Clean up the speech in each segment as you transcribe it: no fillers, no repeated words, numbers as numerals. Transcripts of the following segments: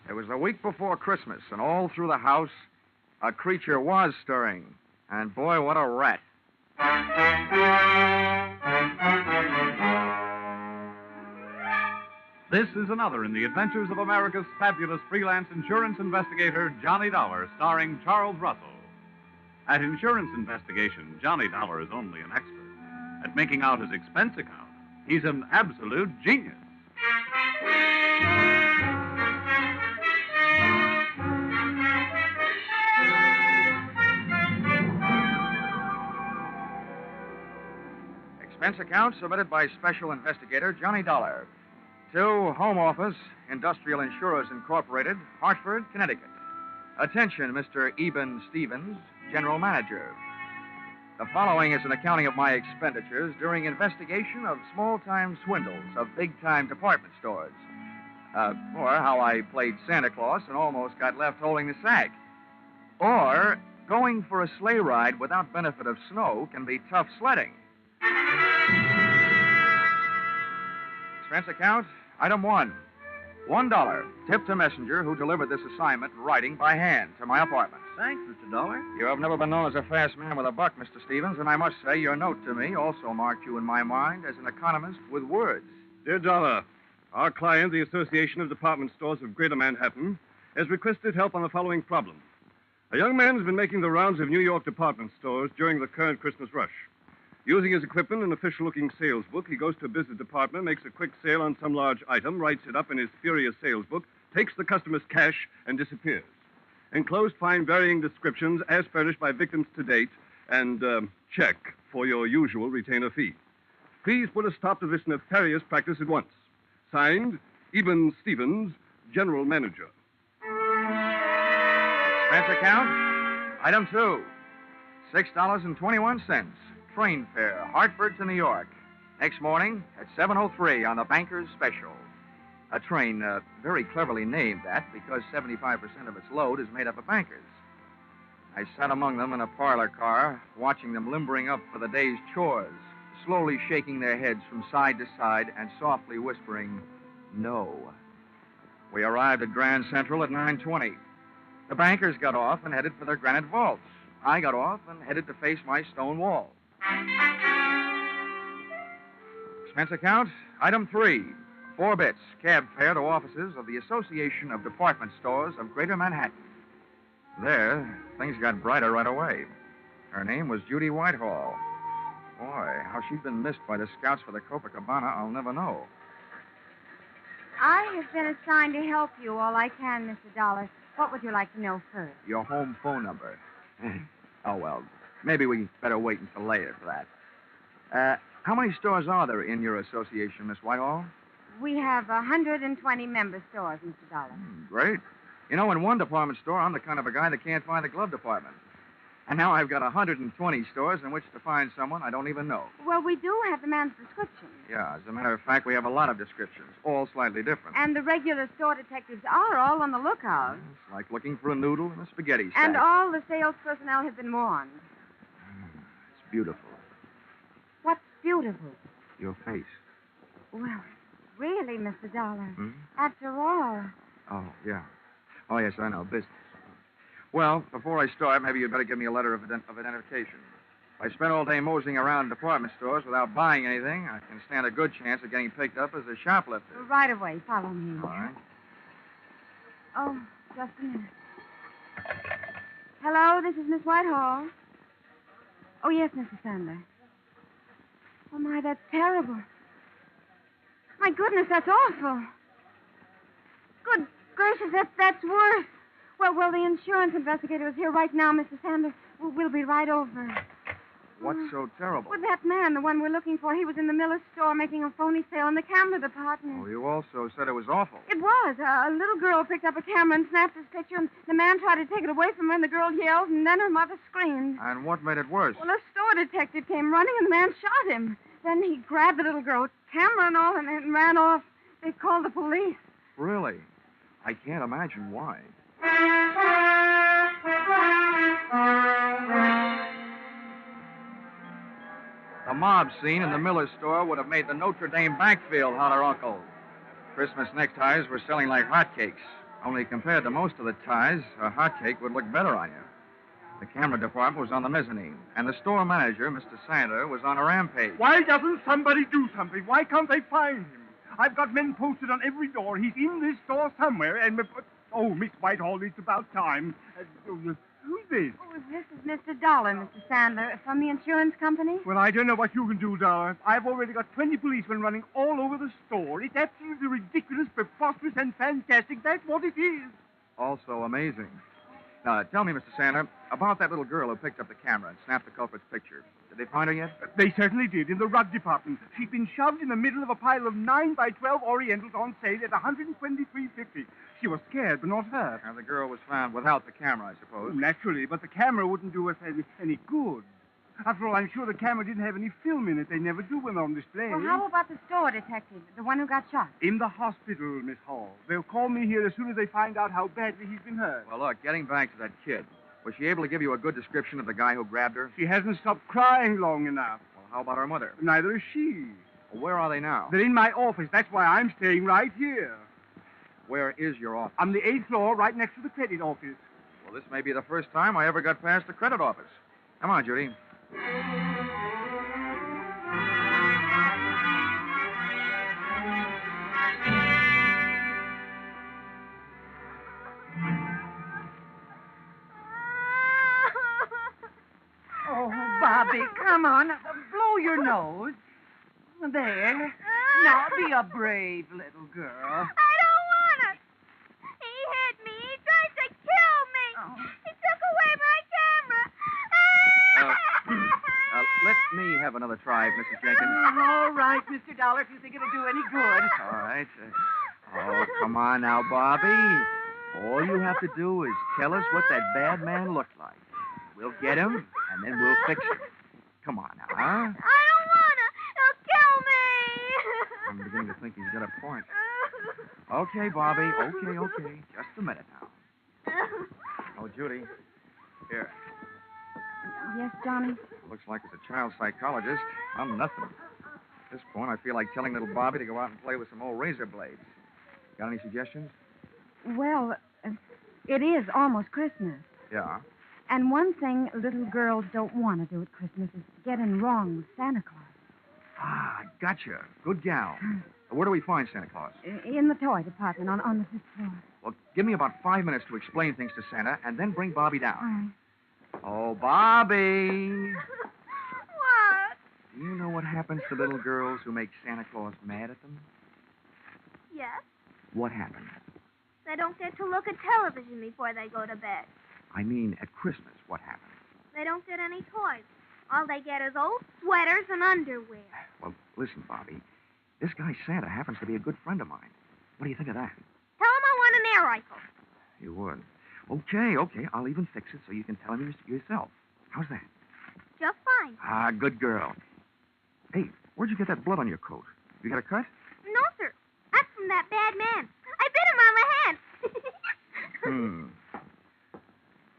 It was the week before Christmas, and all through the house, a creature was stirring. And boy, what a rat. This is another in the adventures of America's fabulous freelance insurance investigator, Johnny Dollar, starring Charles Russell. At insurance investigation, Johnny Dollar is only an expert. At making out his expense account, he's an absolute genius. Expense account submitted by Special Investigator Johnny Dollar to Home Office, Industrial Insurers Incorporated, Hartford, Connecticut. Attention, Mr. Eben Stevens, General Manager. The following is an accounting of my expenditures during investigation of small-time swindles of big-time department stores. Or how I played Santa Claus and almost got left holding the sack. Or going for a sleigh ride without benefit of snow can be tough sledding. Expense account, item 1. $1. Tip to messenger who delivered this assignment writing by hand to my apartment. Thanks, Mr. Dollar. You have never been known as a fast man with a buck, Mr. Stevens, and I must say your note to me also marked you in my mind as an economist with words. Dear Dollar, our client, the Association of Department Stores of Greater Manhattan, has requested help on the following problem. A young man has been making the rounds of New York department stores during the current Christmas rush. Using his equipment and official-looking sales book, he goes to a business department, makes a quick sale on some large item, writes it up in his furious sales book, takes the customer's cash, and disappears. Enclosed find varying descriptions as furnished by victims to date, and check for your usual retainer fee. Please put a stop to this nefarious practice at once. Signed, Eben Stevens, General Manager. Expense account, item 2. $6.21. Train fare, Hartford to New York. Next morning at 7:03 on the Banker's Special. A train very cleverly named that because 75% of its load is made up of bankers. I sat among them in a parlor car, watching them limbering up for the day's chores, slowly shaking their heads from side to side and softly whispering, no. We arrived at Grand Central at 9:20. The bankers got off and headed for their granite vaults. I got off and headed to face my stone wall. Expense account, item 3. 4 bits, cab fare to offices of the Association of Department Stores of Greater Manhattan. There, things got brighter right away. Her name was Judy Whitehall. Boy, how she'd been missed by the scouts for the Copacabana, I'll never know. I have been assigned to help you all I can, Mr. Dollar. What would you like to know first? Your home phone number. Oh, well, maybe we better wait until later for that. How many stores are there in your association, Miss Whitehall? We have 120 member stores, Mr. Dollar. Great. You know, in one department store, I'm the kind of a guy that can't find the glove department. And now I've got 120 stores in which to find someone I don't even know. Well, we do have the man's description. Yeah, as a matter of fact, we have a lot of descriptions, all slightly different. And the regular store detectives are all on the lookout. It's like looking for a noodle in a spaghetti sack. And all the sales personnel have been warned. It's beautiful. What's beautiful? Your face. Well, really, Mr. Dollar. Hmm? After all. Oh, yeah. Oh, yes, I know. Business. Well, before I start, maybe you'd better give me a letter of identification. If I spend all day moseying around department stores without buying anything, I can stand a good chance of getting picked up as a shoplifter. Right away. Follow me. All right. Oh, just a minute. Hello, this is Miss Whitehall. Oh, yes, Mr. Sandler. Oh, my, that's terrible. My goodness, that's awful. Good gracious, that's worse. Well, the insurance investigator is here right now, Mr. Sanders. We'll be right over. What's so terrible? Well, that man, the one we're looking for, he was in the Miller's store making a phony sale in the camera department. Oh, you also said it was awful. It was. A little girl picked up a camera and snapped his picture, and the man tried to take it away from her, and the girl yelled, and then her mother screamed. And what made it worse? Well, a store detective came running, and the man shot him. Then he grabbed the little girl, camera and all, and ran off. They called the police. Really? I can't imagine why. The mob scene in the Miller store would have made the Notre Dame bankfield holler uncle. Christmas neckties were selling like hotcakes. Only compared to most of the ties, a hotcake would look better on you. The camera department was on the mezzanine, and the store manager, Mr. Sander, was on a rampage. Why doesn't somebody do something? Why can't they find him? I've got men posted on every door. He's in this store somewhere, and... Oh, Miss Whitehall, it's about time. Who's this? Oh, this is Mr. Dollar, Mr. Sandler, from the insurance company. Well, I don't know what you can do, Dollar. I've already got 20 policemen running all over the store. It's absolutely ridiculous, preposterous, and fantastic. That's what it is. Also amazing. Now, tell me, Mr. Sandler, about that little girl who picked up the camera and snapped the culprit's picture. Did they find her yet? They certainly did, in the rug department. She'd been shoved in the middle of a pile of 9 by 12 Orientals on sale at $123.50. She was scared, but not hurt. Now, the girl was found without the camera, I suppose. Naturally, but the camera wouldn't do us any good. After all, I'm sure the camera didn't have any film in it. They never do when they're on display. Well, how about the store detective, the one who got shot? In the hospital, Miss Hall. They'll call me here as soon as they find out how badly he's been hurt. Well, look, getting back to that kid, was she able to give you a good description of the guy who grabbed her? She hasn't stopped crying long enough. Well, how about her mother? Neither is she. Well, where are they now? They're in my office. That's why I'm staying right here. Where is your office? On the 8th floor, right next to the credit office. Well, this may be the first time I ever got past the credit office. Come on, Judy. Oh, Bobby, come on. Blow your nose. There. Now be a brave little girl. I don't want to. He hit me. He tried to kill me. Oh. He took away my camera. Let me have another try, Mrs. Jenkins. All right, Mr. Dollar, if you think it'll do any good. All right. Oh, come on now, Bobby. All you have to do is tell us what that bad man looked like. We'll get him, and then we'll fix him. Come on now, huh? I don't want to. He'll kill me. I'm beginning to think he's got a point. Okay, Bobby. Okay. Just a minute now. Oh, Judy. Here. Yes, Johnny? Looks like as a child psychologist, I'm nothing. At this point, I feel like telling little Bobby to go out and play with some old razor blades. Got any suggestions? Well, it is almost Christmas. Yeah. And one thing little girls don't want to do at Christmas is get in wrong with Santa Claus. Ah, gotcha. Good gal. Where do we find Santa Claus? In the toy department on the 5th floor. Well, give me about 5 minutes to explain things to Santa, and then bring Bobby down. All right. Oh, Bobby. What? Do you know what happens to little girls who make Santa Claus mad at them? Yes. What happens? They don't get to look at television before they go to bed. I mean, at Christmas, what happens? They don't get any toys. All they get is old sweaters and underwear. Well, listen, Bobby. This guy Santa happens to be a good friend of mine. What do you think of that? Tell him I want an air rifle. You would. Okay. I'll even fix it so you can tell him yourself. How's that? Just fine. Ah, good girl. Hey, where'd you get that blood on your coat? You got a cut? No, sir. That's from that bad man. I bit him on the hand.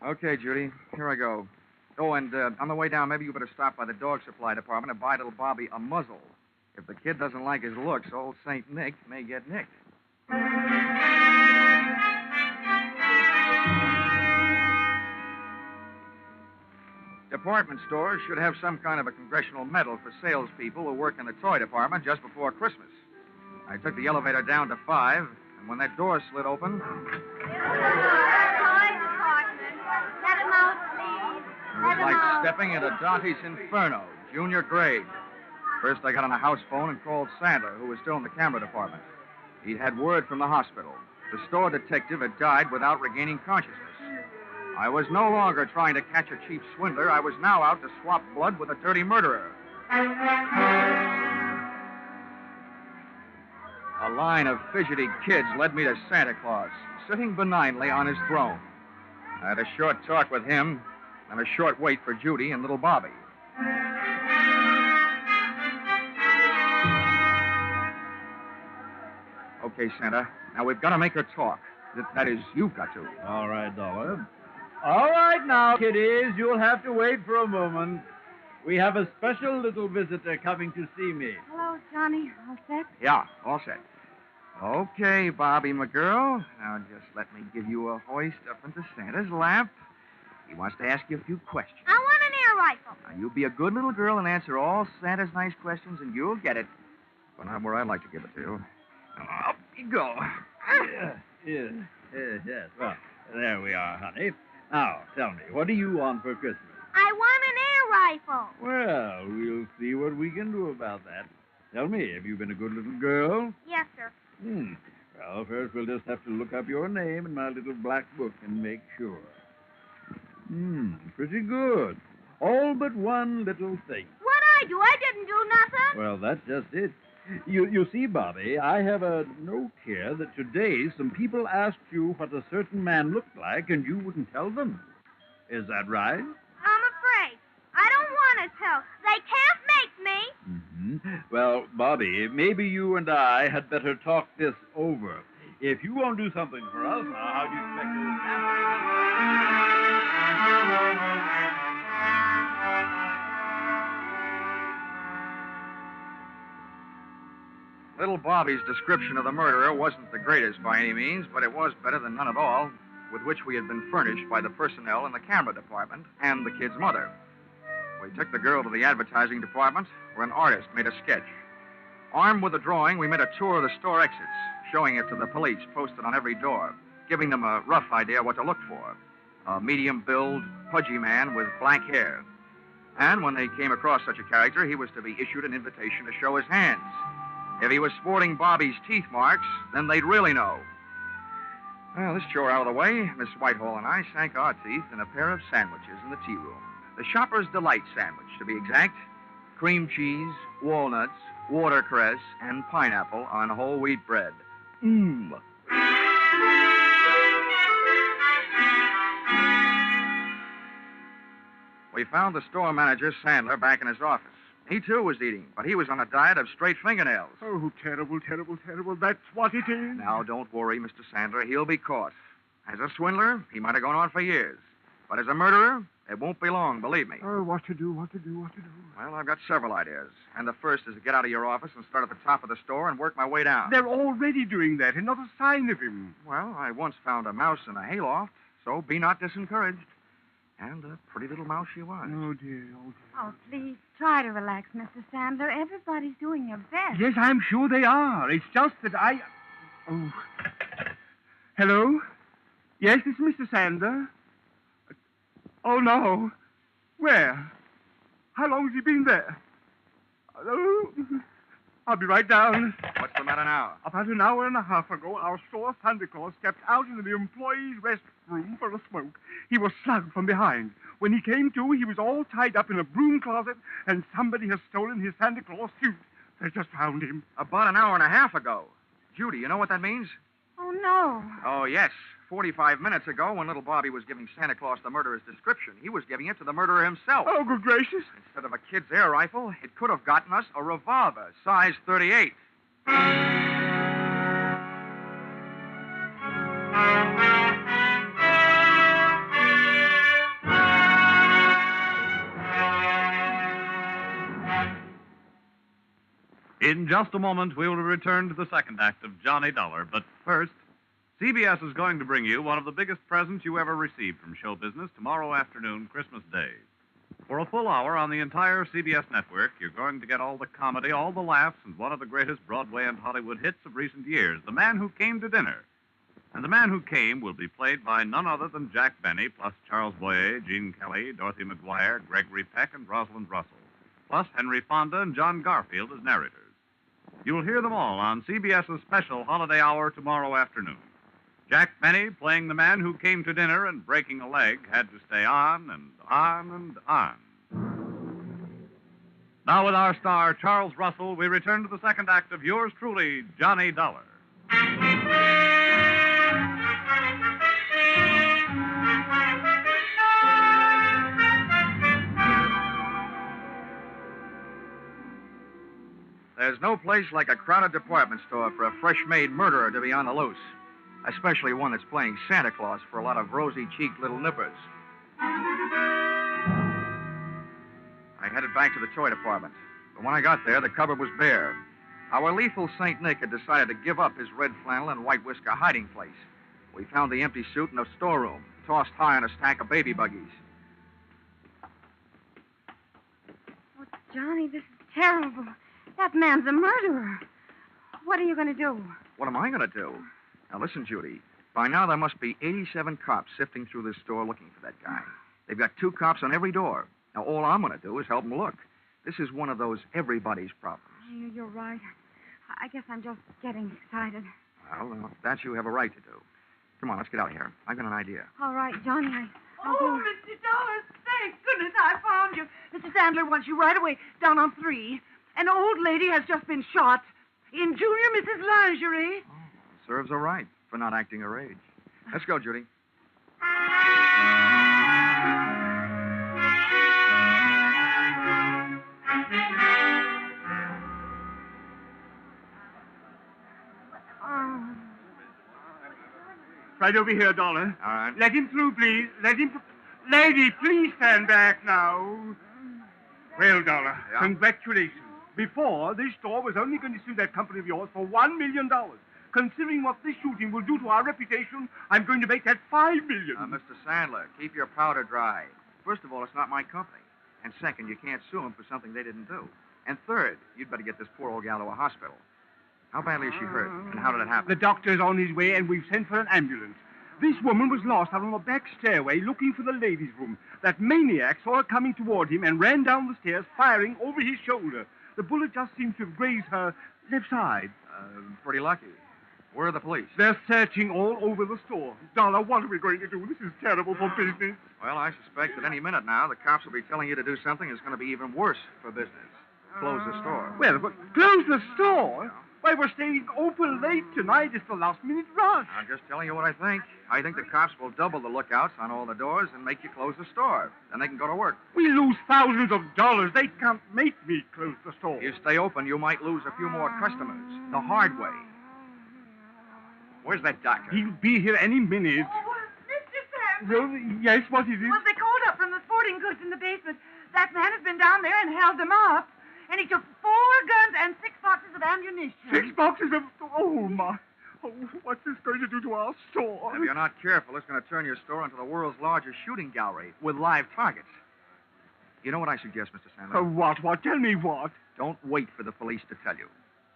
Okay, Judy. Here I go. Oh, and on the way down, maybe you better stop by the dog supply department and buy little Bobby a muzzle. If the kid doesn't like his looks, old St. Nick may get nicked. Department stores should have some kind of a congressional medal for salespeople who work in the toy department just before Christmas. I took the elevator down to 5, and when that door slid open... Toy department. Let him out, please. It was like stepping into Dante's Inferno, junior grade. First, I got on a house phone and called Santa, who was still in the camera department. He'd had word from the hospital. The store detective had died without regaining consciousness. I was no longer trying to catch a cheap swindler. I was now out to swap blood with a dirty murderer. A line of fidgety kids led me to Santa Claus, sitting benignly on his throne. I had a short talk with him and a short wait for Judy and little Bobby. Okay, Santa. Now, we've got to make her talk. That is, you've got to. All right, Dollar. All right now, kiddies, you'll have to wait for a moment. We have a special little visitor coming to see me. Hello, Johnny. All set? Yeah, all set. Okay, Bobby, my girl. Now just let me give you a hoist up into Santa's lap. He wants to ask you a few questions. I want an air rifle. Now, you be a good little girl and answer all Santa's nice questions, and you'll get it. But not where I'd like to give it to you. Now, up you go. Yes. Well, there we are, honey. Now, tell me, what do you want for Christmas? I want an air rifle. Well, we'll see what we can do about that. Tell me, have you been a good little girl? Yes, sir. Well, first we'll just have to look up your name in my little black book and make sure. Pretty good. All but one little thing. What'd I do? I didn't do nothing. Well, that's just it. You see, Bobby, I have a note here that today some people asked you what a certain man looked like and you wouldn't tell them. Is that right? I'm afraid. I don't want to tell. They can't make me. Well, Bobby, maybe you and I had better talk this over. If you won't do something for us, now, how do you expect to... Little Bobby's description of the murderer wasn't the greatest by any means, but it was better than none at all, with which we had been furnished by the personnel in the camera department and the kid's mother. We took the girl to the advertising department, where an artist made a sketch. Armed with a drawing, we made a tour of the store exits, showing it to the police posted on every door, giving them a rough idea what to look for. A medium-build, pudgy man with black hair. And when they came across such a character, he was to be issued an invitation to show his hands. If he was sporting Bobby's teeth marks, then they'd really know. Well, this chore out of the way, Miss Whitehall and I sank our teeth in a pair of sandwiches in the tea room. The Shopper's Delight sandwich, to be exact. Cream cheese, walnuts, watercress, and pineapple on whole wheat bread. We found the store manager, Sandler, back in his office. He, too, was eating, but he was on a diet of straight fingernails. Oh, terrible, terrible, terrible. That's what it is. Now, don't worry, Mr. Sandler. He'll be caught. As a swindler, he might have gone on for years. But as a murderer, it won't be long, believe me. Oh, what to do? Well, I've got several ideas. And the first is to get out of your office and start at the top of the store and work my way down. They're already doing that, and not a sign of him. Well, I once found a mouse in a hayloft, so be not disencouraged. And a pretty little mouse she was. Oh, dear, oh, dear. Oh, please, try to relax, Mr. Sandler. Everybody's doing their best. Yes, I'm sure they are. It's just that I... Oh. Hello? Yes, this is Mr. Sandler. Oh, no. Where? How long has he been there? Oh, I'll be right down. What's the matter now? About an hour and a half ago, our store Santa Claus stepped out into the employees' restroom for a smoke. He was slugged from behind. When he came to, he was all tied up in a broom closet, and somebody has stolen his Santa Claus suit. They just found him. About an hour and a half ago. Judy, you know what that means? Oh, no. Oh, yes. 45 minutes ago, when little Bobby was giving Santa Claus the murderer's description, he was giving it to the murderer himself. Oh, good gracious. Instead of a kid's air rifle, it could have gotten us a revolver, size 38. In just a moment, we will return to the second act of Johnny Dollar. But first, CBS is going to bring you one of the biggest presents you ever received from show business tomorrow afternoon, Christmas Day. For a full hour on the entire CBS network, you're going to get all the comedy, all the laughs, and one of the greatest Broadway and Hollywood hits of recent years, The Man Who Came to Dinner. And The Man Who Came will be played by none other than Jack Benny, plus Charles Boyer, Gene Kelly, Dorothy McGuire, Gregory Peck, and Rosalind Russell, plus Henry Fonda and John Garfield as narrators. You'll hear them all on CBS's special holiday hour tomorrow afternoon. Jack Benny, playing the man who came to dinner and breaking a leg, had to stay on and on and on. Now, with our star, Charles Russell, we return to the second act of yours truly, Johnny Dollar. There's no place like a crowded department store for a fresh-made murderer to be on the loose. Especially one that's playing Santa Claus for a lot of rosy-cheeked little nippers. I headed back to the toy department. But when I got there, the cupboard was bare. Our lethal St. Nick had decided to give up his red flannel and white whisker hiding place. We found the empty suit in a storeroom, tossed high on a stack of baby buggies. Oh, Johnny, this is terrible. That man's a murderer. What are you going to do? What am I going to do? Now, listen, Judy. By now, there must be 87 cops sifting through this store looking for that guy. They've got 2 cops on every door. Now, all I'm going to do is help them look. This is one of those everybody's problems. You're right. I guess I'm just getting excited. Well, that you have a right to do. Come on, let's get out of here. I've got an idea. All right, Johnny, I'll Oh, go. Mr. Dollars, thank goodness I found you. Mr. Sandler wants you right away down on 3. An old lady has just been shot in Junior Mrs. Lingerie. Oh, serves her right for not acting her age. Let's go, Judy. Right over here, Dollar. All right. Let him through, please. Let him... Lady, please stand back now. Well, Dollar, Yeah? congratulations. Before, this store was only going to sue that company of yours for $1 million. Considering what this shooting will do to our reputation, I'm going to make that $5 million. Mr. Sandler, keep your powder dry. First of all, it's not my company. And second, you can't sue them for something they didn't do. And third, you'd better get this poor old gal to a hospital. How badly is she hurt? And how did it happen? The doctor's on his way, and we've sent for an ambulance. This woman was lost out on the back stairway looking for the ladies' room. That maniac saw her coming toward him and ran down the stairs, firing over his shoulder. The bullet just seems to have grazed her left side. Pretty lucky. Where are the police? They're searching all over the store. Dollar, what are we going to do? This is terrible for business. Well, I suspect that any minute now, the cops will be telling you to do something that's going to be even worse for business. Close the store. Well, but close the store? Why, we're staying open late tonight. It's the last-minute rush. I'm just telling you what I think. I think the cops will double the lookouts on all the doors and make you close the store. Then they can go to work. We lose thousands of dollars. They can't make me close the store. If you stay open, you might lose a few more customers. The hard way. Where's that doctor? He'll be here any minute. Oh, Mr. Sandler. Well, yes, what is it? Well, they called up from the sporting goods in the basement. That man has been down there and held them up. And he took 4 guns and 6 boxes of ammunition. 6 boxes of... Oh, my. Oh, what's this going to do to our store? If you're not careful, it's going to turn your store into the world's largest shooting gallery with live targets. You know what I suggest, Mr. Sandler? What? What? Tell me what? Don't wait for the police to tell you.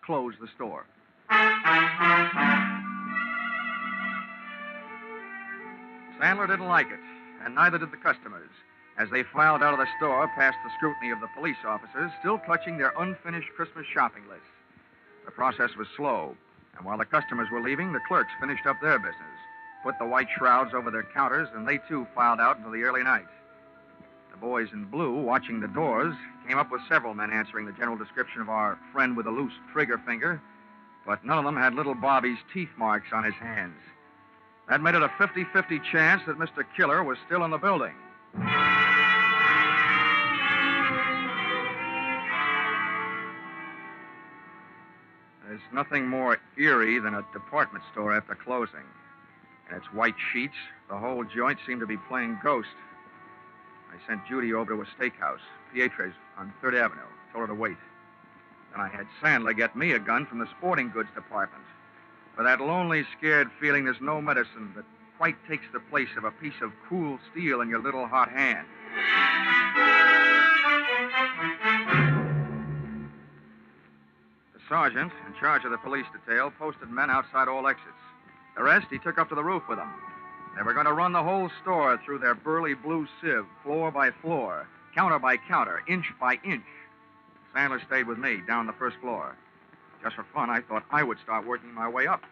Close the store. Sandler didn't like it, and neither did the customers, as they filed out of the store past the scrutiny of the police officers, still clutching their unfinished Christmas shopping lists. The process was slow, and while the customers were leaving, the clerks finished up their business, put the white shrouds over their counters, and they too filed out into the early night. The boys in blue, watching the doors, came up with several men answering the general description of our friend with a loose trigger finger, but none of them had little Bobby's teeth marks on his hands. That made it a 50-50 chance that Mr. Killer was still in the building. There's nothing more eerie than a department store after closing. In its white sheets, the whole joint seemed to be playing ghost. I sent Judy over to a steakhouse, Pietre's, on 3rd Avenue, told her to wait. Then I had Sandler get me a gun from the sporting goods department. For that lonely, scared feeling, there's no medicine that quite takes the place of a piece of cool steel in your little hot hand. The sergeant, in charge of the police detail, posted men outside all exits. The rest he took up to the roof with him. They were going to run the whole store through their burly blue sieve, floor by floor, counter by counter, inch by inch. Sandler stayed with me down the first floor. Just for fun, I thought I would start working my way up.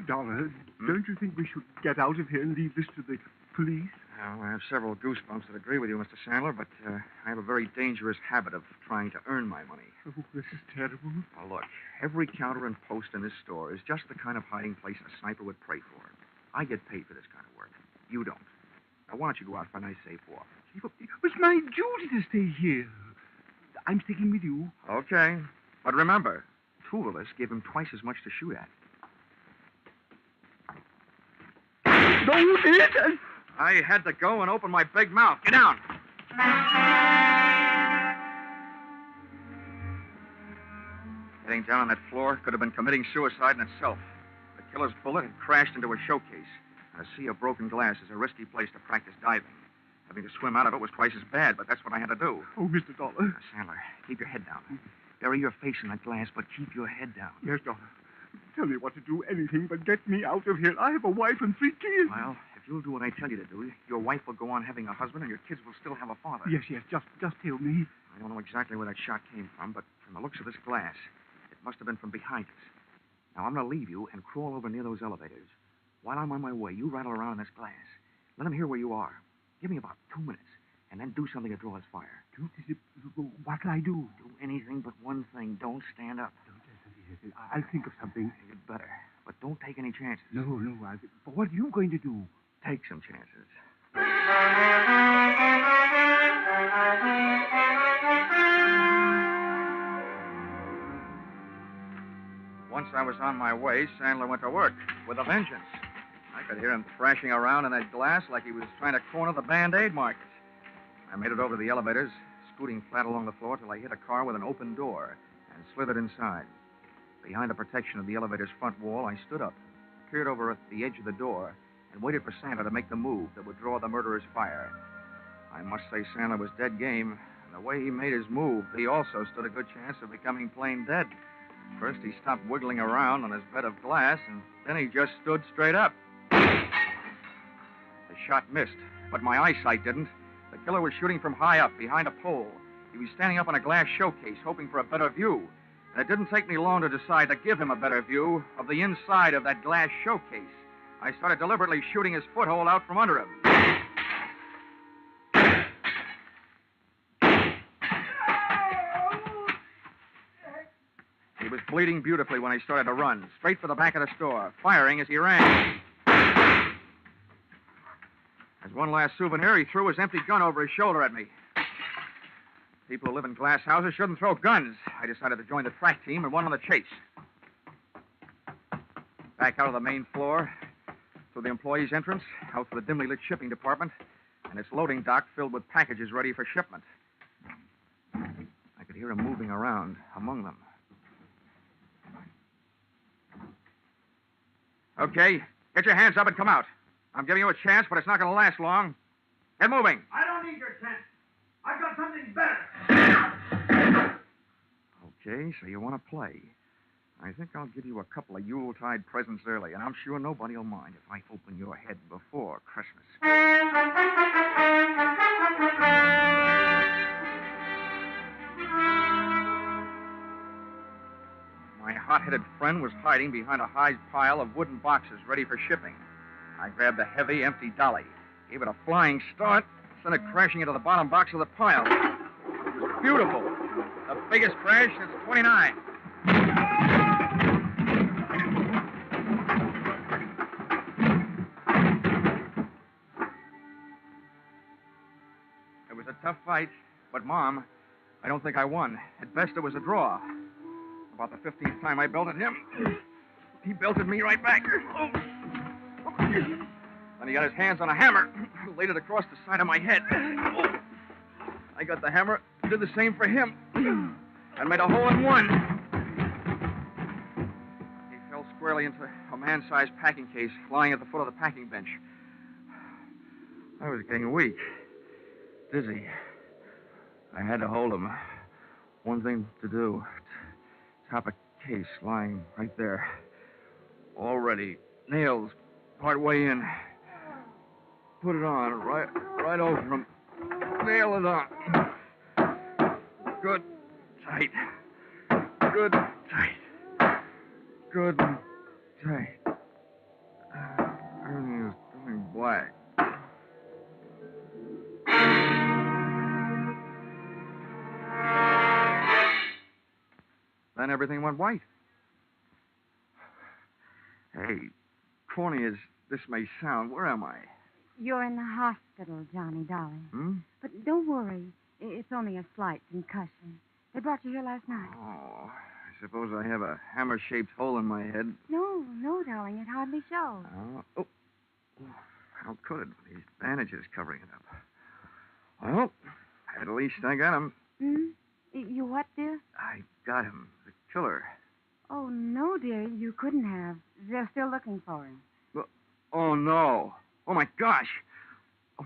Dollar, don't you think we should get out of here and leave this to the police? Well, I have several goosebumps that agree with you, Mr. Sandler, but I have a very dangerous habit of trying to earn my money. Oh, this is terrible. Now, look, every counter and post in this store is just the kind of hiding place a sniper would pray for. I get paid for this kind of work. You don't. Now, why don't you go out for a nice, safe walk? It's my duty to stay here. I'm sticking with you. Okay. But remember, 2 of us give him twice as much to shoot at. No, you did. I had to go and open my big mouth. Get down. Getting down on that floor could have been committing suicide in itself. The killer's bullet had crashed into a showcase, and a sea of broken glass is a risky place to practice diving. Having to swim out of it was twice as bad, but that's what I had to do. Oh, Mr. Dollar. Now, Sandler, keep your head down. Bury your face in that glass, but keep your head down. Yes, Dollar. Tell me what to do, anything but get me out of here. I have a wife and 3 kids. Well, if you'll do what I tell you to do, your wife will go on having a husband, and your kids will still have a father. Yes, just tell me. I don't know exactly where that shot came from, but from the looks of this glass, it must have been from behind us. Now, I'm going to leave you and crawl over near those elevators. While I'm on my way, you rattle around in this glass. Let them hear where you are. Give me about 2 minutes, and then do something to draw his fire. What'll I do? Do anything but one thing. Don't stand up. I'll think of something. You'd better. But don't take any chances. No. But what are you going to do? Take some chances. Once I was on my way, Sandler went to work with a vengeance. I could hear him thrashing around in that glass like he was trying to corner the Band-Aid market. I made it over to the elevators, scooting flat along the floor till I hit a car with an open door and slithered inside. Behind the protection of the elevator's front wall, I stood up, peered over at the edge of the door, and waited for Sandler to make the move that would draw the murderer's fire. I must say Sandler was dead game, and the way he made his move, he also stood a good chance of becoming plain dead. First, he stopped wiggling around on his bed of glass, and then he just stood straight up. The shot missed, but my eyesight didn't. The killer was shooting from high up, behind a pole. He was standing up on a glass showcase, hoping for a better view. And it didn't take me long to decide to give him a better view of the inside of that glass showcase. I started deliberately shooting his foothold out from under him. He was bleeding beautifully when I started to run, straight for the back of the store, firing as he ran. As one last souvenir, he threw his empty gun over his shoulder at me. People who live in glass houses shouldn't throw guns. I decided to join the track team and went on the chase. Back out of the main floor, through the employees' entrance, out to the dimly lit shipping department, and its loading dock filled with packages ready for shipment. I could hear him moving around among them. Okay, get your hands up and come out. I'm giving you a chance, but it's not going to last long. Get moving. I don't need your chance. I've got something better. Okay, so you want to play. I think I'll give you a couple of Yuletide presents early, and I'm sure nobody will mind if I open your head before Christmas. My hot-headed friend was hiding behind a high pile of wooden boxes ready for shipping. I grabbed a heavy, empty dolly, gave it a flying start, sent it crashing into the bottom box of the pile. It was beautiful. The biggest crash since 29. It was a tough fight, but, Mom, I don't think I won. At best, it was a draw. About the 15th time I belted him, he belted me right back. Oh. Then he got his hands on a hammer, laid it across the side of my head. Oh. I got the hammer, did the same for him, and made a hole in one. He fell squarely into a man-sized packing case lying at the foot of the packing bench. I was getting weak, dizzy. I had to hold him. One thing to do. Top a case lying right there. All ready. Nails part way in. Put it on right over him. Nail it on. Good, tight. Good, tight. Good, tight. Everything is going black. Then everything went white. Hey, corny as this may sound, where am I? You're in the hospital, Johnny, darling. Hmm? But don't worry. It's only a slight concussion. They brought you here last night. Oh, I suppose I have a hammer-shaped hole in my head. No, darling. It hardly shows. Oh, how could it? These bandages covering it up. Well, at least I got him. Hmm? You what, dear? I got him. The killer. Oh, no, dear. You couldn't have. They're still looking for him. Oh, no. Oh, my gosh.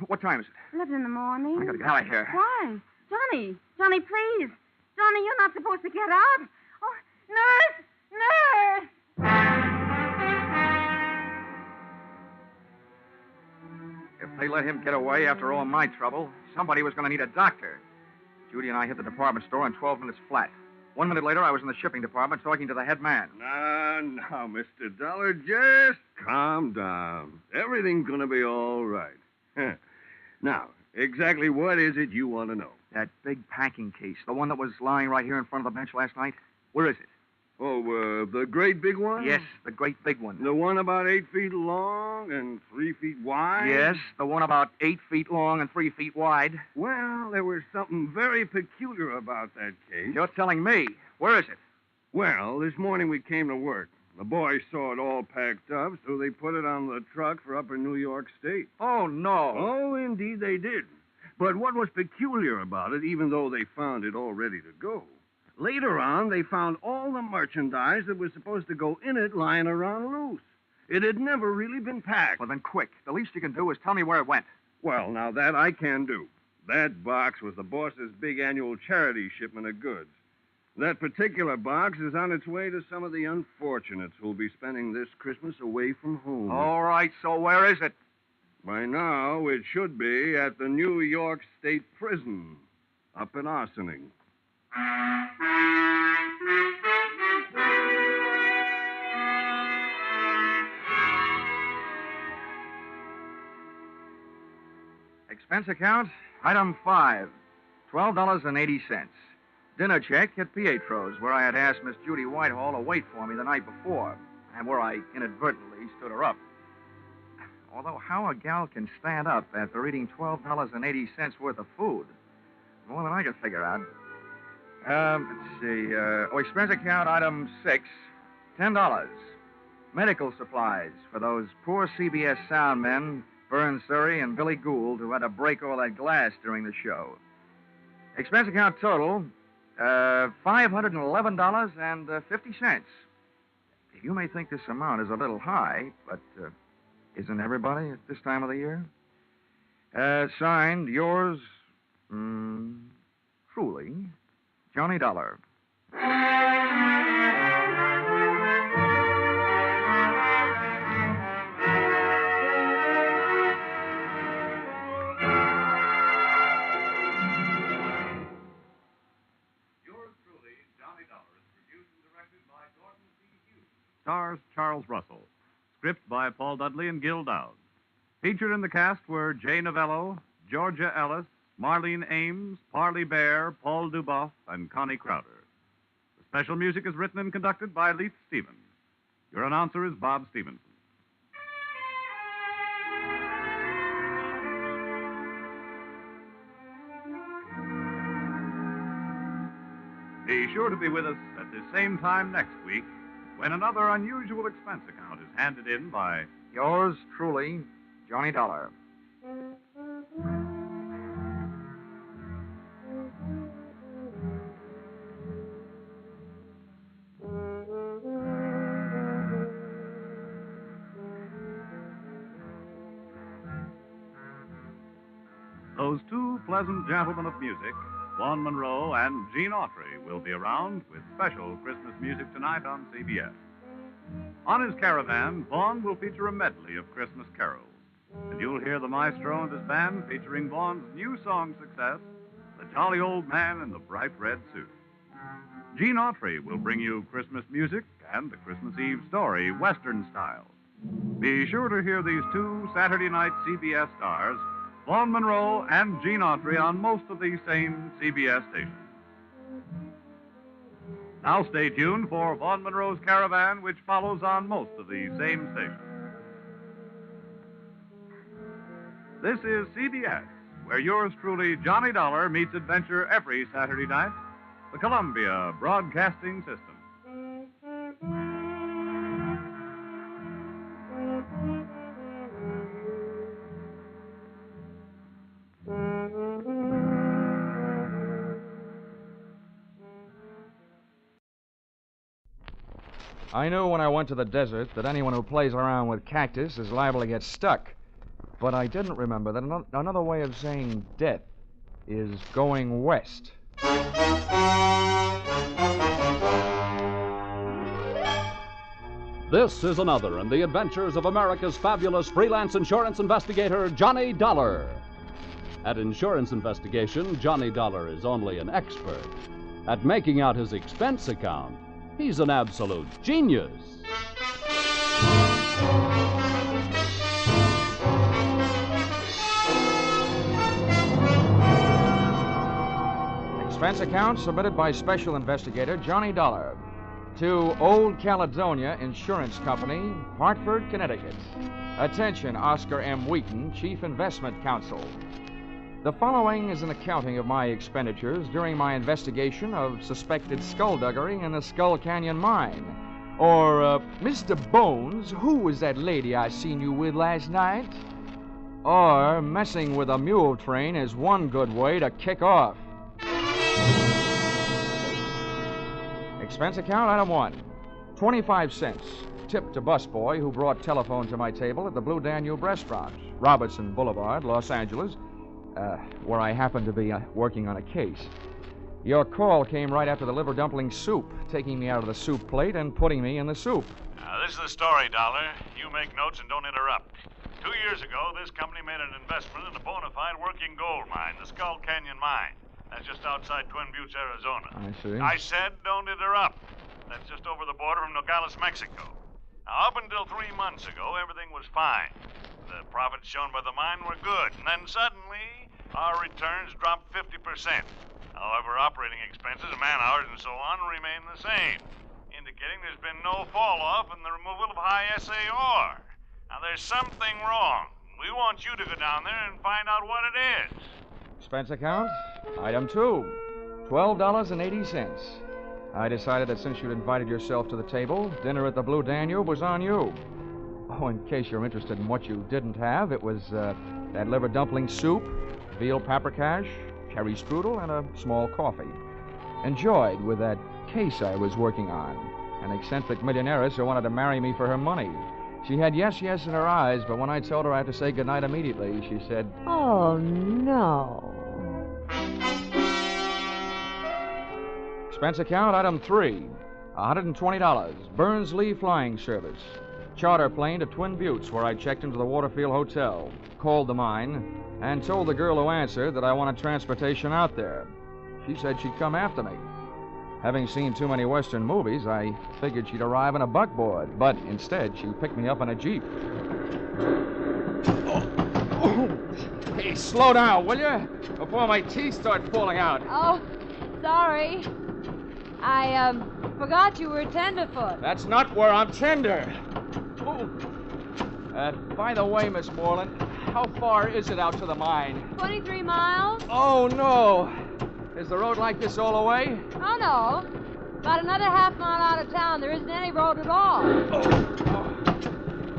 What time is it? 11 in the morning. I gotta get out of here. Why? Johnny. Johnny, please. Johnny, you're not supposed to get up. Oh, nurse! Nurse! If they let him get away after all my trouble, somebody was going to need a doctor. Judy and I hit the department store in 12 minutes flat. 1 minute later, I was in the shipping department talking to the head man. Now, Mr. Dollar, just calm down. Everything's going to be all right. Now, exactly what is it you want to know? That big packing case, the one that was lying right here in front of the bench last night. Where is it? Oh, the great big one? Yes, the great big one. The one about 8 feet long and 3 feet wide? Yes, the one about 8 feet long and 3 feet wide. Well, there was something very peculiar about that case. You're telling me. Where is it? Well, this morning we came to work. The boys saw it all packed up, so they put it on the truck for upper New York State. Oh, no. Oh, indeed they did. But what was peculiar about it, even though they found it all ready to go, later on they found all the merchandise that was supposed to go in it lying around loose. It had never really been packed. Well, then quick. The least you can do is tell me where it went. Well, now that I can do. That box was the boss's big annual charity shipment of goods. That particular box is on its way to some of the unfortunates who'll be spending this Christmas away from home. All right, so where is it? By now, it should be at the New York State Prison, up in Arsening. Expense account, item 5, $12.80. Dinner check at Pietro's, where I had asked Miss Judy Whitehall to wait for me the night before, and where I inadvertently stood her up. Although how a gal can stand up after eating $12.80 worth of food, more than I can figure out. Let's see. Expense account, item 6, $10. Medical supplies for those poor CBS sound men, Vern Surrey and Billy Gould, who had to break all that glass during the show. Expense account total, $511.50. You may think this amount is a little high, but isn't everybody at this time of the year? Signed, yours, truly, Johnny Dollar. Stars Charles Russell. Script by Paul Dudley and Gil Dowd. Featured in the cast were Jay Novello, Georgia Ellis, Marlene Ames, Parley Bear, Paul Duboff, and Connie Crowder. The special music is written and conducted by Leith Stevens. Your announcer is Bob Stevenson. Be sure to be with us at the same time next week when another unusual expense account is handed in by Yours truly, Johnny Dollar. those two pleasant gentlemen of music, Vaughn Monroe and Gene Autry, will be around with special Christmas music tonight on CBS. On his caravan, Vaughn will feature a medley of Christmas carols. And you'll hear the maestro and his band featuring Vaughn's new song success, The Jolly Old Man in the Bright Red Suit. Gene Autry will bring you Christmas music and the Christmas Eve story, Western style. Be sure to hear these two Saturday night CBS stars, Vaughn Monroe and Gene Autry, on most of these same CBS stations. Now stay tuned for Vaughn Monroe's Caravan, which follows on most of these same stations. This is CBS, where yours truly, Johnny Dollar, meets adventure every Saturday night. The Columbia Broadcasting System. I knew when I went to the desert that anyone who plays around with cactus is liable to get stuck. But I didn't remember that another way of saying death is going west. This is another in the adventures of America's fabulous freelance insurance investigator, Johnny Dollar. At insurance investigation, Johnny Dollar is only an expert. At making out his expense account, he's an absolute genius. Expense account submitted by Special Investigator Johnny Dollar to Old Caledonia Insurance Company, Hartford, Connecticut. Attention, Oscar M. Wheaton, Chief Investment Counsel. The following is an accounting of my expenditures during my investigation of suspected skullduggery in the Skull Canyon mine. Or, Mr. Bones, who was that lady I seen you with last night? Or, messing with a mule train is one good way to kick off. Expense account, item 1. 25 cents. Tip to busboy who brought telephone to my table at the Blue Danube restaurant, Robertson Boulevard, Los Angeles, where I happened to be working on a case. Your call came right after the liver dumpling soup, taking me out of the soup plate and putting me in the soup. This is the story, Dollar. You make notes and don't interrupt. 2 years ago, this company made an investment in a bona fide working gold mine, the Skull Canyon Mine. That's just outside Twin Buttes, Arizona. I see. I said don't interrupt. That's just over the border from Nogales, Mexico. Now, up until 3 months ago, everything was fine. The profits shown by the mine were good, and then suddenly, our returns dropped 50%. However, operating expenses, man-hours, and so on remain the same, indicating there's been no fall-off in the removal of high SAR. Now, there's something wrong. We want you to go down there and find out what it is. Expense account, item 2. $12.80. I decided that since you'd invited yourself to the table, dinner at the Blue Danube was on you. Oh, in case you're interested in what you didn't have, it was that liver dumpling soup, veal paprikash, cherry strudel, and a small coffee. Enjoyed with that case I was working on. An eccentric millionairess who wanted to marry me for her money. She had yes, yes in her eyes, but when I told her I had to say goodnight immediately, she said, "Oh, no." Expense account, item 3. $120. Burns Lee Flying Service. Charter plane to Twin Buttes, where I checked into the Waterfield Hotel, called the mine, and told the girl who answered that I wanted transportation out there. She said she'd come after me. Having seen too many Western movies, I figured she'd arrive in a buckboard, but instead she picked me up in a Jeep. Hey, slow down, will you? Before my teeth start falling out. Oh, sorry. I forgot you were tenderfoot. That's not where I'm tender. By the way, Miss Moreland, how far is it out to the mine? 23 miles? Oh, no. Is the road like this all the way? Oh, no. About another half mile out of town, there isn't any road at all.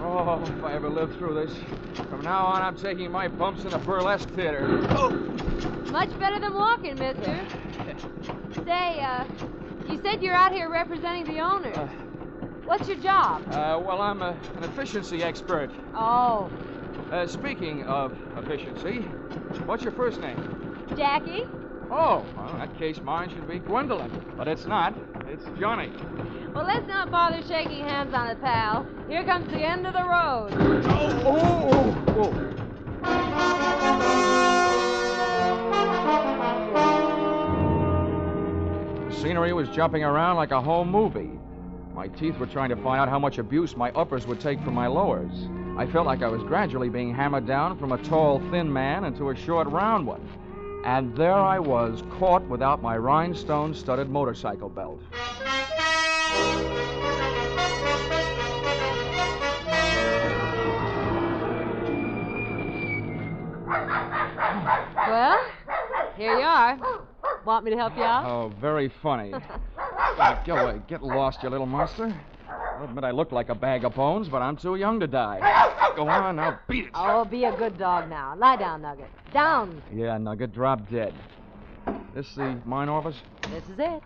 Oh, if I ever live through this. From now on, I'm taking my bumps in a burlesque theater. Much better than walking, mister. Say, you said you're out here representing the owners. What's your job? Well, I'm an efficiency expert. Oh. Speaking of efficiency, what's your first name? Jackie? Oh, well, in that case, mine should be Gwendolyn. But it's not. It's Johnny. Well, let's not bother shaking hands on it, pal. Here comes the end of the road. The scenery was jumping around like a home movie. My teeth were trying to find out how much abuse my uppers would take from my lowers. I felt like I was gradually being hammered down from a tall, thin man into a short, round one. And there I was, caught without my rhinestone-studded motorcycle belt. Well, here you are. Want me to help you out? Oh, very funny. Go away. Get lost, you little monster. I'll admit I look like a bag of bones, but I'm too young to die. Go on, now beat it. Oh, be a good dog now. Lie down, Nugget. Down. Yeah, Nugget, drop dead. This the mine office? This is it.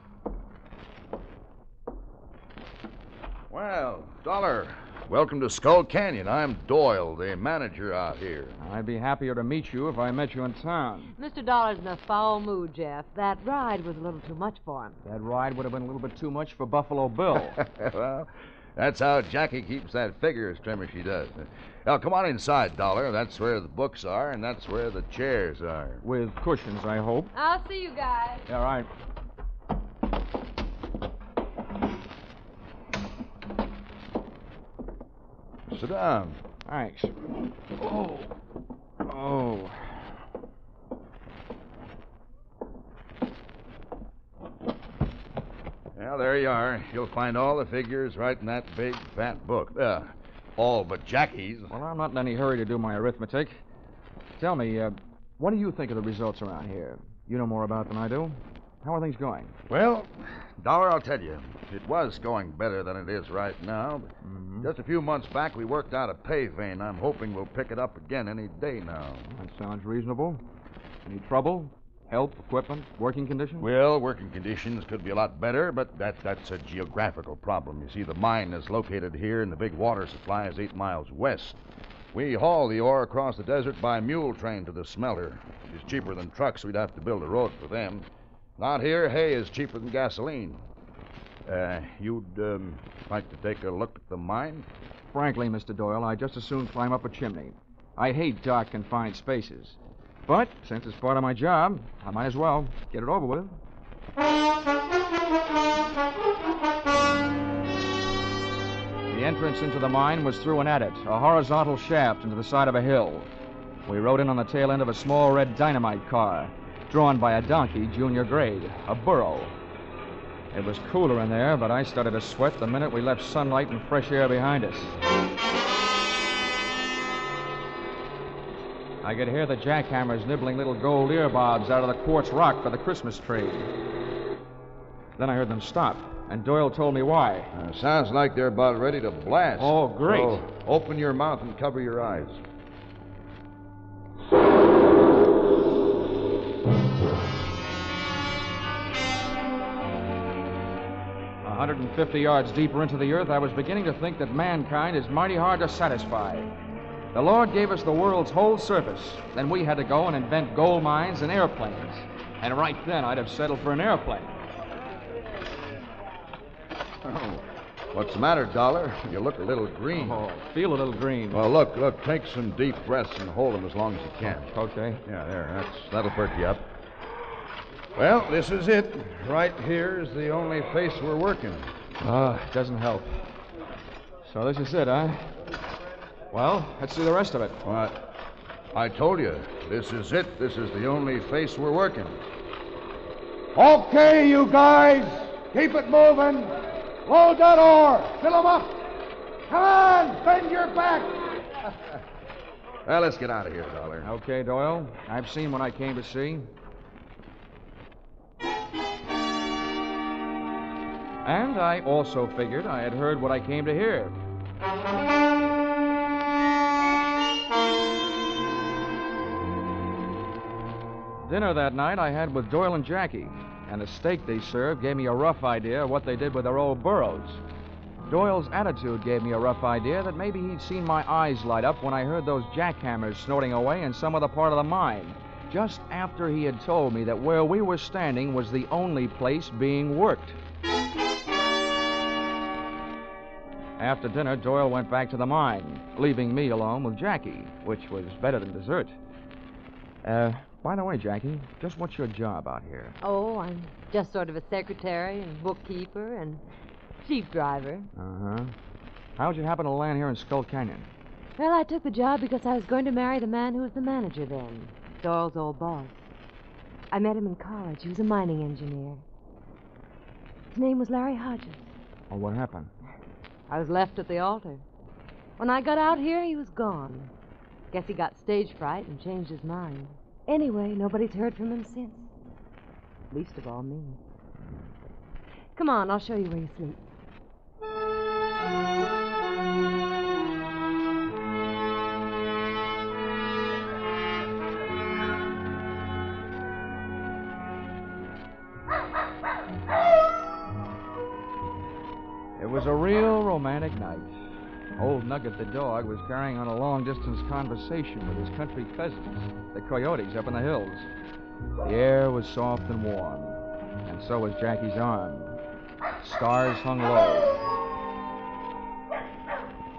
Well, Dollar, welcome to Skull Canyon. I'm Doyle, the manager out here. I'd be happier to meet you if I met you in town. Mr. Dollar's in a foul mood, Jeff. That ride was a little too much for him. That ride would have been a little bit too much for Buffalo Bill. Well, that's how Jackie keeps that figure as trim as she does. Now, come on inside, Dollar. That's where the books are, and that's where the chairs are. With cushions, I hope. I'll see you guys. All right. Sit down. Thanks. Oh. Well, there you are. You'll find all the figures right in that big, fat book. All but Jackie's. Well, I'm not in any hurry to do my arithmetic. Tell me, what do you think of the results around here? You know more about it than I do. How are things going? Well, Dollar, I'll tell you, it was going better than it is right now. But just a few months back, we worked out a pay vein. I'm hoping we'll pick it up again any day now. That sounds reasonable. Any trouble? Help, equipment, working conditions? Well, working conditions could be a lot better, but that's a geographical problem. You see, the mine is located here, and the big water supply is 8 miles west. We haul the ore across the desert by mule train to the smelter. It's cheaper than trucks. We'd have to build a road for them. Not here, hay is cheaper than gasoline. You'd like to take a look at the mine? Frankly, Mr. Doyle, I'd just as soon climb up a chimney. I hate dark, confined spaces. But since it's part of my job, I might as well get it over with. The entrance into the mine was through an adit, a horizontal shaft into the side of a hill. We rode in on the tail end of a small red dynamite car, drawn by a donkey, junior grade, a burro. It was cooler in there, but I started to sweat the minute we left sunlight and fresh air behind us. I could hear the jackhammers nibbling little gold earbobs out of the quartz rock for the Christmas tree. Then I heard them stop, and Doyle told me why. Sounds like they're about ready to blast. Oh, great. So open your mouth and cover your eyes. 150 yards deeper into the earth, I was beginning to think that mankind is mighty hard to satisfy. The Lord gave us the world's whole surface. Then we had to go and invent gold mines and airplanes. And right then, I'd have settled for an airplane. Oh, what's the matter, Dollar? You look a little green. Oh, feel a little green. Well, look, take some deep breaths and hold them as long as you can. Okay. Yeah, there, that'll perk you up. Well, this is it. Right here is the only face we're working. It doesn't help. So this is it, huh? Well, let's see the rest of it. What? I told you, this is it. This is the only face we're working. Okay, you guys. Keep it moving. Load that ore. Fill them up. Come on, bend your back. Well, let's get out of here, Dollar. Okay, Doyle. I've seen what I came to see. And I also figured I had heard what I came to hear. Dinner that night I had with Doyle and Jackie, and the steak they served gave me a rough idea of what they did with their old burros. Doyle's attitude gave me a rough idea that maybe he'd seen my eyes light up when I heard those jackhammers snorting away in some other part of the mine, just after he had told me that where we were standing was the only place being worked. After dinner, Doyle went back to the mine, leaving me alone with Jackie, which was better than dessert. By the way, Jackie, just what's your job out here? Oh, I'm just sort of a secretary and bookkeeper and sheep driver. Uh-huh. How'd you happen to land here in Skull Canyon? Well, I took the job because I was going to marry the man who was the manager then, Doyle's old boss. I met him in college. He was a mining engineer. His name was Larry Hodges. Well, what happened? I was left at the altar. When I got out here, he was gone. Guess he got stage fright and changed his mind. Anyway, nobody's heard from him since. Least of all me. Come on, I'll show you where you sleep. It was a real romantic night. Old Nugget the dog was carrying on a long-distance conversation with his country cousins, the coyotes up in the hills. The air was soft and warm, and so was Jackie's arm. Stars hung low.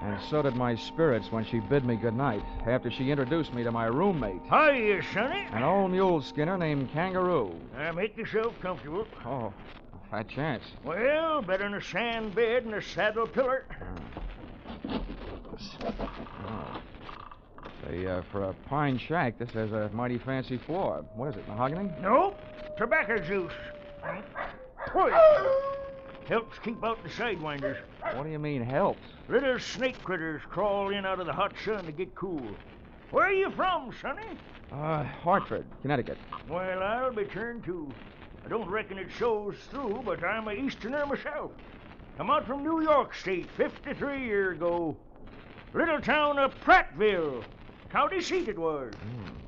And so did my spirits when she bid me goodnight after she introduced me to my roommate. Hiya, Sonny. An old mule skinner named Kangaroo. Make yourself comfortable. Oh, fat chance. Well, better than a sand bed and a saddle pillar. Oh. Say, for a pine shack, this has a mighty fancy floor. What is it, mahogany? Nope. Tobacco juice. Wait. Helps keep out the sidewinders. What do you mean, helps? Little snake critters crawl in out of the hot sun to get cool. Where are you from, Sonny? Hartford, Connecticut. Well, I'll be turned too. I don't reckon it shows through, but I'm a Easterner myself. I'm out from New York State 53 years ago. Little town of Prattville. County seat it was.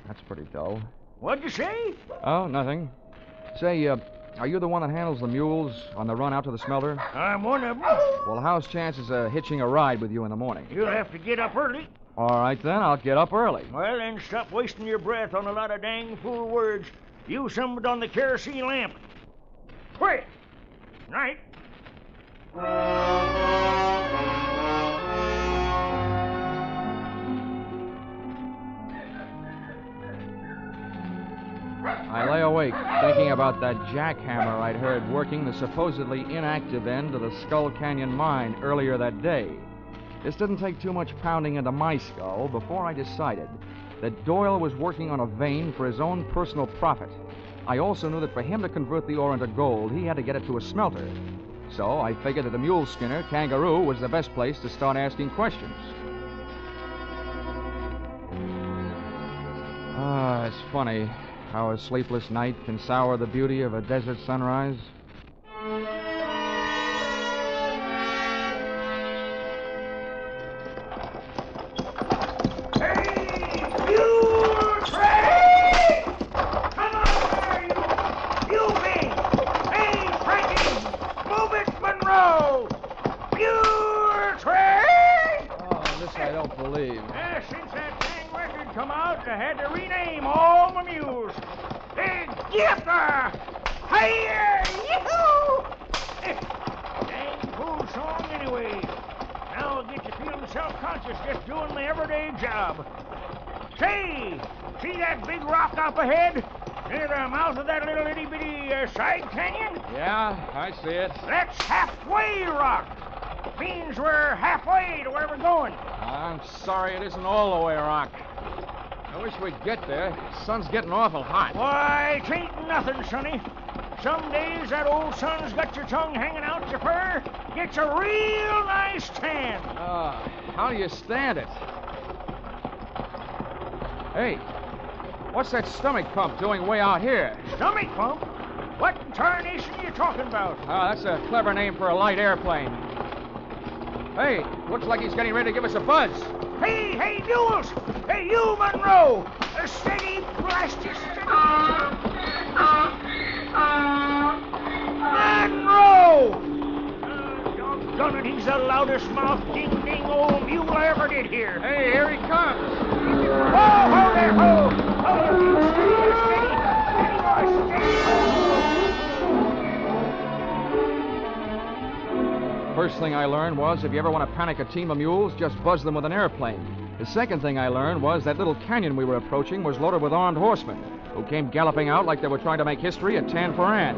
That's pretty dull. What'd you say? Oh, nothing. Say, are you the one that handles the mules on the run out to the smelter? I'm one of them. Well, how's chances of hitching a ride with you in the morning? You'll have to get up early. All right, then. I'll get up early. Well, then stop wasting your breath on a lot of dang fool words. Use some of it on the kerosene lamp. Quick! Night. I lay awake, thinking about that jackhammer I'd heard working the supposedly inactive end of the Skull Canyon mine earlier that day. This didn't take too much pounding into my skull before I decided that Doyle was working on a vein for his own personal profit. I also knew that for him to convert the ore into gold, he had to get it to a smelter. So I figured that the mule skinner, Kangaroo, was the best place to start asking questions. It's funny how a sleepless night can sour the beauty of a desert sunrise. I had to rename all my mules. Big Gipper! Hiya! Yoo-hoo! Dang fool song anyway. Now I'll get you feeling self-conscious just doing my everyday job. Say, see that big rock up ahead? Near the mouth of that little itty-bitty side canyon? Yeah, I see it. That's Halfway Rock. Means we're halfway to where we're going. I'm sorry it isn't all the way, Rock. I wish we'd get there. The sun's getting awful hot. Why, it ain't nothing, Sonny. Some days that old sun's got your tongue hanging out your fur. Gets a real nice tan. How do you stand it? Hey, what's that stomach pump doing way out here? Stomach pump? What in tarnation are you talking about? That's a clever name for a light airplane. Hey, looks like he's getting ready to give us a buzz. Hey, mules! Hey, you, Monroe! Steady, blast you, steady! Monroe! Doggone it, he's the loudest mouth ding-ding old mule I ever did hear. Hey, here he comes. Ho, ho there, ho! Ho, steady, boy, First thing I learned was if you ever want to panic a team of mules, just buzz them with an airplane. The second thing I learned was that little canyon we were approaching was loaded with armed horsemen who came galloping out like they were trying to make history at Tan Foran.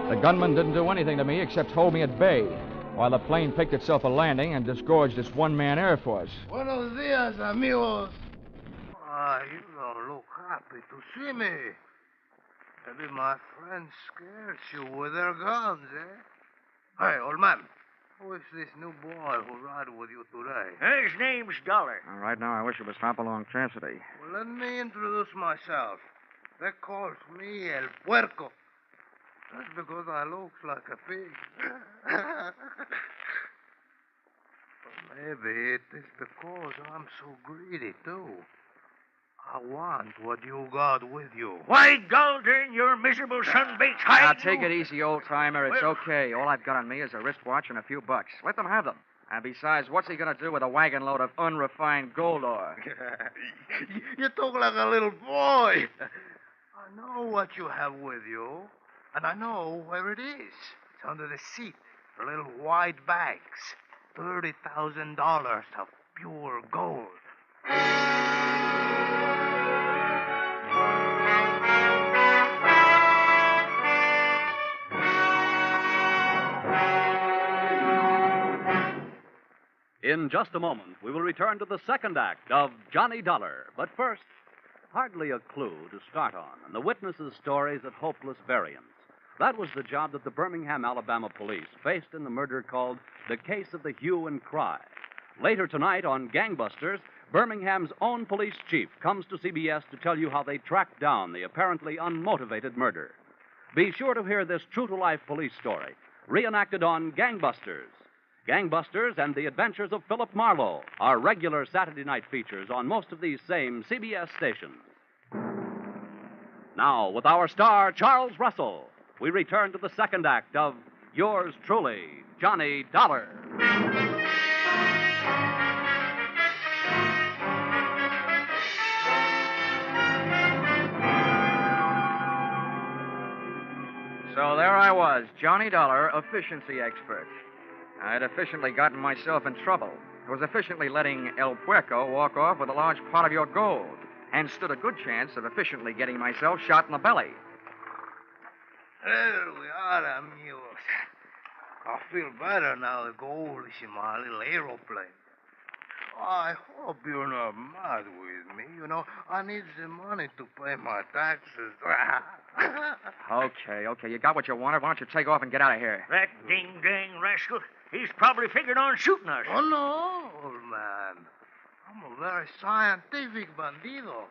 The gunman didn't do anything to me except hold me at bay, while the plane picked itself a landing and disgorged its one-man air force. Buenos dias, amigos. You don't look happy to see me. Maybe my friends scared you with their guns, eh? Hey, old man, who is this new boy who ride with you today? His name's Dollar. Right now, I wish it was Hopalong Chastity. Well, let me introduce myself. They call me El Puerco. That's because I look like a pig. But Maybe it is because I'm so greedy, too. I want what you got with you. Why, Galdern, your miserable sunbaits hide Now, you. take it easy, old-timer. It's Well- okay. All I've got on me is a wristwatch and a few bucks. Let them have them. And besides, what's he going to do with a wagon load of unrefined gold ore? You talk like a little boy. I know what you have with you, and I know where it is. It's under the seat, the little white bags. $30,000 of pure gold. In just a moment, we will return to the second act of Johnny Dollar. But first, hardly a clue to start on, and the witnesses' stories at hopeless variance. That was the job that the Birmingham, Alabama police faced in the murder called the Case of the Hue and Cry. Later tonight on Gangbusters, Birmingham's own police chief comes to CBS to tell you how they tracked down the apparently unmotivated murder. Be sure to hear this true-to-life police story, reenacted on Gangbusters. Gangbusters and the Adventures of Philip Marlowe are regular Saturday night features on most of these same CBS stations. Now, with our star, Charles Russell, we return to the second act of Yours Truly, Johnny Dollar. So there I was, Johnny Dollar, efficiency expert. I'd efficiently gotten myself in trouble. I was efficiently letting El Puerco walk off with a large part of your gold, and stood a good chance of efficiently getting myself shot in the belly. There we are, amigos. I feel better now the gold is in my little aeroplane. I hope you're not mad with me. You know, I need the money to pay my taxes. Okay, you got what you wanted. Why don't you take off and get out of here? That ding-dang rascal. He's probably figured on shooting us. Oh, no, old man. I'm a very scientific bandido.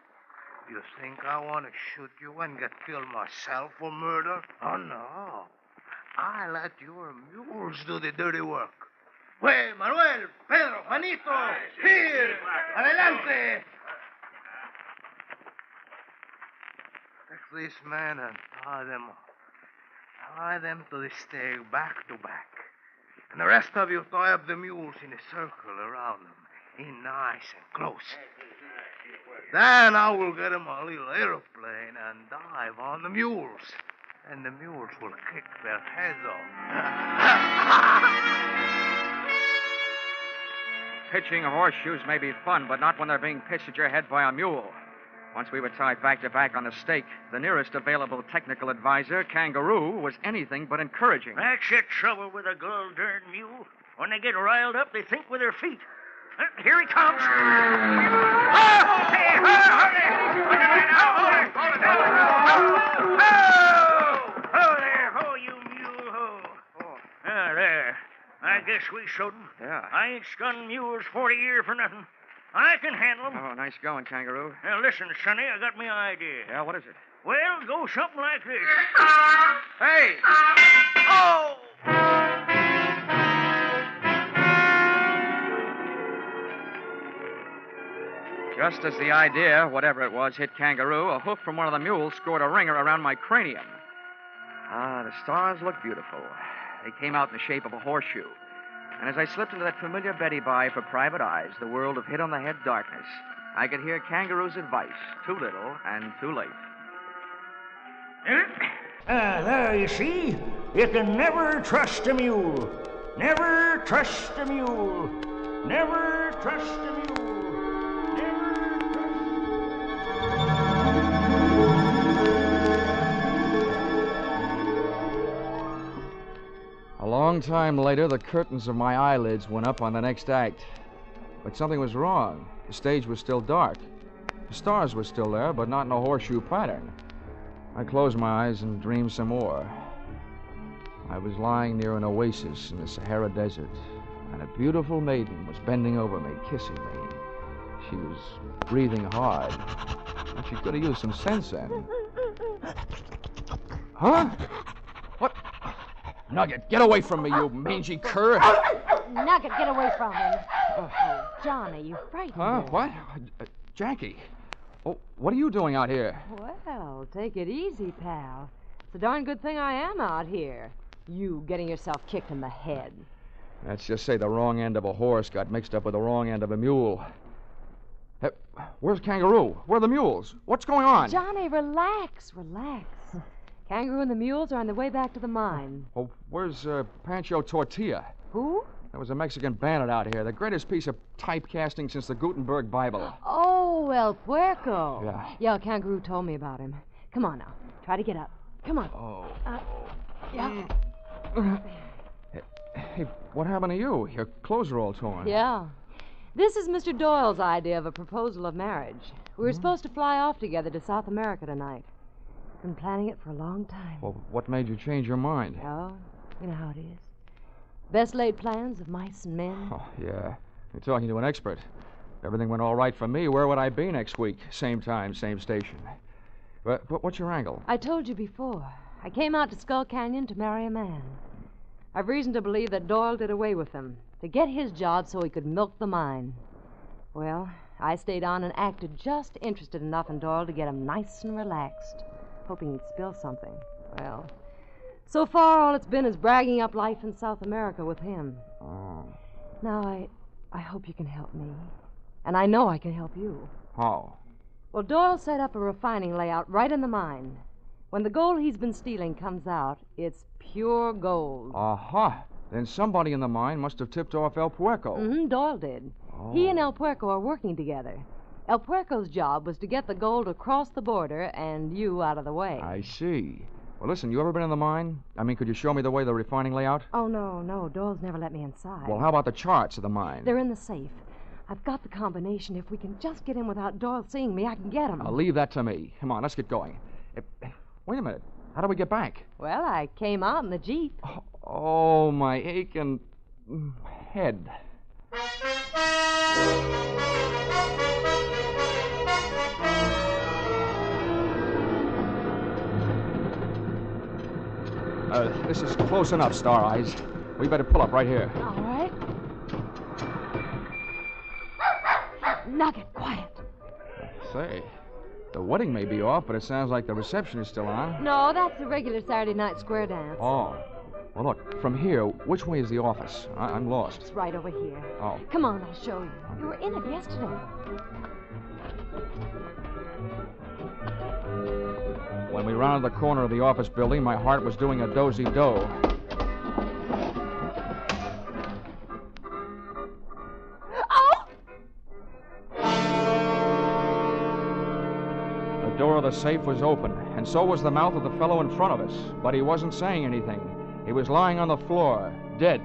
You think I want to shoot you and get killed myself for murder? Oh, no. I let your mules do the dirty work. Hey, Manuel, Pedro, Juanito, here, adelante. Take these men and tie them up. Tie them to the stake back to back. And the rest of you tie up the mules in a circle around them, in nice and close. Then I will get in my little aeroplane and dive on the mules. And the mules will kick their heads off. Pitching horseshoes may be fun, but not when they're being pitched at your head by a mule. Once we were tied back to back on the stake, the nearest available technical advisor, Kangaroo, was anything but encouraging. That's the trouble with a gold-darn mule. When they get riled up, they think with their feet. Here he comes. Oh, hey, oh, there, ho, you mule, ho. Ah, there. I guess we showed him. Yeah. I ain't scunned mules 40 years for nothing. I can handle them. Oh, nice going, Kangaroo. Now, listen, Sonny, I got me idea. Yeah, what is it? Well, go something like this. Hey! Oh! Just as the idea, whatever it was, hit Kangaroo, a hoof from one of the mules scored a ringer around my cranium. Ah, the stars looked beautiful. They came out in the shape of a horseshoe. And as I slipped into that familiar Betty Bye for private eyes, the world of hit-on-the-head darkness, I could hear Kangaroo's advice, too little and too late. There, you see? You can never trust a mule. Never trust a mule. Never trust a mule. A long time later, the curtains of my eyelids went up on the next act. But something was wrong. The stage was still dark. The stars were still there, but not in a horseshoe pattern. I closed my eyes and dreamed some more. I was lying near an oasis in the Sahara Desert, and a beautiful maiden was bending over me, kissing me. She was breathing hard, and she could have used some sense then. Huh? What? Nugget, get away from me, you mangy cur. Nugget, get away from him. Oh, Johnny, you frightened Huh? her. What? Jackie. Oh, what are you doing out here? Well, take it easy, pal. It's a darn good thing I am out here. You getting yourself kicked in the head. Let's just say the wrong end of a horse got mixed up with the wrong end of a mule. Hey, where's Kangaroo? Where are the mules? What's going on? Johnny, relax. Kangaroo and the mules are on their way back to the mine. Oh, where's Pancho Tortilla? Who? There was a Mexican bandit out here. The greatest piece of typecasting since the Gutenberg Bible. Oh, El Puerco. Yeah. Yeah, Kangaroo told me about him. Come on now. Try to get up. Come on. Oh. Yeah. Hey, what happened to you? Your clothes are all torn. Yeah. This is Mr. Doyle's idea of a proposal of marriage. We were supposed to fly off together to South America tonight. Been planning it for a long time. Well, what made you change your mind? Oh, you know how it is. Best laid plans of mice and men. Oh, yeah. You're talking to an expert. If everything went all right for me, where would I be next week? Same time, same station. But what's your angle? I told you before. I came out to Skull Canyon to marry a man. I've reason to believe that Doyle did away with him to get his job so he could milk the mine. Well, I stayed on and acted just interested enough in Doyle to get him nice and relaxed, hoping he'd spill something. Well, so far all it's been is bragging up life in South America with him. Oh. Now, I hope you can help me. And I know I can help you. How? Well, Doyle set up a refining layout right in the mine. When the gold he's been stealing comes out, it's pure gold. Aha. Then somebody in the mine must have tipped off El Puerco. Mm-hmm, Doyle did. Oh. He and El Puerco are working together. El Puerco's job was to get the gold across the border and you out of the way. I see. Well, listen, you ever been in the mine? I mean, could you show me the way the refining layout? Oh, no. Doyle's never let me inside. Well, how about the charts of the mine? They're in the safe. I've got the combination. If we can just get in without Doyle seeing me, I can get him. Now, leave that to me. Come on, let's get going. Wait a minute. How do we get back? Well, I came out in the Jeep. Oh, my aching head. This is close enough, Star Eyes. We better pull up right here. All right. Nugget, quiet. Say, the wedding may be off, but it sounds like the reception is still on. No, that's the regular Saturday night square dance. Oh. Well, look, from here, which way is the office? I'm lost. It's right over here. Oh. Come on, I'll show you. You were in it yesterday. When we rounded the corner of the office building, my heart was doing a dozy-do. The door of the safe was open, and so was the mouth of the fellow in front of us. But he wasn't saying anything. He was lying on the floor, dead.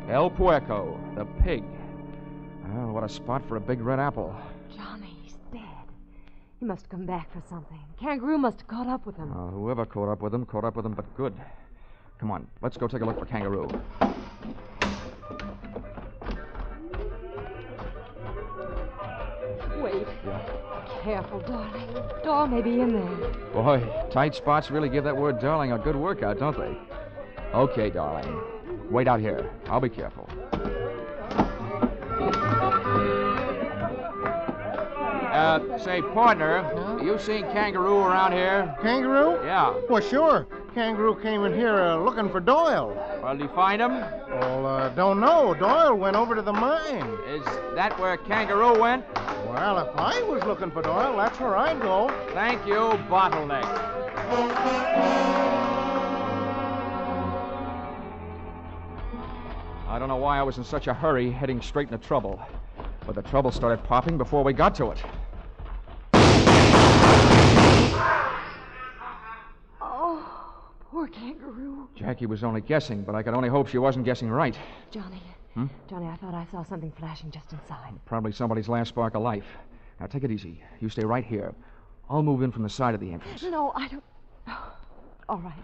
El Puerco, the pig. Oh, what a spot for a big red apple. Johnny, he's dead. He must have come back for something. Kangaroo must have caught up with him. Whoever caught up with him, but good. Come on, let's go take a look for Kangaroo. Wait. Careful, darling. Door may be in there. Boy, tight spots really give that word darling a good workout, don't they? Okay, darling. Wait out here. I'll be careful. Say, partner, you seen Kangaroo around here? Kangaroo? Yeah. Well, sure. Kangaroo came in here looking for Doyle. Well, did you find him? Well, don't know. Doyle went over to the mine. Is that where Kangaroo went? Well, if I was looking for Doyle, that's where I'd go. Thank you, Bottleneck. I don't know why I was in such a hurry heading straight into trouble. But the trouble started popping before we got to it. Oh, poor Kangaroo. Jackie was only guessing, but I could only hope she wasn't guessing right. Johnny. Johnny, I thought I saw something flashing just inside. Probably somebody's last spark of life. Now, take it easy. You stay right here. I'll move in from the side of the entrance. No, I don't... All right.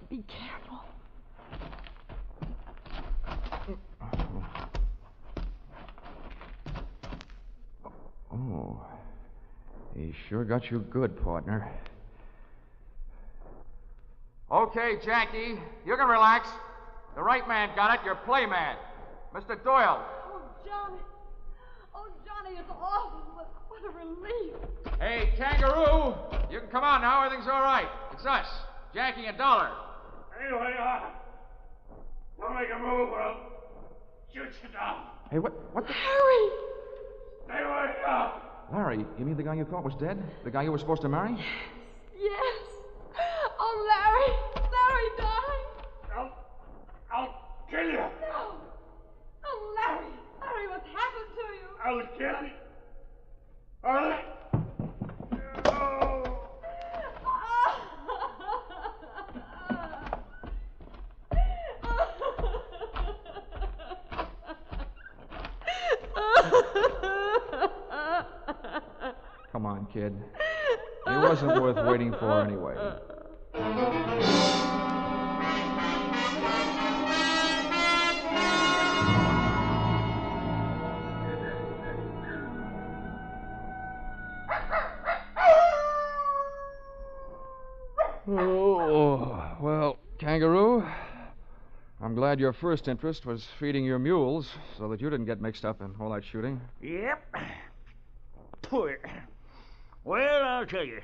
Be careful. Oh, he sure got you good, partner. Okay, Jackie, you can relax. The right man got it, your playman. Mr. Doyle. Oh, Johnny. Kangaroo, you can come on now. Everything's all right. It's us, Jackie and Dollar. Anyway, don't make a move or I'll shoot you down. Hey, what the... Harry! Stay where you are. Larry, you mean the guy you thought was dead? The guy you were supposed to marry? Yes. Oh, Larry. Larry died. I'll kill you. No. Oh, Larry. Larry, what's happened to you? I will kill you. All right. Come on, kid. It wasn't worth waiting for anyway. Oh, well, Kangaroo, I'm glad your first interest was feeding your mules so that you didn't get mixed up in all that shooting. Yep. Well, I'll tell you,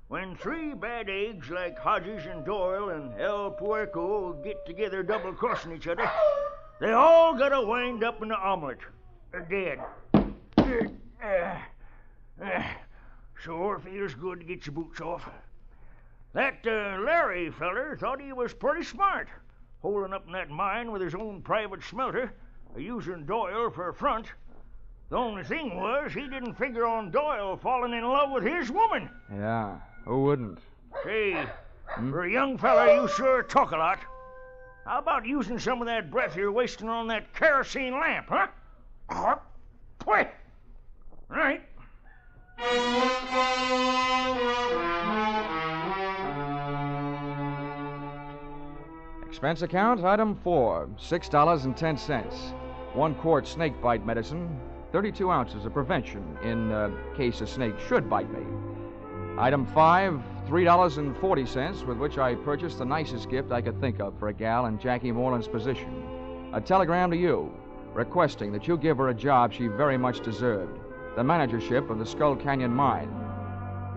when three bad eggs like Hodges and Doyle and El Puerco get together double-crossing each other, they all gotta wind up in the omelet. Dead. Sure feels good to get your boots off. That Larry feller thought he was pretty smart, holding up in that mine with his own private smelter, using Doyle for a front. The only thing was he didn't figure on Doyle falling in love with his woman. Yeah, who wouldn't? Say, for a young fella, you sure talk a lot. How about using some of that breath you're wasting on that kerosene lamp, huh? Quick! Right. Expense account, item 4, $6.10. 1 quart snake bite medicine, 32 ounces of prevention in case a snake should bite me. Item 5, $3.40, with which I purchased the nicest gift I could think of for a gal in Jackie Moreland's position. A telegram to you, requesting that you give her a job she very much deserved, the managership of the Skull Canyon mine.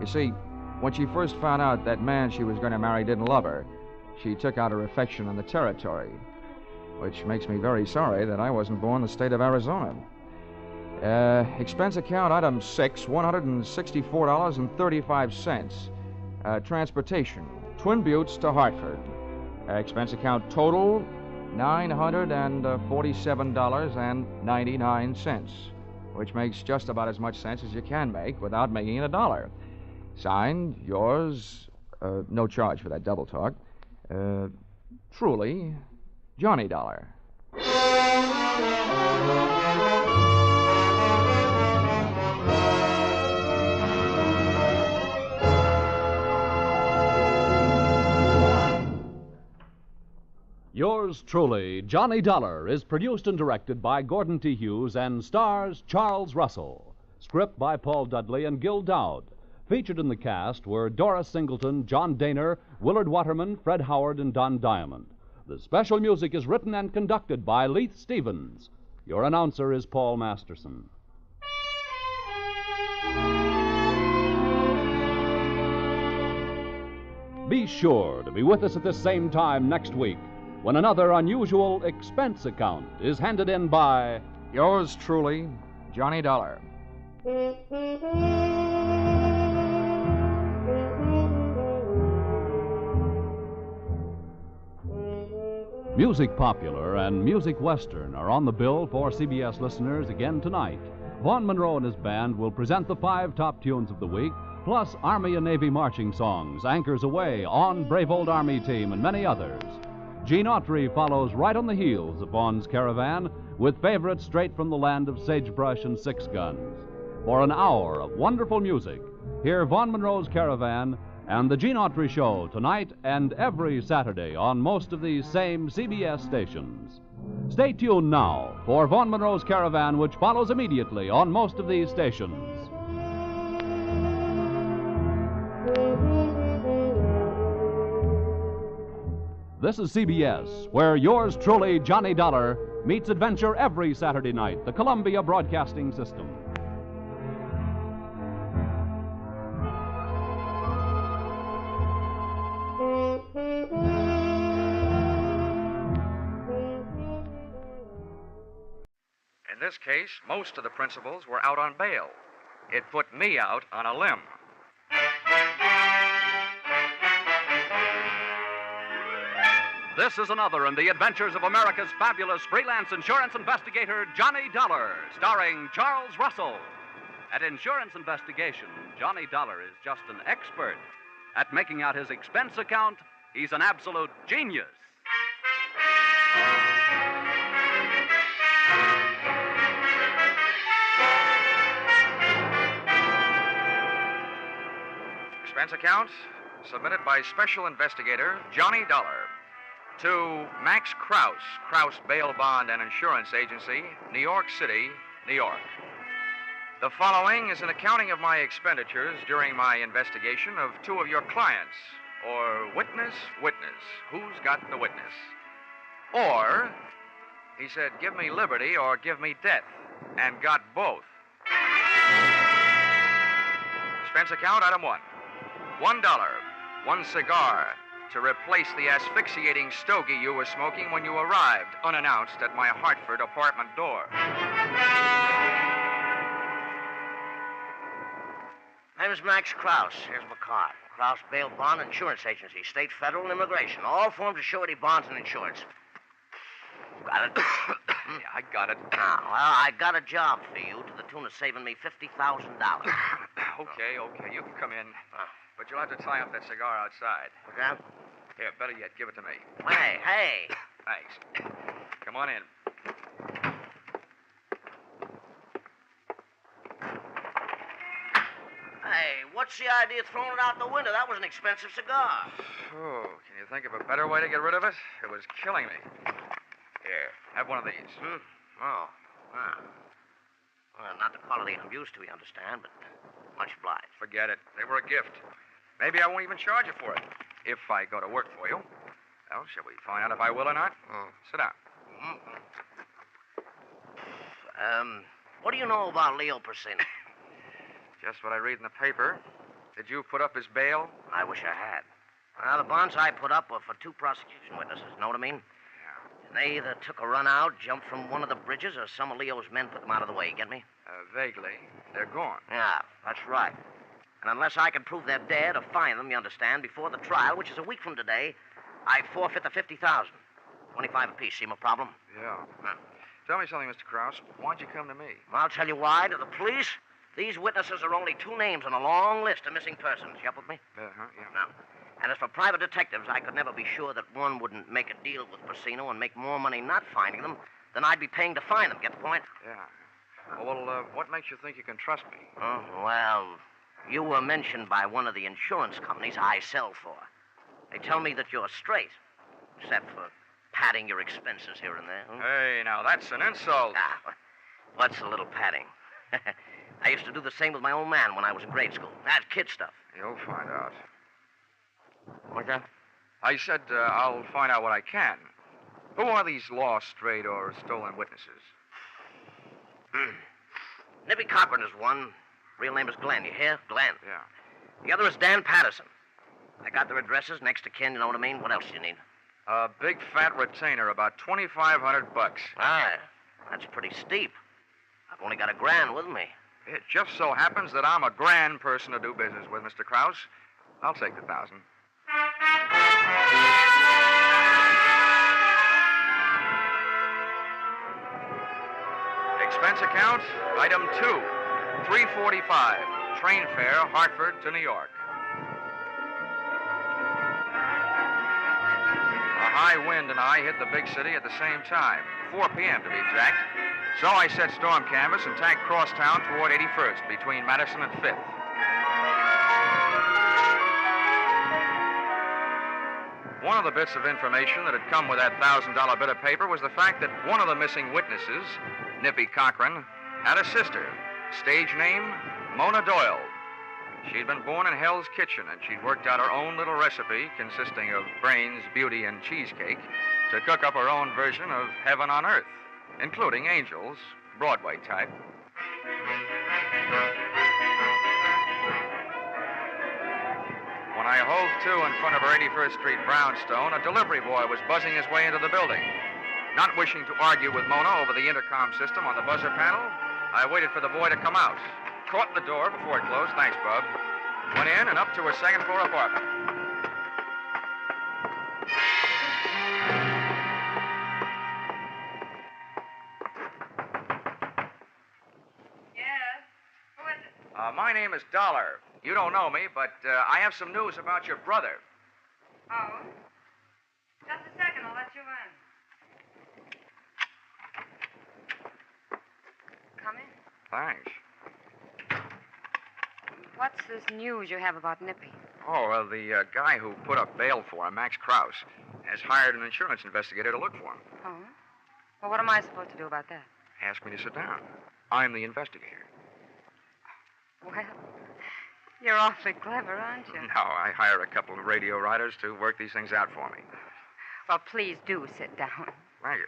You see, when she first found out that man she was going to marry didn't love her, she took out her affection on the territory, which makes me very sorry that I wasn't born in the state of Arizona. Expense account, item 6, $164.35. Transportation, Twin Buttes to Hartford. Expense account total, $947.99, which makes just about as much sense as you can make without making it a dollar. Signed, yours, no charge for that double talk, truly, Johnny Dollar. Yours truly, Johnny Dollar, is produced and directed by Gordon T. Hughes and stars Charles Russell. Script by Paul Dudley and Gil Dowd. Featured in the cast were Doris Singleton, John Daner, Willard Waterman, Fred Howard, and Don Diamond. The special music is written and conducted by Leith Stevens. Your announcer is Paul Masterson. Be sure to be with us at the same time next week when another unusual expense account is handed in by yours truly, Johnny Dollar. Music Popular and Music Western are on the bill for CBS listeners again tonight. Vaughn Monroe and his band will present the 5 top tunes of the week, plus Army and Navy marching songs, Anchors Away, On Brave Old Army Team, and many others. Gene Autry follows right on the heels of Vaughn's Caravan with favorites straight from the land of sagebrush and 6 guns. For an hour of wonderful music, hear Vaughn Monroe's Caravan and the Gene Autry Show tonight and every Saturday on most of these same CBS stations. Stay tuned now for Vaughn Monroe's Caravan, which follows immediately on most of these stations. This is CBS, where yours truly, Johnny Dollar, meets adventure every Saturday night, the Columbia Broadcasting System. this case, most of the principals were out on bail. It put me out on a limb. This is another in the adventures of America's fabulous freelance insurance investigator, Johnny Dollar, starring Charles Russell. At Insurance Investigation, Johnny Dollar is just an expert. At making out his expense account, he's an absolute genius. Expense account submitted by Special Investigator Johnny Dollar to Max Krause, Krause Bail Bond and Insurance Agency, New York City, New York. The following is an accounting of my expenditures during my investigation of two of your clients, or witness, who's got the witness? Or, he said, give me liberty or give me death, and got both. Expense account, item one. $1, one cigar, to replace the asphyxiating stogie you were smoking when you arrived, unannounced, at my Hartford apartment door. My name is Max Krause. Here's my card. Krause Bail Bond Insurance Agency, State, Federal, and Immigration. All forms of surety bonds and insurance. Got it? Yeah, I got it. Well, I got a job for you to the tune of saving me $50,000. Okay, you can come in. But you'll have to tie up that cigar outside. Okay? Here, better yet, give it to me. Hey. Thanks. Come on in. Hey, what's the idea of throwing it out the window? That was an expensive cigar. Oh, can you think of a better way to get rid of it? It was killing me. Here, have one of these. Oh. Well, not the quality I'm used to, you understand, but much obliged. Forget it. They were a gift. Maybe I won't even charge you for it, if I go to work for you. Well, shall we find out if I will or not? Sit down. What do you know about Leo Persino? Just what I read in the paper. Did you put up his bail? I wish I had. Well, the bonds I put up were for two prosecution witnesses, know what I mean? Yeah. And they either took a run out, jumped from one of the bridges, or some of Leo's men put them out of the way, get me? Vaguely. They're gone. Yeah, that's right. And unless I can prove they're dead or find them, you understand, before the trial, which is a week from today, I forfeit the $50,000. 25 apiece, see my problem? Yeah. Tell me something, Mr. Krause. Why'd you come to me? I'll tell you why. To the police, these witnesses are only two names on a long list of missing persons. You up with me? Yeah. Now, and as for private detectives, I could never be sure that one wouldn't make a deal with Persino and make more money not finding them than I'd be paying to find them. Get the point? Yeah. Well, what makes you think you can trust me? Oh, well, you were mentioned by one of the insurance companies I sell for. They tell me that you're straight, except for padding your expenses here and there. Hey, now, that's an insult. What's a little padding? I used to do the same with my old man when I was in grade school. That kid stuff. You'll find out. What's that? I said I'll find out what I can. Who are these lost, strayed, or stolen witnesses? Nippy Cochran is one. Real name is Glenn. You hear? Glenn. Yeah. The other is Dan Patterson. I got their addresses, next to kin, you know what I mean? What else do you need? A big fat retainer, about $2,500. That's pretty steep. I've only got $1,000 with me. It just so happens that I'm a grand person to do business with, Mr. Krause. I'll take the 1,000. Expense account, item 2, $3.45, train fare, Hartford to New York. A high wind and I hit the big city at the same time, 4 p.m. to be exact. So I set storm canvas and tacked crosstown toward 81st between Madison and 5th. One of the bits of information that had come with that $1,000 bit of paper was the fact that one of the missing witnesses, Nippy Cochran, had a sister, stage name Mona Doyle. She'd been born in Hell's Kitchen, and she'd worked out her own little recipe consisting of brains, beauty, and cheesecake to cook up her own version of heaven on earth, including angels, Broadway type. When I hove to in front of her 81st Street brownstone, a delivery boy was buzzing his way into the building. Not wishing to argue with Mona over the intercom system on the buzzer panel, I waited for the boy to come out. Caught the door before it closed. Thanks, Bub. Went in and up to her second-floor apartment. Yes? Who is it? My name is Dollar. You don't know me, but I have some news about your brother. Oh? Just a second, I'll let you in. Come in. Thanks. What's this news you have about Nippy? Oh, well, the guy who put up bail for him, Max Krause, has hired an insurance investigator to look for him. Oh? Well, what am I supposed to do about that? Ask me to sit down. I'm the investigator. Well, you're awfully clever, aren't you? No, I hire a couple of radio writers to work these things out for me. Well, please do sit down. Thank you.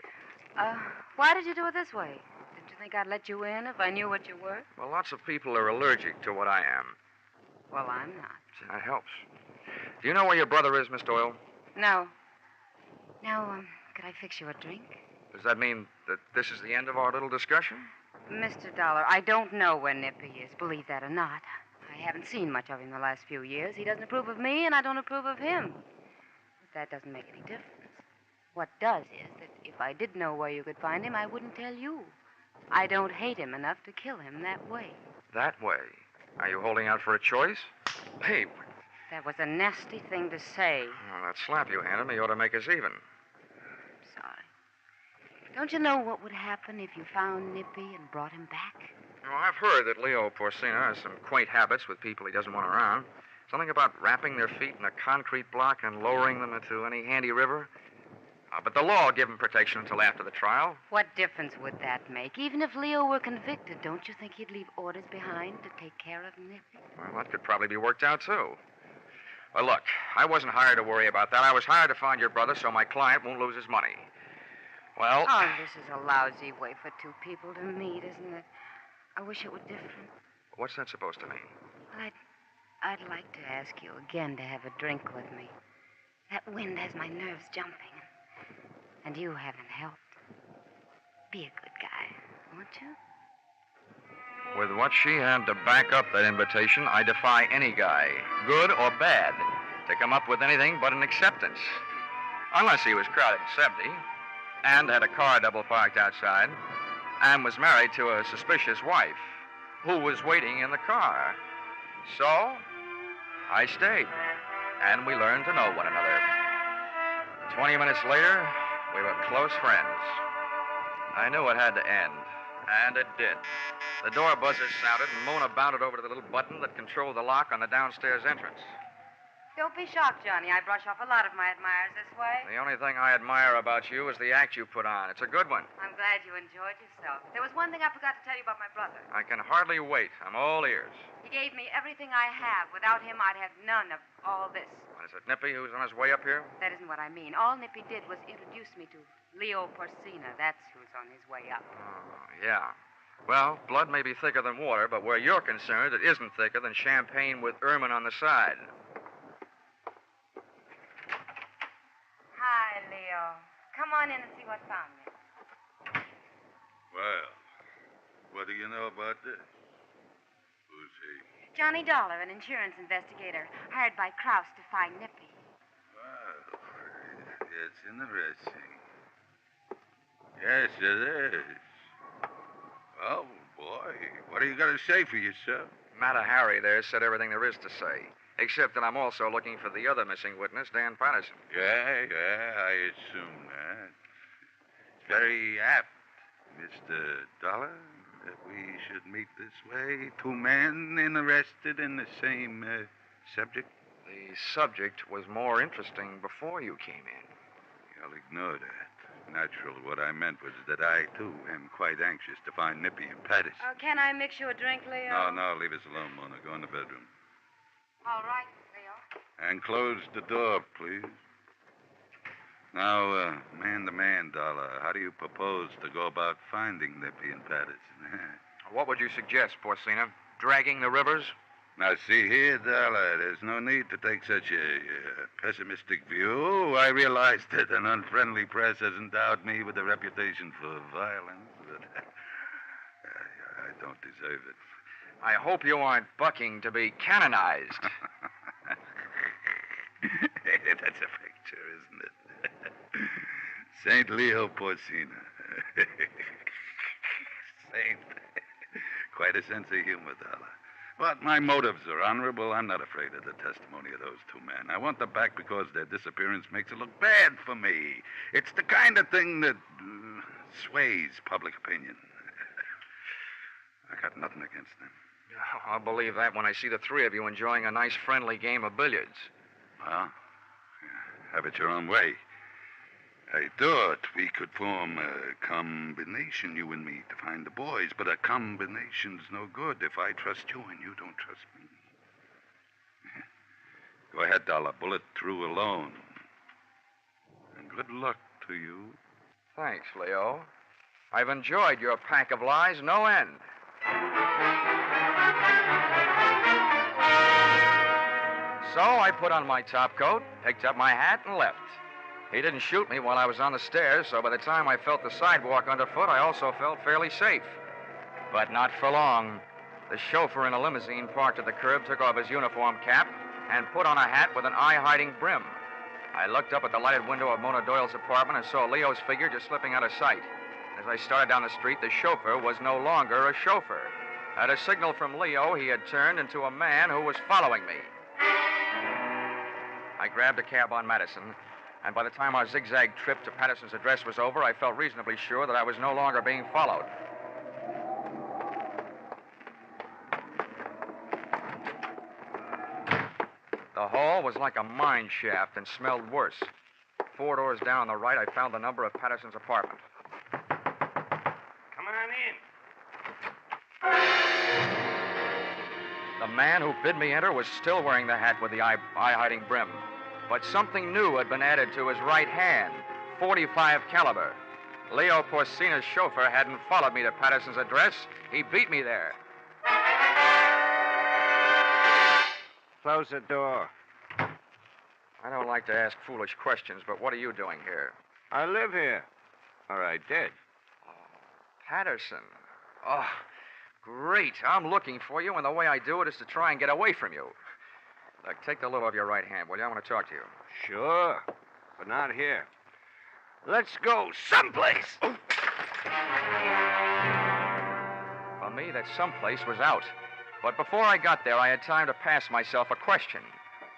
Why did you do it this way? Didn't you think I'd let you in if I knew what you were? Well, lots of people are allergic to what I am. Well, I'm not. That helps. Do you know where your brother is, Miss Doyle? No. Now, could I fix you a drink? Does that mean that this is the end of our little discussion? Mr. Dollar, I don't know where Nippy is, believe that or not. I haven't seen much of him the last few years. He doesn't approve of me, and I don't approve of him. But that doesn't make any difference. What does is that if I did know where you could find him, I wouldn't tell you. I don't hate him enough to kill him that way. That way? Are you holding out for a choice? Hey. That was a nasty thing to say. Well, that slap you handed me ought to make us even. Sorry. Don't you know what would happen if you found Nippy and brought him back? Well, I've heard that Leo Porcina has some quaint habits with people he doesn't want around. Something about wrapping their feet in a concrete block and lowering them into any handy river. But the law will give him protection until after the trial. What difference would that make? Even if Leo were convicted, don't you think he'd leave orders behind to take care of Nippy? Well, that could probably be worked out, too. Well, look, I wasn't hired to worry about that. I was hired to find your brother so my client won't lose his money. Well... Oh, this is a lousy way for two people to meet, isn't it? I wish it were different. What's that supposed to mean? Well, I'd like to ask you again to have a drink with me. That wind has my nerves jumping. And you haven't helped. Be a good guy, won't you? With what she had to back up that invitation, I defy any guy, good or bad, to come up with anything but an acceptance. Unless he was crowded 70, and had a car double parked outside, and was married to a suspicious wife, who was waiting in the car. So, I stayed, and we learned to know one another. 20 minutes later, we were close friends. I knew it had to end, and it did. The door buzzer sounded, and Mona bounded over to the little button that controlled the lock on the downstairs entrance. Don't be shocked, Johnny. I brush off a lot of my admirers this way. The only thing I admire about you is the act you put on. It's a good one. I'm glad you enjoyed yourself. There was one thing I forgot to tell you about my brother. I can hardly wait. I'm all ears. He gave me everything I have. Without him, I'd have none of all this. What is it, Nippy, who's on his way up here? That isn't what I mean. All Nippy did was introduce me to Leo Porcina. That's who's on his way up. Oh, yeah. Well, blood may be thicker than water, but where you're concerned, it isn't thicker than champagne with ermine on the side. Hi, Leo. Come on in and see what found me. Well, what do you know about this? Who's he? Johnny Dollar, an insurance investigator, hired by Krause to find Nippy. Well, it's interesting. Yes, it is. Oh, boy, what are you going to say for yourself? Matter Harry there said everything there is to say, except that I'm also looking for the other missing witness, Dan Patterson. Yeah, I assume that. It's very apt, Mr. Dollar, that we should meet this way. Two men interested in the same subject. The subject was more interesting before you came in. I'll ignore that. Natural, what I meant was that I, too, am quite anxious to find Nippy and Patterson. Can I mix you a drink, Leo? No, leave us alone, Mona. Go in the bedroom. All right, Leo. And close the door, please. Now, man to man, Dollar, how do you propose to go about finding Nippy and Patterson? What would you suggest, Porcina? Dragging the rivers? Now, see here, Dollar, there's no need to take such a pessimistic view. I realize that an unfriendly press has endowed me with a reputation for violence, but I don't deserve it. I hope you aren't bucking to be canonized. That's a picture, isn't it? Saint Leo Porcina. Saint. Quite a sense of humor, Dollar. But my motives are honorable. I'm not afraid of the testimony of those two men. I want them back because their disappearance makes it look bad for me. It's the kind of thing that sways public opinion. I got nothing against them. I'll believe that when I see the three of you enjoying a nice, friendly game of billiards. Well, have it your own way. I thought we could form a combination, you and me, to find the boys, but a combination's no good if I trust you and you don't trust me. Go ahead, Dollar. Bullet through alone. And good luck to you. Thanks, Leo. I've enjoyed your pack of lies no end. So I put on my top coat, picked up my hat, and left. He didn't shoot me while I was on the stairs, so by the time I felt the sidewalk underfoot, I also felt fairly safe. But not for long. The chauffeur in a limousine parked at the curb took off his uniform cap and put on a hat with an eye-hiding brim. I looked up at the lighted window of Mona Doyle's apartment and saw Leo's figure just slipping out of sight. As I started down the street, the chauffeur was no longer a chauffeur. At a signal from Leo, he had turned into a man who was following me. I grabbed a cab on Madison, and by the time our zigzag trip to Patterson's address was over, I felt reasonably sure that I was no longer being followed. The hall was like a mine shaft and smelled worse. 4 doors down on the right, I found the number of Patterson's apartment. Come on in. The man who bid me enter was still wearing the hat with the eye-hiding brim. But something new had been added to his right hand, .45 caliber. Leo Porcina's chauffeur hadn't followed me to Patterson's address. He beat me there. Close the door. I don't like to ask foolish questions, but what are you doing here? I live here. Or I did. Patterson. Oh, great. I'm looking for you, and the way I do it is to try and get away from you. Look, take the lid off your right hand, will you? I want to talk to you. Sure, but not here. Let's go someplace. For me, that someplace was out. But before I got there, I had time to pass myself a question.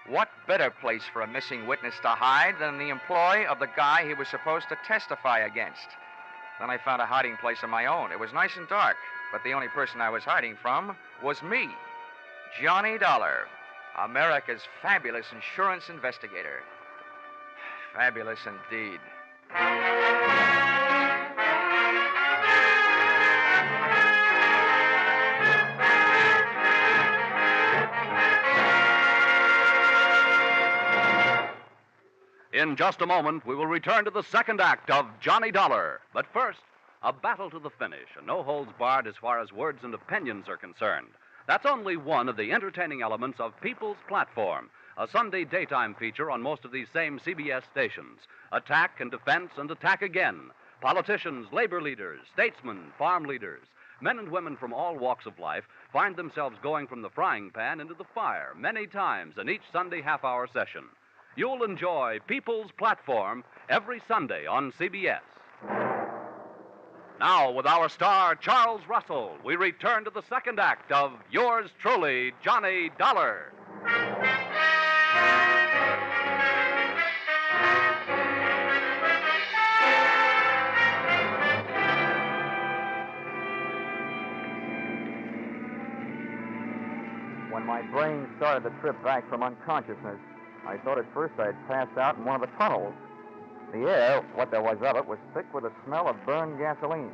What better place for a missing witness to hide than the employ of the guy he was supposed to testify against? Then I found a hiding place of my own. It was nice and dark, but the only person I was hiding from was me, Johnny Dollar, America's fabulous insurance investigator. Fabulous indeed. In just a moment, we will return to the second act of Johnny Dollar. But first, a battle to the finish, a no-holds-barred as far as words and opinions are concerned. That's only one of the entertaining elements of People's Platform, a Sunday daytime feature on most of these same CBS stations. Attack and defense and attack again. Politicians, labor leaders, statesmen, farm leaders, men and women from all walks of life find themselves going from the frying pan into the fire many times in each Sunday half-hour session. You'll enjoy People's Platform every Sunday on CBS. Now, with our star, Charles Russell, we return to the second act of yours truly, Johnny Dollar. When my brain started the trip back from unconsciousness, I thought at first I'd passed out in one of the tunnels. The air, what there was of it, was thick with the smell of burned gasoline.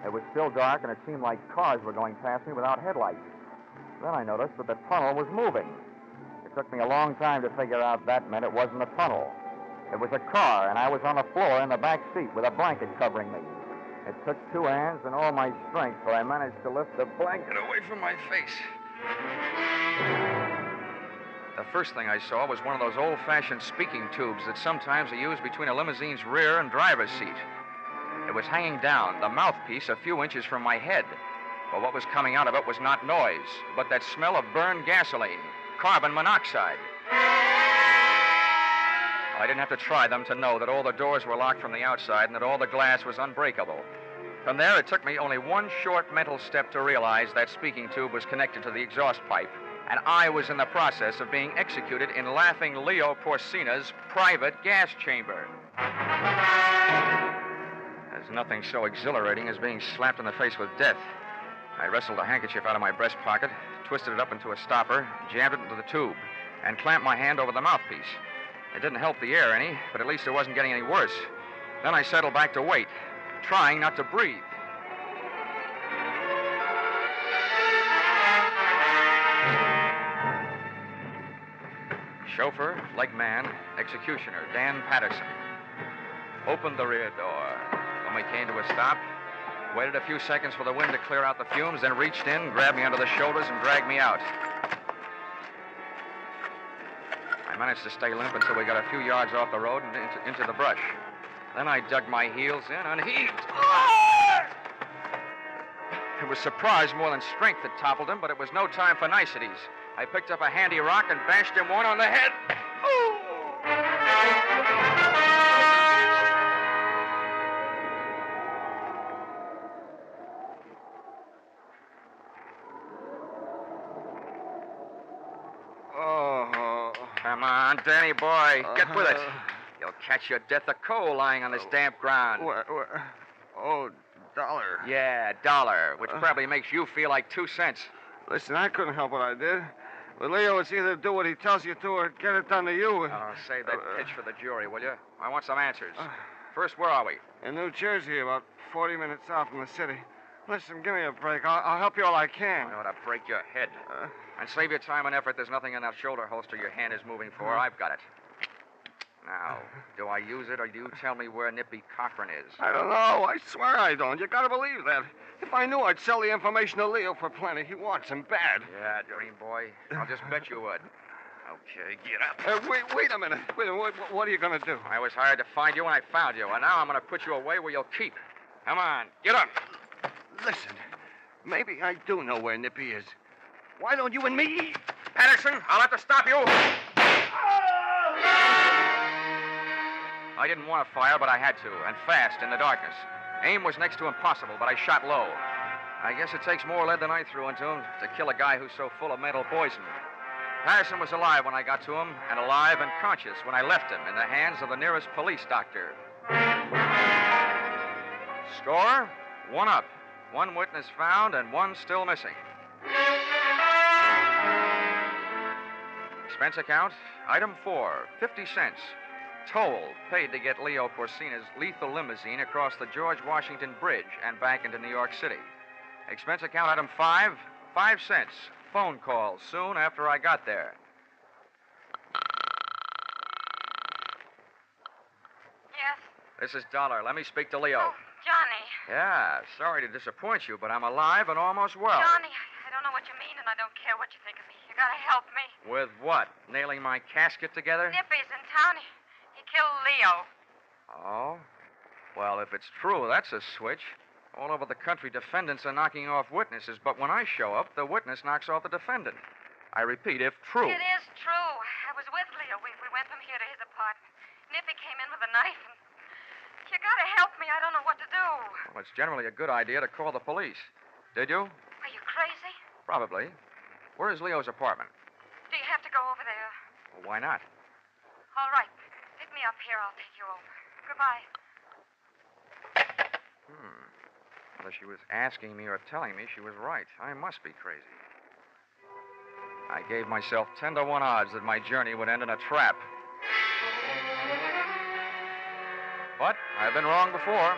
It was still dark, and it seemed like cars were going past me without headlights. Then I noticed that the tunnel was moving. It took me a long time to figure out that meant it wasn't a tunnel. It was a car, and I was on the floor in the back seat with a blanket covering me. It took 2 hands and all my strength, but I managed to lift the blanket away from my face. first thing I saw was one of those old-fashioned speaking tubes that sometimes are used between a limousine's rear and driver's seat. It was hanging down, the mouthpiece a few inches from my head. But what was coming out of it was not noise, but that smell of burned gasoline, carbon monoxide. I didn't have to try them to know that all the doors were locked from the outside and that all the glass was unbreakable. From there, it took me only one short mental step to realize that speaking tube was connected to the exhaust pipe, and I was in the process of being executed in laughing Leo Porcina's private gas chamber. There's nothing so exhilarating as being slapped in the face with death. I wrestled a handkerchief out of my breast pocket, twisted it up into a stopper, jammed it into the tube, and clamped my hand over the mouthpiece. It didn't help the air any, but at least it wasn't getting any worse. Then I settled back to wait, trying not to breathe. Chauffeur, leg man, executioner, Dan Patterson. Opened the rear door. When we came to a stop, waited a few seconds for the wind to clear out the fumes, then reached in, grabbed me under the shoulders, and dragged me out. I managed to stay limp until we got a few yards off the road and into the brush. Then I dug my heels in and heaved. It was surprise more than strength that toppled him, but it was no time for niceties. I picked up a handy rock and bashed him one on the head. Oh, come on, Danny boy, get with it. You'll catch your death of cold lying on this damp ground. Oh, dollar. Yeah, $1, which probably makes you feel like 2 cents. Listen, I couldn't help what I did. But Leo, it's either do what he tells you to or get it done to you. Oh, save that pitch for the jury, will you? I want some answers. First, where are we? In New Jersey, about 40 minutes south from the city. Listen, give me a break. I'll help you all I can. I ought to break your head. And save your time and effort. There's nothing in that shoulder holster your hand is moving for. I've got it. Now, do I use it or do you tell me where Nippy Cochran is? I don't know. I swear I don't. You gotta believe that. If I knew, I'd sell the information to Leo for plenty. He wants him bad. Yeah, dream boy. I'll just bet you would. Okay, get up. Wait a minute. What are you gonna do? I was hired to find you and I found you, and now I'm gonna put you away where you'll keep. Come on, get up. Listen, maybe I do know where Nippy is. Why don't you and me? Patterson, I'll have to stop you. I didn't want to fire, but I had to, and fast, in the darkness. Aim was next to impossible, but I shot low. I guess it takes more lead than I threw into him to kill a guy who's so full of mental poison. Patterson was alive when I got to him, and alive and conscious when I left him in the hands of the nearest police doctor. Score, 1 up. 1 witness found and 1 still missing. Expense account, item 4, 50 cents. Toll paid to get Leo Porcina's lethal limousine across the George Washington Bridge and back into New York City. Expense account, item 5, 5 cents. Phone call soon after I got there. Yes? This is Dollar. Let me speak to Leo. Oh, Johnny. Yeah, sorry to disappoint you, but I'm alive and almost well. Johnny, I don't know what you mean, and I don't care what you think of me. You gotta help me. With what? Nailing my casket together? Nippy's in town. He killed Leo. Oh? Well, if it's true, that's a switch. All over the country, defendants are knocking off witnesses, but when I show up, the witness knocks off the defendant. I repeat, if true. It is true. I was with Leo. We went from here to his apartment. Nippy came in with a knife, and you gotta help me. I don't know what to do. Well, it's generally a good idea to call the police. Did you? Are you crazy? Probably. Where is Leo's apartment? Do you have to go over there? Well, why not? All right. Pick me up here. I'll take you over. Goodbye. Whether she was asking me or telling me, she was right. I must be crazy. I gave myself 10 to 1 odds that my journey would end in a trap. But I've been wrong before.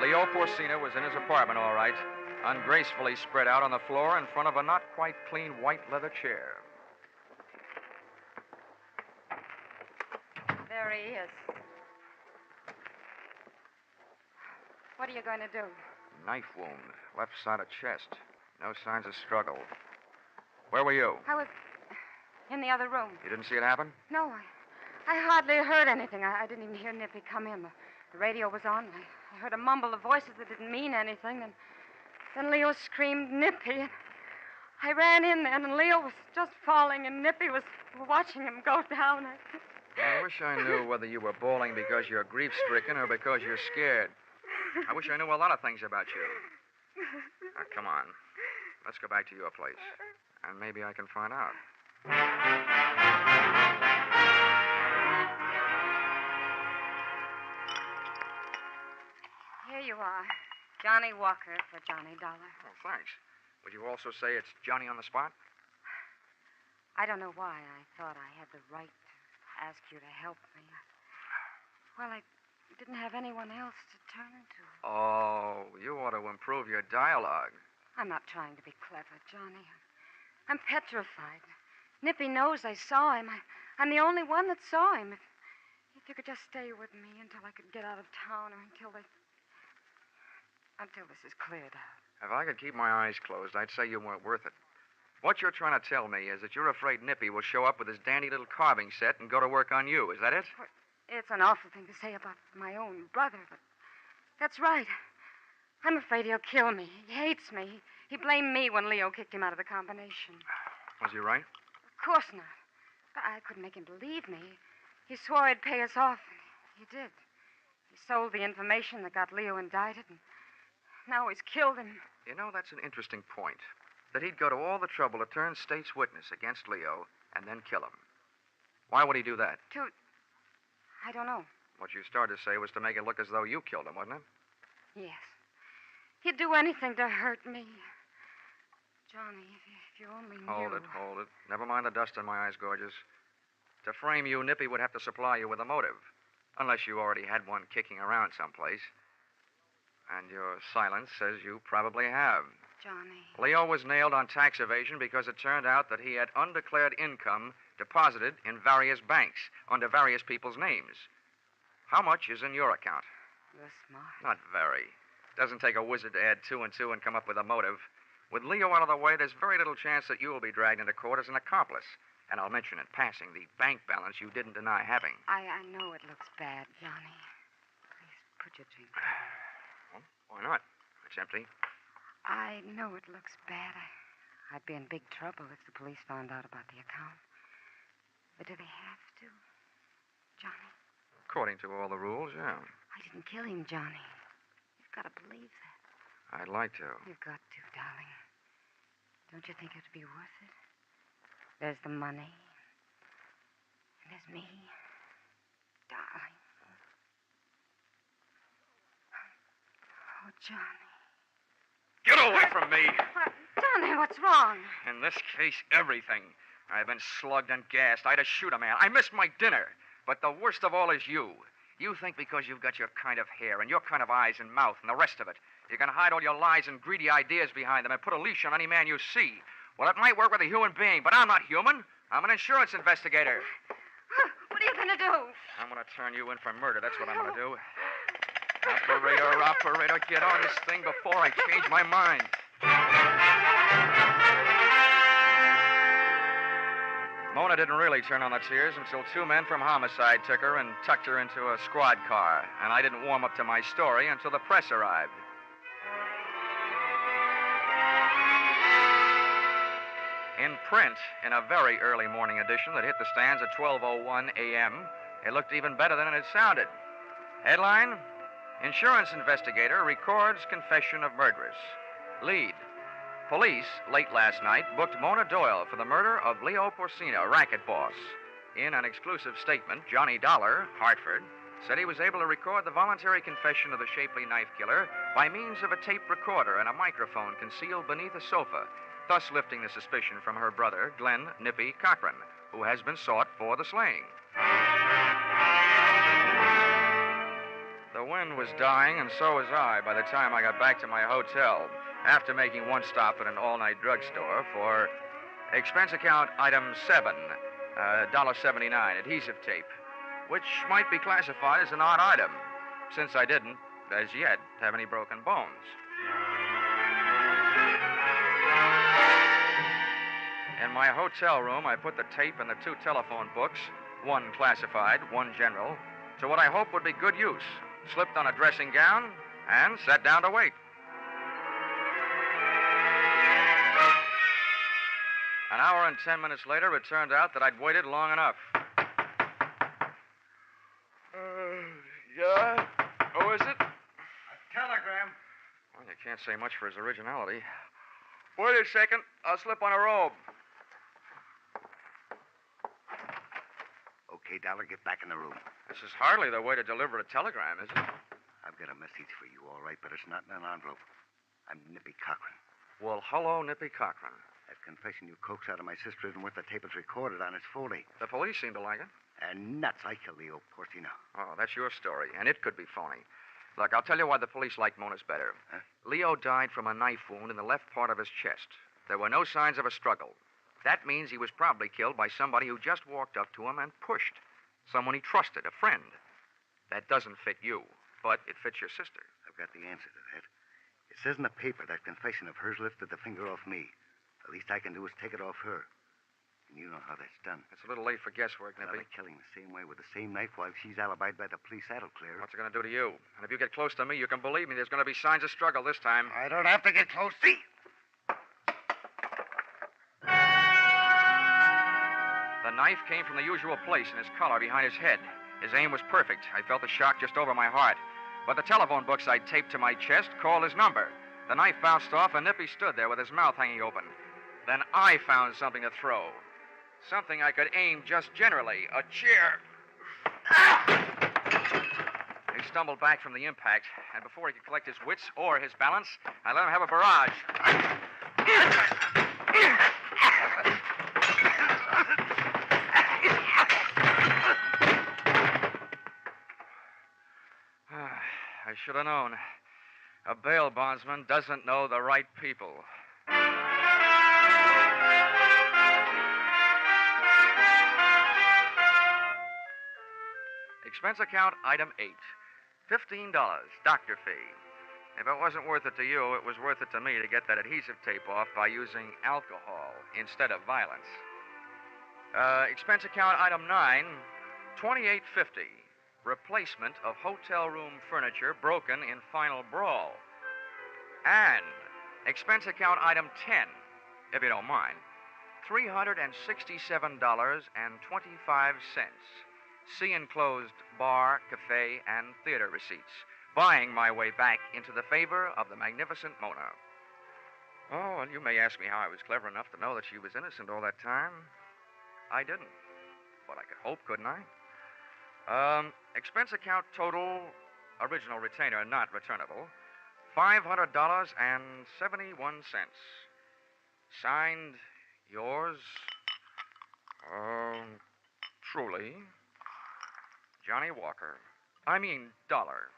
Leo Porcina was in his apartment, all right, ungracefully spread out on the floor in front of a not quite clean white leather chair. There he is. What are you going to do? Knife wound, left side of chest. No signs of struggle. Where were you? I was in the other room. You didn't see it happen? No, I hardly heard anything. I didn't even hear Nippy come in. The radio was on. I heard a mumble of voices that didn't mean anything. Then Leo screamed, Nippy. I ran in then, and Leo was just falling, and Nippy was watching him go down. I wish I knew whether you were bawling because you're grief-stricken or because you're scared. I wish I knew a lot of things about you. Now, come on. Let's go back to your place, and maybe I can find out. Here you are. Johnny Walker for Johnny Dollar. Oh, thanks. Would you also say it's Johnny on the spot? I don't know why I thought I had the right to ask you to help me. Well, I didn't have anyone else to turn to. Oh, you ought to improve your dialogue. I'm not trying to be clever, Johnny. I'm petrified. Nippy knows I saw him. I'm the only one that saw him. If you could just stay with me until I could get out of town or until this is cleared out. If I could keep my eyes closed, I'd say you weren't worth it. What you're trying to tell me is that you're afraid Nippy will show up with his dandy little carving set and go to work on you. Is that it? It's an awful thing to say about my own brother, but that's right. I'm afraid he'll kill me. He hates me. He blamed me when Leo kicked him out of the combination. Was he right? Of course not. I couldn't make him believe me. He swore he'd pay us off. He did. He sold the information that got Leo indicted, and now he's killed him. You know, that's an interesting point. That he'd go to all the trouble to turn state's witness against Leo and then kill him. Why would he do that? I don't know. What you started to say was to make it look as though you killed him, wasn't it? Yes. He'd do anything to hurt me. Johnny, if you only knew. Hold it. Never mind the dust in my eyes, gorgeous. To frame you, Nippy would have to supply you with a motive. Unless you already had one kicking around someplace. And your silence says you probably have. Johnny. Leo was nailed on tax evasion because it turned out that he had undeclared income deposited in various banks under various people's names. How much is in your account? You're smart. Not very. Doesn't take a wizard to add 2 and 2 and come up with a motive. With Leo out of the way, there's very little chance that you will be dragged into court as an accomplice. And I'll mention in passing the bank balance you didn't deny having. I know it looks bad, Johnny. Please put your drink down. Well, why not? It's empty. I know it looks bad. I'd be in big trouble if the police found out about the account. But do they have to, Johnny? According to all the rules, yeah. I didn't kill him, Johnny. You've got to believe that. I'd like to. You've got to, darling. Don't you think it'd be worth it? There's the money. And there's me. Darling. Oh, Johnny. Get away from me! Johnny, what's wrong? In this case, everything. I've been slugged and gassed. I had to shoot a man. I missed my dinner. But the worst of all is you. You think because you've got your kind of hair and your kind of eyes and mouth and the rest of it, you can hide all your lies and greedy ideas behind them and put a leash on any man you see. Well, it might work with a human being, but I'm not human. I'm an insurance investigator. What are you going to do? I'm going to turn you in for murder. That's what I'm going to do. Operator, get on this thing before I change my mind. Mona didn't really turn on the tears until 2 men from homicide took her and tucked her into a squad car. And I didn't warm up to my story until the press arrived. In print, in a very early morning edition that hit the stands at 12:01 a.m., it looked even better than it had sounded. Headline: Insurance investigator records confession of murderess. Lead: police, late last night, booked Mona Doyle for the murder of Leo Porcina, racket boss. In an exclusive statement, Johnny Dollar, Hartford, said he was able to record the voluntary confession of the shapely knife killer by means of a tape recorder and a microphone concealed beneath a sofa, thus lifting the suspicion from her brother, Glenn Nippy Cochran, who has been sought for the slaying. The wind was dying, and so was I by the time I got back to my hotel, after making one stop at an all-night drugstore for expense account item 7, $1.79, adhesive tape, which might be classified as an odd item, since I didn't, as yet, have any broken bones. In my hotel room, I put the tape and the 2 telephone books, one classified, one general, to what I hoped would be good use. Slipped on a dressing gown and sat down to wait. An hour and 10 minutes later, it turned out that I'd waited long enough. Yeah? Who is it? Telegram. Well, you can't say much for his originality. Wait a second. I'll slip on a robe. Okay, Dollar, get back in the room. This is hardly the way to deliver a telegram, is it? I've got a message for you, all right, but it's not in an envelope. I'm Nippy Cochran. Well, hello, Nippy Cochran. That confession you coaxed out of my sister isn't what the tape is recorded on. It's phony. The police seem to like it. And nuts, I killed Leo Porcino. Oh, that's your story, and it could be phony. Look, I'll tell you why the police like Mona's better. Huh? Leo died from a knife wound in the left part of his chest. There were no signs of a struggle. That means he was probably killed by somebody who just walked up to him and pushed. Someone he trusted, a friend. That doesn't fit you, but it fits your sister. I've got the answer to that. It says in the paper that confession of hers lifted the finger off me. The least I can do is take it off her. And you know how that's done. It's a little late for guesswork, Nippy. By killing the same way with the same knife while she's alibied by the police, that'll clear her. What's it going to do to you? And if you get close to me, you can believe me, there's going to be signs of struggle this time. I don't have to get close. See? The knife came from the usual place in his collar behind his head. His aim was perfect. I felt the shock just over my heart. But the telephone books I'd taped to my chest called his number. The knife bounced off, and Nippy stood there with his mouth hanging open. Then I found something to throw. Something I could aim just generally. A chair. He stumbled back from the impact, and before he could collect his wits or his balance, I let him have a barrage. I should have known. A bail bondsman doesn't know the right people. Expense account item 8. $15, doctor fee. If it wasn't worth it to you, it was worth it to me to get that adhesive tape off by using alcohol instead of violence. Expense account item 9. $28.50. Replacement of hotel room furniture broken in final brawl. And expense account item 10, if you don't mind. $367.25. See enclosed bar, cafe, and theater receipts. Buying my way back into the favor of the magnificent Mona. Oh, and you may ask me how I was clever enough to know that she was innocent all that time. I didn't. But I could hope, couldn't I? Expense account total, original retainer not returnable, $500.71. Signed, yours, truly, Johnny Walker. Dollar.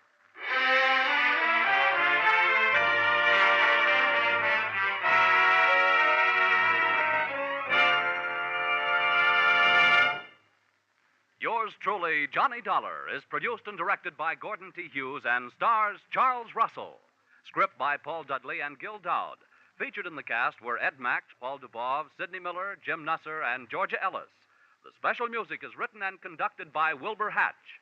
Yours truly, Johnny Dollar, is produced and directed by Gordon T. Hughes and stars Charles Russell. Script by Paul Dudley and Gil Dowd. Featured in the cast were Ed Max, Paul Dubov, Sidney Miller, Jim Nusser, and Georgia Ellis. The special music is written and conducted by Wilbur Hatch.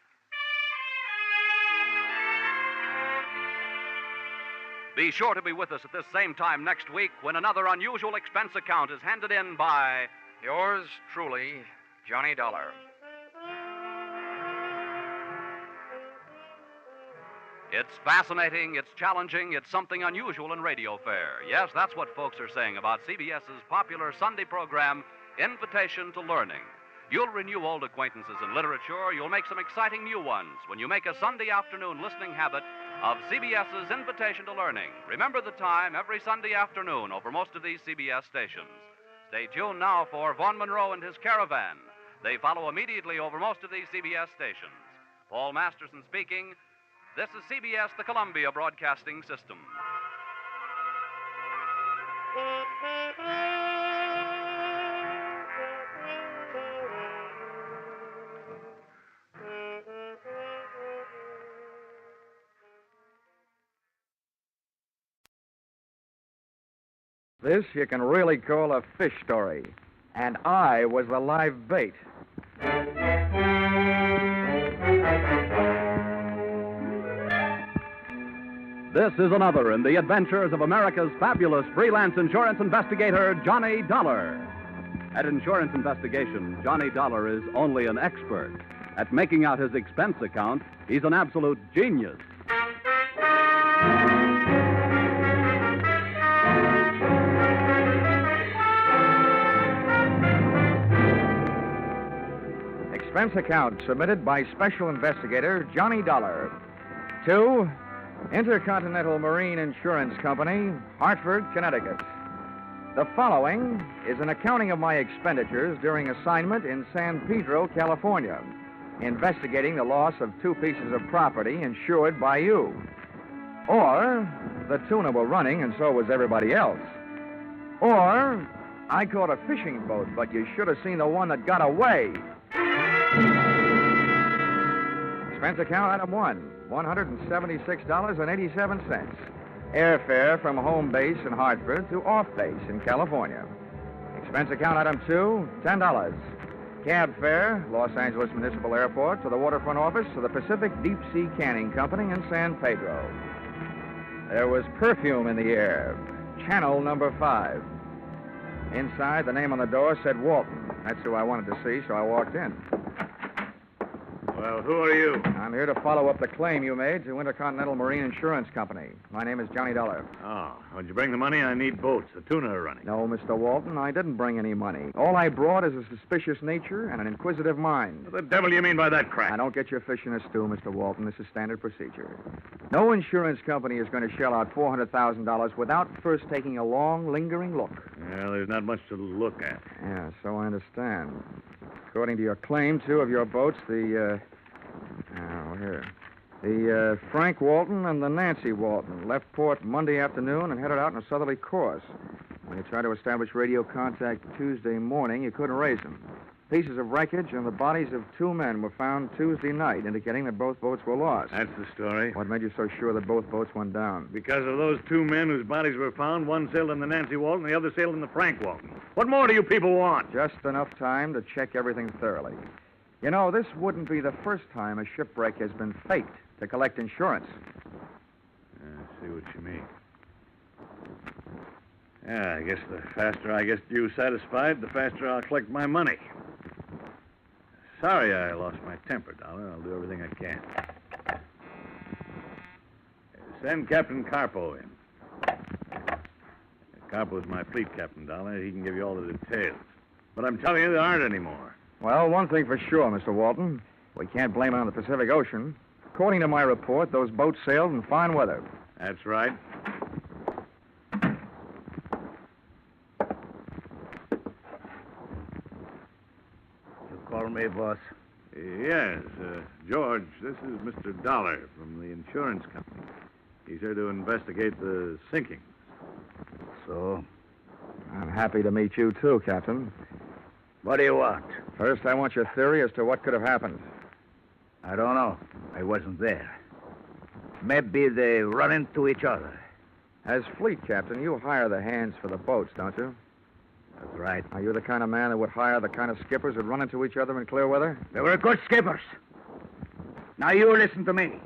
Be sure to be with us at this same time next week when another unusual expense account is handed in by... Yours truly, Johnny Dollar. It's fascinating, it's challenging, it's something unusual in radio fare. Yes, that's what folks are saying about CBS's popular Sunday program, Invitation to Learning. You'll renew old acquaintances in literature. You'll make some exciting new ones when you make a Sunday afternoon listening habit of CBS's Invitation to Learning. Remember the time every Sunday afternoon over most of these CBS stations. Stay tuned now for Vaughn Monroe and his Caravan. They follow immediately over most of these CBS stations. Paul Masterson speaking. This is CBS, the Columbia Broadcasting System. This you can really call a fish story. And I was the live bait. This is another in the adventures of America's fabulous freelance insurance investigator, Johnny Dollar. At Insurance Investigation, Johnny Dollar is only an expert. At making out his expense account, he's an absolute genius. Expense account submitted by Special Investigator Johnny Dollar to Intercontinental Marine Insurance Company, Hartford, Connecticut. The following is an accounting of my expenditures during assignment in San Pedro, California, investigating the loss of 2 pieces of property insured by you. Or, the tuna were running and so was everybody else. Or, I caught a fishing boat, but you should have seen the one that got away. Expense account item 1, $176.87. Airfare from home base in Hartford to off base in California. Expense account item 2, $10. Cab fare, Los Angeles Municipal Airport to the waterfront office of the Pacific Deep Sea Canning Company in San Pedro. There was perfume in the air. Channel number 5. Inside, the name on the door said Walton. That's who I wanted to see, so I walked in. Well, who are you? I'm here to follow up the claim you made to Intercontinental Marine Insurance Company. My name is Johnny Dollar. Oh, would you bring the money? I need boats. The tuna are running. No, Mr. Walton, I didn't bring any money. All I brought is a suspicious nature and an inquisitive mind. What the devil do you mean by that crap? Now, don't get your fish in a stew, Mr. Walton. This is standard procedure. No insurance company is going to shell out $400,000 without first taking a long, lingering look. Well, there's not much to look at. Yeah, so I understand. According to your claim, 2 of your boats, the Frank Walton and the Nancy Walton, left port Monday afternoon and headed out on a southerly course. When you tried to establish radio contact Tuesday morning, you couldn't raise them. Pieces of wreckage and the bodies of 2 men were found Tuesday night, indicating that both boats were lost. That's the story. What made you so sure that both boats went down? Because of those 2 men whose bodies were found, one sailed in the Nancy Walton, the other sailed in the Frank Walton. What more do you people want? Just enough time to check everything thoroughly. You know, this wouldn't be the first time a shipwreck has been faked to collect insurance. I see what you mean. Yeah, I guess the faster I get you satisfied, the faster I'll collect my money. Sorry I lost my temper, Dollar. I'll do everything I can. Send Captain Carpo in. Carpo's my fleet captain, Dollar. He can give you all the details. But I'm telling you, there aren't any more. Well, one thing for sure, Mr. Walton. We can't blame it on the Pacific Ocean. According to my report, those boats sailed in fine weather. That's right. You call me, boss? Yes, George, this is Mr. Dollar from the insurance company. He's here to investigate the sinking. So? I'm happy to meet you, too, Captain. What do you want? First, I want your theory as to what could have happened. I don't know. I wasn't there. Maybe they run into each other. As fleet captain, you hire the hands for the boats, don't you? That's right. Are you the kind of man that would hire the kind of skippers that run into each other in clear weather? They were good skippers. Now you listen to me.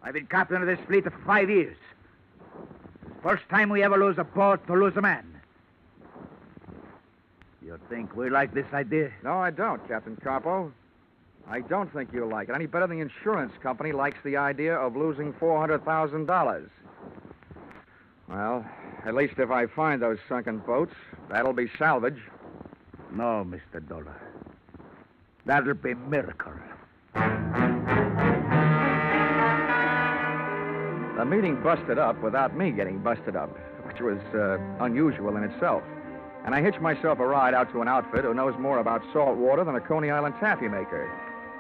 I've been captain of this fleet for 5 years. First time we ever lose a boat to lose a man. You think we like this idea? No, I don't, Captain Carpo. I don't think you like it any better than the insurance company likes the idea of losing $400,000. Well, at least if I find those sunken boats, that'll be salvage. No, Mr. Dollar. That'll be miracle. The meeting busted up without me getting busted up, which was unusual in itself. And I hitched myself a ride out to an outfit who knows more about salt water than a Coney Island taffy maker,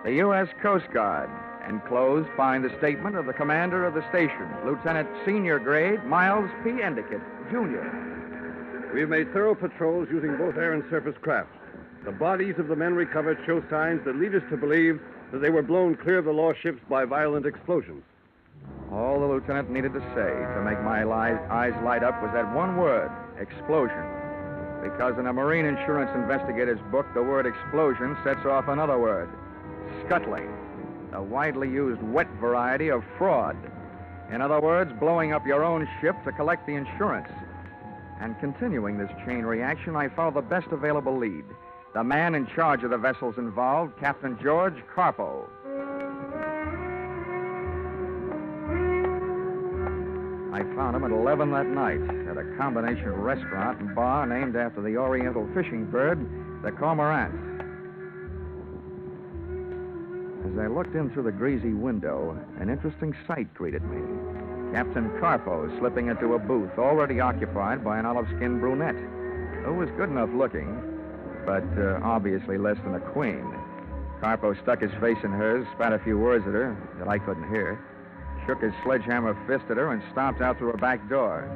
the U.S. Coast Guard. Enclosed find the statement of the commander of the station, Lieutenant Senior Grade Miles P. Endicott, Jr. We've made thorough patrols using both air and surface craft. The bodies of the men recovered show signs that lead us to believe that they were blown clear of the lost ships by violent explosions. All the lieutenant needed to say to make my eyes light up was that one word, explosion. Because in a marine insurance investigator's book, the word explosion sets off another word, scuttling, a widely used wet variety of fraud. In other words, blowing up your own ship to collect the insurance. And continuing this chain reaction, I followed the best available lead, the man in charge of the vessels involved, Captain George Carpo. I found him at 11 that night at a combination restaurant and bar named after the oriental fishing bird, the cormorant. As I looked in through the greasy window, an interesting sight greeted me. Captain Carpo slipping into a booth already occupied by an olive-skinned brunette who was good enough looking, but obviously less than a queen. Carpo stuck his face in hers, spat a few words at her that I couldn't hear, shook his sledgehammer fist at her, and stomped out through a back door.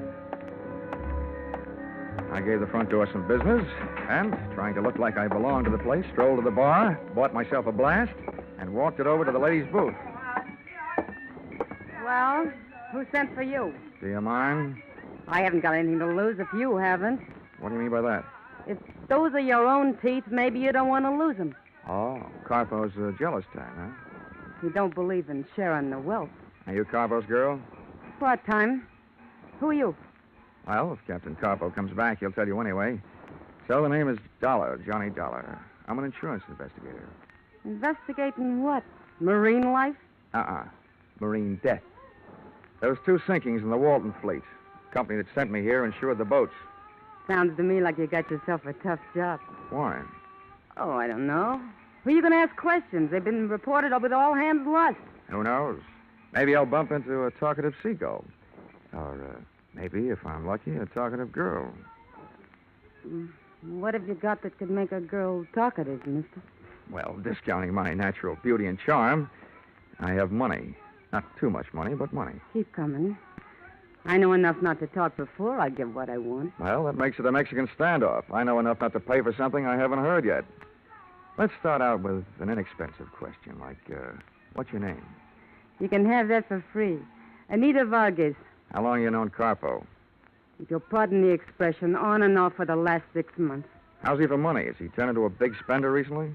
I gave the front door some business, and, trying to look like I belonged to the place, strolled to the bar, bought myself a blast, and walked it over to the ladies' booth. Well, who sent for you? Do you mind? I haven't got anything to lose if you haven't. What do you mean by that? If those are your own teeth, maybe you don't want to lose them. Oh, Carpo's a jealous type, huh? You don't believe in sharing the wealth. Are you Carpo's girl? Part-time. Who are you? Well, if Captain Carpo comes back, he'll tell you anyway. So the name is Dollar, Johnny Dollar. I'm an insurance investigator. Investigating what? Marine life? Marine death. There was 2 sinkings in the Walton fleet. The company that sent me here insured the boats. Sounds to me like you got yourself a tough job. Why? Oh, I don't know. Who are you going to ask questions? They've been reported with all hands lost. Who knows? Maybe I'll bump into a talkative seagull. Or maybe, if I'm lucky, a talkative girl. What have you got that could make a girl talkative, mister? Well, discounting my natural beauty and charm, I have money. Not too much money, but money. Keep coming. I know enough not to talk before I give what I want. Well, that makes it a Mexican standoff. I know enough not to pay for something I haven't heard yet. Let's start out with an inexpensive question, like, what's your name? You can have that for free. Anita Vargas. How long you known Carpo? If you'll pardon the expression, on and off for the last 6 months. How's he for money? Has he turned into a big spender recently?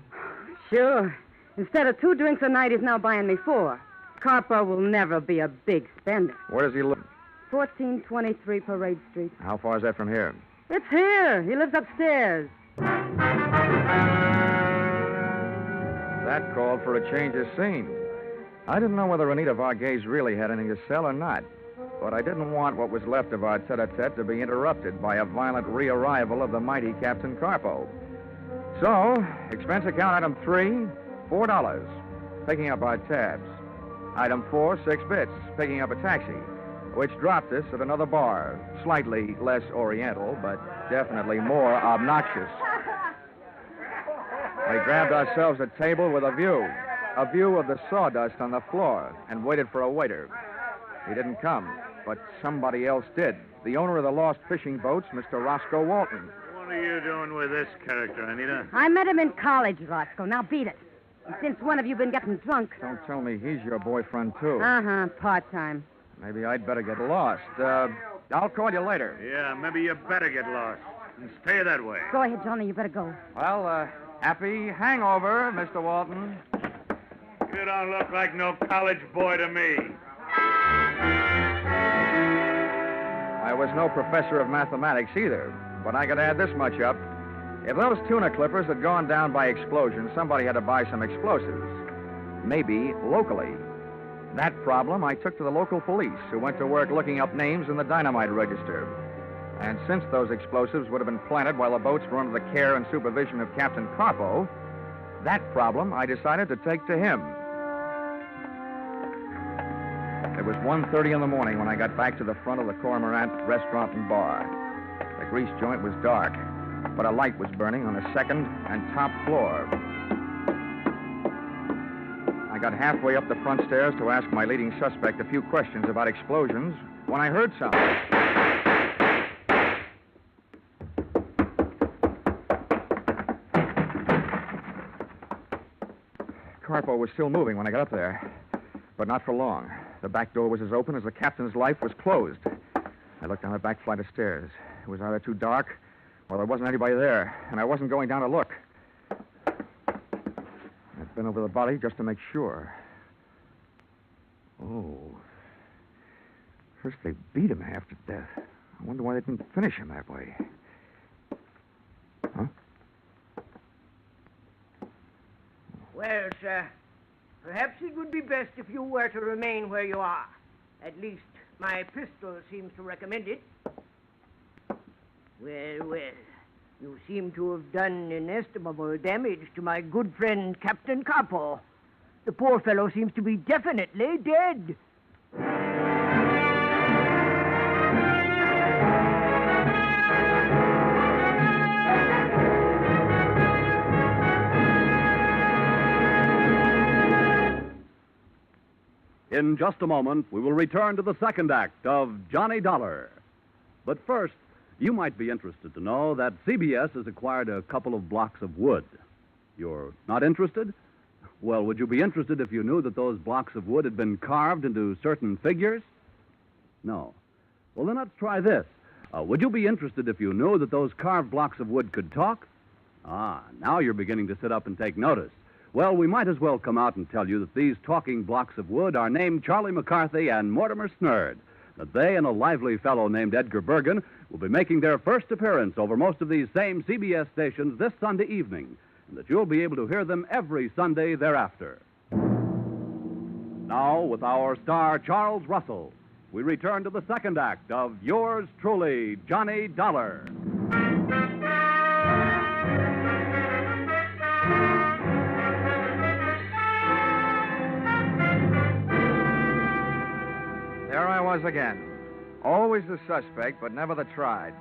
Sure. Instead of 2 drinks a night, he's now buying me 4. Carpo will never be a big spender. Where does he live? 1423 Parade Street. How far is that from here? It's here. He lives upstairs. That called for a change of scene. I didn't know whether Anita Vargas really had anything to sell or not, but I didn't want what was left of our tete-a-tete to be interrupted by a violent rearrival of the mighty Captain Carpo. So, expense account item 3, $4, picking up our tabs. Item 4, 6 bits, picking up a taxi, which dropped us at another bar, slightly less oriental, but definitely more obnoxious. We grabbed ourselves a table with a view of the sawdust on the floor, and waited for a waiter. He didn't come, but somebody else did. The owner of the lost fishing boats, Mr. Roscoe Walton. What are you doing with this character, Anita? I met him in college, Roscoe. Now beat it. And since when have you been getting drunk? Don't tell me he's your boyfriend, too. Uh-huh, part-time. Maybe I'd better get lost. I'll call you later. Yeah, maybe you better get lost. And stay that way. Go ahead, Johnny. You better go. Well, happy hangover, Mr. Walton. You don't look like no college boy to me. I was no professor of mathematics either, but I could add this much up. If those tuna clippers had gone down by explosion, somebody had to buy some explosives. Maybe locally. That problem I took to the local police, who went to work looking up names in the dynamite register. And since those explosives would have been planted while the boats were under the care and supervision of Captain Carpo, that problem I decided to take to him. It was 1:30 in the morning when I got back to the front of the Cormorant restaurant and bar. The grease joint was dark, but a light was burning on the second and top floor. I got halfway up the front stairs to ask my leading suspect a few questions about explosions when I heard something. Carpo was still moving when I got up there, but not for long. The back door was as open as the captain's life was closed. I looked down the back flight of stairs. It was either too dark Well, there wasn't anybody there, and I wasn't going down to look. I've been over the body just to make sure. Oh. First they beat him half to death. I wonder why they didn't finish him that way. Huh? Well, sir, perhaps it would be best if you were to remain where you are. At least my pistol seems to recommend it. Well, well, you seem to have done inestimable damage to my good friend Captain Capo. The poor fellow seems to be definitely dead. In just a moment, we will return to the second act of Johnny Dollar. But first, you might be interested to know that CBS has acquired a couple of blocks of wood. You're not interested? Well, would you be interested if you knew that those blocks of wood had been carved into certain figures? No. Well, then let's try this. Would you be interested if you knew that those carved blocks of wood could talk? Ah, now you're beginning to sit up and take notice. Well, we might as well come out and tell you that these talking blocks of wood are named Charlie McCarthy and Mortimer Snurd. That they and a lively fellow named Edgar Bergen will be making their first appearance over most of these same CBS stations this Sunday evening, and that you'll be able to hear them every Sunday thereafter. Now, with our star Charles Russell, we return to the second act of yours truly, Johnny Dollar. There I was again. Always the suspect, but never the tried.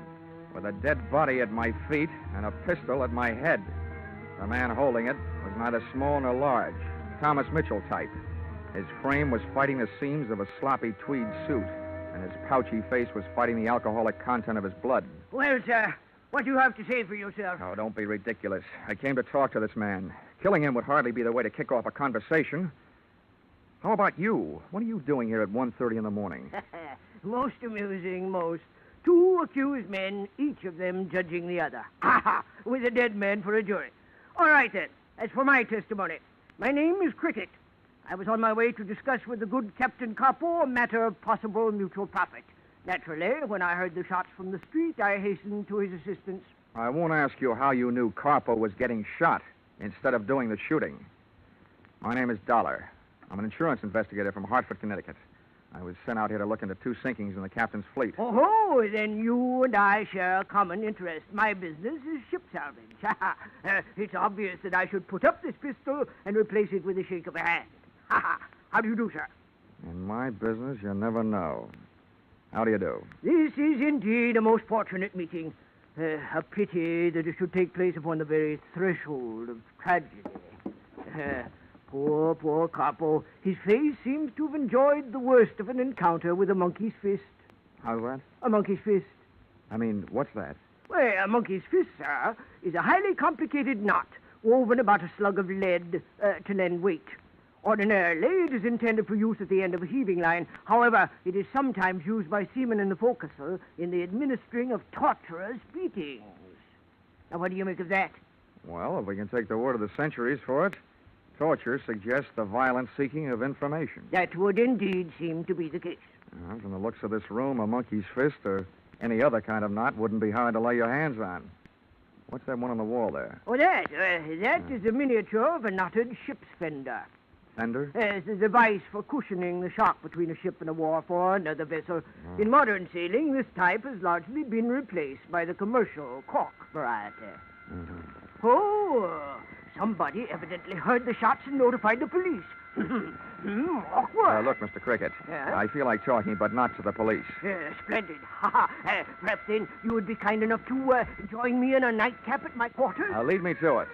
With a dead body at my feet and a pistol at my head. The man holding it was neither small nor large. Thomas Mitchell type. His frame was fighting the seams of a sloppy tweed suit, and his pouchy face was fighting the alcoholic content of his blood. Well, sir, what do you have to say for yourself? Oh, don't be ridiculous. I came to talk to this man. Killing him would hardly be the way to kick off a conversation. How about you? What are you doing here at 1:30 in the morning? Most amusing, most. Two accused men, each of them judging the other. With a dead man for a jury. All right, then. As for my testimony, my name is Cricket. I was on my way to discuss with the good Captain Capo a matter of possible mutual profit. Naturally, when I heard the shots from the street, I hastened to his assistance. I won't ask you how you knew Carpo was getting shot instead of doing the shooting. My name is Dollar. I'm an insurance investigator from Hartford, Connecticut. I was sent out here to look into two sinkings in the captain's fleet. Oh, then you and I share a common interest. My business is ship salvage. It's obvious that I should put up this pistol and replace it with a shake of a hand. How do you do, sir? In my business, you never know. How do you do? This is indeed a most fortunate meeting. A pity that it should take place upon the very threshold of tragedy. Poor Capo. His face seems to have enjoyed the worst of an encounter with a monkey's fist. How's that? A monkey's fist. I mean, what's that? Well, a monkey's fist, sir, is a highly complicated knot woven about a slug of lead to lend weight. Ordinarily, it is intended for use at the end of a heaving line. However, it is sometimes used by seamen in the forecastle in the administering of torturous beatings. Now, what do you make of that? Well, if we can take the word of the centuries for it, torture suggests the violent seeking of information. That would indeed seem to be the case. Well, from the looks of this room, a monkey's fist or any other kind of knot wouldn't be hard to lay your hands on. What's that one on the wall there? Oh, that is a miniature of a knotted ship's fender. Fender? It's a device for cushioning the shock between a ship and a wharf or another vessel. In modern sailing, this type has largely been replaced by the commercial cork variety. Oh, somebody evidently heard the shots and notified the police. Awkward. Look, Mr. Cricket, Yeah? I feel like talking, but not to the police. Splendid. Perhaps then you would be kind enough to join me in a nightcap at my quarters? Lead me to it.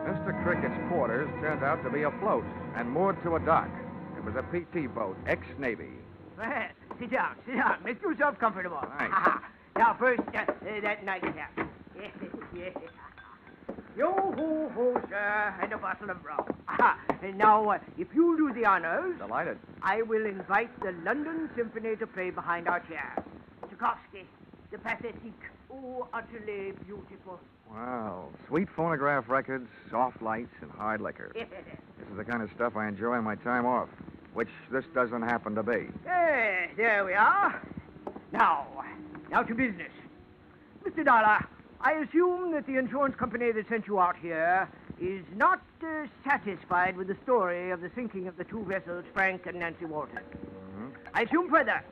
Mr. Cricket's quarters turned out to be afloat and moored to a dock. It was a PT boat, ex-Navy. Sit down. Make yourself comfortable. Thanks. Now, first, that nightcap. Yo-ho-ho, sir, and a bottle of rum. Now, if you'll do the honors, Delighted. I will invite the London Symphony to play behind our chair. Tchaikovsky, the pathetique. Oh, utterly beautiful. Wow. Sweet phonograph records, soft lights, and hard liquor. This is the kind of stuff I enjoy on my time off, which this doesn't happen to be. There we are. Now to business. Mr. Dollar, I assume that the insurance company that sent you out here is not satisfied with the story of the sinking of the two vessels, Frank and Nancy Walton. Mm-hmm. I assume further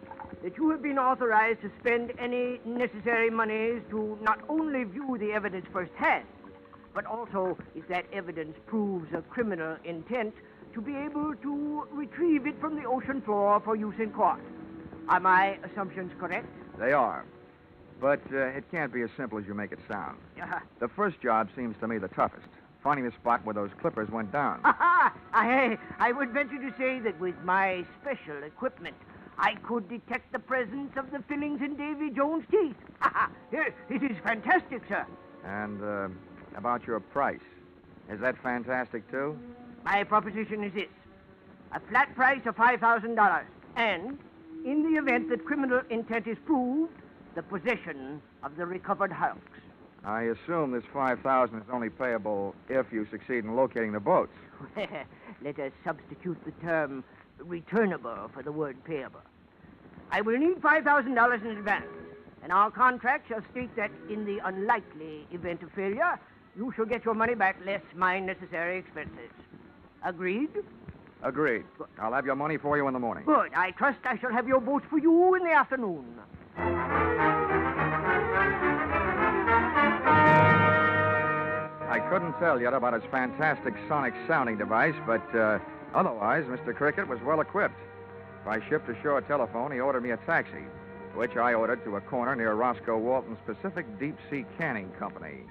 that you have been authorized to spend any necessary monies to not only view the evidence firsthand, but also, if that evidence proves a criminal intent, to be able to retrieve it from the ocean floor for use in court. Are my assumptions correct? They are. But it can't be as simple as you make it sound. The first job seems to me the toughest. Finding the spot where those clippers went down. I would venture to say that with my special equipment, I could detect the presence of the fillings in Davy Jones' teeth. Here, it is fantastic, sir. And about your price. Is that fantastic, too? My proposition is this. A flat price of $5,000. And, in the event that criminal intent is proved, the possession of the recovered hulks. I assume this $5,000 is only payable if you succeed in locating the boats. Let us substitute the term returnable for the word payable. I will need $5,000 in advance, and our contract shall state that in the unlikely event of failure, you shall get your money back less my necessary expenses. Agreed? Agreed. Good. I'll have your money for you in the morning. Good. I trust I shall have your boats for you in the afternoon. I couldn't tell yet about his fantastic sonic sounding device, but otherwise, Mr. Cricket was well equipped. By ship-to-shore telephone, he ordered me a taxi, which I ordered to a corner near Roscoe Walton's Pacific Deep Sea Canning Company.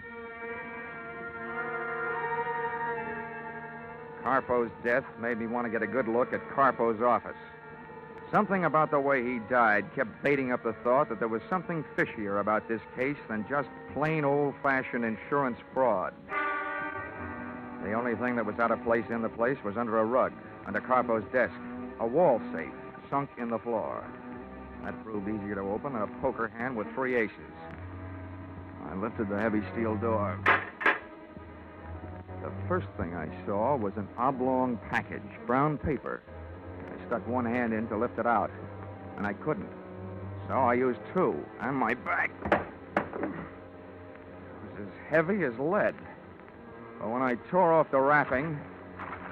Carpo's death made me want to get a good look at Carpo's office. Something about the way he died kept baiting up the thought that there was something fishier about this case than just plain old-fashioned insurance fraud. The only thing that was out of place in the place was under a rug, under Carpo's desk, a wall safe sunk in the floor. That proved easier to open than a poker hand with 3 aces. I lifted the heavy steel door. The first thing I saw was an oblong package, brown paper. I stuck one hand in to lift it out, and I couldn't. So I used 2, and my back was as heavy as lead. But when I tore off the wrapping,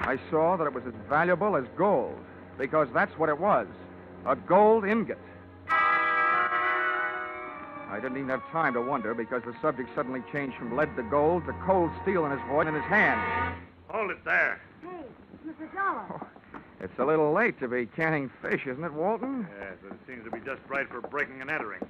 I saw that it was as valuable as gold, because that's what it was, a gold ingot. I didn't even have time to wonder, because the subject suddenly changed from lead to gold to cold steel in his voice and in his hand. Hold it there. Hey, Mr. Dollar. It's a little late to be canning fish, isn't it, Walton? Yes, but it seems to be just right for breaking and entering.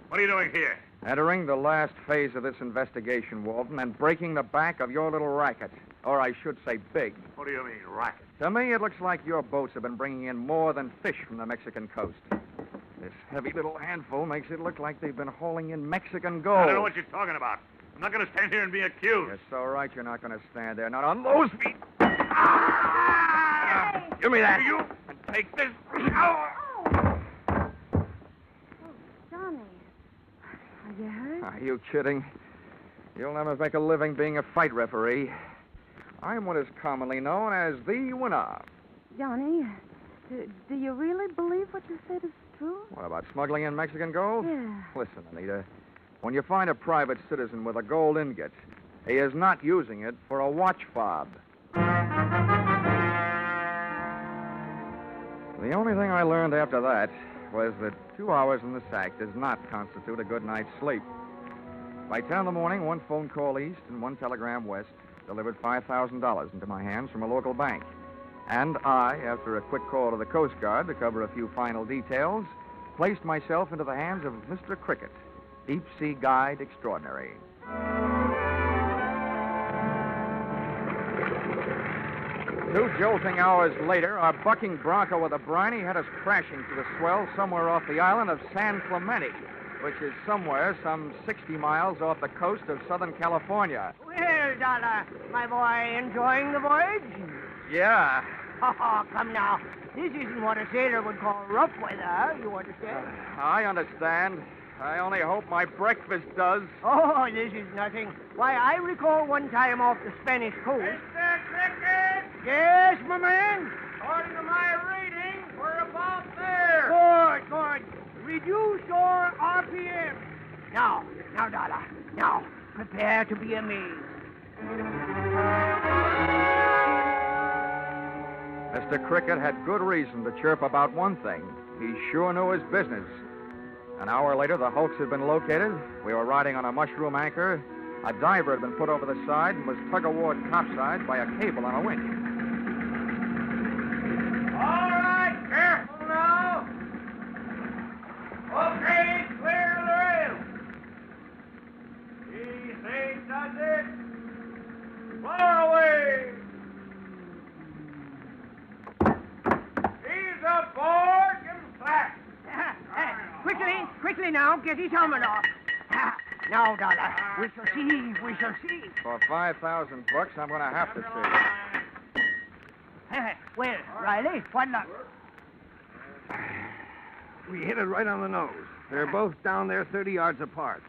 What are you doing here? Entering the last phase of this investigation, Walton, and breaking the back of your little racket. Or I should say big. What do you mean, racket? To me, it looks like your boats have been bringing in more than fish from the Mexican coast. This heavy little handful makes it look like they've been hauling in Mexican gold. I don't know what you're talking about. I'm not going to stand here and be accused. You're so right you're not going to stand there. Not on those feet. Give me that. You and take this. Johnny, are you hurt? Are you kidding? You'll never make a living being a fight referee. I'm what is commonly known as the winner. Johnny, do you really believe what you said is true? What about smuggling in Mexican gold? Yeah. Listen, Anita. When you find a private citizen with a gold ingot, he is not using it for a watch fob. The only thing I learned after that was that 2 hours in the sack does not constitute a good night's sleep. By 10 in the morning, 1 phone call east and 1 telegram west delivered $5,000 into my hands from a local bank. And I, after a quick call to the Coast Guard to cover a few final details, placed myself into the hands of Mr. Cricket, Deep Sea Guide Extraordinary. 2 jolting hours later, our bucking bronco with a briny had us crashing to the swell somewhere off the island of San Clemente, which is somewhere some 60 miles off the coast of Southern California. Well, Dollar, my boy, enjoying the voyage? Yeah. Oh, come now. This isn't what a sailor would call rough weather, you understand? I understand. I only hope my breakfast does. Oh, this is nothing. Why, I recall one time off the Spanish coast. Mr. Cricket! Yes, my man? According to my reading, we're about there. Good. Reduce your RPM. Now, Dollar. Now, prepare to be amazed. Mr. Cricket had good reason to chirp about one thing. He sure knew his business. An hour later, the hoax had been located. We were riding on a mushroom anchor. A diver had been put over the side and was tug-of-war topside by a cable on a winch. All right, careful now. Okay, clear the rail. Easy does it. Far away. He's aboard and flat. Quickly now, get his helmet off. Now, Dollar, we shall see. For $5,000, I'm going to have to see. Well, Riley, what luck? We hit it right on the nose. They're both down there 30 yards apart.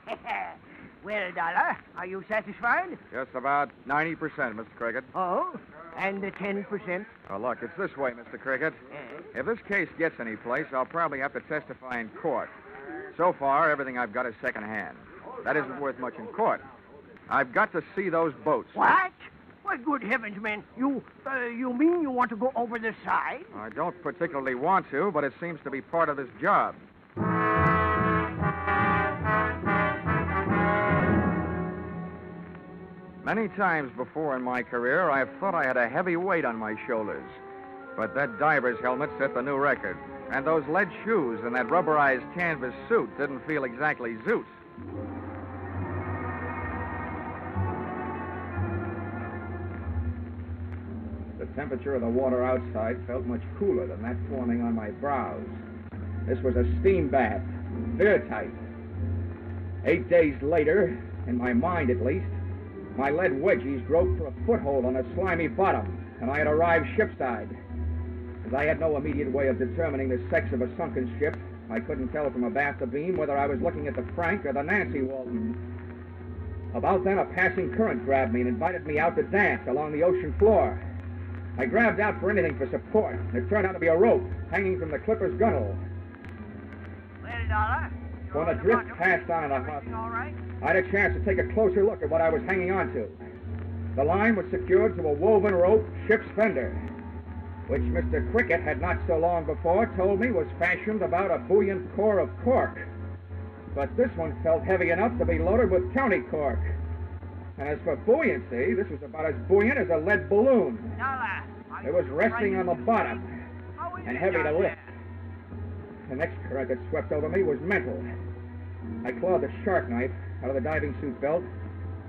Well, Dollar, are you satisfied? Just about 90%, Mr. Cricket. Oh, and the 10%? Oh, look, it's this way, Mr. Cricket. If this case gets any place, I'll probably have to testify in court. So far, everything I've got is secondhand. That isn't worth much in court. I've got to see those boats. What? Why, good heavens, man. You mean you want to go over the side? I don't particularly want to, but it seems to be part of this job. Many times before in my career, I've thought I had a heavy weight on my shoulders. But that diver's helmet set the new record. And those lead shoes and that rubberized canvas suit didn't feel exactly zoot. The temperature of the water outside felt much cooler than that forming on my brows. This was a steam bath, airtight. 8 days later, in my mind at least, my lead wedgies groped for a foothold on a slimy bottom, and I had arrived shipside. As I had no immediate way of determining the sex of a sunken ship, I couldn't tell from abaft the beam whether I was looking at the Frank or the Nancy Walton. About then, a passing current grabbed me and invited me out to dance along the ocean floor. I grabbed out for anything for support, and it turned out to be a rope hanging from the clipper's gunwale. Well, Dollar, When the drift passed on in a huff, all right? I had a chance to take a closer look at what I was hanging on to. The line was secured to a woven rope ship's fender, which Mr. Cricket had not so long before told me was fashioned about a buoyant core of cork. But this one felt heavy enough to be loaded with county cork. And as for buoyancy, this was about as buoyant as a lead balloon. It was resting on the bottom and heavy to lift. The next current that swept over me was mental. I clawed the shark knife out of the diving suit belt,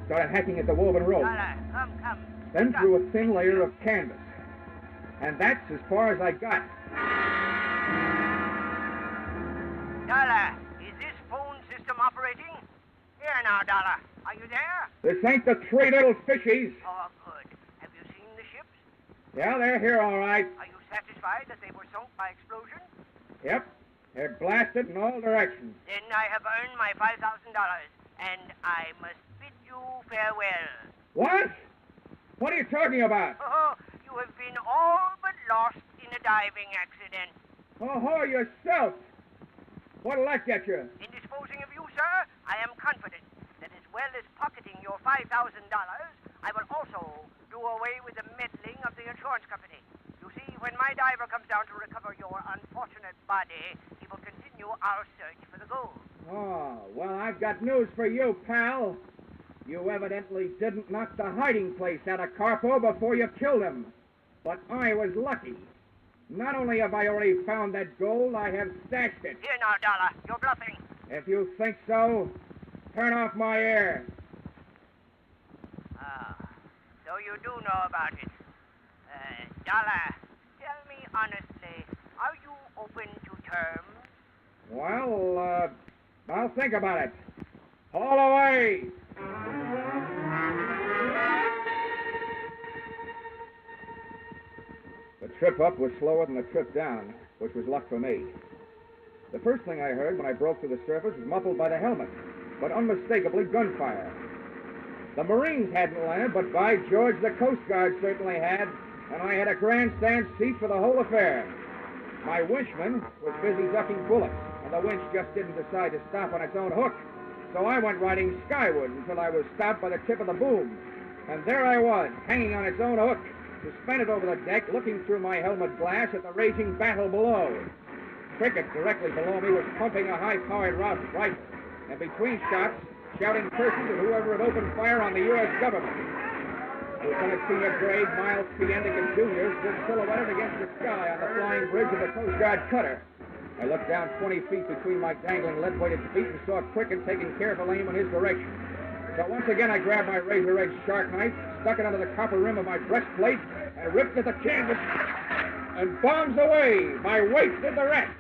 started hacking at the woven rope, then threw a thin layer of canvas. And that's as far as I got. Dollar, is this phone system operating? Here now, Dollar. Are you there? This ain't the three little fishies. Oh, good. Have you seen the ships? Yeah, they're here all right. Are you satisfied that they were sunk by explosion? Yep. They're blasted in all directions. Then I have earned my $5,000, and I must bid you farewell. What? What are you talking about? Oh, you have been all but lost in a diving accident. Oh, yourself. What'll that get you? In disposing of you, sir, I am confident that as well as pocketing your $5,000, I will also do away with the meddling of the insurance company. You see, when my diver comes down to recover your unfortunate body, he will continue our search for the gold. Oh, well, I've got news for you, pal. You evidently didn't knock the hiding place out of Carpo before you killed him. But I was lucky. Not only have I already found that gold, I have stashed it. Here now, Dollar, you're bluffing. If you think so, turn off my air. So you do know about it. Dollar, tell me honestly, are you open to terms? Well, I'll think about it. Haul away! trip up was slower than the trip down, which was luck for me. The first thing I heard when I broke through the surface was muffled by the helmet, but unmistakably gunfire. The Marines hadn't landed, but by George, the Coast Guard certainly had, and I had a grandstand seat for the whole affair. My winchman was busy ducking bullets, and the winch just didn't decide to stop on its own hook. So I went riding skyward until I was stopped by the tip of the boom. And there I was, hanging on its own hook, suspended over the deck, looking through my helmet glass at the raging battle below. Cricket, directly below me, was pumping a high-powered rifle, and between shots, shouting curses at whoever had opened fire on the U.S. government. Lieutenant Senior Grade Miles P. Endicott Jr. stood silhouetted against the sky on the flying bridge of the Coast Guard cutter. I looked down 20 feet between my dangling lead-weighted feet and saw Cricket taking careful aim in his direction. So once again I grabbed my razor-edged shark knife, stuck it under the copper rim of my breastplate, and ripped at the canvas, and bombs away. My weight did the rest.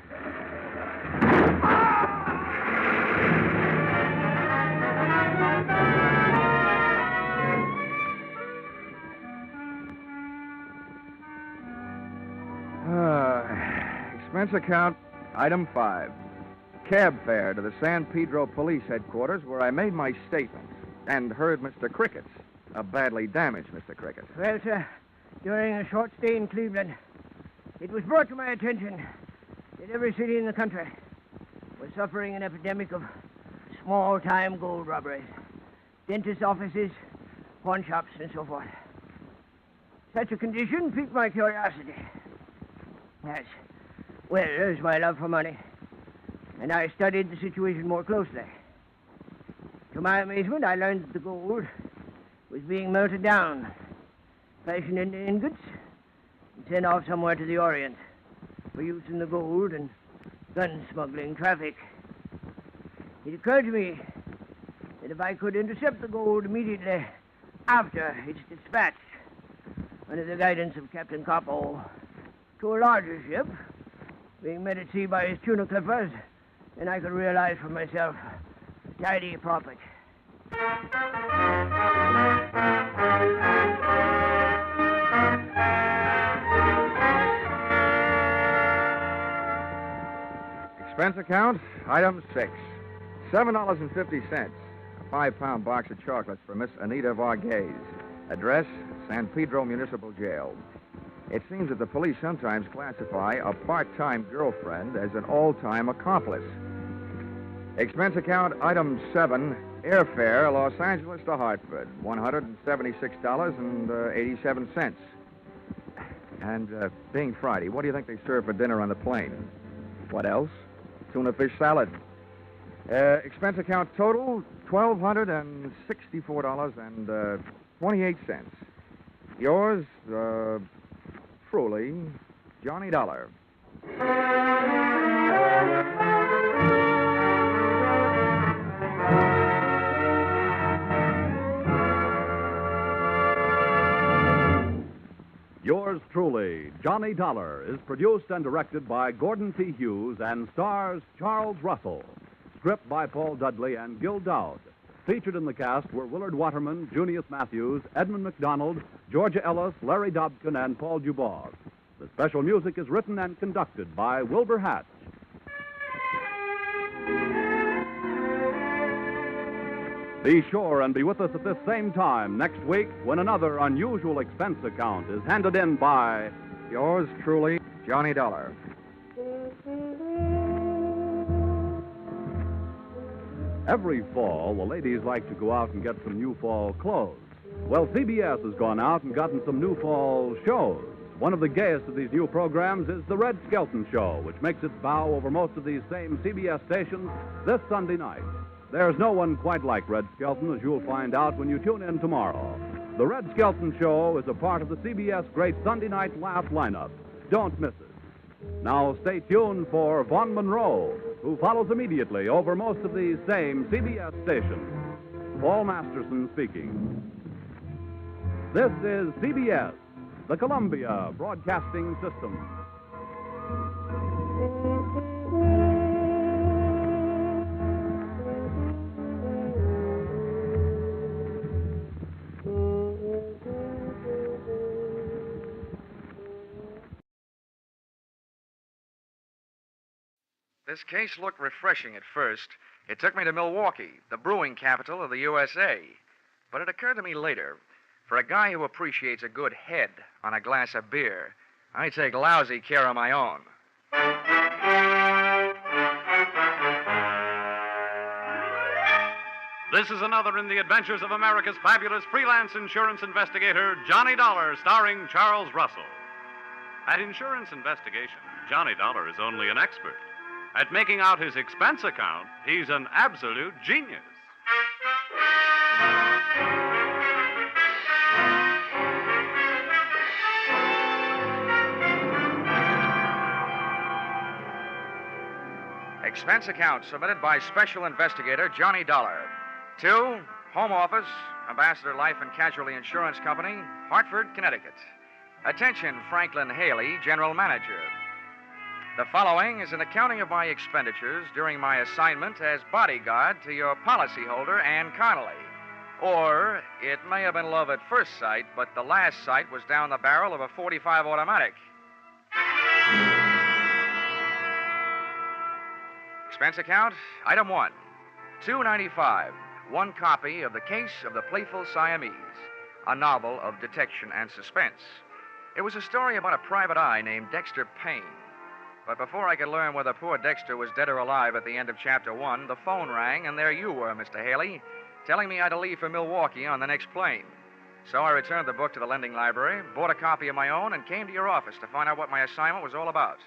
Expense account, item 5. Cab fare to the San Pedro Police Headquarters, where I made my statements and heard Mr. Crickett's. A badly damaged Mr. Cricket. Well, sir, during a short stay in Cleveland, it was brought to my attention that every city in the country was suffering an epidemic of small-time gold robberies. Dentist offices, pawn shops, and so forth. Such a condition piqued my curiosity. Yes. Well, there's my love for money. And I studied the situation more closely. To my amazement, I learned that the gold was being melted down, fashioned into ingots, and sent off somewhere to the Orient for use in the gold and gun smuggling traffic. It occurred to me that if I could intercept the gold immediately after its dispatch, under the guidance of Captain Coppo, to a larger ship, being met at sea by his tuna clippers, then I could realize for myself a tidy profit. Expense account, item 6. $7.50. A 5-pound box of chocolates for Miss Anita Varghese. Address, San Pedro Municipal Jail. It seems that the police sometimes classify a part-time girlfriend as an all-time accomplice. Expense account, item 7. Airfare, Los Angeles to Hartford, $176.87. And being Friday, what do you think they serve for dinner on the plane? What else? Tuna fish salad. Expense account total, $1,264.28. Yours, truly, Johnny Dollar. Yours truly, Johnny Dollar, is produced and directed by Gordon T. Hughes and stars Charles Russell. Script by Paul Dudley and Gil Dowd. Featured in the cast were Willard Waterman, Junius Matthews, Edmund McDonald, Georgia Ellis, Larry Dobkin, and Paul Dubois. The special music is written and conducted by Wilbur Hatch. Be sure and be with us at this same time next week when another unusual expense account is handed in by yours truly, Johnny Dollar. Every fall, the ladies like to go out and get some new fall clothes. Well, CBS has gone out and gotten some new fall shows. One of the gayest of these new programs is The Red Skelton Show, which makes its bow over most of these same CBS stations this Sunday night. There's no one quite like Red Skelton, as you'll find out when you tune in tomorrow. The Red Skelton Show is a part of the CBS Great Sunday Night Laugh lineup. Don't miss it. Now stay tuned for Vaughn Monroe, who follows immediately over most of these same CBS stations. Paul Masterson speaking. This is CBS, the Columbia Broadcasting System. This case looked refreshing at first. It took me to Milwaukee, the brewing capital of the USA. But it occurred to me later, for a guy who appreciates a good head on a glass of beer, I take lousy care of my own. This is another in the adventures of America's fabulous freelance insurance investigator, Johnny Dollar, starring Charles Russell. At Insurance Investigation, Johnny Dollar is only an expert. At making out his expense account, he's an absolute genius. Expense account submitted by Special Investigator Johnny Dollar. To Home Office, Ambassador Life and Casualty Insurance Company, Hartford, Connecticut. Attention, Franklin Haley, General Manager. The following is an accounting of my expenditures during my assignment as bodyguard to your policyholder, Ann Connolly. Or it may have been love at first sight, but the last sight was down the barrel of a .45 automatic. Expense account, item 1, $2.95. One copy of The Case of the Playful Siamese, a novel of detection and suspense. It was a story about a private eye named Dexter Payne. But before I could learn whether poor Dexter was dead or alive at the end of chapter 1, the phone rang, and there you were, Mr. Haley, telling me I had to leave for Milwaukee on the next plane. So I returned the book to the lending library, bought a copy of my own, and came to your office to find out what my assignment was all about.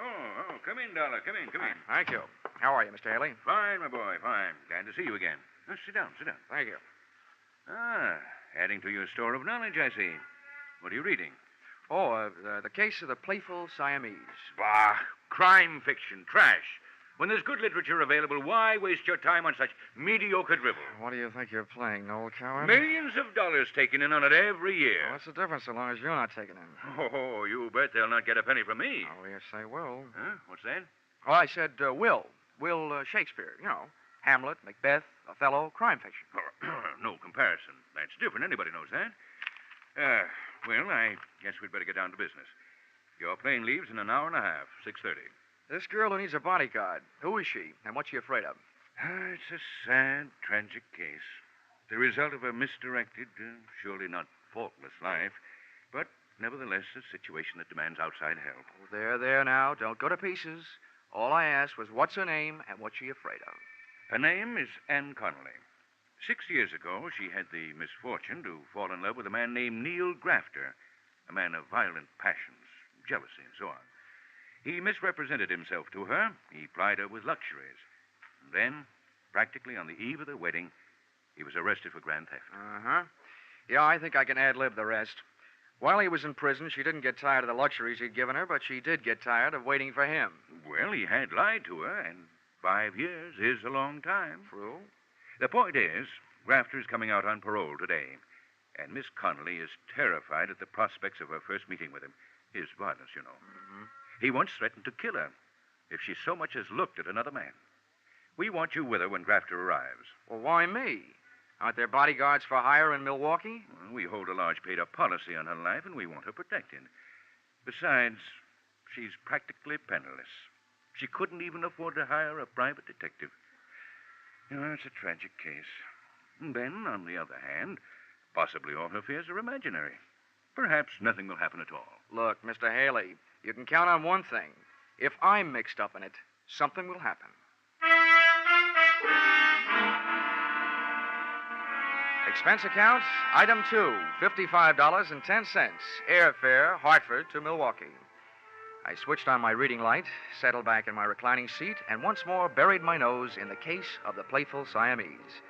Oh, come in, Dollar. Come in. Thank you. How are you, Mr. Haley? Fine, my boy, fine. Glad to see you again. Now, sit down. Thank you. Ah, adding to your store of knowledge, I see. What are you reading? Oh, The Case of the Playful Siamese. Bah, crime fiction, trash. When there's good literature available, why waste your time on such mediocre drivel? What do you think you're playing, old coward? Millions of dollars taken in on it every year. What's the difference so long as you're not taking in? Oh, you bet they'll not get a penny from me. Oh, yes, they will. Huh? What's that? Oh, I said Will. Will Shakespeare. You know, Hamlet, Macbeth, Othello, crime fiction. No comparison. That's different. Anybody knows that. Well, I guess we'd better get down to business. Your plane leaves in an hour and a half, 6:30. This girl who needs a bodyguard, who is she, and what's she afraid of? It's a sad, tragic case. The result of a misdirected, surely not faultless life, but nevertheless a situation that demands outside help. Oh, there now. Don't go to pieces. All I asked was what's her name and what's she afraid of. Her name is Ann Connolly. 6 years ago, she had the misfortune to fall in love with a man named Neil Grafter, a man of violent passions, jealousy, and so on. He misrepresented himself to her. He plied her with luxuries. And then, practically on the eve of the wedding, he was arrested for grand theft. Uh-huh. Yeah, I think I can ad-lib the rest. While he was in prison, she didn't get tired of the luxuries he'd given her, but she did get tired of waiting for him. Well, he had lied to her, and 5 years is a long time. True. The point is, Grafter's coming out on parole today, and Miss Connolly is terrified at the prospects of her first meeting with him. His violence, you know. Mm-hmm. He once threatened to kill her if she so much as looked at another man. We want you with her when Grafter arrives. Well, why me? Aren't there bodyguards for hire in Milwaukee? Well, we hold a large paid-up policy on her life, and we want her protected. Besides, she's practically penniless. She couldn't even afford to hire a private detective. You know, it's a tragic case. And then, on the other hand, possibly all her fears are imaginary. Perhaps nothing will happen at all. Look, Mr. Haley, you can count on one thing. If I'm mixed up in it, something will happen. Expense account, item 2, $55.10. Airfare, Hartford to Milwaukee. I switched on my reading light, settled back in my reclining seat, and once more buried my nose in The Case of the Playful Siamese.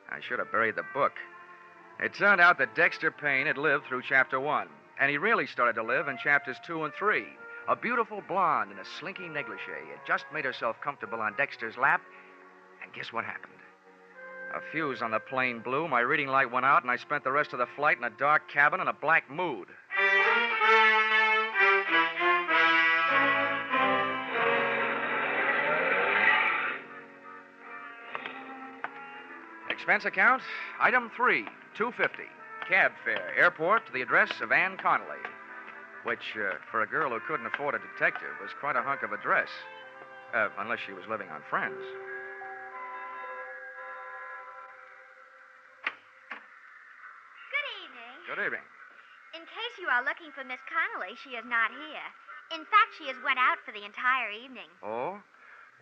I should have buried the book. It turned out that Dexter Payne had lived through chapter 1, and he really started to live in chapters 2 and 3. A beautiful blonde in a slinky negligee had just made herself comfortable on Dexter's lap, and guess what happened? A fuse on the plane blew, my reading light went out, and I spent the rest of the flight in a dark cabin in a black mood. Expense account, item 3, $2.50. Cab fare, airport to the address of Ann Connolly. which, for a girl who couldn't afford a detective, was quite a hunk of a dress. Unless she was living on Friends. Good evening. Good evening. In case you are looking for Miss Connolly, she is not here. In fact, she has went out for the entire evening. Oh?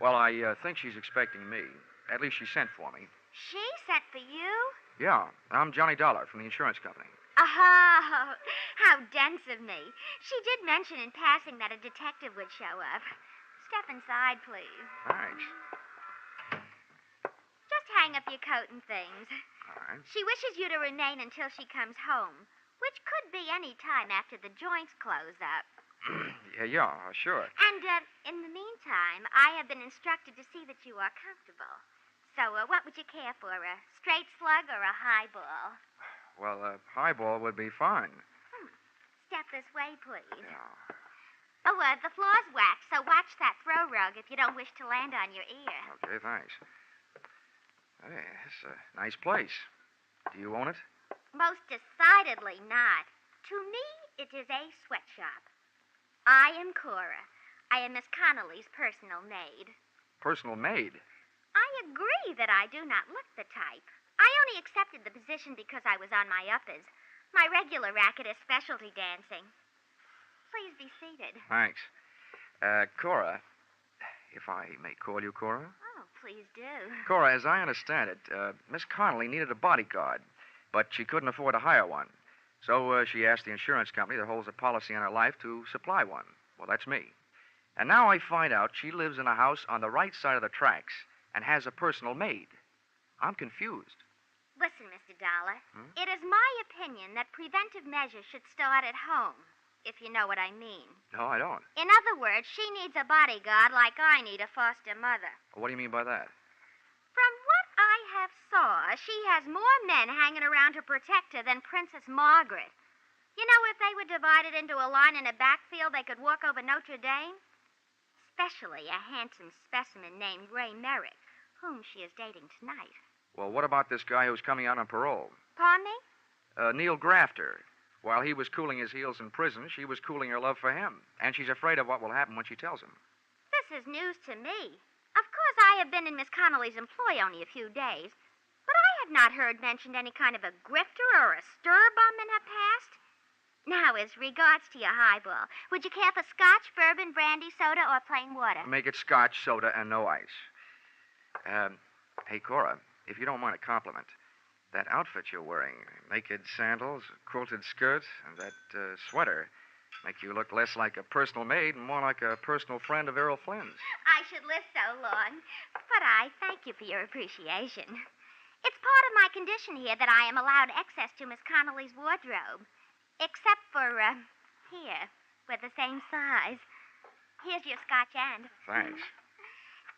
Well, I think she's expecting me. At least she sent for me. She sent for you? Yeah, I'm Johnny Dollar from the insurance company. Oh, how dense of me. She did mention in passing that a detective would show up. Step inside, please. Thanks. Just hang up your coat and things. All right. She wishes you to remain until she comes home, which could be any time after the joints close up. Yeah, sure. And, in the meantime, I have been instructed to see that you are comfortable. So, what would you care for, a straight slug or a highball? Well, a highball would be fine. Step this way, please. Yeah. Oh, the floor's waxed, so watch that throw rug if you don't wish to land on your ear. Okay, thanks. Hey, it's a nice place. Do you own it? Most decidedly not. To me, it is a sweatshop. I am Cora. I am Miss Connolly's personal maid. Personal maid? I agree that I do not look the type. I only accepted the position because I was on my uppers. My regular racket is specialty dancing. Please be seated. Thanks. Cora, if I may call you Cora? Oh, please do. Cora, as I understand it, Miss Connolly needed a bodyguard, but she couldn't afford to hire one. So she asked the insurance company that holds a policy on her life to supply one. Well, that's me. And now I find out she lives in a house on the right side of the tracks and has a personal maid. I'm confused. Listen, Mr. Dollar. It is my opinion that preventive measures should start at home, if you know what I mean. No, I don't. In other words, she needs a bodyguard like I need a foster mother. What do you mean by that? From what I have saw, she has more men hanging around to protect her than Princess Margaret. You know, if they were divided into a line in a backfield, they could walk over Notre Dame. Especially a handsome specimen named Ray Merrick, whom she is dating tonight. Well, what about this guy who's coming out on parole? Pardon me? Neil Grafter. While he was cooling his heels in prison, she was cooling her love for him. And she's afraid of what will happen when she tells him. This is news to me. Of course, I have been in Miss Connolly's employ only a few days, but I have not heard mentioned any kind of a grifter or a stir-bum in her past. Now, as regards to your highball, would you care for scotch, bourbon, brandy, soda, or plain water? Make it scotch, soda, and no ice. Hey, Cora, if you don't mind a compliment, that outfit you're wearing, naked sandals, quilted skirt, and that sweater, make you look less like a personal maid and more like a personal friend of Errol Flynn's. I should live so long, but I thank you for your appreciation. It's part of my condition here that I am allowed access to Miss Connolly's wardrobe. Except for, here, we're the same size. Here's your scotch end. Thanks.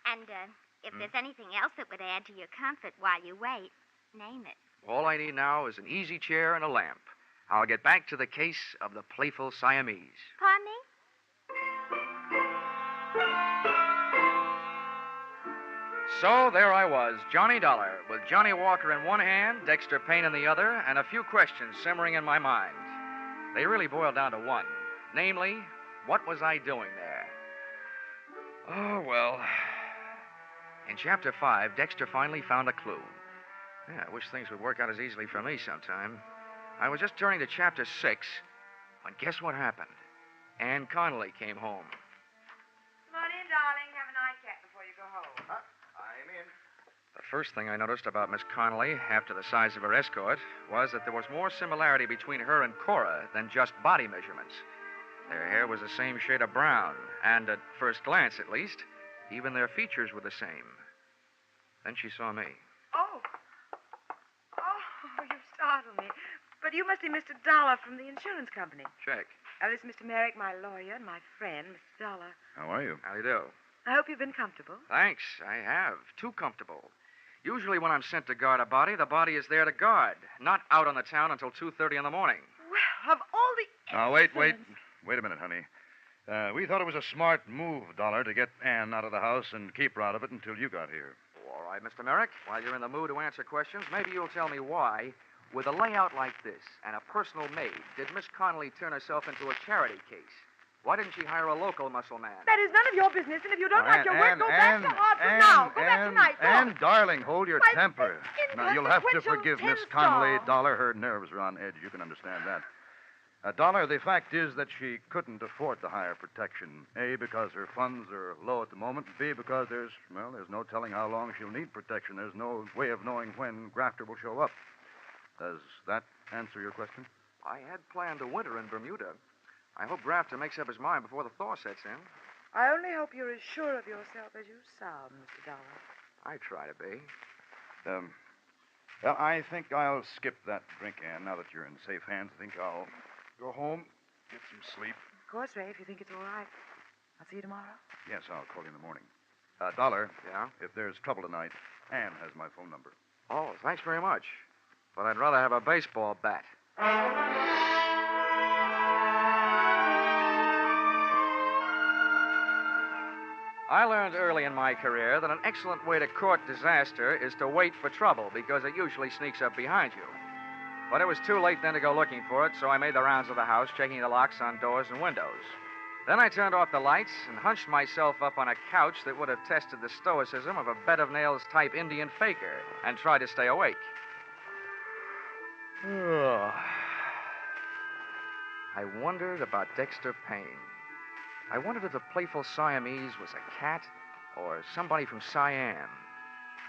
And, if there's anything else that would add to your comfort while you wait, name it. All I need now is an easy chair and a lamp. I'll get back to the case of the playful Siamese. Pardon me? So there I was, Johnny Dollar, with Johnny Walker in one hand, Dexter Payne in the other, and a few questions simmering in my mind. They really boiled down to one. Namely, what was I doing there? Oh, well. In Chapter 5, Dexter finally found a clue. Yeah, I wish things would work out as easily for me sometime. I was just turning to Chapter 6 when guess what happened? Ann Connolly came home. Come on in, darling. Have a nightcap before you go home. I'm in. The first thing I noticed about Miss Connolly, after the size of her escort, was that there was more similarity between her and Cora than just body measurements. Their hair was the same shade of brown, and at first glance, at least, even their features were the same. Then she saw me. Oh, you startled me. But you must be Mr. Dollar from the insurance company. Check. This is Mr. Merrick, my lawyer, and my friend, Mr. Dollar. How are you? How do you do? I hope you've been comfortable. Thanks, I have. Too comfortable. Usually when I'm sent to guard a body, the body is there to guard, not out on the town until 2:30 in the morning. Well, of all the... Oh, wait a minute, honey. We thought it was a smart move, Dollar, to get Ann out of the house and keep her out of it until you got here. All right, Mr. Merrick, while you're in the mood to answer questions, maybe you'll tell me why with a layout like this and a personal maid, did Miss Connolly turn herself into a charity case? Why didn't she hire a local muscle man? That is none of your business, and if you don't like your work, Anne, go back to Hartford now. Go back tonight. Go. Anne, darling, hold your My temper. Now, you'll have to inconsequential forgive Miss tin Connolly. star. Dollar, her nerves are on edge. You can understand that. Dollar, the fact is that she couldn't afford to hire protection. A, because her funds are low at the moment. B, because there's no telling how long she'll need protection. There's no way of knowing when Grafter will show up. Does that answer your question? I had planned a winter in Bermuda. I hope Grafter makes up his mind before the thaw sets in. I only hope you're as sure of yourself as you sound, Mr. Dollar. I try to be. Well, I think I'll skip that drink, Anne, now that you're in safe hands. I think I'll go home, get some sleep. Of course, Ray, if you think it's all right. I'll see you tomorrow. Yes, I'll call you in the morning. Dollar. Yeah? If there's trouble tonight, Anne has my phone number. Oh, thanks very much. But I'd rather have a baseball bat. I learned early in my career that an excellent way to court disaster is to wait for trouble because it usually sneaks up behind you. But it was too late then to go looking for it, so I made the rounds of the house, checking the locks on doors and windows. Then I turned off the lights and hunched myself up on a couch that would have tested the stoicism of a bed of nails type Indian faker and tried to stay awake. I wondered about Dexter Payne. I wondered if the playful Siamese was a cat or somebody from Siam.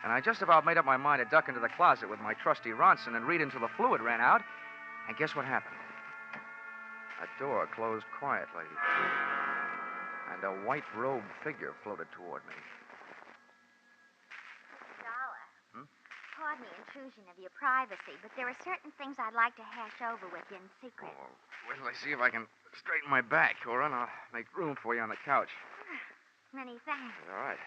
And I just about made up my mind to duck into the closet with my trusty Ronson and read until the fluid ran out. And guess what happened? A door closed quietly, and a white-robed figure floated toward me. Dollar. Pardon the intrusion of your privacy, but there are certain things I'd like to hash over with you in secret. Oh, wait till I see if I can straighten my back, Cora, and I'll make room for you on the couch. Many thanks. All right.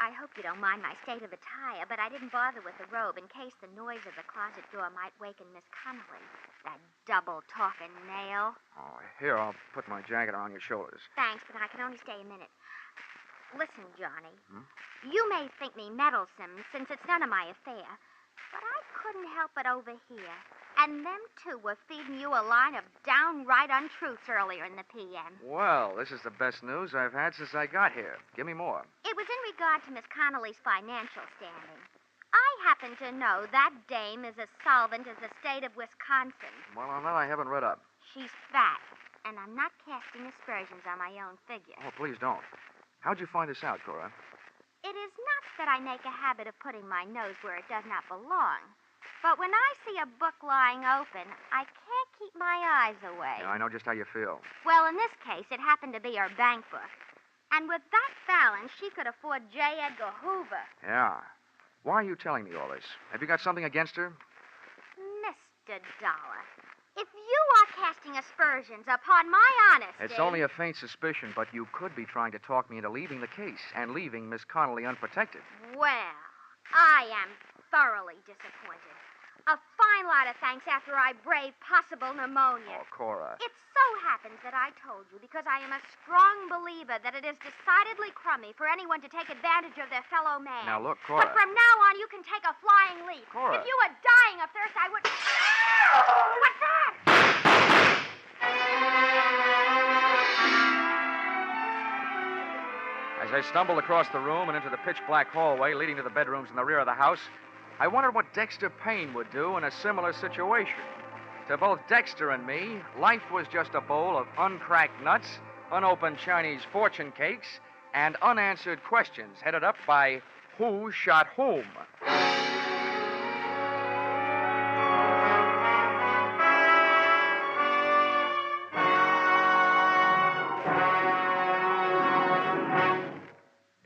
I hope you don't mind my state of attire, but I didn't bother with the robe in case the noise of the closet door might waken Miss Connolly. That double-talking nail. Oh, here, I'll put my jacket around your shoulders. Thanks, but I can only stay a minute. Listen, Johnny. You may think me meddlesome, since it's none of my affair, but I couldn't help but overhear. And them two were feeding you a line of downright untruths earlier in the PM. Well, this is the best news I've had since I got here. Give me more. It was in regard to Miss Connolly's financial standing. I happen to know that dame is as solvent as the state of Wisconsin. Well, on that I haven't read up. She's fat, and I'm not casting aspersions on my own figure. Oh, please don't. How'd you find this out, Cora? It is not that I make a habit of putting my nose where it does not belong. But when I see a book lying open, I can't keep my eyes away. Yeah, I know just how you feel. Well, in this case, it happened to be her bank book. And with that balance, she could afford J. Edgar Hoover. Yeah. Why are you telling me all this? Have you got something against her? Mr. Dollar, if you are casting aspersions upon my honesty... It's only a faint suspicion, but you could be trying to talk me into leaving the case and leaving Miss Connolly unprotected. Well, I am thoroughly disappointed. A fine lot of thanks after I braved possible pneumonia. Oh, Cora. It so happens that I told you because I am a strong believer that it is decidedly crummy for anyone to take advantage of their fellow man. Now, look, Cora. But from now on, you can take a flying leap. Cora. If you were dying of thirst, I would... What's that? As I stumbled across the room and into the pitch-black hallway leading to the bedrooms in the rear of the house, I wondered what Dexter Payne would do in a similar situation. To both Dexter and me, life was just a bowl of uncracked nuts, unopened Chinese fortune cakes, and unanswered questions headed up by Who Shot Whom?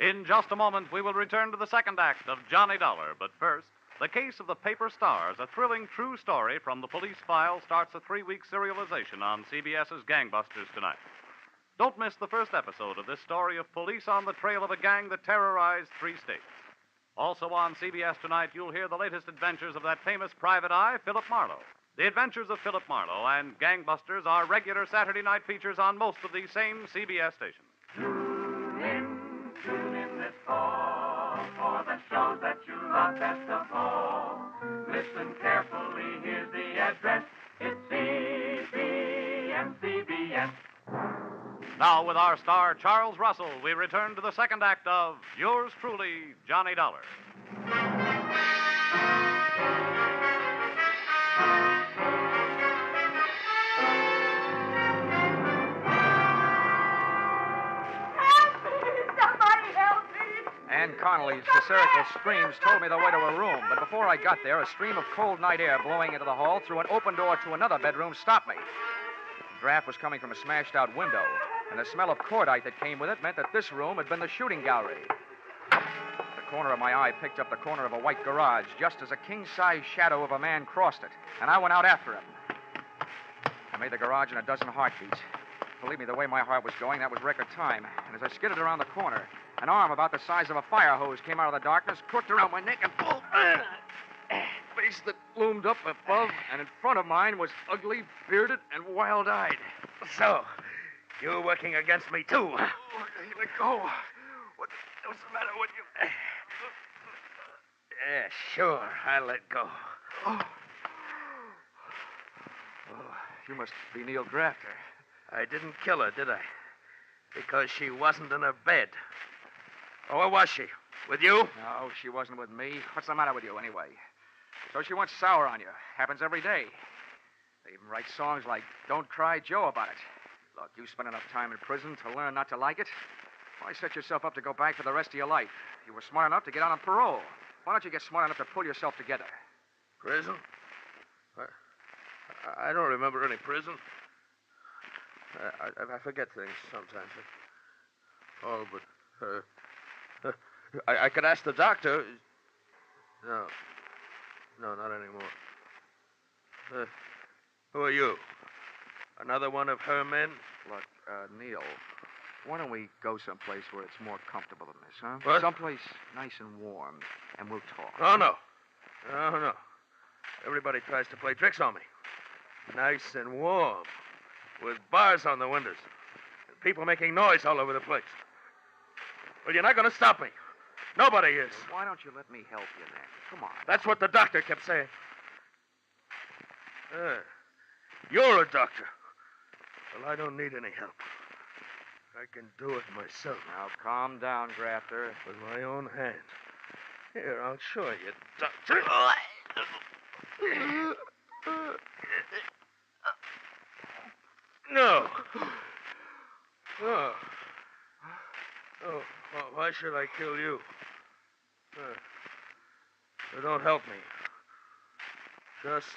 In just a moment, we will return to the second act of Johnny Dollar. But first, The Case of the Paper Stars, a thrilling true story from the police file, starts a 3-week serialization on CBS's Gangbusters tonight. Don't miss the first episode of this story of police on the trail of a gang that terrorized 3 states. Also on CBS tonight, you'll hear the latest adventures of that famous private eye, Philip Marlowe. The Adventures of Philip Marlowe and Gangbusters are regular Saturday night features on most of these same CBS stations. Tune in this fall for the shows that you love best of all. Listen carefully, here's stress. It's CBS. Now, with our star, Charles Russell, we return to the second act of Yours Truly, Johnny Dollar. Somebody help me! Anne Connolly's hysterical screams told me the way to her room, but before I got there, a stream of cold night air blowing into the hall through an open door to another bedroom stopped me. The draft was coming from a smashed-out window, and the smell of cordite that came with it meant that this room had been the shooting gallery. The corner of my eye picked up the corner of a white garage just as a king-size shadow of a man crossed it, and I went out after him. I made the garage in a dozen heartbeats. Believe me, the way my heart was going, that was record time. And as I skidded around the corner, an arm about the size of a fire hose came out of the darkness, crooked around my neck, and pulled a face that loomed up above, and in front of mine was ugly, bearded, and wild-eyed. So, you're working against me, too. Let go. What's the matter with you? Yeah, sure. I'll let go. Oh, you must be Neil Grafter. I didn't kill her, did I? Because she wasn't in her bed. Oh, where was she? With you? No, she wasn't with me. What's the matter with you, anyway? So she went sour on you. Happens every day. They even write songs like Don't Cry Joe about it. Look, you spent enough time in prison to learn not to like it. Why set yourself up to go back for the rest of your life? You were smart enough to get out on parole. Why don't you get smart enough to pull yourself together? Prison? I don't remember any prison. I forget things sometimes. Oh, but I could ask the doctor. No, not anymore. Who are you? Another one of her men? Look, Neil, why don't we go someplace where it's more comfortable than this, huh? What? Someplace nice and warm, and we'll talk. Oh, no. No. Everybody tries to play tricks on me. Nice and warm, with bars on the windows, and people making noise all over the place. Well, you're not going to stop me. Nobody is. Why don't you let me help you then? Come on. That's what the doctor kept saying. You're a doctor. Well, I don't need any help. I can do it myself. Now, calm down, Grafter. With my own hand. Here, I'll show you, doctor. No. Oh, why should I kill you? So don't help me. Just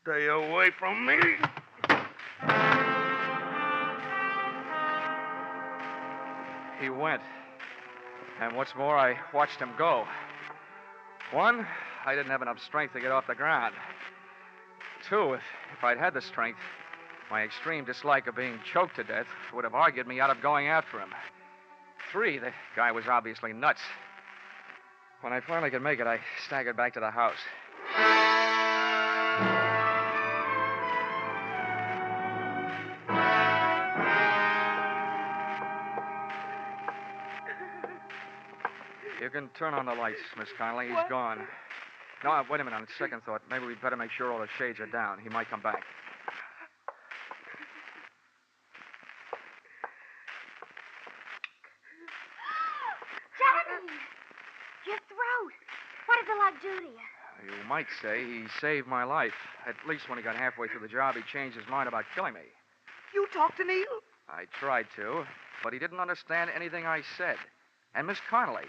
stay away from me. He went. And what's more, I watched him go. One, I didn't have enough strength to get off the ground. Two, if I'd had the strength, my extreme dislike of being choked to death would have argued me out of going after him. Three, the guy was obviously nuts. When I finally could make it, I staggered back to the house. You can turn on the lights, Miss Connolly. He's gone. No, wait a minute. On second thought, maybe we'd better make sure all the shades are down. He might come back. Johnny! Your throat. What did the lug do to you? You might say he saved my life. At least when he got halfway through the job, he changed his mind about killing me. You talked to Neil? I tried to, but he didn't understand anything I said. And Miss Connolly,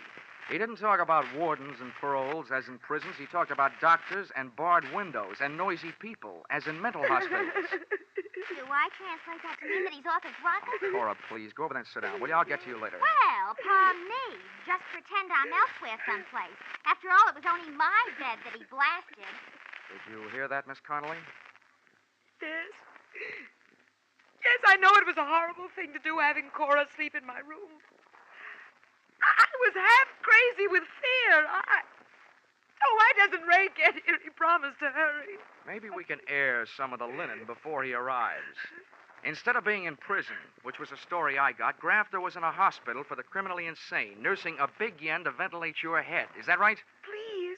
he didn't talk about wardens and paroles, as in prisons. He talked about doctors and barred windows and noisy people, as in mental hospitals. Do I translate that to mean that he's off his rocker? Cora, please, go over there and sit down, will you? I'll get to you later. Well, palm me. Just pretend I'm elsewhere someplace. After all, it was only my bed that he blasted. Did you hear that, Miss Connolly? Yes. Yes, I know it was a horrible thing to do, having Cora sleep in my room. I was half crazy with fear. Why doesn't Ray get here? He promised to hurry. Maybe we can air some of the linen before he arrives. Instead of being in prison, which was a story I got, Grafter was in a hospital for the criminally insane, nursing a big yen to ventilate your head. Is that right? Please,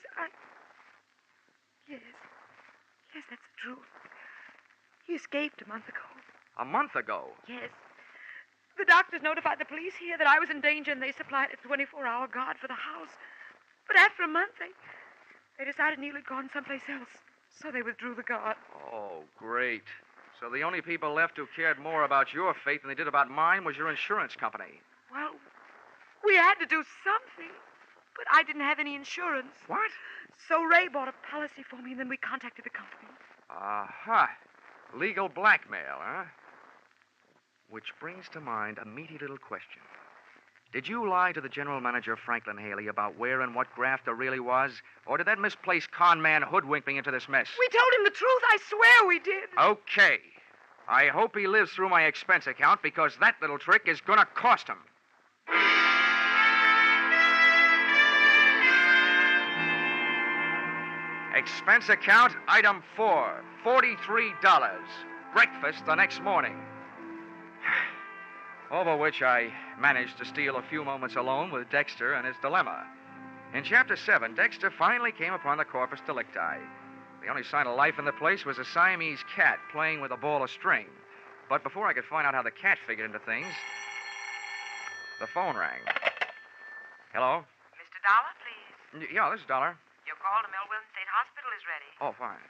Yes, that's the truth. He escaped a month ago. A month ago? Yes. The doctors notified the police here that I was in danger, and they supplied a 24-hour guard for the house. But after a month, they decided Neil had gone someplace else, so they withdrew the guard. Oh, great. So the only people left who cared more about your fate than they did about mine was your insurance company. Well, we had to do something, but I didn't have any insurance. What? So Ray bought a policy for me, and then we contacted the company. Aha. Legal blackmail, huh? Which brings to mind a meaty little question. Did you lie to the general manager, Franklin Haley, about where and what grafter really was? Or did that misplaced con man hoodwink me into this mess? We told him the truth. I swear we did. Okay. I hope he lives through my expense account, because that little trick is going to cost him. Expense account, item 4, $43. Breakfast the next morning. Over which I managed to steal a few moments alone with Dexter and his dilemma. In Chapter 7, Dexter finally came upon the corpus delicti. The only sign of life in the place was a Siamese cat playing with a ball of string. But before I could find out how the cat figured into things, the phone rang. Hello? Mr. Dollar, please. Yeah, this is Dollar. Your call to Melville State Hospital is ready. Oh, fine.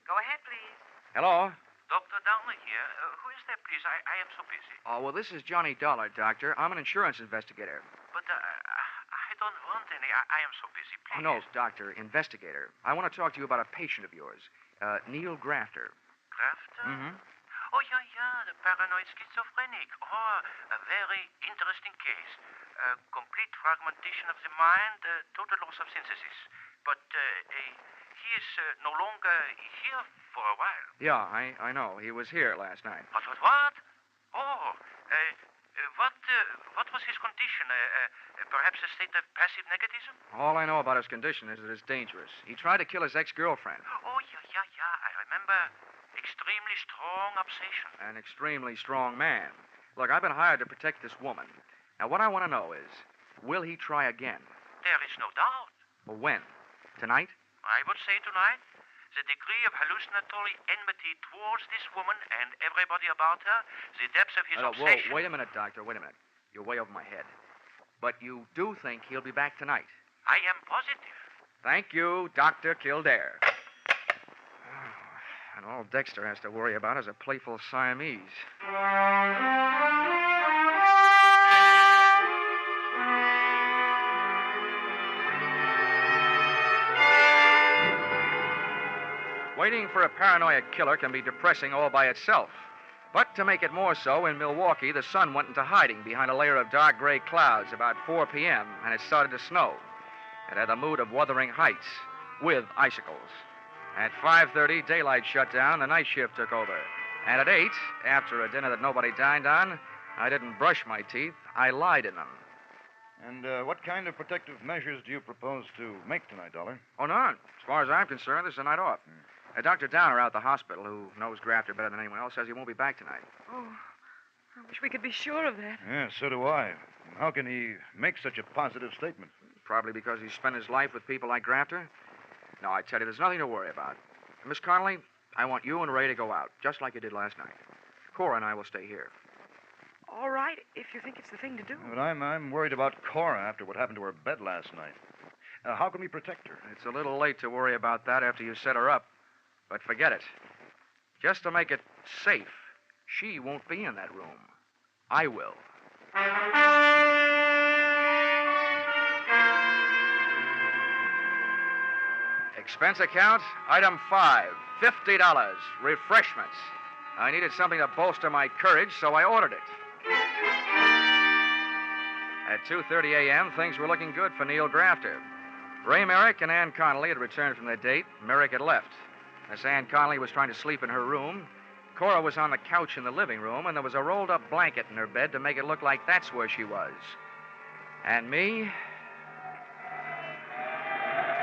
Go ahead, please. Hello? Dr. Dollar here. Who is there, please? I am so busy. Oh, well, this is Johnny Dollar, Doctor. I'm an insurance investigator. But I don't want any. I am so busy, please. Oh, no, Doctor, investigator. I want to talk to you about a patient of yours, Neil Grafter. Grafter? Mm-hmm. Oh, yeah, the paranoid schizophrenic. Oh, a very interesting case. Complete fragmentation of the mind, total loss of synthesis. But he is no longer here for a while. Yeah, I know. He was here last night. What? Oh, what was his condition? Perhaps a state of passive negativism? All I know about his condition is that it's dangerous. He tried to kill his ex-girlfriend. Oh, yeah. I remember. Extremely strong obsession. An extremely strong man. Look, I've been hired to protect this woman. Now, what I want to know is, will he try again? There is no doubt. Well, when? Tonight? I would say tonight. The degree of hallucinatory enmity towards this woman and everybody about her, the depths of his obsession... Whoa, wait a minute, Doctor, wait a minute. You're way over my head. But you do think he'll be back tonight? I am positive. Thank you, Dr. Kildare. And all Dexter has to worry about is a playful Siamese. Waiting for a paranoid killer can be depressing all by itself. But to make it more so, in Milwaukee, the sun went into hiding behind a layer of dark gray clouds about 4 p.m., and it started to snow. It had the mood of Wuthering Heights, with icicles. At 5:30, daylight shut down, the night shift took over. And at 8, after a dinner that nobody dined on, I didn't brush my teeth, I lied in them. And what kind of protective measures do you propose to make tonight, Dollar? Oh, none. As far as I'm concerned, this is a night off. Dr. Downer out at the hospital, who knows Grafter better than anyone else, says he won't be back tonight. Oh, I wish we could be sure of that. Yeah, so do I. How can he make such a positive statement? Probably because he's spent his life with people like Grafter. No, I tell you, there's nothing to worry about. Miss Connolly, I want you and Ray to go out, just like you did last night. Cora and I will stay here. All right, if you think it's the thing to do. But I'm worried about Cora after what happened to her bed last night. How can we protect her? It's a little late to worry about that after you set her up. But forget it. Just to make it safe, she won't be in that room. I will. Expense account, item 5, $50. Refreshments. I needed something to bolster my courage, so I ordered it. At 2:30 a.m., things were looking good for Neil Grafter. Ray Merrick and Ann Connolly had returned from their date. Merrick had left. Miss Ann Connolly was trying to sleep in her room. Cora was on the couch in the living room, and there was a rolled-up blanket in her bed to make it look like that's where she was. And me?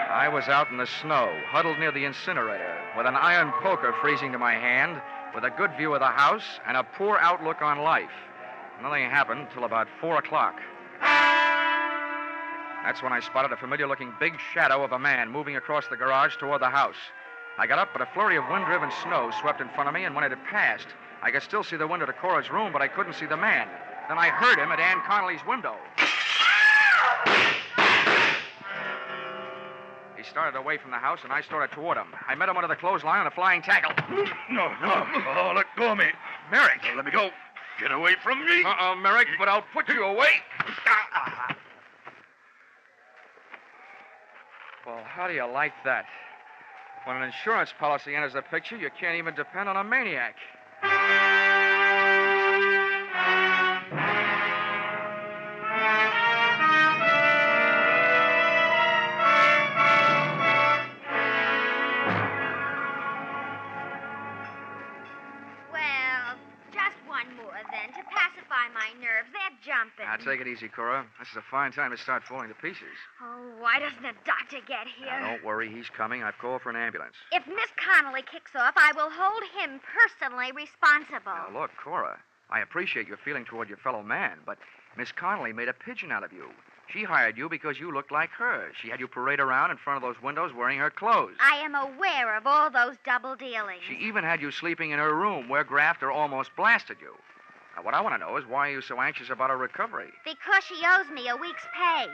I was out in the snow, huddled near the incinerator, with an iron poker freezing to my hand, with a good view of the house and a poor outlook on life. Nothing happened until about 4 o'clock. That's when I spotted a familiar-looking big shadow of a man moving across the garage toward the house. I got up, but a flurry of wind-driven snow swept in front of me, and when it had passed, I could still see the window to Cora's room, but I couldn't see the man. Then I heard him at Ann Connolly's window. He started away from the house, and I started toward him. I met him under the clothesline on a flying tackle. No. Oh, let go of me. Merrick! Let me go. Get away from me. Merrick, but I'll put you away. Well, how do you like that? When an insurance policy enters the picture, you can't even depend on a maniac. Well, just one more then, to pacify my nerves. They're jumping. Now, take it easy, Cora. This is a fine time to start falling to pieces. Oh, why doesn't the doctor get here? Now, don't worry, he's coming. I've called for an ambulance. If Miss Connolly kicks off, I will hold him personally responsible. Now, look, Cora, I appreciate your feeling toward your fellow man, but Miss Connolly made a pigeon out of you. She hired you because you looked like her. She had you parade around in front of those windows wearing her clothes. I am aware of all those double dealings. She even had you sleeping in her room where Grafter almost blasted you. Now, what I want to know is why are you so anxious about her recovery? Because she owes me a week's pay.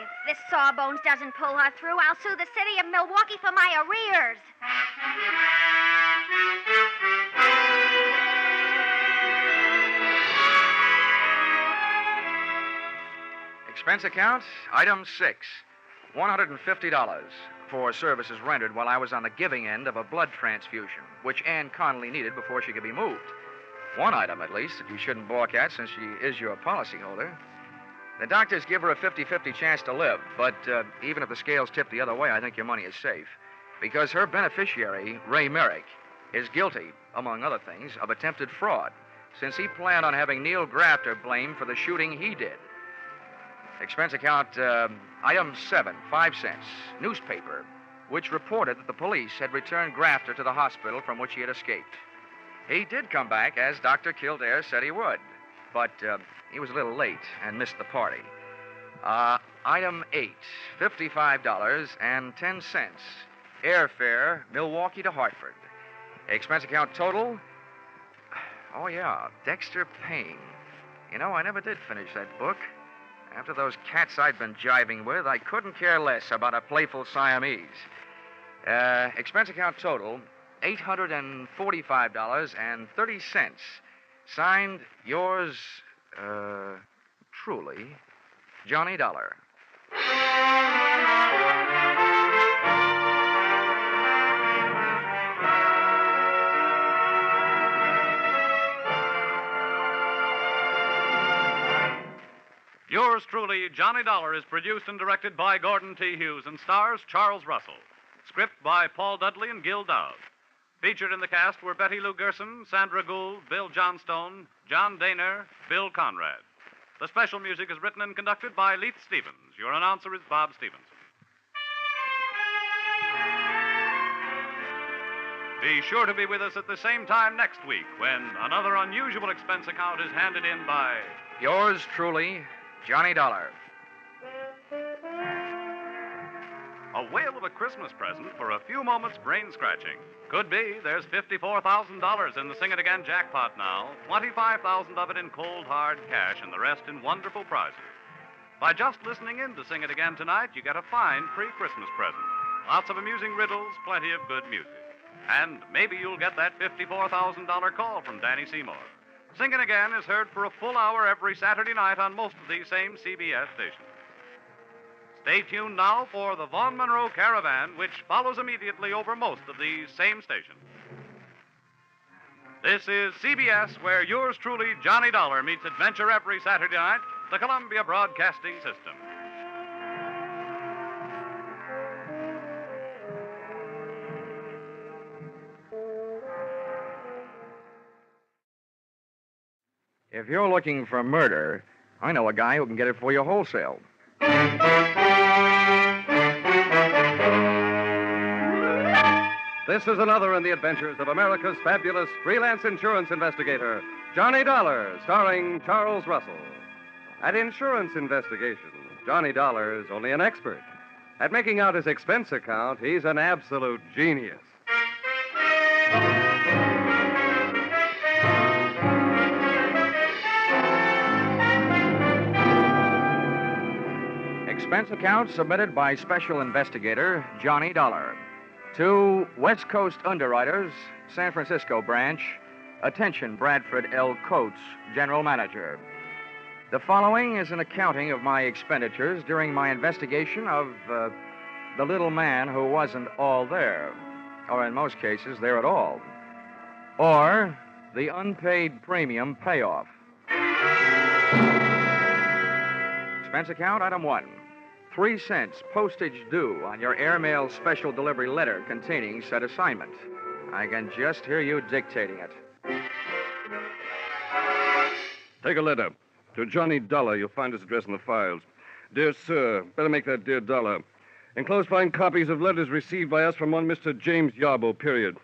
If this Sawbones doesn't pull her through, I'll sue the city of Milwaukee for my arrears. Expense account, item 6, $150 for services rendered while I was on the giving end of a blood transfusion, which Ann Connolly needed before she could be moved. One item, at least, that you shouldn't balk at since she is your policyholder. The doctors give her a 50-50 chance to live, but even if the scales tip the other way, I think your money is safe. Because her beneficiary, Ray Merrick, is guilty, among other things, of attempted fraud, since he planned on having Neil Grafter blamed for the shooting he did. Expense account, item 7, 5 cents, newspaper, which reported that the police had returned Grafter to the hospital from which he had escaped. He did come back, as Dr. Kildare said he would, but he was a little late and missed the party. Item 8, $55.10, airfare, Milwaukee to Hartford. Expense account total, oh yeah, Dexter Payne. You know, I never did finish that book. After those cats I'd been jiving with, I couldn't care less about a playful Siamese. Expense account total, $845.30. Signed, yours, truly, Johnny Dollar. Yours truly, Johnny Dollar, is produced and directed by Gordon T. Hughes and stars Charles Russell. Script by Paul Dudley and Gil Dowd. Featured in the cast were Betty Lou Gerson, Sandra Gould, Bill Johnstone, John Daner, Bill Conrad. The special music is written and conducted by Leith Stevens. Your announcer is Bob Stevenson. Be sure to be with us at the same time next week when another unusual expense account is handed in by... Yours truly, Johnny Dollar. A whale of a Christmas present for a few moments brain-scratching. Could be there's $54,000 in the Sing It Again jackpot now, 25,000 of it in cold, hard cash, and the rest in wonderful prizes. By just listening in to Sing It Again tonight, you get a fine pre-Christmas present. Lots of amusing riddles, plenty of good music. And maybe you'll get that $54,000 call from Danny Seymour. Sing It Again is heard for a full hour every Saturday night on most of these same CBS stations. Stay tuned now for the Vaughn Monroe Caravan, which follows immediately over most of these same stations. This is CBS, where yours truly, Johnny Dollar, meets adventure every Saturday night, the Columbia Broadcasting System. If you're looking for murder, I know a guy who can get it for you wholesale. This is another in the adventures of America's fabulous freelance insurance investigator, Johnny Dollar, starring Charles Russell. At Insurance Investigation, Johnny Dollar is only an expert. At making out his expense account, he's an absolute genius. Expense account submitted by Special Investigator Johnny Dollar to West Coast Underwriters, San Francisco Branch. Attention, Bradford L. Coates, General Manager. The following is an accounting of my expenditures during my investigation of the little man who wasn't all there, or in most cases, there at all, or the unpaid premium payoff. Expense account, item 1. 3 cents postage due on your airmail special delivery letter containing said assignment. I can just hear you dictating it. Take a letter. To Johnny Dollar. You'll find his address in the files. Dear Sir, better make that Dear Dollar. Enclosed find copies of letters received by us from one Mr. James Yarbo, period.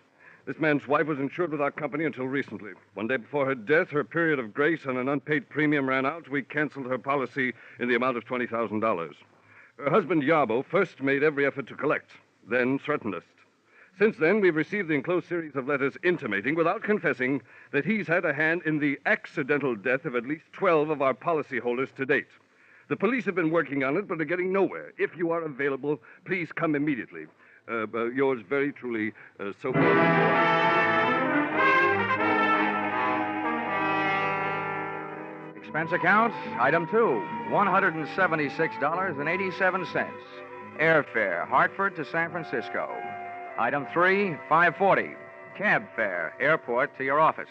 This man's wife was insured with our company until recently. One day before her death, her period of grace on an unpaid premium ran out. We canceled her policy in the amount of $20,000. Her husband, Yarbo, first made every effort to collect, then threatened us. Since then, we've received the enclosed series of letters intimating, without confessing, that he's had a hand in the accidental death of at least 12 of our policyholders to date. The police have been working on it, but are getting nowhere. If you are available, please come immediately. Yours very truly, Sophie. Expense account, item 2, $176.87. Airfare, Hartford to San Francisco. Item 3, $5.40. Cab fare, airport to your office.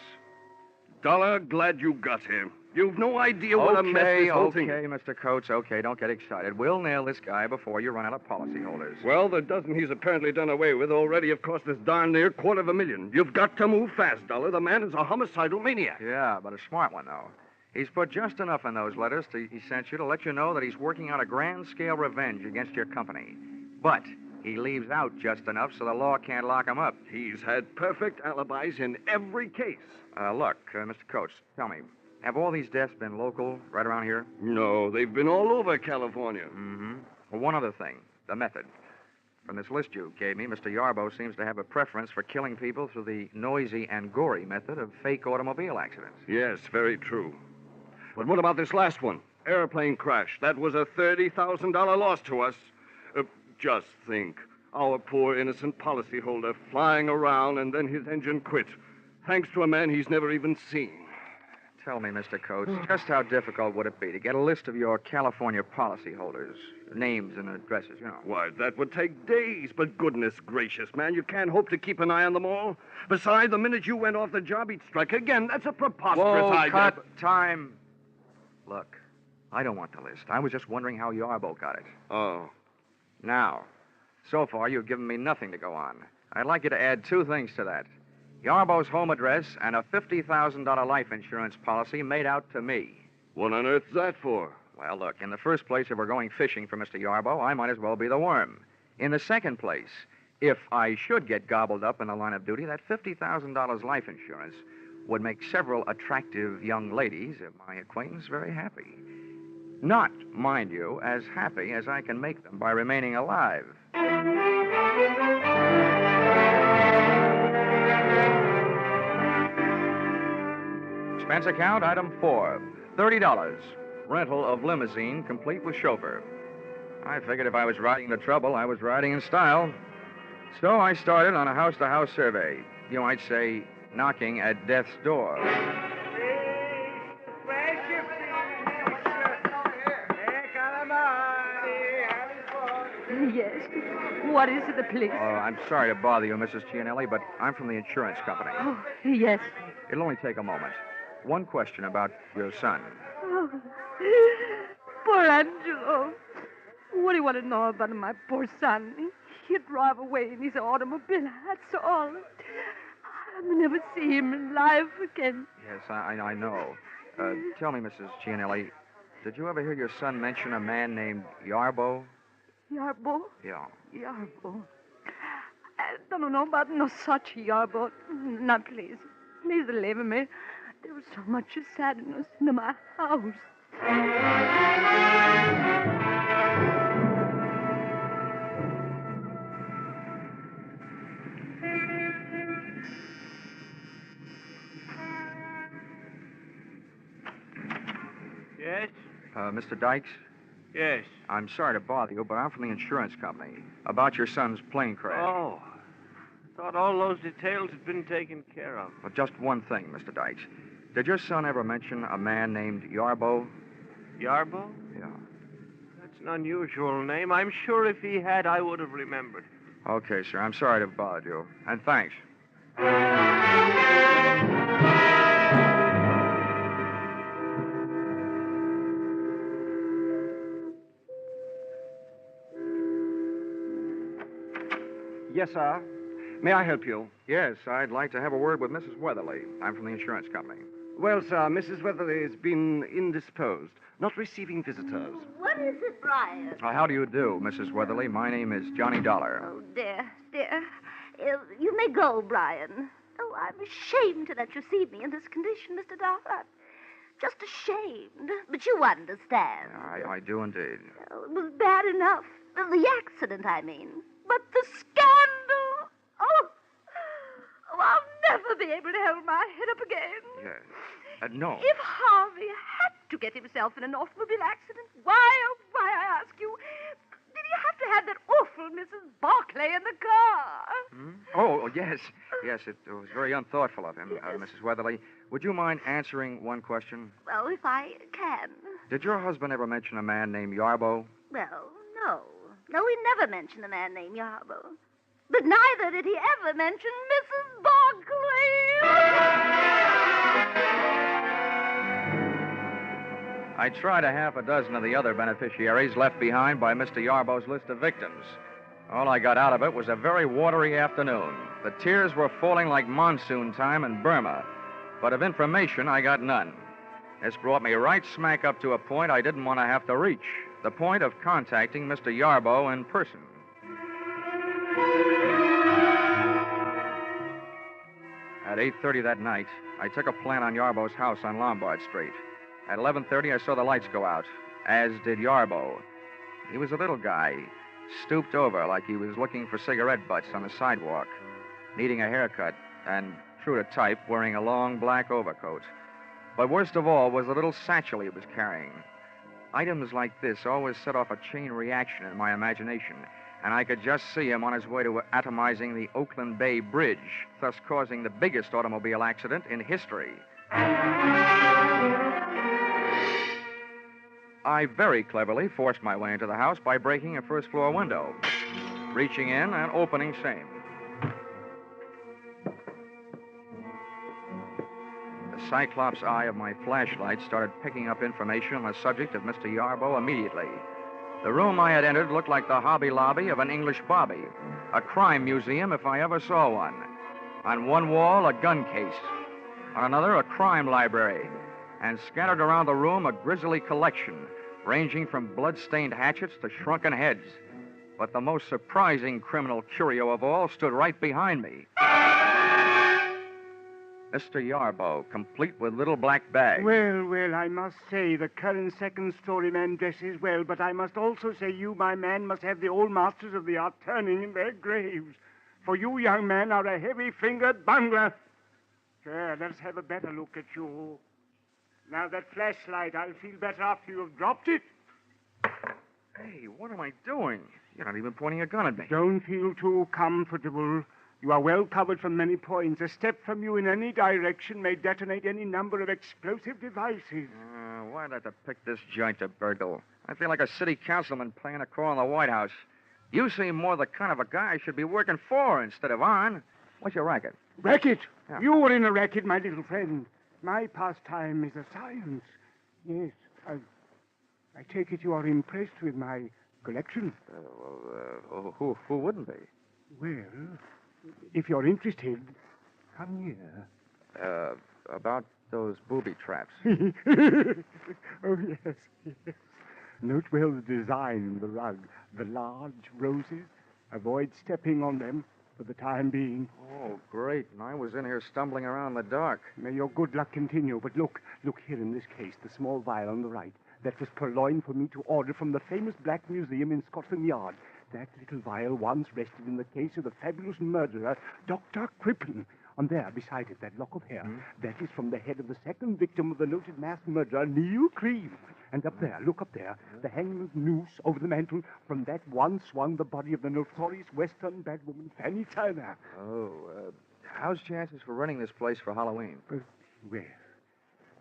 Dollar, glad you got here. You've no idea what a mess this whole thing is. Okay, Mr. Coates, okay, don't get excited. We'll nail this guy before you run out of policyholders. Well, the dozen he's apparently done away with already have cost us darn near $250,000. You've got to move fast, Dollar. The man is a homicidal maniac. Yeah, but a smart one, though. He's put just enough in those letters he sent you to let you know that he's working out a grand-scale revenge against your company. But he leaves out just enough so the law can't lock him up. He's had perfect alibis in every case. Look, Mr. Coates, tell me, have all these deaths been local, right around here? No, they've been all over California. Mm-hmm. Well, one other thing, the method. From this list you gave me, Mr. Yarbo seems to have a preference for killing people through the noisy and gory method of fake automobile accidents. Yes, very true. But what about this last one? Airplane crash. That was a $30,000 loss to us. Just think. Our poor innocent policyholder flying around and then his engine quit. Thanks to a man he's never even seen. Tell me, Mr. Coates, just how difficult would it be to get a list of your California policyholders? Names and addresses, you know. Why, that would take days. But goodness gracious, man, you can't hope to keep an eye on them all. Besides, the minute you went off the job, he'd strike again. That's a preposterous idea. Cut. Time. Look, I don't want the list. I was just wondering how Yarbo got it. Oh. Now, so far, you've given me nothing to go on. I'd like you to add 2 things to that. Yarbo's home address and a $50,000 life insurance policy made out to me. What on earth's that for? Well, look, in the first place, if we're going fishing for Mr. Yarbo, I might as well be the worm. In the second place, if I should get gobbled up in the line of duty, that $50,000 life insurance would make several attractive young ladies of my acquaintance very happy. Not, mind you, as happy as I can make them by remaining alive. Expense account, item 4, $30. Rental of limousine, complete with chauffeur. I figured if I was riding the trouble, I was riding in style. So I started on a house-to-house survey. You might say, knocking at death's door. Yes. What is it, please? I'm sorry to bother you, Mrs. Gianelli, but I'm from the insurance company. Oh, yes. It'll only take a moment. One question about your son. Oh, poor Angelo. What do you want to know about my poor son? He drive away in his automobile, that's all. I'll never see him alive again. Yes, I know. Tell me, Mrs. Gianelli, did you ever hear your son mention a man named Yarbo? Yarbo? Yeah. Yarbo. I don't know about no such Yarbo. Now, please. Please leave me. There was so much sadness in my house. Mr. Dykes? Yes. I'm sorry to bother you, but I'm from the insurance company. About your son's plane crash. Oh. Thought all those details had been taken care of. Well, just one thing, Mr. Dykes. Did your son ever mention a man named Yarbo? Yarbo? Yeah. That's an unusual name. I'm sure if he had, I would have remembered. Okay, sir. I'm sorry to have bothered you. And thanks. Yes, sir. May I help you? Yes, I'd like to have a word with Mrs. Weatherly. I'm from the insurance company. Well, sir, Mrs. Weatherly has been indisposed, not receiving visitors. What is it, Brian? How do you do, Mrs. Weatherly? My name is Johnny Dollar. Oh, dear. You may go, Brian. Oh, I'm ashamed to let you see me in this condition, Mr. Dollar. I'm just ashamed. But you understand. I do indeed. Oh, it was bad enough. The accident, I mean. But the scandal! Oh, I'll never be able to hold my head up again. Yes. No. If Harvey had to get himself in an automobile accident, why, oh, why, I ask you, did he have to have that awful Mrs. Barclay in the car? Oh, yes. Yes, it was very unthoughtful of him, Mrs. Weatherly. Would you mind answering one question? Well, if I can. Did your husband ever mention a man named Yarbo? Well, no. No, he never mentioned a man named Yarbo. But neither did he ever mention Mrs. Barclay. I tried a half a dozen of the other beneficiaries left behind by Mr. Yarbo's list of victims. All I got out of it was a very watery afternoon. The tears were falling like monsoon time in Burma. But of information, I got none. This brought me right smack up to a point I didn't want to have to reach. The point of contacting Mr. Yarbo in person. At 8:30 that night, I took a plant on Yarbo's house on Lombard Street. At 11:30, I saw the lights go out, as did Yarbo. He was a little guy, stooped over like he was looking for cigarette butts on the sidewalk, needing a haircut, and, true to type, wearing a long black overcoat. But worst of all was the little satchel he was carrying. Items like this always set off a chain reaction in my imagination, and I could just see him on his way to atomizing the Oakland Bay Bridge, thus causing the biggest automobile accident in history. I very cleverly forced my way into the house by breaking a first-floor window, reaching in and opening same. The cyclops eye of my flashlight started picking up information on the subject of Mr. Yarbo immediately. The room I had entered looked like the Hobby Lobby of an English bobby, a crime museum if I ever saw one. On one wall, a gun case. On another, a crime library. And scattered around the room, a grisly collection, ranging from blood-stained hatchets to shrunken heads. But the most surprising criminal curio of all stood right behind me. Mr. Yarbo, complete with little black bag. Well, I must say the current second-story man dresses well, but I must also say you, my man, must have the old masters of the art turning in their graves. For you, young man, are a heavy-fingered bungler. There, let's have a better look at you. Now, that flashlight, I'll feel better after you've dropped it. Hey, what am I doing? You're not even pointing a gun at me. Don't feel too comfortable. You are well covered from many points. A step from you in any direction may detonate any number of explosive devices. Why'd I have to pick this joint to burgle? I feel like a city councilman playing a call in the White House. You seem more the kind of a guy I should be working for instead of on. What's your racket? Racket? Yeah. You were in a racket, my little friend. My pastime is a science. Yes, I take it you are impressed with my collection. Who wouldn't be? Well, if you're interested, come here. About those booby traps. Oh, yes. Note well the design of the rug. The large roses. Avoid stepping on them for the time being. Oh, great. And I was in here stumbling around in the dark. May your good luck continue. But look here in this case, the small vial on the right. That was purloined for me to order from the famous Black Museum in Scotland Yard. That little vial once rested in the case of the fabulous murderer, Dr. Crippen. And there, beside it, that lock of hair, that is from the head of the second victim of the noted mass murderer, Neil Cream. And up there, look up there, the hangman's noose over the mantel. From that one swung the body of the notorious Western bad woman, Fanny Turner. Oh, how's chances for running this place for Halloween?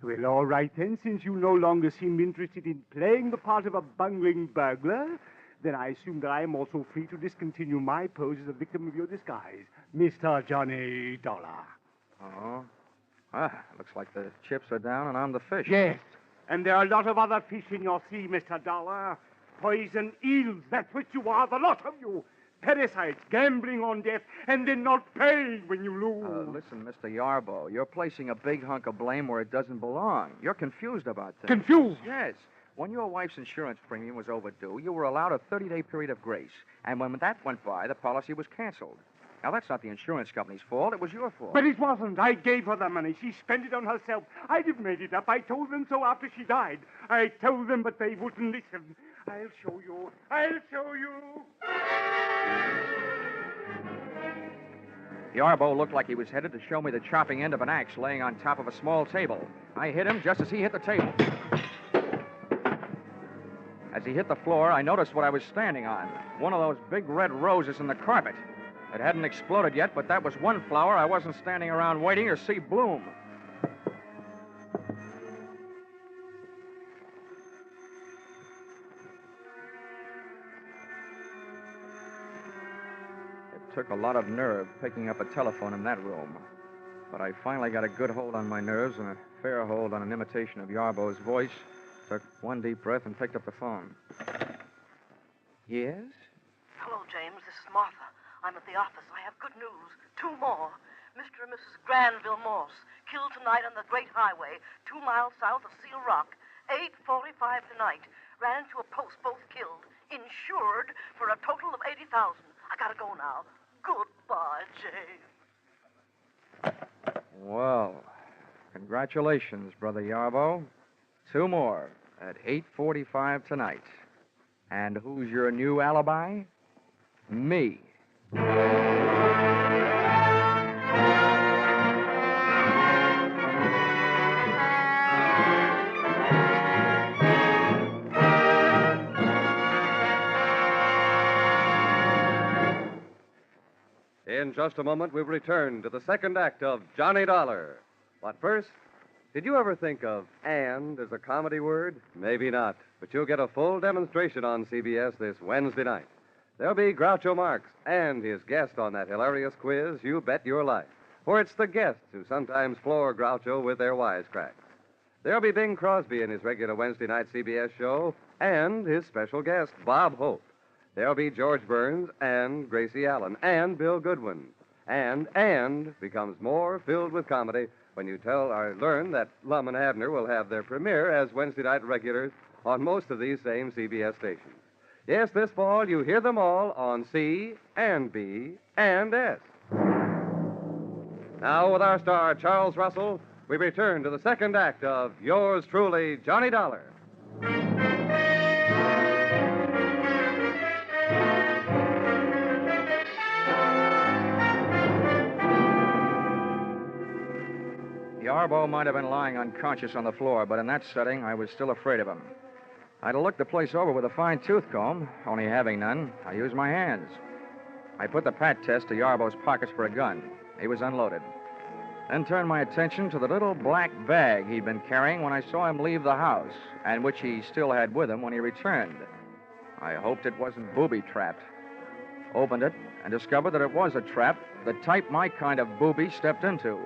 Well, all right then, since you no longer seem interested in playing the part of a bungling burglar, then I assume that I am also free to discontinue my pose as a victim of your disguise, Mr. Johnny Dollar. Oh? Looks like the chips are down and I'm the fish. Yes, and there are a lot of other fish in your sea, Mr. Dollar. Poison eels, that's what you are, the lot of you. Parasites, gambling on death, and then not paying when you lose. Listen, Mr. Yarbo, you're placing a big hunk of blame where it doesn't belong. You're confused about things. Confused? Yes. When your wife's insurance premium was overdue, you were allowed a 30-day period of grace. And when that went by, the policy was canceled. Now, that's not the insurance company's fault. It was your fault. But it wasn't. I gave her the money. She spent it on herself. I'd have made it up. I told them so after she died. I told them, but they wouldn't listen. I'll show you. I'll show you. Yarbo looked like he was headed to show me the chopping end of an axe laying on top of a small table. I hit him just as he hit the table. As he hit the floor, I noticed what I was standing on. One of those big red roses in the carpet. It hadn't exploded yet, but that was one flower I wasn't standing around waiting to see bloom. It took a lot of nerve picking up a telephone in that room. But I finally got a good hold on my nerves and a fair hold on an imitation of Yarbo's voice. Took one deep breath and picked up the phone. Yes? Hello, James. This is Martha. I'm at the office. I have good news. 2 more. Mr. and Mrs. Granville Morse, killed tonight on the Great Highway, 2 miles south of Seal Rock. 8:45 tonight. Ran into a post, both killed. Insured for a total of $80,000. I gotta go now. Goodbye, James. Well, congratulations, Brother Yarbo. 2 more at 8:45 tonight. And who's your new alibi? Me. In just a moment, we'll return to the second act of Johnny Dollar. But first, did you ever think of "and" as a comedy word? Maybe not, but you'll get a full demonstration on CBS this Wednesday night. There'll be Groucho Marx and his guest on that hilarious quiz, You Bet Your Life. For it's the guests who sometimes floor Groucho with their wisecracks. There'll be Bing Crosby in his regular Wednesday night CBS show and his special guest, Bob Hope. There'll be George Burns and Gracie Allen and Bill Goodwin. And becomes more filled with comedy when you learn that Lum and Abner will have their premiere as Wednesday night regulars on most of these same CBS stations. Yes, this fall, you hear them all on C and B and S. Now, with our star, Charles Russell, we return to the second act of Yours Truly, Johnny Dollar. Yarbo might have been lying unconscious on the floor, but in that setting, I was still afraid of him. I'd have looked the place over with a fine tooth comb. Only having none, I used my hands. I put the pat test to Yarbo's pockets for a gun. He was unloaded. Then turned my attention to the little black bag he'd been carrying when I saw him leave the house, and which he still had with him when he returned. I hoped it wasn't booby-trapped. Opened it and discovered that it was a trap, the type my kind of booby stepped into.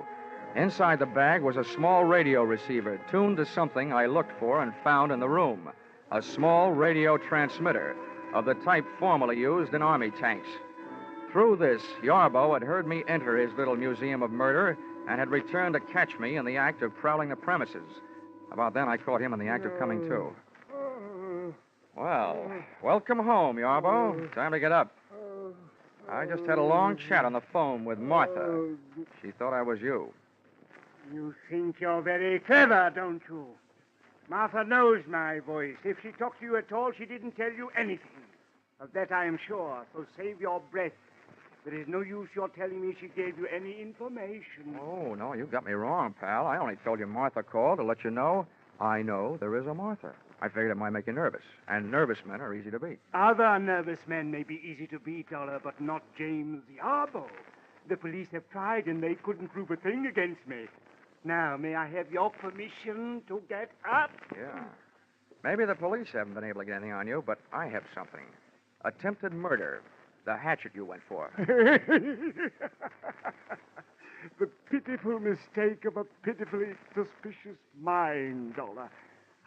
Inside the bag was a small radio receiver tuned to something I looked for and found in the room. A small radio transmitter of the type formerly used in army tanks. Through this, Yarbo had heard me enter his little museum of murder and had returned to catch me in the act of prowling the premises. About then, I caught him in the act of coming to. Well, welcome home, Yarbo. Time to get up. I just had a long chat on the phone with Martha. She thought I was you. You think you're very clever, don't you? Martha knows my voice. If she talked to you at all, she didn't tell you anything. Of that I am sure, so save your breath. There is no use your telling me she gave you any information. Oh, no, you got me wrong, pal. I only told you Martha called to let you know I know there is a Martha. I figured it might make you nervous, and nervous men are easy to beat. Other nervous men may be easy to beat, Dollar, but not James Yarbo. The police have tried, and they couldn't prove a thing against me. Now, may I have your permission to get up? Yeah. Maybe the police haven't been able to get anything on you, but I have something. Attempted murder. The hatchet you went for. The pitiful mistake of a pitifully suspicious mind, Dollar.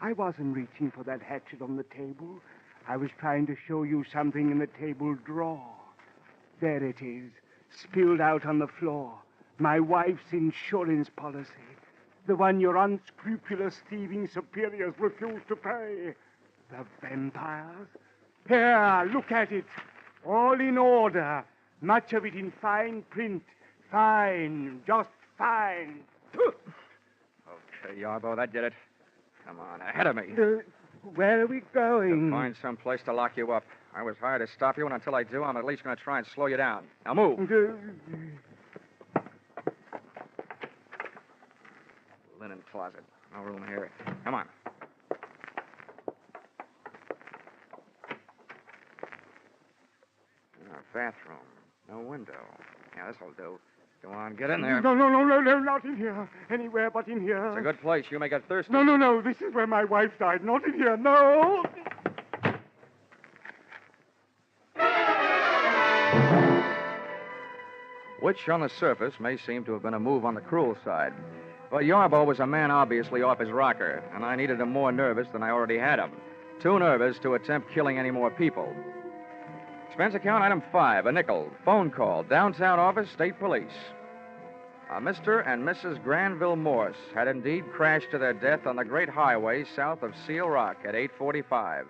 I wasn't reaching for that hatchet on the table. I was trying to show you something in the table drawer. There it is, spilled out on the floor. My wife's insurance policy. The one your unscrupulous thieving superiors refused to pay. The vampires? Here, look at it. All in order. Much of it in fine print. Fine, just fine. Okay, Yarbo, that did it. Come on, ahead of me. Where are we going? Find some place to lock you up. I was hired to stop you, and until I do, I'm at least going to try and slow you down. Now move. Linen closet. No room here. Come on. Bathroom. No window. Yeah, this'll do. Go on, get in there. No, not in here. Anywhere but in here. It's a good place. You may get thirsty. No. This is where my wife died. Not in here. No. Which, on the surface, may seem to have been a move on the cruel side. But Yarbo was a man obviously off his rocker, and I needed him more nervous than I already had him. Too nervous to attempt killing any more people. Expense account item 5, a nickel. Phone call, downtown office, state police. Mr. and Mrs. Granville Morse had indeed crashed to their death on the great highway south of Seal Rock at 8:45,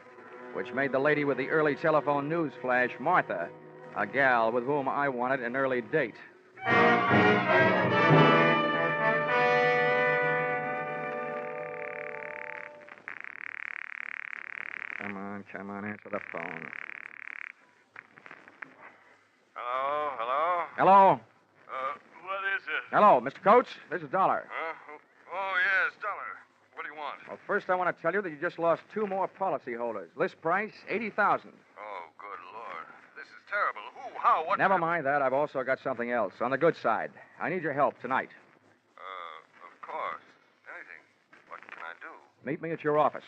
which made the lady with the early telephone news flash Martha, a gal with whom I wanted an early date. Come on, answer the phone. Hello? Hello? What is it? Hello, Mr. Coates. This is Dollar. Huh? Oh, yes, Dollar. What do you want? Well, first I want to tell you that you just lost 2 more policyholders. List price, $80,000. Oh, good Lord. This is terrible. Who? How? What? Never mind that. I've also got something else. On the good side. I need your help tonight. Of course. Anything. What can I do? Meet me at your office.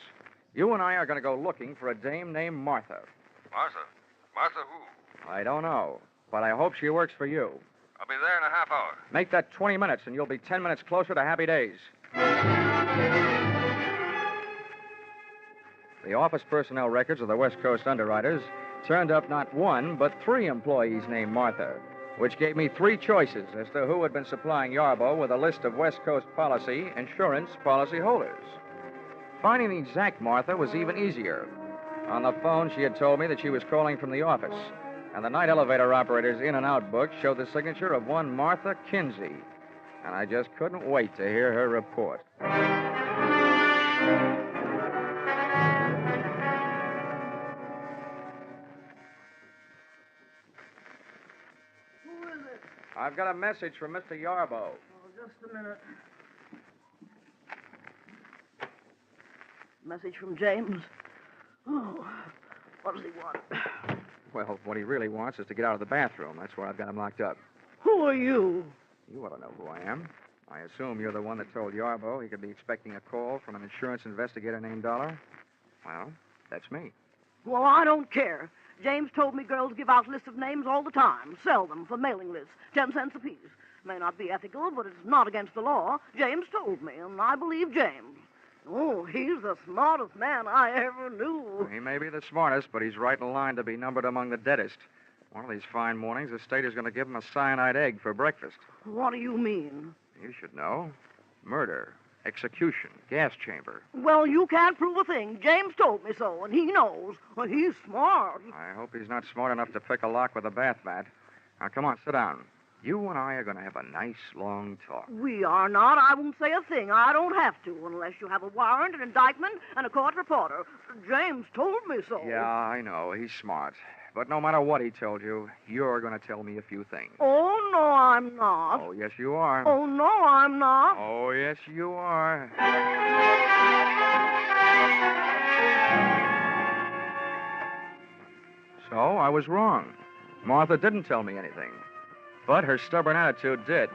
You and I are going to go looking for a dame named Martha. Martha? Martha who? I don't know, but I hope she works for you. I'll be there in a half hour. Make that 20 minutes, and you'll be 10 minutes closer to happy days. The office personnel records of the West Coast underwriters turned up not 1, but 3 employees named Martha, which gave me 3 choices as to who had been supplying Yarbo with a list of West Coast insurance policy holders. Finding the exact Martha was even easier. On the phone, she had told me that she was calling from the office, and the night elevator operator's in and out book showed the signature of one Martha Kinsey, and I just couldn't wait to hear her report. Who is it? I've got a message from Mr. Yarbo. Oh, just a minute. Message from James. Oh, what does he want? Well, what he really wants is to get out of the bathroom. That's where I've got him locked up. Who are you? You ought to know who I am. I assume you're the one that told Yarbo he could be expecting a call from an insurance investigator named Dollar. Well, that's me. Well, I don't care. James told me girls give out lists of names all the time. Sell them for mailing lists. 10 cents apiece. May not be ethical, but it's not against the law. James told me, and I believe James. Oh, he's the smartest man I ever knew. He may be the smartest, but he's right in line to be numbered among the deadest. One of these fine mornings, the state is going to give him a cyanide egg for breakfast. What do you mean? You should know. Murder, execution, gas chamber. Well, you can't prove a thing. James told me so, and he knows. Well, he's smart. I hope he's not smart enough to pick a lock with a bath mat. Now, come on, sit down. You and I are going to have a nice, long talk. We are not. I won't say a thing. I don't have to, unless you have a warrant, an indictment, and a court reporter. James told me so. Yeah, I know. He's smart. but no matter what he told you, you're going to tell me a few things. Oh, no, I'm not. Oh, yes, you are. Oh, no, I'm not. Oh, yes, you are. So, I was wrong. Martha didn't tell me anything. But her stubborn attitude did.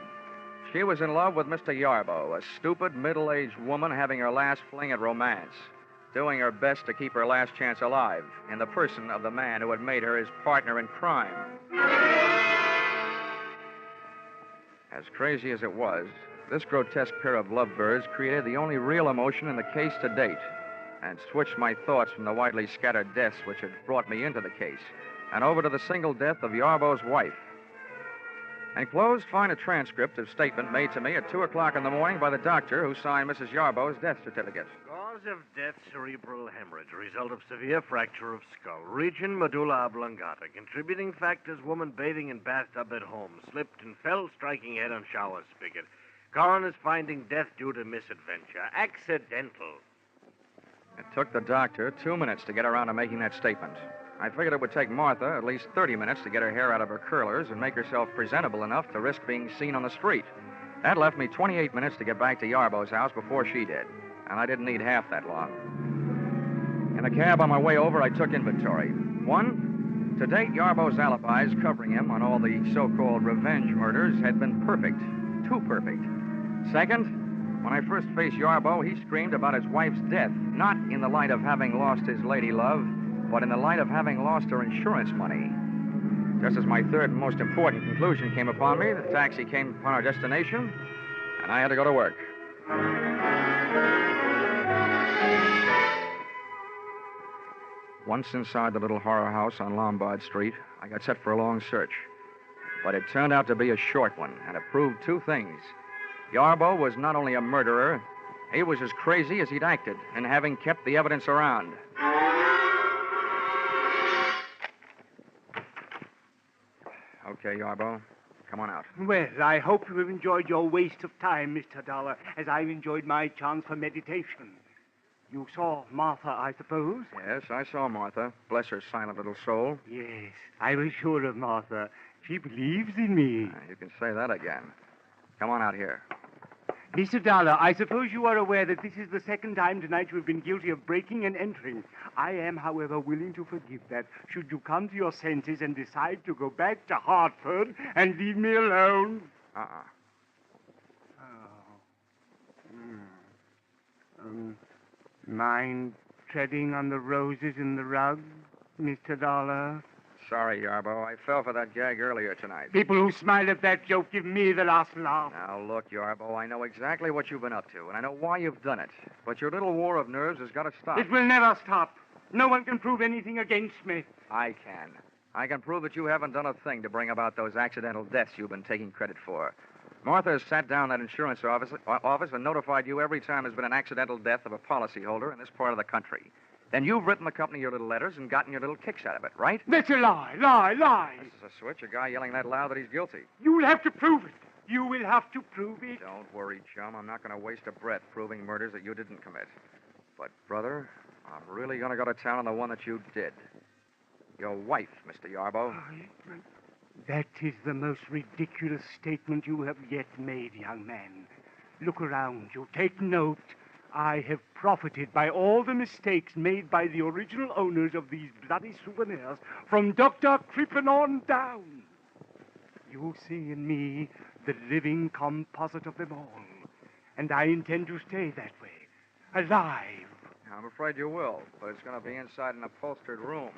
She was in love with Mr. Yarbo, a stupid, middle-aged woman having her last fling at romance, doing her best to keep her last chance alive in the person of the man who had made her his partner in crime. As crazy as it was, this grotesque pair of lovebirds created the only real emotion in the case to date and switched my thoughts from the widely scattered deaths which had brought me into the case and over to the single death of Yarbo's wife. Enclosed, find a transcript of statement made to me at 2 o'clock in the morning by the doctor who signed Mrs. Yarbo's death certificate. Cause of death, cerebral hemorrhage. Result of severe fracture of skull. Region, medulla oblongata. Contributing factors, woman bathing in bathtub at home. Slipped and fell, striking head on shower spigot. Coroner's finding death due to misadventure. Accidental. It took the doctor 2 minutes to get around to making that statement. I figured it would take Martha at least 30 minutes to get her hair out of her curlers and make herself presentable enough to risk being seen on the street. That left me 28 minutes to get back to Yarbo's house before she did, and I didn't need half that long. In a cab on my way over, I took inventory. 1, to date, Yarbo's alibis covering him on all the so-called revenge murders had been perfect. Too perfect. 2nd, when I first faced Yarbo, he screamed about his wife's death, not in the light of having lost his lady love, but in the light of having lost her insurance money. Just as my third and most important conclusion came upon me, the taxi came upon our destination, and I had to go to work. Once inside the little horror house on Lombard Street, I got set for a long search. But it turned out to be a short one, and it proved 2 things. Yarbo was not only a murderer, he was as crazy as he'd acted in having kept the evidence around. Okay, Yarbo, come on out. Well, I hope you have enjoyed your waste of time, Mr. Dollar, as I've enjoyed my chance for meditation. You saw Martha, I suppose? Yes, I saw Martha. Bless her silent little soul. Yes, I was sure of Martha. She believes in me. You can say that again. Come on out here. Mr. Dollar, I suppose you are aware that this is the 2nd time tonight you have been guilty of breaking and entering. I am, however, willing to forgive that should you come to your senses and decide to go back to Hartford and leave me alone. Mind treading on the roses in the rug, Mr. Dollar? Sorry, Yarbo. I fell for that gag earlier tonight. People who smile at that joke give me the last laugh. Now, look, Yarbo, I know exactly what you've been up to, and I know why you've done it. But your little war of nerves has got to stop. It will never stop. No one can prove anything against me. I can. I can prove that you haven't done a thing to bring about those accidental deaths you've been taking credit for. Martha has sat down that insurance office and notified you every time there's been an accidental death of a policyholder in this part of the country. Then you've written the company your little letters and gotten your little kicks out of it, right? That's a lie, lie. This is a switch, a guy yelling that loud that he's guilty. You'll have to prove it. You will have to prove it. Don't worry, chum. I'm not going to waste a breath proving murders that you didn't commit. But, brother, I'm really going to go to town on the one that you did. Your wife, Mr. Yarbo. That is the most ridiculous statement you have yet made, young man. Look around you. Take note. I have profited by all the mistakes made by the original owners of these bloody souvenirs from Dr. Crippen on down. You see in me the living composite of them all. And I intend to stay that way, alive. I'm afraid you will, but it's going to be inside an upholstered room.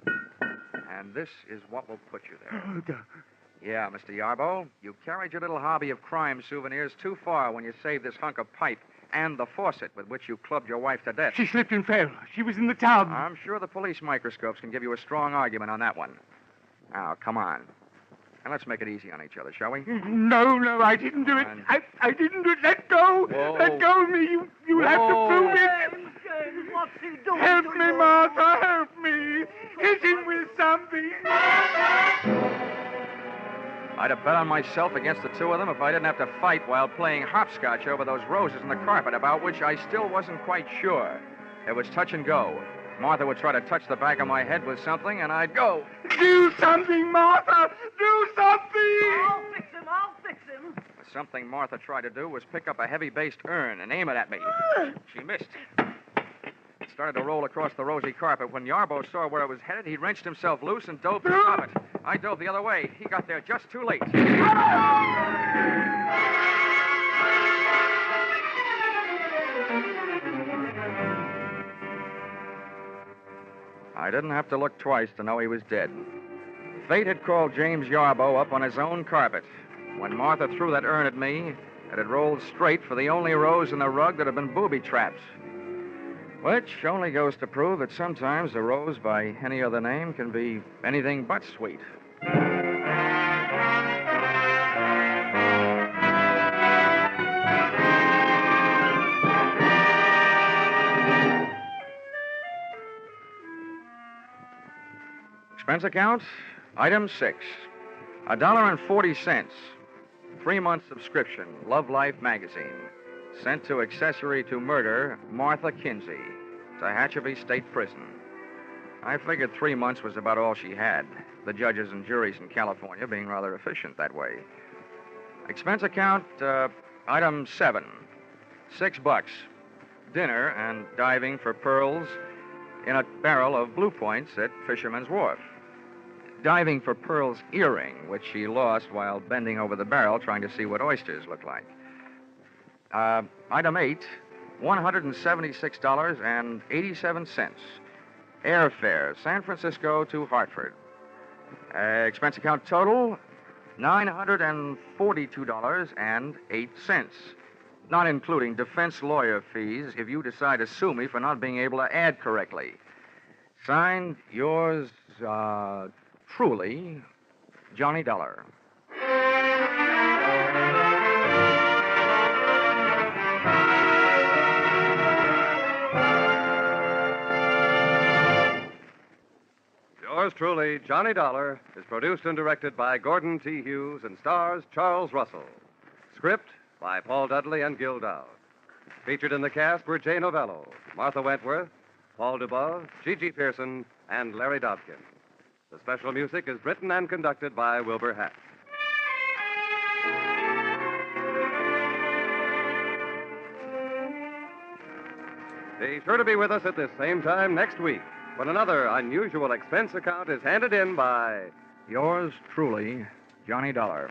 And this is what will put you there. Yeah, Mr. Yarbo, you carried your little hobby of crime souvenirs too far when you saved this hunk of pipe and the faucet with which you clubbed your wife to death. She slipped and fell. She was in the tub. I'm sure the police microscopes can give you a strong argument on that one. Now, come on. And let's make it easy on each other, shall we? No, I didn't do it. I didn't do it. Let go. Whoa. Let go of me. You have to prove it. What's he doing? Help me, Martha. Help me. Hit him with something. I'd have bet on myself against the two of them if I didn't have to fight while playing hopscotch over those roses in the carpet, about which I still wasn't quite sure. It was touch and go. Martha would try to touch the back of my head with something, and I'd go. Do something, Martha! Do something! I'll fix him. I'll fix him. The something Martha tried to do was pick up a heavy-based urn and aim it at me. She missed. It started to roll across the rosy carpet. When Yarbo saw where it was headed, he wrenched himself loose and dove to stop it. I dove the other way. He got there just too late. I didn't have to look twice to know he was dead. Fate had called James Yarbo up on his own carpet. When Martha threw that urn at me, it had rolled straight for the only rose in the rug that had been booby-trapped. Which only goes to prove that sometimes a rose by any other name can be anything but sweet. Expense account, item 6, $1.40. 3-month subscription, Love Life magazine. Sent to accessory to murder, Martha Kinsey, Tehachapi State Prison. I figured 3 months was about all she had, the judges and juries in California being rather efficient that way. Expense account, item 7, $6. Dinner and diving for pearls in a barrel of Blue Points at Fisherman's Wharf. Diving for Pearl's earring, which she lost while bending over the barrel trying to see what oysters look like. Item 8, $176.87. Airfare, San Francisco to Hartford. Expense account total, $942.08. Not including defense lawyer fees if you decide to sue me for not being able to add correctly. Signed, yours, truly, Johnny Dollar. Yours truly, Johnny Dollar, is produced and directed by Gordon T. Hughes and stars Charles Russell. Script by Paul Dudley and Gil Dowd. Featured in the cast were Jay Novello, Martha Wentworth, Paul Dubov, Gigi Pearson, and Larry Dobkin. The special music is written and conducted by Wilbur Hatch. Be sure to be with us at this same time next week when another unusual expense account is handed in by Yours truly, Johnny Dollar.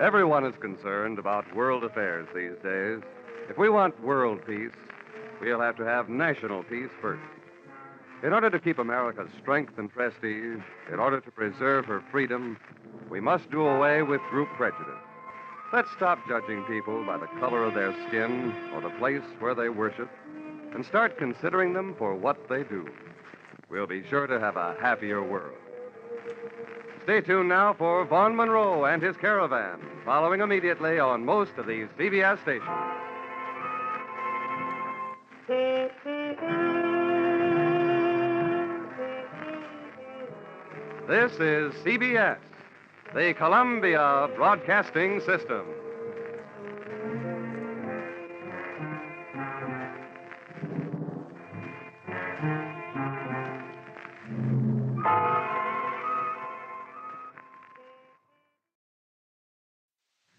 Everyone is concerned about world affairs these days. If we want world peace, we'll have to have national peace first. In order to keep America's strength and prestige, in order to preserve her freedom, we must do away with group prejudice. Let's stop judging people by the color of their skin or the place where they worship and start considering them for what they do. We'll be sure to have a happier world. Stay tuned now for Vaughn Monroe and his caravan, following immediately on most of these CBS stations. This is CBS, the Columbia Broadcasting System.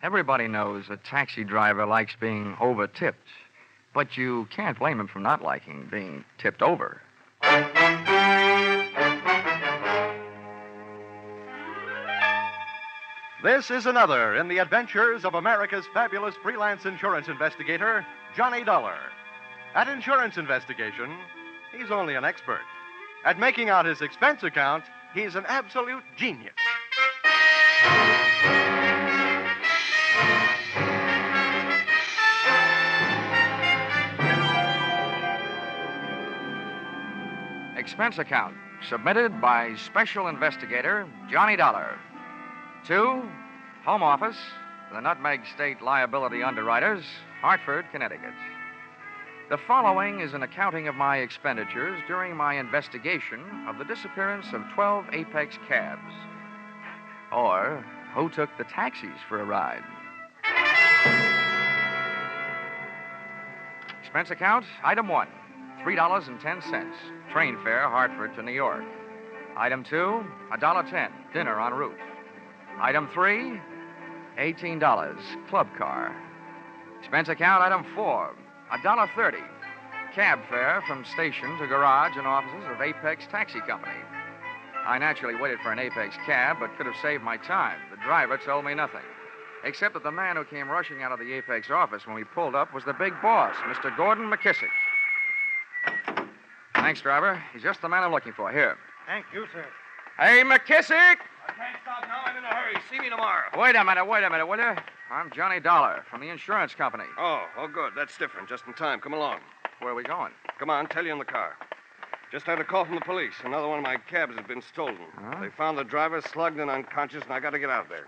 Everybody knows a taxi driver likes being over-tipped, but you can't blame him for not liking being tipped over. This is another in the adventures of America's fabulous freelance insurance investigator, Johnny Dollar. At Insurance Investigation, he's only an expert. At making out his expense account, he's an absolute genius. Expense account submitted by Special Investigator Johnny Dollar. 2, Home Office, the Nutmeg State Liability Underwriters, Hartford, Connecticut. The following is an accounting of my expenditures during my investigation of the disappearance of 12 Apex cabs. Or, who took the taxis for a ride? Expense account, item 1, $3.10, train fare, Hartford to New York. Item 2, $1.10, dinner en route. Item 3, $18, club car. Expense account, item 4, $1.30, cab fare from station to garage and offices of Apex Taxi Company. I naturally waited for an Apex cab, but could have saved my time. The driver told me nothing, except that the man who came rushing out of the Apex office when we pulled up was the big boss, Mr. Gordon McKissick. Thanks, driver. He's just the man I'm looking for. Here. Thank you, sir. Hey, McKissick! I can't stop now. I'm in a hurry. See me tomorrow. Wait a minute, will you? I'm Johnny Dollar from the insurance company. Oh, good. That's different. Just in time. Come along. Where are we going? Come on, tell you in the car. Just had a call from the police. Another one of my cabs has been stolen. Huh? They found the driver slugged and unconscious, and I got to get out there.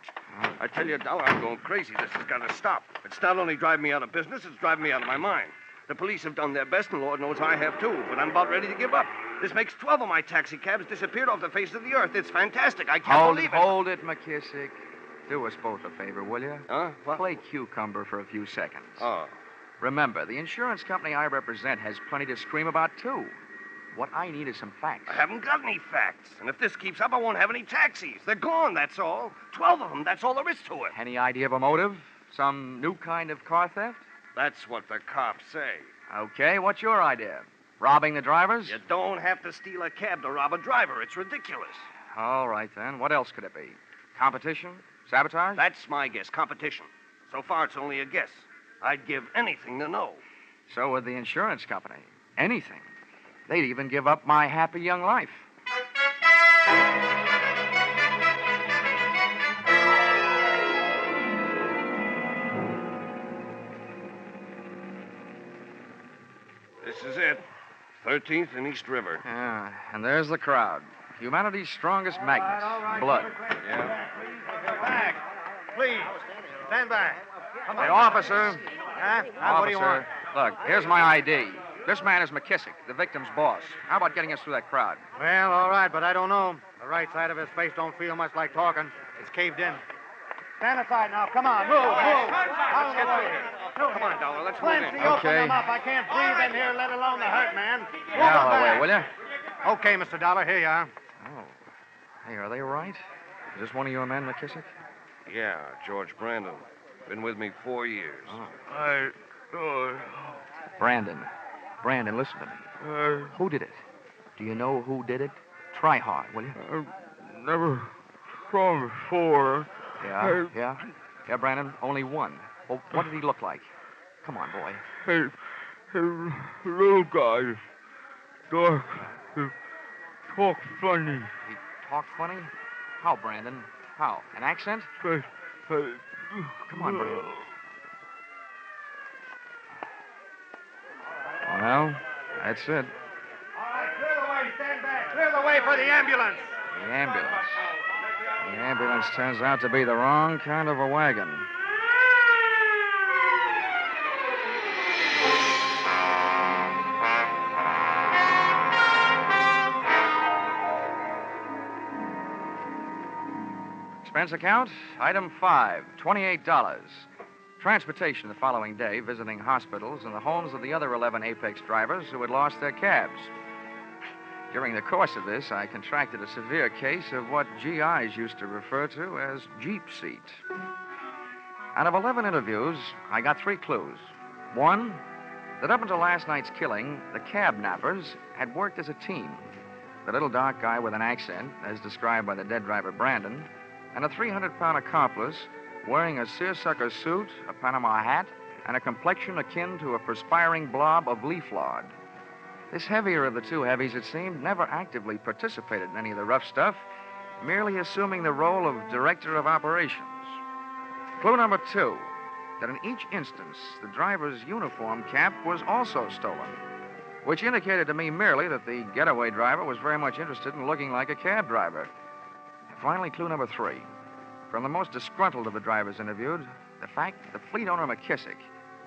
I tell you, Dollar, I'm going crazy. This has got to stop. It's not only driving me out of business, it's driving me out of my mind. The police have done their best, and Lord knows I have too, but I'm about ready to give up. This makes 12 of my taxi cabs disappeared off the face of the earth. It's fantastic. I can't believe it. Hold it, McKissick. Do us both a favor, will you? Huh? What? Play cucumber for a few seconds. Oh. Remember, the insurance company I represent has plenty to scream about, too. What I need is some facts. I haven't got any facts. And if this keeps up, I won't have any taxis. They're gone, that's all. 12 of them, that's all there is to it. Any idea of a motive? Some new kind of car theft? That's what the cops say. Okay, what's your idea? Robbing the drivers? You don't have to steal a cab to rob a driver. It's ridiculous. All right, then. What else could it be? Competition? Sabotage? That's my guess. Competition. So far, it's only a guess. I'd give anything to know. So would the insurance company. Anything. They'd even give up my happy young life. This is it. 13th and East River. Yeah, and there's the crowd. Humanity's strongest magnets. Blood. Yeah. Back. Please. Stand back. Come on. Hey, officer. Huh? Officer, What do you want? Look, here's my ID. This man is McKissick, the victim's boss. How about getting us through that crowd? Well, all right, but I don't know. The right side of his face don't feel much like talking. It's caved in. Stand aside now. Come on. Move. Out of the way. Come on, Dollar. Let's move in. Clancy, open them up. I can't breathe in here, let alone the hurt man. Move Out them of the way, back. will you? Okay, Mr. Dollar. Here you are. Oh. Hey, are they right? Is this one of your men, McKissick? Yeah, George Brandon. Been with me 4 years. Oh. Brandon, listen to me. Who did it? Do you know who did it? Try hard, will you? Never saw him before. Yeah, Brandon, only one. Well, what did he look like? Come on, boy. Hey, little guy. Dark. He talk funny. He talked funny? How, Brandon? How? An accent? Come on, Brandon. Well, that's it. All right, clear the way. Stand back. Clear the way for the ambulance. The ambulance. The ambulance turns out to be the wrong kind of a wagon. Expense account, item 5, $28. Transportation the following day, visiting hospitals and the homes of the other 11 Apex drivers who had lost their cabs. During the course of this, I contracted a severe case of what GIs used to refer to as Jeep seat. Out of 11 interviews, I got 3 clues. One, that up until last night's killing, the cab nappers had worked as a team. The little dark guy with an accent, as described by the dead driver Brandon, and a 300-pound accomplice wearing a seersucker suit, a Panama hat, and a complexion akin to a perspiring blob of leaf lard. This heavier of the two heavies, it seemed, never actively participated in any of the rough stuff, merely assuming the role of director of operations. Clue number 2, that in each instance, the driver's uniform cap was also stolen, which indicated to me merely that the getaway driver was very much interested in looking like a cab driver. And finally, clue number 3. From the most disgruntled of the drivers interviewed, the fact that the fleet owner McKissick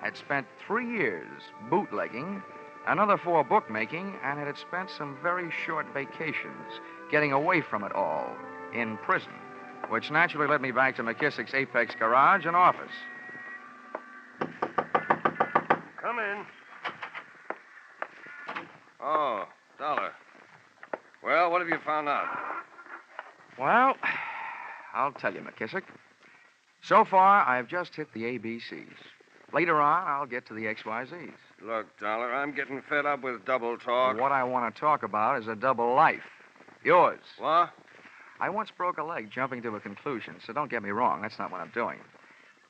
had spent 3 years bootlegging, another 4 bookmaking, and had spent some very short vacations getting away from it all in prison, which naturally led me back to McKissick's Apex garage and office. Come in. Oh, Dollar. Well, what have you found out? Well, I'll tell you, McKissick. So far, I've just hit the ABCs. Later on, I'll get to the XYZs. Look, Dollar, I'm getting fed up with double talk. What I want to talk about is a double life. Yours. What? I once broke a leg jumping to a conclusion, so don't get me wrong. That's not what I'm doing.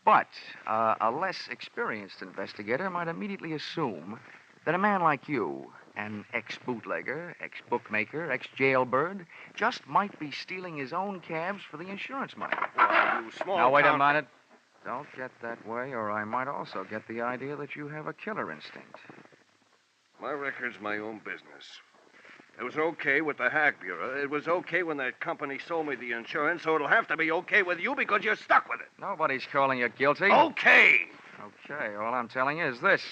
But a less experienced investigator might immediately assume that a man like you, an ex-bootlegger, ex-bookmaker, ex-jailbird, just might be stealing his own cabs for the insurance money. Well, you small Now, wait a count- minute. Don't get that way, or I might also get the idea that you have a killer instinct. My record's my own business. It was okay with the Hack Bureau. It was okay when that company sold me the insurance, so it'll have to be okay with you because you're stuck with it. Nobody's calling you guilty. Okay. Okay, all I'm telling you is this.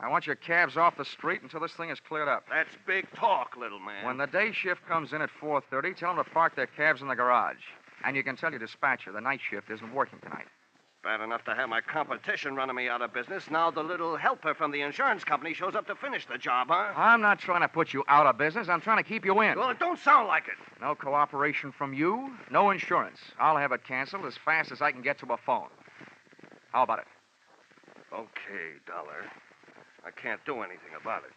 I want your cabs off the street until this thing is cleared up. That's big talk, little man. When the day shift comes in at 4:30, tell them to park their cabs in the garage. And you can tell your dispatcher the night shift isn't working tonight. Bad enough to have my competition running me out of business. Now the little helper from the insurance company shows up to finish the job, huh? I'm not trying to put you out of business. I'm trying to keep you in. Well, it don't sound like it. No cooperation from you, no insurance. I'll have it canceled as fast as I can get to a phone. How about it? Okay, Dollar. I can't do anything about it.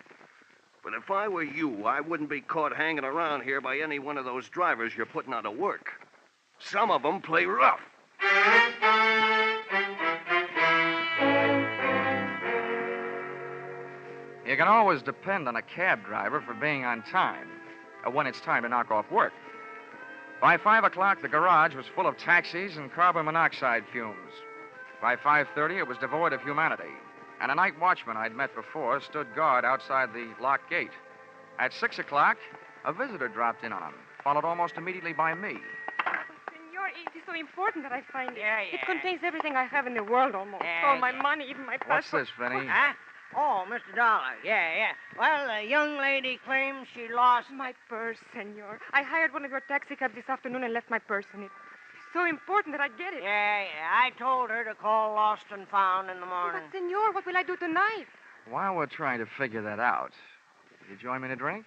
But if I were you, I wouldn't be caught hanging around here by any one of those drivers you're putting out of work. Some of them play rough. You can always depend on a cab driver for being on time when it's time to knock off work. By 5 o'clock, the garage was full of taxis and carbon monoxide fumes. By 5:30, it was devoid of humanity, and a night watchman I'd met before stood guard outside the locked gate. At 6 o'clock, a visitor dropped in on him, followed almost immediately by me. Senor, it is so important that I find it. Yeah. It contains everything I have in the world almost. All my money, even my What's passport. this, Vinny? Huh? Oh, Mr. Dollar. Yeah. Well, a young lady claims she lost... My purse, senor. I hired one of your taxi cabs this afternoon and left my purse in it. It's so important that I get it. Yeah. I told her to call Lost and Found in the morning. But, senor, what will I do tonight? While we're trying to figure that out, will you join me in a drink?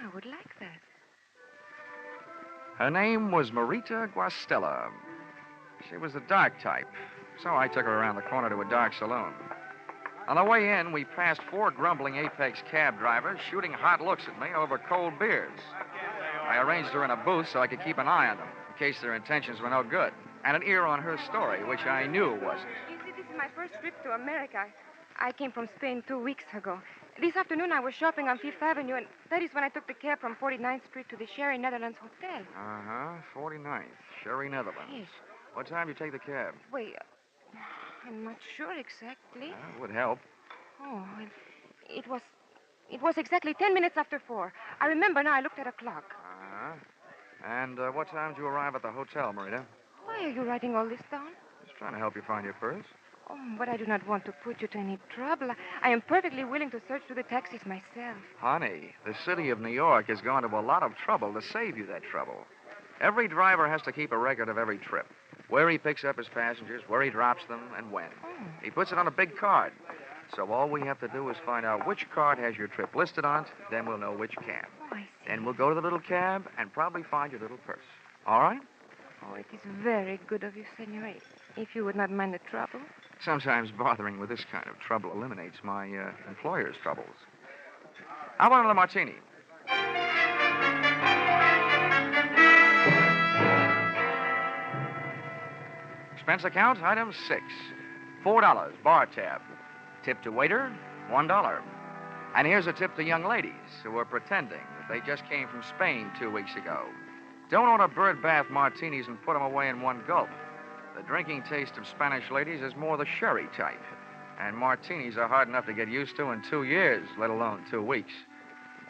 I would like that. Her name was Marita Guastella. She was the dark type, so I took her around the corner to a dark saloon. On the way in, we passed 4 grumbling Apex cab drivers shooting hot looks at me over cold beers. I arranged her in a booth so I could keep an eye on them in case their intentions were no good, and an ear on her story, which I knew wasn't. You see, this is my first trip to America. I came from Spain 2 weeks ago. This afternoon, I was shopping on Fifth Avenue, and that is when I took the cab from 49th Street to the Sherry Netherlands Hotel. 49th, Sherry Netherlands. Yes. What time did you take the cab? Wait, I'm not sure exactly. It would help. Oh, well, it was exactly 10 minutes after 4. I remember now. I looked at a clock. And what time did you arrive at the hotel, Marita? Why are you writing all this down? Just trying to help you find your purse. Oh, but I do not want to put you to any trouble. I am perfectly willing to search through the taxis myself. Honey, the city of New York has gone to a lot of trouble to save you that trouble. Every driver has to keep a record of every trip. Where he picks up his passengers, where he drops them, and when. He puts it on a big card. So all we have to do is find out which card has your trip listed on it, then we'll know which cab. Oh, I see. Then we'll go to the little cab and probably find your little purse. All right? Oh, it is very good of you, senor. If you would not mind the trouble. Sometimes bothering with this kind of trouble eliminates my employer's troubles. How about another martini? Expense account, item 6. $4, bar tab. Tip to waiter, $1. And here's a tip to young ladies who are pretending that they just came from Spain 2 weeks ago. Don't order bird bath martinis and put them away in one gulp. The drinking taste of Spanish ladies is more the sherry type. And martinis are hard enough to get used to in 2 years, let alone 2 weeks.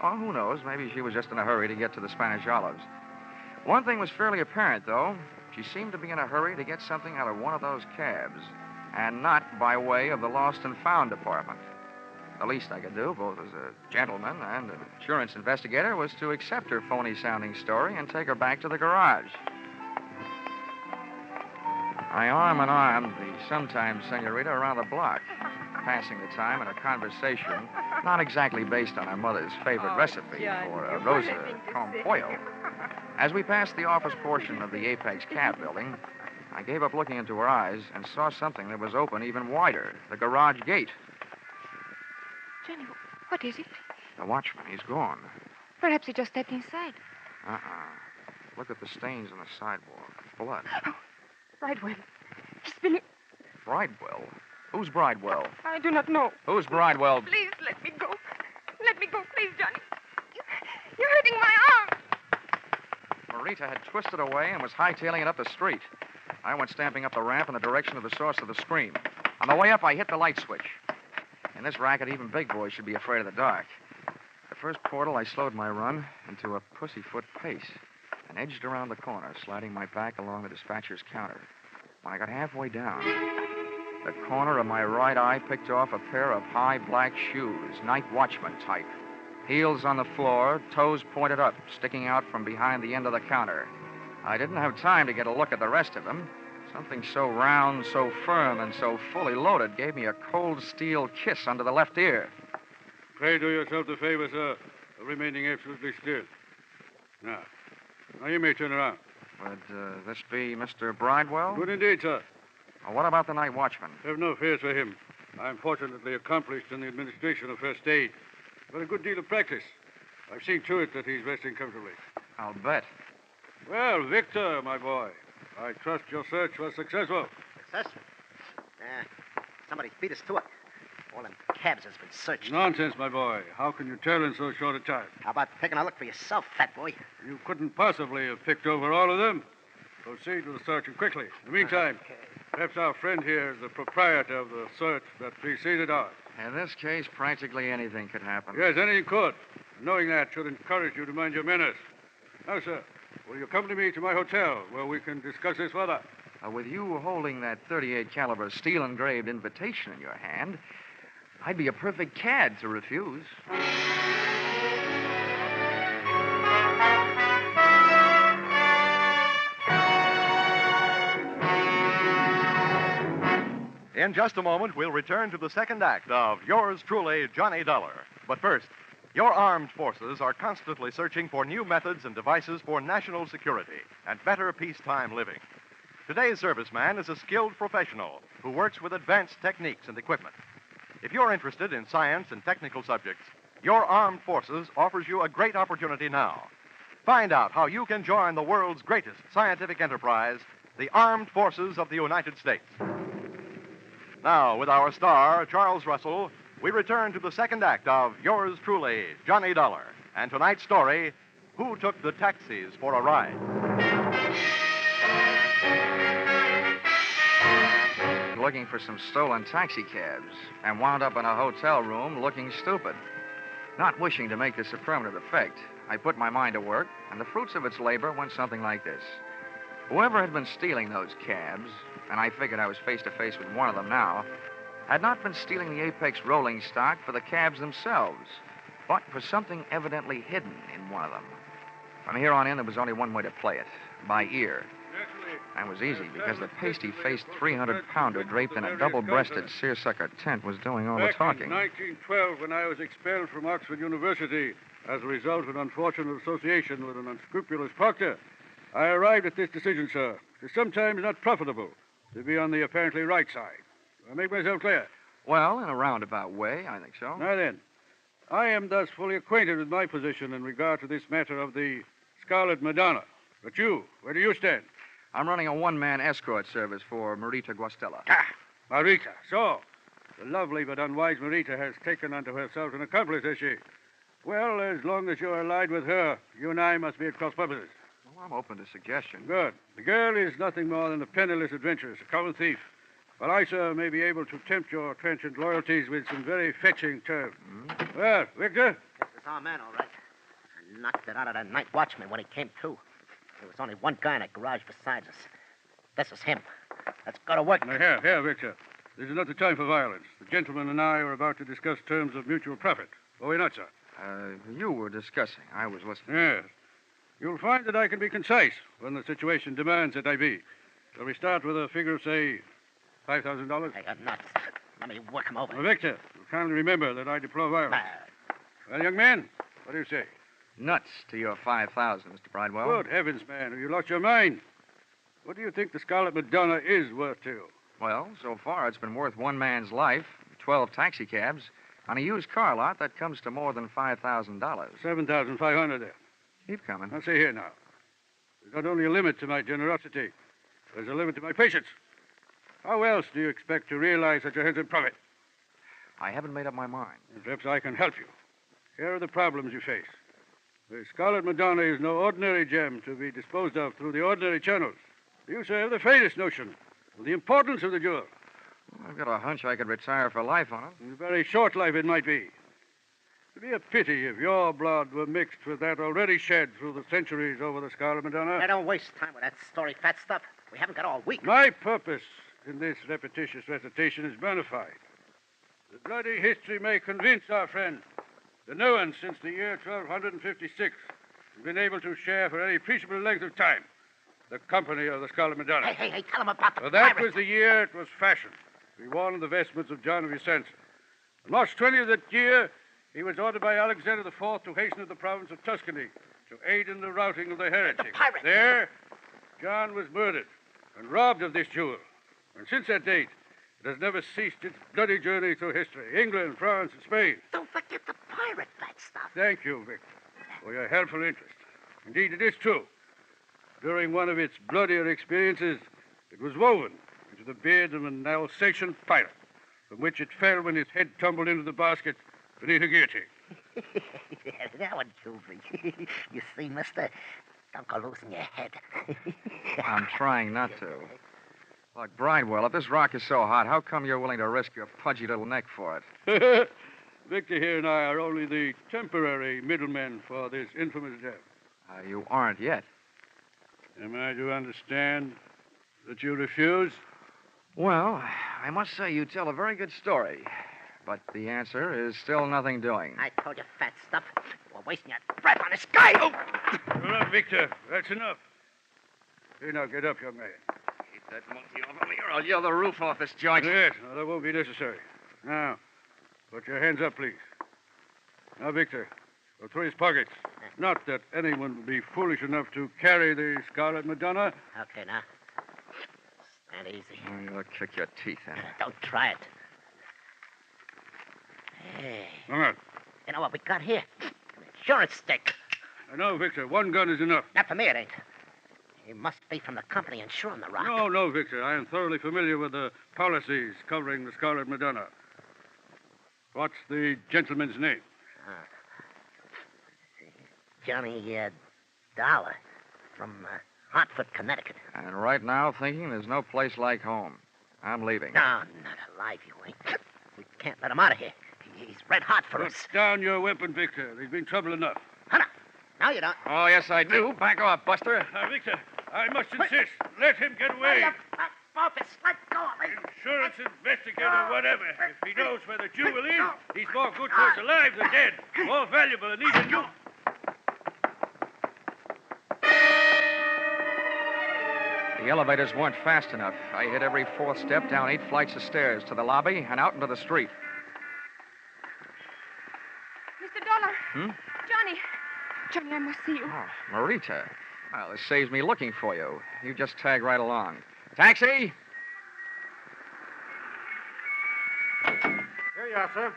Or who knows, maybe she was just in a hurry to get to the Spanish olives. One thing was fairly apparent, though. She seemed to be in a hurry to get something out of one of those cabs, and not by way of the lost and found department. The least I could do, both as a gentleman and an insurance investigator, was to accept her phony-sounding story and take her back to the garage. I arm-in-armed the sometime senorita around the block, passing the time in a conversation not exactly based on our mother's favorite recipe for a rosa con pollo. As we passed the office portion of the Apex cab building, I gave up looking into her eyes and saw something that was open even wider, the garage gate. Johnny, what is it? The watchman, he's gone. Perhaps he just stepped inside. Look at the stains on the sidewalk. Blood. Bridewell. He's been... Bridewell? Who's Bridewell? I do not know. Who's Bridewell? Please let me go. Let me go, please, Johnny. You're hurting my arm. Marita had twisted away and was hightailing it up the street. I went stamping up the ramp in the direction of the source of the scream. On the way up, I hit the light switch. In this racket, even big boys should be afraid of the dark. At the first portal, I slowed my run into a pussyfoot pace and edged around the corner, sliding my back along the dispatcher's counter. When I got halfway down, the corner of my right eye picked off a pair of high black shoes, night watchman type. Heels on the floor, toes pointed up, sticking out from behind the end of the counter. I didn't have time to get a look at the rest of them. Something so round, so firm, and so fully loaded gave me a cold steel kiss under the left ear. Pray do yourself the favor, sir, of remaining absolutely still. Now you may turn around. Would this be Mr. Bridewell? Good indeed, sir. Well, what about the night watchman? Have no fears for him. I'm fortunately accomplished in the administration of first aid. Got a good deal of practice. I've seen to it that he's resting comfortably. I'll bet. Well, Victor, my boy, I trust your search was successful. Successful? Somebody's beat us to it. All them cabs has been searched. Nonsense, my boy. How can you tell in so short a time? How about taking a look for yourself, fat boy? You couldn't possibly have picked over all of them. Proceed with the search and quickly. In the meantime, perhaps our friend here is the proprietor of the search that preceded ours. In this case, practically anything could happen. Yes, anything could. Knowing that should encourage you to mind your manners. Now, sir, will you accompany me to my hotel where we can discuss this further? With you holding that .38 caliber steel-engraved invitation in your hand, I'd be a perfect cad to refuse. In just a moment, we'll return to the second act of Yours Truly, Johnny Dollar. But first, your armed forces are constantly searching for new methods and devices for national security and better peacetime living. Today's serviceman is a skilled professional who works with advanced techniques and equipment. If you're interested in science and technical subjects, your armed forces offers you a great opportunity now. Find out how you can join the world's greatest scientific enterprise, the Armed Forces of the United States. Now, with our star, Charles Russell, we return to the second act of Yours Truly, Johnny Dollar. And tonight's story, Who Took the Taxis for a Ride? Looking for some stolen taxi cabs and wound up in a hotel room looking stupid. Not wishing to make this a permanent effect, I put my mind to work, and the fruits of its labor went something like this. Whoever had been stealing those cabs, and I figured I was face to face with one of them now, had not been stealing the Apex rolling stock for the cabs themselves, but for something evidently hidden in one of them. From here on in, there was only one way to play it, by ear. That was easy, because the pasty-faced 300-pounder draped in a double-breasted seersucker tent was doing all the talking. Back in 1912, when I was expelled from Oxford University as a result of an unfortunate association with an unscrupulous proctor, I arrived at this decision, sir. It's sometimes not profitable to be on the apparently right side. Do I make myself clear? Well, in a roundabout way, I think so. Now then, I am thus fully acquainted with my position in regard to this matter of the Scarlet Madonna. But you, where do you stand? I'm running a one-man escort service for Marita Guastella. Marita. So, the lovely but unwise Marita has taken unto herself an accomplice, has she? Well, as long as you're allied with her, you and I must be at cross purposes. Well, I'm open to suggestion. Good. The girl is nothing more than a penniless adventuress, a common thief. But I, sir, may be able to tempt your transient loyalties with some very fetching terms. Mm-hmm. Well, Victor? This is our man, all right. I knocked it out of that night watchman when he came to. There was only one guy in that garage besides us. This is him. Let's go to work. Now, here, Victor. This is not the time for violence. The gentleman and I are about to discuss terms of mutual profit. Are we not, sir? You were discussing. I was listening. Yes. You'll find that I can be concise when the situation demands that I be. Shall we start with a figure of, say, $5,000? Hey, you're nuts. Let me work him over. Now, Victor, you kindly remember that I deplore violence. Well, young man, what do you say? Nuts to your 5,000, Mr. Bridewell. Good heavens, man. Have you lost your mind? What do you think the Scarlet Madonna is worth to you? Well, so far it's been worth one man's life, 12 taxicabs. On a used car lot, that comes to more than $5,000. $7,500 there. Keep coming. Now, see here now. There's not only a limit to my generosity, there's a limit to my patience. How else do you expect to realize such a handsome profit? I haven't made up my mind. Perhaps I can help you. Here are the problems you face. The Scarlet Madonna is no ordinary gem to be disposed of through the ordinary channels. You, sir, have the faintest notion of the importance of the jewel. I've got a hunch I could retire for life on it. A very short life it might be. It'd be a pity if your blood were mixed with that already shed through the centuries over the Scarlet Madonna. Now, don't waste time with that story fat stuff. We haven't got all week. My purpose in this repetitious recitation is bona fide. The bloody history may convince our friend that no one since the year 1256 has been able to share for any appreciable length of time the company of the Scarlet Madonna. Hey, tell him about the For that pirate. was the year it was fashioned to be worn in the vestments of John of Vicenza. On March 20th of that year, he was ordered by Alexander IV to hasten to the province of Tuscany to aid in the routing of the heretics. The pirate! There, John was murdered and robbed of this jewel. And since that date, it has never ceased its bloody journey through history. England, France, and Spain. Don't forget the pirate fat stuff. Thank you, Victor, for your helpful interest. Indeed, it is true. During one of its bloodier experiences, it was woven into the beard of an Alsatian pirate, from which it fell when his head tumbled into the basket beneath a guillotine. Yeah, that one killed me. You see, mister, don't go losing your head. I'm trying not to. Look, Bridewell, if this rock is so hot, how come you're willing to risk your pudgy little neck for it? Victor here and I are only the temporary middlemen for this infamous gem. You aren't yet. Am I to understand that you refuse? Well, I must say you tell a very good story. But the answer is still nothing doing. I told you fat stuff. We're wasting your breath on this guy. Oh! All right, Victor. That's enough. Here, now, get up, young man. Keep that monkey off of me, or I'll yell the roof off this joint. Yes, no, that won't be necessary. Now, put your hands up, please. Now, Victor, go through his pockets. Not that anyone would be foolish enough to carry the Scarlet Madonna. Okay, now. Stand easy. You'll kick your teeth in. Don't try it. Hey. All right. You know what we got here? An insurance stick. I know, Victor. One gun is enough. Not for me, it ain't. He must be from the company insuring the rock. No, Victor. I am thoroughly familiar with the policies covering the Scarlet Madonna. What's the gentleman's name? Johnny Dollar from Hartford, Connecticut. And right now, thinking there's no place like home. I'm leaving. No, not alive, you ain't. We can't let him out of here. He's red hot for us. Put down your weapon, Victor. There's been trouble enough. Hunter, no, you don't. Oh, yes, I do. Back off, Buster. Victor, I must insist. Let him get away. Focus, let go of me. Insurance investigator, whatever. If he knows where the jewel is, he's more good for us alive than dead. More valuable than even you. The elevators weren't fast enough. I hit every fourth step down 8 flights of stairs to the lobby and out into the street. Mr. Dollar. Hmm? Johnny, I must see you. Oh, Marita. Well, this saves me looking for you. You just tag right along. Taxi! Here you are, sir.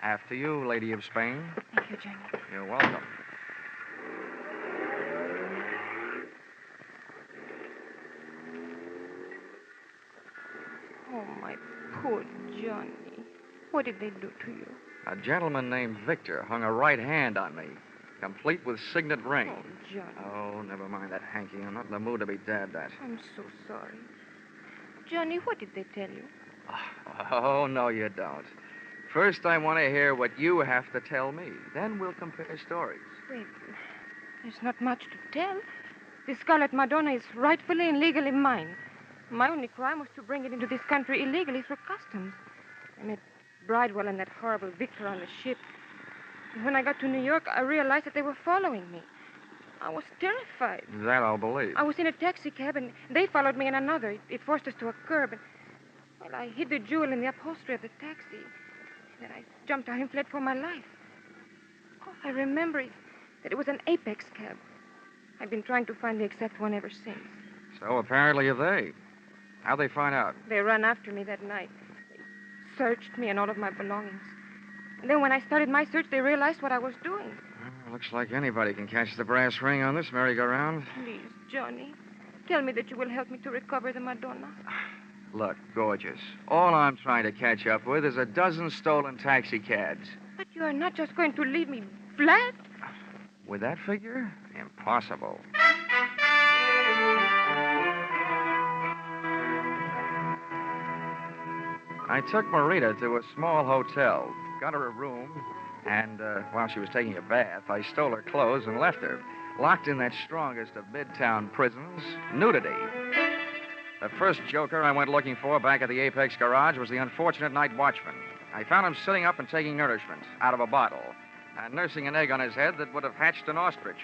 After you, Lady of Spain. Thank you, Johnny. You're welcome. Oh, my poor Johnny. What did they do to you? A gentleman named Victor hung a right hand on me, complete with signet ring. Oh, Johnny. Oh, never mind that hanky. I'm not in the mood to be dabbed at. I'm so sorry. Johnny, what did they tell you? Oh, no, you don't. First, I want to hear what you have to tell me. Then we'll compare stories. Wait, there's not much to tell. The Scarlet Madonna is rightfully and legally mine. My only crime was to bring it into this country illegally through customs. I met Bridewell and that horrible Victor on the ship. And when I got to New York, I realized that they were following me. I was terrified. That I'll believe. I was in a taxi cab, and they followed me in another. It forced us to a curb, and, well, I hid the jewel in the upholstery of the taxi. Then I jumped out and fled for my life. All I remember is that it was an Apex cab. I've been trying to find the exact one ever since. So apparently they. How'd they find out? They ran after me that night. They searched me and all of my belongings. And then when I started my search, they realized what I was doing. Well, looks like anybody can catch the brass ring on this merry-go-round. Please, Johnny, tell me that you will help me to recover the Madonna. Look, gorgeous. All I'm trying to catch up with is a dozen stolen taxicabs. But you are not just going to leave me flat? With that figure? Impossible. I took Marita to a small hotel, got her a room, and while she was taking a bath, I stole her clothes and left her, locked in that strongest of midtown prisons, nudity. The first joker I went looking for back at the Apex garage was the unfortunate night watchman. I found him sitting up and taking nourishment out of a bottle and nursing an egg on his head that would have hatched an ostrich.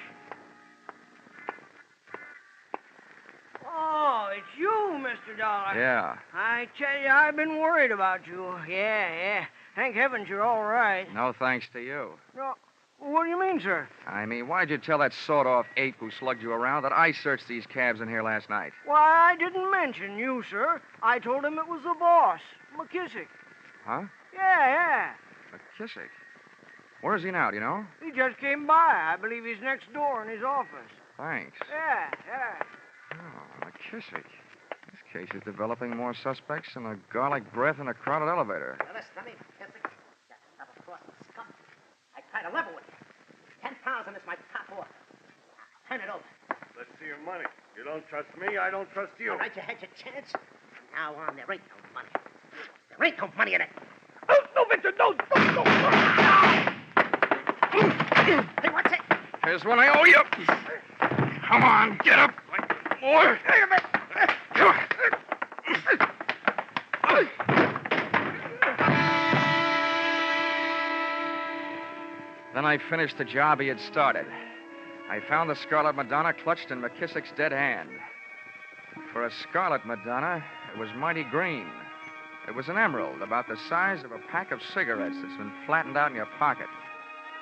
Oh, it's you, Mr. Dollar. Yeah. I tell you, I've been worried about you. Yeah. Thank heavens you're all right. No thanks to you. No, what do you mean, sir? I mean, why'd you tell that sawed-off ape who slugged you around that I searched these cabs in here last night? Why, I didn't mention you, sir. I told him it was the boss, McKissick. Huh? Yeah. McKissick? Where is he now, do you know? He just came by. I believe he's next door in his office. Thanks. Yeah. Oh, McKissick. This case is developing more suspects than a garlic breath in a crowded elevator. Now, listen to me, McKissick. Got to double cross the scum. I tried to level with you. 10 pounds and it's my top offer. Turn it over. Let's see your money. You don't trust me, I don't trust you. All right, you had your chance. From now on, there ain't no money. There ain't no money in it. No, Victor, no. Hey, what's it? Here's what I owe you. Come on, get up. More. Then I finished the job he had started. I found the Scarlet Madonna clutched in McKissick's dead hand. For a Scarlet Madonna, it was mighty green. It was an emerald about the size of a pack of cigarettes that's been flattened out in your pocket.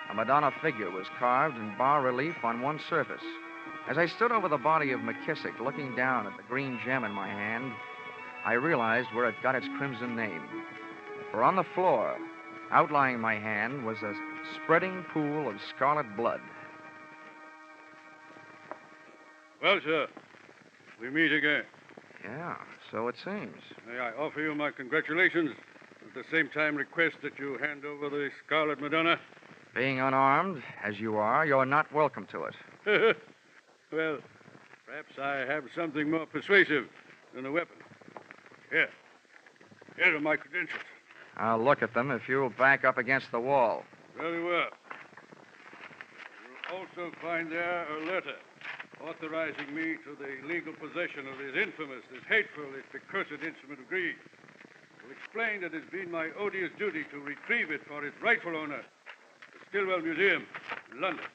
A Madonna figure was carved in bas-relief on one surface. As I stood over the body of McKissick, looking down at the green gem in my hand, I realized where it got its crimson name. For on the floor, outlying my hand, was a spreading pool of scarlet blood. Well, sir, we meet again. Yeah, so it seems. May I offer you my congratulations, at the same time request that you hand over the Scarlet Madonna? Being unarmed, as you are, you're not welcome to it. Well, perhaps I have something more persuasive than a weapon. Here are my credentials. I'll look at them if you'll back up against the wall. Very well. You'll also find there a letter authorizing me to the legal possession of this infamous, this hateful, this accursed instrument of greed. I'll explain that it's been my odious duty to retrieve it for its rightful owner, the Stillwell Museum in London,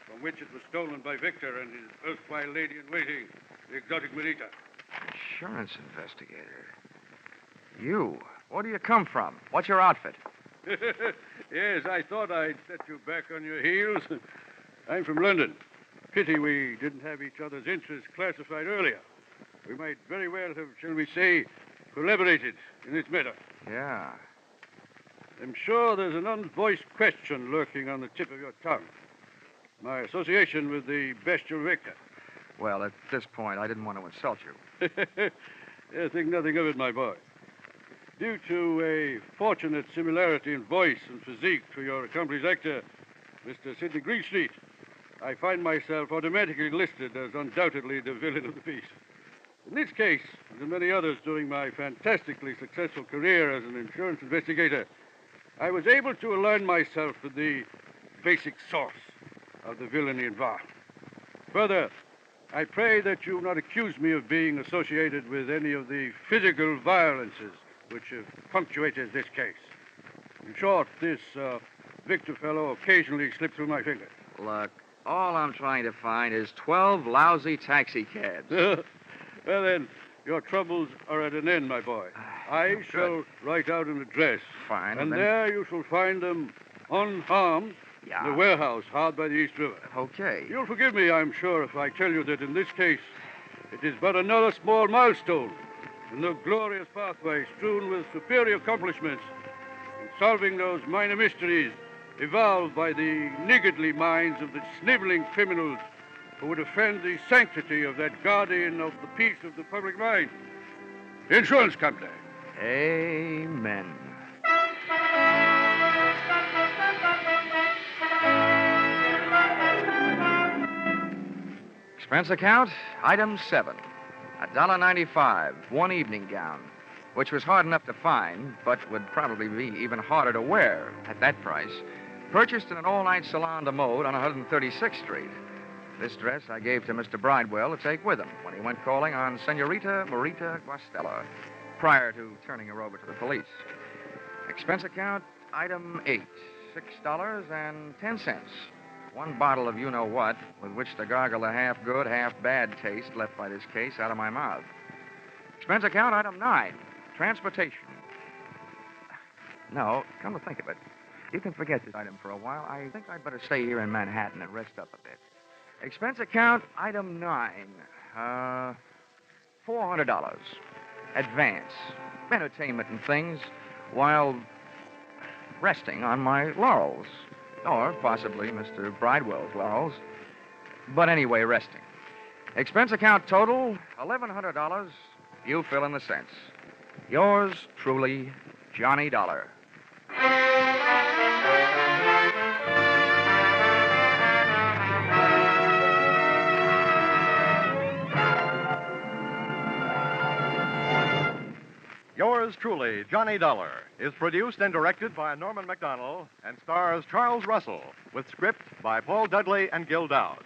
from which it was stolen by Victor and his erstwhile lady-in-waiting, the exotic Marita. Insurance investigator. You? Where do you come from? What's your outfit? Yes, I thought I'd set you back on your heels. I'm from London. Pity we didn't have each other's interests classified earlier. We might very well have, shall we say, collaborated in this matter. Yeah. I'm sure there's an unvoiced question lurking on the tip of your tongue. My association with the bestial Victor. Well, at this point, I didn't want to insult you. Think nothing of it, my boy. Due to a fortunate similarity in voice and physique to your accomplice actor, Mr. Sidney Greenstreet, I find myself automatically listed as undoubtedly the villain of the piece. In this case, and in many others during my fantastically successful career as an insurance investigator, I was able to align myself with the basic source of the villainy involved. Further, I pray that you not accuse me of being associated with any of the physical violences which have punctuated this case. In short, this Victor fellow occasionally slipped through my fingers. Look, all I'm trying to find is 12 lousy taxi cabs. Well, then, your troubles are at an end, my boy. I shall write out an address. Fine. And then... there you shall find them unharmed in the warehouse hard by the East River. Okay. You'll forgive me, I'm sure, if I tell you that in this case, it is but another small milestone in the glorious pathway strewn with superior accomplishments in solving those minor mysteries evolved by the niggardly minds of the sniveling criminals who would offend the sanctity of that guardian of the peace of the public mind, the insurance company. Amen. Expense account, item 7. $1.95, one evening gown, which was hard enough to find, but would probably be even harder to wear at that price. Purchased in an all-night salon de mode on 136th Street. This dress I gave to Mr. Bridewell to take with him when he went calling on Senorita Marita Guastella, prior to turning her over to the police. Expense account, item 8, $6.10. One bottle of you-know-what with which to gargle the half-good, half-bad taste left by this case out of my mouth. Expense account, item 9, transportation. No, come to think of it, you can forget this item for a while. I think I'd better stay here in Manhattan and rest up a bit. Expense account, item 9, $400. Advance. Entertainment and things while resting on my laurels. Or possibly Mr. Bridewell's laurels. But anyway, resting. Expense account total, $1,100. You fill in the cents. Yours truly, Johnny Dollar. Yours truly, Johnny Dollar, is produced and directed by Norman MacDonald and stars Charles Russell, with script by Paul Dudley and Gil Dowd.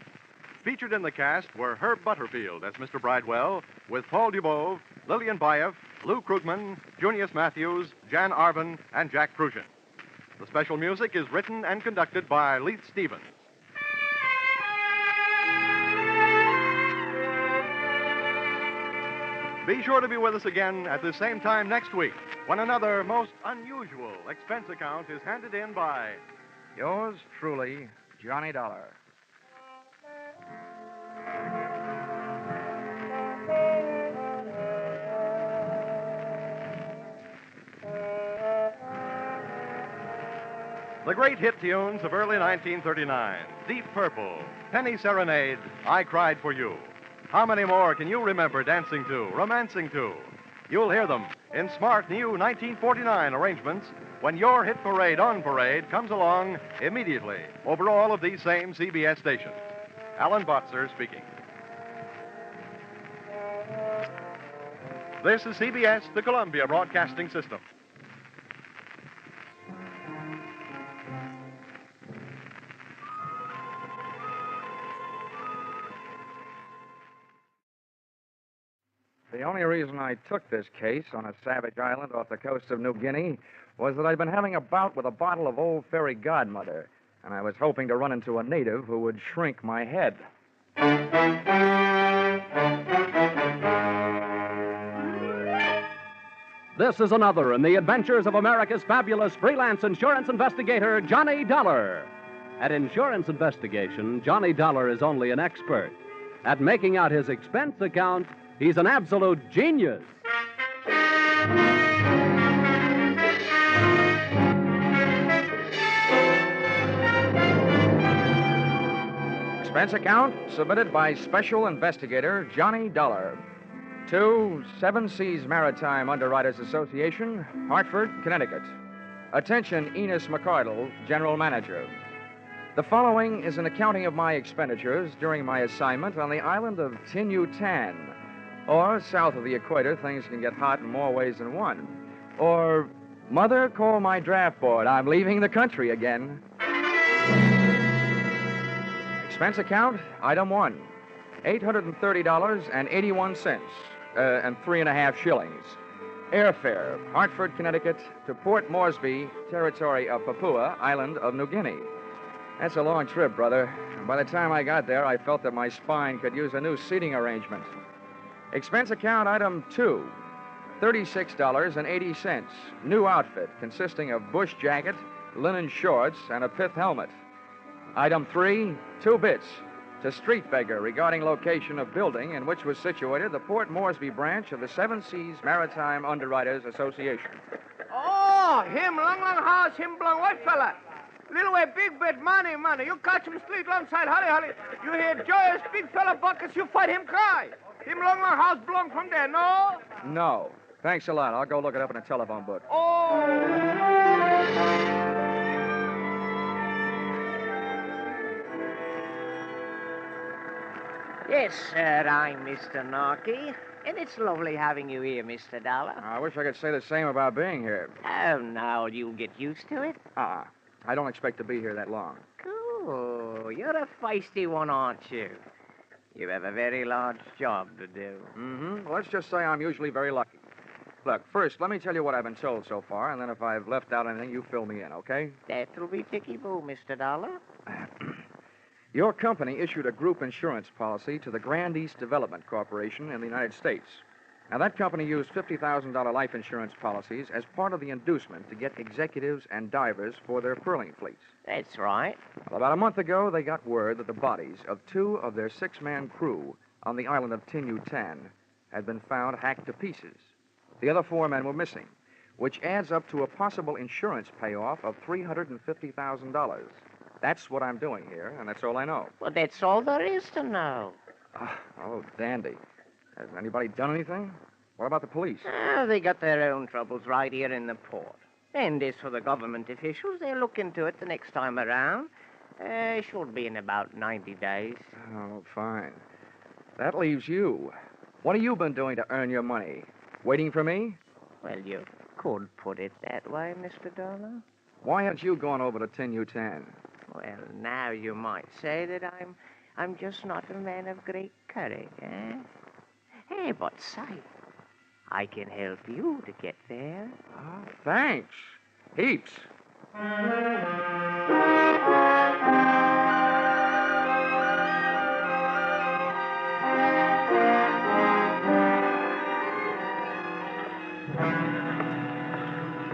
Featured in the cast were Herb Butterfield as Mr. Bridewell, with Paul Dubove, Lillian Baeff, Lou Krugman, Junius Matthews, Jan Arvin, and Jack Prusian. The special music is written and conducted by Leith Stevens. Be sure to be with us again at the same time next week when another most unusual expense account is handed in by Yours truly, Johnny Dollar. the great hit tunes of early 1939. Deep Purple, Penny Serenade, I Cried for You. How many more can you remember dancing to, romancing to? You'll hear them in smart new 1949 arrangements when your hit parade on parade comes along immediately over all of these same CBS stations. Alan Botzer speaking. This is CBS, the Columbia Broadcasting System. The only reason I took this case on a savage island off the coast of New Guinea was that I'd been having a bout with a bottle of old fairy godmother, and I was hoping to run into a native who would shrink my head. This is another in the adventures of America's fabulous freelance insurance investigator, Johnny Dollar. At Insurance Investigation, Johnny Dollar is only an expert. At making out his expense account, he's an absolute genius. Expense account submitted by Special Investigator Johnny Dollar to 7 Seas Maritime Underwriters Association, Hartford, Connecticut. Attention, Enos McCardle, General Manager. The following is an accounting of my expenditures during my assignment on the island of Tinutan. Or, south of the equator, things can get hot in more ways than one. Or, Mother, call my draft board. I'm leaving the country again. Expense account, item 1. $830.81 and 3.5 shillings. Airfare, Hartford, Connecticut to Port Moresby, territory of Papua, island of New Guinea. That's a long trip, brother. By the time I got there, I felt that my spine could use a new seating arrangement. Expense account item 2, $36.80. New outfit consisting of bush jacket, linen shorts, and a pith helmet. Item 3, 2 bits to street beggar regarding location of building in which was situated the Port Moresby branch of the Seven Seas Maritime Underwriters Association. Oh, him, long house, him belong white fella. Little way, big bit, money. You catch him street alongside, holly. You hear joyous, big fella buckets, you fight him cry. Him long house belong from there, no? No. Thanks a lot. I'll go look it up in a telephone book. Oh! Yes, sir, I'm Mr. Narky, and it's lovely having you here, Mr. Dollar. I wish I could say the same about being here. Oh, now you'll get used to it. I don't expect to be here that long. Cool. You're a feisty one, aren't you? You have a very large job to do. Mm-hmm. Well, let's just say I'm usually very lucky. Look, first, let me tell you what I've been told so far, and then if I've left out anything, you fill me in, okay? That'll be ticky-boo, Mr. Dollar. Your company issued a group insurance policy to the Grand East Development Corporation in the United States. Now, that company used $50,000 life insurance policies as part of the inducement to get executives and divers for their pearling fleets. That's right. Well, about a month ago, they got word that the bodies of 2 of their 6-man crew on the island of Tinyutan had been found hacked to pieces. The other 4 men were missing, which adds up to a possible insurance payoff of $350,000. That's what I'm doing here, and that's all I know. Well, that's all there is to know. Oh, dandy. Has anybody done anything? What about the police? They got their own troubles right here in the port. And as for the government officials, they'll look into it the next time around. Should be in about 90 days. Oh, fine. That leaves you. What have you been doing to earn your money? Waiting for me? Well, you could put it that way, Mr. Dollar. Why haven't you gone over to Tinyutan? Well, now you might say that I'm just not a man of great courage, eh? Hey, but say, I can help you to get there. Oh, thanks. Heaps.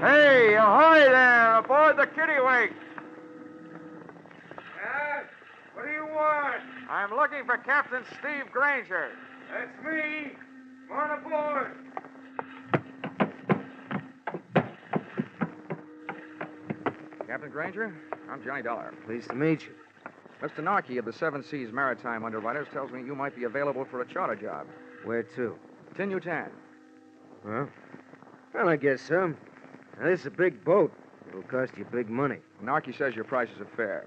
Hey, ahoy there, aboard the Kittiwake. What do you want? I'm looking for Captain Steve Granger. That's me. Come on aboard. Captain Granger, I'm Johnny Dollar. Pleased to meet you. Mr. Narky of the Seven Seas Maritime Underwriters tells me you might be available for a charter job. Where to? Tinyutan. Well, I guess so. Now, this is a big boat. It'll cost you big money. Narky says your prices are fair.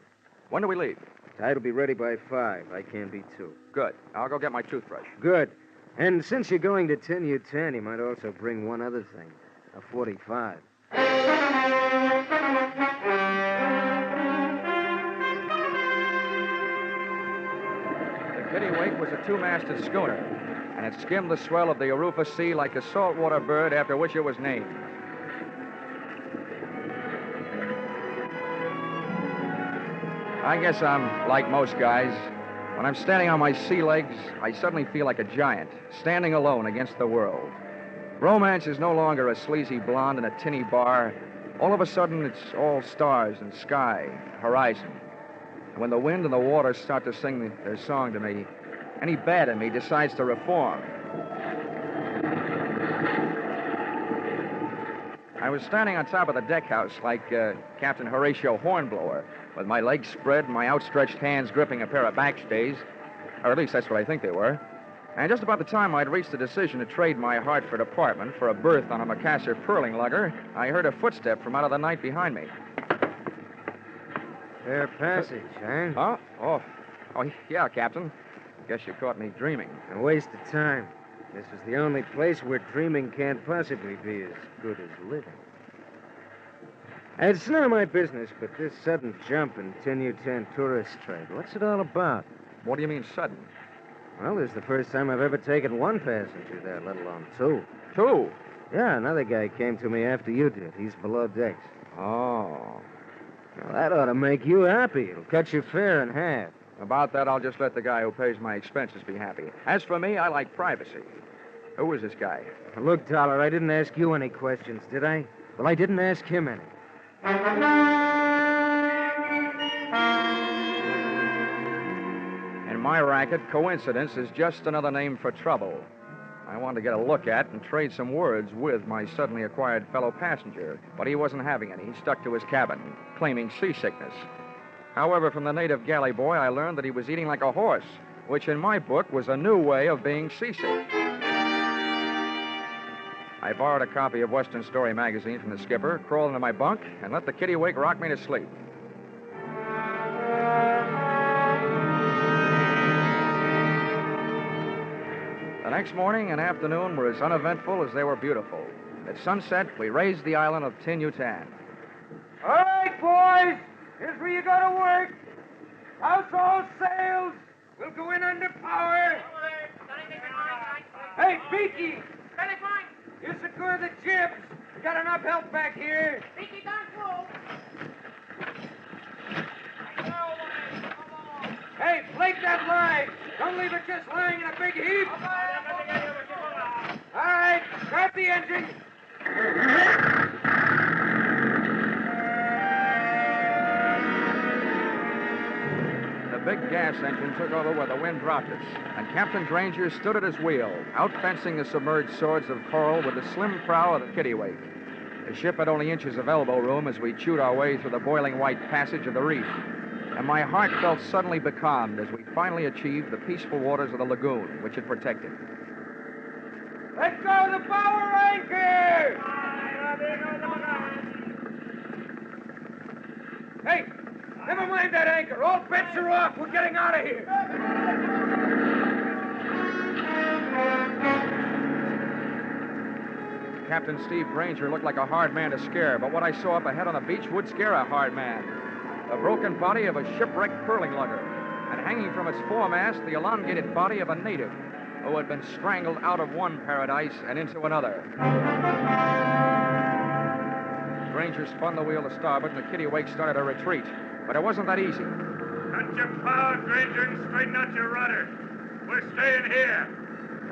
When do we leave? Tide will be ready by 5. I can't be 2. Good. I'll go get my toothbrush. Good. And since you're going to Tinyutan, you might also bring one other thing. A 45. The Kittiwake was a 2-masted schooner, and it skimmed the swell of the Arufa Sea like a saltwater bird after which it was named. I guess I'm like most guys. When I'm standing on my sea legs, I suddenly feel like a giant, standing alone against the world. Romance is no longer a sleazy blonde in a tinny bar. All of a sudden, it's all stars and sky, horizon. And when the wind and the water start to sing their song to me, any bad in me decides to reform. I was standing on top of the deck house like Captain Horatio Hornblower, with my legs spread and my outstretched hands gripping a pair of backstays, or at least that's what I think they were. And just about the time I'd reached the decision to trade my Hartford apartment for a berth on a Macassar pearling lugger, I heard a footstep from out of the night behind me. Fair passage, eh? Huh? Oh, yeah, Captain. Guess you caught me dreaming. A waste of time. This is the only place where dreaming can't possibly be as good as living. It's none of my business, but this sudden jump in Tinyutan tourist trade, what's it all about? What do you mean, sudden? Well, this is the first time I've ever taken one passenger there, let alone two. Two? Yeah, another guy came to me after you did. He's below decks. Oh. Well, that ought to make you happy. It'll cut your fare in half. About that, I'll just let the guy who pays my expenses be happy. As for me, I like privacy. Who is this guy? Look, Dollar, I didn't ask you any questions, did I? Well, I didn't ask him any. In my racket, coincidence is just another name for trouble. I wanted to get a look at and trade some words with my suddenly acquired fellow passenger, but he wasn't having any. He stuck to his cabin, claiming seasickness. However, from the native galley boy, I learned that he was eating like a horse, which in my book was a new way of being seasick. I borrowed a copy of Western Story magazine from the skipper, crawled into my bunk, and let the kittiwake rock me to sleep. The next morning and afternoon were as uneventful as they were beautiful. At sunset, we raised the island of Tin-Utan. All right, boys. Here's where you go to work. House all sails. We'll go in under power. Hey, Beaky. You secure the jibs. We got enough help back here. Beaky, don't move. Hey, flake that line. Don't leave it just lying in a big heap. All right, start the engine. The big gas engine took over where the wind dropped us, and Captain Granger stood at his wheel, outfencing the submerged swords of coral with the slim prow of the kittiwake. The ship had only inches of elbow room as we chewed our way through the boiling white passage of the reef, and my heart felt suddenly becalmed as we finally achieved the peaceful waters of the lagoon, which it protected. Let go the bower anchor! Hey, never mind that anchor. All bets are off. We're getting out of here. Captain Steve Granger looked like a hard man to scare, but what I saw up ahead on the beach would scare a hard man. The broken body of a shipwrecked curling lugger, and hanging from its foremast, the elongated body of a native who had been strangled out of one paradise and into another. Granger spun the wheel to starboard, and the kittiwake started a retreat, but it wasn't that easy. Cut your power, Granger, and straighten out your rudder. We're staying here.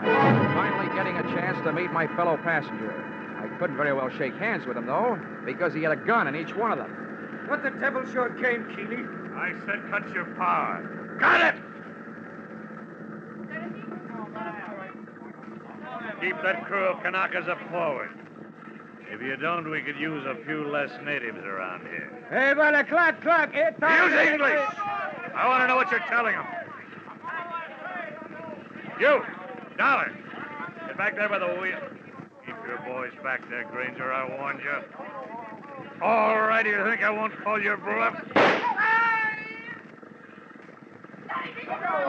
Finally getting a chance to meet my fellow passenger. I couldn't very well shake hands with him, though, because he had a gun in each one of them. What the devil's your game, Keeley? I said cut your power. Got it! Keep that crew of Kanakas up forward. If you don't, we could use a few less natives around here. Hey, brother, clock. Use English! I want to know what you're telling them. You, Dollar, get back there by the wheel. Keep your boys back there, Granger, I warned you. All right, you think I won't call your bluff?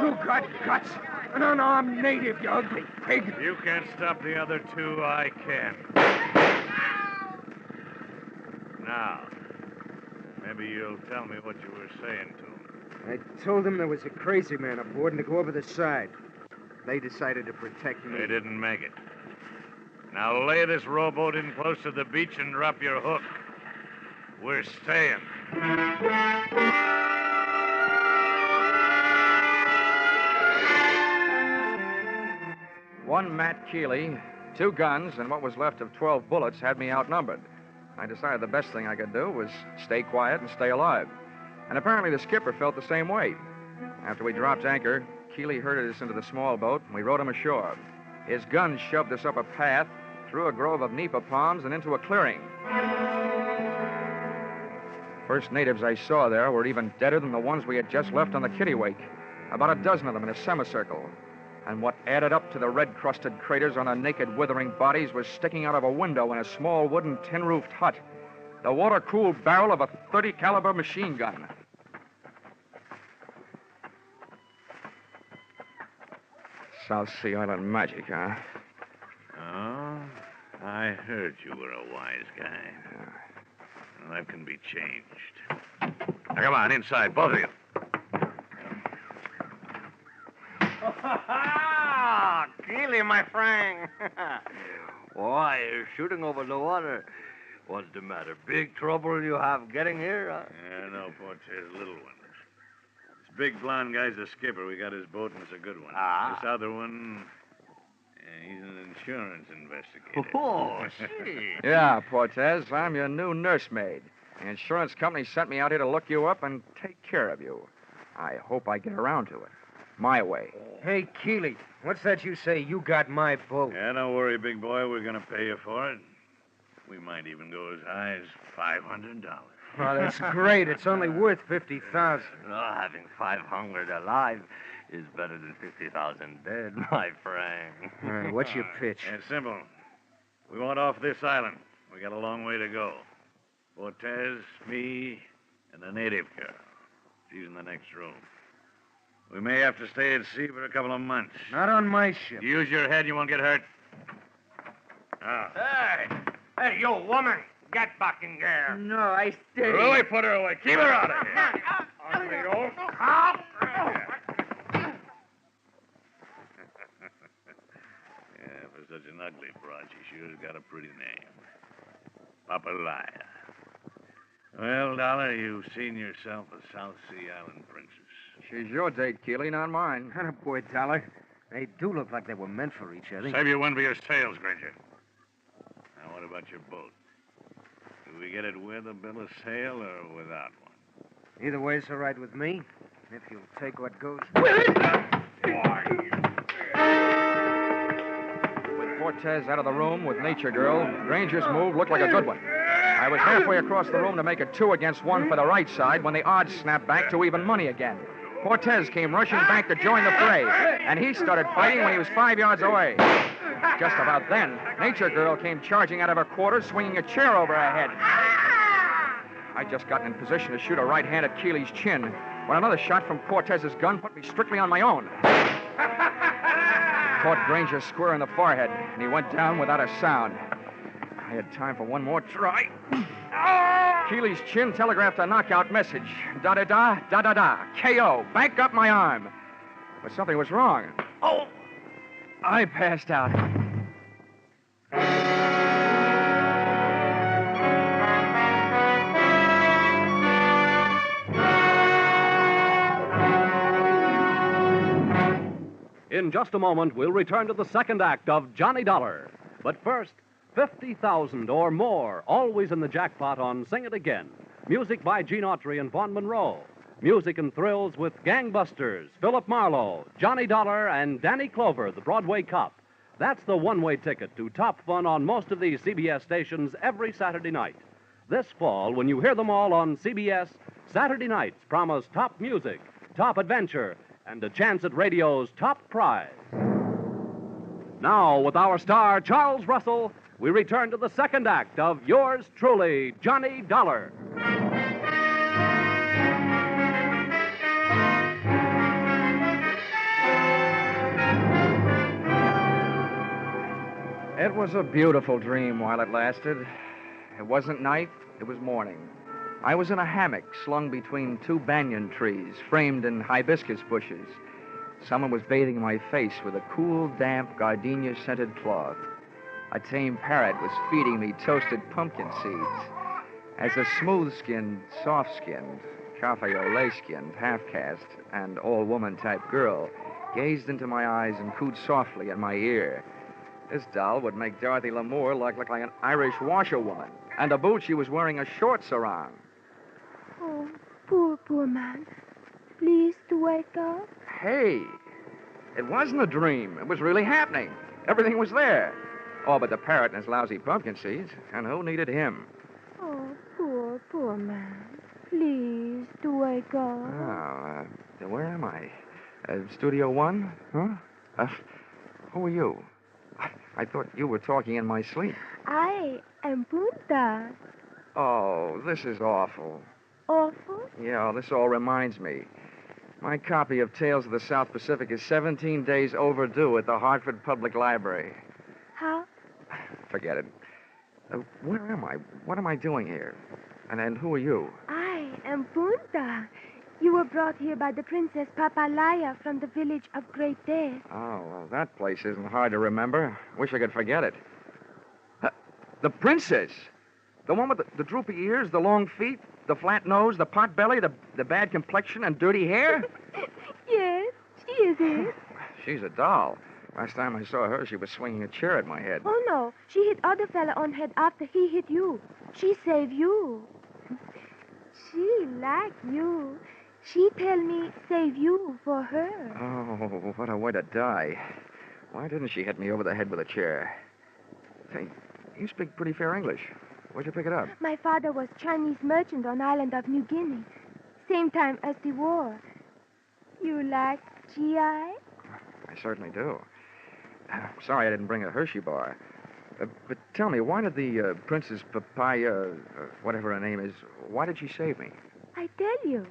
You got guts. No, I'm native, you ugly pig. If you can't stop the other two, I can. Now, maybe you'll tell me what you were saying to him. I told them there was a crazy man aboard and to go over the side. They decided to protect me. They didn't make it. Now lay this rowboat in close to the beach and drop your hook. We're staying. One Matt Keeley, 2 guns, and what was left of 12 bullets had me outnumbered. I decided the best thing I could do was stay quiet and stay alive. And apparently the skipper felt the same way. After we dropped anchor, Keeley herded us into the small boat, and we rowed him ashore. His gun shoved us up a path, through a grove of nipa palms, and into a clearing. First natives I saw there were even deader than the ones we had just left on the kittiwake. About a dozen of them in a semicircle. And what added up to the red-crusted craters on their naked, withering bodies was sticking out of a window in a small wooden tin-roofed hut. The water-cooled barrel of a .30 caliber machine gun. South Sea Island magic, huh? Oh, I heard you were a wise guy. Well, that can be changed. Now, come on, inside, both of you. Keely, my friend. Why, you're shooting over the water. What's the matter? Big trouble you have getting here? Huh? Yeah, no, Portrayed, little one. This big blonde guy's the skipper. We got his boat, and it's a good one. Ah. This other one, he's an insurance investigator. Oh, see. Yeah, Portez, I'm your new nursemaid. The insurance company sent me out here to look you up and take care of you. I hope I get around to it. My way. Hey, Keely, what's that you say? You got my boat. Yeah, don't worry, big boy. We're going to pay you for it. We might even go as high as $500. Well, that's great. It's only worth $50,000. Oh, having 500 alive is better than 50,000 dead, my friend. All right, what's your pitch? It's simple. We want off this island. We got a long way to go. Cortez, me, and a native girl. She's in the next room. We may have to stay at sea for a couple of months. Not on my ship. Use your head, you won't get hurt. Now. Hey, you woman. Get back in there. No, I stay. Louie, put her away. Keep her out of here. Ugly old cop. Yeah, for such an ugly broad, she sure has got a pretty name. Papalaya. Well, Dollar, you've seen yourself a South Sea Island princess. She's your date, Keely, not mine. Boy, Dollar. They do look like they were meant for each other. Save your wind for your sails, Granger. Now, what about your boat? Do we get it with a bill of sale or without one? Either way, it's all right with me. If you'll take what goes. With Cortez out of the room with Nature Girl, Granger's move looked like a good one. I was halfway across the room to make it 2 against 1 for the right side when the odds snapped back to even money again. Cortez came rushing back to join the fray, and he started fighting when he was 5 yards away. Just about then, Nature Girl came charging out of her quarters, swinging a chair over her head. I'd just gotten in position to shoot a right hand at Keely's chin when another shot from Cortez's gun put me strictly on my own. Caught Granger square in the forehead, and he went down without a sound. I had time for one more try. Keely's chin telegraphed a knockout message. Da-da-da, da-da-da, KO, back up my arm. But something was wrong. Oh! I passed out. In just a moment, we'll return to the second act of Johnny Dollar. But first, 50,000 or more, always in the jackpot on Sing It Again. Music by Gene Autry and Vaughn Monroe. Music and thrills with Gangbusters, Philip Marlowe, Johnny Dollar, and Danny Clover, the Broadway cop. That's the one-way ticket to top fun on most of these CBS stations every Saturday night. This fall, when you hear them all on CBS, Saturday nights promise top music, top adventure, and a chance at radio's top prize. Now, with our star, Charles Russell, we return to the second act of yours truly, Johnny Dollar. It was a beautiful dream while it lasted. It wasn't night, it was morning. I was in a hammock slung between 2 banyan trees framed in hibiscus bushes. Someone was bathing my face with a cool, damp, gardenia-scented cloth. A tame parrot was feeding me toasted pumpkin seeds. As a smooth-skinned, soft-skinned, cafe au lait-skinned, half-caste, and all-woman-type girl gazed into my eyes and cooed softly in my ear. This doll would make Dorothy Lamour look like an Irish washerwoman, and to boot she was wearing a short sarong. Oh, poor man. Please to wake up. Hey, it wasn't a dream. It was really happening. Everything was there. Oh, but the parrot and his lousy pumpkin seeds, and who needed him? Oh, poor man. Please to wake up. Oh, where am I? Studio 1? Huh? Who are you? I thought you were talking in my sleep. I am Punta. Oh, this is awful. Awful? Yeah, this all reminds me. My copy of Tales of the South Pacific is 17 days overdue at the Hartford Public Library. How? Forget it. Where am I? What am I doing here? And who are you? I am Punta. You were brought here by the Princess Papalaya from the village of Great Death. Oh, well, that place isn't hard to remember. Wish I could forget it. The princess. The one with the droopy ears, the long feet, the flat nose, the pot belly, the bad complexion, and dirty hair? Yes, she is it. She's a doll. Last time I saw her, she was swinging a chair at my head. Oh, no. She hit other fella on head after he hit you. She saved you. She like you. She tell me save you for her. Oh, what a way to die. Why didn't she hit me over the head with a chair? Say, you speak pretty fair English. Where'd you pick it up? My father was Chinese merchant on island of New Guinea. Same time as the war. You like GI? I certainly do. Sorry I didn't bring a Hershey bar. But tell me, why did the Princess Papaya, whatever her name is, why did she save me? I tell you.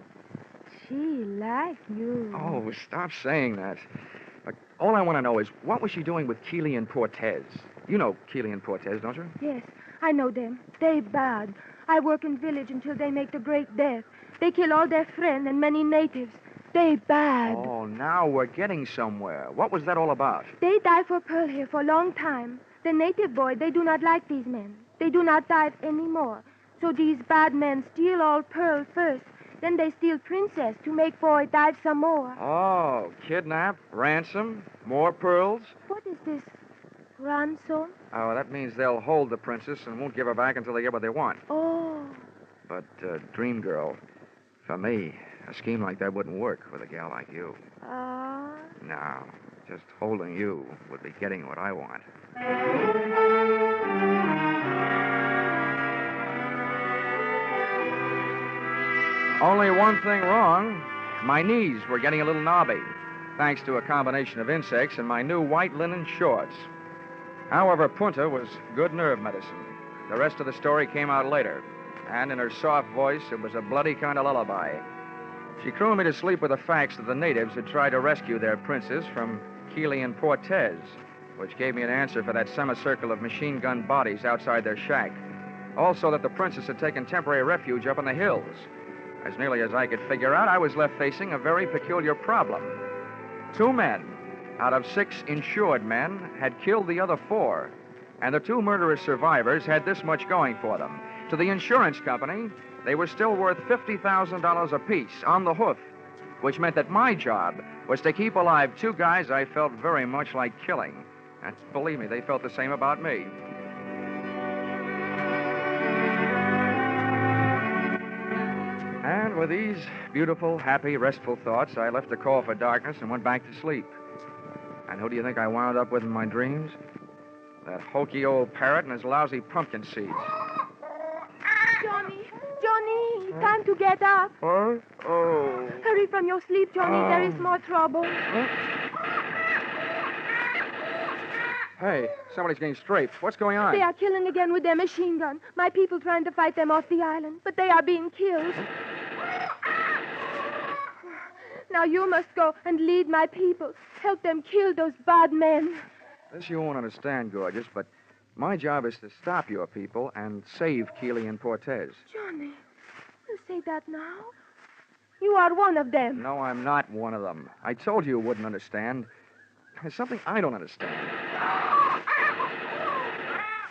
She like you. Oh, stop saying that. All I want to know is, what was she doing with Keeley and Portez? You know Keeley and Portez, don't you? Yes, I know them. They bad. I work in village until they make the Great Death. They kill all their friends and many natives. They bad. Oh, now we're getting somewhere. What was that all about? They die for pearl here for a long time. The native boy, they do not like these men. They do not dive anymore. So these bad men steal all pearl first. Then they steal princess to make boy dive some more. Oh, kidnap, ransom, more pearls? What is this? Ransom? Oh, that means they'll hold the princess and won't give her back until they get what they want. Oh. But, Dream Girl, for me, a scheme like that wouldn't work with a gal like you. No, just holding you would be getting what I want. Only one thing wrong. My knees were getting a little knobby, thanks to a combination of insects and my new white linen shorts. However, Punta was good nerve medicine. The rest of the story came out later, and in her soft voice, it was a bloody kind of lullaby. She crooned me to sleep with the facts that the natives had tried to rescue their princess from Keeley and Portez, which gave me an answer for that semicircle of machine gun bodies outside their shack. Also that the princess had taken temporary refuge up in the hills. As nearly as I could figure out, I was left facing a very peculiar problem. 2 men out of 6 insured men had killed the other 4, and the 2 murderous survivors had this much going for them. To the insurance company, they were still worth $50,000 apiece on the hoof, which meant that my job was to keep alive 2 guys I felt very much like killing. And believe me, they felt the same about me. And with these beautiful, happy, restful thoughts, I left the call for darkness and went back to sleep. And who do you think I wound up with in my dreams? That hokey old parrot and his lousy pumpkin seeds. Johnny, time to get up. What? Oh. Hurry from your sleep, Johnny. There is more trouble. Hey, somebody's getting strafed. What's going on? They are killing again with their machine gun. My people trying to fight them off the island, but they are being killed. Now you must go and lead my people. Help them kill those bad men. This you won't understand, gorgeous, but my job is to stop your people and save Keeley and Portez. Johnny, you say that now? You are one of them. No, I'm not one of them. I told you wouldn't understand. There's something I don't understand.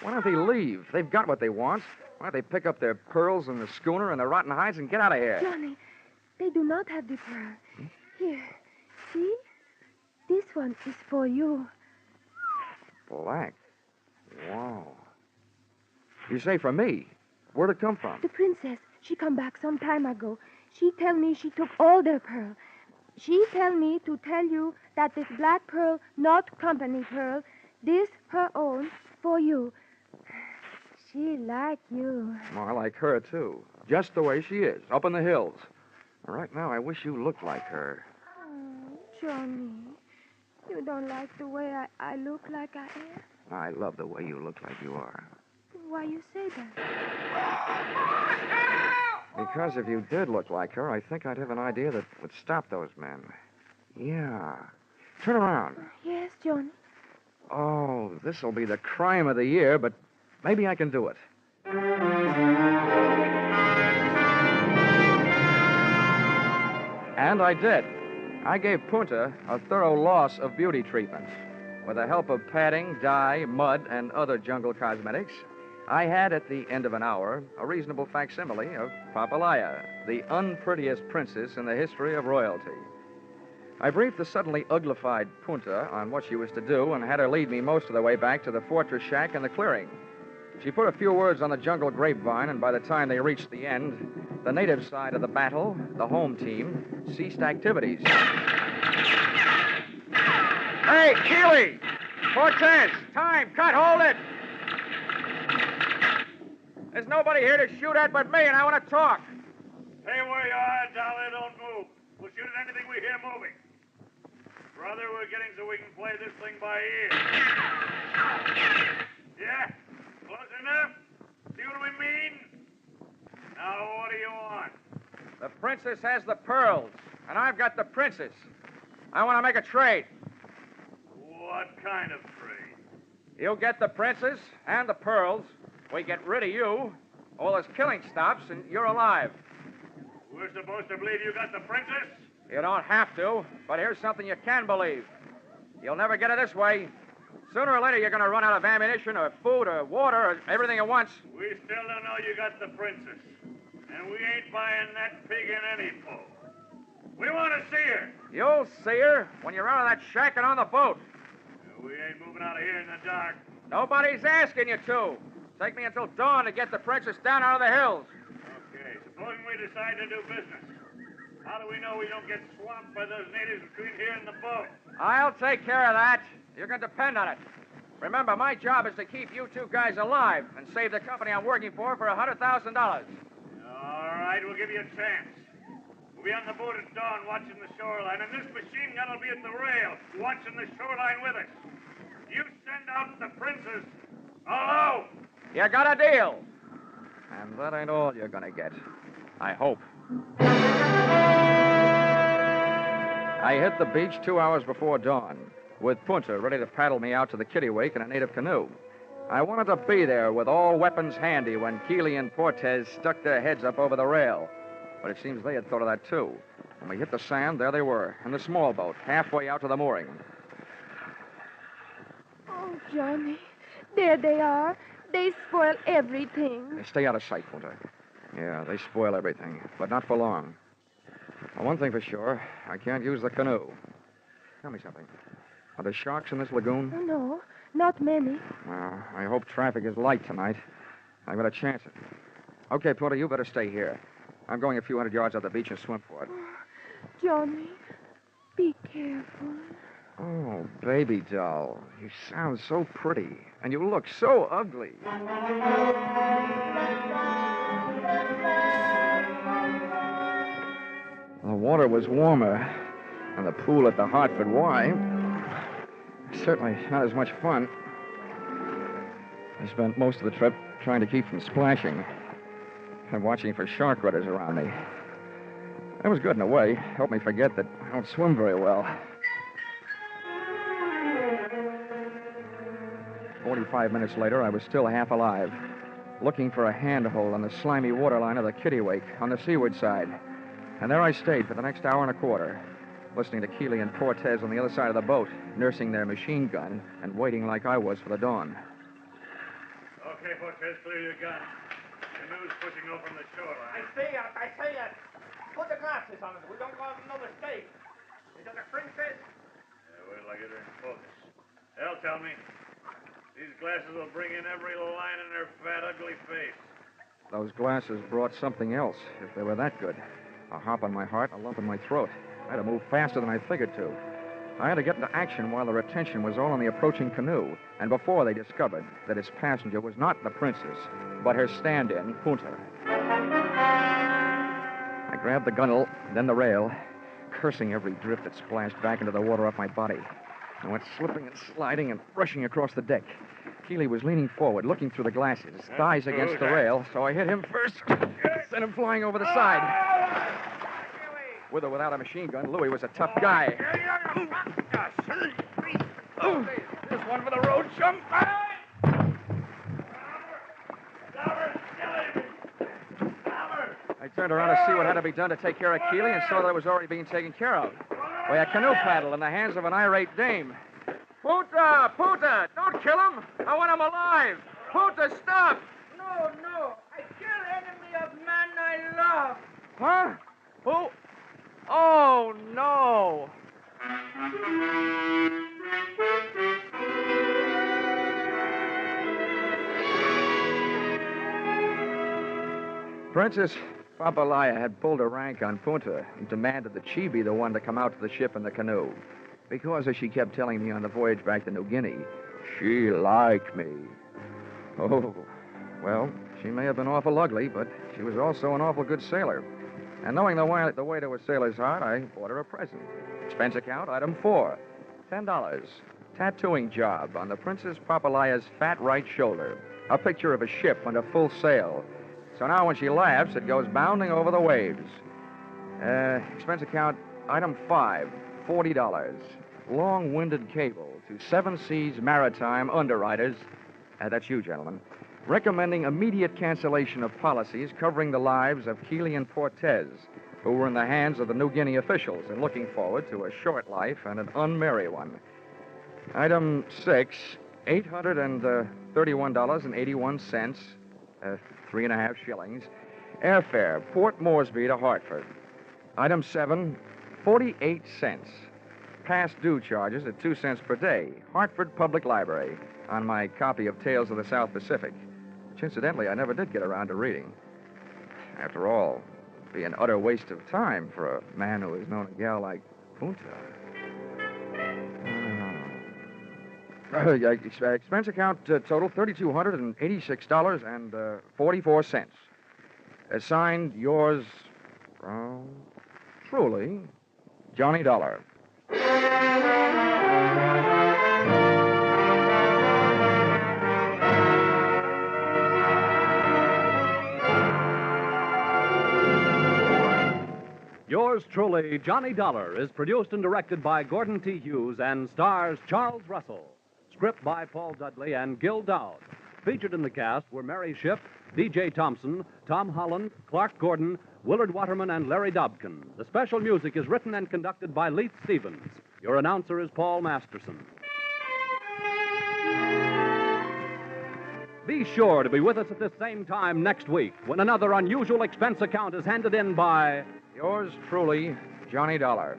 Why don't they leave? They've got what they want. Why don't they pick up their pearls and the schooner and the rotten hides and get out of here? Johnny, they do not have the pearl. Here, see? This one is for you. Black. Wow. You say for me? Where'd it come from? The princess, she come back some time ago. She tell me she took all their pearl. She tell me to tell you that this black pearl, not company pearl, this her own for you. She like you. Well, I like her, too. Just the way she is, up in the hills. Right now, I wish you looked like her. Oh, Johnny, you don't like the way I look like I am? I love the way you look like you are. Why you say that? Because if you did look like her, I think I'd have an idea that would stop those men. Yeah. Turn around. Yes, Johnny. Oh, this'll be the crime of the year, but maybe I can do it. And I did. I gave Punta a thorough loss of beauty treatment. With the help of padding, dye, mud, and other jungle cosmetics, I had, at the end of an hour, a reasonable facsimile of Papalaya, the unprettiest princess in the history of royalty. I briefed the suddenly uglified Punta on what she was to do and had her lead me most of the way back to the fortress shack in the clearing. She put a few words on the jungle grapevine, and by the time they reached the end, the native side of the battle, the home team, ceased activities. Hey, Keeley! Cortez! Time! Cut! Hold it! There's nobody here to shoot at but me, and I want to talk. Stay where you are, Dolly. Don't move. We'll shoot at anything we hear moving. Brother, we're getting so we can play this thing by ear. Yeah? Close enough? See what we mean? Now, what do you want? The princess has the pearls, and I've got the princess. I want to make a trade. What kind of trade? You get the princess and the pearls. We get rid of you. All this killing stops, and you're alive. We're supposed to believe you got the princess? You don't have to, but here's something you can believe. You'll never get it this way. Sooner or later, you're going to run out of ammunition or food or water or everything at once. We still don't know you got the princess. And we ain't buying that pig in any po. We want to see her. You'll see her when you're out of that shack and on the boat. We ain't moving out of here in the dark. Nobody's asking you to. Take me until dawn to get the princess down out of the hills. Okay, supposing we decide to do business. How do we know we don't get swamped by those natives between here and the boat? I'll take care of that. You can depend on it. Remember, my job is to keep you two guys alive and save the company I'm working for $100,000. All right, we'll give you a chance. We'll be on the boat at dawn watching the shoreline, and this machine gun will be at the rail watching the shoreline with us. You send out the princess. Hello? You got a deal. And that ain't all you're going to get. I hope. I hit the beach 2 hours before dawn, with Punta ready to paddle me out to the kittiwake in a native canoe. I wanted to be there with all weapons handy when Keeley and Cortez stuck their heads up over the rail. But it seems they had thought of that, too. When we hit the sand, there they were, in the small boat, halfway out to the mooring. Oh, Johnny. There they are. They spoil everything. Hey, stay out of sight, Punta. Yeah, they spoil everything, but not for long. Well, one thing for sure, I can't use the canoe. Tell me something. Are there sharks in this lagoon? Oh, no, not many. Well, I hope traffic is light tonight. I've got a chance at it. Okay, Punta, you better stay here. I'm going a few hundred yards up the beach and swim for it. Johnny, be careful. Oh, baby doll, you sound so pretty, and you look so ugly. The water was warmer, and the pool at the Hartford Y, certainly not as much fun. I spent most of the trip trying to keep from splashing and watching for shark rudders around me. That was good in a way. Helped me forget that I don't swim very well. 45 minutes later, I was still half alive, looking for a handhold on the slimy waterline of the kittiwake on the seaward side. And there I stayed for the next hour and a quarter, listening to Keeley and Cortez on the other side of the boat, nursing their machine gun and waiting like I was for the dawn. Okay, Cortez, clear your gun. Canoe's pushing over from the shoreline. I see it. Put the glasses on it. We don't want no mistake. Is that the princess? Yeah, wait till I get her in focus. They'll tell me. These glasses will bring in every line in her fat, ugly face. Those glasses brought something else, if they were that good. A hop in my heart, a lump in my throat. I had to move faster than I figured to. I had to get into action while their attention was all on the approaching canoe, and before they discovered that its passenger was not the princess, but her stand-in, Punta. I grabbed the gunwale, then the rail, cursing every drift that splashed back into the water off my body. I went slipping and sliding and rushing across the deck. Keeley was leaning forward, looking through the glasses, his thighs against the rail, so I hit him first, sent him flying over the side. With or without a machine gun, Louis was a tough guy. This one for the road, chum. I I turned around to see what had to be done to take care of Keeley and saw that it was already being taken care of. By a canoe paddle in the hands of an irate dame. Puta! Puta! Don't kill him! I want him alive! Puta, stop! No, no. I kill enemy of man I love. Huh? Who? Oh, no! Princess Papalaya had pulled a rank on Punta and demanded that she be the one to come out to the ship in the canoe. Because, as she kept telling me on the voyage back to New Guinea, she liked me. Oh, well, she may have been awful ugly, but she was also an awful good sailor. And knowing the way to a sailor's heart, I bought her a present. Expense account, item 4, $10. Tattooing job on the Princess Papalaya's fat right shoulder. A picture of a ship under full sail. So now when she laughs, it goes bounding over the waves. Expense account, item 5, $40. Long-winded cable to 7 Seas Maritime underwriters, that's you, gentlemen, recommending immediate cancellation of policies covering the lives of Keeley and Portez, who were in the hands of the New Guinea officials and looking forward to a short life and an unmerry one. Item 6, $831.81, 3.5 shillings. Airfare, Port Moresby to Hartford. Item 7, 48 cents. Past due charges at 2 cents per day. Hartford Public Library on my copy of Tales of the South Pacific, which incidentally I never did get around to reading. After all, it'd be an utter waste of time for a man who has known a gal like Punta. Expense account total $3,286.44. Signed, yours, truly, Johnny Dollar. Yours truly, Johnny Dollar, is produced and directed by Gordon T. Hughes and stars Charles Russell. Script by Paul Dudley and Gil Dowd. Featured in the cast were Mary Shipp, D.J. Thompson, Tom Holland, Clark Gordon, Willard Waterman, and Larry Dobkin. The special music is written and conducted by Leith Stevens. Your announcer is Paul Masterson. Be sure to be with us at this same time next week when another unusual expense account is handed in by... Yours truly, Johnny Dollar.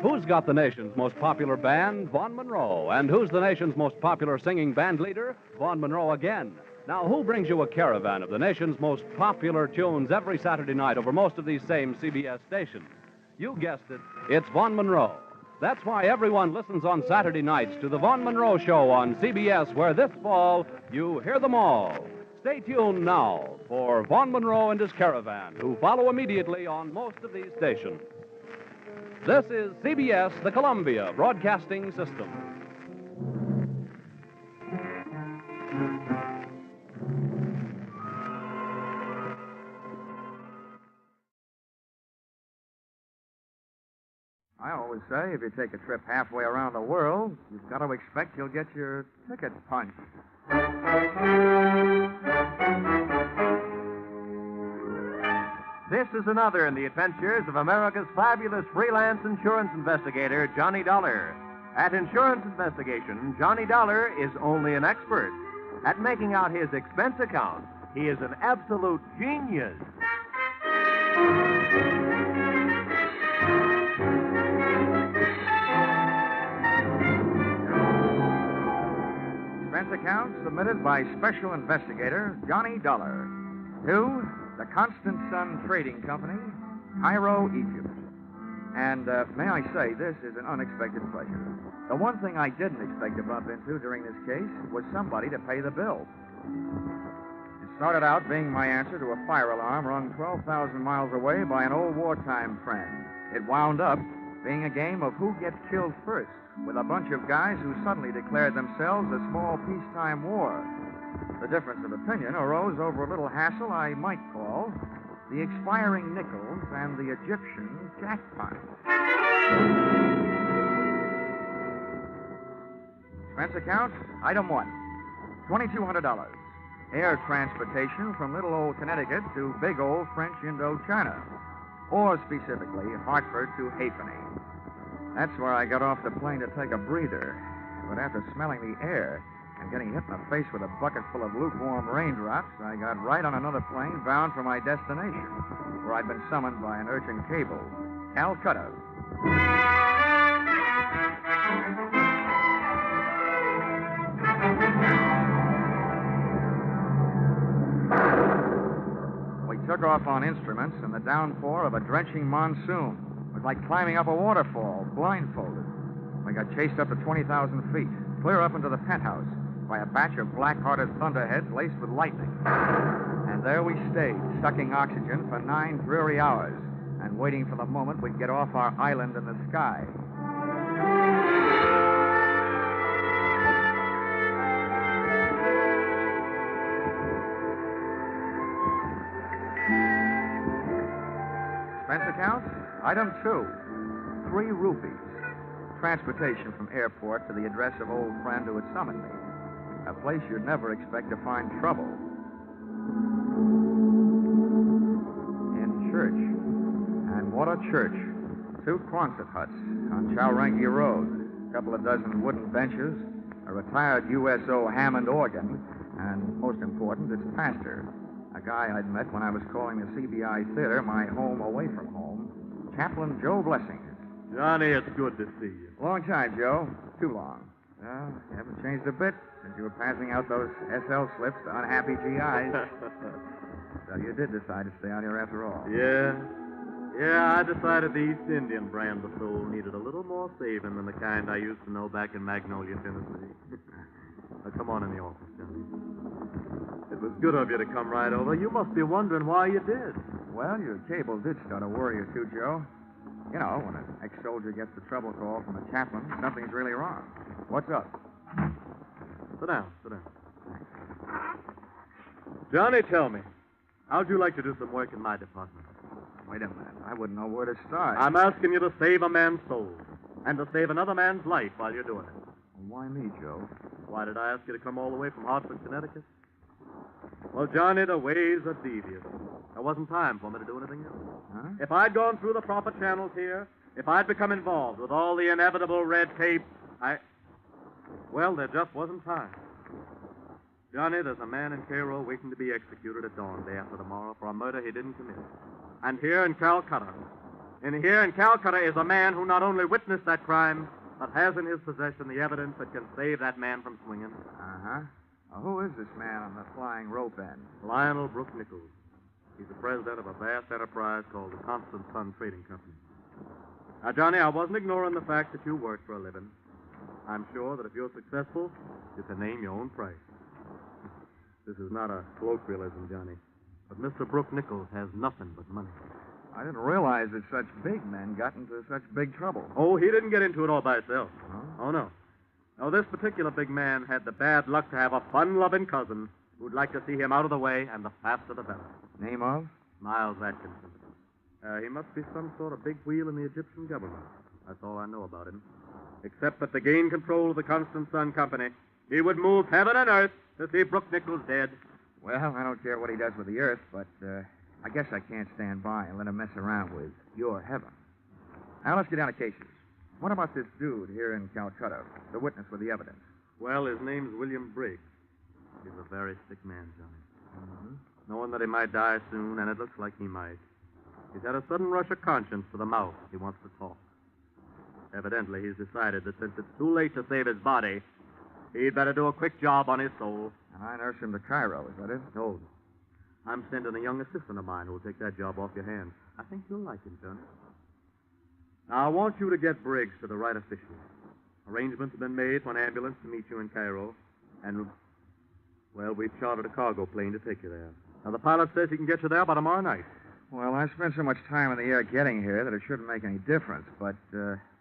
Who's got the nation's most popular band? Vaughn Monroe. And who's the nation's most popular singing band leader? Vaughn Monroe again. Now, who brings you a caravan of the nation's most popular tunes every Saturday night over most of these same CBS stations? You guessed it, it's Vaughn Monroe. That's why everyone listens on Saturday nights to the Vaughn Monroe Show on CBS, where this fall you hear them all. Stay tuned now for Vaughn Monroe and his caravan, who follow immediately on most of these stations. This is CBS, the Columbia Broadcasting System. I always say if you take a trip halfway around the world, you've got to expect you'll get your ticket punched. This is another in the adventures of America's fabulous freelance insurance investigator, Johnny Dollar. At Insurance Investigation, Johnny Dollar is only an expert. At making out his expense account, he is an absolute genius. Expense account submitted by Special Investigator Johnny Dollar to the Constant Sun Trading Company, Cairo, Egypt. And may I say, this is an unexpected pleasure. The one thing I didn't expect to bump into during this case was somebody to pay the bill. It started out being my answer to a fire alarm rung 12,000 miles away by an old wartime friend. It wound up being a game of who gets killed first, with a bunch of guys who suddenly declared themselves a small peacetime war. The difference of opinion arose over a little hassle I might call the expiring nickels and the Egyptian jackpot. Expense account, item 1, $2,200. air transportation from little old Connecticut to big old French Indochina, or specifically Hartford to Halfpenny. That's where I got off the plane to take a breather. But after smelling the air and getting hit in the face with a bucket full of lukewarm raindrops, I got right on another plane bound for my destination, where I'd been summoned by an urgent cable, Calcutta. We took off on instruments in the downpour of a drenching monsoon. It was like climbing up a waterfall, blindfolded. We got chased up to 20,000 feet, clear up into the penthouse, by a batch of black-hearted thunderheads laced with lightning. And there we stayed, sucking oxygen for 9 dreary hours, and waiting for the moment we'd get off our island in the sky. Expense account? Item 2, 3 rupees. Transportation from airport to the address of old friend who had summoned me. A place you'd never expect to find trouble. In church. And what a church. 2 Quonset huts on Chowrangi Road. A couple of dozen wooden benches, a retired USO Hammond organ, and most important, its pastor. A guy I'd met when I was calling the CBI Theater my home away from home. Chaplain Joe Blessings. Johnny, it's good to see you. Long time, Joe. Too long. Well, you haven't changed a bit since you were passing out those SL slips to unhappy GIs. So you did decide to stay out here after all. Yeah, I decided the East Indian brand of soul needed a little more saving than the kind I used to know back in Magnolia, Tennessee. Now, come on in the office, Johnny. It was good of you to come right over. You must be wondering why you did. Well, your cable did start a worry or two, Joe. You know, when an ex-soldier gets a trouble call from a chaplain, something's really wrong. What's up? Sit down. Johnny, tell me, how'd you like to do some work in my department? Wait a minute. I wouldn't know where to start. I'm asking you to save a man's soul and to save another man's life while you're doing it. Why me, Joe? Why did I ask you to come all the way from Hartford, Connecticut? Well, Johnny, the ways are devious. There wasn't time for me to do anything else. Huh? If I'd gone through the proper channels here, if I'd become involved with all the inevitable red tape, well, there just wasn't time. Johnny, there's a man in Cairo waiting to be executed at dawn day after tomorrow for a murder he didn't commit. And here in Calcutta is a man who not only witnessed that crime, but has in his possession the evidence that can save that man from swinging. Uh-huh. Who is this man on the flying rope end? Lionel Brooke Nichols. He's the president of a vast enterprise called the Constant Sun Trading Company. Now, Johnny, I wasn't ignoring the fact that you work for a living. I'm sure that if you're successful, you can name your own price. This is not a colloquialism, Johnny, but Mr. Brooke Nichols has nothing but money. I didn't realize that such big men got into such big trouble. Oh, he didn't get into it all by himself. Huh? Oh, no. No, this particular big man had the bad luck to have a fun-loving cousin who'd like to see him out of the way, and the faster the better. Name of? Miles Atkinson. He must be some sort of big wheel in the Egyptian government. That's all I know about him. Except that to gain control of the Constant Sun Company, he would move heaven and earth to see Brooke Nichols dead. Well, I don't care what he does with the earth, but I guess I can't stand by and let him mess around with your heaven. Now, let's get down to cases. What about this dude here in Calcutta, the witness with the evidence? Well, his name's William Briggs. He's a very sick man, Johnny. Mm-hmm. Knowing that he might die soon, and it looks like he might. He's had a sudden rush of conscience to the mouth. He wants to talk. Evidently, he's decided that since it's too late to save his body, he'd better do a quick job on his soul. And I nurse him to Cairo, is that it? No. I'm sending a young assistant of mine who'll take that job off your hands. I think you'll like him, Johnny. Now, I want you to get Briggs to the right official. Arrangements have been made for an ambulance to meet you in Cairo, and, well, we've chartered a cargo plane to take you there. Now, the pilot says he can get you there by tomorrow night. Well, I spent so much time in the air getting here that it shouldn't make any difference, but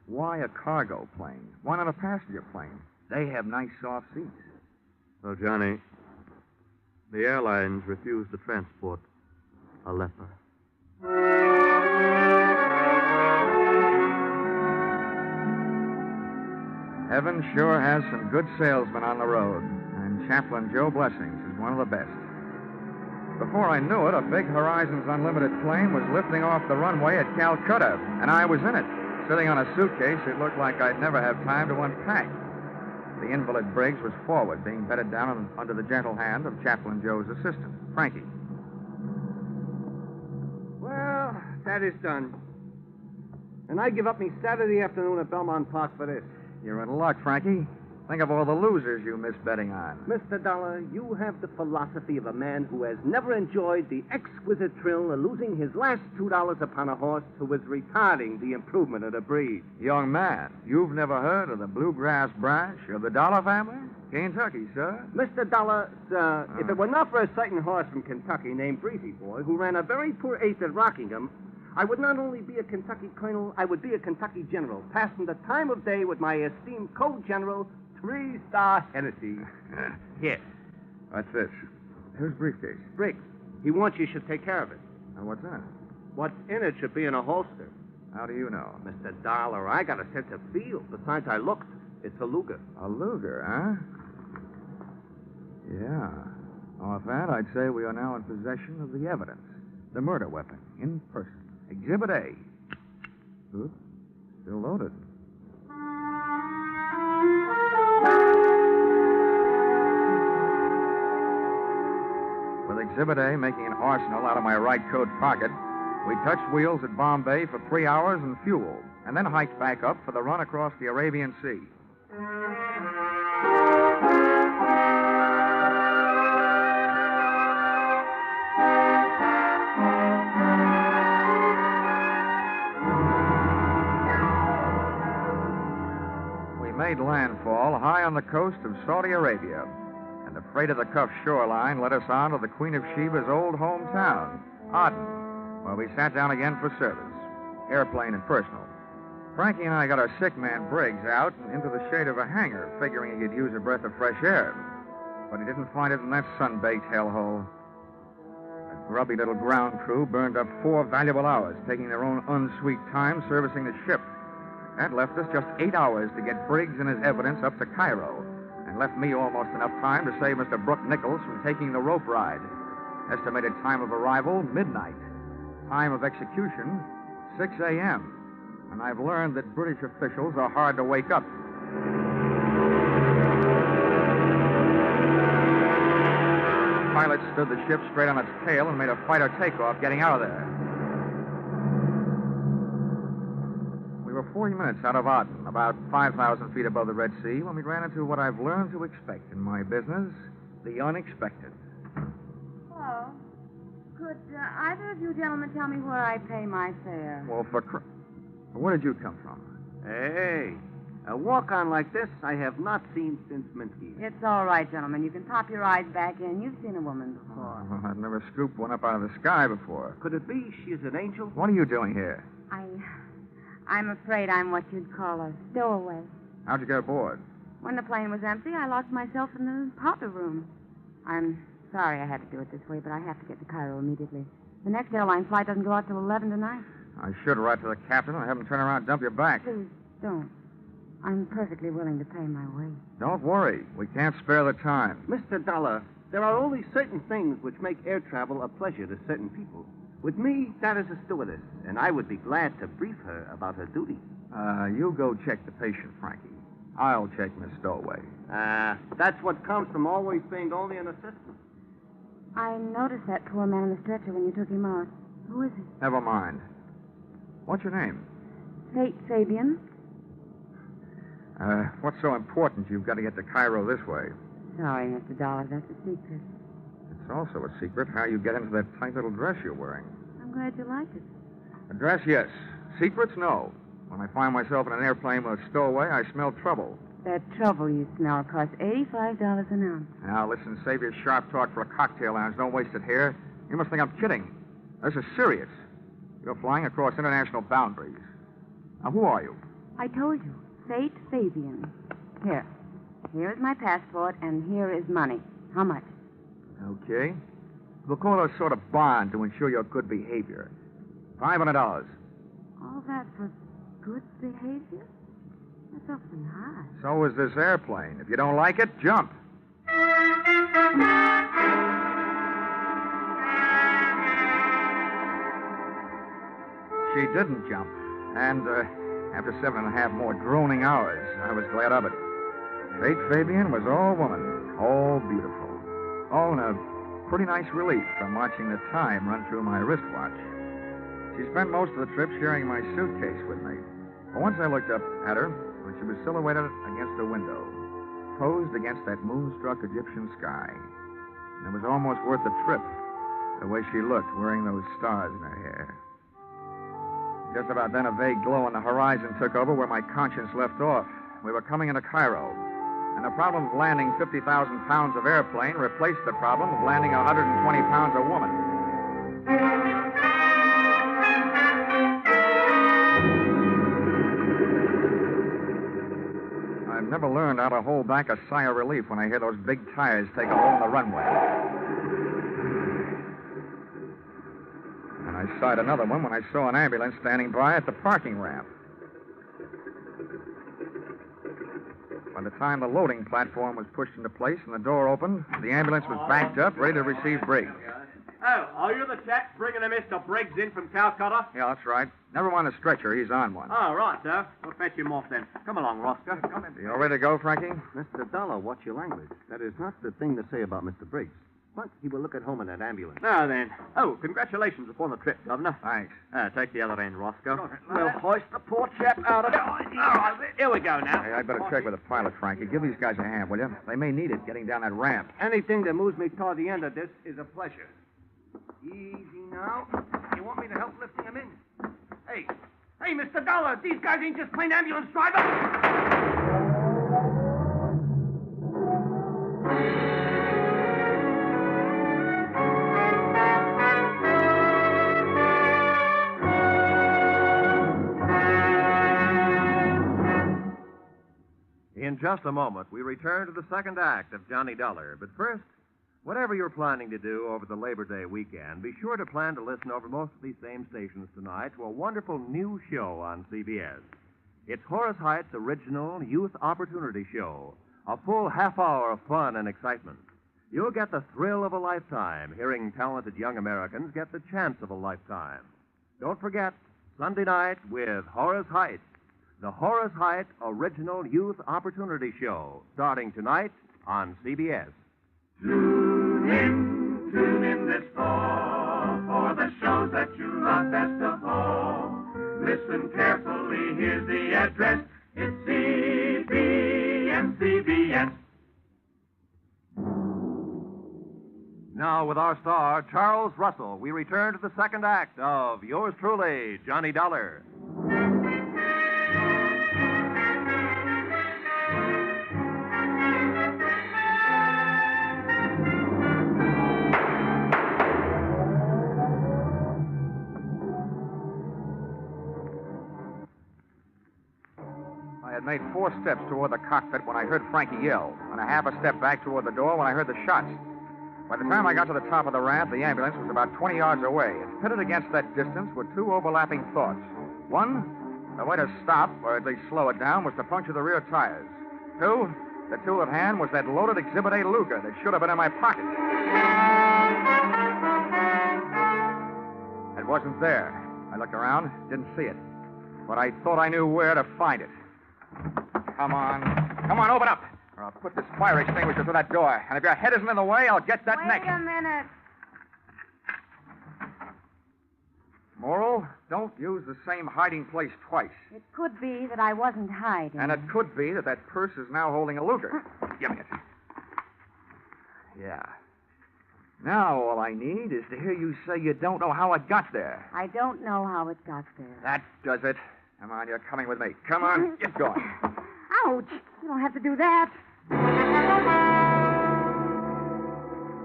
why a cargo plane? Why not a passenger plane? They have nice soft seats. Well, Johnny, the airlines refuse to transport a leper. Heaven sure has some good salesmen on the road, and Chaplain Joe Blessings is one of the best. Before I knew it, a big Horizons Unlimited plane was lifting off the runway at Calcutta, and I was in it. Sitting on a suitcase, it looked like I'd never have time to unpack. The invalid Briggs was forward, being bedded down under the gentle hand of Chaplain Joe's assistant, Frankie. Well, that is done. And I give up me Saturday afternoon at Belmont Park for this. You're in luck, Frankie. Think of all the losers you missed betting on. Mr. Dollar, you have the philosophy of a man who has never enjoyed the exquisite thrill of losing his last $2 upon a horse who is retarding the improvement of the breed. Young man, you've never heard of the bluegrass branch of the Dollar family? Kentucky, sir. Mr. Dollar, sir, if it were not for a certain horse from Kentucky named Breezy Boy, who ran a very poor eighth at Rockingham, I would not only be a Kentucky colonel, I would be a Kentucky general, passing the time of day with my esteemed co-general, 3-star Hennessy. Here. What's this? Whose briefcase? Briggs. He wants you should take care of it. And what's in it? What's in it should be in a holster. How do you know? Mr. Dollar, I got a sense of feel. Besides, I looked. It's a Luger. A Luger, huh? Yeah. Off that, I'd say we are now in possession of the evidence. The murder weapon, in person. Exhibit A. Oops. Still loaded. With Exhibit A making an arsenal out of my right coat pocket, we touched wheels at Bombay for 3 hours and fuel, and then hiked back up for the run across the Arabian Sea. We made landfall high on the coast of Saudi Arabia, and the freight of the Cuff shoreline led us on to the Queen of Sheba's old hometown, Aden, where we sat down again for service, airplane and personal. Frankie and I got our sick man Briggs out and into the shade of a hangar, figuring he could use a breath of fresh air. But he didn't find it in that sun-baked hellhole. A grubby little ground crew burned up 4 valuable hours, taking their own unsweet time servicing the ship. That left us just 8 hours to get Briggs and his evidence up to Cairo, and left me almost enough time to save Mr. Brooke Nichols from taking the rope ride. Estimated time of arrival, midnight. Time of execution, 6 a.m. And I've learned that British officials are hard to wake up. The pilot stood the ship straight on its tail and made a fighter takeoff, getting out of there. We were 40 minutes out of Aden, about 5,000 feet above the Red Sea, when we ran into what I've learned to expect in my business, the unexpected. Hello. Could either of you gentlemen tell me where I pay my fare? Well, where did you come from? Hey, a walk-on like this I have not seen since Minsky. It's all right, gentlemen. You can pop your eyes back in. You've seen a woman before. Oh, I've never scooped one up out of the sky before. Could it be she's an angel? What are you doing here? I'm afraid I'm what you'd call a stowaway. How'd you get aboard? When the plane was empty, I locked myself in the powder room. I'm sorry I had to do it this way, but I have to get to Cairo immediately. The next airline flight doesn't go out till 11 tonight. I should write to the captain and have him turn around and dump you back. Please, don't. I'm perfectly willing to pay my way. Don't worry. We can't spare the time. Mr. Dollar, there are only certain things which make air travel a pleasure to certain people. With me, that is a stewardess, and I would be glad to brief her about her duty. You go check the patient, Frankie. I'll check Miss Stowaway. That's what comes from always being only an assistant. I noticed that poor man in the stretcher when you took him out. Who is he? Never mind. What's your name? Fate Fabian. What's so important you've got to get to Cairo this way? Sorry, Mr. Dollar, that's a secret. It's also a secret how you get into that tight little dress you're wearing. I'm glad you liked it. A dress, yes. Secrets, no. When I find myself in an airplane with a stowaway, I smell trouble. That trouble you smell costs $85 an ounce. Now, listen, save your sharp talk for a cocktail lounge. Don't waste it here. You must think I'm kidding. This is serious. You're flying across international boundaries. Now, who are you? I told you. Fate Fabian. Here is my passport, and here is money. How much? Okay. We'll call it a sort of bond to ensure your good behavior. $500. All that for good behavior? That's awfully high. So is this airplane. If you don't like it, jump. She didn't jump. And after 7.5 more droning hours, I was glad of it. Kate Fabian was all woman, all beautiful. All in a pretty nice relief from watching the time run through my wristwatch. She spent most of the trip sharing my suitcase with me. But once I looked up at her, when she was silhouetted against a window, posed against that moonstruck Egyptian sky. And it was almost worth the trip, the way she looked, wearing those stars in her hair. Just about then, a vague glow on the horizon took over where my conscience left off. We were coming into Cairo, and the problem of landing 50,000 pounds of airplane replaced the problem of landing 120 pounds of woman. I've never learned how to hold back a sigh of relief when I hear those big tires take a hole in the runway. And I sighed another one when I saw an ambulance standing by at the parking ramp. By the time the loading platform was pushed into place and the door opened, the ambulance was backed up, ready to receive Briggs. Oh, are you the chap bringing a Mr. Briggs in from Calcutta? Yeah, that's right. Never mind the stretcher. He's on one. Oh, right, sir. We'll fetch him off then. Come along, Roscoe. Come in. You all ready to go, Frankie? Mr. Dollar, watch your language. That is not the thing to say about Mr. Briggs. But he will look at home in that ambulance. Now then. Oh, congratulations upon the trip, Governor. Thanks. Take the other end, Roscoe. We'll hoist the poor chap out of it. All right, here we go now. Hey, I'd better check with the pilot, Frankie. Give these guys a hand, will you? They may need it getting down that ramp. Anything that moves me toward the end of this is a pleasure. Easy now. You want me to help lifting him in? Hey, Mr. Dollar, these guys ain't just plain ambulance drivers. In just a moment, we return to the second act of Johnny Dollar. But first, whatever you're planning to do over the Labor Day weekend, be sure to plan to listen over most of these same stations tonight to a wonderful new show on CBS. It's Horace Height's original Youth Opportunity Show, a full half hour of fun and excitement. You'll get the thrill of a lifetime hearing talented young Americans get the chance of a lifetime. Don't forget, Sunday night with Horace Height, the Horace Height Original Youth Opportunity Show, starting tonight on CBS. Tune in this fall for the shows that you love best of all. Listen carefully, here's the address. It's CBS. Now, with our star, Charles Russell, we return to the second act of yours truly, Johnny Dollar. I had made 4 steps toward the cockpit when I heard Frankie yell, and a half a step back toward the door when I heard the shots. By the time I got to the top of the ramp, the ambulance was about 20 yards away, and pitted against that distance were 2 overlapping thoughts. One, the way to stop, or at least slow it down, was to puncture the rear tires. 2, the tool at hand was that loaded Exhibit A Luger that should have been in my pocket. It wasn't there. I looked around, didn't see it. But I thought I knew where to find it. Come on, open up, or I'll put this fire extinguisher through that door. And if your head isn't in the way, I'll get that neck. Wait a minute. Moral, don't use the same hiding place twice. It could be that I wasn't hiding. And it could be that purse is now holding a Luger. Give me it. Yeah. Now all I need is to hear you say you don't know how it got there. I don't know how it got there. That does it. Come on, you're coming with me. Come on, get going. Ouch! You don't have to do that.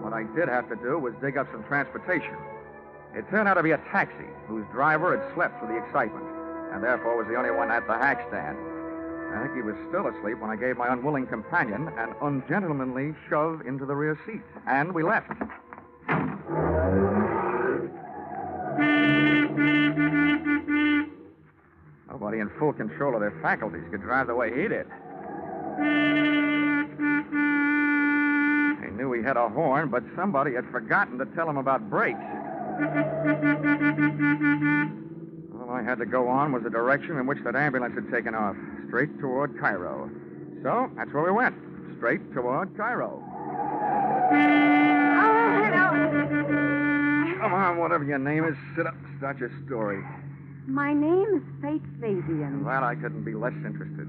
What I did have to do was dig up some transportation. It turned out to be a taxi whose driver had slept through the excitement, and therefore was the only one at the hack stand. I think he was still asleep when I gave my unwilling companion an ungentlemanly shove into the rear seat, and we left. Nobody in full control of their faculties could drive the way he did. He knew he had a horn, but somebody had forgotten to tell him about brakes. All I had to go on was the direction in which that ambulance had taken off, straight toward Cairo. So that's where we went, straight toward Cairo. Oh, hello. Come on, whatever your name is, sit up and start your story. My name is Faith Fabian. Well, I couldn't be less interested.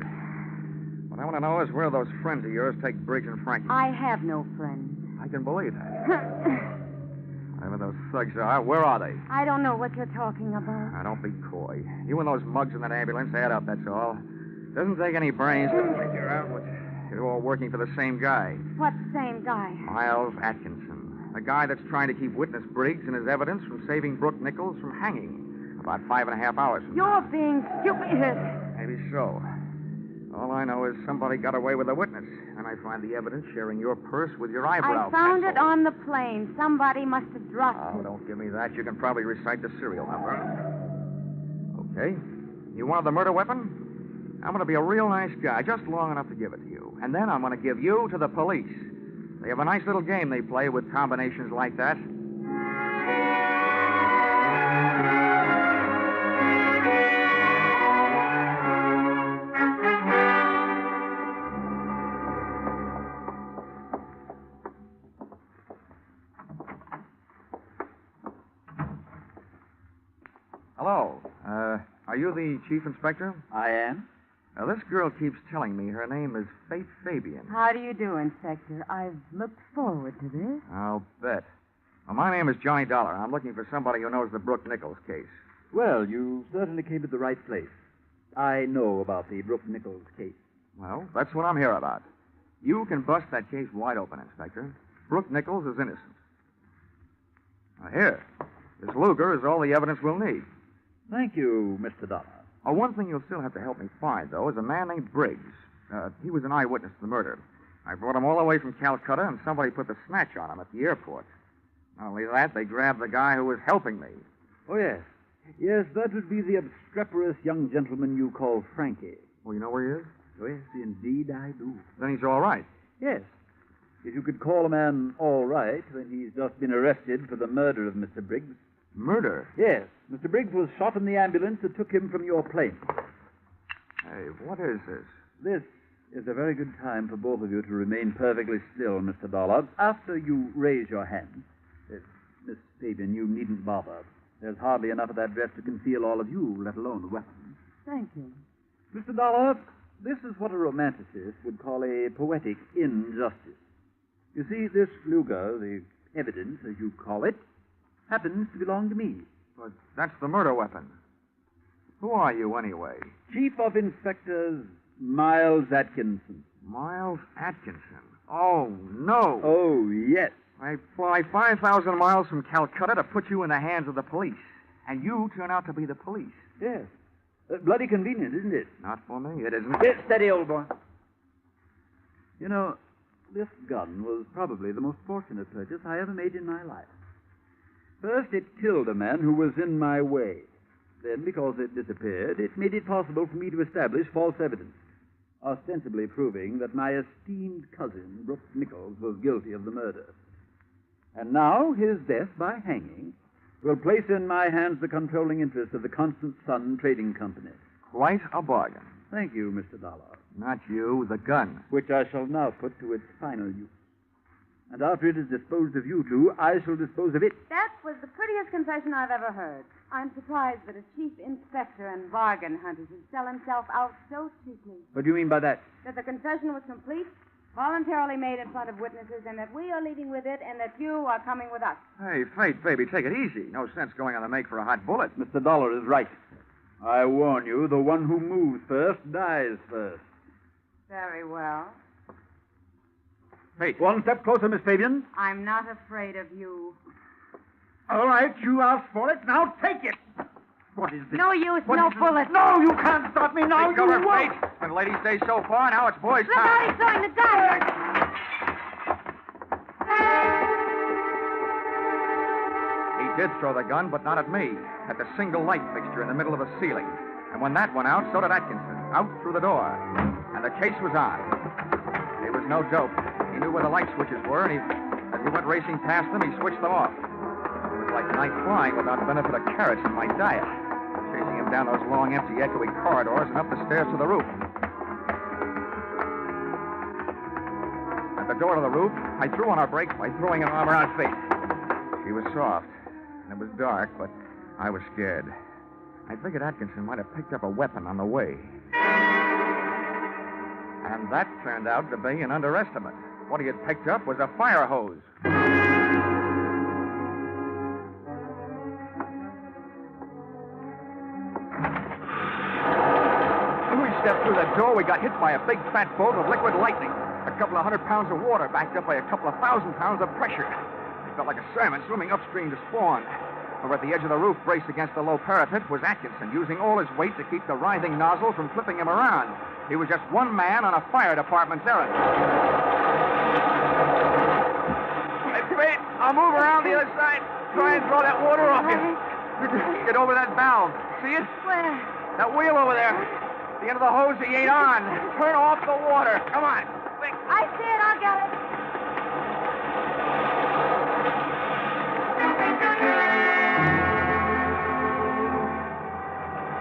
What I want to know is where those friends of yours take Briggs and Frankie. I have no friends. I can believe that. Whatever those thugs are, where are they? I don't know what you're talking about. Now, don't be coy. You and those mugs in that ambulance add up, that's all. Doesn't take any brains to figure out what you're all working for the same guy. What same guy? Miles Atkinson. The guy that's trying to keep witness Briggs and his evidence from saving Brooke Nichols from hanging about 5.5 hours from You're being stupid. Maybe so. All I know is somebody got away with a witness, and I find the evidence sharing your purse with your eyebrow I found pencil. it on the plane. Somebody must have dropped Oh, it. don't give me that. You can probably recite the serial number. Okay. You wanted the murder weapon? I'm going to be a real nice guy, just long enough to give it to you. And then I'm going to give you to the police. They have a nice little game they play with combinations like that. Hello. Are you the chief inspector? I am. Now, this girl keeps telling me her name is Faith Fabian. How do you do, Inspector? I've looked forward to this. I'll bet. Well, my name is Johnny Dollar. I'm looking for somebody who knows the Brooke Nichols case. Well, you certainly came to the right place. I know about the Brooke Nichols case. Well, that's what I'm here about. You can bust that case wide open, Inspector. Brooke Nichols is innocent. Now, here. This Luger is all the evidence we'll need. Thank you, Mr. Dollar. Oh, one thing you'll still have to help me find, though, is a man named Briggs. He was an eyewitness to the murder. I brought him all the way from Calcutta, and somebody put the snatch on him at the airport. Not only that, they grabbed the guy who was helping me. Oh, yes. Yes, that would be the obstreperous young gentleman you call Frankie. Well, you know where he is? Oh, yes, indeed I do. Then he's all right. Yes. If you could call a man all right when he's just been arrested for the murder of Mr. Briggs. Murder? Yes. Mr. Briggs was shot in the ambulance that took him from your plane. Hey, what is this? This is a very good time for both of you to remain perfectly still, Mr. Dollard. After you raise your hand, Miss Fabian, you needn't bother. There's hardly enough of that dress to conceal all of you, let alone the weapons. Thank you. Mr. Dollard, this is what a romanticist would call a poetic injustice. You see, this Luger, the evidence, as you call it, happens to belong to me. But that's the murder weapon. Who are you, anyway? Chief of Inspectors Miles Atkinson. Miles Atkinson? Oh, no. Oh, yes. I fly 5,000 miles from Calcutta to put you in the hands of the police. And you turn out to be the police. Yes. Bloody convenient, isn't it? Not for me, it isn't. Get steady, old boy. You know, this gun was probably the most fortunate purchase I ever made in my life. First, it killed a man who was in my way. Then, because it disappeared, it made it possible for me to establish false evidence, ostensibly proving that my esteemed cousin, Brooke Nichols, was guilty of the murder. And now, his death by hanging will place in my hands the controlling interest of the Constant Sun Trading Company. Quite a bargain. Thank you, Mr. Dollar. Not you, the gun. Which I shall now put to its final use. And after it is disposed of you two, I shall dispose of it. That was the prettiest confession I've ever heard. I'm surprised that a chief inspector and bargain hunter should sell himself out so cheaply. What do you mean by that? That the confession was complete, voluntarily made in front of witnesses, and that we are leaving with it, and that you are coming with us. Hey, Faith, baby, take it easy. No sense going on the make for a hot bullet. Mr. Dollar is right. I warn you, the one who moves first dies first. Very well. Faith. One step closer, Miss Fabian. I'm not afraid of you. All right, you asked for it. Now take it. What is this? No use, no bullet. No, you can't stop me now. Take cover, You won't. Faith. When ladies stay so far, now it's boys' Look time. out, he's throwing the gun. He did throw the gun, but not at me. At the single light fixture in the middle of the ceiling. And when that went out, so did Atkinson. Out through the door. And the case was on. It was no joke. He knew where the light switches were, and as he went racing past them, he switched them off. It was like night flying without benefit of carrots in my diet. Chasing him went down those long, empty, echoey corridors and up the stairs to the roof. At the door to the roof, I threw on our brakes by throwing an arm around Fate. She was soft, and it was dark, but I was scared. I figured Atkinson might have picked up a weapon on the way. And that turned out to be an underestimate. What he had picked up was a fire hose. When we stepped through that door, we got hit by a big fat bolt of liquid lightning. A couple of 100 pounds of water backed up by a couple of 1,000 pounds of pressure. It felt like a salmon swimming upstream to spawn. Over at the edge of the roof, braced against the low parapet, was Atkinson, using all his weight to keep the writhing nozzle from flipping him around. He was just one man on a fire department's errand. Hey, Fate, I'll move around the other side. Try and throw that water off you. Get over that valve. See it? Where? That wheel over there. The end of the hose he ain't on. Turn off the water. Come on. Quick. I see it. I'll get it.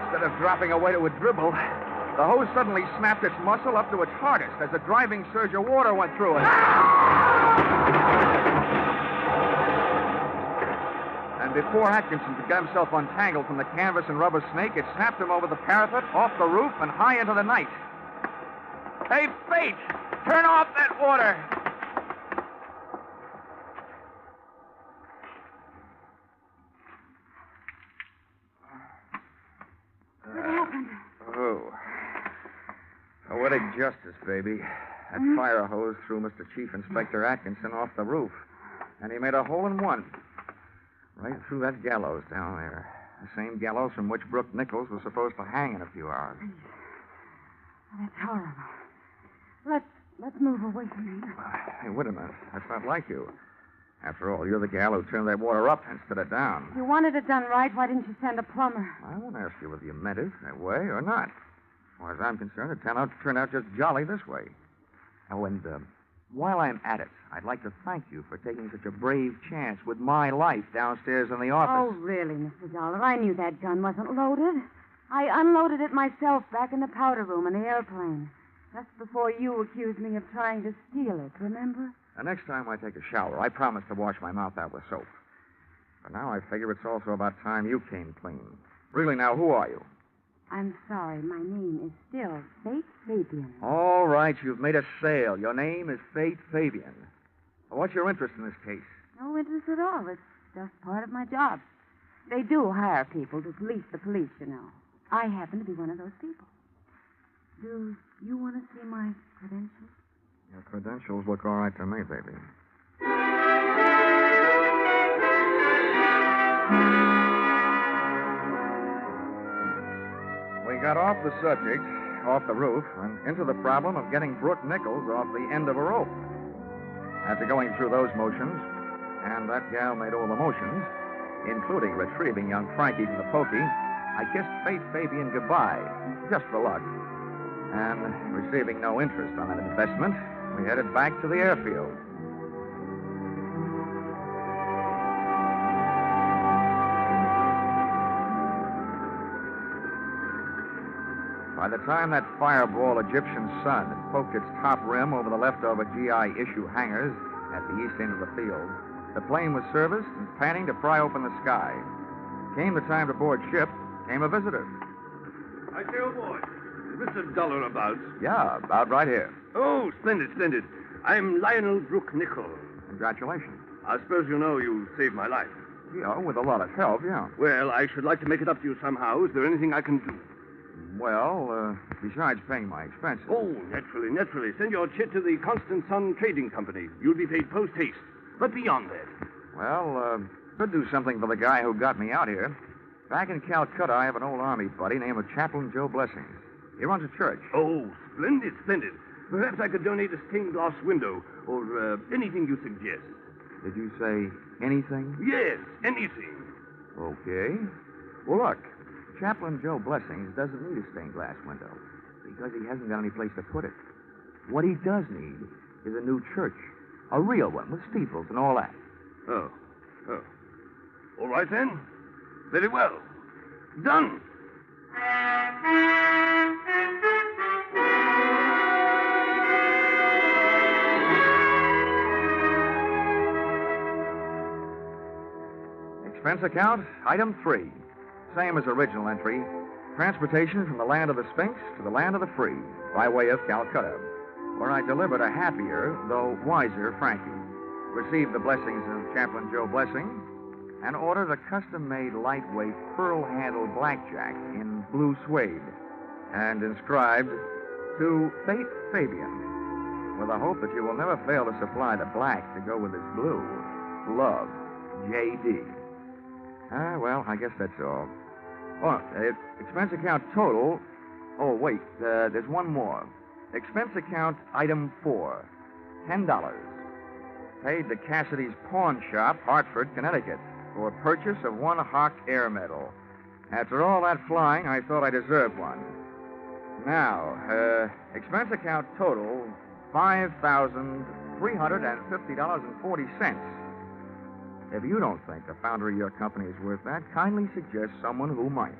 Instead of dropping away to a dribble, the hose suddenly snapped its muscle up to its hardest as a driving surge of water went through it. And before Atkinson could get himself untangled from the canvas and rubber snake, it snapped him over the parapet, off the roof, and high into the night. Hey, Fate! Turn off that water! What happened? Oh. Poetic justice, baby. That fire hose threw Mr. Chief Inspector Atkinson off the roof. And he made a hole in one. Right through that gallows down there. The same gallows from which Brooke Nichols was supposed to hang in a few hours. That's horrible. Let's move away from here. Hey, wait a minute. That's not like you. After all, you're the gal who turned that water up instead of down. If you wanted it done right, why didn't you send a plumber? I won't ask you whether you meant it that way or not. As far as I'm concerned, it turned out just jolly this way. Oh, and while I'm at it, I'd like to thank you for taking such a brave chance with my life downstairs in the office. Oh, really, Mr. Dollar? I knew that gun wasn't loaded. I unloaded it myself back in the powder room in the airplane. Just before you accused me of trying to steal it, remember? The next time I take a shower, I promise to wash my mouth out with soap. But now I figure it's also about time you came clean. Really, now, who are you? I'm sorry. My name is still Fate Fabian. All right, you've made a sale. Your name is Fate Fabian. Well, what's your interest in this case? No interest at all. It's just part of my job. They do hire people to police the police, you know. I happen to be one of those people. Do you want to see my credentials? Your credentials look all right to me, baby. We got off the subject, off the roof, and into the problem of getting Brooke Nichols off the end of a rope. After going through those motions, and that gal made all the motions, including retrieving young Frankie from the pokey, I kissed Fate Fabian goodbye, just for luck. And receiving no interest on that investment, we headed back to the airfield. By the time that fireball Egyptian sun had poked its top rim over the leftover GI issue hangars at the east end of the field, the plane was serviced and panting to pry open the sky. Came the time to board ship, came a visitor. I say, oh, boy, is Mr. Dollar about? Yeah, about right here. Oh, splendid, splendid. I'm Lionel Brooke Nichols. Congratulations. I suppose you know you saved my life. Yeah, with a lot of help, yeah. Well, I should like to make it up to you somehow. Is there anything I can do? Well, besides paying my expenses. Oh, naturally, naturally. Send your chit to the Constant Sun Trading Company. You'll be paid post-haste. But beyond that. Well, could do something for the guy who got me out here. Back in Calcutta, I have an old army buddy named Chaplain Joe Blessings. He runs a church. Oh, splendid, splendid. Perhaps I could donate a stained glass window or anything you suggest. Did you say anything? Yes, anything. Okay. Well, look. Chaplain Joe Blessings doesn't need a stained glass window because he hasn't got any place to put it. What he does need is a new church. A real one with steeples and all that. Oh. All right, then. Very well. Done. Expense account, item 3. Same as original entry. Transportation from the land of the Sphinx to the land of the free, by way of Calcutta, where I delivered a happier, though wiser, Frankie. Received the blessings of Chaplain Joe Blessing, and ordered a custom-made lightweight pearl-handled blackjack in blue suede, and inscribed, "To Fate Fabian," with a hope that you will never fail to supply the black to go with this blue. Love, J.D. Well, I guess that's all. Oh, expense account total. Oh, wait, there's one more. Expense account item 4, $10. Paid to Cassidy's Pawn Shop, Hartford, Connecticut, for purchase of one Hawk Air Medal. After all that flying, I thought I deserved one. Now, expense account total, $5,350.40. If you don't think the founder of your company is worth that, kindly suggest someone who might.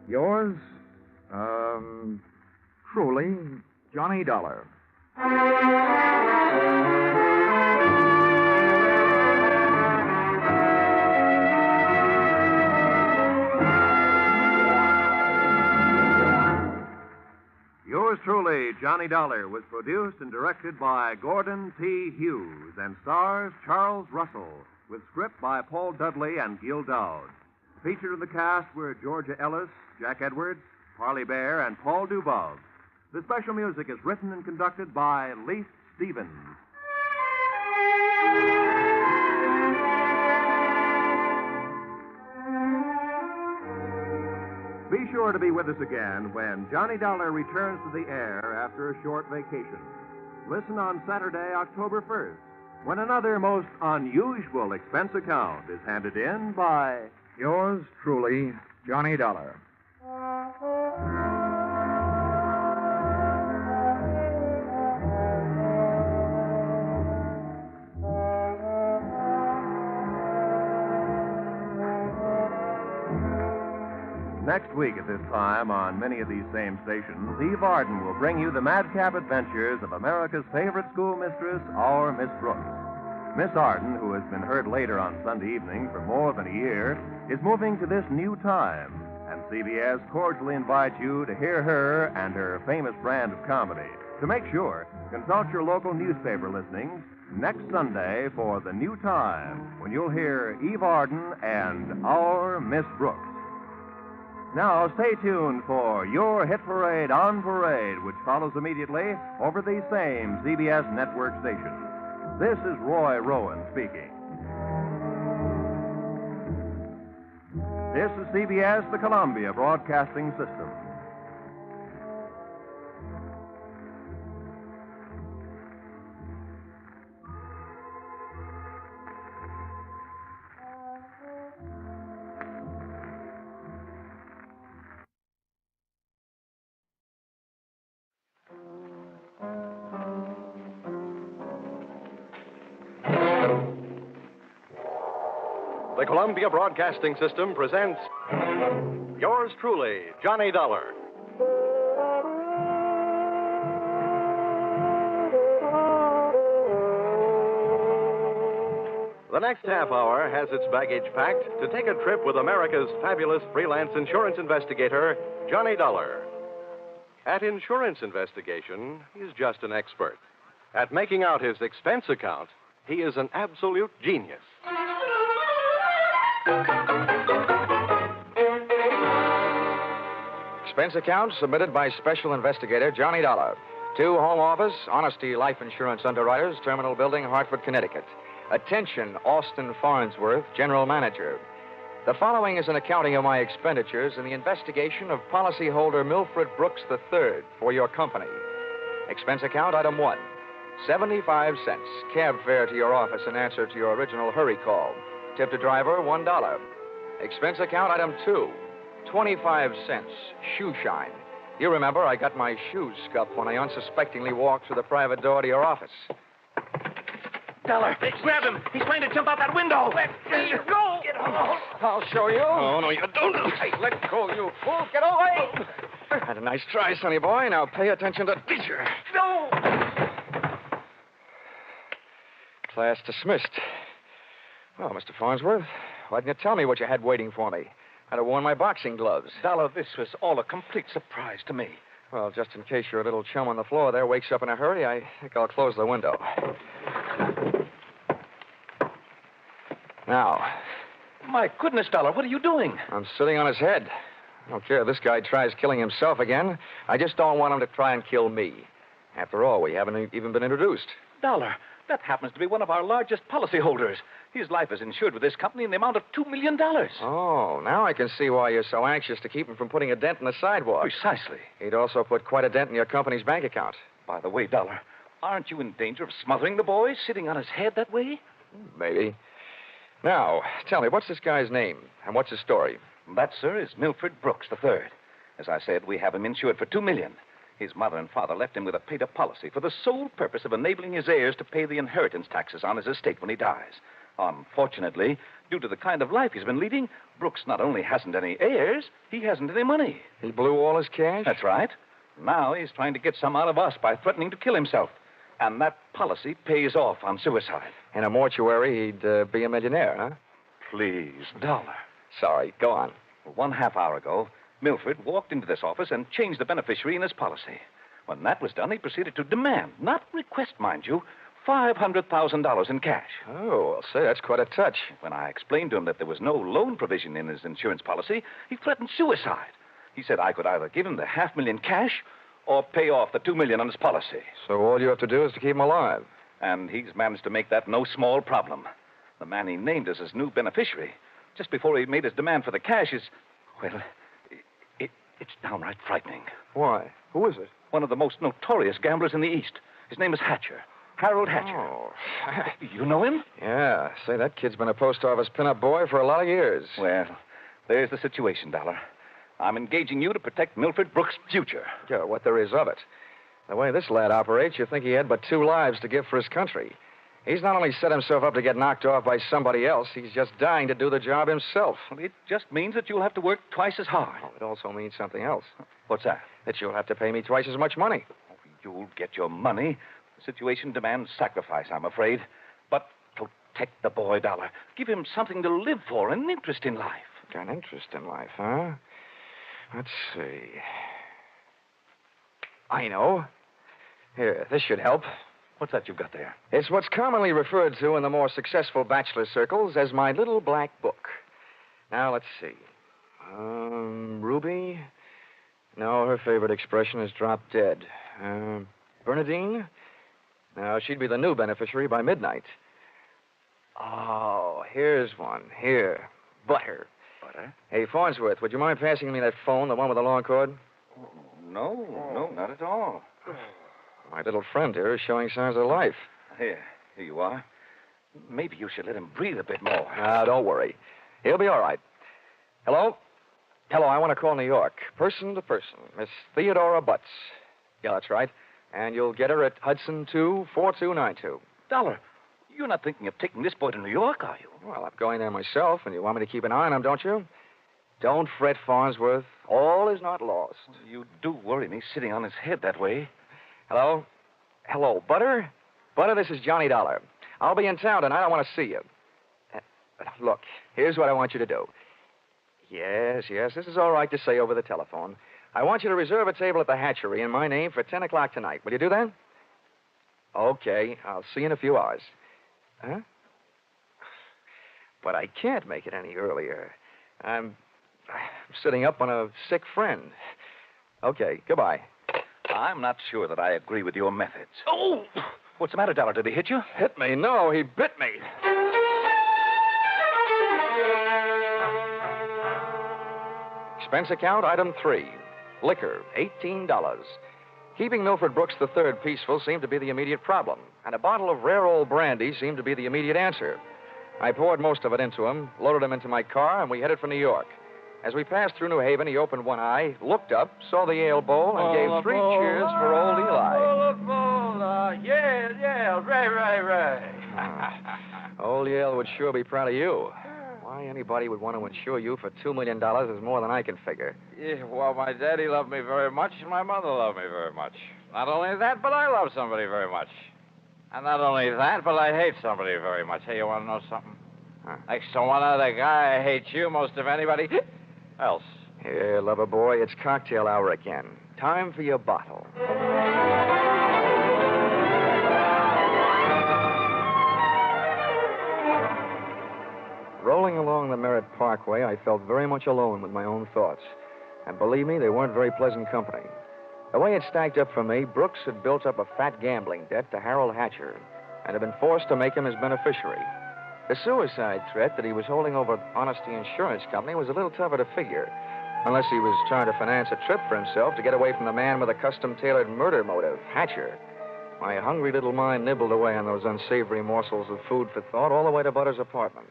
Yours, truly, Johnny Dollar. Yours truly, Johnny Dollar, was produced and directed by Gordon T. Hughes and stars Charles Russell, with script by Paul Dudley and Gil Dowd. Featured in the cast were Georgia Ellis, Jack Edwards, Parley Bear, and Paul Dubov. The special music is written and conducted by Leith Stevens. Be sure to be with us again when Johnny Dollar returns to the air after a short vacation. Listen on Saturday, October 1st, when another most unusual expense account is handed in by yours truly, Johnny Dollar. Next week at this time, on many of these same stations, Eve Arden will bring you the madcap adventures of America's favorite schoolmistress, our Miss Brooks. Miss Arden, who has been heard later on Sunday evening for more than a year, is moving to this new time, and CBS cordially invites you to hear her and her famous brand of comedy. To make sure, consult your local newspaper listings next Sunday for the new time, when you'll hear Eve Arden and our Miss Brooks. Now, stay tuned for Your Hit Parade on Parade, which follows immediately over these same CBS network stations. This is Roy Rowan speaking. This is CBS, the Columbia Broadcasting System. The Columbia Broadcasting System presents yours truly, Johnny Dollar. The next half hour has its baggage packed to take a trip with America's fabulous freelance insurance investigator, Johnny Dollar. At Insurance Investigation, he's just an expert. At making out his expense account, he is an absolute genius. Expense account submitted by Special Investigator Johnny Dollar to Home Office, Honesty Life Insurance Underwriters, Terminal Building, Hartford, Connecticut. Attention, Austin Farnsworth, General Manager. The following is an accounting of my expenditures in the investigation of policyholder Milfred Brooks III for your company. Expense account item 1, 75 cents. Cab fare to your office in answer to your original hurry call. Tip to driver, $1. Expense account item 2, 25 cents. Shoe shine. You remember I got my shoes scuffed when I unsuspectingly walked through the private door to your office. Dollar, grab him. He's trying to jump out that window. Let me go. it. I'll show you. Oh, no, you don't. Hey, let go, you fool. Get away. Had a nice try, sonny boy. Now pay attention to teacher. No! Class dismissed. Well, Mr. Farnsworth, why didn't you tell me what you had waiting for me? I'd have worn my boxing gloves. Dollar, this was all a complete surprise to me. Well, just in case your little chum on the floor there wakes up in a hurry, I think I'll close the window. Now. My goodness, Dollar, what are you doing? I'm sitting on his head. I don't care if this guy tries killing himself again. I just don't want him to try and kill me. After all, we haven't even been introduced. Dollar, that happens to be one of our largest policyholders. His life is insured with this company in the amount of $2 million. Oh, now I can see why you're so anxious to keep him from putting a dent in the sidewalk. Precisely. He'd also put quite a dent in your company's bank account. By the way, Dollar, aren't you in danger of smothering the boy sitting on his head that way? Maybe. Now, tell me, what's this guy's name and what's his story? That, sir, is Milford Brooks III. As I said, we have him insured for $2 million. His mother and father left him with a paid-up policy for the sole purpose of enabling his heirs to pay the inheritance taxes on his estate when he dies. Unfortunately, due to the kind of life he's been leading, Brooks not only hasn't any heirs, he hasn't any money. He blew all his cash? That's right. Now he's trying to get some out of us by threatening to kill himself. And that policy pays off on suicide. In a mortuary, he'd be a millionaire, huh? Please, Dollar. Sorry, go on. Well, 1/2 hour ago, Milford walked into this office and changed the beneficiary in his policy. When that was done, he proceeded to demand, not request, mind you, $500,000 in cash. Oh, well, say, that's quite a touch. When I explained to him that there was no loan provision in his insurance policy, he threatened suicide. He said I could either give him the $500,000 cash or pay off the $2 million on his policy. So all you have to do is to keep him alive. And he's managed to make that no small problem. The man he named as his new beneficiary, just before he made his demand for the cash, is, well, it's downright frightening. Why? Who is it? One of the most notorious gamblers in the East. His name is Hatcher. Harold Hatcher. Oh. You know him? Yeah. Say, that kid's been a post office pinup boy for a lot of years. Well, there's the situation, Dollar. I'm engaging you to protect Milford Brooks' future. Yeah, what there is of it. The way this lad operates, you think he had but 2 lives to give for his country. He's not only set himself up to get knocked off by somebody else, he's just dying to do the job himself. Well, it just means that you'll have to work twice as hard. Oh, it also means something else. What's that? That you'll have to pay me twice as much money. Oh, you'll get your money. The situation demands sacrifice, I'm afraid. But protect the boy, Dollar. Give him something to live for, an interest in life. An interest in life, huh? Let's see. I know. Here, this should help. What's that you've got there? It's what's commonly referred to in the more successful bachelor circles as my little black book. Now, let's see. Ruby? No, her favorite expression is drop dead. Bernadine? No, she'd be the new beneficiary by midnight. Oh, here's one. Here. Butter. Butter? Hey, Farnsworth, would you mind passing me that phone, the one with the long cord? No, not at all. My little friend here is showing signs of life. Here you are. Maybe you should let him breathe a bit more. Don't worry. He'll be all right. Hello? Hello, I want to call New York. Person to person. Miss Theodora Butts. Yeah, that's right. And you'll get her at Hudson 24292. Dollar, you're not thinking of taking this boy to New York, are you? Well, I'm going there myself, and you want me to keep an eye on him, don't you? Don't fret, Farnsworth. All is not lost. You do worry me sitting on his head that way. Hello? Hello, Butter? Butter, this is Johnny Dollar. I'll be in town tonight. I want to see you. Look, here's what I want you to do. Yes, this is all right to say over the telephone. I want you to reserve a table at the hatchery in my name for 10 o'clock tonight. Will you do that? Okay, I'll see you in a few hours. Huh? But I can't make it any earlier. I'm sitting up on a sick friend. Okay, goodbye. I'm not sure that I agree with your methods. Oh! What's the matter, Dollar? Did he hit you? Hit me? No, he bit me. Expense account, item 3. Liquor, $18. Keeping Milford Brooks III peaceful seemed to be the immediate problem, and a bottle of rare old brandy seemed to be the immediate answer. I poured most of it into him, loaded him into my car, and we headed for New York. As we passed through New Haven, he opened one eye, looked up, saw the ale bowl, and gave 3 cheers for old Eli. Yeah, right. Old Yale would sure be proud of you. Why, Why anybody would want to insure you for $2 million is more than I can figure. Yeah, well, my daddy loved me very much, and my mother loved me very much. Not only that, but I love somebody very much. And not only that, but I hate somebody very much. Hey, you want to know something? Huh? Next to one other guy, I hate you most of anybody else. Here, lover boy, it's cocktail hour again. Time for your bottle. Rolling along the Merritt Parkway, I felt very much alone with my own thoughts. And believe me, they weren't very pleasant company. The way it stacked up for me, Brooks had built up a fat gambling debt to Harold Hatcher and had been forced to make him his beneficiary. The suicide threat that he was holding over Honesty Insurance Company was a little tougher to figure, unless he was trying to finance a trip for himself to get away from the man with a custom-tailored murder motive, Hatcher. My hungry little mind nibbled away on those unsavory morsels of food for thought all the way to Butter's apartment.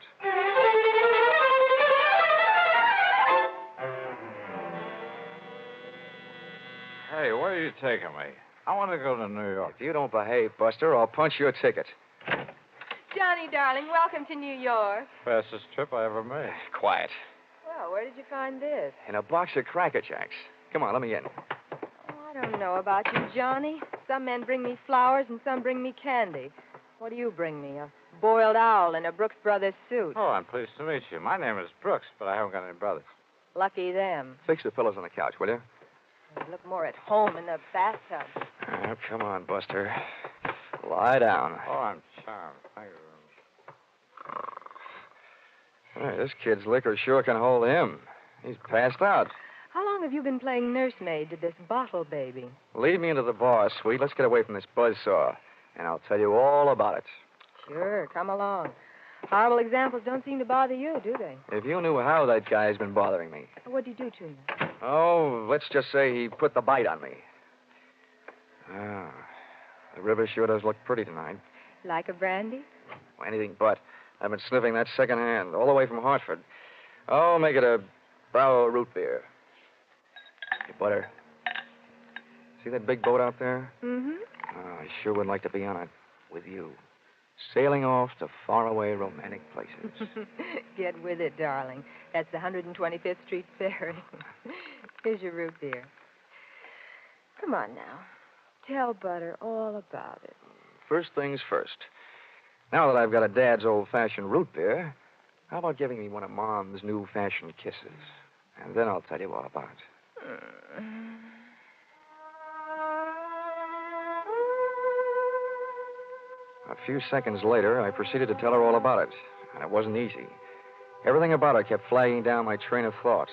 Hey, where are you taking me? I want to go to New York. If you don't behave, Buster, I'll punch your ticket. Johnny, darling, welcome to New York. Fastest trip I ever made. Quiet. Well, where did you find this? In a box of Cracker Jacks. Come on, let me in. Oh, I don't know about you, Johnny. Some men bring me flowers and some bring me candy. What do you bring me? A boiled owl in a Brooks Brothers suit. Oh, I'm pleased to meet you. My name is Brooks, but I haven't got any brothers. Lucky them. Fix the pillows on the couch, will you? They look more at home in the bathtub. Oh, come on, Buster. Lie down. Oh, I'm charmed. Thank you very much. Hey, this kid's liquor sure can hold him. He's passed out. How long have you been playing nursemaid to this bottle baby? Lead me into the bar, sweet. Let's get away from this buzzsaw, and I'll tell you all about it. Sure, come along. Horrible examples don't seem to bother you, do they? If you knew how that guy's been bothering me. What'd you do to him? Oh, let's just say he put the bite on me. Ah, the river sure does look pretty tonight. Like a brandy? Anything but. I've been sniffing that second hand, all the way from Hartford. Oh, make it a Bravo root beer. Hey, Butter. See that big boat out there? Mm-hmm. Oh, I sure would like to be on it with you. Sailing off to faraway romantic places. Get with it, darling. That's the 125th Street Ferry. Here's your root beer. Come on now. Tell Butter all about it. First things first. Now that I've got a Dad's old-fashioned root beer, how about giving me one of Mom's new-fashioned kisses? And then I'll tell you all about it. A few seconds later, I proceeded to tell her all about it, and it wasn't easy. Everything about her kept flagging down my train of thought.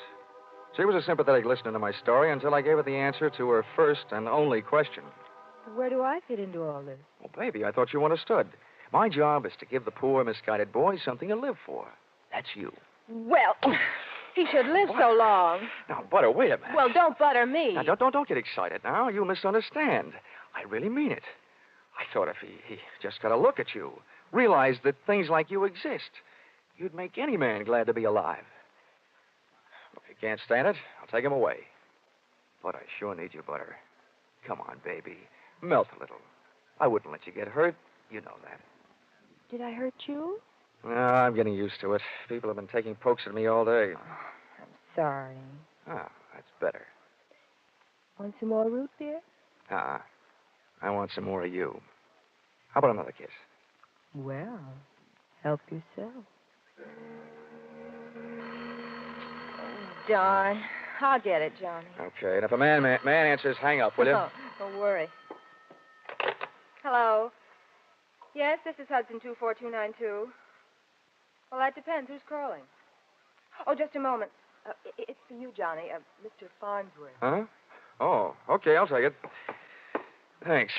She was a sympathetic listener to my story until I gave her the answer to her first and only question. Where do I fit into all this? Well, baby, I thought you understood. My job is to give the poor, misguided boy something to live for. That's you. Well, he should live so long. Now, Butter, wait a minute. Well, don't butter me. Now, don't get excited now. You misunderstand. I really mean it. I thought if he just got a look at you, realized that things like you exist, you'd make any man glad to be alive. If you can't stand it, I'll take him away. But I sure need you, Butter. Come on, baby. Melt a little. I wouldn't let you get hurt. You know that. Did I hurt you? No, I'm getting used to it. People have been taking pokes at me all day. I'm sorry. Ah, that's better. Want some more root beer? I want some more of you. How about another kiss? Well, help yourself. Darn. I'll get it, Johnny. Okay, and if a man answers, hang up, will you? Oh, don't worry. Hello. Yes, this is Hudson 24292. Well, that depends. Who's calling? Oh, just a moment. It's for you, Johnny. Mr. Farnsworth. Huh? Oh, okay, I'll take it. Thanks.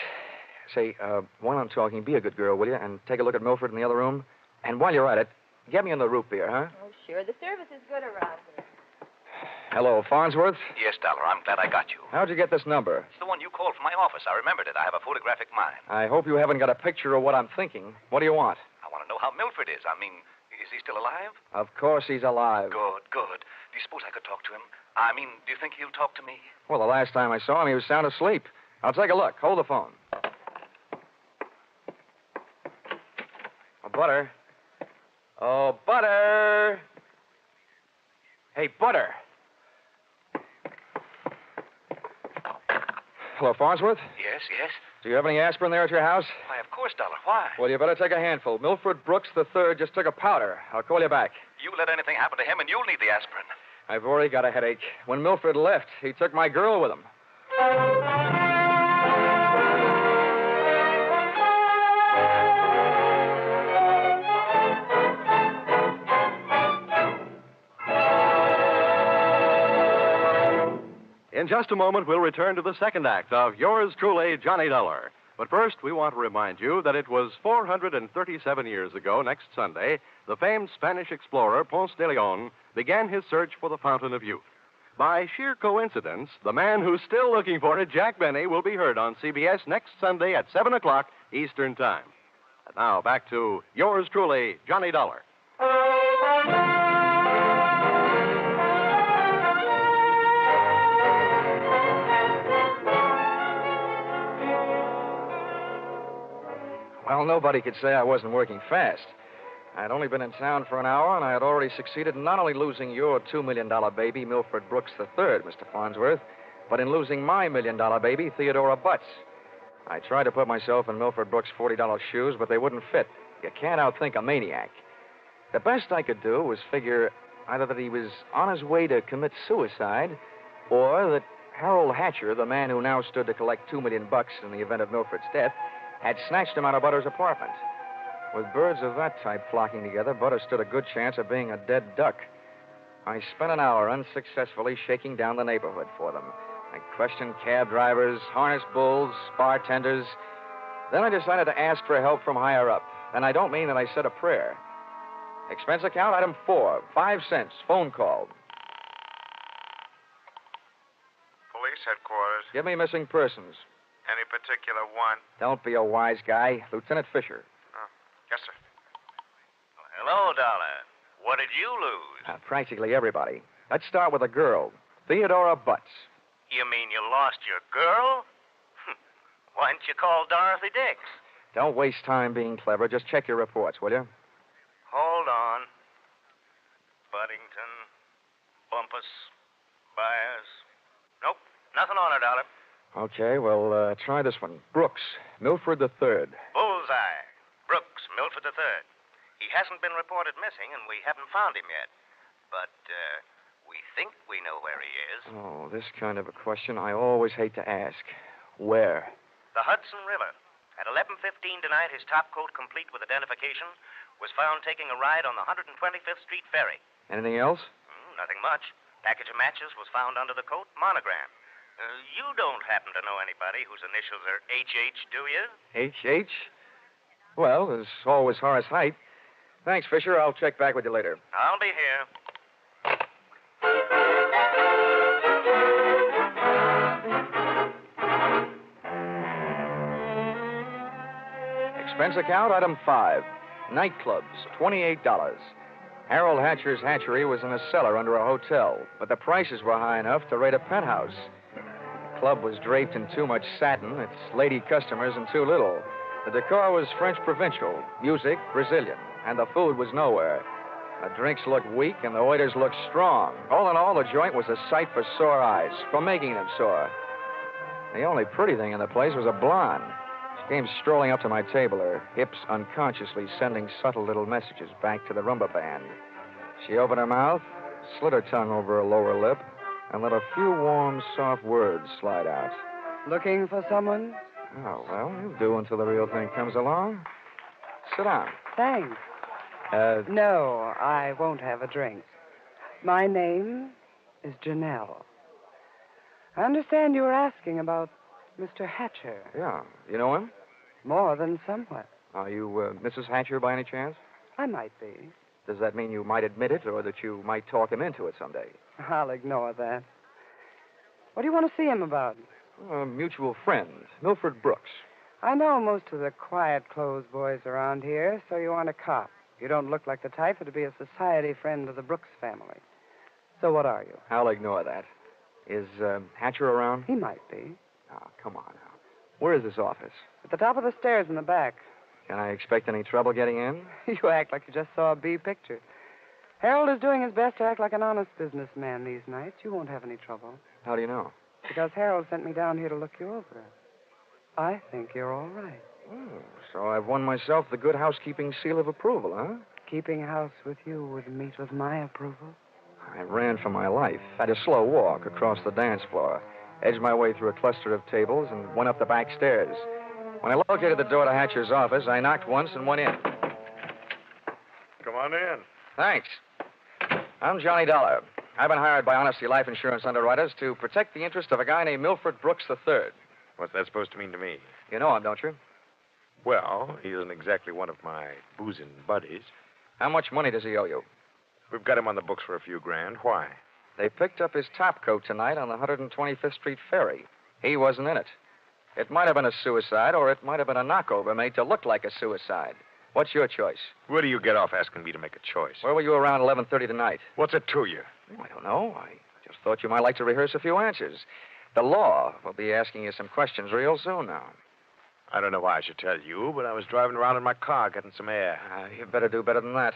Say, while I'm talking, be a good girl, will you? And take a look at Milford in the other room. And while you're at it, get me in the root beer, huh? Oh, sure. The service is good around here. Hello, Farnsworth? Yes, Dollar, I'm glad I got you. How'd you get this number? It's the one you called from my office. I remembered it. I have a photographic mind. I hope you haven't got a picture of what I'm thinking. What do you want? I want to know how Milford is. I mean, is he still alive? Of course he's alive. Good, good. Do you suppose I could talk to him? I mean, do you think he'll talk to me? Well, the last time I saw him, he was sound asleep. I'll take a look. Hold the phone. Oh, Butter. Oh, Butter. Hey, Butter. Hello, Farnsworth? Yes, yes. Do you have any aspirin there at your house? Why, of course, Dollar. Why? Well, you better take a handful. Milford Brooks III just took a powder. I'll call you back. You let anything happen to him, and you'll need the aspirin. I've already got a headache. When Milford left, he took my girl with him. In just a moment, we'll return to the second act of Yours Truly, Johnny Dollar. But first, we want to remind you that it was 437 years ago, next Sunday, the famed Spanish explorer Ponce de Leon began his search for the Fountain of Youth. By sheer coincidence, the man who's still looking for it, Jack Benny, will be heard on CBS next Sunday at 7 o'clock Eastern Time. And now, back to Yours Truly, Johnny Dollar. Well, nobody could say I wasn't working fast. I'd only been in town for an hour, and I had already succeeded in not only losing your $2 million baby, Milford Brooks III, Mr. Farnsworth, but in losing my $1 million baby, Theodora Butts. I tried to put myself in Milford Brooks' $40 shoes, but they wouldn't fit. You can't outthink a maniac. The best I could do was figure either that he was on his way to commit suicide, or that Harold Hatcher, the man who now stood to collect $2 million in the event of Milford's death, had snatched him out of Butter's apartment. With birds of that type flocking together, Butter stood a good chance of being a dead duck. I spent an hour unsuccessfully shaking down the neighborhood for them. I questioned cab drivers, harness bulls, bartenders. Then I decided to ask for help from higher up. And I don't mean that I said a prayer. Expense account, item 4, 5 cents, phone call. Police headquarters. Give me missing persons. Any particular one? Don't be a wise guy. Lieutenant Fisher. Oh, yes, sir. Hello, Dollar. What did you lose? Practically everybody. Let's start with a girl, Theodora Butts. You mean you lost your girl? Why didn't you call Dorothy Dix? Don't waste time being clever. Just check your reports, will you? Hold on. Buddington, Bumpus, Byers. Nope, nothing on her, Dollar. Okay, well, try this one. Brooks, Milford III. Bullseye. Brooks, Milford III. He hasn't been reported missing, and we haven't found him yet. But, we think we know where he is. Oh, this kind of a question I always hate to ask. Where? The Hudson River. At 11:15 tonight, his top coat, complete with identification, was found taking a ride on the 125th Street ferry. Anything else? Nothing much. Package of matches was found under the coat, monogram. You don't happen to know anybody whose initials are H.H., do you? H.H.? Well, there's always Horace Height. Thanks, Fisher. I'll check back with you later. I'll be here. Expense account, item 5. Nightclubs, $28. Harold Hatcher's hatchery was in a cellar under a hotel, but the prices were high enough to rate a penthouse. The club was draped in too much satin, its lady customers in too little. The decor was French provincial, music Brazilian, and the food was nowhere. The drinks looked weak and the waiters looked strong. All in all, the joint was a sight for sore eyes, for making them sore. The only pretty thing in the place was a blonde. She came strolling up to my table, her hips unconsciously sending subtle little messages back to the rumba band. She opened her mouth, slid her tongue over her lower lip, and let a few warm, soft words slide out. Looking for someone? Oh, well, you'll do until the real thing comes along. Sit down. Thanks. No, I won't have a drink. My name is Janelle. I understand you were asking about Mr. Hatcher. Yeah. You know him? More than somewhat. Are you Mrs. Hatcher by any chance? I might be. Does that mean you might admit it or that you might talk him into it someday? I'll ignore that. What do you want to see him about? A mutual friend, Milford Brooks. I know most of the quiet-clothes boys around here, so you aren't a cop. You don't look like the type to be a society friend of the Brooks family. So what are you? I'll ignore that. Is Hatcher around? He might be. Oh, come on now. Where is this office? At the top of the stairs in the back. Can I expect any trouble getting in? You act like you just saw a B picture. Harold is doing his best to act like an honest businessman these nights. You won't have any trouble. How do you know? Because Harold sent me down here to look you over. I think you're all right. Oh, so I've won myself the good housekeeping seal of approval, huh? Keeping house with you would meet with my approval. I ran for my life, had a slow walk across the dance floor, edged my way through a cluster of tables, and went up the back stairs. When I located the door to Hatcher's office, I knocked once and went in. Come on in. Thanks. I'm Johnny Dollar. I've been hired by Honesty Life Insurance underwriters to protect the interest of a guy named Milford Brooks III. What's that supposed to mean to me? You know him, don't you? Well, he isn't exactly one of my boozing buddies. How much money does he owe you? We've got him on the books for a few grand. Why? They picked up his top coat tonight on the 125th Street ferry. He wasn't in it. It might have been a suicide, or it might have been a knockover made to look like a suicide. What's your choice? Where do you get off asking me to make a choice? Where were you around 11:30 tonight? What's it to you? I don't know. I just thought you might like to rehearse a few answers. The law will be asking you some questions real soon now. I don't know why I should tell you, but I was driving around in my car getting some air. You better do better than that.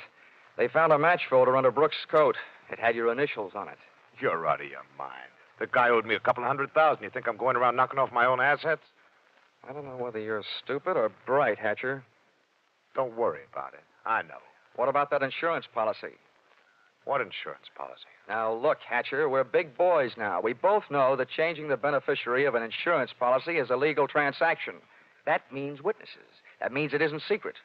They found a match folder under Brooks' coat. It had your initials on it. You're out of your mind. The guy owed me a couple $100,000. You think I'm going around knocking off my own assets? I don't know whether you're stupid or bright, Hatcher. Don't worry about it. I know. What about that insurance policy? What insurance policy? Now, look, Hatcher, we're big boys now. We both know that changing the beneficiary of an insurance policy is a legal transaction. That means witnesses. That means it isn't secret.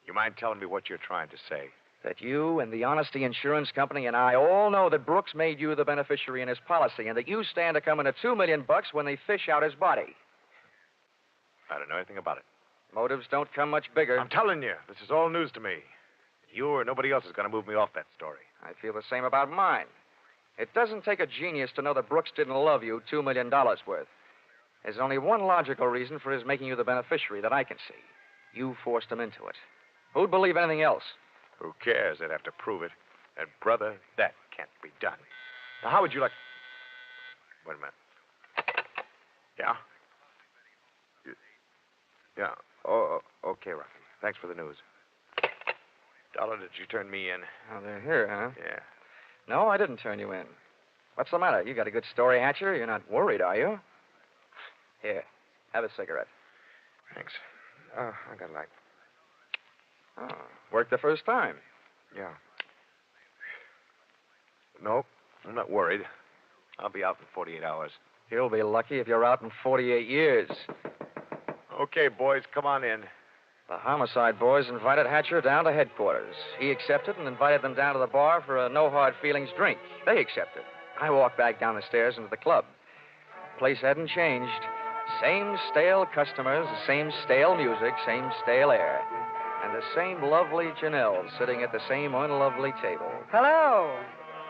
You mind telling me what you're trying to say? That you and the Honesty Insurance Company and I all know that Brooks made you the beneficiary in his policy and that you stand to come into $2 million when they fish out his body. I don't know anything about it. Motives don't come much bigger. I'm telling you, this is all news to me. You or nobody else is going to move me off that story. I feel the same about mine. It doesn't take a genius to know that Brooks didn't love you $2 million worth. There's only one logical reason for his making you the beneficiary that I can see. You forced him into it. Who'd believe anything else? Who cares? They'd have to prove it. And, brother, that can't be done. Now, how would you like... Wait a minute. Yeah? Yeah. Oh, okay, Rocky. Thanks for the news. Dollar, did you turn me in? Oh, they're here, huh? Yeah. No, I didn't turn you in. What's the matter? You got a good story, Hatcher? You're not worried, are you? Here, have a cigarette. Thanks. Oh, I got a light. Oh, worked the first time. Yeah. Nope, I'm not worried. I'll be out in 48 hours. You'll be lucky if you're out in 48 years. Okay, boys, come on in. The homicide boys invited Hatcher down to headquarters. He accepted and invited them down to the bar for a no-hard-feelings drink. They accepted. I walked back down the stairs into the club. The place hadn't changed. Same stale customers, the same stale music, same stale air. And the same lovely Janelle sitting at the same unlovely table. Hello.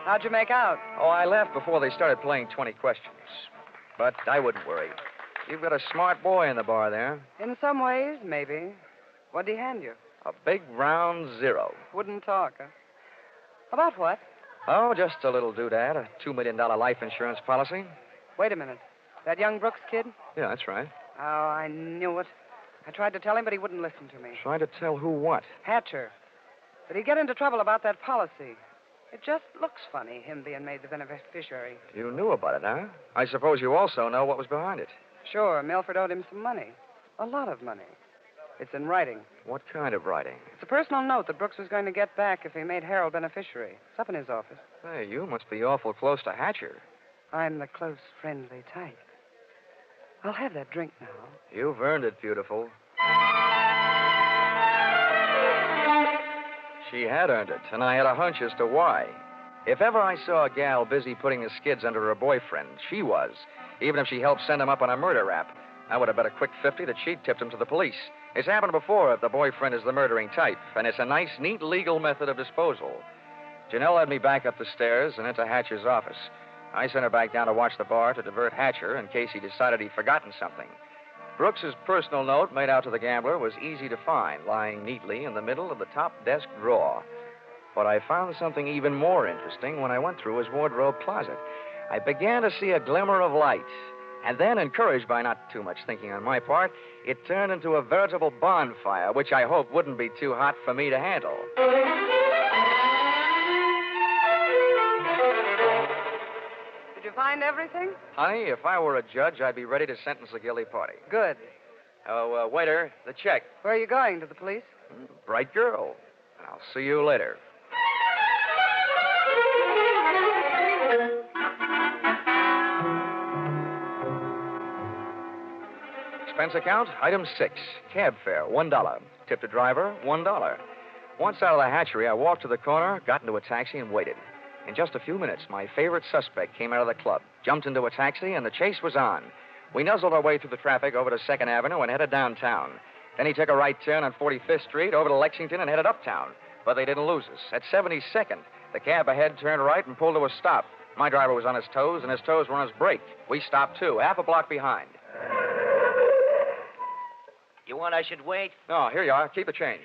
How'd you make out? Oh, I left before they started playing 20 questions. But I wouldn't worry. You've got a smart boy in the bar there. In some ways, maybe. What'd he hand you? A big round zero. Wouldn't talk, huh? About what? Oh, just a little doodad, a $2 million life insurance policy. Wait a minute. That young Brooks kid? Yeah, that's right. Oh, I knew it. I tried to tell him, but he wouldn't listen to me. Trying to tell who what? Hatcher. But he'd get into trouble about that policy. It just looks funny, him being made the beneficiary. You knew about it, huh? I suppose you also know what was behind it. Sure, Milford owed him some money. A lot of money. It's in writing. What kind of writing? It's a personal note that Brooks was going to get back if he made Harold beneficiary. It's up in his office. Hey, you must be awful close to Hatcher. I'm the close, friendly type. I'll have that drink now. You've earned it, beautiful. She had earned it, and I had a hunch as to why. If ever I saw a gal busy putting the skids under her boyfriend, she was. Even if she helped send him up on a murder rap. I would have bet a quick 50 that she'd tipped him to the police. It's happened before if the boyfriend is the murdering type, and it's a nice, neat legal method of disposal. Janelle led me back up the stairs and into Hatcher's office. I sent her back down to watch the bar to divert Hatcher in case he decided he'd forgotten something. Brooks's personal note made out to the gambler was easy to find, lying neatly in the middle of the top desk drawer. But I found something even more interesting when I went through his wardrobe closet. I began to see a glimmer of light. And then, encouraged by not too much thinking on my part, it turned into a veritable bonfire, which I hoped wouldn't be too hot for me to handle. Find everything? Honey, if I were a judge, I'd be ready to sentence the guilty party. Good. Oh, waiter, the check. Where are you going? To the police? Bright girl. I'll see you later. Expense account, item 6. Cab fare, $1. Tip the driver, $1. Once out of the hatchery, I walked to the corner, got into a taxi, and waited. In just a few minutes, my favorite suspect came out of the club, jumped into a taxi, and the chase was on. We nuzzled our way through the traffic over to 2nd Avenue and headed downtown. Then he took a right turn on 45th Street over to Lexington and headed uptown. But they didn't lose us. At 72nd, the cab ahead turned right and pulled to a stop. My driver was on his toes, and his toes were on his brake. We stopped, too, half a block behind. You want I should wait? No, here you are. Keep the change.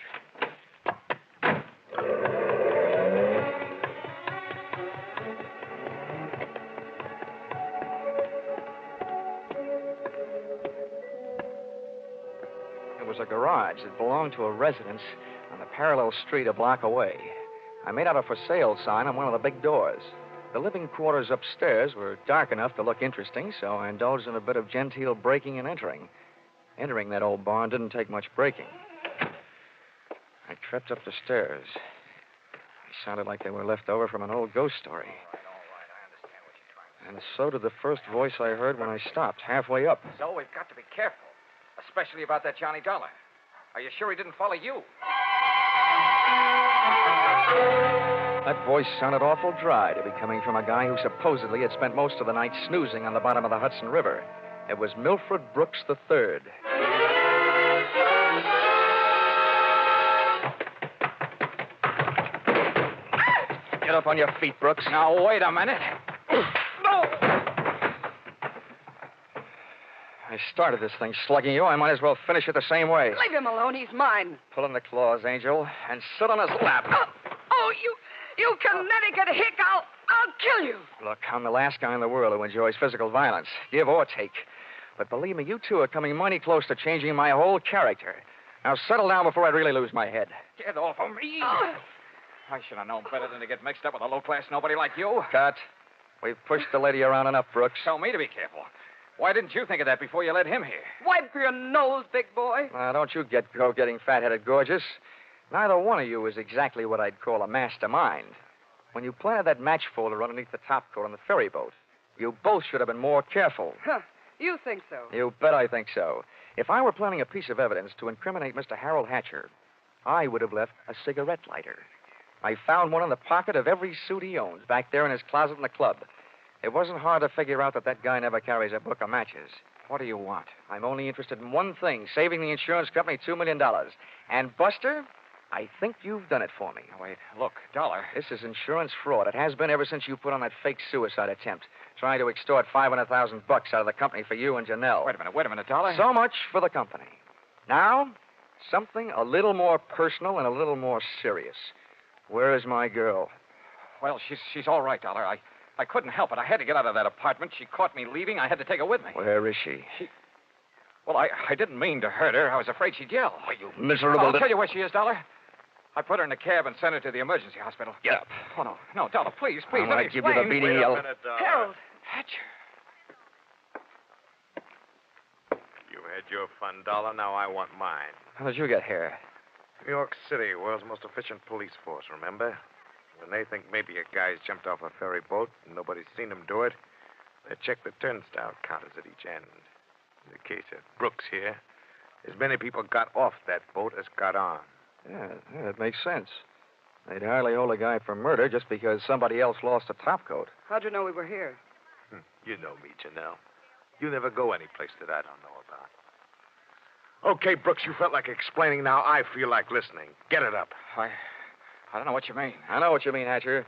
It was a garage that belonged to a residence on the parallel street a block away. I made out a for sale sign on one of the big doors. The living quarters upstairs were dark enough to look interesting, so I indulged in a bit of genteel breaking and entering. Entering that old barn didn't take much breaking. I crept up the stairs. They sounded like they were left over from an old ghost story. And so did the first voice I heard when I stopped, halfway up. So we've got to be careful, especially about that Johnny Dollar. Are you sure he didn't follow you? That voice sounded awful dry to be coming from a guy who supposedly had spent most of the night snoozing on the bottom of the Hudson River. It was Milford Brooks III. Get up on your feet, Brooks. Now, wait a minute. No! I started this thing slugging you. I might as well finish it the same way. Leave him alone. He's mine. Pull in the claws, Angel, and sit on his lap. Oh, you Connecticut hick. I'll kill you. Look, I'm the last guy in the world who enjoys physical violence, give or take. But believe me, you two are coming mighty close to changing my whole character. Now settle down before I really lose my head. Get off of me. I should have known better than to get mixed up with a low-class nobody like you. Cut. We've pushed the lady around enough, Brooks. Tell me to be careful. Why didn't you think of that before you led him here? Wipe your nose, big boy. Now, don't you go getting fat-headed, gorgeous. Neither one of you is exactly what I'd call a mastermind. When you planted that match folder underneath the topcoat on the ferry boat, you both should have been more careful. Huh. You think so? You bet I think so. If I were planning a piece of evidence to incriminate Mr. Harold Hatcher, I would have left a cigarette lighter. I found one in the pocket of every suit he owns, back there in his closet in the club. It wasn't hard to figure out that guy never carries a book of matches. What do you want? I'm only interested in one thing, saving the insurance company $2 million. And, Buster, I think you've done it for me. Wait, look, Dollar. This is insurance fraud. It has been ever since you put on that fake suicide attempt, trying to extort $500,000 out of the company for you and Janelle. Wait a minute, Dollar. So much for the company. Now, something a little more personal and a little more serious. Where is my girl? Well, she's all right, Dollar. I couldn't help it. I had to get out of that apartment. She caught me leaving. I had to take her with me. Where is she? Well, I didn't mean to hurt her. I was afraid she'd yell. Oh, you miserable... I'll tell you where she is, Dollar. I put her in a cab and sent her to the emergency hospital. Get up. Oh, no, Dollar, please, I'm let going me to give you the explain. beating yell. Harold. Hatcher. You had your fun, Dollar. Now I want mine. How did you get here? New York City, world's most efficient police force, remember? When they think maybe a guy's jumped off a ferry boat and nobody's seen him do it, they check the turnstile counters at each end. In the case of Brooks here, as many people got off that boat as got on. Yeah, that makes sense. They'd hardly hold a guy for murder just because somebody else lost a topcoat. How'd you know we were here? You know me, Janelle. You never go any place that I don't know about. Okay, Brooks, you felt like explaining. Now I feel like listening. Get it up. I don't know what you mean. I know what you mean, Hatcher.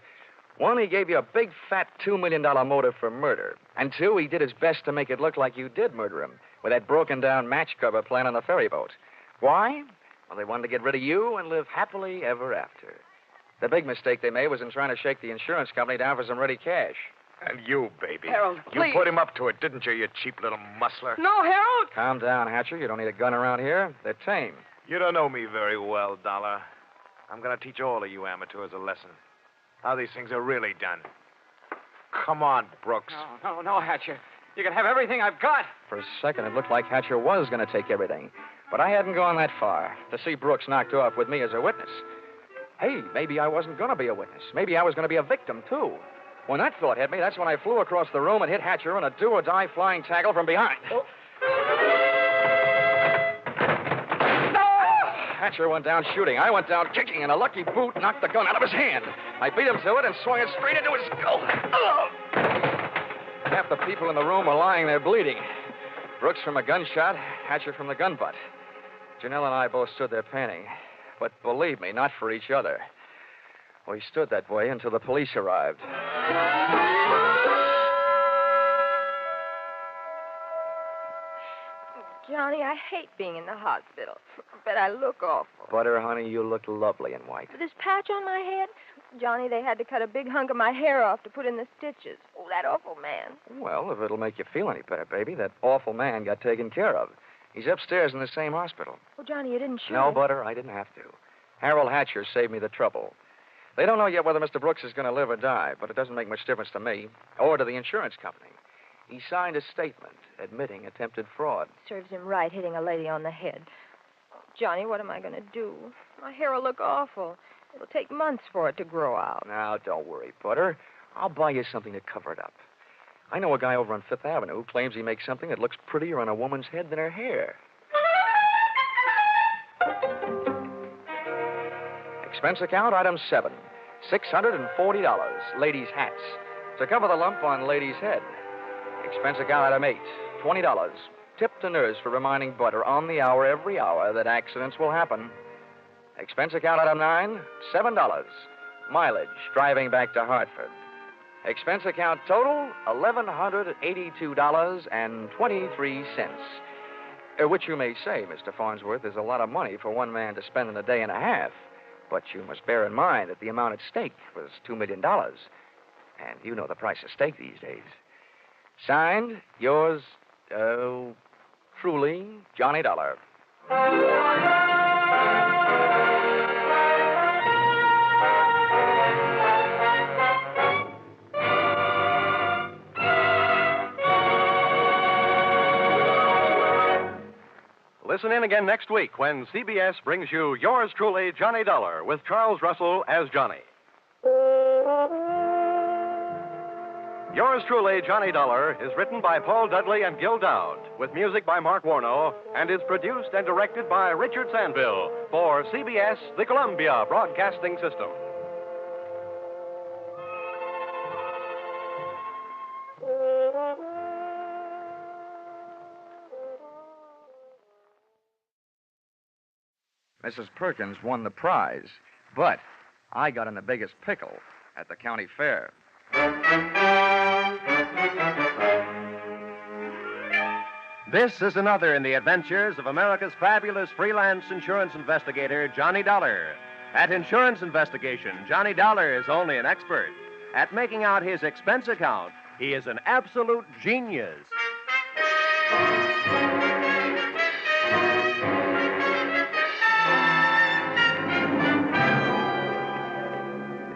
One, he gave you a big, fat $2 million motive for murder. And two, he did his best to make it look like you did murder him with that broken-down match cover plan on the ferry boat. Why? Well, they wanted to get rid of you and live happily ever after. The big mistake they made was in trying to shake the insurance company down for some ready cash. And you, baby. Harold, please. You put him up to it, didn't you, you cheap little muscler? No, Harold! Calm down, Hatcher. You don't need a gun around here. They're tame. You don't know me very well, Dollar. I'm going to teach all of you amateurs a lesson. How these things are really done. come on, Brooks. No, Hatcher. You can have everything I've got. For a second, it looked like Hatcher was going to take everything. But I hadn't gone that far to see Brooks knocked off with me as a witness. Hey, maybe I wasn't going to be a witness. Maybe I was going to be a victim, too. When that thought hit me, that's when I flew across the room and hit Hatcher in a do-or-die flying tackle from behind. Oh. Hatcher went down shooting. I went down kicking, and a lucky boot knocked the gun out of his hand. I beat him to it and swung it straight into his skull. Oh! Half the people in the room were lying there bleeding. Brooks from a gunshot, Hatcher from the gun butt. Janelle and I both stood there panting. But believe me, not for each other. We stood that way until the police arrived. Johnny, I hate being in the hospital, but I look awful. Butter, honey, you look lovely in white. This patch on my head? Johnny, they had to cut a big hunk of my hair off to put in the stitches. Oh, that awful man. Well, if it'll make you feel any better, baby, that awful man got taken care of. He's upstairs in the same hospital. Well, Johnny, you didn't shoot No, him. Butter, I didn't have to. Harold Hatcher saved me the trouble. They don't know yet whether Mr. Brooks is going to live or die, but it doesn't make much difference to me or to the insurance company. He signed a statement admitting attempted fraud. Serves him right hitting a lady on the head. Johnny, what am I going to do? My hair will look awful. It'll take months for it to grow out. Now, don't worry, Butter. I'll buy you something to cover it up. I know a guy over on Fifth Avenue who claims he makes something that looks prettier on a woman's head than her hair. Expense account, item 7. $640. Ladies' hats. To cover the lump on lady's head. Expense account, item 8. $20. Tip to nurse for reminding Butter on the hour every hour that accidents will happen. Expense account, item 9. $7. Mileage driving back to Hartford. Expense account total, $1,182.23. Which you may say, Mr. Farnsworth, is a lot of money for one man to spend in a day and a half. But you must bear in mind that the amount at stake was $2 million. And you know the price of steak these days. Signed, yours, truly, Johnny Dollar. Listen in again next week when CBS brings you yours truly, Johnny Dollar, with Charles Russell as Johnny. Yours truly, Johnny Dollar, is written by Paul Dudley and Gil Dowd, with music by Mark Warno, and is produced and directed by Richard Sandville for CBS, the Columbia Broadcasting System. Mrs. Perkins won the prize, but I got in the biggest pickle at the county fair. This is another in the adventures of America's fabulous freelance insurance investigator, Johnny Dollar. At Insurance Investigation, Johnny Dollar is only an expert. At making out his expense account, he is an absolute genius.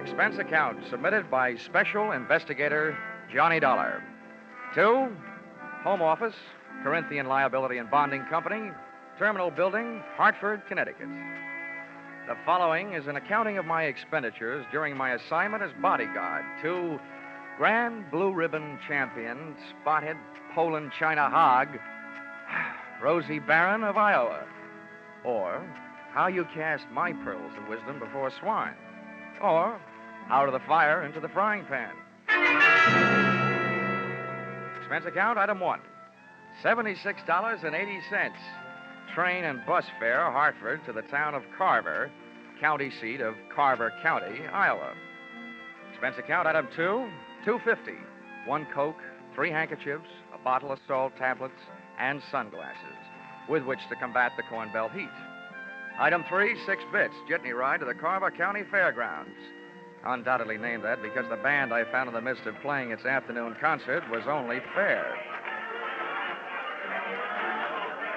Expense account submitted by Special Investigator Johnny Dollar. To Home Office, Corinthian Liability and Bonding Company, Terminal Building, Hartford, Connecticut. The following is an accounting of my expenditures during my assignment as bodyguard to Grand Blue Ribbon Champion, Spotted Poland China Hog, Rosie Barron of Iowa. Or How You Cast My Pearls of Wisdom Before Swine. Or Out of the Fire into the Frying Pan. Expense account, item 1. $76.80. Train and bus fare, Hartford, to the town of Carver, county seat of Carver County, Iowa. Expense account, item 2. $2.50. 1 Coke, 3 handkerchiefs, a bottle of salt tablets, and sunglasses, with which to combat the Corn Belt heat. Item 3, 6 bits, jitney ride to the Carver County Fairgrounds. Undoubtedly named that because the band I found in the midst of playing its afternoon concert was only fair.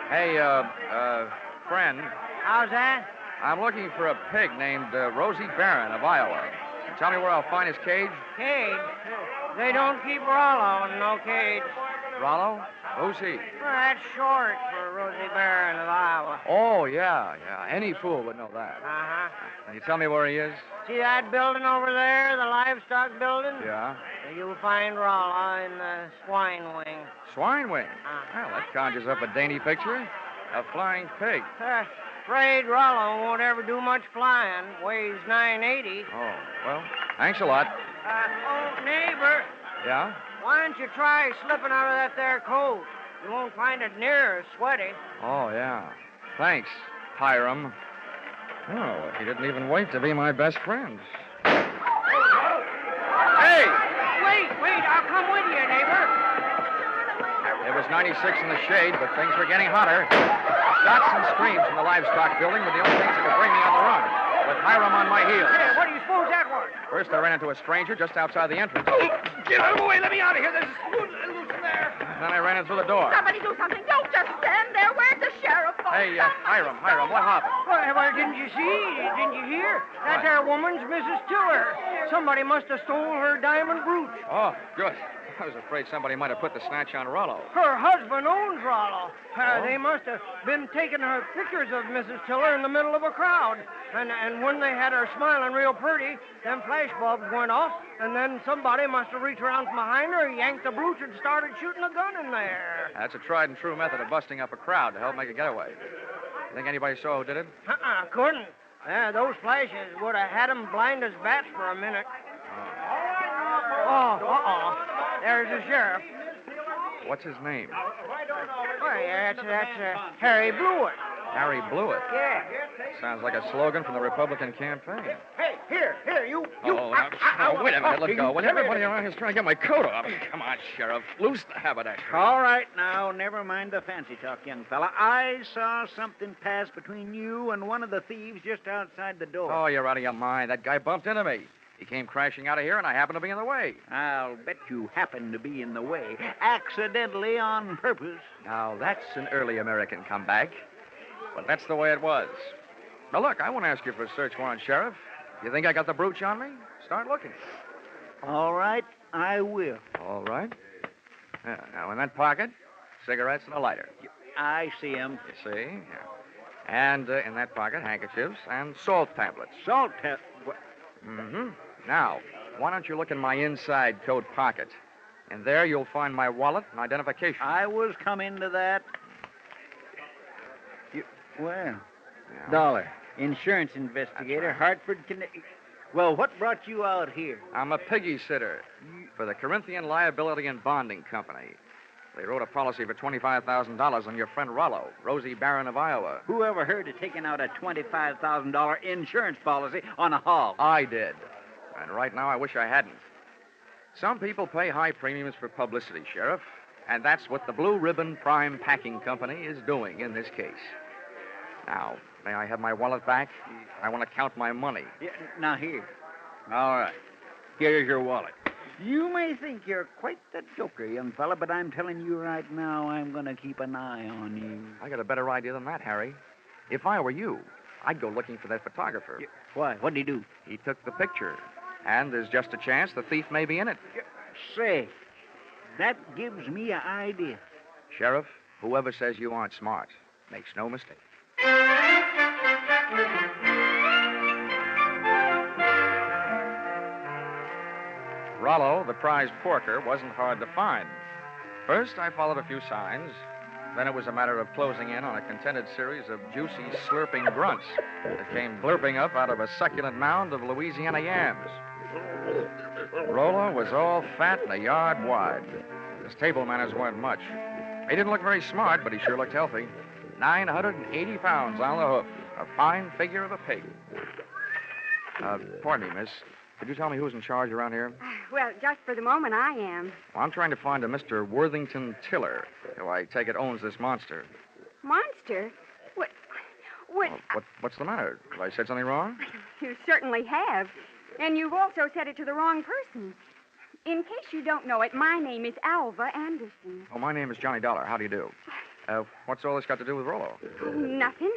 Hey, friend. How's that? I'm looking for a pig named Rosie Barron of Iowa. Can you tell me where I'll find his cage? Cage? They don't keep Rollo in no cage. Rollo? Who's he? Well, that's short for Rosie Barron of Iowa. Oh, yeah. Any fool would know that. Uh-huh. Can you tell me where he is? See that building over there, the livestock building? Yeah. You'll find Rollo in the swine wing. Swine wing? Well, that conjures up a dainty picture. A flying pig. Afraid Rollo won't ever do much flying. Weighs 980. Oh, well, thanks a lot. Neighbor, Yeah? why don't you try slipping out of that there coat? You won't find it near as sweaty. Oh, yeah. Thanks, Hiram. Oh, he didn't even wait to be my best friend. Hey! Wait, I'll come with you, neighbor. It was 96 in the shade, but things were getting hotter. Shots and screams from the livestock building were the only things that could bring me on the run, with Hiram on my heels. Hey, what do you suppose that was? First, I ran into a stranger just outside the entrance. Get out of the way. Let me out of here. There's a loose in there. Then I ran in through the door. Somebody do something. Don't just stand there. Where's the sheriff? Hey, Hiram, what happened? Well, didn't you see? Didn't you hear? That there woman's Mrs. Tiller. Somebody must have stole her diamond brooch. Oh, good. I was afraid somebody might have put the snatch on Rollo. Her husband owns Rollo. They must have been taking her pictures of Mrs. Tiller in the middle of a crowd. And when they had her smiling real pretty, them flash bulbs went off, and then somebody must have reached around from behind her, yanked the brooch, and started shooting a gun in there. That's a tried and true method of busting up a crowd to help make a getaway. You think anybody saw who did it? Couldn't. Those flashes would have had them blind as bats for a minute. There's the sheriff. What's his name? Well, that's Harry Blewett. Harry Blewett? Yeah. Sounds like a slogan from the Republican campaign. Hey, here, you. Wait a minute, let go. When everybody around here's trying to get my coat off. Come on, Sheriff. Loose the haberdasher. All right, now, never mind the fancy talk, young fella. I saw something pass between you and one of the thieves just outside the door. Oh, you're out of your mind. That guy bumped into me. He came crashing out of here, and I happened to be in the way. I'll bet you happened to be in the way, accidentally on purpose. Now, that's an early American comeback. But that's the way it was. Now, look, I won't ask you for a search warrant, Sheriff. You think I got the brooch on me? Start looking. All right, I will. All right. Yeah, now, in that pocket, cigarettes and a lighter. I see 'em. You see? Yeah. And in that pocket, handkerchiefs and salt tablets. Salt tablets? Mm-hmm. Now, why don't you look in my inside coat pocket? And there you'll find my wallet and identification. I was coming to that. Yeah. Dollar. Insurance investigator, right. Hartford, Connecticut. Well, what brought you out here? I'm a piggy sitter for the Corinthian Liability and Bonding Company. They wrote a policy for $25,000 on your friend Rollo, Rosie Barron of Iowa. Who ever heard of taking out a $25,000 insurance policy on a hog? I did. And right now I wish I hadn't. Some people pay high premiums for publicity, Sheriff. And that's what the Blue Ribbon Prime Packing Company is doing in this case. Now, may I have my wallet back? I want to count my money. Yeah, now, here. All right. Here's your wallet. You may think you're quite the joker, young fella, but I'm telling you right now, I'm going to keep an eye on you. I got a better idea than that, Harry. If I were you, I'd go looking for that photographer. Why? What'd he do? He took the picture. And there's just a chance the thief may be in it. Say, that gives me an idea. Sheriff, whoever says you aren't smart makes no mistake. Rollo, the prize porker, wasn't hard to find. First, I followed a few signs. Then it was a matter of closing in on a contented series of juicy, slurping grunts that came blurping up out of a succulent mound of Louisiana yams. Rollo was all fat and a yard wide. His table manners weren't much. He didn't look very smart, but he sure looked healthy. 980 pounds on the hoof. A fine figure of a pig. Pardon me, miss. Could you tell me who's in charge around here? Well, just for the moment, I am. Well, I'm trying to find a Mr. Worthington Tiller, who I take it owns this monster. Monster? What? What's the matter? Have I said something wrong? You certainly have. And you've also said it to the wrong person. In case you don't know it, my name is Alva Anderson. Oh, my name is Johnny Dollar. How do you do? What's all this got to do with Rollo? Nothing.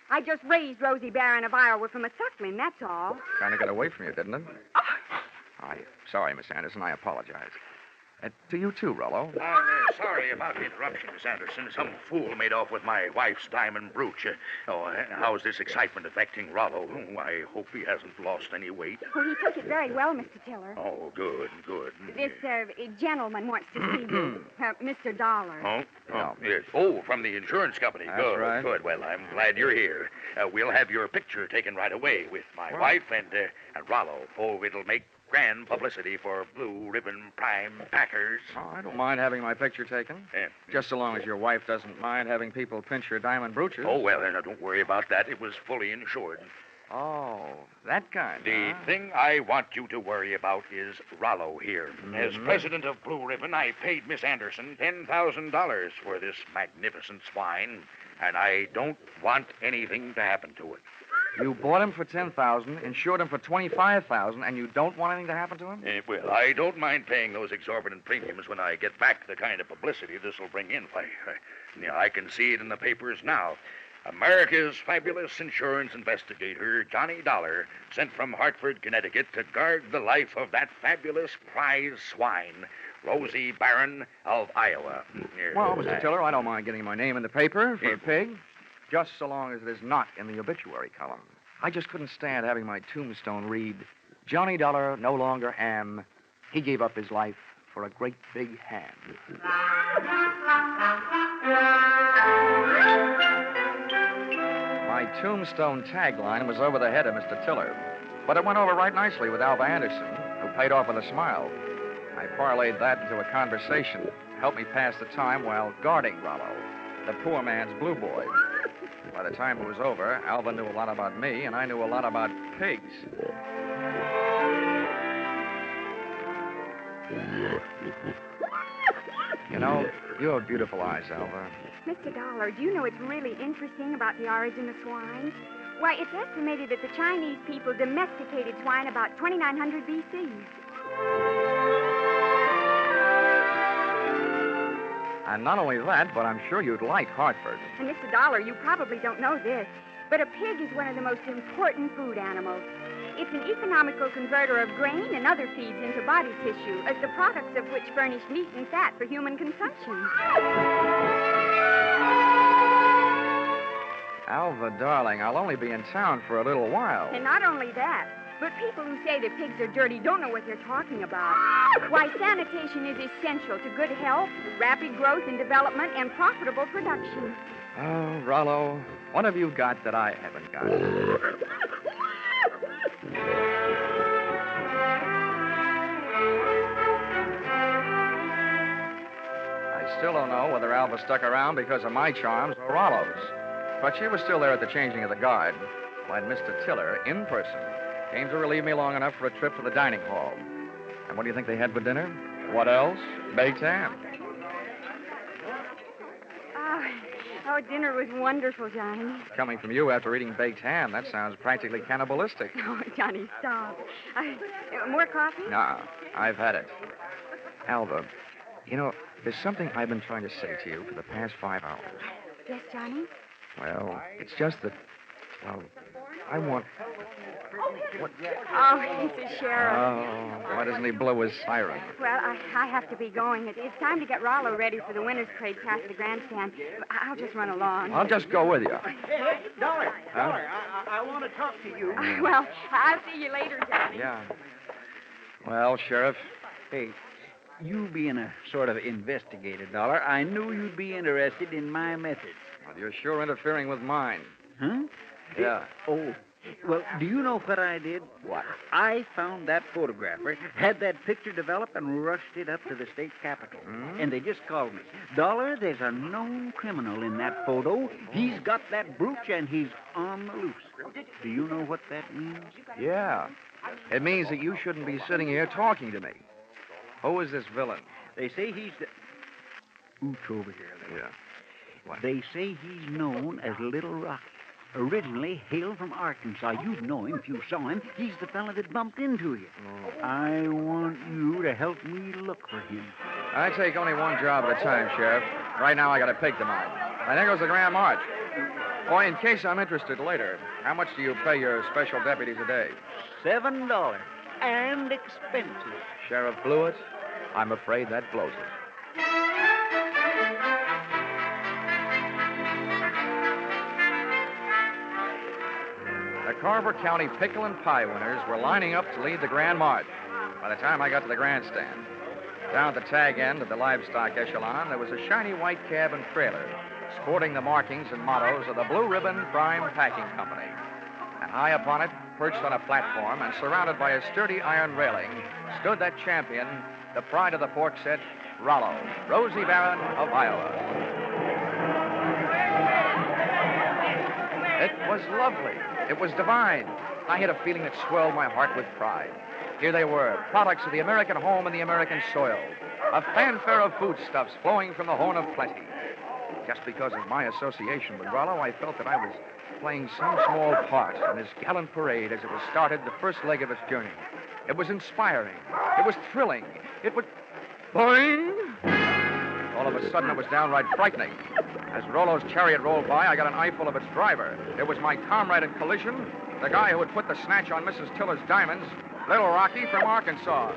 I just raised Rosie Barron of Iowa from a suckling, that's all. Kind of got away from you, didn't it? Sorry, Miss Anderson. I apologize. To you, too, Rollo. I'm sorry about the interruption, Miss Anderson. Some fool made off with my wife's diamond brooch. How's this excitement affecting Rollo? I hope he hasn't lost any weight. Oh, he took it very well, Mr. Tiller. Oh, good. This gentleman wants to see you, Mr. Dollar. Oh, yes. Oh, from the insurance company. That's Good, right. good. Well, I'm glad you're here. We'll have your picture taken right away with my wife and Rollo. Oh, it'll make grand publicity for Blue Ribbon Prime Packers. Oh, I don't mind having my picture taken. Just so long as your wife doesn't mind having people pinch her diamond brooches. Oh, well, now, don't worry about that. It was fully insured. Oh, that kind. The thing I want you to worry about is Rollo here. As president of Blue Ribbon, I paid Miss Anderson $10,000 for this magnificent swine, and I don't want anything to happen to it. You bought him for $10,000, insured him for $25,000, and you don't want anything to happen to him? Well, I don't mind paying those exorbitant premiums when I get back the kind of publicity this will bring in. I can see it in the papers now. America's fabulous insurance investigator, Johnny Dollar, sent from Hartford, Connecticut to guard the life of that fabulous prize swine, Rosie Barron of Iowa. Well, Mr. Tiller, I don't mind getting my name in the paper for a pig, just so long as it is not in the obituary column. I just couldn't stand having my tombstone read, Johnny Dollar no longer am. He gave up his life for a great big ham. My tombstone tagline was over the head of Mr. Tiller, but it went over right nicely with Alva Anderson, who paid off with a smile. I parlayed that into a conversation, helped me pass the time while guarding Rollo, the poor man's blue boy. By the time it was over, Alva knew a lot about me, and I knew a lot about pigs. You know, you have beautiful eyes, Alva. Mr. Dollar, do you know what's really interesting about the origin of swine? Why, it's estimated that the Chinese people domesticated swine about 2900 B.C. And not only that, but I'm sure you'd like Hartford. And, Mr. Dollar, you probably don't know this, but a pig is one of the most important food animals. It's an economical converter of grain and other feeds into body tissue, as the products of which furnish meat and fat for human consumption. Alva, darling, I'll only be in town for a little while. And not only that, but people who say that pigs are dirty don't know what they're talking about. Why, sanitation is essential to good health, rapid growth and development, and profitable production. Oh, Rollo, what have you got that I haven't got? I still don't know whether Alva stuck around because of my charms or Rollo's. But she was still there at the changing of the guard when Mr. Tiller, in person, came to relieve me long enough for a trip to the dining hall. And what do you think they had for dinner? What else? Baked ham. Oh, dinner was wonderful, Johnny. Coming from you after eating baked ham, that sounds practically cannibalistic. Oh, Johnny, stop. More coffee? Nah, I've had it. Alva, you know, there's something I've been trying to say to you for the past 5 hours. Yes, Johnny? Well, it's just that, well, I want... What? Oh, it's the sheriff. Oh, why doesn't he blow his siren? Well, I have to be going. It's time to get Rollo ready for the winner's parade past the grandstand. I'll just run along. I'll just go with you. Hey, Dollar, I want to talk to you. Well, I'll see you later, Johnny. Yeah. Well, Sheriff. Hey, you being a sort of investigator, Dollar, I knew you'd be interested in my methods. Well, you're sure interfering with mine. Huh? Yeah. Oh. Well, do you know what I did? What? I found that photographer, had that picture developed, and rushed it up to the state capitol. And they just called me. Dollar, there's a known criminal in that photo. He's got that brooch, and he's on the loose. Do you know what that means? Yeah. It means that you shouldn't be sitting here talking to me. Who is this villain? They say he's the... Ooch over here. Yeah. What? They say he's known as Little Rocky. Originally hailed from Arkansas. You'd know him if you saw him. He's the fella that bumped into you. Oh. I want you to help me look for him. I take only one job at a time, Sheriff. Right now, I got a pig to mind. And there goes the Grand March. Boy, in case I'm interested later, how much do you pay your special deputies a day? $7. and expensive. Sheriff blew it. I'm afraid that blows it. The Carver County Pickle and Pie winners were lining up to lead the Grand March. By the time I got to the grandstand, down at the tag end of the livestock echelon, there was a shiny white cab and trailer, sporting the markings and mottos of the Blue Ribbon Prime Packing Company. And high upon it, perched on a platform and surrounded by a sturdy iron railing, stood that champion, the pride of the pork set, Rollo, Rosie Barron of Iowa. It was lovely. It was divine. I had a feeling that swelled my heart with pride. Here they were, products of the American home and the American soil, a fanfare of foodstuffs flowing from the horn of plenty. Just because of my association with Rollo, I felt that I was playing some small part in this gallant parade as it was started the first leg of its journey. It was inspiring. It was thrilling. It was... Boing! All of a sudden, it was downright frightening. As Rollo's chariot rolled by, I got an eyeful of its driver. It was my comrade in collision, the guy who had put the snatch on Mrs. Tiller's diamonds, Little Rocky from Arkansas.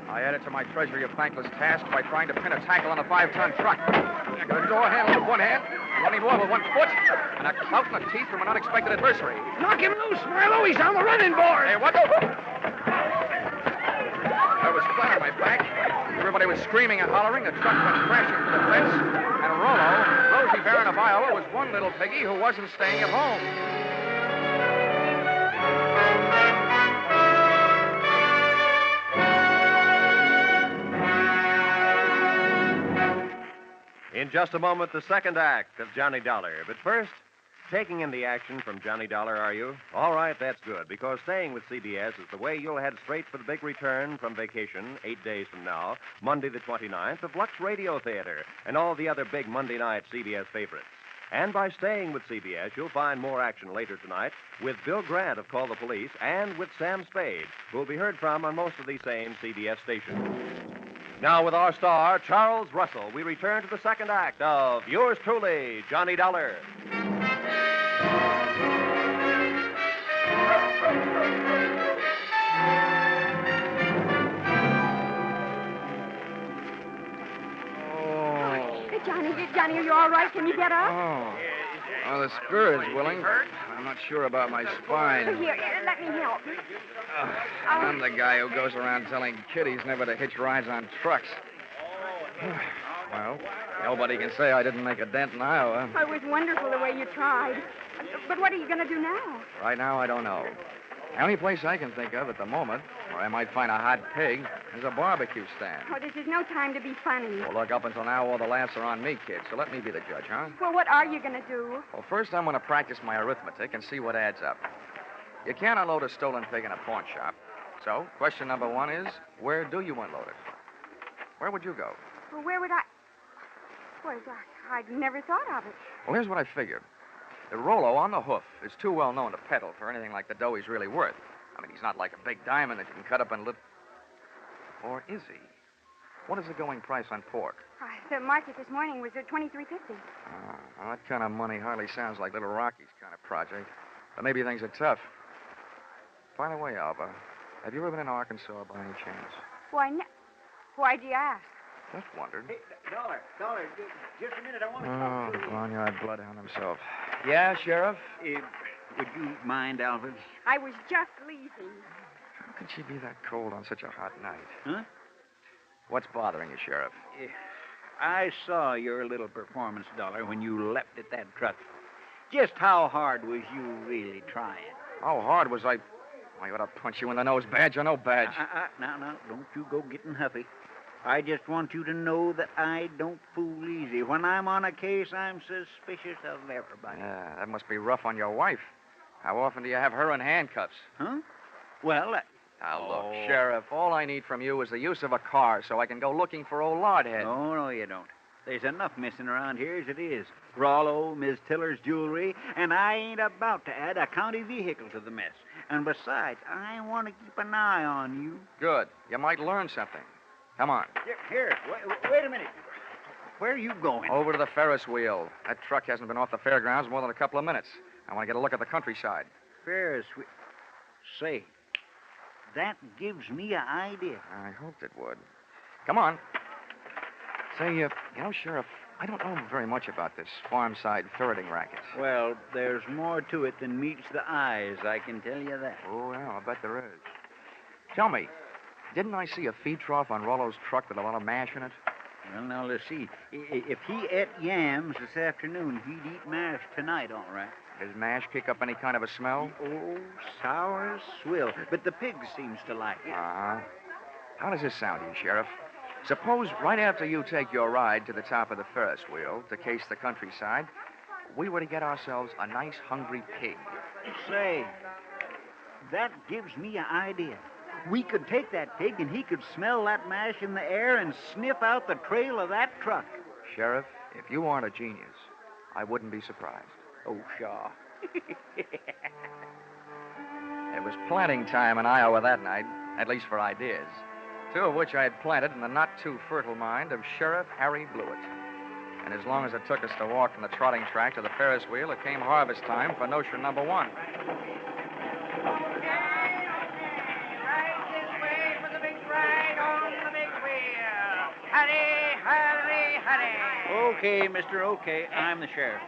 I added to my treasury of thankless tasks by trying to pin a tackle on a 5-ton truck. I got a door handle with one hand, running more with one foot, and a clout in the teeth from an unexpected adversary. Knock him loose, Milo. He's on the running board. Hey, what? I was flat on my back. Everybody was screaming and hollering. The truck went crashing through the fence. And Rollo, Rosie Barron of Iowa, was one little piggy who wasn't staying at home. In just a moment, the second act of Johnny Dollar. But first, taking in the action from Johnny Dollar, are you? All right, that's good, because staying with CBS is the way you'll head straight for the big return from vacation 8 days from now, Monday the 29th, of Lux Radio Theater and all the other big Monday night CBS favorites. And by staying with CBS, you'll find more action later tonight with Bill Grant of Call the Police and with Sam Spade, who'll be heard from on most of these same CBS stations. Now, with our star, Charles Russell, we return to the second act of yours truly, Johnny Dollar. Johnny, are you all right? Can you get up? Oh. Well, the spirit's willing. I'm not sure about my spine. Here, let me help. I'm the guy who goes around telling kiddies never to hitch rides on trucks. Well, nobody can say I didn't make a dent in Iowa. It was wonderful the way you tried. But what are you going to do now? Right now, I don't know. The only place I can think of at the moment where I might find a hot pig is a barbecue stand. Oh, this is no time to be funny. Well, look, up until now, all the laughs are on me, kid, so let me be the judge, huh? Well, what are you going to do? Well, first I'm going to practice my arithmetic and see what adds up. You can't unload a stolen pig in a pawn shop. So, question number one is, where do you unload it? Where would you go? Well, where would I... Well, I'd never thought of it. Well, here's what I figured. The Rollo on the hoof is too well known to peddle for anything like the dough he's really worth. I mean, he's not like a big diamond that you can cut up and Or is he? What is the going price on pork? The market this morning was at $23.50. Well, that kind of money hardly sounds like Little Rocky's kind of project. But maybe things are tough. By the way, Alva, have you ever been in Arkansas by any chance? Why, no. Why do you ask? Just wondered. Hey, Dollar, just a minute. I want to talk to you. Barnyard bloodhound himself. Yeah, Sheriff? Would you mind, Alvis? I was just leaving. How could she be that cold on such a hot night? Huh? What's bothering you, Sheriff? I saw your little performance, Dollar, when you leapt at that truck. Just how hard was you really trying? How hard was I... I ought to punch you in the nose, badge or no badge. Now, don't you go getting huffy. I just want you to know that I don't fool easy. When I'm on a case, I'm suspicious of everybody. Yeah, that must be rough on your wife. How often do you have her in handcuffs? Huh? Well, Now, look, Sheriff, all I need from you is the use of a car so I can go looking for old Lardhead. No, you don't. There's enough missing around here as it is. Rollo, Miss Tiller's jewelry, and I ain't about to add a county vehicle to the mess. And besides, I want to keep an eye on you. Good. You might learn something. Come on. Here, wait a minute. Where are you going? Over to the Ferris wheel. That truck hasn't been off the fairgrounds more than a couple of minutes. I want to get a look at the countryside. Ferris wheel. Say, That gives me an idea. I hoped it would. Come on. Say, Sheriff, I don't know very much about this farm-side ferreting racket. Well, there's more to it than meets the eyes, I can tell you that. Oh, yeah, I bet there is. Tell me, didn't I see a feed trough on Rollo's truck with a lot of mash in it? Well, now, let's see. If he ate yams this afternoon, he'd eat mash tonight, all right. Does mash kick up any kind of a smell? Oh, sour as swill. But the pig seems to like it. How does this sound to you, Sheriff? Suppose right after you take your ride to the top of the Ferris wheel to case the countryside, we were to get ourselves a nice hungry pig. Say, that gives me an idea. We could take that pig and he could smell that mash in the air and sniff out the trail of that truck. Sheriff, if you aren't a genius, I wouldn't be surprised. Oh, Shaw. It was planting time in Iowa that night, at least for ideas, two of which I had planted in the not-too-fertile mind of Sheriff Harry Blewett. And as long as it took us to walk from the trotting track to the Ferris wheel, it came harvest time for notion number one. Okay, mister, okay. I'm the sheriff.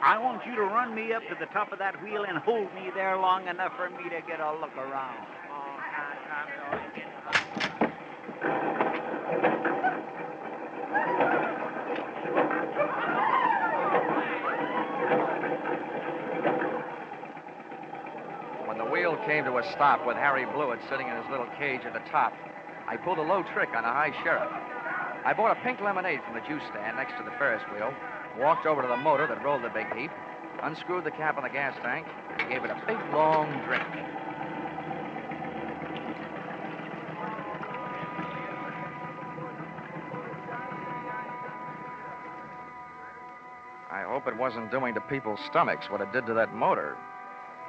I want you to run me up to the top of that wheel and hold me there long enough for me to get a look around. When the wheel came to a stop with Harry Blewett sitting in his little cage at the top, I pulled a low trick on a high sheriff. I bought a pink lemonade from the juice stand next to the Ferris wheel, walked over to the motor that rolled the big heap, unscrewed the cap on the gas tank, and gave it a big, long drink. I hope it wasn't doing to people's stomachs what it did to that motor.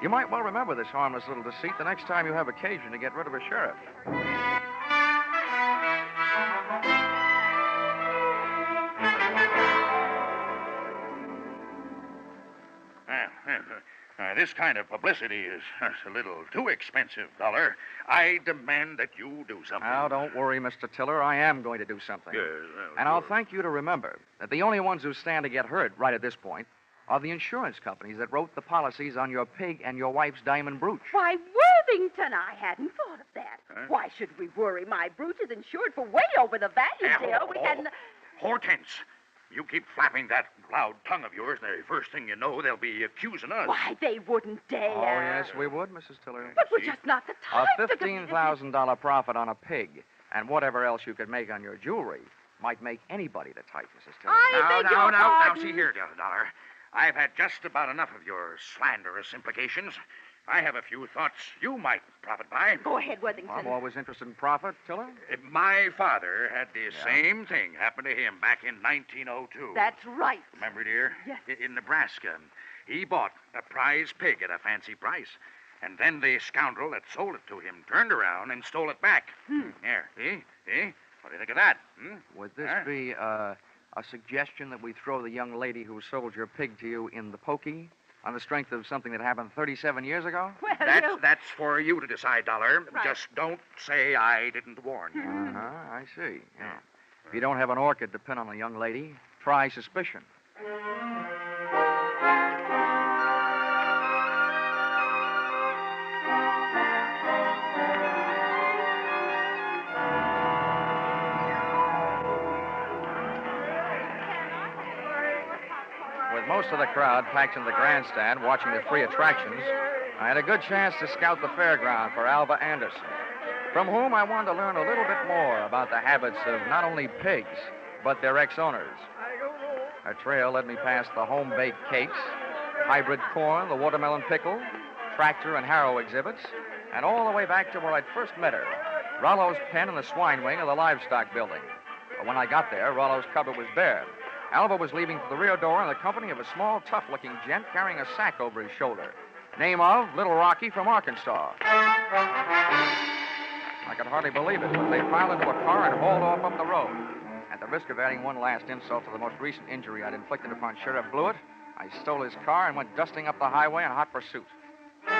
You might well remember this harmless little deceit the next time you have occasion to get rid of a sheriff. This kind of publicity is a little too expensive, Dollar. I demand that you do something. Now, don't worry, Mr. Tiller. I am going to do something. Yes, and I'll thank you to remember that the only ones who stand to get hurt right at this point are the insurance companies that wrote the policies on your pig and your wife's diamond brooch. Why, Worthington, I hadn't thought of that. Huh? Why should we worry? My brooch is insured for way over the value, dear. We hadn't... Hortense, you keep flapping that loud tongue of yours, and the first thing you know, they'll be accusing us. Why, they wouldn't dare. Oh, yes, we would, Mrs. Tiller. But we're just not the type A $15,000 profit on a pig and whatever else you could make on your jewelry might make anybody the type, Mrs. Tiller. Now, see here, Dollar. I've had just about enough of your slanderous implications. I have a few thoughts you might profit by. Go ahead, Worthington. I'm always interested in profit, Tiller. My father had the same thing happen to him back in 1902. That's right. Remember, dear? Yes. In Nebraska. He bought a prize pig at a fancy price. And then the scoundrel that sold it to him turned around and stole it back. Here, see? What do you think of that? Would this be a suggestion that we throw the young lady who sold your pig to you in the pokey on the strength of something that happened 37 years ago? Well, That's for you to decide, Dollar. Right. Just don't say I didn't warn you. I see. Yeah. If you don't have an orchid to pin on a young lady, try suspicion. Most of the crowd packed in the grandstand watching the free attractions, I had a good chance to scout the fairground for Alva Anderson, from whom I wanted to learn a little bit more about the habits of not only pigs, but their ex-owners. Our trail led me past the home-baked cakes, hybrid corn, the watermelon pickle, tractor and harrow exhibits, and all the way back to where I'd first met her, Rollo's pen in the swine wing of the livestock building. But when I got there, Rollo's cupboard was bare. Alva was leaving for the rear door in the company of a small, tough-looking gent carrying a sack over his shoulder. Name of Little Rocky from Arkansas. I could hardly believe it, but they piled into a car and hauled off up the road. At the risk of adding one last insult to the most recent injury I'd inflicted upon Sheriff Blewett, I stole his car and went dusting up the highway in hot pursuit. There's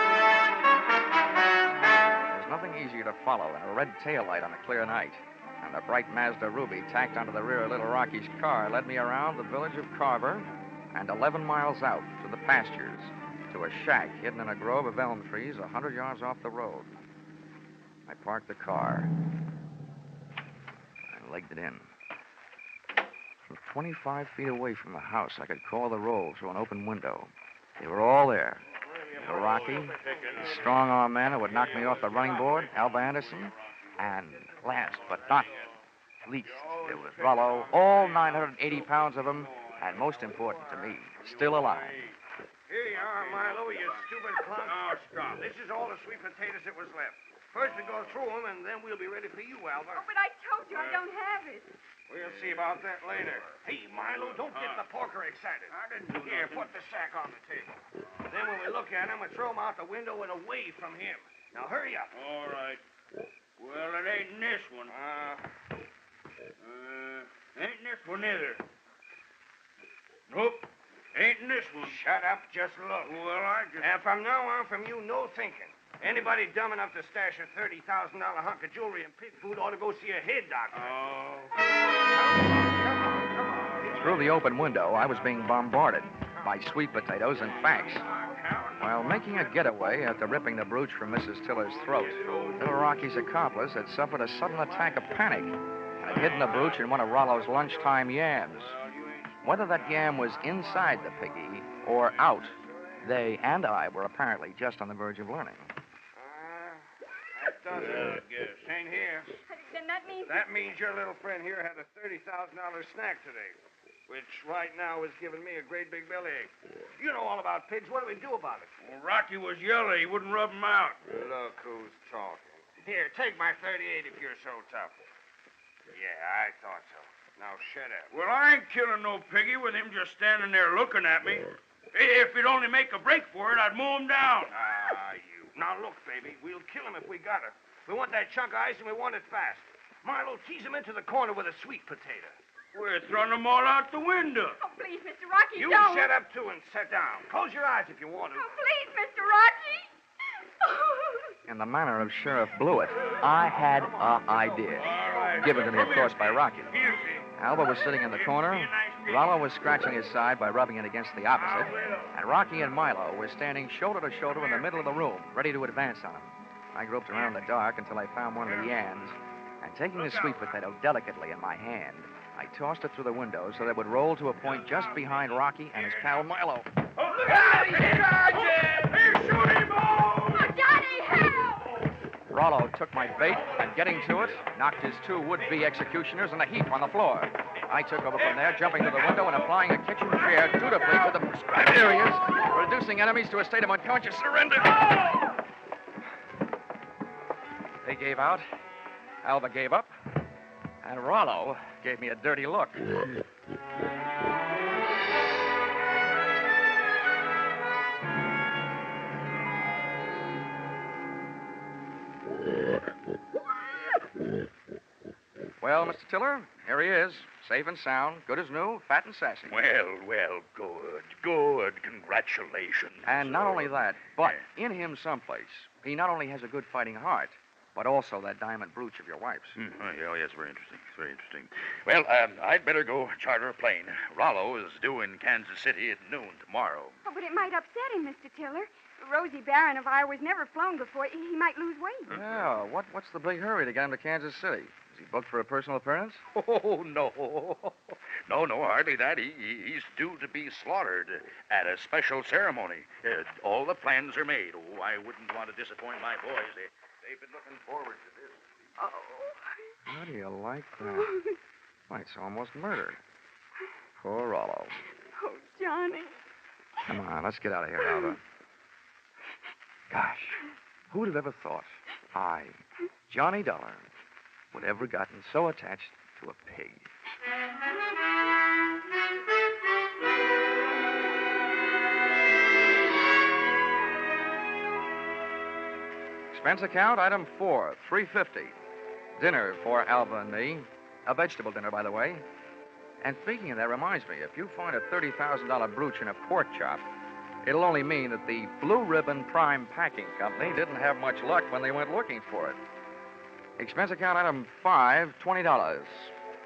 nothing easier to follow than a red taillight on a clear night. And the bright Mazda Ruby tacked onto the rear of little Rocky's car led me around the village of Carver and 11 miles out to the pastures to a shack hidden in a grove of elm trees 100 yards off the road. I parked the car and legged it in. From 25 feet away from the house, I could call the roll through an open window. They were all there. Rocky, the strong-arm man who would knock me off the running board, Alva Anderson, and last but not least, there was Rollo, all 980 pounds of him, and most important to me, still alive. Here you are, Milo, you stupid clown. Oh, stop. This is all the sweet potatoes that was left. First we go through them, and then we'll be ready for you, Alva. Oh, but I told you I don't have it. We'll see about that later. Hey, Milo, don't get the porker excited. I didn't do Here, put the sack on the table. Then when we look at him, we throw him out the window and away from him. Now, hurry up. All right. Well, it ain't in this one. Ain't in this one either. Nope. Ain't in this one. Shut up, just look. Well, I just... And from now on, from you, no thinking. Anybody dumb enough to stash a $30,000 hunk of jewelry and pig food ought to go see a head doctor. Oh. Through the open window, I was being bombarded by sweet potatoes and facts. While making a getaway after ripping the brooch from Mrs. Tiller's throat, little Rocky's accomplice had suffered a sudden attack of panic and had hidden the brooch in one of Rollo's lunchtime yams. Whether that yam was inside the piggy or out, they and I were apparently just on the verge of learning. That does it, I guess. Ain't here. Then that means... That means your little friend here had a $30,000 snack today, which right now is giving me a great big bellyache. You know all about pigs. What do we do about it? Well, Rocky was yellow. He wouldn't rub him out. Look who's talking. Here, take my 38 if you're so tough. Yeah, I thought so. Now, shut up. Well, I ain't killing no piggy with him just standing there looking at me. If he'd only make a break for it, I'd mow him down. You. Now, look, baby, we'll kill him if we got it. We want that chunk of ice, and we want it fast. Milo, tease him into the corner with a sweet potato. We're throwing them all out the window. Oh, please, Mr. Rocky, You don't. shut up, too, and sit down. Close your eyes if you want to. Oh, please, Mr. Rocky. In the manner of Sheriff Blewett, I had an idea. Given to me, of course, by Rocky. Alva was sitting in the corner, Rollo was scratching his side by rubbing it against the opposite, and Rocky and Milo were standing shoulder to shoulder in the middle of the room, ready to advance on him. I groped around in the dark until I found one of the yams, and taking the sweet potato delicately in my hand, I tossed it through the window so that it would roll to a point just behind Rocky and his pal Milo. Rollo took my bait and, getting to it, knocked his two would-be executioners in a heap on the floor. I took over from there, jumping to the window and applying a kitchen chair dutifully to the prescribed areas, reducing enemies to a state of unconscious surrender. They gave out, Alva gave up, and Rollo gave me a dirty look. Well, Mr. Tiller, here he is, safe and sound, good as new, fat and sassy. Well, good. Congratulations. And not only that, but in him someplace, he not only has a good fighting heart, but also that diamond brooch of your wife's. Yes, very interesting. Well, I'd better go charter a plane. Rollo is due in Kansas City at noon tomorrow. Oh, but it might upset him, Mr. Tiller. Rosie Barron of Iowa's never flown before. He might lose weight. Yeah, what's the big hurry to get him to Kansas City? Is he booked for a personal appearance? Oh, no. No, hardly that. He's due to be slaughtered at a special ceremony. All the plans are made. Oh, I wouldn't want to disappoint my boys. They've been looking forward to this. Oh. How do you like that? Why, it's almost murder. Poor Rollo. Oh, Johnny. Come on, let's get out of here, Alva. Gosh, who'd have ever thought I, Johnny Dollar, would ever gotten so attached to a pig? Expense account, item 4, $3.50. Dinner for Alva and me. A vegetable dinner, by the way. And speaking of that, reminds me, if you find a $30,000 brooch in a pork chop, It'll only mean that the Blue Ribbon Prime Packing Company didn't have much luck when they went looking for it. Expense account item 5, $20.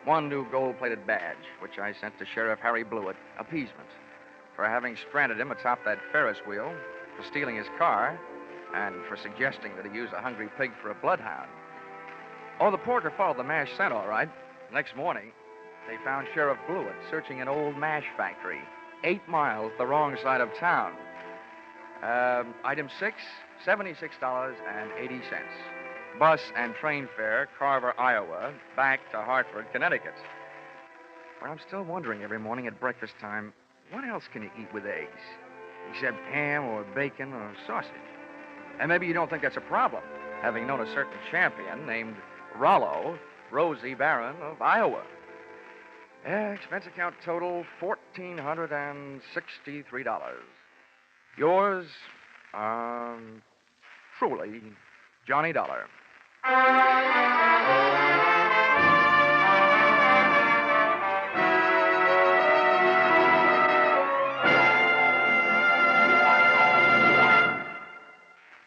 One new gold-plated badge, which I sent to Sheriff Harry Blewett, appeasement, for having stranded him atop that Ferris wheel, for stealing his car, and for suggesting that he use a hungry pig for a bloodhound. Oh, the porter followed the mash scent, all right. Next morning, they found Sheriff Blewett searching an old mash factory, 8 miles the wrong side of town. Item 6, $76.80. Bus and train fare, Carver, Iowa, back to Hartford, Connecticut. But I'm still wondering every morning at breakfast time, what else can you eat with eggs? Except ham or bacon or sausage. And maybe you don't think that's a problem, having known a certain champion named Rollo, Rosie Barron of Iowa. Expense account total, $1,463. Yours, truly, Johnny Dollar.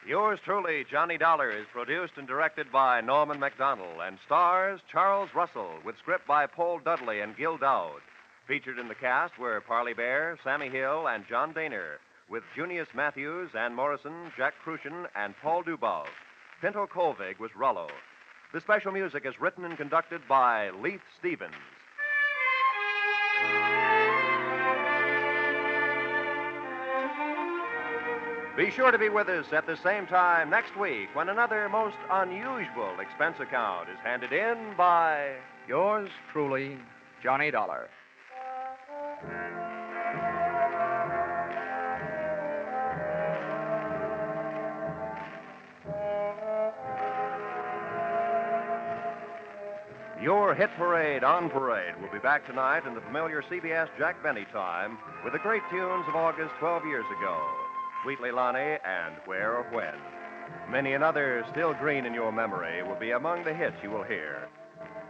Yours truly, Johnny Dollar, is produced and directed by Norman MacDonald and stars Charles Russell with script by Paul Dudley and Gil Dowd. Featured in the cast were Parley Bear, Sammy Hill, and John Daner, with Junius Matthews, Ann Morrison, Jack Crucian, and Paul Dubov. Pinto Colvig was Rollo. The special music is written and conducted by Leith Stevens. Be sure to be with us at the same time next week when another most unusual expense account is handed in by yours truly, Johnny Dollar. Your hit parade on parade will be back tonight in the familiar CBS Jack Benny time with the great tunes of August 12 years ago. Sweet Leilani and Where or When. Many another still green in your memory will be among the hits you will hear.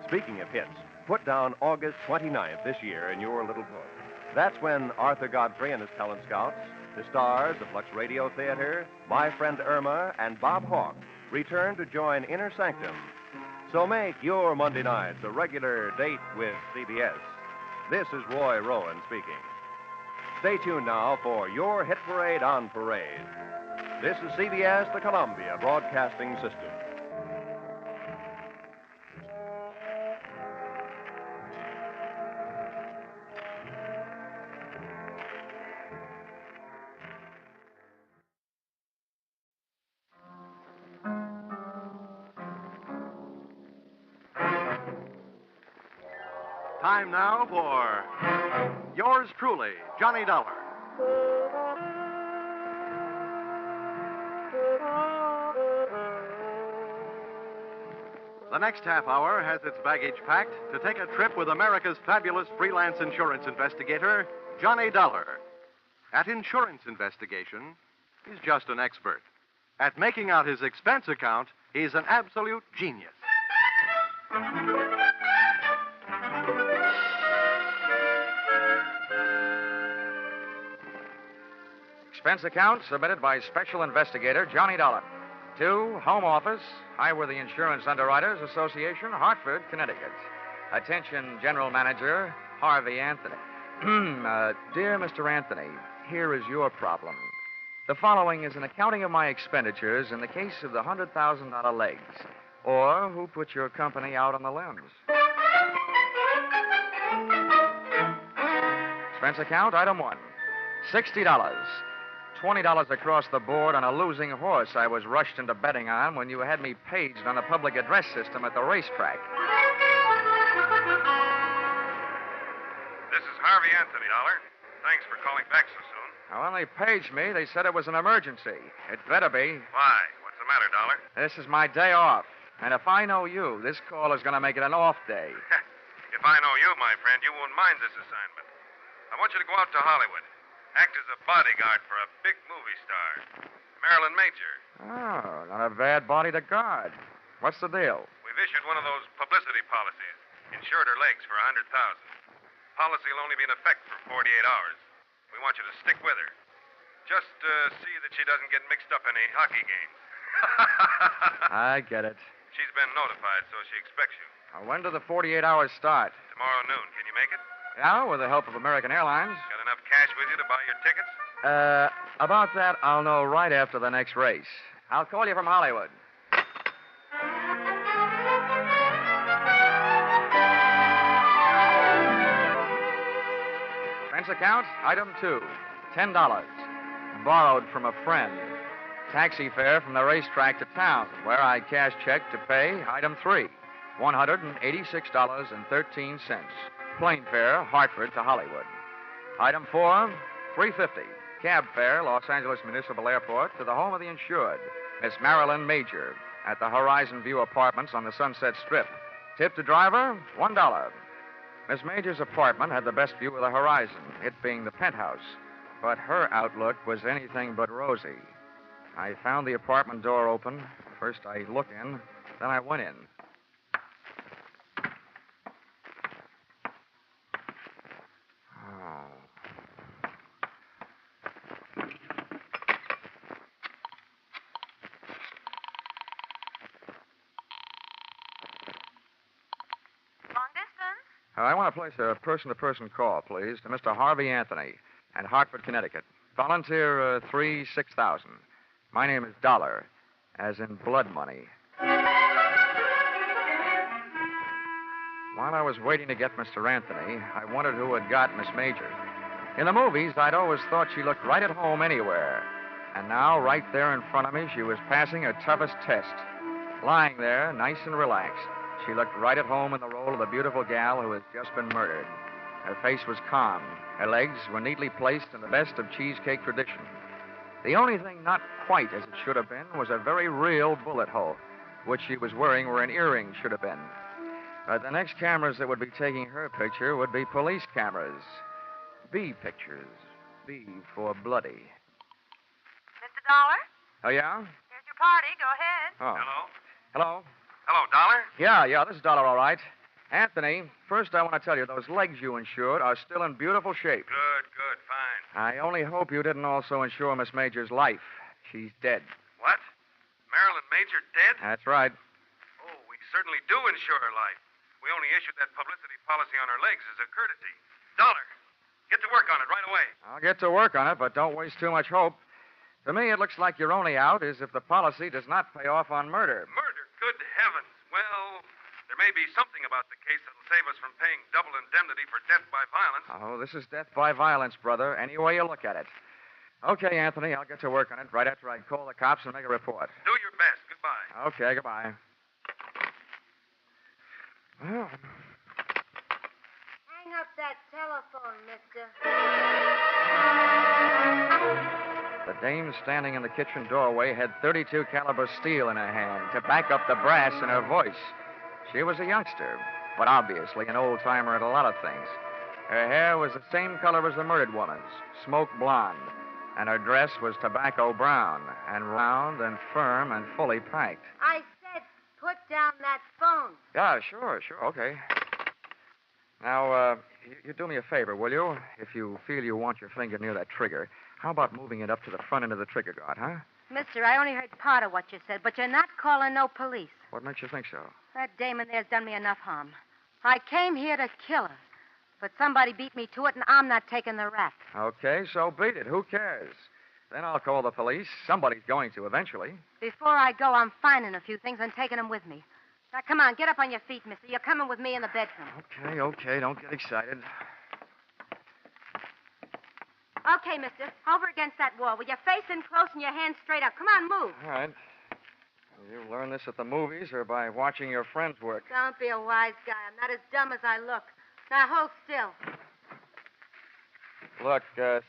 Speaking of hits, put down August 29th this year in your little book. That's when Arthur Godfrey and his talent scouts, the stars of Lux Radio Theater, My Friend Irma, and Bob Hawke return to join Inner Sanctum. So make your Monday nights a regular date with CBS. This is Roy Rowan speaking. Stay tuned now for your hit parade on parade. This is CBS, the Columbia Broadcasting System. Time now for yours truly, Johnny Dollar. The next half hour has its baggage packed to take a trip with America's fabulous freelance insurance investigator, Johnny Dollar. At insurance investigation, he's just an expert. At making out his expense account, he's an absolute genius. Expense account submitted by Special Investigator Johnny Dollar to Home Office, Highworthy Insurance Underwriters Association, Hartford, Connecticut. Attention, General Manager Harvey Anthony. Dear Mr. Anthony, here is your problem. The following is an accounting of my expenditures in the case of the $100,000 legs, or who put your company out on the limbs. Expense account, item 1, $60. $20 across the board on a losing horse I was rushed into betting on when you had me paged on the public address system at the racetrack. This is Harvey Anthony, Dollar. Thanks for calling back so soon. Now, when they paged me, they said it was an emergency. It better be. Why? What's the matter, Dollar? This is my day off. And if I know you, this call is going to make it an off day. If I know you, my friend, you won't mind this assignment. I want you to go out to Hollywood. Act as a bodyguard for a big movie star, Marilyn Major. Oh, not a bad body to guard. What's the deal? We've issued one of those publicity policies. Insured her legs for $100,000. Policy will only be in effect for 48 hours. We want you to stick with her. Just see that she doesn't get mixed up in any hockey games. I get it. She's been notified, so she expects you. When do the 48 hours start? Tomorrow noon. Can you make it? Yeah, with the help of American Airlines. Got enough cash with you to buy your tickets? About that, I'll know right after the next race. I'll call you from Hollywood. Expense account, item 2, $10. Borrowed from a friend. Taxi fare from the racetrack to town, where I cash check to pay, item 3, $186.13. Plane fare, Hartford to Hollywood. Item 4, $3.50. Cab fare, Los Angeles Municipal Airport to the home of the insured, Miss Marilyn Major, at the Horizon View Apartments on the Sunset Strip. Tip to driver, $1. Miss Major's apartment had the best view of the horizon, it being the penthouse. But her outlook was anything but rosy. I found the apartment door open. First I looked in, then I went in. I want to place a person-to-person call, please, to Mr. Harvey Anthony in Hartford, Connecticut. Volunteer 3-6000. My name is Dollar, as in blood money. While I was waiting to get Mr. Anthony, I wondered who had got Miss Major. In the movies, I'd always thought she looked right at home anywhere. And now, right there in front of me, she was passing her toughest test. Lying there, nice and relaxed. She looked right at home in the role of the beautiful gal who has just been murdered. Her face was calm. Her legs were neatly placed in the best of cheesecake tradition. The only thing not quite as it should have been was a very real bullet hole, which she was wearing where an earring should have been. But the next cameras that would be taking her picture would be police cameras. B pictures. B for bloody. Mr. Dollar? Oh, yeah? Here's your party. Go ahead. Oh. Hello? Hello? Hello, Dollar? Yeah, this is Dollar, all right. Anthony, first I want to tell you, those legs you insured are still in beautiful shape. Good, fine. I only hope you didn't also insure Miss Major's life. She's dead. What? Marilyn Major dead? That's right. Oh, we certainly do insure her life. We only issued that publicity policy on her legs as a courtesy. Dollar, get to work on it right away. I'll get to work on it, but don't waste too much hope. To me, it looks like your only out is if the policy does not pay off on murder. Murder? Good heavens. Well, there may be something about the case that'll save us from paying double indemnity for death by violence. Oh, this is death by violence, brother, any way you look at it. Okay, Anthony, I'll get to work on it right after I call the cops and make a report. Do your best. Goodbye. Okay, goodbye. Well, Hang up that telephone, mister. the dame standing in the kitchen doorway had .32 caliber steel in her hand to back up the brass in her voice. She was a youngster, but obviously an old-timer at a lot of things. Her hair was the same color as the murdered woman's, smoke blonde, and her dress was tobacco brown, and round and firm and fully packed. I said put down that phone. Yeah, sure, okay. Now, you do me a favor, will you? If you feel you want your finger near that trigger, how about moving it up to the front end of the trigger guard, huh? Mister, I only heard part of what you said, but you're not calling no police. What makes you think so? That dame in there's done me enough harm. I came here to kill her, but somebody beat me to it, and I'm not taking the rap. Okay, so beat it. Who cares? Then I'll call the police. Somebody's going to eventually. Before I go, I'm finding a few things and taking them with me. Now, come on, get up on your feet, mister. You're coming with me in the bedroom. Okay, don't get excited. Okay, mister. Over against that wall with your face in close and your hands straight up. Come on, move. All right. You learn this at the movies or by watching your friends work? Don't be a wise guy. I'm not as dumb as I look. Now, hold still. Look,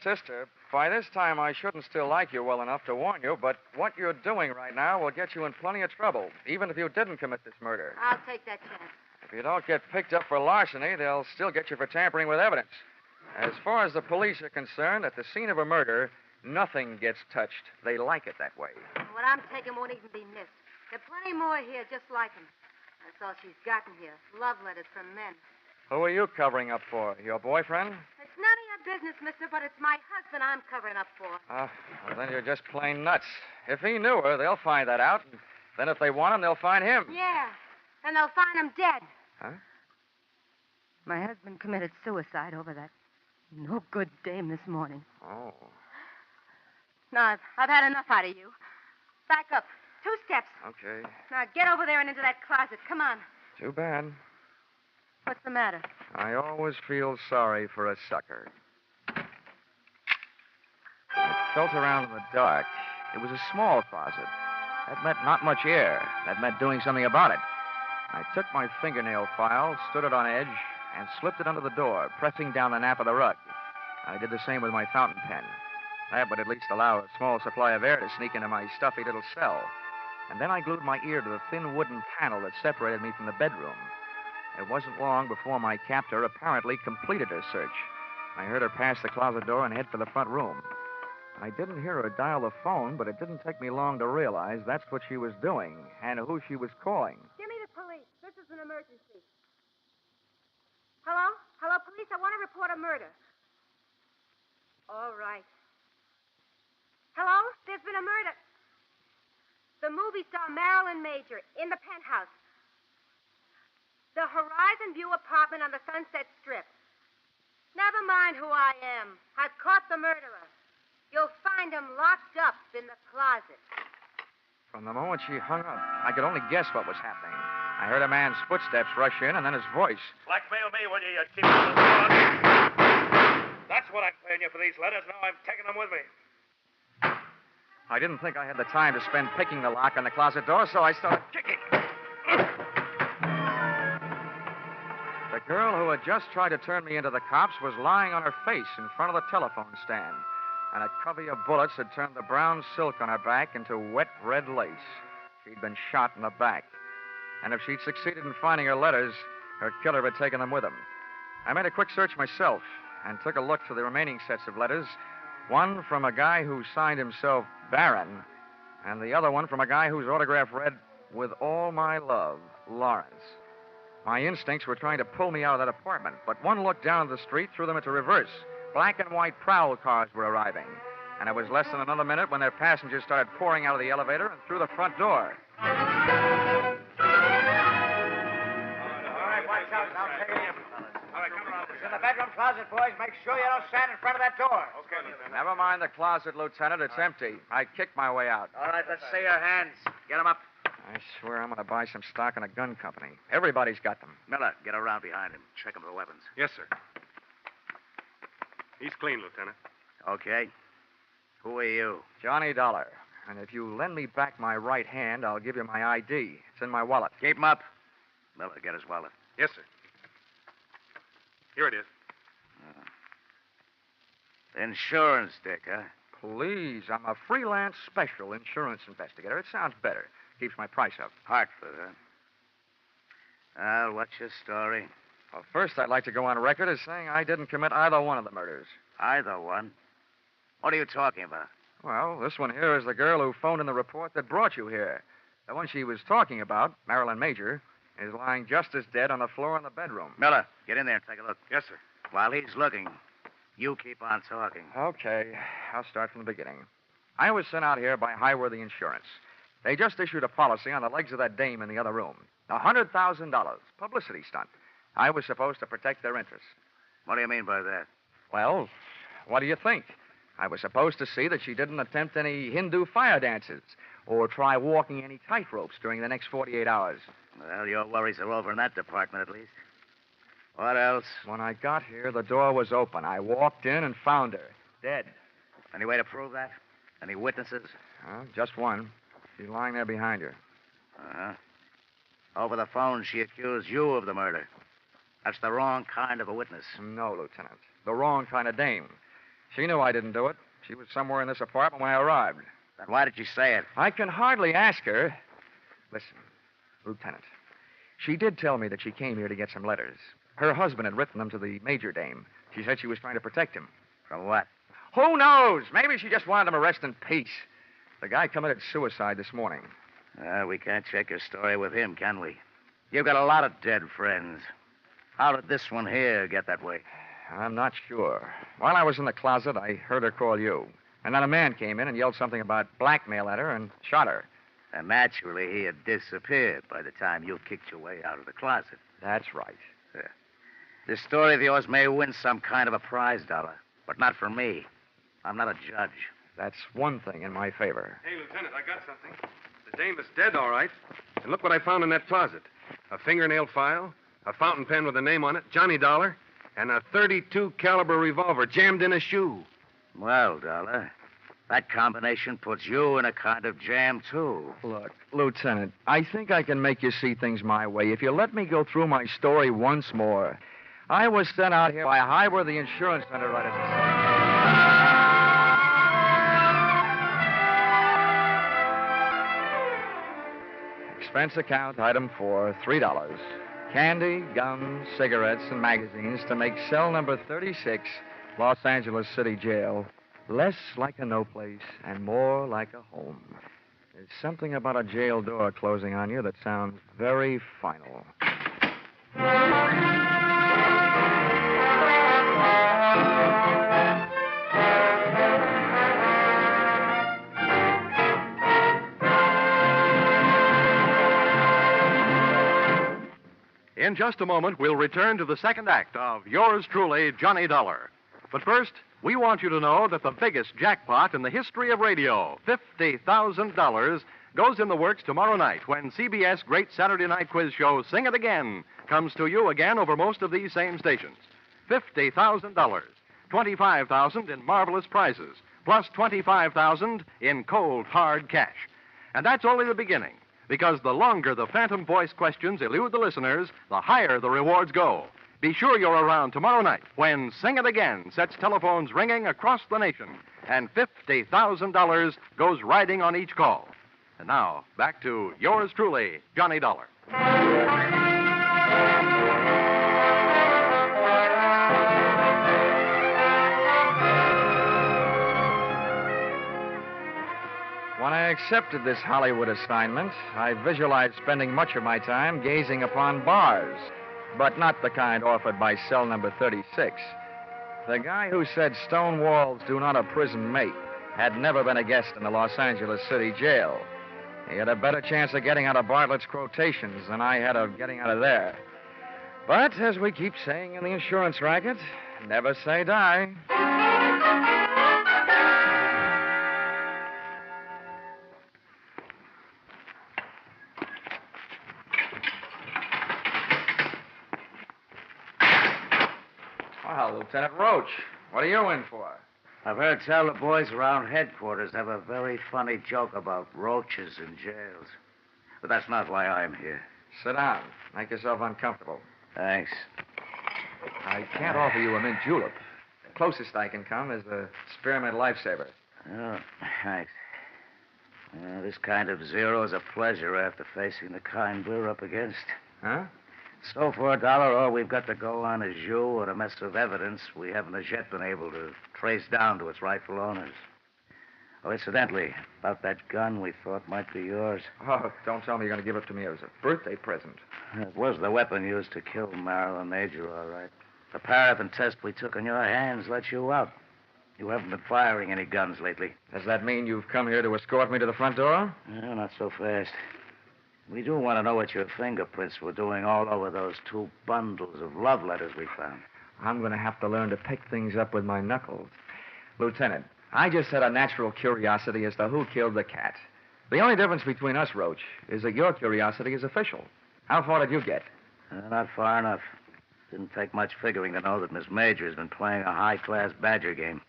sister, by this time I shouldn't still like you well enough to warn you, but what you're doing right now will get you in plenty of trouble, even if you didn't commit this murder. I'll take that chance. If you don't get picked up for larceny, they'll still get you for tampering with evidence. As far as the police are concerned, at the scene of a murder, nothing gets touched. They like it that way. What I'm taking won't even be missed. There are plenty more here just like him. That's all she's gotten here. Love letters from men. Who are you covering up for? Your boyfriend? It's none of your business, mister, but it's my husband I'm covering up for. Well, then you're just plain nuts. If he knew her, they'll find that out. And then if they want him, they'll find him. Yeah, and they'll find him dead. Huh? My husband committed suicide over that no-good dame this morning. Oh. Now, I've had enough out of you. Back up. 2 steps. Okay. Now, get over there and into that closet. Come on. Too bad. What's the matter? I always feel sorry for a sucker. I felt around in the dark. It was a small closet. That meant not much air. That meant doing something about it. I took my fingernail file, stood it on edge, and slipped it under the door, pressing down the nap of the rug. I did the same with my fountain pen. That would at least allow a small supply of air to sneak into my stuffy little cell. And then I glued my ear to the thin wooden panel that separated me from the bedroom. It wasn't long before my captor apparently completed her search. I heard her pass the closet door and head for the front room. I didn't hear her dial the phone, but it didn't take me long to realize that's what she was doing and who she was calling. Give me the police. This is an emergency. Hello? Hello, police? I want to report a murder. All right. Hello? There's been a murder. The movie star Marilyn Major in the penthouse. The Horizon View apartment on the Sunset Strip. Never mind who I am. I've caught the murderer. You'll find him locked up in the closet. From the moment she hung up, I could only guess what was happening. I heard a man's footsteps rush in and then his voice. Blackmail me, will you, you cheap... That's what I'm paying you for these letters. Now I'm taking them with me. I didn't think I had the time to spend picking the lock on the closet door, so I started kicking. The girl who had just tried to turn me into the cops was lying on her face in front of the telephone stand, and a covey of bullets had turned the brown silk on her back into wet red lace. She'd been shot in the back. And if she'd succeeded in finding her letters, her killer had taken them with him. I made a quick search myself and took a look through the remaining sets of letters, one from a guy who signed himself Baron, and the other one from a guy whose autograph read, "With all my love, Lawrence." My instincts were trying to pull me out of that apartment, but one look down the street threw them into reverse. Black and white prowl cars were arriving, and it was less than another minute when their passengers started pouring out of the elevator and through the front door. All right, watch out. I'll take it. All right, come around. It's in the bedroom closet, boys. Make sure you don't stand in front of that door. Okay, Lieutenant. Never mind the closet, Lieutenant. It's empty. I kicked my way out. All right, let's see your hands. Get them up. I swear I'm going to buy some stock in a gun company. Everybody's got them. Miller, get around behind him. Check him for weapons. Yes, sir. He's clean, Lieutenant. Okay. Who are you? Johnny Dollar. And if you lend me back my right hand, I'll give you my ID. It's in my wallet. Keep him up. Miller, get his wallet. Yes, sir. Here it is. Insurance, Dick, huh? Please, I'm a freelance special insurance investigator. It sounds better. Keeps my price up. Hartford, huh? Well, what's your story? Well, first, I'd like to go on record as saying I didn't commit either one of the murders. Either one? What are you talking about? Well, this one here is the girl who phoned in the report that brought you here. The one she was talking about, Marilyn Major, is lying just as dead on the floor in the bedroom. Miller, get in there and take a look. Yes, sir. While he's looking, you keep on talking. Okay, I'll start from the beginning. I was sent out here by Highworthy Insurance. They just issued a policy on the legs of that dame in the other room. $100,000. Publicity stunt. I was supposed to protect their interests. What do you mean by that? Well, what do you think? I was supposed to see that she didn't attempt any Hindu fire dances or try walking any tightropes during the next 48 hours. Well, your worries are over in that department, at least. What else? When I got here, the door was open. I walked in and found her, dead. Any way to prove that? Any witnesses? Just one. She's lying there behind her. Uh-huh. Over the phone, she accused you of the murder. That's the wrong kind of a witness. No, Lieutenant. The wrong kind of dame. She knew I didn't do it. She was somewhere in this apartment when I arrived. Then why did you say it? I can hardly ask her. Listen, Lieutenant. She did tell me that she came here to get some letters. Her husband had written them to the Major dame. She said she was trying to protect him. From what? Who knows? Maybe she just wanted him to rest in peace. The guy committed suicide this morning. We can't check your story with him, can we? You've got a lot of dead friends. How did this one here get that way? I'm not sure. While I was in the closet, I heard her call you. And then a man came in and yelled something about blackmail at her and shot her. And naturally, he had disappeared by the time you kicked your way out of the closet. That's right. Yeah. This story of yours may win some kind of a prize, Dollar, but not for me. I'm not a judge. That's one thing in my favor. Hey, Lieutenant, I got something. The dame is dead, all right. And look what I found in that closet. A fingernail file, a fountain pen with a name on it, Johnny Dollar, and a .32 caliber revolver jammed in a shoe. Well, Dollar, that combination puts you in a kind of jam, too. Look, Lieutenant, I think I can make you see things my way if you let me go through my story once more. I was sent out here by a high-worthy insurance underwriter. Expense account, item 4, $3. Candy, gum, cigarettes, and magazines to make cell number 36, Los Angeles City Jail, less like a no place and more like a home. There's something about a jail door closing on you that sounds very final. In just a moment, we'll return to the second act of Yours Truly, Johnny Dollar. But first, we want you to know that the biggest jackpot in the history of radio, $50,000, goes in the works tomorrow night when CBS Great Saturday Night Quiz Show Sing It Again comes to you again over most of these same stations. $50,000, $25,000 in marvelous prizes, plus $25,000 in cold, hard cash. And that's only the beginning. Because the longer the phantom voice questions elude the listeners, the higher the rewards go. Be sure you're around tomorrow night when Sing It Again sets telephones ringing across the nation and $50,000 goes riding on each call. And now, back to yours truly, Johnny Dollar. When I accepted this Hollywood assignment, I visualized spending much of my time gazing upon bars, but not the kind offered by cell number 36. The guy who said stone walls do not a prison make had never been a guest in the Los Angeles City Jail. He had a better chance of getting out of Bartlett's quotations than I had of getting out of there. But, as we keep saying in the insurance racket, never say die. Well, Lieutenant Roach, what are you in for? I've heard tell the boys around headquarters have a very funny joke about roaches in jails. But that's not why I'm here. Sit down. Make yourself uncomfortable. Thanks. I can't offer you a mint julep. The closest I can come is a spearmint lifesaver. Oh, thanks. This kind of zero is a pleasure after facing the kind we're up against. Huh? So for $1, all we've got to go on is you or a mess of evidence we haven't as yet been able to trace down to its rightful owners. Oh, incidentally, about that gun we thought might be yours. Oh, don't tell me you're going to give it to me as a birthday present. It was the weapon used to kill Marilyn Major, all right. The paraffin test we took on your hands let you out. You haven't been firing any guns lately. Does that mean you've come here to escort me to the front door? No, not so fast. We do want to know what your fingerprints were doing all over those 2 bundles of love letters we found. I'm going to have to learn to pick things up with my knuckles. Lieutenant, I just had a natural curiosity as to who killed the cat. The only difference between us, Roach, is that your curiosity is official. How far did you get? Not far enough. Didn't take much figuring to know that Miss Major has been playing a high-class badger game.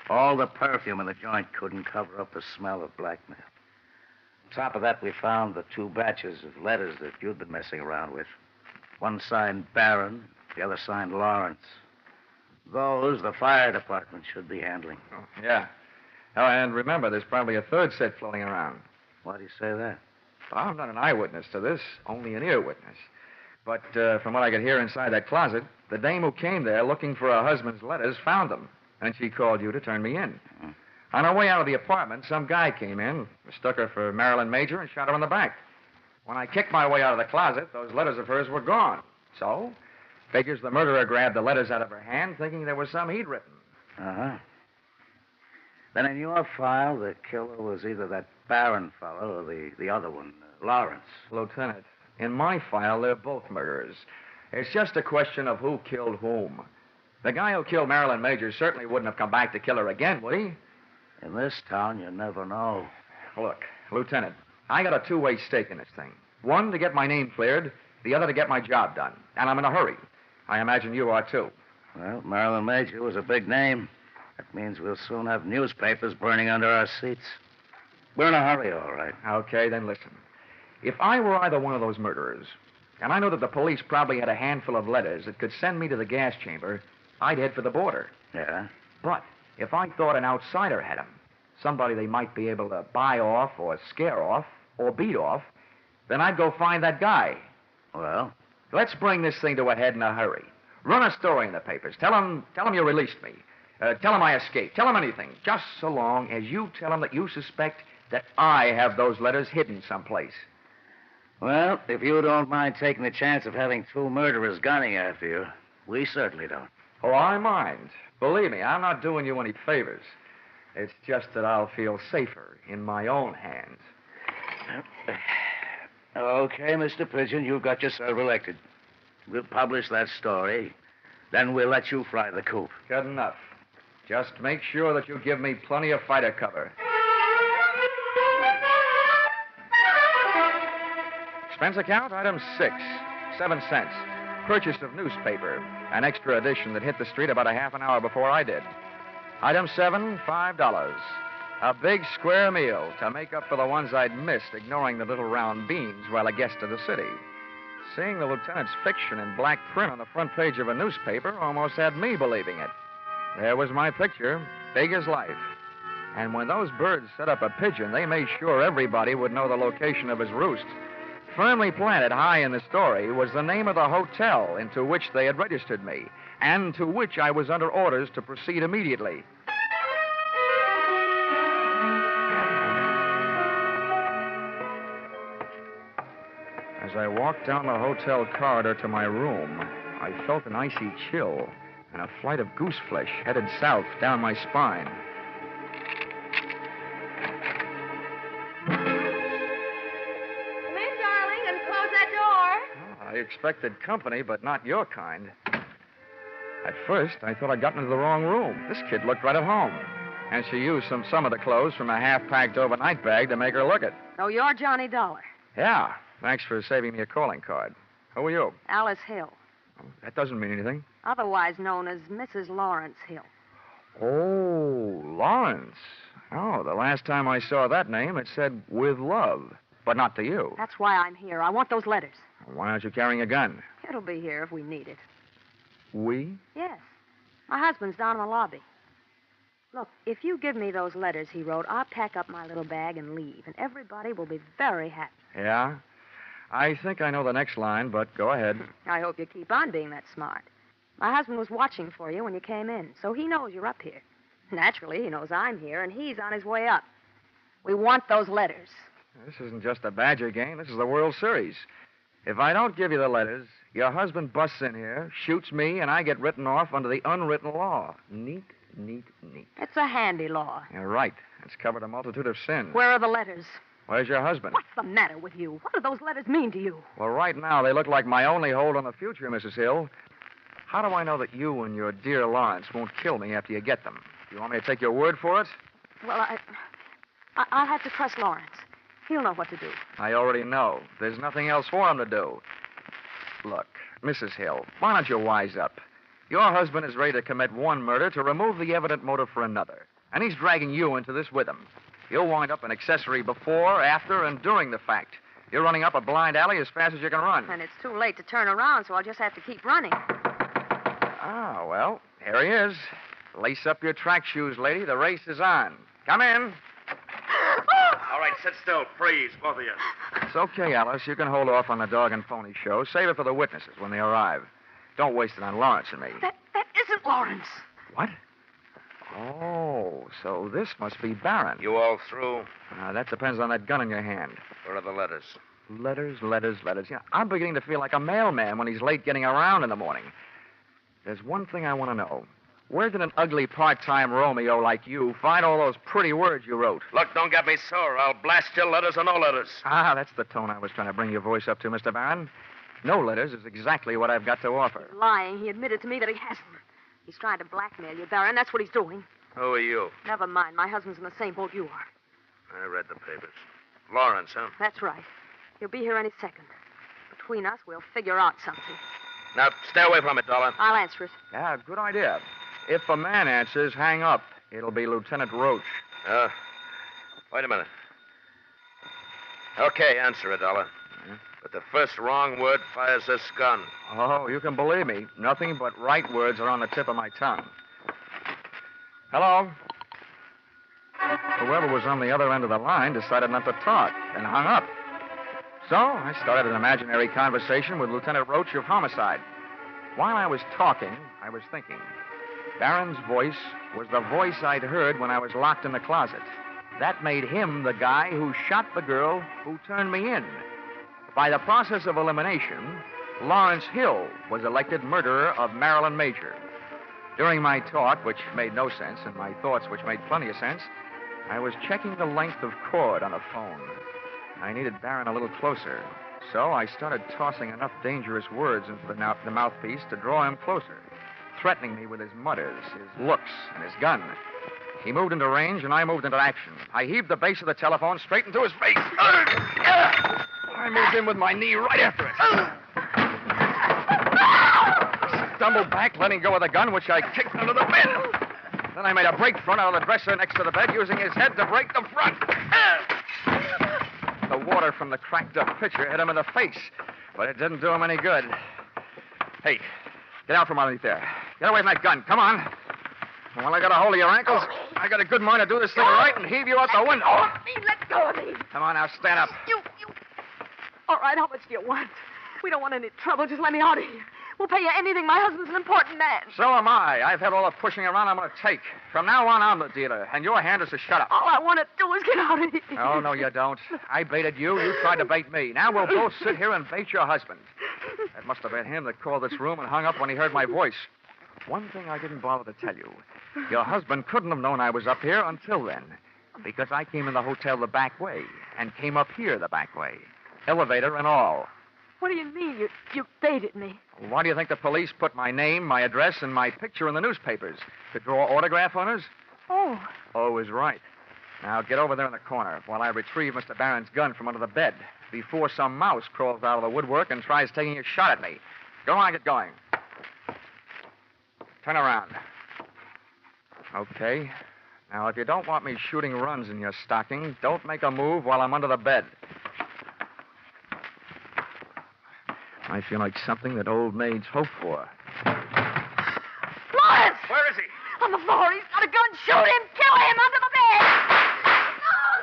All the perfume in the joint couldn't cover up the smell of blackmail. On top of that, we found the 2 batches of letters that you'd been messing around with. One signed Barron, the other signed Lawrence. Those, the fire department should be handling. Oh, yeah. Oh, and remember, there's probably a 3rd set floating around. Why do you say that? Well, I'm not an eyewitness to this, only an ear witness. But from what I could hear inside that closet, the dame who came there looking for her husband's letters found them, and she called you to turn me in. Mm-hmm. On her way out of the apartment, some guy came in, mistook her for Marilyn Major, and shot her in the back. When I kicked my way out of the closet, those letters of hers were gone. So, Figures the murderer grabbed the letters out of her hand, thinking there was some he'd written. Uh-huh. Then in your file, the killer was either that Barron fellow or the other one, Lawrence. Lieutenant, in my file, they're both murderers. It's just a question of who killed whom. The guy who killed Marilyn Majors certainly wouldn't have come back to kill her again, would he? In this town, you never know. Look, Lieutenant, I got a two-way stake in this thing. One, to get my name cleared, the other to get my job done. And I'm in a hurry. I imagine you are, too. Well, Marilyn Major was a big name. That means we'll soon have newspapers burning under our seats. We're in a hurry, all right. Okay, then listen. If I were either one of those murderers, and I know that the police probably had a handful of letters that could send me to the gas chamber, I'd head for the border. Yeah? But if I thought an outsider had them, somebody they might be able to buy off or scare off or beat off, then I'd go find that guy. Well? Let's bring this thing to a head in a hurry. Run a story in the papers. Tell them you released me. Tell them I escaped. Tell them anything. Just so long as you tell them that you suspect that I have those letters hidden someplace. Well, if you don't mind taking the chance of having two murderers gunning after you, we certainly don't. Oh, I mind. Believe me, I'm not doing you any favors. It's just that I'll feel safer in my own hands. Okay, Mr. Pigeon, you've got yourself elected. We'll publish that story. Then we'll let you fly the coop. Good enough. Just make sure that you give me plenty of fighter cover. Expense account, item 6, 7 cents. Purchase of newspaper, an extra edition that hit the street about a half an hour before I did. Item 7, $5. A big square meal to make up for the ones I'd missed ignoring the little round beans while a guest of the city. Seeing the lieutenant's fiction in black print on the front page of a newspaper almost had me believing it. There was my picture, big as life. And when those birds set up a pigeon, they made sure everybody would know the location of his roost. Firmly planted high in the story was the name of the hotel into which they had registered me, and to which I was under orders to proceed immediately. As I walked down the hotel corridor to my room, I felt an icy chill and a flight of gooseflesh headed south down my spine. Come in, darling, and close that door. I expected company, but not your kind. At first, I thought I'd gotten into the wrong room. This kid looked right at home. And she used some of the clothes from a half-packed overnight bag to make her look it. So you're Johnny Dollar. Yeah. Thanks for saving me a calling card. Who are you? Alice Hill, That doesn't mean anything. otherwise known as Mrs. Lawrence Hill. Oh, Lawrence. Oh, the last time I saw that name, it said with love, but not to you. That's why I'm here. I want those letters. Why aren't you carrying a gun? It'll be here if we need it. We? Yes. My husband's down in the lobby. Look, if you give me those letters he wrote, I'll pack up my little bag and leave, and everybody will be very happy. Yeah? I think I know the next line, but go ahead. I hope you keep on being that smart. My husband was watching for you when you came in, so he knows you're up here. Naturally, he knows I'm here, and he's on his way up. We want those letters. This isn't just a Badger game. This is the World Series. If I don't give you the letters, your husband busts in here, shoots me, and I get written off under the unwritten law. Neat, neat, neat. It's a handy law. You're right. It's covered a multitude of sins. Where are the letters? Where's your husband? What's the matter with you? What do those letters mean to you? Well, right now, they look like my only hold on the future, Mrs. Hill. How do I know that you and your dear Lawrence won't kill me after you get them? Do you want me to take your word for it? Well, I'll have to trust Lawrence. He'll know what to do. I already know. There's nothing else for him to do. Look, Mrs. Hill, why don't you wise up? Your husband is ready to commit one murder to remove the evident motive for another. And he's dragging you into this with him. You'll wind up an accessory before, after, and during the fact. You're running up a blind alley as fast as you can run. And it's too late to turn around, so I'll just have to keep running. Ah, well, here he is. Lace up your track shoes, lady. The race is on. Come in. All right, sit still. Freeze, both of you. It's okay, Alice. You can hold off on the dog and pony show. Save it for the witnesses when they arrive. Don't waste it on Lawrence and me. That isn't Lawrence. What? Oh, so this must be Barron. You all through? That depends on that gun in your hand. Where are the letters? Letters, letters, letters. Yeah, I'm beginning to feel like a mailman when he's late getting around in the morning. There's one thing I want to know. Where did an ugly part-time Romeo like you find all those pretty words you wrote? Look, don't get me sore. I'll blast you, letters or no letters. Ah, that's the tone I was trying to bring your voice up to, Mr. Barron. No letters is exactly what I've got to offer. He's lying. He admitted to me that he hasn't. He's trying to blackmail you, Baron. That's what he's doing. Who are you? Never mind. My husband's in the same boat you are. I read the papers. Lawrence, huh? That's right. He'll be here any second. Between us, we'll figure out something. Now, stay away from it, Dollar. I'll answer it. Yeah, good idea. If a man answers, hang up. It'll be Lieutenant Roach. Wait a minute. Okay, answer it, Dollar. But the first wrong word fires this gun. Oh, you can believe me. Nothing but right words are on the tip of my tongue. Hello? Whoever was on the other end of the line decided not to talk and hung up. So I started an imaginary conversation with Lieutenant Roach of Homicide. While I was talking, I was thinking. Barron's voice was the voice I'd heard when I was locked in the closet. That made him the guy who shot the girl who turned me in. By the process of elimination, Lawrence Hill was elected murderer of Marilyn Major. During my talk, which made no sense, and my thoughts, which made plenty of sense, I was checking the length of cord on the phone. I needed Barron a little closer, so I started tossing enough dangerous words into the mouthpiece to draw him closer, threatening me with his mutters, his looks, and his gun. He moved into range, and I moved into action. I heaved the base of the telephone straight into his face. I moved in with my knee right after it. He stumbled back, letting go of the gun, which I kicked under the bed. Then I made a break front out of the dresser next to the bed, using his head to break the front. The water from the cracked-up pitcher hit him in the face, but it didn't do him any good. Hey, get out from underneath there. Get away from that gun. Come on. While I got a hold of your ankles, I got a good mind to do this thing right and heave you out the window. Let go of me. Come on now, stand up. You. All right, how much do you want? We don't want any trouble. Just let me out of here. We'll pay you anything. My husband's an important man. So am I. I've had all the pushing around I'm going to take. From now on, I'm the dealer, and your hand is to shut up. All I want to do is get out of here. Oh, no, you don't. I baited you. You tried to bait me. Now we'll both sit here and bait your husband. That must have been him that called this room and hung up when he heard my voice. One thing I didn't bother to tell you. Your husband couldn't have known I was up here until then, because I came in the hotel the back way and came up here the back way. Elevator and all. What do you mean? You baited me? Why do you think the police put my name, my address, and my picture in the newspapers? To draw autograph on us? Oh. Oh is right. Now get over there in the corner while I retrieve Mr. Barron's gun from under the bed before some mouse crawls out of the woodwork and tries taking a shot at me. Go on, get going. Turn around. Okay. Now, if you don't want me shooting runs in your stocking, don't make a move while I'm under the bed. I feel like something that old maids hope for. Lawrence! Where is he? On the floor. He's got a gun. Shoot him. Kill him under the bed.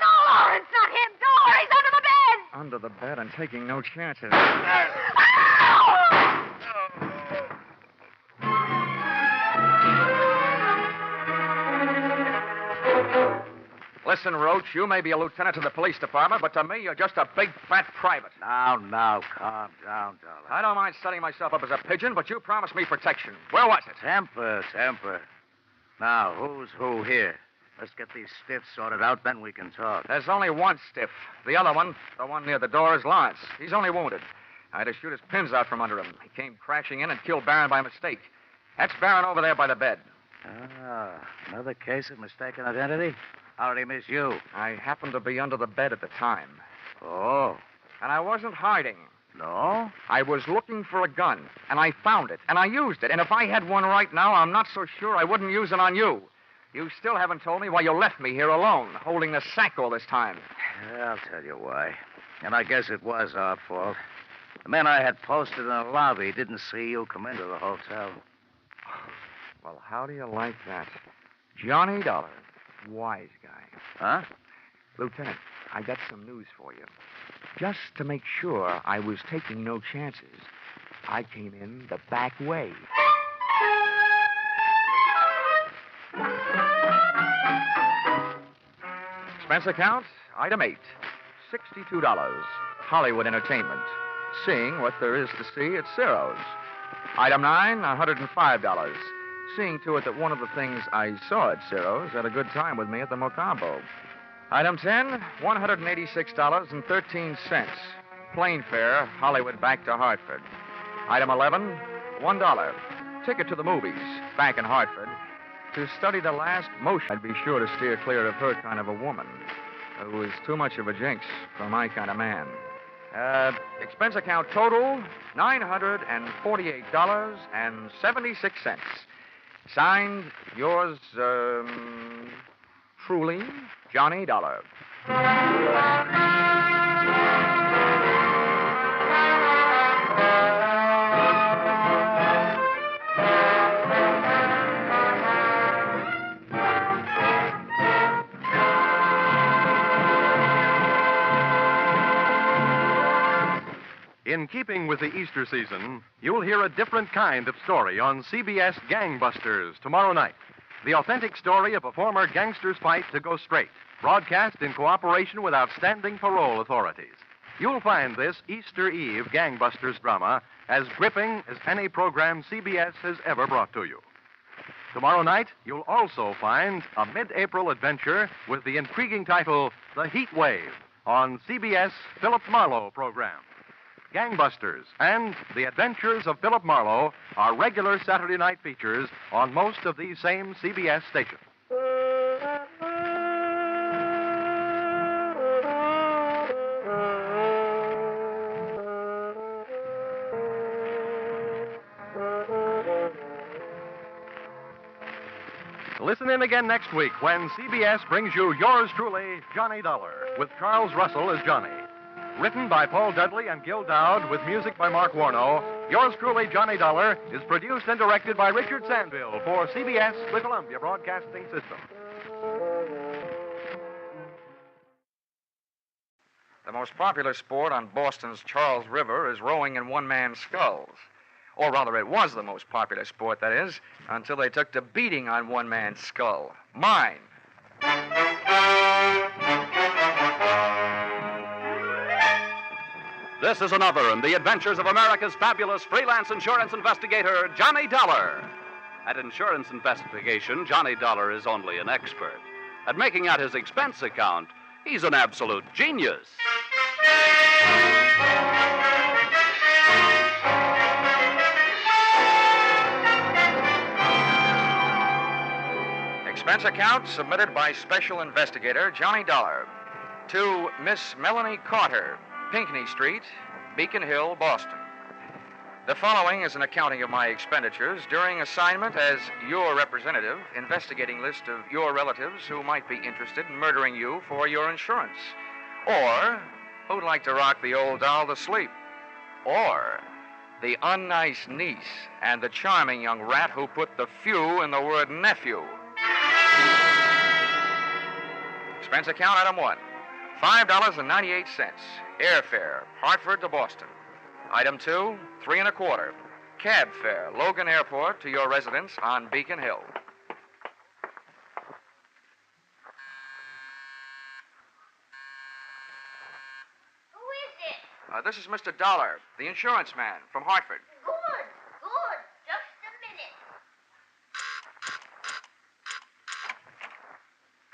No, Lawrence, not him. Don't worry. He's under the bed. Under the bed and taking no chances. Listen, Roach, you may be a lieutenant to the police department, but to me, you're just a big, fat private. Now, calm down, darling. I don't mind setting myself up as a pigeon, but you promised me protection. Where was it? Temper. Now, who's who here? Let's get these stiffs sorted out, then we can talk. There's only one stiff. The other one, the one near the door, is Lawrence. He's only wounded. I had to shoot his pins out from under him. He came crashing in and killed Barron by mistake. That's Barron over there by the bed. Ah, another case of mistaken identity? How did he miss you? I happened to be under the bed at the time. Oh. And I wasn't hiding. No? I was looking for a gun, and I found it, and I used it. And if I had one right now, I'm not so sure I wouldn't use it on you. You still haven't told me why you left me here alone, holding the sack all this time. I'll tell you why. And I guess it was our fault. The men I had posted in the lobby didn't see you come into the hotel. Well, how do you like that? Johnny Dollar. Wise guy. Huh? Lieutenant, I got some news for you. Just to make sure I was taking no chances, I came in the back way. Expense account, item 8, $62. Hollywood entertainment. Seeing what there is to see at Ciro's. Item 9, $105. Seeing to it that one of the things I saw at Ciro's had a good time with me at the Mocambo. Item 10, $186.13. Plane fare, Hollywood back to Hartford. Item 11, $1. Ticket to the movies, back in Hartford. To study the last motion, I'd be sure to steer clear of her kind of a woman, who is too much of a jinx for my kind of man. Expense account total, $948.76. Signed, yours, truly, Johnny Dollar. In keeping with the Easter season, you'll hear a different kind of story on CBS Gangbusters tomorrow night. The authentic story of a former gangster's fight to go straight, broadcast in cooperation with outstanding parole authorities. You'll find this Easter Eve Gangbusters drama as gripping as any program CBS has ever brought to you. Tomorrow night, you'll also find a mid-April adventure with the intriguing title, The Heat Wave, on CBS Philip Marlowe program. Gangbusters and The Adventures of Philip Marlowe are regular Saturday night features on most of these same CBS stations. Listen in again next week when CBS brings you yours truly, Johnny Dollar, with Charles Russell as Johnny. Written by Paul Dudley and Gil Dowd with music by Mark Warno, yours truly, Johnny Dollar, is produced and directed by Richard Sandville for CBS, the Columbia Broadcasting System. The most popular sport on Boston's Charles River is rowing in one-man sculls. Or rather, it was the most popular sport, that is, until they took to beating on one man's skull. Mine. This is another in the adventures of America's fabulous freelance insurance investigator, Johnny Dollar. At insurance investigation, Johnny Dollar is only an expert. At making out his expense account, he's an absolute genius. Expense account submitted by Special Investigator Johnny Dollar to Miss Melanie Carter, Pinckney Street, Beacon Hill, Boston. The following is an accounting of my expenditures during assignment as your representative, investigating list of your relatives who might be interested in murdering you for your insurance, or who'd like to rock the old doll to sleep, or the unnice niece and the charming young rat who put the few in the word nephew. Expense account item 1, $5.98, airfare, Hartford to Boston. Item 2, $3 1/4, cab fare, Logan Airport to your residence on Beacon Hill. Who is it? This is Mr. Dollar, the insurance man from Hartford. Good. Just a minute.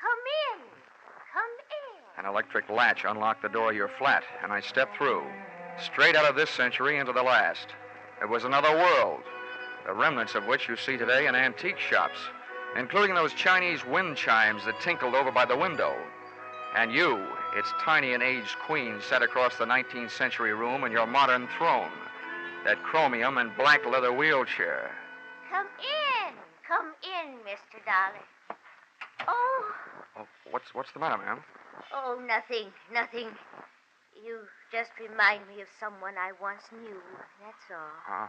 Come in. An electric latch unlocked the door of your flat, and I stepped through, straight out of this century into the last. It was another world, the remnants of which you see today in antique shops, including those Chinese wind chimes that tinkled over by the window. And you, its tiny and aged queen, sat across the 19th century room in your modern throne, that chromium and black leather wheelchair. Come in, Mr. Dollar. Oh, What's the matter, ma'am? oh, nothing. You just remind me of someone I once knew, that's all.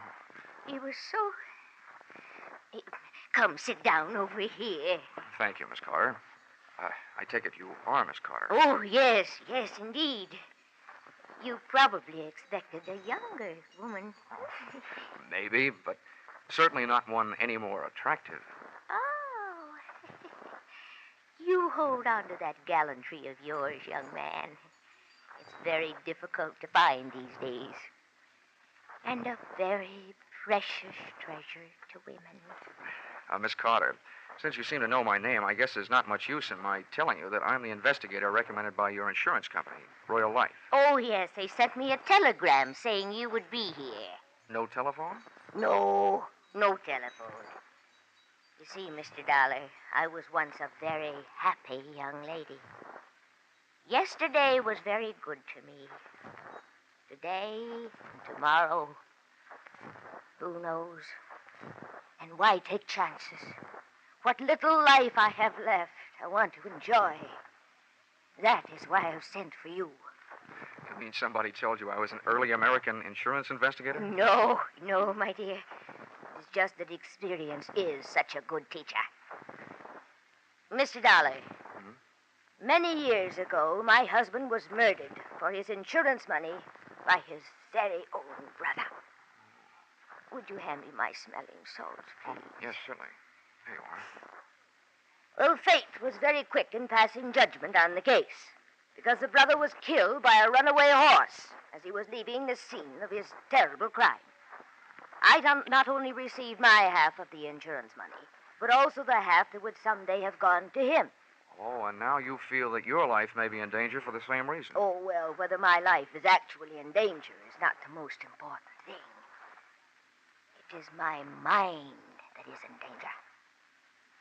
He was so... Come, sit down over here. Thank you, Miss Carter. I take it you are Miss Carter. Oh, yes, indeed. You probably expected a younger woman. Maybe, but certainly not one any more attractive. Oh. You hold on to that gallantry of yours, young man. It's very difficult to find these days. And a very precious treasure to women. Miss Carter, since you seem to know my name, I guess there's not much use in my telling you that I'm the investigator recommended by your insurance company, Royal Life. Oh, yes, they sent me a telegram saying you would be here. No telephone? No telephone. You see, Mr. Dollar, I was once a very happy young lady. Yesterday was very good to me. Today and tomorrow, who knows? And why take chances? What little life I have left, I want to enjoy. That is why I've sent for you. You mean somebody told you I was an early American insurance investigator? No, my dear. It's just that experience is such a good teacher. Mr. Dollar, many years ago, my husband was murdered for his insurance money by his very own brother. Would you hand me my smelling salts, please? Yes, certainly. Here you are. Well, fate was very quick in passing judgment on the case, because the brother was killed by a runaway horse as he was leaving the scene of his terrible crime. I not only received my half of the insurance money, but also the half that would someday have gone to him. Oh, and now you feel that your life may be in danger for the same reason. Oh, well, whether my life is actually in danger is not the most important thing. It is my mind that is in danger.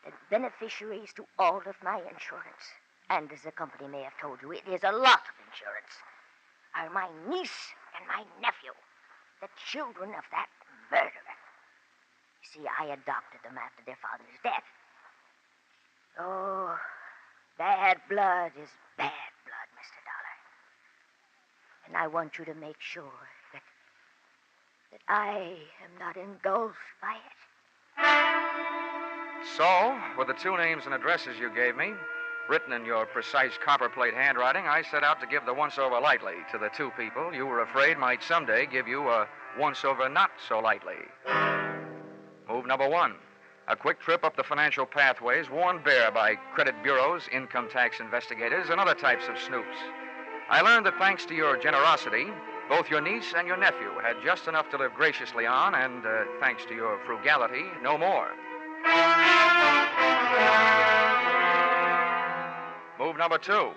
The beneficiaries to all of my insurance, and as the company may have told you, it is a lot of insurance, are my niece and my nephew, the children of that murderer. You see, I adopted them after their father's death. Oh, bad blood is bad blood, Mr. Dollar. And I want you to make sure that I am not engulfed by it. So, with the two names and addresses you gave me, written in your precise copperplate handwriting, I set out to give the once-over lightly to the two people you were afraid might someday give you a once-over not so lightly. Move number one, a quick trip up the financial pathways worn bare by credit bureaus, income tax investigators, and other types of snoops. I learned that thanks to your generosity, both your niece and your nephew had just enough to live graciously on, and thanks to your frugality, no more. Move number two,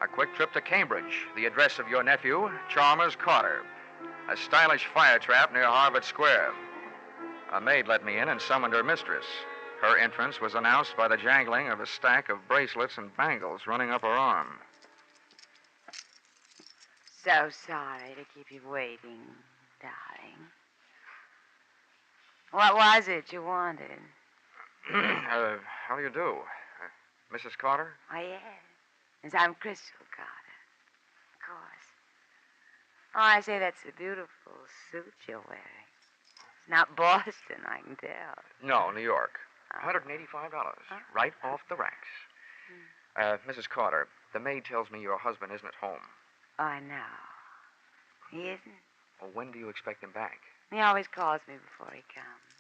a quick trip to Cambridge, the address of your nephew, Chalmers Carter, a stylish fire trap near Harvard Square. A maid let me in and summoned her mistress. Her entrance was announced by the jangling of a stack of bracelets and bangles running up her arm. So sorry to keep you waiting, darling. What was it you wanted? How do you do? Mrs. Carter? Oh, yes. Yes, I'm Crystal Carter. Of course. Oh, I say, that's a beautiful suit you're wearing. It's not Boston, I can tell. No, New York. $185, right off the racks. Mrs. Carter, the maid tells me your husband isn't at home. Oh, I know. He isn't? Well, when do you expect him back? He always calls me before he comes.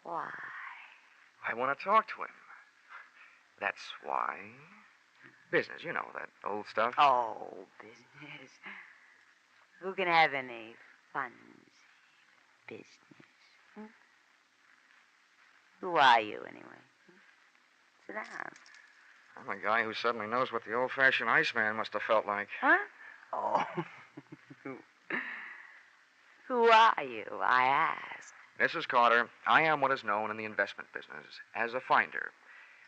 Why? I want to talk to him. That's why. Business, you know, that old stuff. Oh, business. Who can have any fun business? Hmm? Who are you, anyway? Sit down. I'm a guy who suddenly knows what the old-fashioned Iceman must have felt like. Huh? Oh. Who are you, I ask? Mrs. Carter, I am what is known in the investment business as a finder.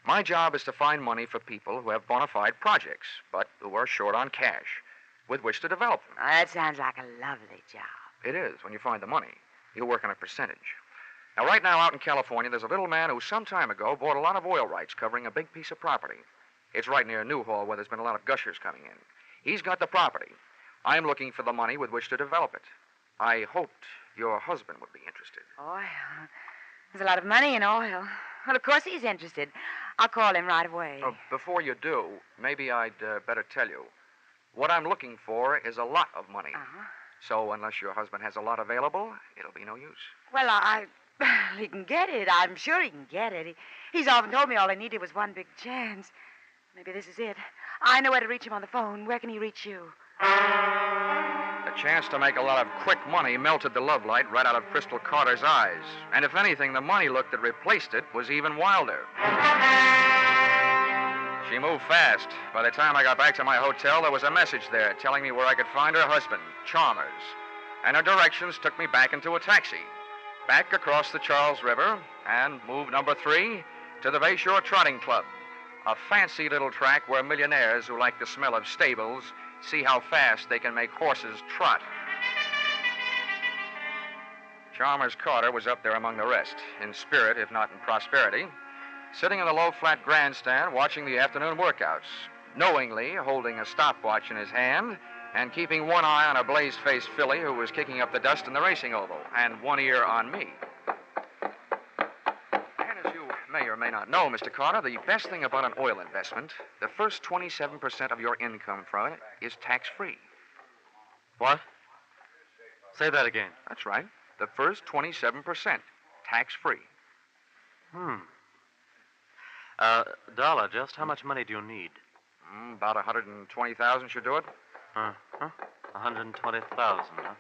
My job is to find money for people who have bona fide projects, but who are short on cash with which to develop them. Oh, that sounds like a lovely job. It is, when you find the money. You work on a percentage. Now, right now out in California, there's a little man who some time ago bought a lot of oil rights covering a big piece of property. It's right near Newhall, where there's been a lot of gushers coming in. He's got the property. I'm looking for the money with which to develop it. I hoped your husband would be interested. Oil? There's a lot of money in oil. Well, of course he's interested. I'll call him right away. Before you do, maybe I'd better tell you. What I'm looking for is a lot of money. So unless your husband has a lot available, it'll be no use. Well, he can get it. I'm sure he can get it. He's often told me all he needed was one big chance. Maybe this is it. I know where to reach him on the phone. Where can he reach you? The chance to make a lot of quick money melted the love light right out of Crystal Carter's eyes. And if anything, the money look that replaced it was even wilder. She moved fast. By the time I got back to my hotel, there was a message there telling me where I could find her husband, Chalmers. And her directions took me back into a taxi, back across the Charles River, and move number 3 to the Bayshore Trotting Club, a fancy little track where millionaires who like the smell of stables see how fast they can make horses trot. Chalmers Carter was up there among the rest, in spirit if not in prosperity, sitting in the low flat grandstand watching the afternoon workouts, knowingly holding a stopwatch in his hand and keeping one eye on a blaze-faced filly who was kicking up the dust in the racing oval, and one ear on me. And as you may or may not know, Mr. Carter, the best thing about an oil investment, the first 27% of your income from it is tax-free. What? Say that again. That's right. The first 27%, tax-free. Dollar, just how much money do you need? About 120,000 should do it. 120,000, huh?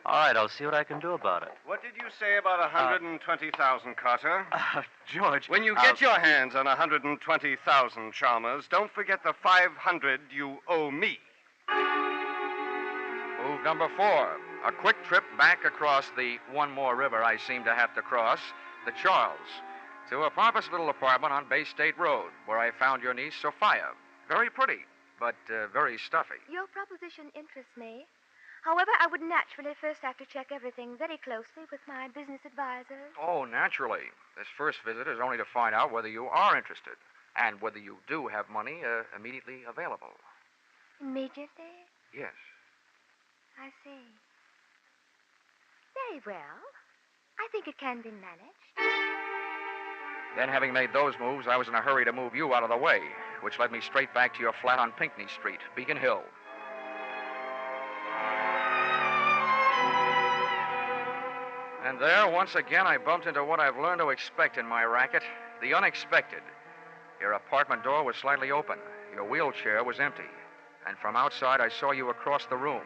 All right, I'll see what I can do about it. What did you say about 120,000, Carter? George... When you get your hands on 120,000, Chalmers, don't forget the 500 you owe me. Move number 4. A quick trip back across the one more river I seem to have to cross, the Charles, to a pompous little apartment on Bay State Road, where I found your niece, Sophia. Very pretty, but very stuffy. Your proposition interests me. However, I would naturally first have to check everything very closely with my business advisor. Oh, naturally. This first visit is only to find out whether you are interested and whether you do have money immediately available. Immediately? Yes. I see. Very well. I think it can be managed. Then, having made those moves, I was in a hurry to move you out of the way, which led me straight back to your flat on Pinckney Street, Beacon Hill. And there, once again, I bumped into what I've learned to expect in my racket, the unexpected. Your apartment door was slightly open. Your wheelchair was empty. And from outside, I saw you across the room,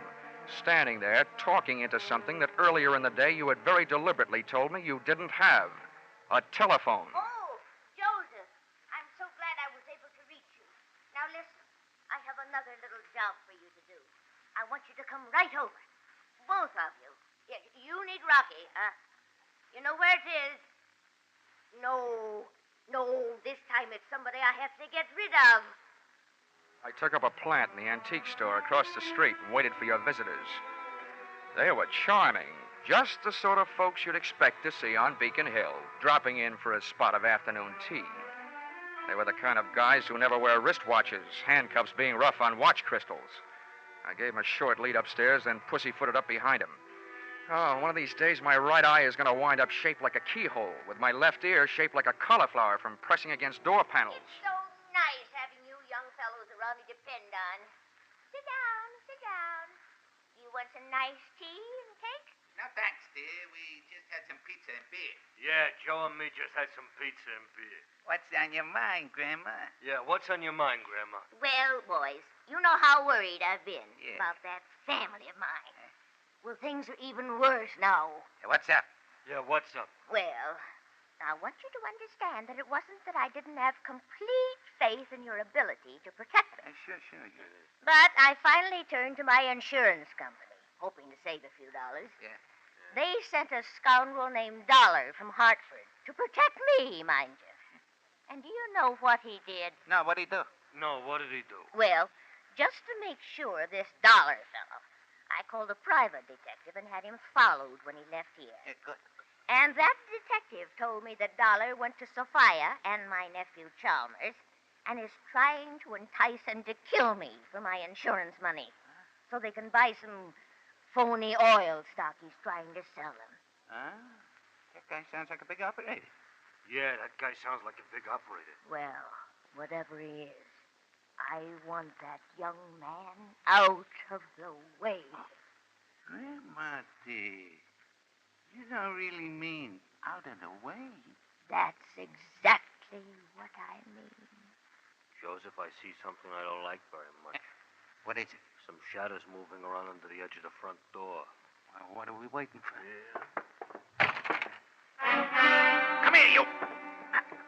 standing there, talking into something that earlier in the day you had very deliberately told me you didn't have. A telephone. Oh, Joseph, I'm so glad I was able to reach you. Now listen, I have another little job for you to do. I want you to come right over. Both of you. You need Rocky, huh? You know where it is? No, this time it's somebody I have to get rid of. I took up a plant in the antique store across the street and waited for your visitors. They were charming. Just the sort of folks you'd expect to see on Beacon Hill, dropping in for a spot of afternoon tea. They were the kind of guys who never wear wristwatches, handcuffs being rough on watch crystals. I gave them a short lead upstairs, then pussyfooted up behind them. Oh, one of these days, my right eye is going to wind up shaped like a keyhole, with my left ear shaped like a cauliflower from pressing against door panels. It's so nice having you young fellows around to depend on. Sit down, sit down. Do you want some nice tea and cake? No, thanks, dear. We just had some pizza and beer. Yeah, Joe and me just had some pizza and beer. What's on your mind, Grandma? Yeah, what's on your mind, Grandma? Well, boys, you know how worried I've been Yeah. about that family of mine. Well, things are even worse now. What's up? Yeah, what's up? Well, I want you to understand that it wasn't that I didn't have complete faith in your ability to protect me. Sure. But I finally turned to my insurance company, hoping to save a few dollars. Yeah. They sent a scoundrel named Dollar from Hartford to protect me, mind you. And do you know what he did? No, what'd he do? No, what did he do? Well, just to make sure this Dollar fellow, I called a private detective and had him followed when he left here. Good. And that detective told me that Dollar went to Sophia and my nephew Chalmers and is trying to entice them to kill me for my insurance money so they can buy some phony oil stock he's trying to sell them. That guy sounds like a big operator. Yeah, that guy sounds like a big operator. Well, whatever he is, I want that young man out of the way. Grandma, dear, you don't really mean out of the way. That's exactly what I mean. Joseph, I see something I don't like very much. What is it? Some shadows moving around under the edge of the front door. Well, what are we waiting for? Yeah. Come here, you!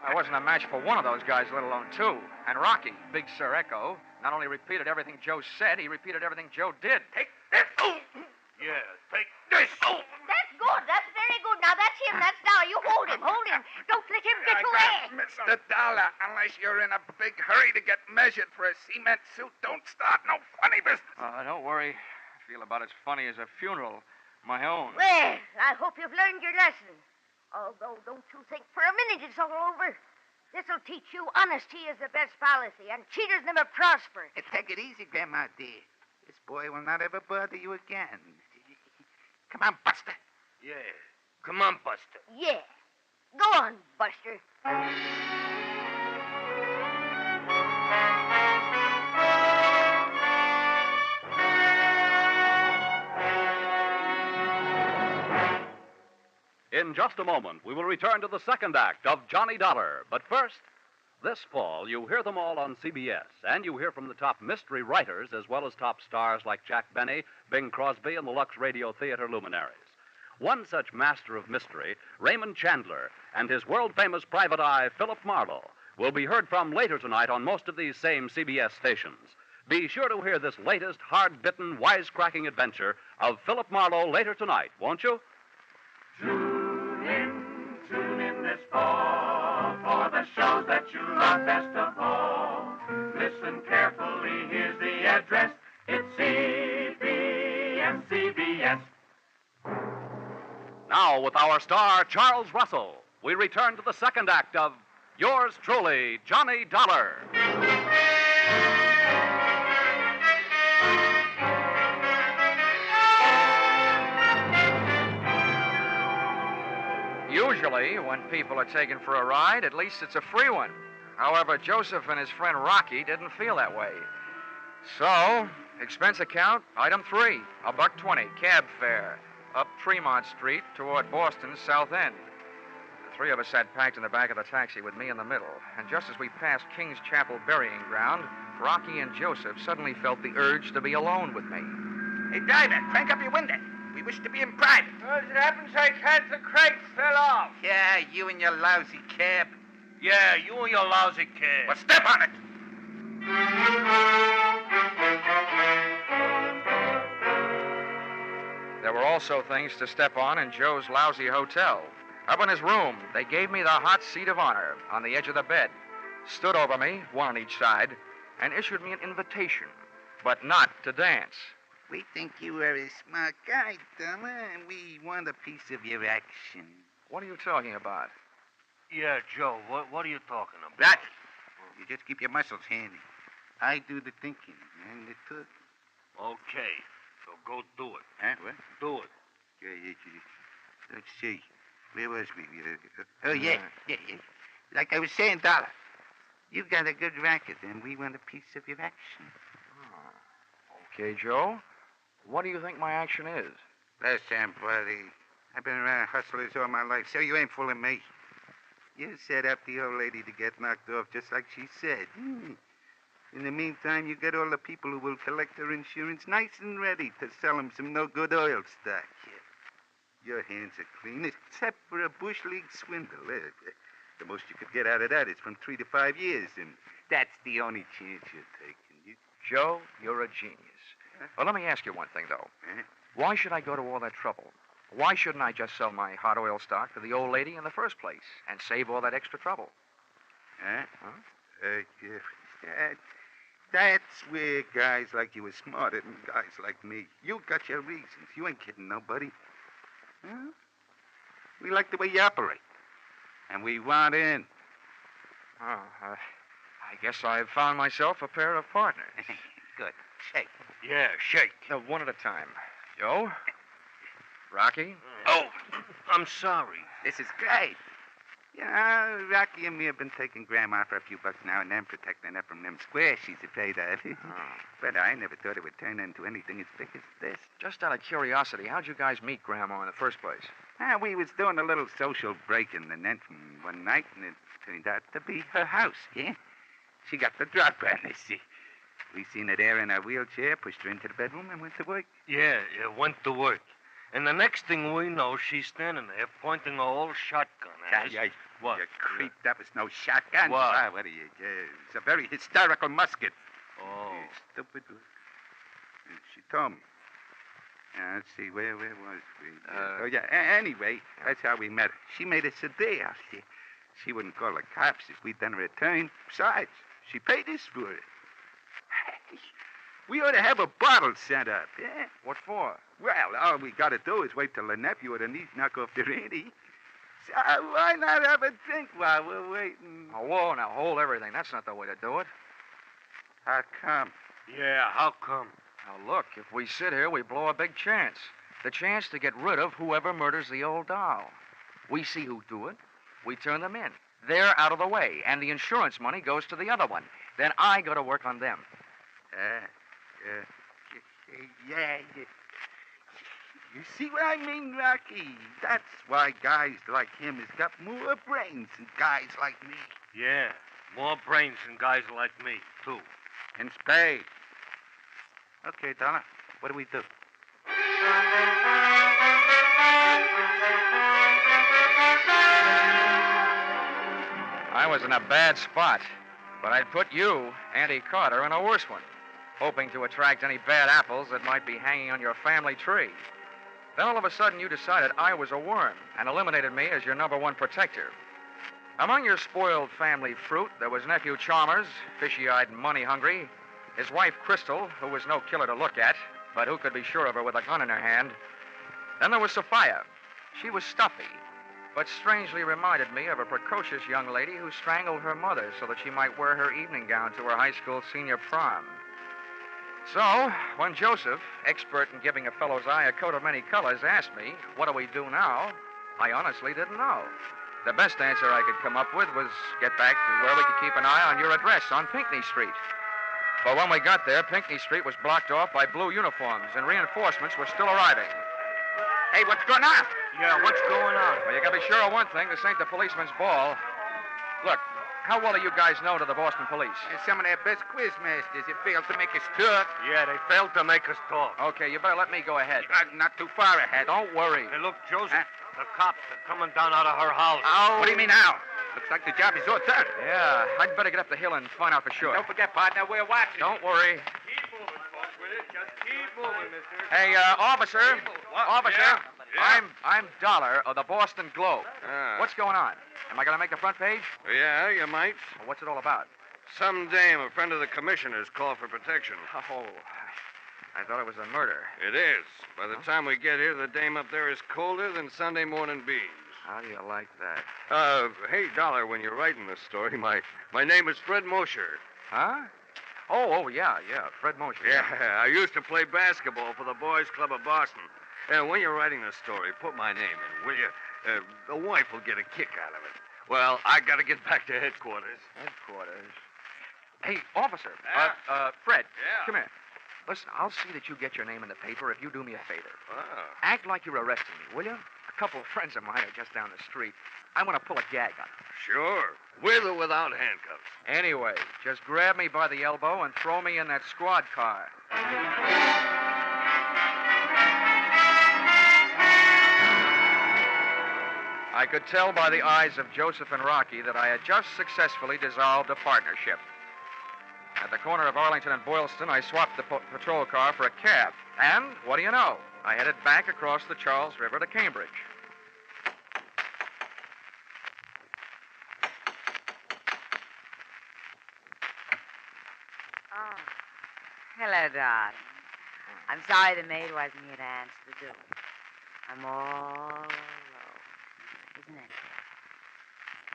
I wasn't a match for one of those guys, let alone two. And Rocky, Big Sir Echo, not only repeated everything Joe said, he repeated everything Joe did. Take this! Oh! Yeah, take This! Oh! That's good. That's very good. Now, that's him. That's Dollar. You hold him. Hold him. Don't let him get away. Mr. Dollar, unless you're in a big hurry to get measured for a cement suit, don't start no funny business. Don't worry. I feel about as funny as a funeral. My own. Well, I hope you've learned your lesson. Although, don't you think for a minute it's all over. This'll teach you honesty is the best policy, and cheaters never prosper. Hey, take it easy, Grandma dear. This boy will not ever bother you again. Come on, Buster. Yeah. Come on, Buster. Yeah. Go on, Buster. In just a moment, we will return to the second act of Johnny Dollar. But first, this fall, you hear them all on CBS, and you hear from the top mystery writers as well as top stars like Jack Benny, Bing Crosby, and the Lux Radio Theater luminaries. One such master of mystery, Raymond Chandler, and his world-famous private eye, Philip Marlowe, will be heard from later tonight on most of these same CBS stations. Be sure to hear this latest, hard-bitten, wisecracking adventure of Philip Marlowe later tonight, won't you? Tune in this fall for the shows that you love best of all. Listen carefully, here's the address. It's CBS. Now, with our star, Charles Russell, we return to the second act of Yours Truly, Johnny Dollar. Usually, when people are taken for a ride, at least it's a free one. However, Joseph and his friend Rocky didn't feel that way. So, expense account, item 3, $1.20, cab fare, up Tremont Street toward Boston's South End. The three of us sat packed in the back of the taxi with me in the middle. And just as we passed King's Chapel burying ground, Rocky and Joseph suddenly felt the urge to be alone with me. Hey, driver, crank up your window. We wish to be in private. As it happens, I can't. The crank fell off. Yeah, you and your lousy cab. Yeah, you and your lousy kid. Well, step on it. There were also things to step on in Joe's lousy hotel. Up in his room, they gave me the hot seat of honor on the edge of the bed, stood over me, one on each side, and issued me an invitation, but not to dance. We think you are a smart guy, Dollar, and we want a piece of your action. What are you talking about? Yeah, Joe, what are you talking about? That. You just keep your muscles handy. I do the thinking and the talking. Okay, so go do it. Huh? What? Do it. Yeah. Let's see. Where was we? Oh, yeah. Like I was saying, Dollar, you've got a good racket, and we want a piece of your action. Okay, Joe. What do you think my action is? Listen, buddy, I've been around hustlers all my life, so you ain't fooling me. You set up the old lady to get knocked off just like she said. In the meantime, you get all the people who will collect her insurance nice and ready to sell them some no-good oil stock. Your hands are clean, except for a bush league swindle. The most you could get out of that is from 3 to 5 years, and that's the only chance you're taking. Joe, you're a genius. Well, let me ask you one thing, though. Why should I go to all that trouble? Why shouldn't I just sell my hot oil stock to the old lady in the first place and save all that extra trouble? That's where guys like you are smarter than guys like me. You got your reasons. You ain't kidding nobody. Huh? We like the way you operate. And we want in. I guess I've found myself a pair of partners. Good. Shake. Yeah, shake. No, one at a time. Joe? Rocky? Oh, I'm sorry. This is great. Yeah, Rocky and me have been taking Grandma for a few bucks now and then, protecting her from them squares she's afraid of. But I never thought it would turn into anything as big as this. Just out of curiosity, how'd you guys meet Grandma in the first place? We was doing a little social break-in and entering one night, and it turned out to be her house, yeah? She got the drop on us. We seen her there in a wheelchair, pushed her into the bedroom, and went to work. Yeah, went to work. And the next thing we know, she's standing there pointing a old shotgun at us. What? You creep. That was no shotgun. What? What are you? It's a very hysterical musket. Oh. You stupid. She told me. Let's see, where was we? Anyway, that's how we met her. She made us a deal. She wouldn't call the cops if we'd done her a turn. Besides, she paid us for it. We ought to have a bottle set up, yeah? What for? Well, all we got to do is wait till the nephew or the niece knock off their ante. So why not have a drink while we're waiting? Oh, whoa, now hold everything. That's not the way to do it. How come? Yeah, how come? Now, look, if we sit here, we blow a big chance. The chance to get rid of whoever murders the old doll. We see who do it. We turn them in. They're out of the way, and the insurance money goes to the other one. Then I go to work on them. Yeah. You see what I mean, Rocky? That's why guys like him has got more brains than guys like me. Yeah, more brains than guys like me, too. In spades. Okay, Dollar, what do we do? I was in a bad spot, but I'd put you, Auntie Carter, in a worse one, hoping to attract any bad apples that might be hanging on your family tree. Then all of a sudden you decided I was a worm and eliminated me as your number one protector. Among your spoiled family fruit, there was nephew Chalmers, fishy-eyed and money-hungry, his wife Crystal, who was no killer to look at, but who could be sure of her with a gun in her hand. Then there was Sophia. She was stuffy, but strangely reminded me of a precocious young lady who strangled her mother so that she might wear her evening gown to her high school senior prom. So, when Joseph, expert in giving a fellow's eye a coat of many colors, asked me, what do we do now? I honestly didn't know. The best answer I could come up with was get back to where we could keep an eye on your address on Pinckney Street. But when we got there, Pinckney Street was blocked off by blue uniforms, and reinforcements were still arriving. Hey, what's going on? Yeah, what's going on? Well, you gotta be sure of one thing. This ain't the policeman's ball. Look, how well are you guys known to the Boston police? Some of their best quiz masters have failed to make us talk. Yeah, they failed to make us talk. Okay, you better let me go ahead. Not too far ahead. Don't worry. Hey, look, Joseph, the cops are coming down out of her house. Oh. What do you mean now? Looks like the job is all done. Yeah, I'd better get up the hill and find out for sure. Don't forget, partner, we're watching. Don't worry. Keep moving, folks, with it. Just keep moving, mister. Hey, officer. What? Officer. Yeah. I'm Dollar of the Boston Globe. What's going on? Am I going to make the front page? Yeah, you might. Well, what's it all about? Some dame, a friend of the commissioner's, called for protection. Oh, I thought it was a murder. It is. By the time we get here, the dame up there is colder than Sunday morning beans. How do you like that? Hey, Dollar, when you're writing this story, my name is Fred Mosher. Huh? Oh, yeah, Fred Mosher. Yeah, I used to play basketball for the Boys Club of Boston. When you're writing this story, put my name in, will you? The wife will get a kick out of it. Well, I got to get back to headquarters. Headquarters? Hey, officer. Fred. Yeah? Come here. Listen, I'll see that you get your name in the paper if you do me a favor. Oh. Act like you're arresting me, will you? A couple of friends of mine are just down the street. I want to pull a gag on them. Sure. With or without handcuffs. Anyway, just grab me by the elbow and throw me in that squad car. I could tell by the eyes of Joseph and Rocky that I had just successfully dissolved a partnership. At the corner of Arlington and Boylston, I swapped the patrol car for a cab. And, what do you know? I headed back across the Charles River to Cambridge. Oh. Hello, darling. I'm sorry the maid wasn't here to answer the door. I'm all alone. Isn't it?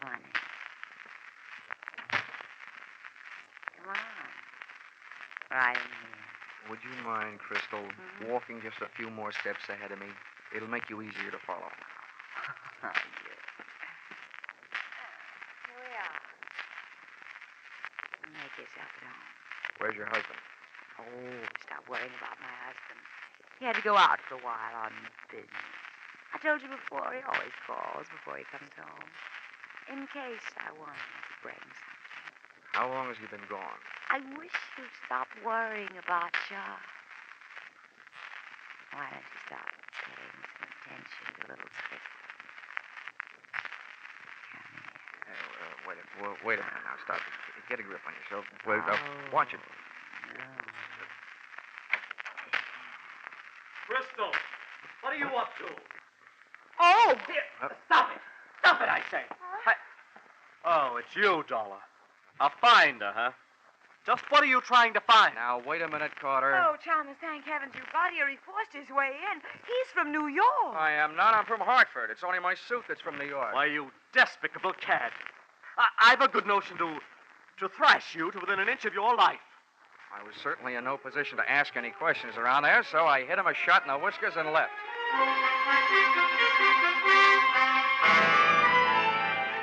Funny. Come on. Right in here. Would you mind, Crystal, walking just a few more steps ahead of me? It'll make you easier to follow. Oh, yeah. Here we are. Make yourself at home. Where's your husband? Oh, stop worrying about my husband. He had to go out for a while on business. I told you before, he always calls before he comes home. In case I wanted to bring something. How long has he been gone? I wish you'd stop worrying about Shaw. Why don't you stop paying some attention to little trick? Wait a minute now. Stop. Get a grip on yourself. Wait, watch it. Bristol, what are you up to? Oh! Stop it! Stop it, I say! Oh, it's you, Dollar. A finder, huh? Just what are you trying to find? Now, wait a minute, Carter. Oh, Chalmers, thank heavens you got here. He forced his way in. He's from New York. I am not. I'm from Hartford. It's only my suit that's from New York. Why, you despicable cad. I've a good notion to thrash you to within an inch of your life. I was certainly in no position to ask any questions around there, so I hit him a shot in the whiskers and left.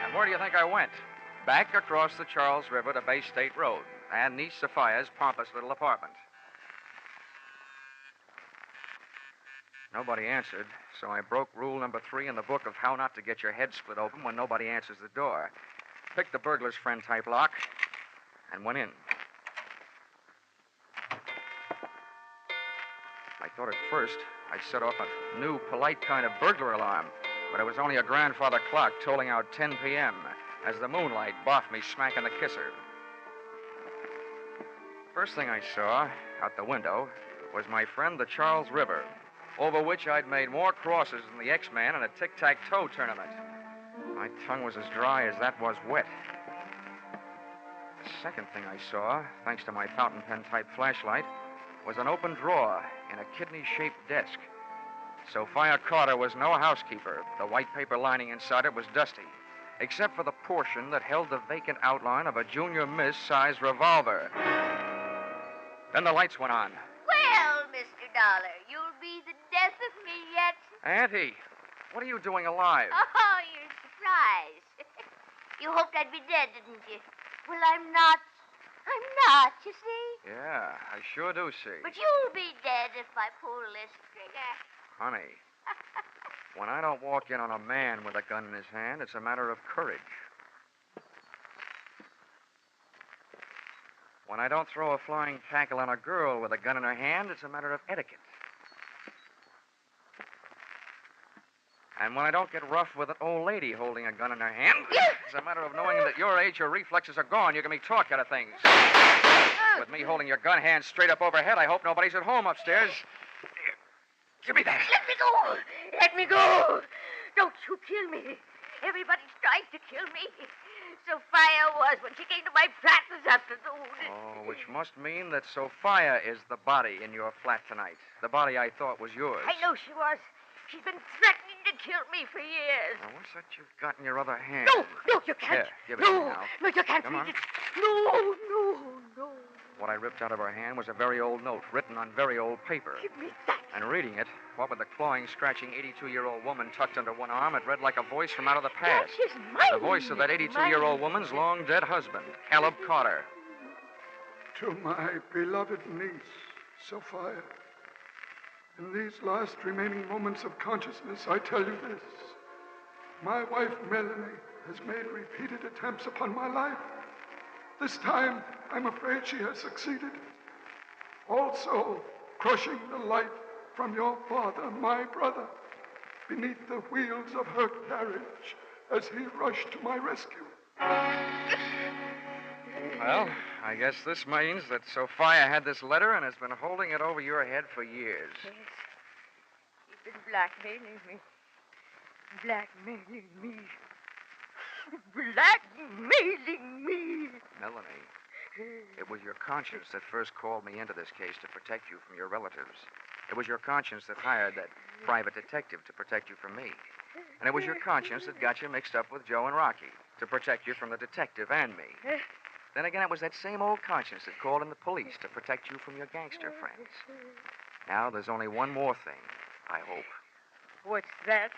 And where do you think I went? Back across the Charles River to Bay State Road and Niece Sophia's pompous little apartment. Nobody answered, so I broke rule number 3 in the book of how not to get your head split open when nobody answers the door. Picked the burglar's friend type lock and went in. I thought at first I'd set off a new, polite kind of burglar alarm, but it was only a grandfather clock tolling out 10 p.m. as the moonlight boffed me smack in the kisser. First thing I saw out the window was my friend the Charles River, over which I'd made more crosses than the X-Man in a tic-tac-toe tournament. My tongue was as dry as that was wet. The second thing I saw, thanks to my fountain pen type flashlight, was an open drawer in a kidney-shaped desk. Sophia Carter was no housekeeper. The white paper lining inside it was dusty, except for the portion that held the vacant outline of a junior miss-sized revolver. Then the lights went on. Well, Mr. Dollar, you'll be the death of me yet. Auntie, what are you doing alive? Oh, you're surprised. You hoped I'd be dead, didn't you? Well, I'm not. I'm not, you see? Yeah, I sure do see. But you'll be dead if I pull this trigger. Honey, when I don't walk in on a man with a gun in his hand, it's a matter of courage. When I don't throw a flying tackle on a girl with a gun in her hand, it's a matter of etiquette. And when I don't get rough with an old lady holding a gun in her hand, it's a matter of knowing that at your age, your reflexes are gone. You can be taught kind of things. With me holding your gun hand straight up overhead, I hope nobody's at home upstairs. Give me that. Let me go! Let me go! Don't you kill me. Everybody's trying to kill me. Sophia was when she came to my flat this afternoon. Oh, which must mean that Sophia is the body in your flat tonight. The body I thought was yours. I know she was. She's been threatening to kill me for years. Now, what's that you've got in your other hand? No, you can't. Here, give it to me No, now. no, you can't Come read on. it. No. What I ripped out of her hand was a very old note written on very old paper. Give me that. And reading it, what with the clawing, scratching 82-year-old woman tucked under one arm, it read like a voice from out of the past. That is mine. The voice of that 82-year-old woman's long-dead husband, Caleb Carter. To my beloved niece, Sophia, in these last remaining moments of consciousness, I tell you this. My wife, Melanie, has made repeated attempts upon my life. This time, I'm afraid she has succeeded. Also, crushing the life from your father, my brother, beneath the wheels of her carriage as he rushed to my rescue. Well, I guess this means that Sophia had this letter and has been holding it over your head for years. Yes. She's been blackmailing me. Blackmailing me. Melanie, it was your conscience that first called me into this case to protect you from your relatives. It was your conscience that hired that private detective to protect you from me. And it was your conscience that got you mixed up with Joe and Rocky to protect you from the detective and me. Then again, it was that same old conscience that called in the police to protect you from your gangster friends. Now, there's only one more thing, I hope. What's that?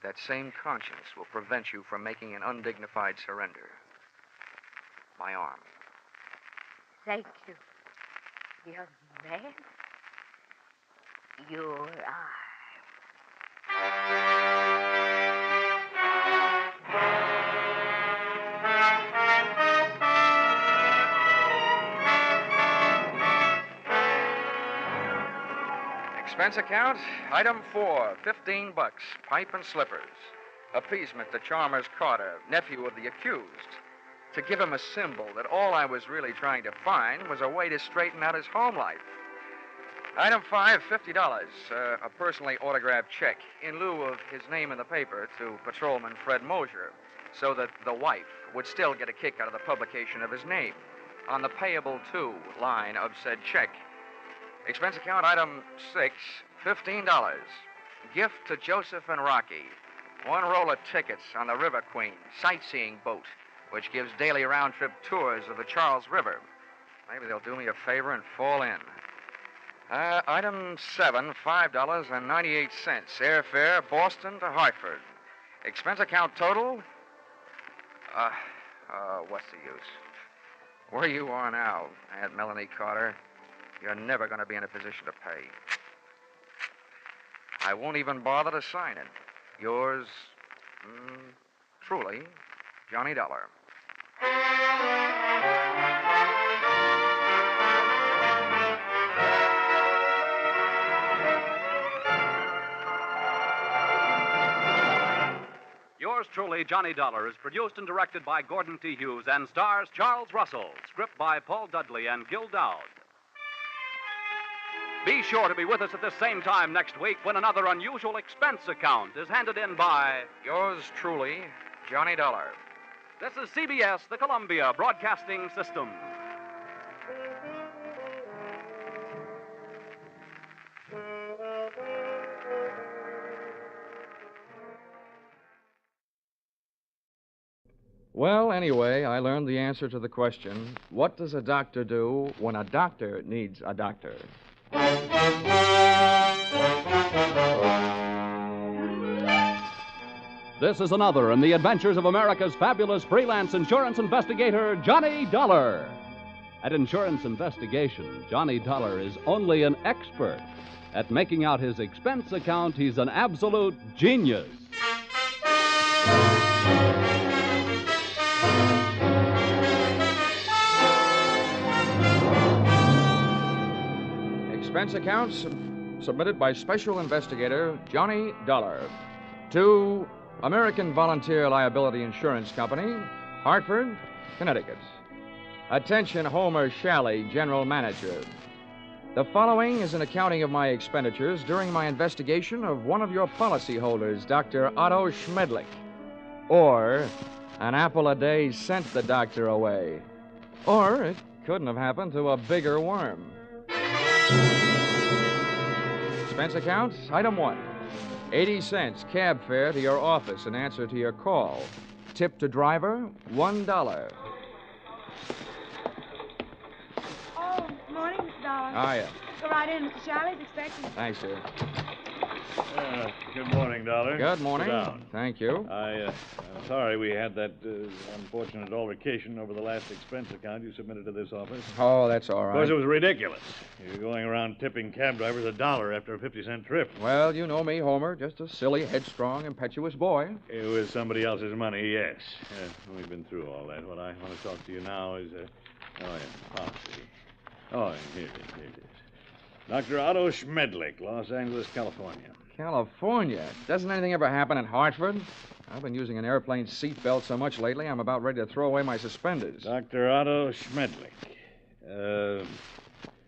That same conscience will prevent you from making an undignified surrender. My arm. Thank you, young man. Your arm. Expense account, item 4, $15, pipe and slippers. Appeasement to Chalmers Carter, nephew of the accused. To give him a symbol that all I was really trying to find was a way to straighten out his home life. Item 5, $50, a personally autographed check in lieu of his name in the paper to Patrolman Fred Mosier, so that the wife would still get a kick out of the publication of his name on the payable to line of said check. Expense account item 6, $15. Gift to Joseph and Rocky. 1 roll of tickets on the River Queen sightseeing boat, which gives daily round-trip tours of the Charles River. Maybe they'll do me a favor and fall in. Item 7, $5.98. Airfare, Boston to Hartford. Expense account total? What's the use? Where you are now, Aunt Melanie Carter, you're never going to be in a position to pay. I won't even bother to sign it. Yours, truly, Johnny Dollar. Yours truly, Johnny Dollar, is produced and directed by Gordon T. Hughes and stars Charles Russell. Script by Paul Dudley and Gil Dowd. Be sure to be with us at this same time next week when another unusual expense account is handed in by yours truly, Johnny Dollar. This is CBS, the Columbia Broadcasting System. Well, anyway, I learned the answer to the question, what does a doctor do when a doctor needs a doctor? This is another in the adventures of America's fabulous freelance insurance investigator, Johnny Dollar. At Insurance Investigation, Johnny Dollar is only an expert. At making out his expense account, he's an absolute genius. Expense accounts submitted by Special Investigator Johnny Dollar to American Volunteer Liability Insurance Company, Hartford, Connecticut. Attention, Homer Shalley, General Manager. The following is an accounting of my expenditures during my investigation of one of your policyholders, Dr. Otto Schmedlick. Or, an apple a day sent the doctor away. Or, it couldn't have happened to a bigger worm. Expense account, item 1. 80 cents cab fare to your office in answer to your call. Tip to driver, $1. Oh, morning, Mr. Dollar. Hiya. Go right in. Mr. Shalley's expecting. Thanks, sir. Good morning, Dollar. Good morning. Sit down. Thank you. I'm sorry we had that unfortunate altercation over the last expense account you submitted to this office. Oh, that's all Of right. course, it was ridiculous. You're going around tipping cab drivers $1 after a 50-cent trip. Well, you know me, Homer. Just a silly, headstrong, impetuous boy. It was somebody else's money, yes. We've been through all that. What I want to talk to you now is, policy. Oh, here it is. Dr. Otto Schmedlick, Los Angeles, California. California? Doesn't anything ever happen in Hartford? I've been using an airplane seatbelt so much lately, I'm about ready to throw away my suspenders. Dr. Otto Schmedlick.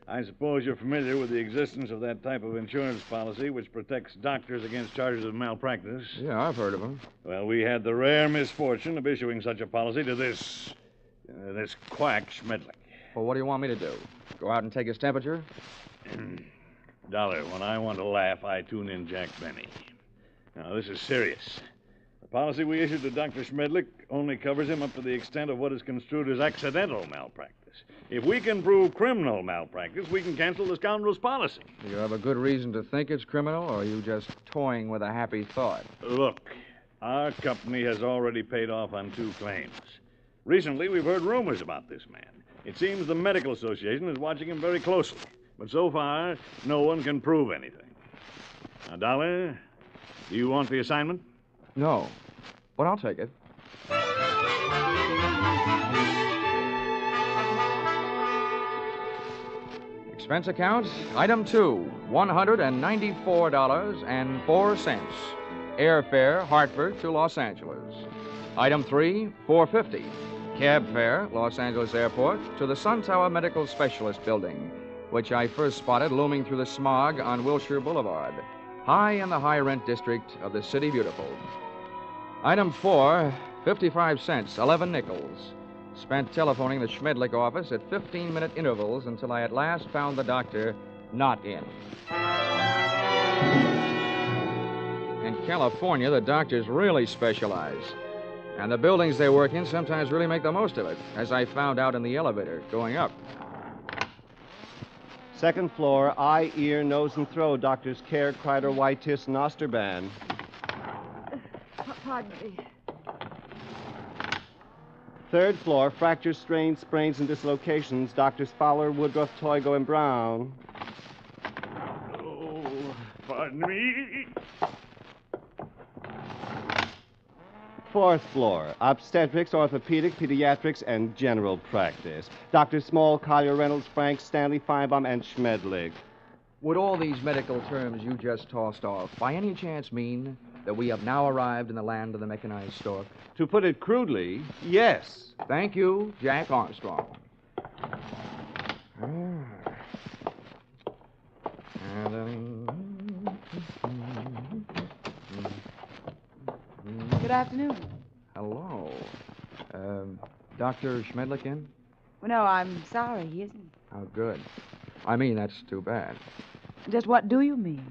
I suppose you're familiar with the existence of that type of insurance policy which protects doctors against charges of malpractice. Yeah, I've heard of them. Well, we had the rare misfortune of issuing such a policy to this quack Schmedlick. Well, what do you want me to do? Go out and take his temperature? Dollar, when I want to laugh, I tune in Jack Benny. Now, this is serious. The policy we issued to Dr. Schmedlick only covers him up to the extent of what is construed as accidental malpractice. If we can prove criminal malpractice, we can cancel the scoundrel's policy. Do you have a good reason to think it's criminal, or are you just toying with a happy thought? Look, our company has already paid off on 2 claims. Recently, we've heard rumors about this man. It seems the Medical Association is watching him very closely. But so far, no one can prove anything. Now, Dollar, do you want the assignment? No, but I'll take it. Expense account, item 2, $194.04. Airfare, Hartford to Los Angeles. Item 3, $4.50. Cab fare, Los Angeles Airport to the Sun Tower Medical Specialist Building, which I first spotted looming through the smog on Wilshire Boulevard, high in the high-rent district of the City Beautiful. Item 4, 55 cents, 11 nickels. Spent telephoning the Schmedlick office at 15-minute intervals until I at last found the doctor not in. In California, the doctors really specialize. And the buildings they work in sometimes really make the most of it, as I found out in the elevator going up. Second floor, eye, ear, nose, and throat. Doctors Care, Kreider, Whitetis, and Osterban. Pardon me. Third floor, fractures, strains, sprains, and dislocations. Doctors Fowler, Woodruff, Toigo, and Brown. Oh, pardon me. Fourth floor, obstetrics, orthopedic, pediatrics, and general practice. Dr. Small, Collier, Reynolds, Frank, Stanley, Feinbaum, and Schmedlick. Would all these medical terms you just tossed off by any chance mean that we have now arrived in the land of the mechanized stork? To put it crudely, yes. Thank you, Jack Armstrong. Good afternoon. Hello. Dr. Schmedlick in? Well, no, I'm sorry, he isn't. Oh, good. I mean, that's too bad. Just what do you mean?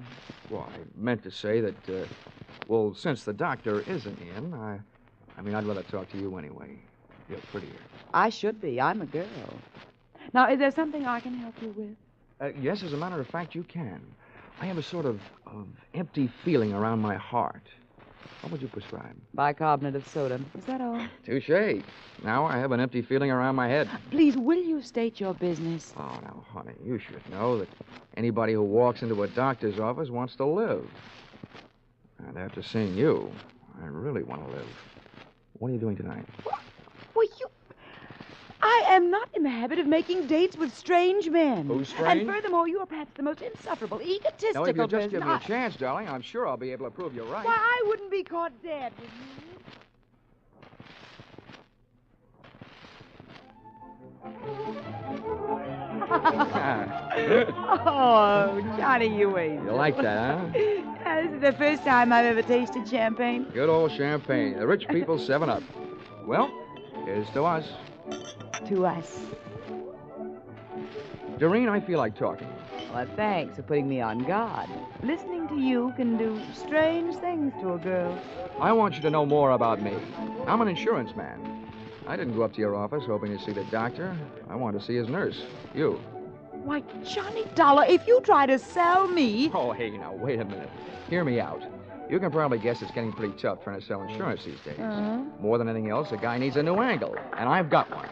Well, I meant to say that, well, since the doctor isn't in, I mean, I'd rather talk to you anyway. You're prettier. I should be. I'm a girl. Now, is there something I can help you with? Yes, as a matter of fact, you can. I have a sort of empty feeling around my heart. What would you prescribe? Bicarbonate of soda. Is that all? Touche. Now I have an empty feeling around my head. Please, will you state your business? Oh, now, honey, you should know that anybody who walks into a doctor's office wants to live. And after seeing you, I really want to live. What are you doing tonight? Well, I am not in the habit of making dates with strange men. Who's strange? And furthermore, you are perhaps the most insufferable, egotistical Now, if you just person. give me a chance, darling, I'm sure I'll be able to prove you're right. Why, I wouldn't be caught dead, would you? Oh, Johnny, you ain't. You like that, huh? Yeah, this is the first time I've ever tasted champagne. Good old champagne. The rich people's 7-Up. Well, here's to us. To us. Doreen, I feel like talking. Well, thanks for putting me on guard. Listening to you can do strange things to a girl. I want you to know more about me. I'm an insurance man. I didn't go up to your office hoping to see the doctor. I wanted to see his nurse. You. Why, Johnny Dollar, if you try to sell me... Oh, hey, now, wait a minute. Hear me out. You can probably guess it's getting pretty tough trying to sell insurance these days. More than anything else, a guy needs a new angle, and I've got one.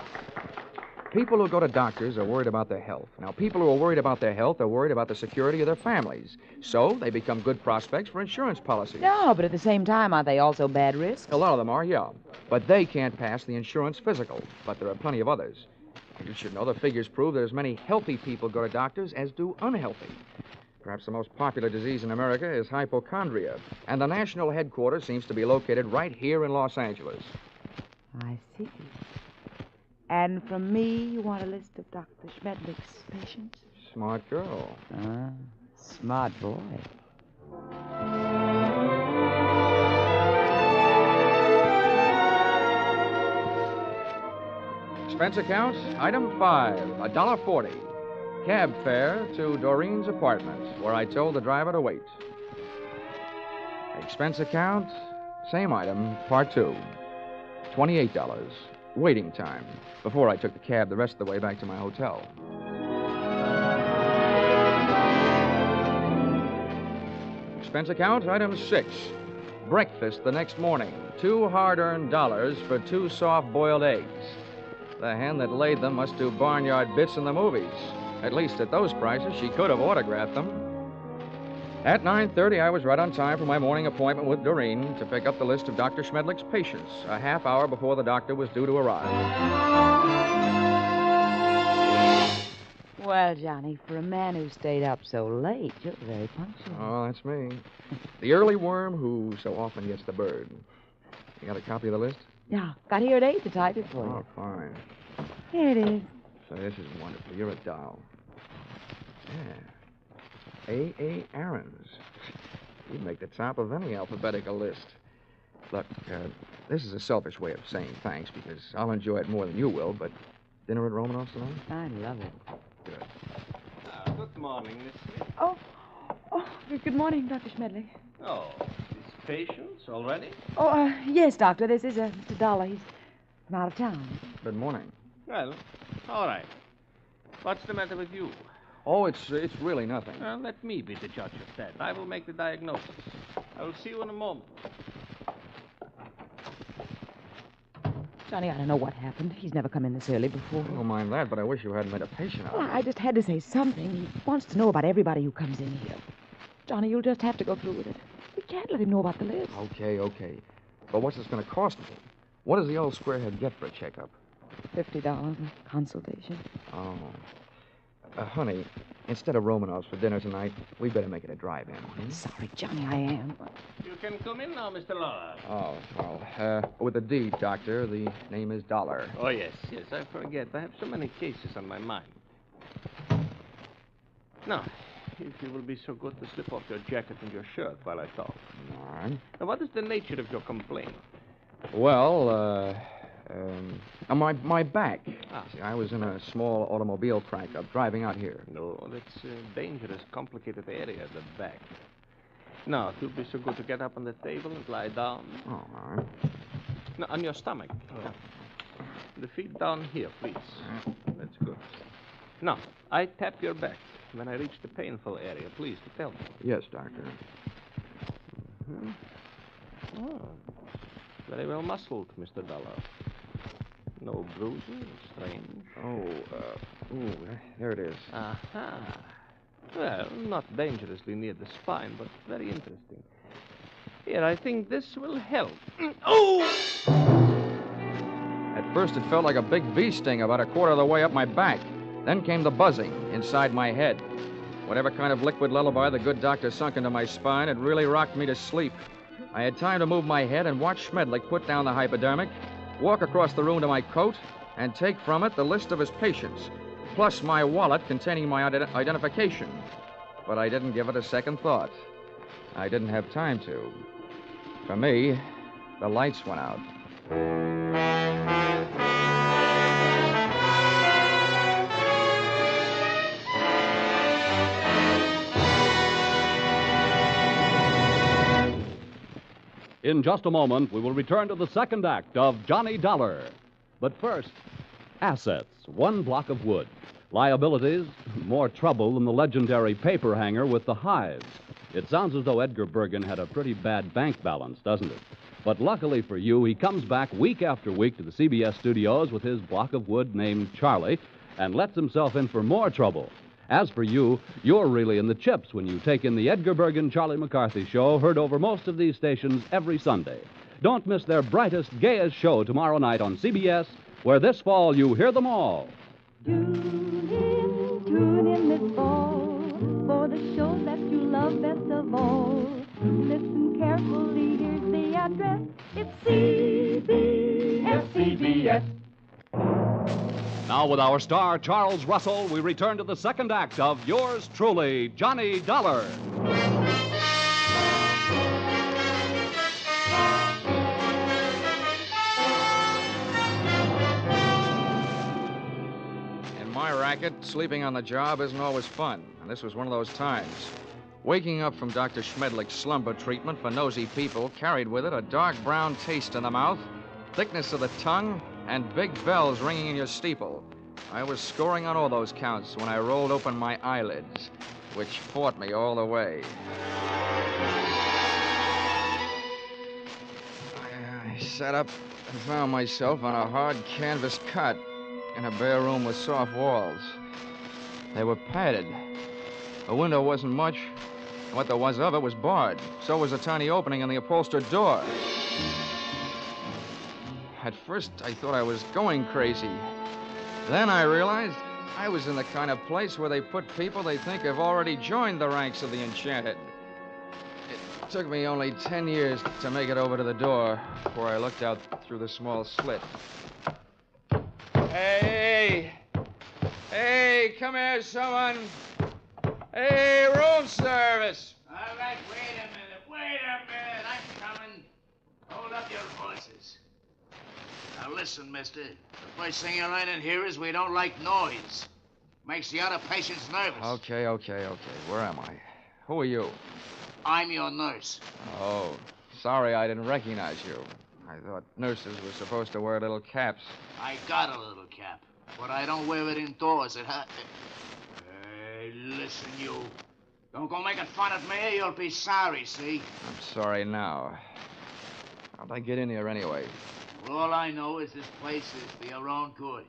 People who go to doctors are worried about their health. Now, people who are worried about their health are worried about the security of their families. So they become good prospects for insurance policies. No, but at the same time, aren't they also bad risks? A lot of them are, yeah. But they can't pass the insurance physical. But there are plenty of others. You should know the figures prove that as many healthy people go to doctors as do unhealthy. Perhaps the most popular disease in America is hypochondria, and the national headquarters seems to be located right here in Los Angeles. I see. And from me, you want a list of Dr. Schmedlick's patients? Smart girl. Smart boy. Expense account, item 5, $1.40. Cab fare to Doreen's apartment, where I told the driver to wait. Expense account, same item, part 2, $28. Waiting time, before I took the cab the rest of the way back to my hotel. Expense account, item 6. Breakfast the next morning, 2 hard-earned dollars for 2 soft-boiled eggs. The hen that laid them must do barnyard bits in the movies. At least at those prices, she could have autographed them. At 9:30, I was right on time for my morning appointment with Doreen to pick up the list of Dr. Schmedlick's patients, a half hour before the doctor was due to arrive. Well, Johnny, for a man who stayed up so late, you're very punctual. Oh, that's me. The early worm who so often gets the bird. You got a copy of the list? Yeah, got here at 8 to type it for you. Oh, fine. Here it is. So this is wonderful. You're a doll. Yeah. A. Aarons. You'd make the top of any alphabetical list. Look, this is a selfish way of saying thanks because I'll enjoy it more than you will, but dinner at Romanoff's tonight? I love it. Good. Good morning, Miss Smith. Oh, good morning, Dr. Smedley. Oh, these patients already? Oh, yes, Doctor. This is Mr. Dollar. He's from out of town. Good morning. Well, all right. What's the matter with you? Oh, it's really nothing. Well, let me be the judge of that. I will make the diagnosis. I will see you in a moment. Johnny, I don't know what happened. He's never come in this early before. I don't mind that, but I wish you hadn't made a patient out of Well, it. I just had to say something. He wants to know about everybody who comes in here. Johnny, you'll just have to go through with it. We can't let him know about the list. Okay. But what's this going to cost me? What does the old squarehead get for a checkup? $50 a consultation. Oh. Honey, instead of Romanoff's for dinner tonight, we better make it a drive-in. Sorry, Johnny, I am. You can come in now, Mr. Lawler. Oh, well, with a D, Doctor. The name is Dollar. Oh, yes, I forget. I have so many cases on my mind. Now, if you will be so good to slip off your jacket and your shirt while I talk. All right. Now, what is the nature of your complaint? Well, my back. See, I was in a small automobile crack-up driving out here. No, that's a dangerous, complicated area, the back. Now, if you'll be so good to get up on the table and lie down. Oh, all right. No, on your stomach. Oh. The feet down here, please. That's good. Now, I tap your back. When I reach the painful area, please, to tell me. Yes, Doctor. Mm-hmm. Oh, very well muscled, Mr. Dollar. No bruises, strange. Oh, there it is. Aha. Well, not dangerously near the spine, but very interesting. Here, I think this will help. Oh! At first, it felt like a big bee sting about a quarter of the way up my back. Then came the buzzing inside my head. Whatever kind of liquid lullaby the good doctor sunk into my spine, it really rocked me to sleep. I had time to move my head and watch Schmedlick put down the hypodermic, walk across the room to my coat, and take from it the list of his patients, plus my wallet containing my identification. But I didn't give it a second thought. I didn't have time to. For me, the lights went out. In just a moment, we will return to the second act of Johnny Dollar. But first, assets, one block of wood. Liabilities, more trouble than the legendary paper hanger with the hives. It sounds as though Edgar Bergen had a pretty bad bank balance, doesn't it? But luckily for you, he comes back week after week to the CBS studios with his block of wood named Charlie and lets himself in for more trouble. As for you, you're really in the chips when you take in the Edgar Bergen Charlie McCarthy show, heard over most of these stations every Sunday. Don't miss their brightest, gayest show tomorrow night on CBS, where this fall you hear them all. Tune in this fall for the show that you love best of all. Listen carefully, here's the address. It's CBS. Now, with our star, Charles Russell, we return to the second act of yours truly, Johnny Dollar. In my racket, sleeping on the job isn't always fun, and this was one of those times. Waking up from Dr. Schmedlick's slumber treatment for nosy people carried with it a dark brown taste in the mouth, thickness of the tongue, and big bells ringing in your steeple. I was scoring on all those counts when I rolled open my eyelids, which fought me all the way. I sat up and found myself on a hard canvas cot in a bare room with soft walls. They were padded. The window wasn't much. What there was of it was barred. So was a tiny opening in the upholstered door. At first, I thought I was going crazy. Then I realized I was in the kind of place where they put people they think have already joined the ranks of the enchanted. It took me only 10 years to make it over to the door before I looked out through the small slit. Hey! Hey, come here, someone! Hey, room service! All right, wait a minute. I'm coming. Hold up your horses. Now listen, mister. The first thing you learn in here is we don't like noise. Makes the other patients nervous. Okay. Where am I? Who are you? I'm your nurse. Oh, sorry I didn't recognize you. I thought nurses were supposed to wear little caps. I got a little cap, but I don't wear it indoors. Hey, listen, you. Don't go making fun of me or you'll be sorry, see? I'm sorry now. How'd I get in here anyway? Well, all I know is this place is for your own good.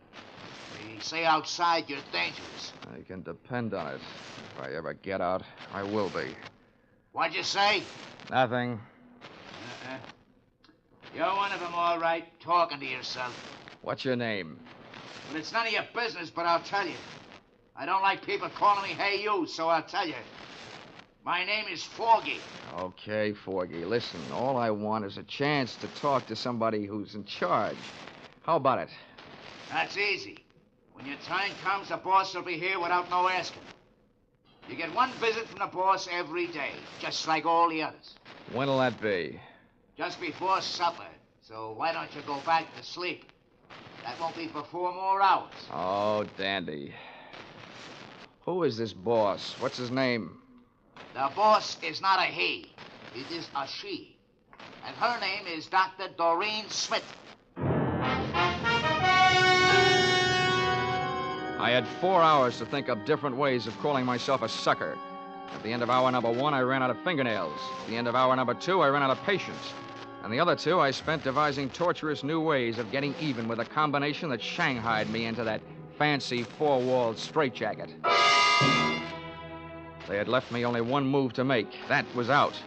They say outside you're dangerous. You can depend on it. If I ever get out, I will be. What'd you say? Nothing. You're one of them, all right, talking to yourself. What's your name? Well, it's none of your business, but I'll tell you. I don't like people calling me hey you, so I'll tell you. My name is Foggy. Okay, Forgy. Listen, all I want is a chance to talk to somebody who's in charge. How about it? That's easy. When your time comes, the boss will be here without no asking. You get one visit from the boss every day, just like all the others. When'll that be? Just before supper. So why don't you go back to sleep? That won't be for 4 more hours. Oh, dandy. Who is this boss? What's his name? The boss is not a he. It is a she. And her name is Dr. Doreen Smith. I had 4 hours to think up different ways of calling myself a sucker. At the end of hour number 1, I ran out of fingernails. At the end of hour number 2, I ran out of patience. And the other 2, I spent devising torturous new ways of getting even with a combination that shanghaied me into that fancy 4-walled straitjacket. They had left me only one move to make. That was out.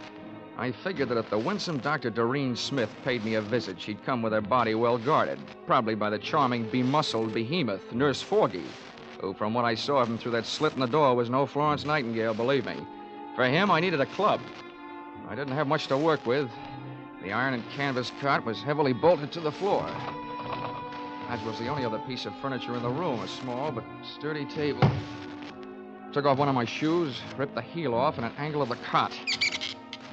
I figured that if the winsome Dr. Doreen Smith paid me a visit, she'd come with her body well guarded, probably by the charming, bemuscled behemoth, Nurse Forgy, who, from what I saw of him through that slit in the door, was no Florence Nightingale, believe me. For him, I needed a club. I didn't have much to work with. The iron and canvas cot was heavily bolted to the floor, as was the only other piece of furniture in the room, a small but sturdy table. Took off one of my shoes, ripped the heel off in an angle of the cot,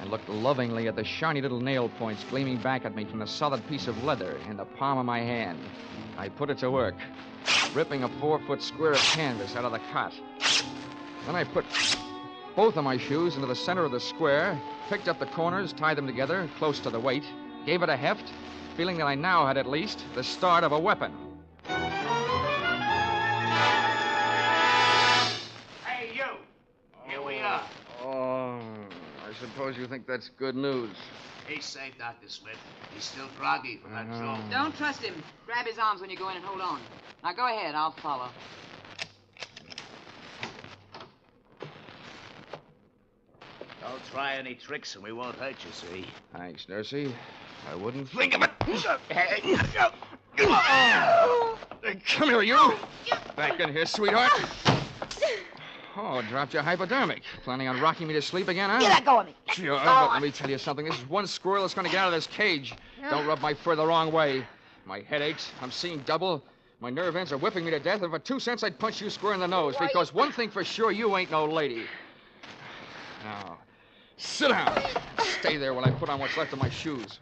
and looked lovingly at the shiny little nail points gleaming back at me from the solid piece of leather in the palm of my hand. I put it to work, ripping a 4-foot square of canvas out of the cot. Then I put both of my shoes into the center of the square, picked up the corners, tied them together close to the weight, gave it a heft, feeling that I now had at least the start of a weapon. Hey, you! Here we are. Oh, I suppose you think that's good news. He's safe, Dr. Smith. He's still groggy from that joke. Don't trust him. Grab his arms when you go in and hold on. Now go ahead, I'll follow. Don't try any tricks and we won't hurt you, see? Thanks, Nursey. I wouldn't think of it. Come here, you. Back in here, sweetheart. Oh, dropped your hypodermic. Planning on rocking me to sleep again, huh? You let go of me. Sure, but let me tell you something. This is one squirrel that's going to get out of this cage. Don't rub my fur the wrong way. My head aches. I'm seeing double. My nerve ends are whipping me to death. And for 2 cents, I'd punch you square in the nose. Because one thing for sure, you ain't no lady. Now, sit down. Stay there while I put on what's left of my shoes.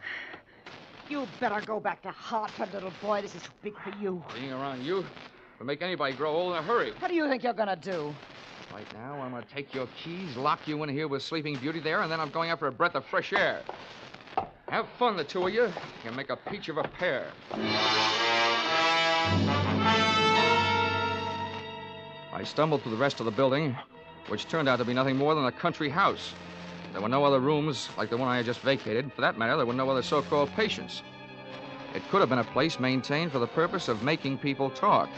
You better go back to Hartford, little boy. This is too big for you. Being around you will make anybody grow old in a hurry. What do you think you're gonna do? Right now, I'm going to take your keys, lock you in here with Sleeping Beauty there, and then I'm going after a breath of fresh air. Have fun, the two of you. You make a peach of a pair. I stumbled through the rest of the building, which turned out to be nothing more than a country house. There were no other rooms like the one I had just vacated. For that matter, there were no other so-called patients. It could have been a place maintained for the purpose of making people talk,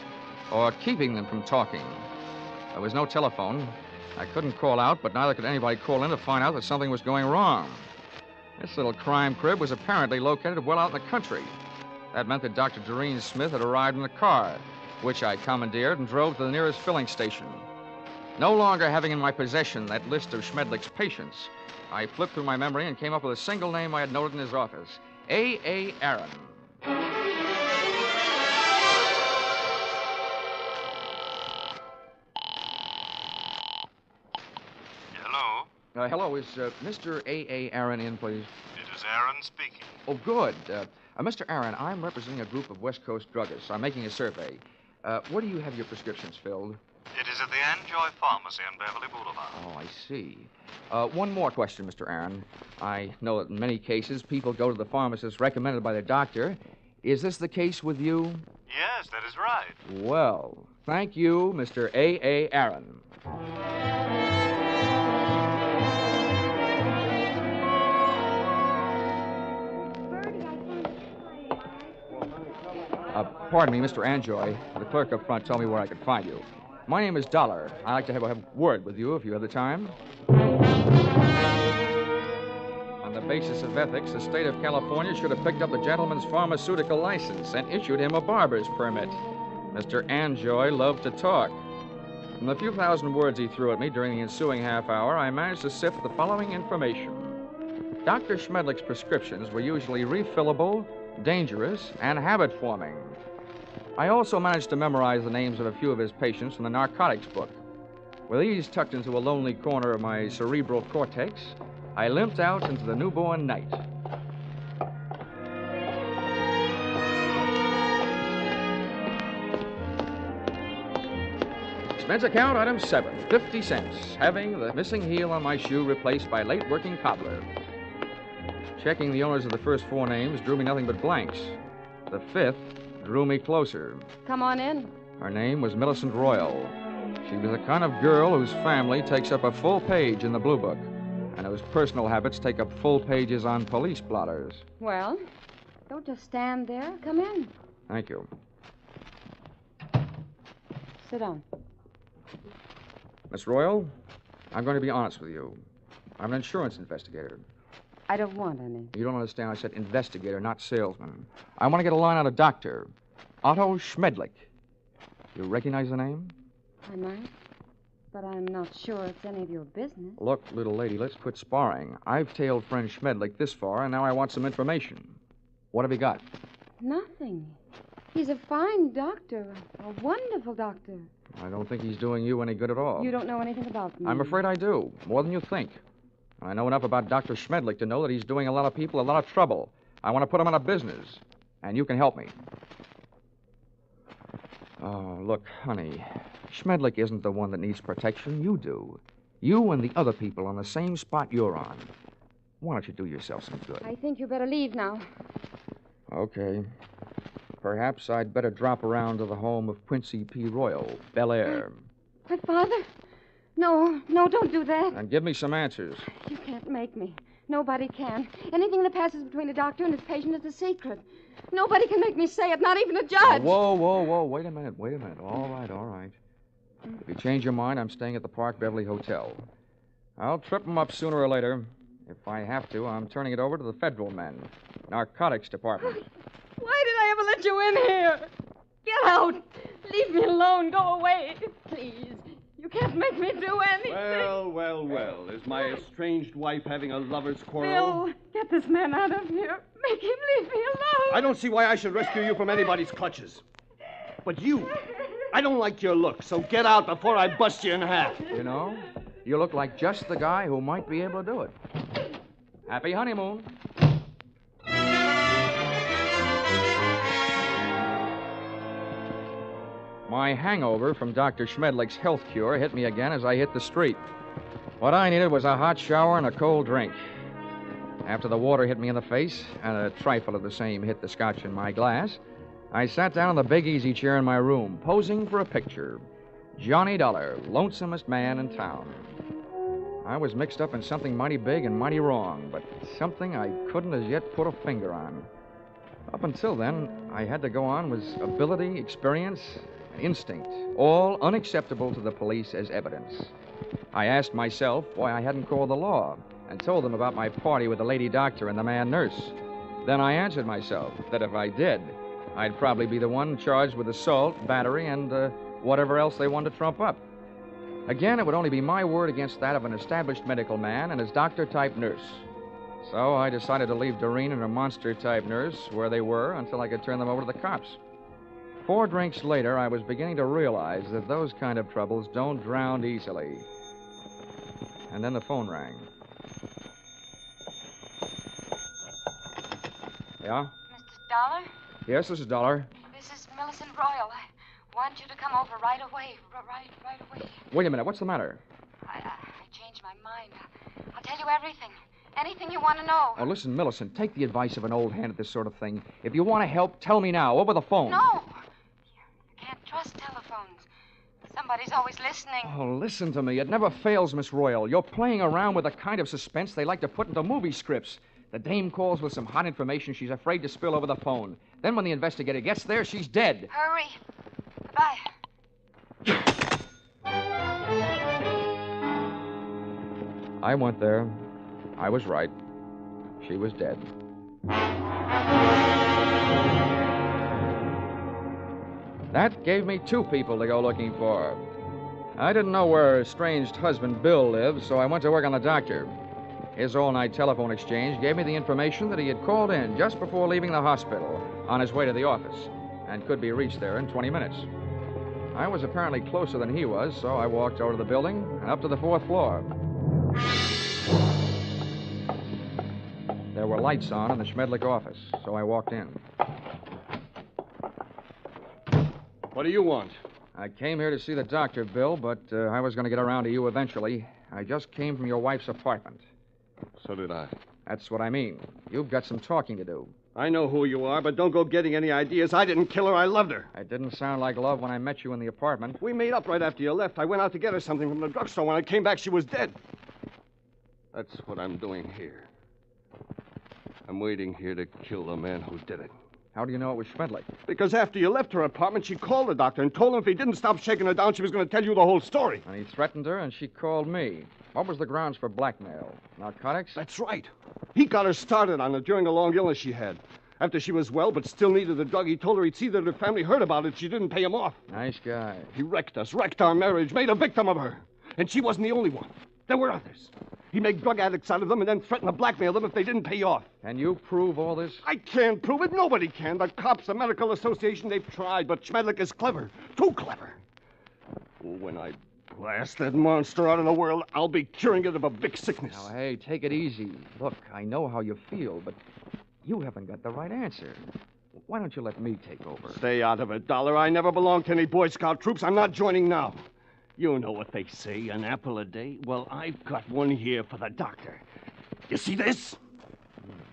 or keeping them from talking. There was no telephone. I couldn't call out, but neither could anybody call in to find out that something was going wrong. This little crime crib was apparently located well out in the country. That meant that Dr. Doreen Smith had arrived in the car, which I commandeered and drove to the nearest filling station. No longer having in my possession that list of Schmedlick's patients, I flipped through my memory and came up with a single name I had noted in his office, A.A. Aaron. Hello? Hello, is Mr. A.A. Aaron in, please? It is Aaron speaking. Oh, good. Mr. Aaron, I'm representing a group of West Coast druggists. I'm making a survey. Where do you have your prescriptions filled? It is at the Enjoy Pharmacy on Beverly Boulevard. Oh, I see. One more question, Mr. Aaron. I know that in many cases people go to the pharmacist recommended by their doctor. Is this the case with you? Yes, that is right. Well, thank you, Mr. A.A. Aaron. Pardon me, Mr. Anjoy. The clerk up front told me where I could find you. My name is Dollar. I'd like to have a word with you if you have the time. On the basis of ethics, the state of California should have picked up the gentleman's pharmaceutical license and issued him a barber's permit. Mr. Anjoy loved to talk. From the few thousand words he threw at me during the ensuing half hour, I managed to sift the following information. Dr. Schmedlick's prescriptions were usually refillable, dangerous, and habit-forming. I also managed to memorize the names of a few of his patients from the narcotics book. With these tucked into a lonely corner of my cerebral cortex, I limped out into the newborn night. Expense account item 7, 50 cents, having the missing heel on my shoe replaced by late working cobbler. Checking the owners of the first 4 names drew me nothing but blanks. The 5th drew me closer. Come on in. Her name was Millicent Royal. She was the kind of girl whose family takes up a full page in the Blue Book, and whose personal habits take up full pages on police blotters. Well, don't just stand there. Come in. Thank you. Sit down. Miss Royal, I'm going to be honest with you. I'm an insurance investigator. I don't want any. You don't understand. I said investigator, not salesman. I want to get a line out of Dr. Otto Schmedlick. You recognize the name? I might, but I'm not sure it's any of your business. Look, little lady, let's quit sparring. I've tailed friend Schmedlick this far, and now I want some information. What have you got? Nothing. He's a fine doctor, a wonderful doctor. I don't think he's doing you any good at all. You don't know anything about me. I'm afraid I do, more than you think. I know enough about Dr. Schmedlick to know that he's doing a lot of people a lot of trouble. I want to put him out of business, and you can help me. Oh, look, honey, Schmedlick isn't the one that needs protection. You do. You and the other people on the same spot you're on. Why don't you do yourself some good? I think you better leave now. Okay. Perhaps I'd better drop around to the home of Quincy P. Royal, Bel Air. My father? No, don't do that. And give me some answers. You can't make me. Nobody can. Anything that passes between a doctor and his patient is a secret. Nobody can make me say it, not even a judge. Whoa. Wait a minute. All right. If you change your mind, I'm staying at the Park Beverly Hotel. I'll trip them up sooner or later. If I have to, I'm turning it over to the federal men. Narcotics Department. Why did I ever let you in here? Get out. Leave me alone. Go away. Please. You can't make me do anything. Well. Is my estranged wife having a lover's quarrel? Bill, get this man out of here. Make him leave me alone. I don't see why I should rescue you from anybody's clutches. But you, I don't like your look, so get out before I bust you in half. You know, you look like just the guy who might be able to do it. Happy honeymoon. My hangover from Dr. Schmedlick's health cure hit me again as I hit the street. What I needed was a hot shower and a cold drink. After the water hit me in the face, and a trifle of the same hit the scotch in my glass, I sat down in the big easy chair in my room, posing for a picture. Johnny Dollar, lonesomest man in town. I was mixed up in something mighty big and mighty wrong, but something I couldn't as yet put a finger on. Up until then, I had to go on with ability, experience, and instinct, all unacceptable to the police as evidence. I asked myself why I hadn't called the law and told them about my party with the lady doctor and the man nurse. Then I answered myself that if I did, I'd probably be the one charged with assault, battery, and whatever else they wanted to trump up. Again, it would only be my word against that of an established medical man and his doctor-type nurse. So I decided to leave Doreen and her monster-type nurse where they were until I could turn them over to the cops. 4 drinks later, I was beginning to realize that those kind of troubles don't drown easily. And then the phone rang. Yeah? Mr. Dollar? Yes, this is Dollar. This is Millicent Royal. I want you to come over right away. Right away. Wait a minute. What's the matter? I changed my mind. I'll tell you everything. Anything you want to know. Oh, listen, Millicent, take the advice of an old hand at this sort of thing. If you want to help, tell me now, over the phone. No. You can't trust telephones. Somebody's always listening. Oh, listen to me. It never fails, Miss Royal. You're playing around with the kind of suspense they like to put into movie scripts. The dame calls with some hot information she's afraid to spill over the phone. Then when the investigator gets there, she's dead. Hurry. Goodbye. I went there. I was right. She was dead. That gave me 2 people to go looking for. I didn't know where her estranged husband, Bill, lived, so I went to work on the doctor. His all-night telephone exchange gave me the information that he had called in just before leaving the hospital on his way to the office and could be reached there in 20 minutes. I was apparently closer than he was, so I walked over to the building and up to the 4th floor. There were lights on in the Schmedlick office, so I walked in. What do you want? I came here to see the doctor, Bill, but I was going to get around to you eventually. I just came from your wife's apartment. So did I. That's what I mean. You've got some talking to do. I know who you are, but don't go getting any ideas. I didn't kill her. I loved her. It didn't sound like love when I met you in the apartment. We made up right after you left. I went out to get her something from the drugstore. When I came back, she was dead. That's what I'm doing here. I'm waiting here to kill the man who did it. How do you know it was Schmedlick? Because after you left her apartment, she called the doctor and told him if he didn't stop shaking her down, she was going to tell you the whole story. And he threatened her, and she called me. What was the grounds for blackmail? Narcotics? That's right. He got her started on it during a long illness she had. After she was well but still needed the drug, he told her he'd see that her family heard about it. She didn't pay him off. Nice guy. He wrecked us, wrecked our marriage, made a victim of her. And she wasn't the only one. There were others. He made drug addicts out of them and then threatened to blackmail them if they didn't pay off. Can you prove all this? I can't prove it. Nobody can. The cops, the medical association, they've tried, but Schmedlick is clever. Too clever. When I blast that monster out of the world, I'll be curing it of a big sickness. Now, hey, take it easy. Look, I know how you feel, but you haven't got the right answer. Why don't you let me take over? Stay out of it, Dollar. I never belonged to any Boy Scout troops. I'm not joining now. You know what they say, an apple a day? Well, I've got one here for the doctor. You see this?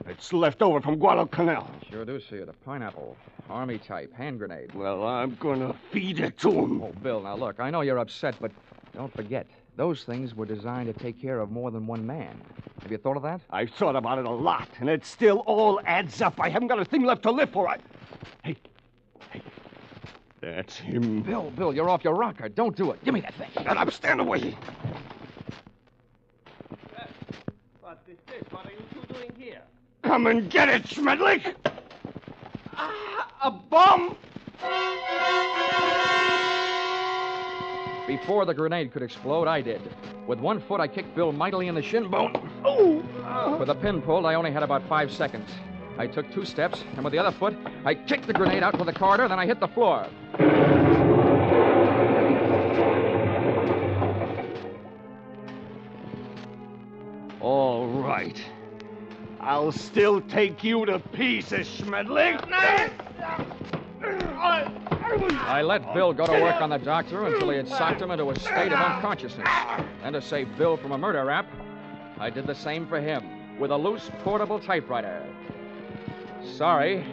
It's left over from Guadalcanal. I sure do see it. A pineapple. Army type. Hand grenade. Well, I'm gonna feed it to him. Oh, Bill, now look, I know you're upset, but don't forget, those things were designed to take care of more than one man. Have you thought of that? I've thought about it a lot, and it still all adds up. I haven't got a thing left to live for. Hey. That's him. Bill, you're off your rocker. Don't do it. Give me that thing. Shut up. Stand away. What is this? What are you two doing here? Come and get it, Schmedlick! A bomb! Before the grenade could explode, I did. With one foot, I kicked Bill mightily in the shin bone. Oh! With a pin pulled, I only had about 5 seconds. I took 2 steps, and with the other foot, I kicked the grenade out to the corridor, then I hit the floor. All right. I'll still take you to pieces, Schmedlick. I let Bill go to work on the doctor until he had socked him into a state of unconsciousness. And to save Bill from a murder rap, I did the same for him with a loose portable typewriter. Sorry,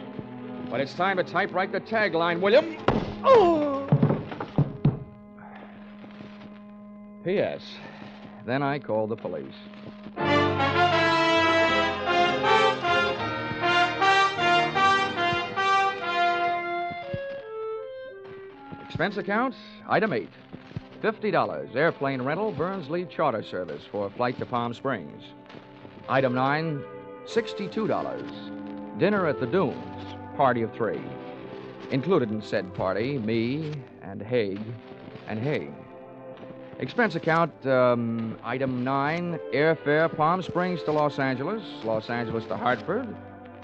but it's time to typewrite the tagline, William. Oh! P.S. Then I called the police. Expense account, item 8. $50, airplane rental, Burns-Lee charter service for flight to Palm Springs. Item 9, $62. Dinner at the Dunes, party of 3. Included in said party, me and Haig and Haig. Expense account, item 9, airfare Palm Springs to Los Angeles to Hartford,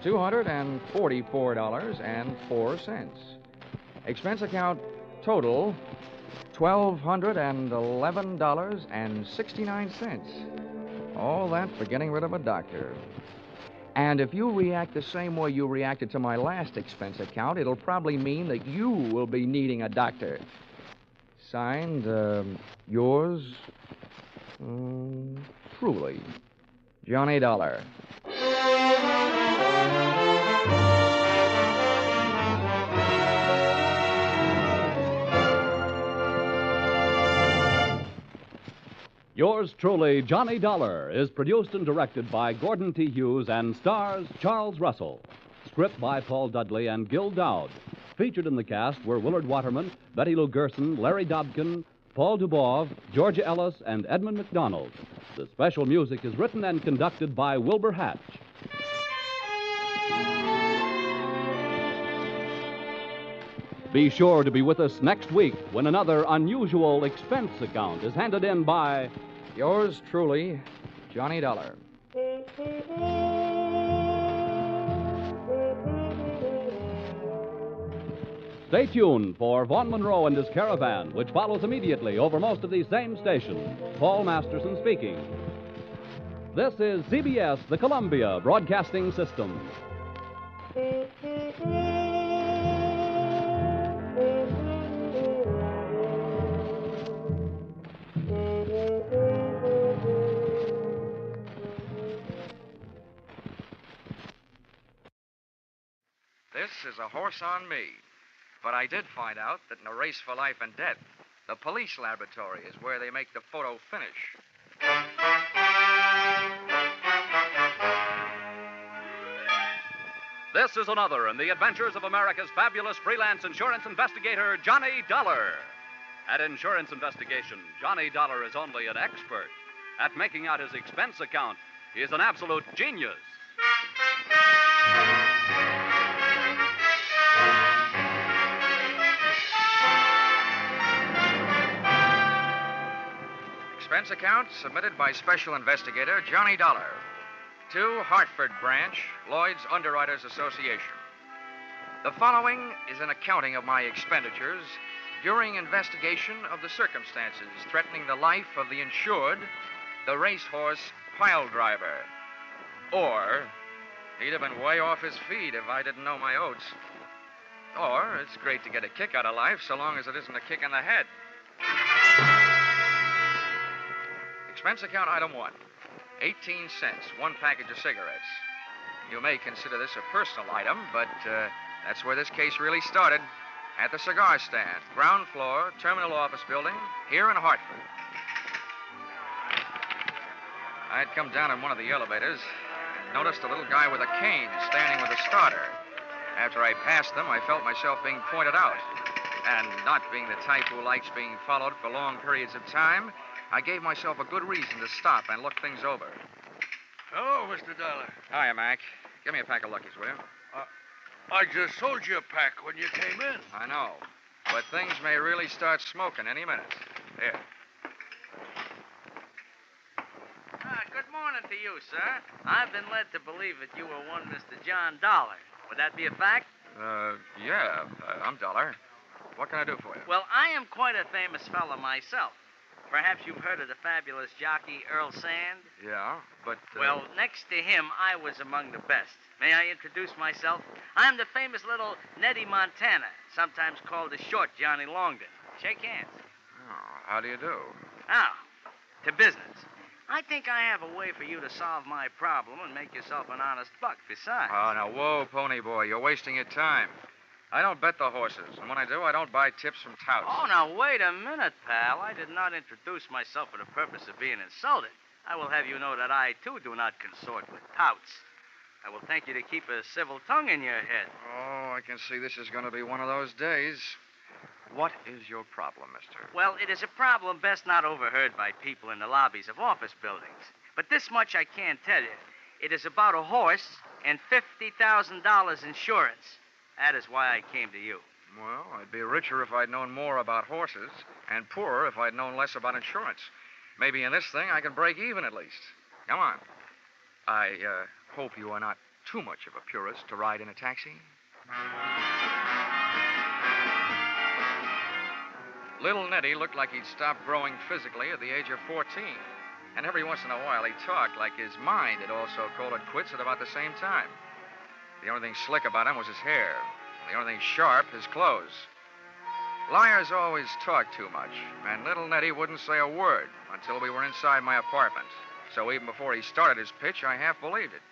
$244.04. Expense account total, $1,211.69. All that for getting rid of a doctor. And if you react the same way you reacted to my last expense account, it'll probably mean that you will be needing a doctor. Signed, yours, truly, Johnny Dollar. Yours truly, Johnny Dollar, is produced and directed by Gordon T. Hughes and stars Charles Russell. Script by Paul Dudley and Gil Dowd. Featured in the cast were Willard Waterman, Betty Lou Gerson, Larry Dobkin, Paul Dubov, Georgia Ellis, and Edmund McDonald. The special music is written and conducted by Wilbur Hatch. Be sure to be with us next week when another unusual expense account is handed in by yours truly, Johnny Dollar. Stay tuned for Vaughn Monroe and his Caravan, which follows immediately over most of these same stations. Paul Masterson speaking. This is CBS, the Columbia Broadcasting System. This is a horse on me. But I did find out that in a race for life and death, the police laboratory is where they make the photo finish. This is another in the adventures of America's fabulous freelance insurance investigator, Johnny Dollar. At Insurance Investigation, Johnny Dollar is only an expert. At making out his expense account, he is an absolute genius. Expense account submitted by Special Investigator Johnny Dollar to Hartford Branch, Lloyd's Underwriters Association. The following is an accounting of my expenditures during investigation of the circumstances threatening the life of the insured, the racehorse pile driver. Or he'd have been way off his feet if I didn't know my oats. Or it's great to get a kick out of life so long as it isn't a kick in the head. Expense account item 1, 18 cents, one package of cigarettes. You may consider this a personal item, but that's where this case really started. At the cigar stand, ground floor, terminal office building, here in Hartford. I'd come down in one of the elevators and noticed a little guy with a cane standing with a starter. After I passed them, I felt myself being pointed out. And not being the type who likes being followed for long periods of time, I gave myself a good reason to stop and look things over. Hello, Mr. Dollar. Hiya, Mac. Give me a pack of Luckies, will you? I just sold you a pack when you came in. I know. But things may really start smoking any minute. Here. Good morning to you, sir. I've been led to believe that you were one Mr. John Dollar. Would that be a fact? Yeah. I'm Dollar. What can I do for you? Well, I am quite a famous fella myself. Perhaps you've heard of the fabulous jockey Earl Sand? Yeah, but... Well, next to him, I was among the best. May I introduce myself? I'm the famous little Nettie Montana, sometimes called the short Johnny Longden. Shake hands. Oh, how do you do? Now, to business. I think I have a way for you to solve my problem and make yourself an honest buck besides. Oh, now, whoa, pony boy. You're wasting your time. I don't bet the horses, and when I do, I don't buy tips from touts. Oh, now, wait a minute, pal. I did not introduce myself for the purpose of being insulted. I will have you know that I, too, do not consort with touts. I will thank you to keep a civil tongue in your head. Oh, I can see this is going to be one of those days. What is your problem, mister? Well, it is a problem best not overheard by people in the lobbies of office buildings. But this much I can tell you. It is about a horse and $50,000 insurance. That is why I came to you. Well, I'd be richer if I'd known more about horses, and poorer if I'd known less about insurance. Maybe in this thing I can break even at least. Come on. I hope you are not too much of a purist to ride in a taxi. Little Nettie looked like he'd stopped growing physically at the age of 14. And every once in a while he talked like his mind had also called it quits at about the same time. The only thing slick about him was his hair. And the only thing sharp, his clothes. Liars always talk too much, and little Nettie wouldn't say a word until we were inside my apartment. So even before he started his pitch, I half believed it.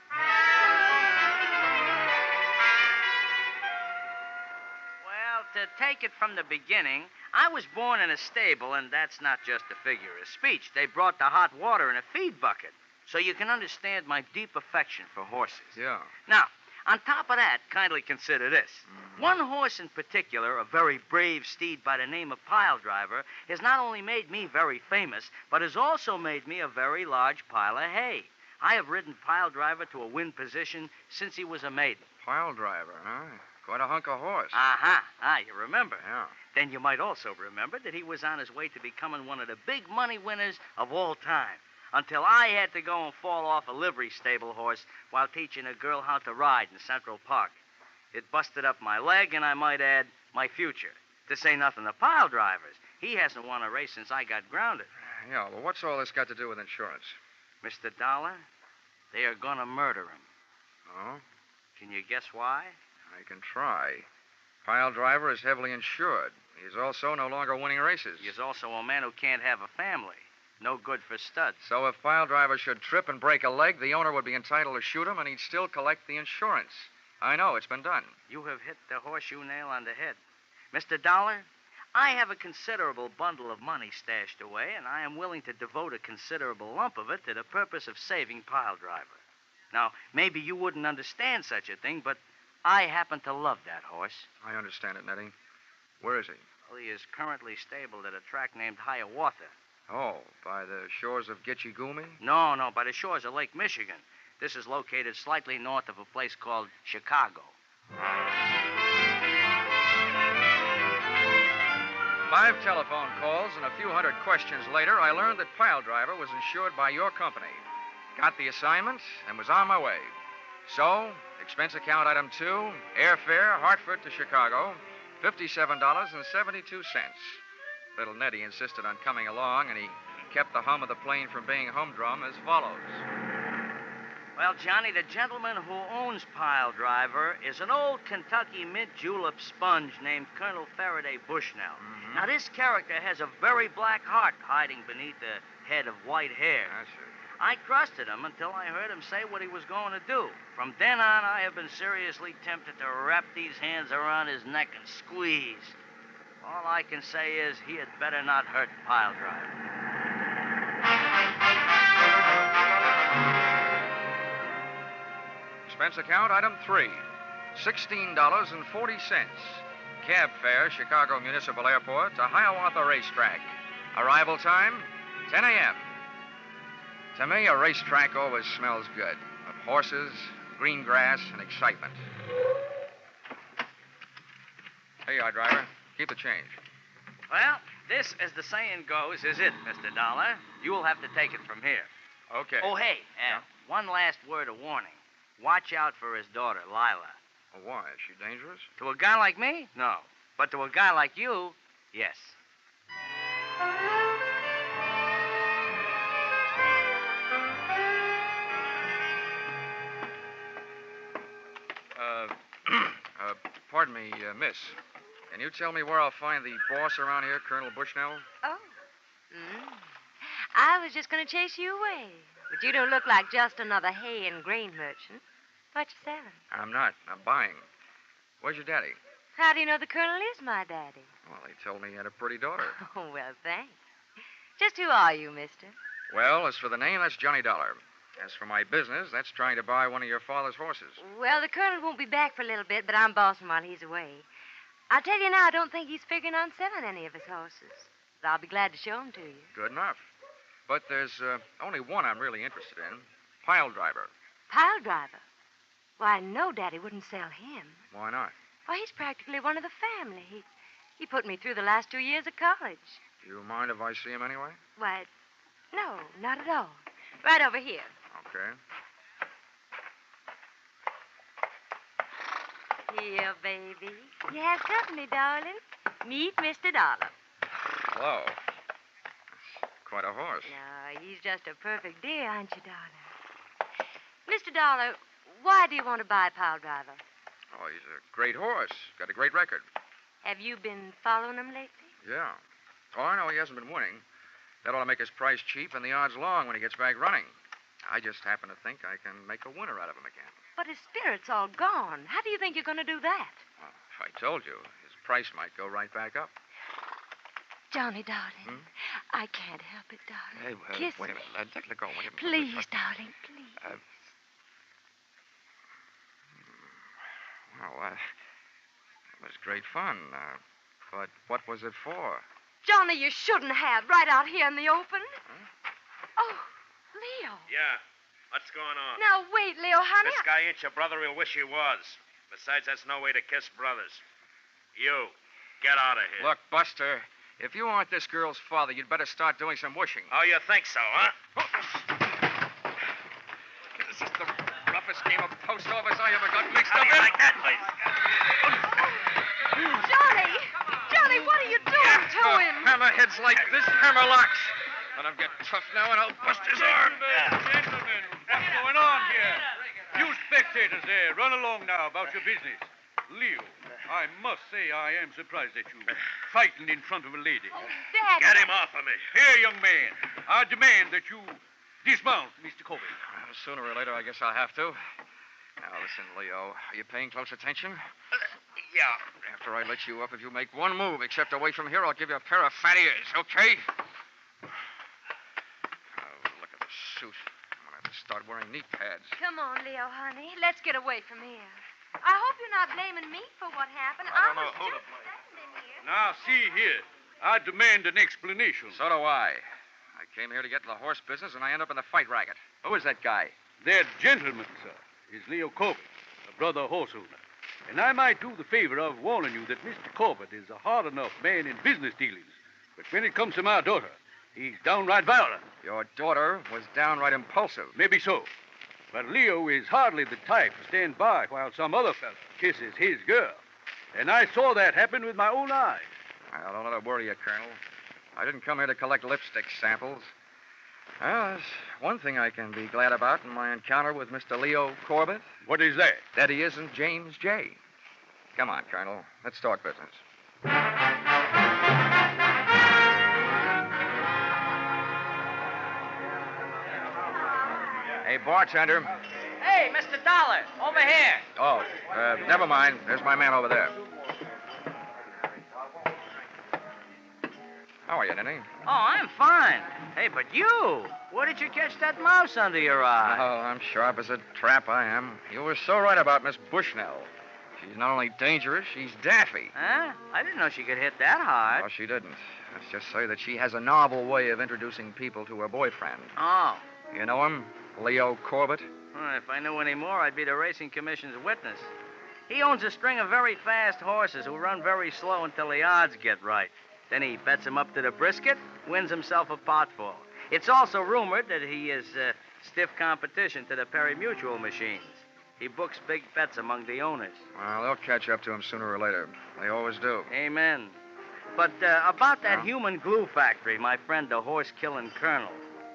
Well, to take it from the beginning, I was born in a stable, and that's not just a figure of speech. They brought the hot water in a feed bucket, so you can understand my deep affection for horses. Yeah. Now, on top of that, kindly consider this. One horse in particular, a very brave steed by the name of Pile Driver, has not only made me very famous, but has also made me a very large pile of hay. I have ridden Pile Driver to a win position since he was a maiden. Pile Driver, huh? Quite a hunk of horse. Ah, you remember? Yeah. Then you might also remember that he was on his way to becoming one of the big money winners of all time. Until I had to go and fall off a livery stable horse while teaching a girl how to ride in Central Park. It busted up my leg, and I might add, my future. To say nothing of Pile Drivers. He hasn't won a race since I got grounded. Yeah, well, what's all this got to do with insurance? Mr. Dollar, they are going to murder him. Oh? Can you guess why? I can try. Pile Driver is heavily insured. He's also no longer winning races. He's also a man who can't have a family. No good for studs. So if Pile Driver should trip and break a leg, the owner would be entitled to shoot him, and he'd still collect the insurance. I know, it's been done. You have hit the horseshoe nail on the head. Mr. Dollar, I have a considerable bundle of money stashed away, and I am willing to devote a considerable lump of it to the purpose of saving Pile Driver. Now, maybe you wouldn't understand such a thing, but I happen to love that horse. I understand it, Nettie. Where is he? Well, he is currently stabled at a track named Hiawatha. Oh, by the shores of Gitche-Gumee? No, by the shores of Lake Michigan. This is located slightly north of a place called Chicago. 5 telephone calls and a few hundred questions later, I learned that Pile Driver was insured by your company. Got the assignment and was on my way. So, expense account item 2, airfare, Hartford to Chicago, $57.72. Little Nettie insisted on coming along, and he kept the hum of the plane from being humdrum as follows. Well, Johnny, the gentleman who owns Pile Driver is an old Kentucky mint-julep sponge named Colonel Faraday Bushnell. Mm-hmm. Now, this character has a very black heart hiding beneath a head of white hair. I see. I trusted him until I heard him say what he was going to do. From then on, I have been seriously tempted to wrap these hands around his neck and squeeze. All I can say is he had better not hurt Pile Driver. Expense account item 3, $16.40. Cab fare, Chicago Municipal Airport to Hiawatha Racetrack. Arrival time, 10 a.m. To me, a racetrack always smells good. Of horses, green grass, and excitement. Here you are, driver. Keep the change. Well, this, as the saying goes, is it, Mr. Dollar. You'll have to take it from here. Okay. Oh, hey, one last word of warning. Watch out for his daughter, Lila. Oh, why? Is she dangerous? To a guy like me? No. But to a guy like you, yes. Pardon me, miss. Can you tell me where I'll find the boss around here, Colonel Bushnell? Oh. I was just going to chase you away. But you don't look like just another hay and grain merchant. What you selling? I'm not. I'm buying. Where's your daddy? How do you know the colonel is my daddy? Well, he told me he had a pretty daughter. Oh, well, thanks. Just who are you, mister? Well, as for the name, that's Johnny Dollar. As for my business, that's trying to buy one of your father's horses. Well, the colonel won't be back for a little bit, but I'm bossing while he's away. I'll tell you now, I don't think he's figuring on selling any of his horses. But I'll be glad to show them to you. Good enough. But there's only one I'm really interested in. Pile Driver. Pile Driver? Why, no, Daddy wouldn't sell him. Why not? Oh, he's practically one of the family. He put me through the last 2 years of college. Do you mind if I see him anyway? Why, no, not at all. Right over here. Okay. Here, baby. You have company, darling. Meet Mr. Dollar. Hello. Quite a horse. No, he's just a perfect dear, aren't you, darling? Mr. Dollar, why do you want to buy Pile Driver? Oh, he's a great horse. Got a great record. Have you been following him lately? Yeah. Oh, I know he hasn't been winning. That ought to make his price cheap and the odds long when he gets back running. I just happen to think I can make a winner out of him again. But his spirit's all gone. How do you think you're going to do that? Well, if I told you, his price might go right back up. Johnny, darling, I can't help it, darling. Hey, Kiss wait a me. minute. Let go. Wait a minute. Please, darling, please. Well, it was great fun. But what was it for? Johnny, you shouldn't have. Right out here in the open. Oh, Leo. Yeah. What's going on? Now, wait, Leo, honey. This guy ain't your brother. He'll wish he was. Besides, that's no way to kiss brothers. You, get out of here. Look, Buster, if you aren't this girl's father, you'd better start doing some wishing. Oh, you think so, huh? This is the roughest game of post office I ever got mixed up in. Like that, please. Johnny! Johnny, what are you doing to him? Hammerheads like this hammerlocks. Let him get tough now and I'll bust his arm. Gentlemen, what's going on here? You spectators there, run along now about your business. Leo, I must say I am surprised at you. Fighting in front of a lady. Dad. Get him off of me. Here, young man. I demand that you dismount, Mr. Colby. Well, sooner or later, I guess I'll have to. Now, listen, Leo. Are you paying close attention? Yeah. After I let you up, if you make one move except away from here, I'll give you a pair of fat ears, okay? Oh, look at the suit. I'm going to have to start wearing knee pads. Come on, Leo, honey. Let's get away from here. I hope you're not blaming me for what happened. I don't know was who to just standing here. Now, see here. I demand an explanation. So do I. I came here to get in the horse business, and I end up in the fight racket. Who is that guy? That gentleman, sir, is Leo Corbett, a brother horse owner. And I might do the favor of warning you that Mr. Corbett is a hard enough man in business dealings. But when it comes to my daughter, he's downright violent. Your daughter was downright impulsive. Maybe so. But Leo is hardly the type to stand by while some other fellow kisses his girl. And I saw that happen with my own eyes. Well, don't let it worry you, Colonel. I didn't come here to collect lipstick samples. Well, there's one thing I can be glad about in my encounter with Mr. Leo Corbett. What is that? That he isn't James J. Come on, Colonel. Let's talk business. Hey, bartender. Hey, Mr. Dollar, over here. Oh, never mind. There's my man over there. How are you, Nenny? Oh, I'm fine. Hey, but you, where did you catch that mouse under your eye? Oh, I'm sharp as a trap, I am. You were so right about Miss Bushnell. She's not only dangerous, she's daffy. Huh? I didn't know she could hit that hard. Oh, she didn't. Let's just say that she has a novel way of introducing people to her boyfriend. Oh. You know him? Leo Corbett? Well, if I knew any more, I'd be the Racing Commission's witness. He owns a string of very fast horses who run very slow until the odds get right. Then he bets them up to the brisket, wins himself a potful. It's also rumored that he is stiff competition to the Perry Mutual machines. He books big bets among the owners. Well, they'll catch up to him sooner or later. They always do. Amen. But about that human glue factory, my friend, the horse-killing colonel,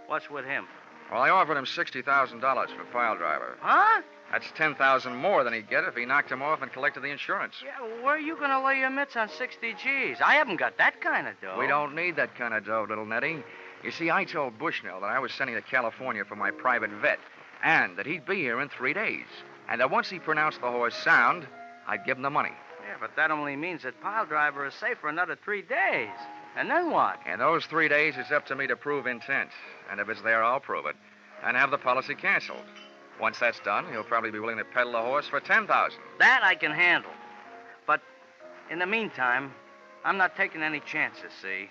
what's with him? Well, I offered him $60,000 for Pile Driver. Huh? That's $10,000 more than he'd get if he knocked him off and collected the insurance. Yeah, where are you going to lay your mitts on 60 G's? I haven't got that kind of dough. We don't need that kind of dough, little Nettie. You see, I told Bushnell that I was sending to California for my private vet, and that he'd be here in 3 days. And that once he pronounced the horse sound, I'd give him the money. Yeah, but that only means that Pile Driver is safe for another 3 days. And then what? In those 3 days, it's up to me to prove intent. And if it's there, I'll prove it. And have the policy canceled. Once that's done, he'll probably be willing to peddle the horse for $10,000. That I can handle. But in the meantime, I'm not taking any chances, see?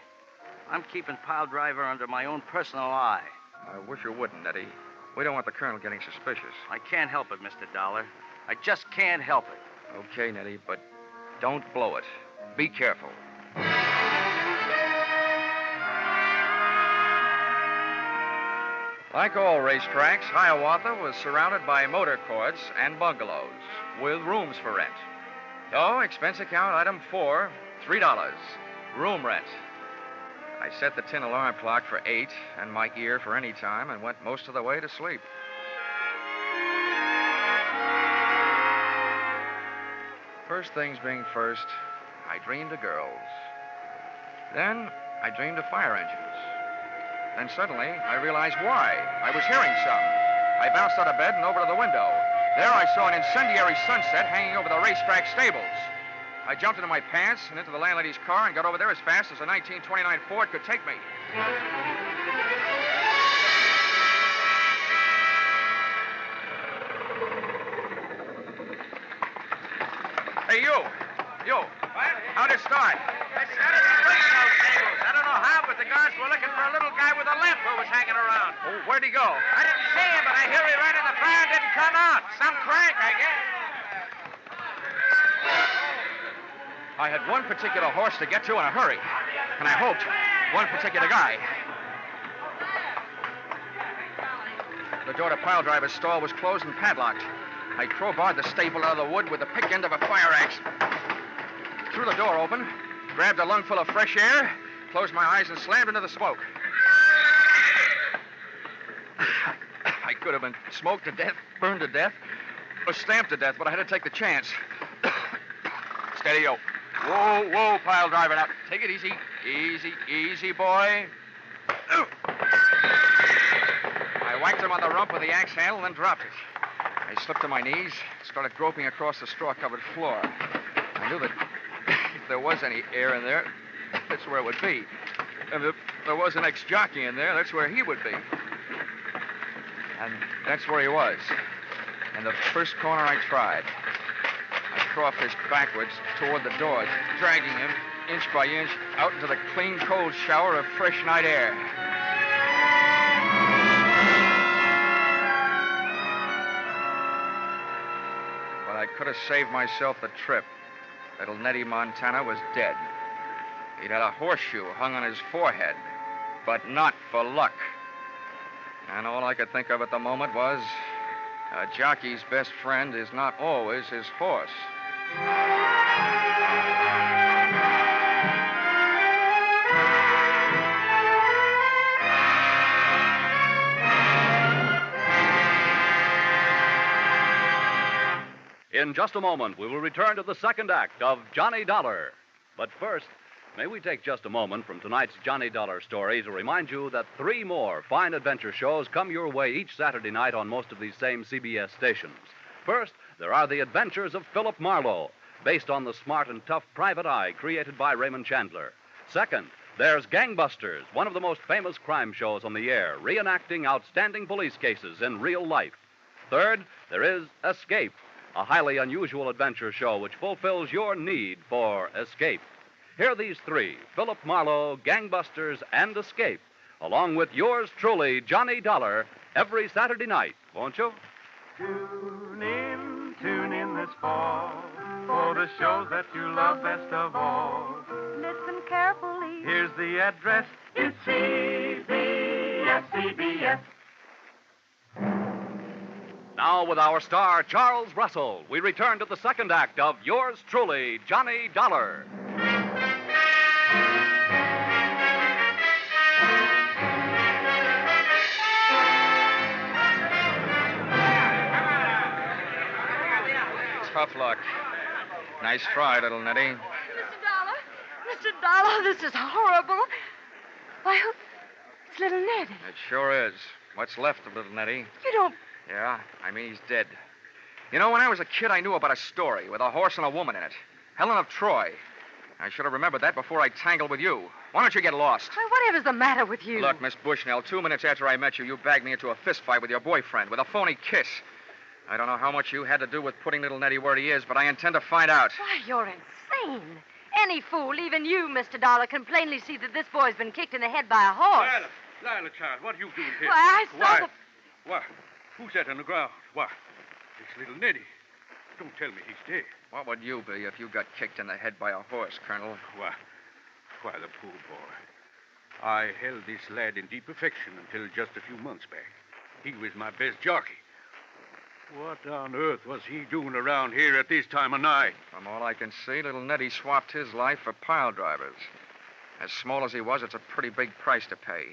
I'm keeping Pile Driver under my own personal eye. I wish you wouldn't, Eddie. We don't want the colonel getting suspicious. I can't help it, Mr. Dollar. I just can't help it. Okay, Nettie, but Don't blow it. Be careful. Like all racetracks, Hiawatha was surrounded by motor courts and bungalows with rooms for rent. So, expense account item 4, $3. Room rent. I set the tin alarm clock for 8 and my ear for any time and went most of the way to sleep. First things being first, I dreamed of girls. Then I dreamed of fire engines. Then suddenly I realized why. I was hearing something. I bounced out of bed and over to the window. There I saw an incendiary sunset hanging over the racetrack stables. I jumped into my pants and into the landlady's car and got over there as fast as a 1929 Ford could take me. Hey, you. What? How'd it start? I started to break those tables. I don't know how, but the guards were looking for a little guy with a limp who was hanging around. Oh, where'd he go? I didn't see him, but I hear he ran in the fire and didn't come out. Some crank, I guess. I had one particular horse to get to in a hurry, and I hoped one particular guy. The door to Piledriver's stall was closed and padlocked. I crowbarred the stable out of the wood with the pick end of a fire axe. Threw the door open, grabbed a lungful of fresh air, closed my eyes, and slammed into the smoke. I could have been smoked to death, burned to death, or stamped to death, but I had to take the chance. Steady, yo. Whoa, pile driver. Now, take it easy. Easy, boy. I whacked him on the rump with the axe handle, then dropped it. I slipped to my knees, started groping across the straw-covered floor. I knew that if there was any air in there, that's where it would be. And if there was an ex-jockey in there, that's where he would be. And that's where he was. In the first corner I tried. I crawfished backwards toward the door, dragging him, inch by inch, out into the clean, cold shower of fresh night air. But I could have saved myself the trip. Little Nettie Montana was dead. He'd had a horseshoe hung on his forehead, but not for luck. And all I could think of at the moment was, a jockey's best friend is not always his horse. In just a moment, we will return to the second act of Johnny Dollar. But first, may we take just a moment from tonight's Johnny Dollar story to remind you that 3 more fine adventure shows come your way each Saturday night on most of these same CBS stations. First, there are The Adventures of Philip Marlowe, based on the smart and tough Private Eye created by Raymond Chandler. Second, there's Gangbusters, one of the most famous crime shows on the air, reenacting outstanding police cases in real life. Third, there is Escape, a highly unusual adventure show which fulfills your need for escape. Hear these 3, Philip Marlowe, Gangbusters, and Escape, along with yours truly, Johnny Dollar, every Saturday night, won't you? Tune in this fall for the shows that you love best of all. Listen carefully. Here's the address. It's CBS. Now, with our star, Charles Russell, we return to the second act of yours truly, Johnny Dollar. Tough luck. Nice try, little Nettie. Mr. Dollar, this is horrible. Why, it's little Ned. It sure is. What's left of little Nettie? You don't... Yeah, I mean, he's dead. You know, when I was a kid, I knew about a story with a horse and a woman in it. Helen of Troy. I should have remembered that before I tangled with you. Why don't you get lost? Why, whatever's the matter with you? Look, Miss Bushnell, 2 minutes after I met you, you bagged me into a fist fight with your boyfriend with a phony kiss. I don't know how much you had to do with putting little Nettie where he is, but I intend to find out. Why, you're insane. Any fool, even you, Mr. Dollar, can plainly see that this boy's been kicked in the head by a horse. Lila, child, what are you doing here? Why, I saw the... Why? Who's that on the ground? Why? It's little Nettie. Don't tell me he's dead. What would you be if you got kicked in the head by a horse, Colonel? Why, the poor boy. I held this lad in deep affection until just a few months back. He was my best jockey. What on earth was he doing around here at this time of night? From all I can see, little Nettie swapped his life for pile drivers. As small as he was, it's a pretty big price to pay.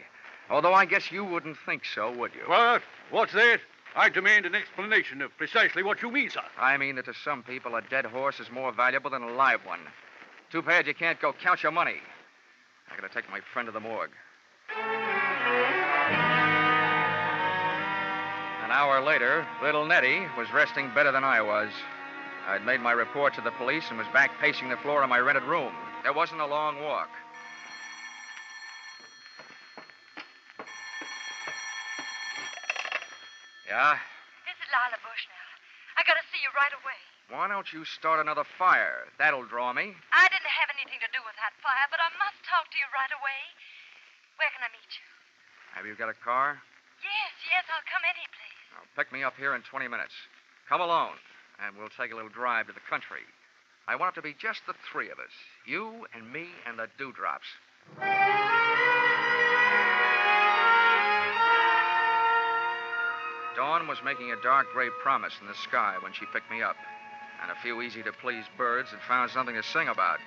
Although I guess you wouldn't think so, would you? What? What's that? I demand an explanation of precisely what you mean, sir. I mean that to some people, a dead horse is more valuable than a live one. Too bad you can't go count your money. I gotta take my friend to the morgue. An hour later, little Nettie was resting better than I was. I'd made my report to the police and was back pacing the floor of my rented room. There wasn't a long walk. Yeah? This is Lila Bushnell. I gotta see you right away. Why don't you start another fire? That'll draw me. I didn't have anything to do with that fire, but I must talk to you right away. Where can I meet you? Have you got a car? Yes, I'll come any place. Now, pick me up here in 20 minutes. Come alone, and we'll take a little drive to the country. I want it to be just the three of us. You and me and the dewdrops. Dawn was making a dark gray promise in the sky when she picked me up, and a few easy-to-please birds had found something to sing about.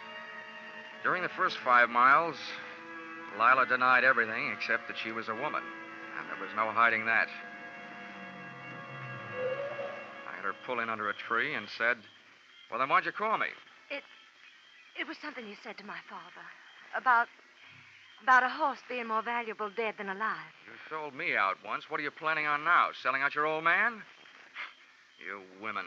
During the first 5 miles, Lila denied everything except that she was a woman, and there was no hiding that. I had her pull in under a tree and said, "Well, then why'd you call me?" It was something you said to my father about a horse being more valuable dead than alive. You sold me out once. What are you planning on now? Selling out your old man? You women.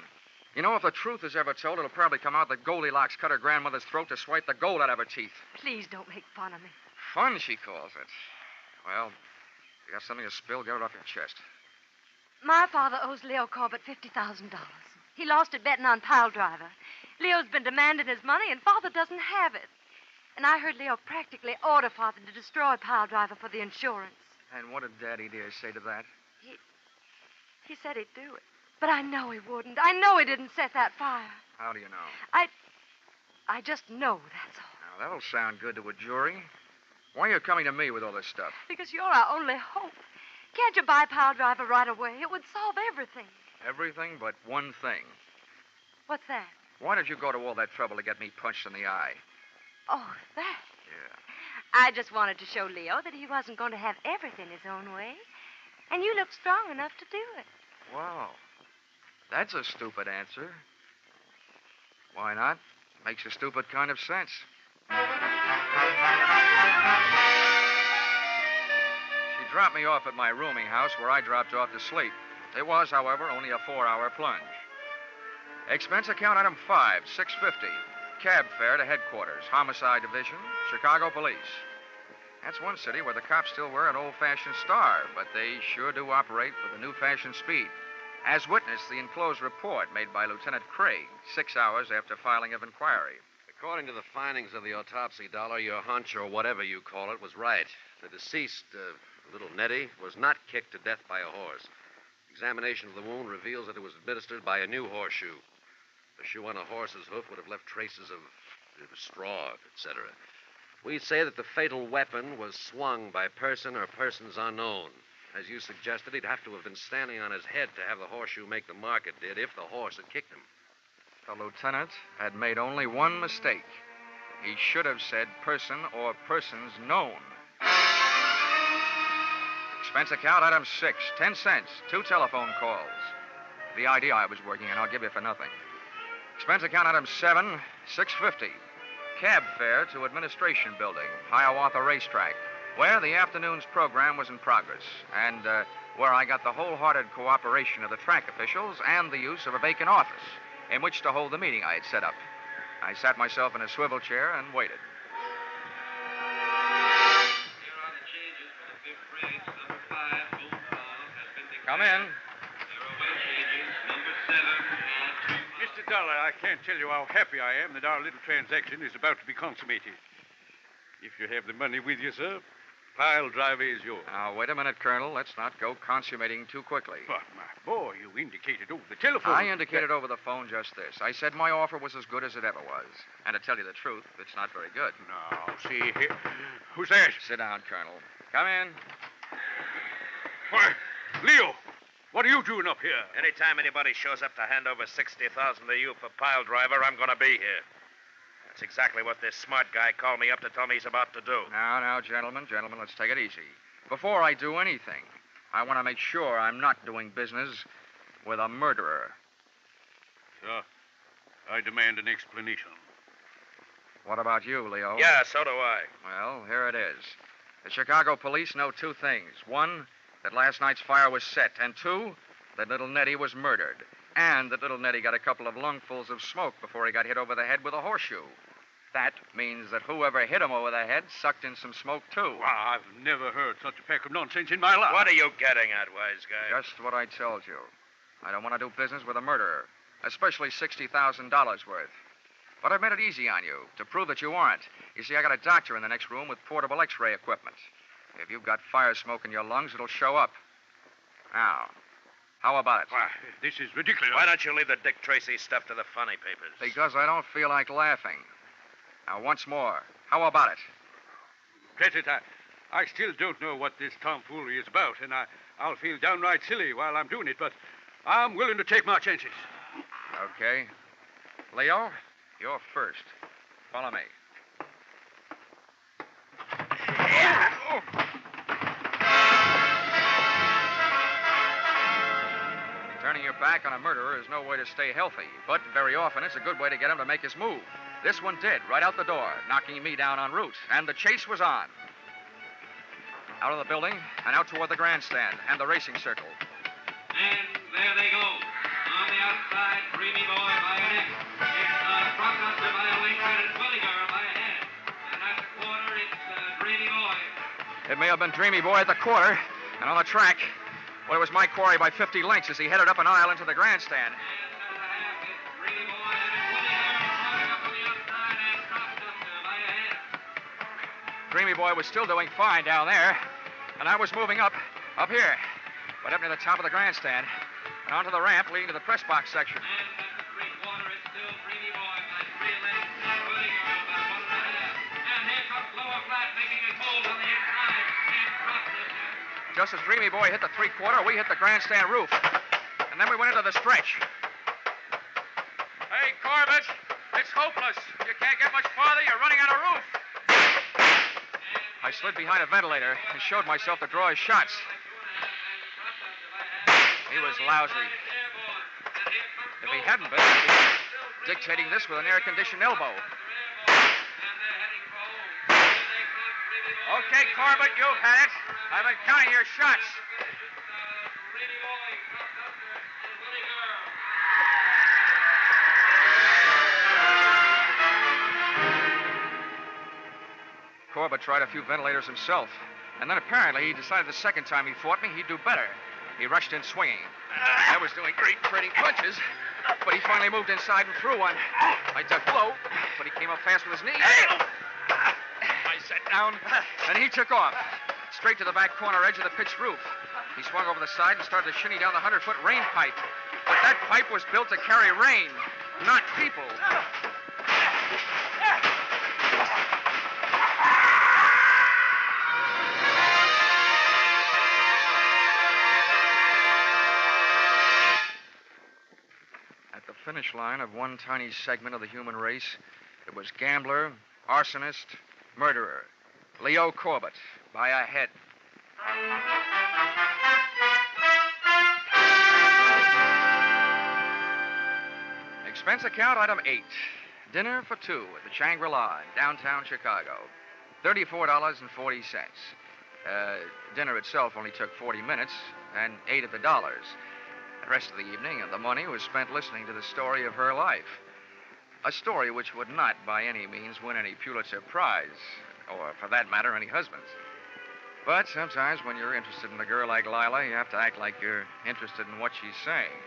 You know, if the truth is ever told, it'll probably come out that Goldilocks cut her grandmother's throat to swipe the gold out of her teeth. Please don't make fun of me. Fun, she calls it. Well, if you got something to spill, get it off your chest. My father owes Leo Corbett $50,000. He lost it betting on pile driver. Leo's been demanding his money, and Father doesn't have it. And I heard Leo practically order Father to destroy pile driver for the insurance. And what did Daddy dear say to that? He said he'd do it. But I know he wouldn't. I know he didn't set that fire. How do you know? I just know, that's all. Now, that'll sound good to a jury. Why are you coming to me with all this stuff? Because you're our only hope. Can't you buy pile driver right away? It would solve everything. Everything but one thing. What's that? Why did you go to all that trouble to get me punched in the eye? Oh, that. Yeah. I just wanted to show Leo that he wasn't going to have everything his own way. And you look strong enough to do it. Wow. That's a stupid answer. Why not? Makes a stupid kind of sense. She dropped me off at my rooming house where I dropped off to sleep. It was, however, only a 4-hour plunge. Expense account item 5, $650. Cab fare to headquarters, Homicide Division, Chicago Police. That's one city where the cops still wear an old-fashioned star, but they sure do operate with a new-fashioned speed. As witness the enclosed report made by Lieutenant Craig 6 hours after filing of inquiry. According to the findings of the autopsy, Dollar, your hunch, or whatever you call it, was right. The deceased, little Nettie, was not kicked to death by a horse. Examination of the wound reveals that it was administered by a new horseshoe. The shoe on a horse's hoof would have left traces of straw, etc. We'd say that the fatal weapon was swung by person or persons unknown. As you suggested, he'd have to have been standing on his head to have the horseshoe make the mark it did if the horse had kicked him. The lieutenant had made only one mistake. He should have said person or persons known. Expense account item 6, 10 cents, 2 telephone calls. The idea I was working in, I'll give you for nothing. Expense account item 7, $650. Cab fare to Administration Building, Hiawatha Racetrack, where the afternoon's program was in progress, and where I got the wholehearted cooperation of the track officials and the use of a vacant office in which to hold the meeting I had set up. I sat myself in a swivel chair and waited. Come in. Mr. Dollar, I can't tell you how happy I am that our little transaction is about to be consummated. If you have the money with you, sir, Pile driver is yours. Now, wait a minute, Colonel. Let's not go consummating too quickly. But, my boy, you indicated over the telephone. I indicated over the phone just this. I said my offer was as good as it ever was. And to tell you the truth, it's not very good. Now, see here. Who's that? Sit down, Colonel. Come in. Why, Leo, what are you doing up here? Anytime anybody shows up to hand over $60,000 to you for pile driver, I'm going to be here. That's exactly what this smart guy called me up to tell me he's about to do. Now, gentlemen, let's take it easy. Before I do anything, I want to make sure I'm not doing business with a murderer. Sir, I demand an explanation. What about you, Leo? Yeah, so do I. Well, here it is. The Chicago police know two things. One, that last night's fire was set. And two, that little Nettie was murdered. And that little Nettie got a couple of lungfuls of smoke before he got hit over the head with a horseshoe. That means that whoever hit him over the head sucked in some smoke, too. Wow, I've never heard such a pack of nonsense in my life. What are you getting at, wise guy? Just what I told you. I don't want to do business with a murderer, especially $60,000 worth. But I've made it easy on you to prove that you aren't. You see, I got a doctor in the next room with portable X-ray equipment. If you've got fire smoke in your lungs, it'll show up. Now, how about it? Why, this is ridiculous. Why don't you leave the Dick Tracy stuff to the funny papers? Because I don't feel like laughing. Now, once more, how about it? That's it. I still don't know what this tomfoolery is about, and I'll feel downright silly while I'm doing it, but I'm willing to take my chances. Okay. Leo, you're first. Follow me. Turning your back on a murderer is no way to stay healthy, but very often it's a good way to get him to make his move. This one did, right out the door, knocking me down en route, and the chase was on. Out of the building and out toward the grandstand and the racing circle. And there they go. On the outside, Dreamy Boy by a neck. It's Brockbuster by a length, and it's Bodyguard by a head. And at the corner, it's Dreamy Boy. It may have been Dreamy Boy at the quarter, and on the track, well, it was my quarry by 50 lengths as he headed up an aisle into the grandstand. Dreamy Boy was still doing fine down there, and I was moving up here, but up near the top of the grandstand, and onto the ramp leading to the press box section. And at the three-quarter, it's still Dreamy Boy by 3 lengths, and Bodyguard by 1 1/2. And here comes Lower Flat making his hold on the inside, and Brockbuster. Just as Dreamy Boy hit the three-quarter, we hit the grandstand roof, and then we went into the stretch. Hey, Corbett, it's hopeless. You can't get much farther. You're running out of roof. I slid behind a ventilator and showed myself to draw his shots. He was lousy. If he hadn't been, I'd be dictating this with an air-conditioned elbow. Okay, Corbett, you've had it. I've been counting your shots. Corbett tried a few ventilators himself, and then apparently he decided the second time he fought me, he'd do better. He rushed in swinging. I was doing great trading punches, but he finally moved inside and threw one. I ducked low, but he came up fast with his knee. I sat down, and he took off, straight to the back corner edge of the pitched roof. He swung over the side and started to shinny down the 100-foot rain pipe. But that pipe was built to carry rain, not people. Finish line of one tiny segment of the human race. It was gambler, arsonist, murderer. Leo Corbett, by a head. Expense account item 8. Dinner for 2 at the Shangri-La in downtown Chicago. $34.40. Dinner itself only took 40 minutes and 8 of the dollars. The rest of the evening and the money was spent listening to the story of her life. A story which would not, by any means, win any Pulitzer Prize, or, for that matter, any husbands. But sometimes when you're interested in a girl like Lila, you have to act like you're interested in what she's saying.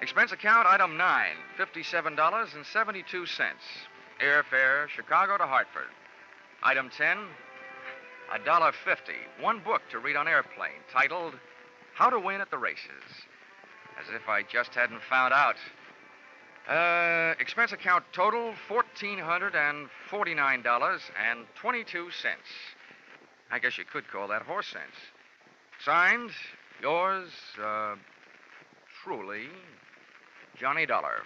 Expense account item 9, $57.72. Airfare, Chicago to Hartford. Item 10, $1.50. One book to read on airplane, titled How to Win at the Races. As if I just hadn't found out. Expense account total, $1,449.22. I guess you could call that horse sense. Signed, yours, truly, Johnny Dollar.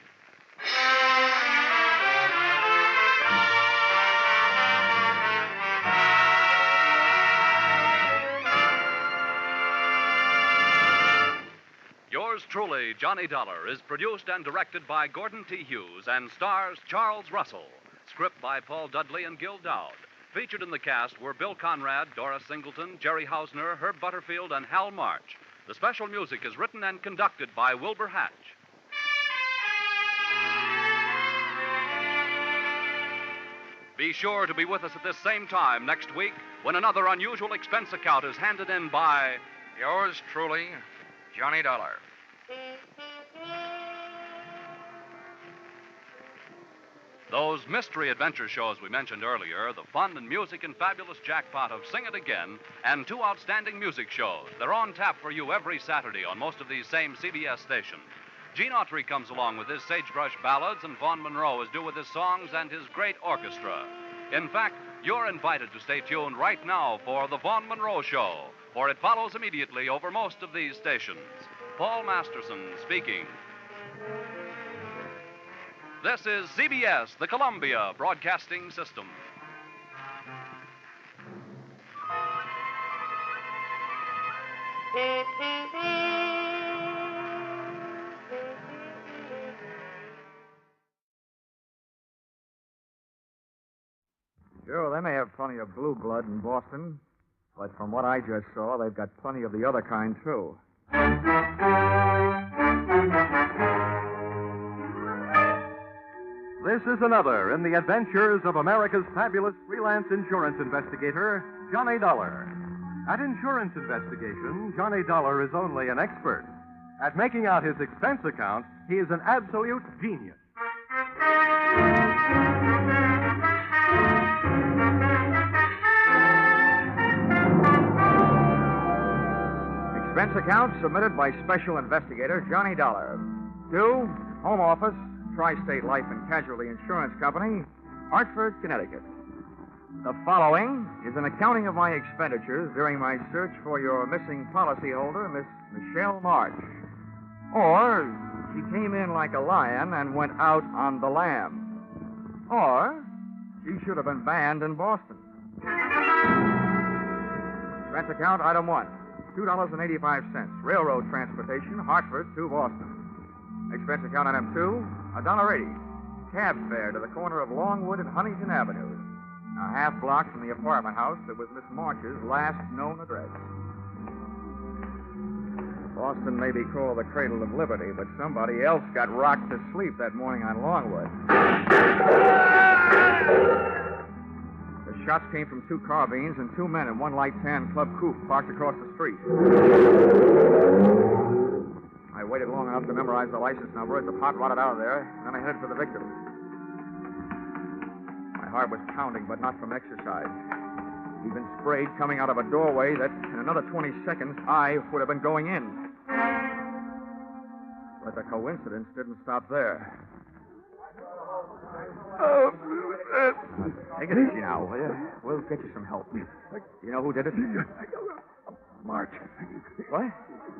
Yours truly, Johnny Dollar, is produced and directed by Gordon T. Hughes and stars Charles Russell. Script by Paul Dudley and Gil Dowd. Featured in the cast were Bill Conrad, Dora Singleton, Jerry Hausner, Herb Butterfield, and Hal March. The special music is written and conducted by Wilbur Hatch. Be sure to be with us at this same time next week when another unusual expense account is handed in by yours truly, Johnny Dollar. Those mystery adventure shows we mentioned earlier, the fun and music and fabulous jackpot of Sing It Again, and two outstanding music shows. They're on tap for you every Saturday on most of these same CBS stations. Gene Autry comes along with his Sagebrush Ballads, and Vaughn Monroe is due with his songs and his great orchestra. In fact, you're invited to stay tuned right now for The Vaughn Monroe Show, for it follows immediately over most of these stations. Paul Masterson speaking. This is CBS, the Columbia Broadcasting System. Sure, they may have plenty of blue blood in Boston, but from what I just saw, they've got plenty of the other kind, too. This is another in the adventures of America's fabulous freelance insurance investigator, Johnny Dollar. At insurance investigation, Johnny Dollar is only an expert. At making out his expense account, he is an absolute genius. Expense account submitted by Special Investigator Johnny Dollar. To Home Office, Tri-State Life and Casualty Insurance Company, Hartford, Connecticut. The following is an accounting of my expenditures during my search for your missing policyholder, Miss Michelle March. Or, she came in like a lion and went out on the lamb. Or, she should have been banned in Boston. Expense account, item 1, $2.85, railroad transportation, Hartford to Boston. Expense account, item 2, $1.80, cab fare to the corner of Longwood and Huntington Avenues, a half block from the apartment house that was Miss March's last known address. Boston may be called the cradle of liberty, but somebody else got rocked to sleep that morning on Longwood. The shots came from 2 carbines and 2 men in one light tan club coupe parked across the street. I waited long enough to memorize the license number as the pot rotted out of there, and then I headed for the victim. My heart was pounding, but not from exercise. He'd been sprayed coming out of a doorway that, in another 20 seconds, I would have been going in. But the coincidence didn't stop there. Take it easy now, will you? We'll get you some help. Do you know who did it? March. What?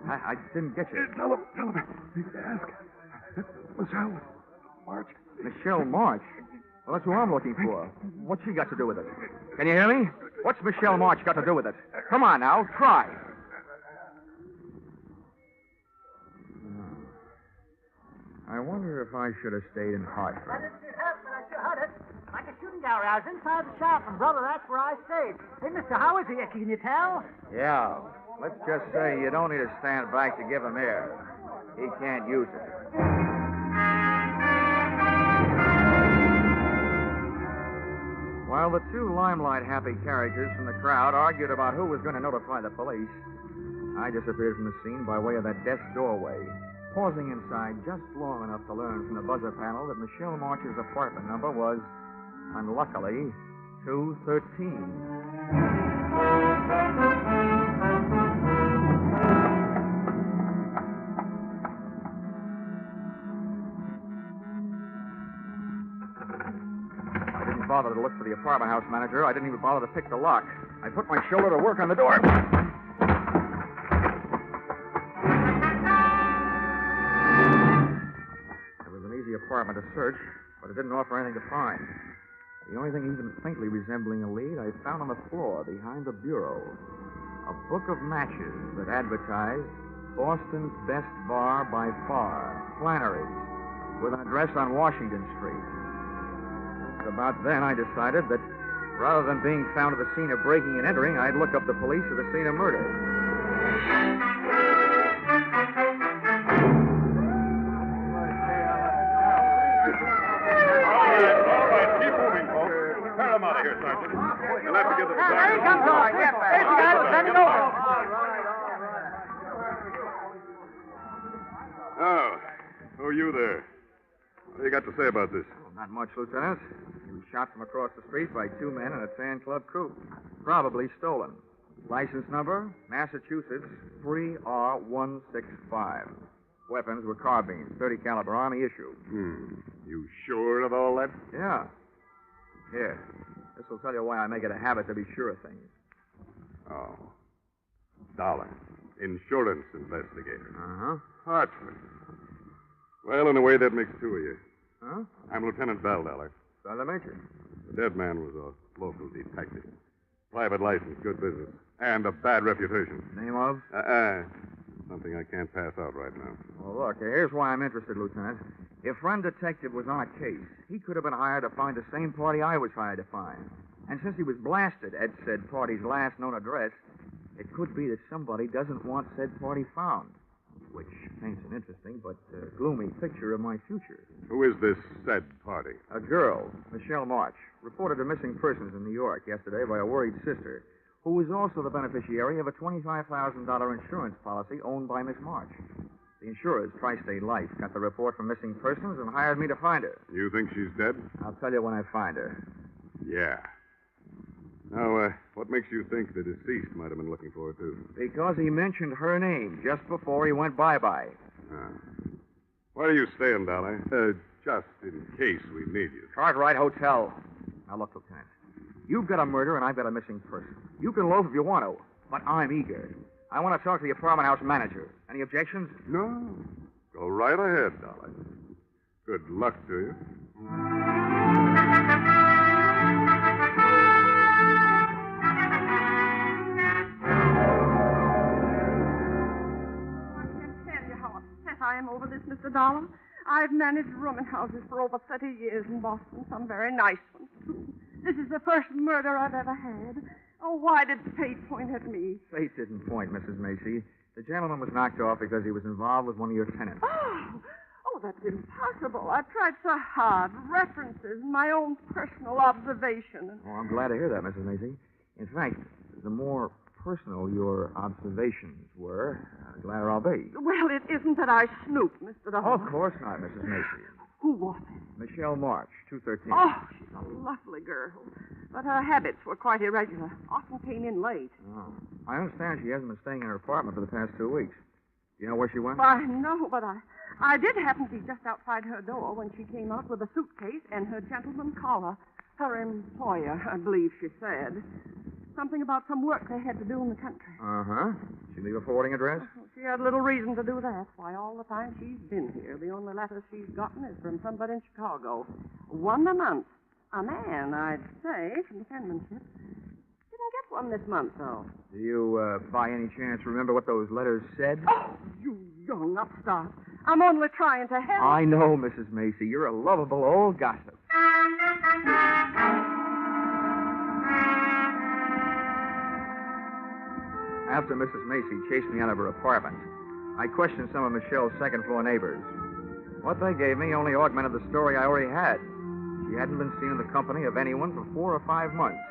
I didn't get you. Tell him. Ask. Michelle March. Michelle March? Well, that's who I'm looking for. What's she got to do with it? Can you hear me? What's Michelle March got to do with it? Come on now, try. I wonder if I should have stayed in Hartford. I didn't see it happen, but I sure heard it. Like a shooting gallery. I was inside the shop, and, brother, that's where I stayed. Hey, mister, how is he? Can you tell? Yeah. Let's just say you don't need to stand back to give him air. He can't use it. While the 2 limelight-happy characters from the crowd argued about who was going to notify the police, I disappeared from the scene by way of that desk doorway, pausing inside just long enough to learn from the buzzer panel that Michelle March's apartment number was, unluckily, 213. I didn't bother to look for the apartment house manager. I didn't even bother to pick the lock. I put my shoulder to work on the door. It was an easy apartment to search, but it didn't offer anything to find. The only thing even faintly resembling a lead I found on the floor behind the bureau. A book of matches that advertised Boston's Best Bar by Far, Flannery's, with an address on Washington Street. About then, I decided that rather than being found at the scene of breaking and entering, I'd look up the police at the scene of murder. All right, keep moving, folks. Tear them out of here, Sergeant. You'll have to give the Here he comes, all right. There's the guy that's bending over. Oh, who are you there? What do you got to say about this? Not much, Lieutenant. He was shot from across the street by two men in a tan club coupe. Probably stolen. License number, Massachusetts 3R165. Weapons were carbines, 30 caliber Army issue. You sure of all that? Yeah. Here. This will tell you why I make it a habit to be sure of things. Oh. Dollar. Insurance investigator. Uh-huh. Hartford. Well, in a way, that makes two of you. Huh? I'm Lieutenant Bell, Dollar. Sergeant Major. The dead man was a local detective. Private license, good business, and a bad reputation. Name of? Something I can't pass out right now. Well, look, here's why I'm interested, Lieutenant. If friend detective was on a case, he could have been hired to find the same party I was hired to find. And since he was blasted at said party's last known address, it could be that somebody doesn't want said party found. Which paints an interesting but gloomy picture of my future. Who is this said party? A girl, Michelle March, reported to missing persons in New York yesterday by a worried sister, who was also the beneficiary of a $25,000 insurance policy owned by Miss March. The insurers, Tri-State Life, got the report from missing persons and hired me to find her. You think she's dead? I'll tell you when I find her. Yeah. Now, what makes you think the deceased might have been looking for her, too? Because he mentioned her name just before he went bye-bye. Where are you staying, Dollar? Just in case we need you. Cartwright Hotel. Now, look, Lieutenant. You've got a murder and I've got a missing person. You can loaf if you want to, but I'm eager. I want to talk to the apartment house manager. Any objections? No. Go right ahead, Dollar. Good luck to you. I am over this, Mr. Dollar. I've managed rooming houses for over 30 years in Boston, some very nice ones, too. This is the first murder I've ever had. Oh, why did fate point at me? Fate didn't point, Mrs. Macy. The gentleman was knocked off because he was involved with one of your tenants. Oh, that's impossible. I've tried so hard. References, my own personal observation. Oh, I'm glad to hear that, Mrs. Macy. In fact, the more personal your observations were, the gladder I'll be. Well, it isn't that I snooped, Mr. Dollar. Of course not, Mrs. Macy. Who was it? Michelle March, 213. Oh, she's a lovely girl. But her habits were quite irregular. Often came in late. Oh. I understand she hasn't been staying in her apartment for the past 2 weeks. Do you know where she went? Why, no, but I did happen to be just outside her door when she came out with a suitcase and her gentleman caller. Her employer, I believe she said. Something about some work they had to do in the country. Uh-huh. She leave a forwarding address? She had little reason to do that. Why, all the time she's been here, the only letters she's gotten is from somebody in Chicago. One a month. A man, I'd say, from the penmanship. Didn't get one this month, though. Do you, by any chance, remember what those letters said? Oh, you young upstart. I'm only trying to help. I know, Mrs. Macy. You're a lovable old gossip. After Mrs. Macy chased me out of her apartment, I questioned some of Michelle's second-floor neighbors. What they gave me only augmented the story I already had. She hadn't been seen in the company of anyone for 4 or 5 months,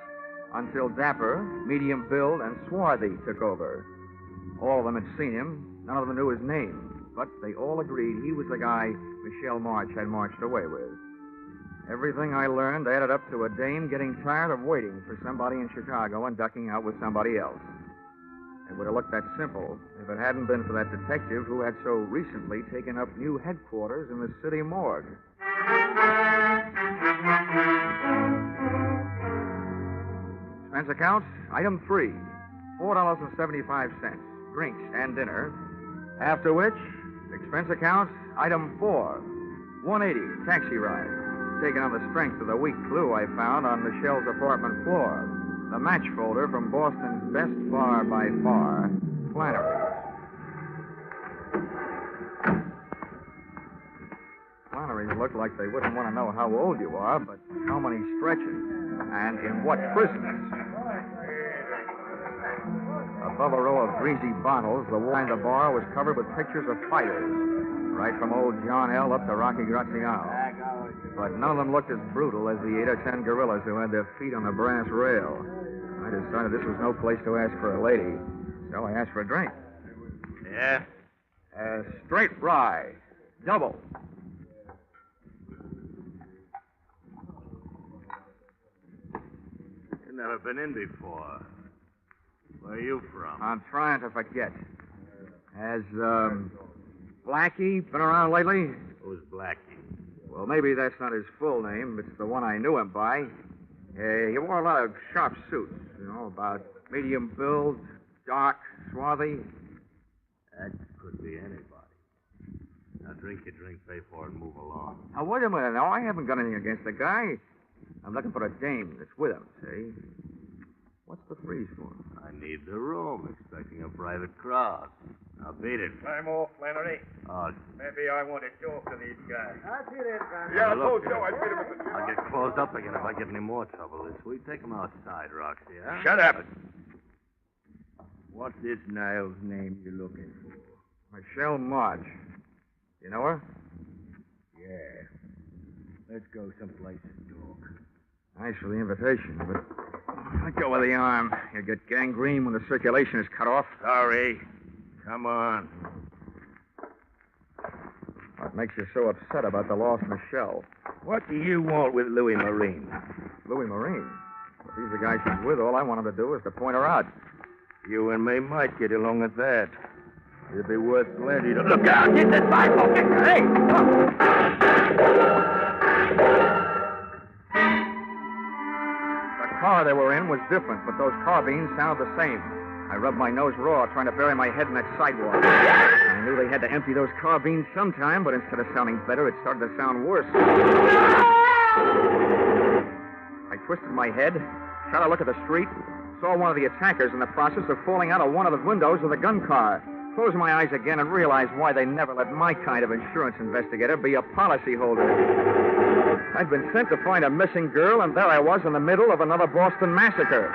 until Dapper, medium build, and swarthy took over. All of them had seen him. None of them knew his name, but they all agreed he was the guy Michelle March had marched away with. Everything I learned added up to a dame getting tired of waiting for somebody in Chicago and ducking out with somebody else. It would have looked that simple if it hadn't been for that detective who had so recently taken up new headquarters in the city morgue. Expense account, item 3, $4.75, drinks and dinner. After which, expense account, item 4, $180, taxi ride. Taken on the strength of the weak clue I found on Michelle's apartment floor. The match folder from Boston's best bar by far, Flannery's. Flannery's look like they wouldn't want to know how old you are, but how many stretches, and in what prisons. Above a row of greasy bottles, the wall behind the bar was covered with pictures of fighters, right from old John L. up to Rocky Graziano. But none of them looked as brutal as the 8 or 10 gorillas who had their feet on the brass rail. I decided this was no place to ask for a lady, so I asked for a drink. Yeah? Straight rye. Double. You've never been in before. Where are you from? I'm trying to forget. Has, Blackie been around lately? Who's Blackie? Well, maybe that's not his full name. It's the one I knew him by. He wore a lot of sharp suits, about medium build, dark, swarthy. That could be anybody. Now drink your drink, pay for it, and move along. Now, wait a minute. Now, I haven't got anything against the guy. I'm looking for a dame that's with him, see? What's the freeze for? I need the room, expecting a private crowd. Now beat it. I'm off, Flannery. Oh, Maybe I want to talk to these guys. I'll see that, Flannery. Yeah, I look, told Joe I'd beat him at the... I'll get closed up again if I get any more trouble this week. Take him outside, Roxy, huh? Shut up. What's this Niles name you're looking for? Michelle Marge. You know her? Yeah. Let's go someplace and talk. Thanks for the invitation, but let go of the arm. You get gangrene when the circulation is cut off. Sorry. Come on. What makes you so upset about the lost Michelle? What do you want with Louis Marine? Louis Marine? If he's the guy she's with, all I want him to do is to point her out. You and me might get along at that. It'd be worth plenty to... Look out! Get this Bible! Hey! The car they were in was different, but those carbines sounded the same. I rubbed my nose raw, trying to bury my head in that sidewalk. I knew they had to empty those carbines sometime, but instead of sounding better, it started to sound worse. I twisted my head, shot a look at the street, saw one of the attackers in the process of falling out of one of the windows of the gun car. Closed my eyes again and realized why they never let my kind of insurance investigator be a policyholder. I'd been sent to find a missing girl, and there I was in the middle of another Boston massacre.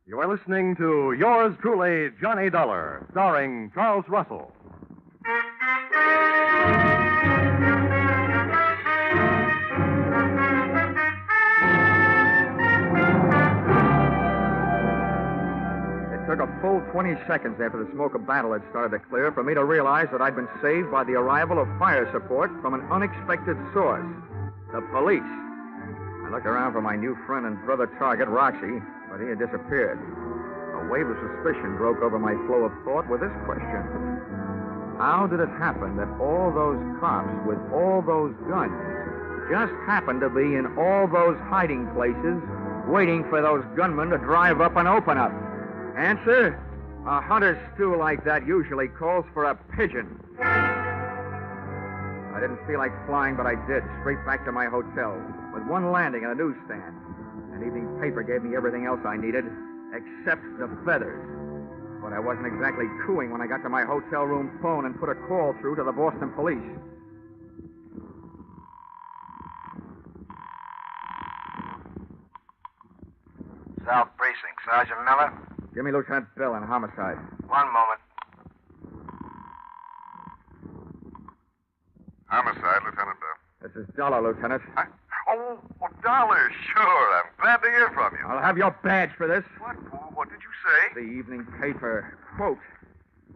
You are listening to Yours Truly, Johnny Dollar, starring Charles Russell. It took a full 20 seconds after the smoke of battle had started to clear for me to realize that I'd been saved by the arrival of fire support from an unexpected source, the police. I looked around for my new friend and brother target, Roxy, but he had disappeared. A wave of suspicion broke over my flow of thought with this question. How did it happen that all those cops with all those guns just happened to be in all those hiding places waiting for those gunmen to drive up and open up? Answer, a hunter's stew like that usually calls for a pigeon. I didn't feel like flying, but I did, straight back to my hotel, with one landing and a newsstand. An evening paper gave me everything else I needed, except the feathers. But I wasn't exactly cooing when I got to my hotel room phone and put a call through to the Boston police. South Precinct, Sergeant Miller. Give me Lieutenant Bill in homicide. One moment. Homicide, Lieutenant Bill. This is Dollar, Lieutenant. Oh, Dollar, sure. I'm glad Glad to hear from you. I'll have your badge for this. What did you say? The evening paper. Quote,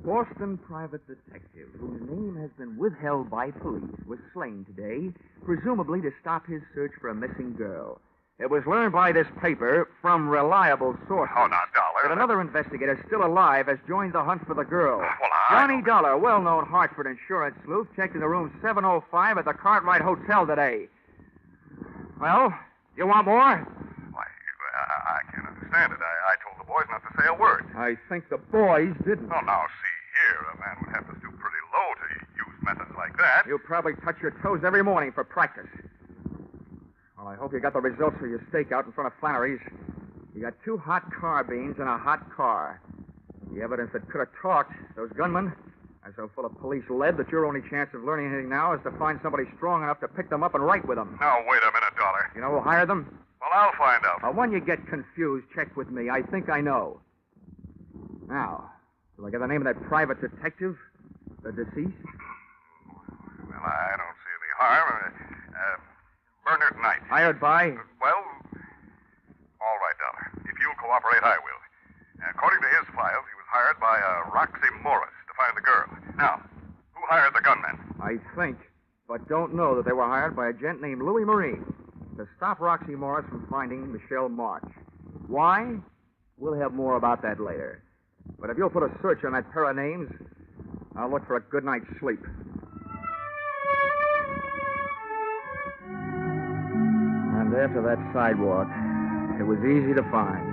Boston private detective, whose name has been withheld by police, was slain today, presumably to stop his search for a missing girl. It was learned by this paper from reliable sources. Oh, now, Dollar. That another investigator still alive has joined the hunt for the girl. Well, Johnny Dollar, well-known Hartford insurance sleuth, checked into room 705 at the Cartwright Hotel today. Well, you want more? Why, I can't understand it. I told the boys not to say a word. I think the boys didn't. Oh, now, see here. A man would have to stoop pretty low to use methods like that. You probably touch your toes every morning for practice. Well, I hope you got the results for your stakeout in front of Flannery's. You got 2 hot carbines and a hot car. The evidence that could have talked, those gunmen, are so full of police lead that your only chance of learning anything now is to find somebody strong enough to pick them up and write with them. Now, wait a minute, Dollar. You know who hired them? Well, I'll find out. When you get confused, check with me. I think I know. Now, do I get the name of that private detective? The deceased? Well, I don't see any harm. Bernard Knight. Hired by? Well, all right, Dollar. If you'll cooperate, I will. According to his files, he was hired by Roxy Morris to find the girl. Now, who hired the gunmen? I think, but don't know that they were hired by a gent named Louis Marine to stop Roxy Morris from finding Michelle March. Why? We'll have more about that later. But if you'll put a search on that pair of names, I'll look for a good night's sleep. And after that sidewalk, it was easy to find.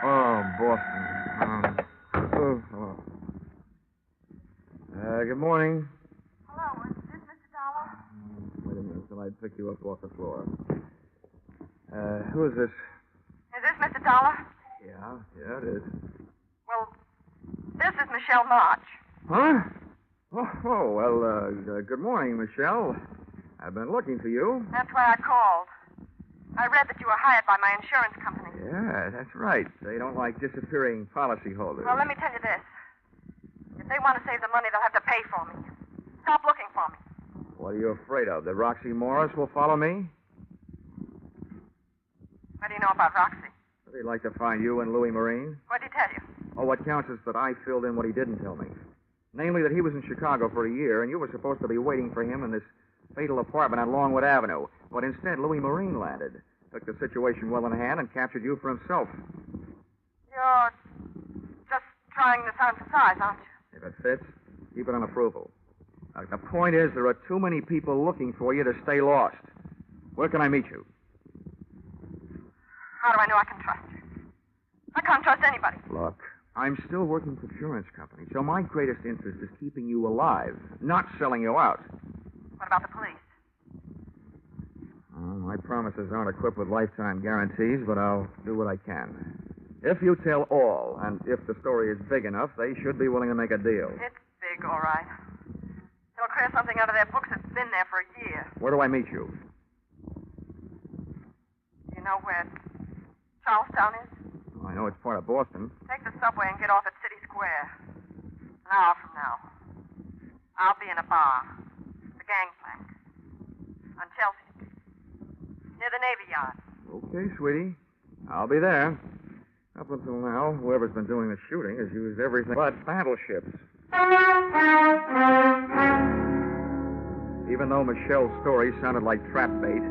Oh, Boston. Hello. Good morning. Hello, is this Mr. Dollar? Wait a minute till I pick you up off the floor. Who is this? Is this Mr. Dollar? Yeah, it is. Well, this is Michelle March. Huh? Well, good morning, Michelle. I've been looking for you. That's why I called. I read that you were hired by my insurance company. Yeah, that's right. They don't like disappearing policyholders. Well, let me tell you this. If they want to save the money, they'll have to pay for me. Stop looking for me. What are you afraid of? That Roxy Morris will follow me? What do you know about Roxy? They'd like to find you and Louis Marine. What did he tell you? Oh, what counts is that I filled in what he didn't tell me. Namely, that he was in Chicago for a year, and you were supposed to be waiting for him in this fatal apartment on Longwood Avenue. But instead, Louis Marine landed, took the situation well in hand, and captured you for himself. You're just trying this on for size, aren't you? If it fits, keep it on approval. The point is, there are too many people looking for you to stay lost. Where can I meet you? How do I know I can trust you? I can't trust anybody. Look, I'm still working for insurance company, so my greatest interest is keeping you alive, not selling you out. What about the police? My promises aren't equipped with lifetime guarantees, but I'll do what I can. If you tell all, and if the story is big enough, they should be willing to make a deal. It's big, all right. They'll clear something out of their books that's been there for a year. Where do I meet you? You know where Charlestown is? I know it's part of Boston. Take the subway and get off at City Square. An hour from now. I'll be in a bar. The Gangplank. On Chelsea Street. Near the Navy Yard. Okay, sweetie. I'll be there. Up until now, whoever's been doing the shooting has used everything but battleships. Even though Michelle's story sounded like trap bait,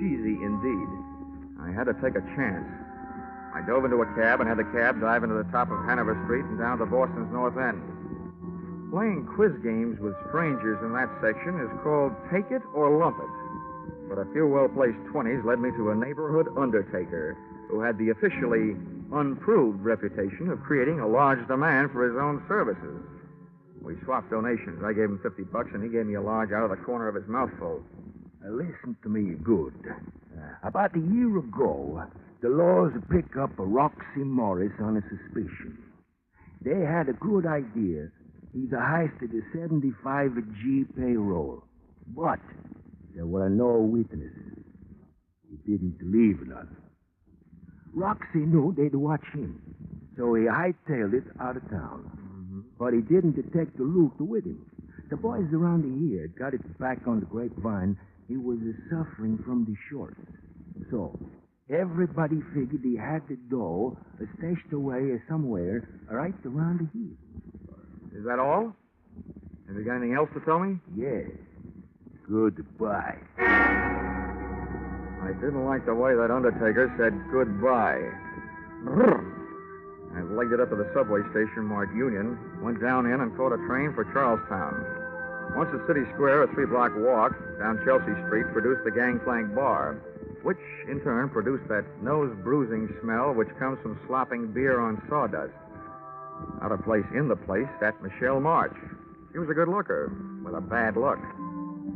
cheesy indeed, I had to take a chance. I dove into a cab and had the cab drive into the top of Hanover Street and down to Boston's North End. Playing quiz games with strangers in that section is called Take It or Lump It. But a few well-placed 20s led me to a neighborhood undertaker who had the officially unproved reputation of creating a large demand for his own services. We swapped donations. I gave him $50, and he gave me a large out of the corner of his mouthful. Listen to me good. About a year ago, the laws picked up a Roxy Morris on a suspicion. They had a good idea. He'd heisted a 75G payroll. But there were no witnesses. He didn't leave none. Roxy knew they'd watch him, so he hightailed it out of town. But he didn't detect the loot with him. The boys around here got it back on the grapevine. He was suffering from the shorts. So, everybody figured he had the dough stashed away somewhere right around here. Is that all? Have you got anything else to tell me? Yeah. Goodbye. I didn't like the way that undertaker said goodbye. I legged it up to the subway station marked Union, went down in and caught a train for Charlestown. Once at City Square, a 3-block walk down Chelsea Street produced the Gangplank Bar, which in turn produced that nose-bruising smell which comes from slopping beer on sawdust. Out of place in the place sat Michelle March. She was a good looker, with a bad look.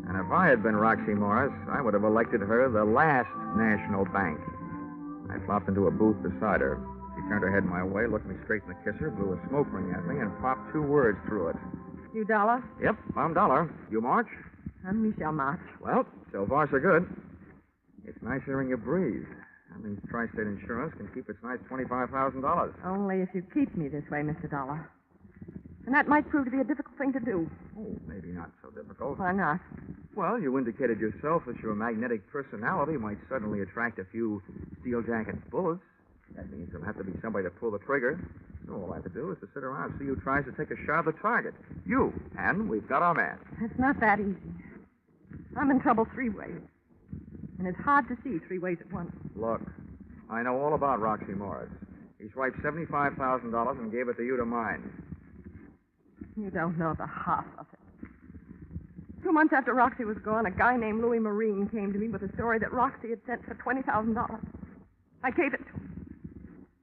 And if I had been Roxy Morris, I would have elected her the last national bank. I flopped into a booth beside her. She turned her head my way, looked me straight in the kisser, blew a smoke ring at me, and popped 2 words through it. You Dollar? Yep, I'm Dollar. You March? I'm Michelle March. Well, so far so good. It's nice hearing you breathe. That means Tri-State Insurance can keep its nice $25,000. Only if you keep me this way, Mr. Dollar. And that might prove to be a difficult thing to do. Oh, maybe not so difficult. Why not? Well, you indicated yourself that your magnetic personality might suddenly attract a few steel-jacket bullets. That means there'll have to be somebody to pull the trigger. So all I have to do is to sit around and see who tries to take a shot at the target. You. And we've got our man. It's not that easy. I'm in trouble 3 ways. And it's hard to see 3 ways at once. Look, I know all about Roxy Morris. He swiped $75,000 and gave it to you to mine. You don't know the half of it. 2 months after Roxy was gone, a guy named Louis Marine came to me with a story that Roxy had sent for $20,000. I gave it to him.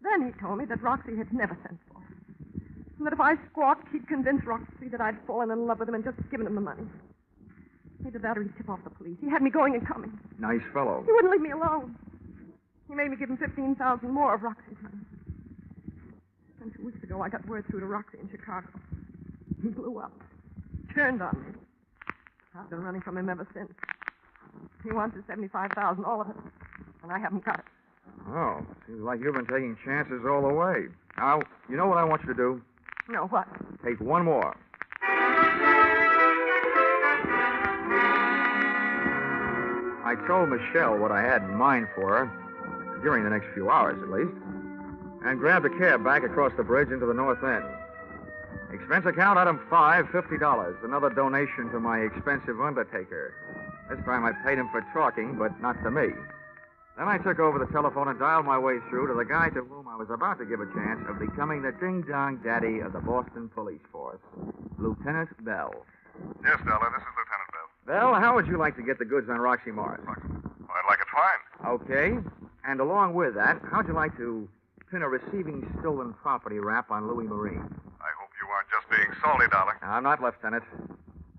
Then he told me that Roxy had never sent for it. And that if I squawked, he'd convince Roxy that I'd fallen in love with him and just given him the money. Either that or he'd tip off the police. He had me going and coming. Nice fellow. He wouldn't leave me alone. He made me give him $15,000 more of Roxy's money. And 2 weeks ago, I got word through to Roxy in Chicago. He blew up. Turned on me. I've been running from him ever since. He wants his $75,000, all of it. And I haven't got it. Oh, seems like you've been taking chances all the way. Now, you know what I want you to do? No, what? Take one more. I told Michelle what I had in mind for her, during the next few hours at least, and grabbed a cab back across the bridge into the North End. Expense account item 5, $50. Another donation to my expensive undertaker. This time I paid him for talking, but not to me. Then I took over the telephone and dialed my way through to the guy to whom I was about to give a chance of becoming the ding-dong daddy of the Boston Police Force, Lieutenant Bell. Yes, Dollar, this is Lieutenant Bell. Bell, how would you like to get the goods on Roxy Morris? I'd like it fine. Okay. And along with that, how'd you like to pin a receiving stolen property rap on Louis Marine? I hope you aren't just being salty, Dollar. I'm not, Lieutenant.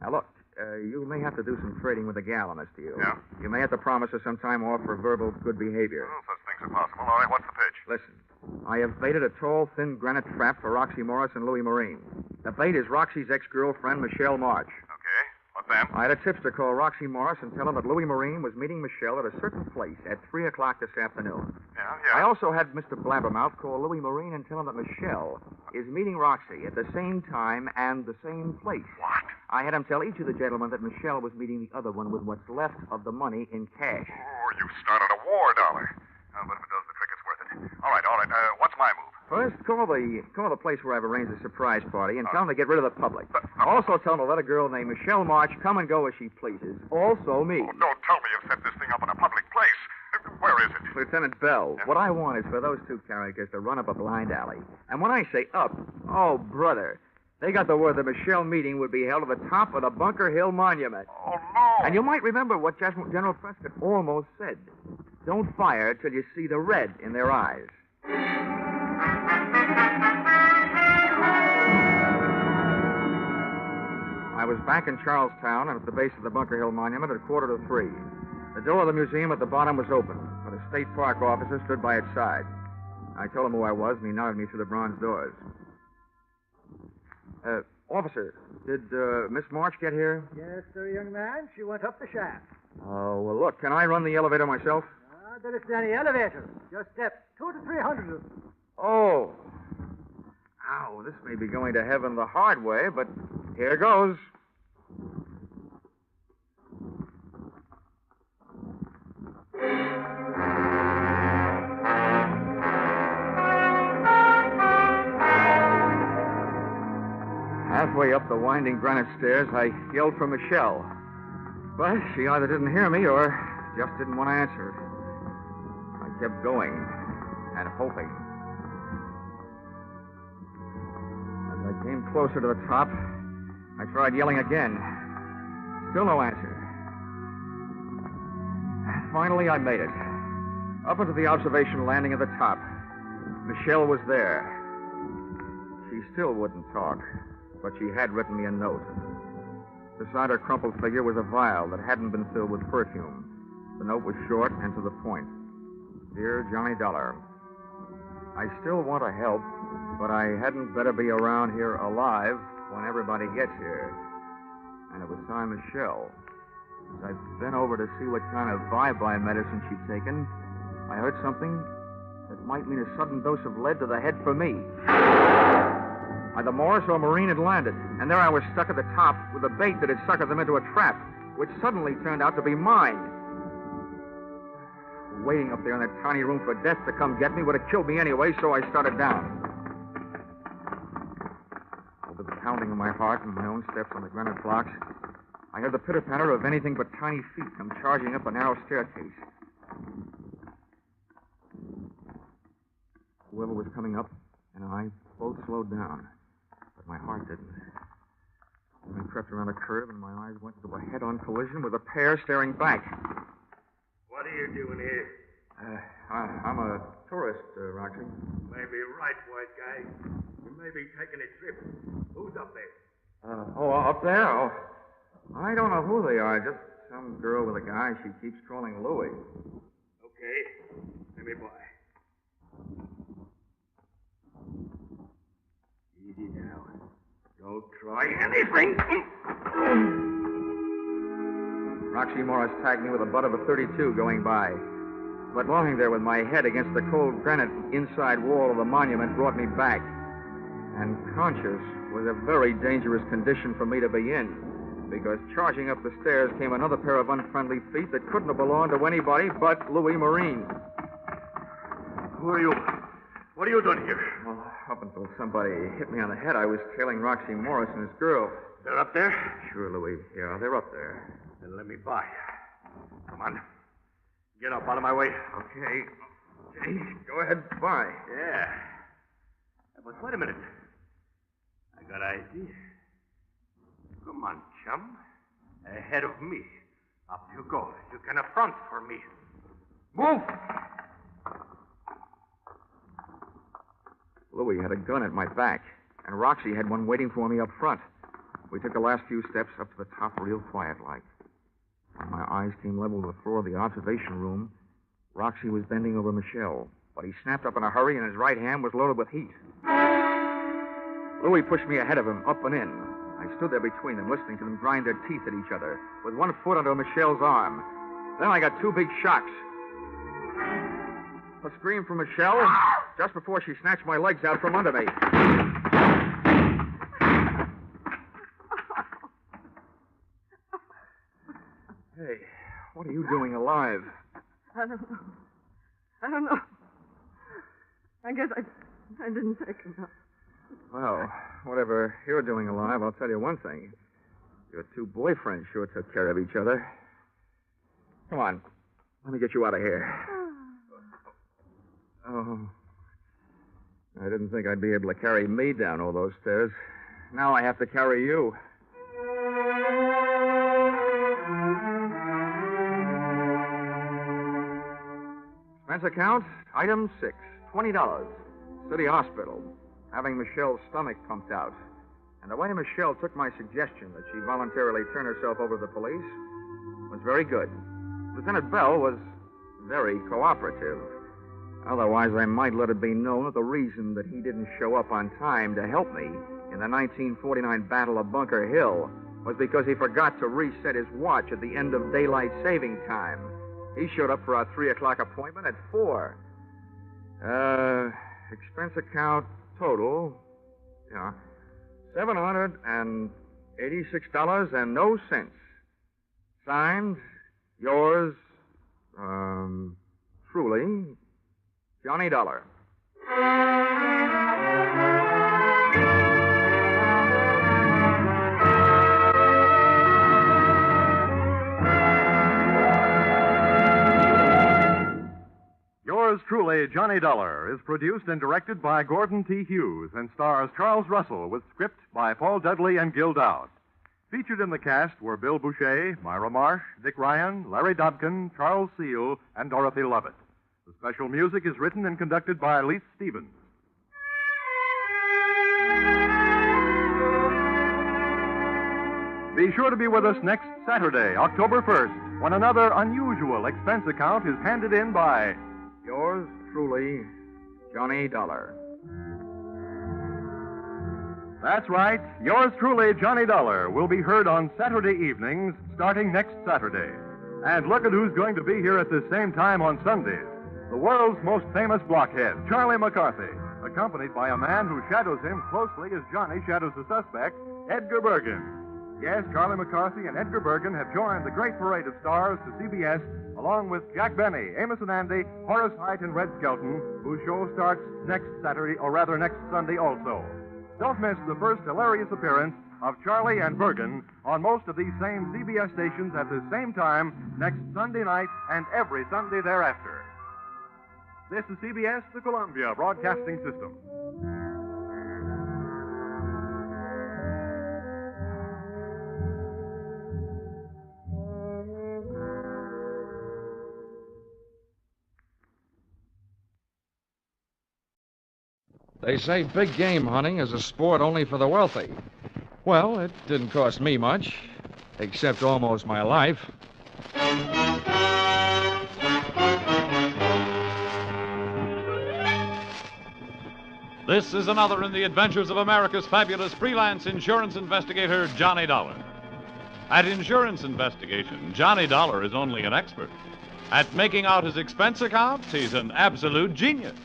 Now, look, you may have to do some trading with the gal on this deal. Yeah? You may have to promise her some time off for verbal good behavior. Well, such things are possible. All right, what's the pitch? Listen, I have baited a tall, thin granite trap for Roxy Morris and Louis Marine. The bait is Roxy's ex-girlfriend, Michelle March. Okay, what then? I had a tipster call Roxy Morris and tell him that Louis Marine was meeting Michelle at a certain place at 3 o'clock this afternoon. Yeah. I also had Mr. Blabbermouth call Louis Marine and tell him that Michelle is meeting Roxy at the same time and the same place. What? I had him tell each of the gentlemen that Michelle was meeting the other one with what's left of the money in cash. Oh, you've started a war, Dollar. But if it does the trick, it's worth it. All right. What's my move? First, call the place where I've arranged a surprise party and tell them to get rid of the public. Also tell them to let a girl named Michelle March come and go as she pleases. Also me. Oh, don't tell me you've set this thing up in a public place. Where is it? Lieutenant Bell, what I want is for those 2 characters to run up a blind alley. And when I say up, oh, brother, they got the word the Michelle meeting would be held at the top of the Bunker Hill Monument. Oh, no. And you might remember what General Prescott almost said. Don't fire till you see the red in their eyes. I was back in Charlestown and at the base of the Bunker Hill Monument at 2:45. The door of the museum at the bottom was open, but a state park officer stood by its side. I told him who I was, and he nodded me through the bronze doors. Officer, did Miss March get here? Yes, sir, young man. She went up the shaft. Oh, well, look, can I run the elevator myself? There isn't any elevator. Just steps. 200 to 300 of them. Oh. Ow, this may be going to heaven the hard way, but here goes. Halfway up the winding granite stairs, I yelled for Michelle. But she either didn't hear me or just didn't want to answer. I kept going and hoping. As I came closer to the top, I tried yelling again. Still no answer. Finally, I made it. Up into the observation landing at the top. Michelle was there. She still wouldn't talk, but she had written me a note. Beside her crumpled figure was a vial that hadn't been filled with perfume. The note was short and to the point. Dear Johnny Dollar, I still want to help, but I hadn't better be around here alive when everybody gets here. And it was signed Michelle. As I bent over to see what kind of bye-bye medicine she'd taken, I heard something that might mean a sudden dose of lead to the head for me. Either Morris or Marine had landed, and there I was stuck at the top with a bait that had suckered them into a trap, which suddenly turned out to be mine. Waiting up there in that tiny room for death to come get me would have killed me anyway, so I started down. Over the pounding of my heart and my own steps on the granite blocks, I heard the pitter-patter of anything but tiny feet come charging up a narrow staircase. Whoever was coming up and I both slowed down, but my heart didn't. I crept around a curve and my eyes went into a head-on collision with a pair staring back. What are you doing here? I'm a tourist, Roxy. You may be right, white guy. You may be taking a trip. Who's up there? Up there? Oh, I don't know who they are. Just some girl with a guy. She keeps calling Louie. Okay. Let me by. Easy now. Don't try anything. Roxy Morris tagged me with the butt of a .32 going by. But lying there with my head against the cold granite inside wall of the monument brought me back. And conscious was a very dangerous condition for me to be in, because charging up the stairs came another pair of unfriendly feet that couldn't have belonged to anybody but Louis Marine. Who are you? What are you doing here? Well, up until somebody hit me on the head, I was trailing Roxy Morris and his girl. They're up there? Sure, Louis. Yeah, they're up there. Then let me by. Come on. Get up out of my way. Okay. Go ahead, by. Yeah. But wait a minute. I got an idea. Come on, chum. Ahead of me. Up you go. You can affront for me. Move! Louis had a gun at my back, and Roxy had one waiting for me up front. We took the last few steps up to the top real quiet-like. When my eyes came level with the floor of the observation room, Roxy was bending over Michelle, but he snapped up in a hurry and his right hand was loaded with heat. Louis pushed me ahead of him, up and in. I stood there between them, listening to them grind their teeth at each other, with one foot under Michelle's arm. Then I got two big shocks. A scream from Michelle just before she snatched my legs out from under me. Hey, what are you doing alive? I don't know. I guess I didn't take enough. Well, whatever you're doing alive, I'll tell you one thing. Your two boyfriends sure took care of each other. Come on. Let me get you out of here. Oh. I didn't think I'd be able to carry me down all those stairs. Now I have to carry you. Expense account, item 6, $20. City hospital. Having Michelle's stomach pumped out. And the way Michelle took my suggestion that she voluntarily turn herself over to the police was very good. Lieutenant Bell was very cooperative. Otherwise, I might let it be known that the reason that he didn't show up on time to help me in the 1949 Battle of Bunker Hill was because he forgot to reset his watch at the end of daylight saving time. He showed up for our 3 o'clock appointment at 4. Expense account total, yeah, $786 and no cents. Signed, yours, truly, Johnny Dollar. Yours truly, Johnny Dollar, is produced and directed by Gordon T. Hughes and stars Charles Russell with script by Paul Dudley and Gil Dowd. Featured in the cast were Bill Boucher, Myra Marsh, Dick Ryan, Larry Dobkin, Charles Seal, and Dorothy Lovett. The special music is written and conducted by Leith Stevens. Be sure to be with us next Saturday, October 1st, when another unusual expense account is handed in by Yours truly, Johnny Dollar. That's right. Yours truly, Johnny Dollar, will be heard on Saturday evenings starting next Saturday. And look at who's going to be here at the same time on Sundays. The world's most famous blockhead, Charlie McCarthy, accompanied by a man who shadows him closely as Johnny shadows the suspect, Edgar Bergen. Yes, Charlie McCarthy and Edgar Bergen have joined the great parade of stars to CBS, along with Jack Benny, Amos and Andy, Horace Heidt, and Red Skelton, whose show starts next Saturday, or rather next Sunday also. Don't miss the first hilarious appearance of Charlie and Bergen on most of these same CBS stations at the same time next Sunday night and every Sunday thereafter. This is CBS, the Columbia Broadcasting System. They say big game hunting is a sport only for the wealthy. Well, it didn't cost me much, except almost my life. This is another in the adventures of America's fabulous freelance insurance investigator, Johnny Dollar. At Insurance Investigation, Johnny Dollar is only an expert. At making out his expense accounts, he's an absolute genius.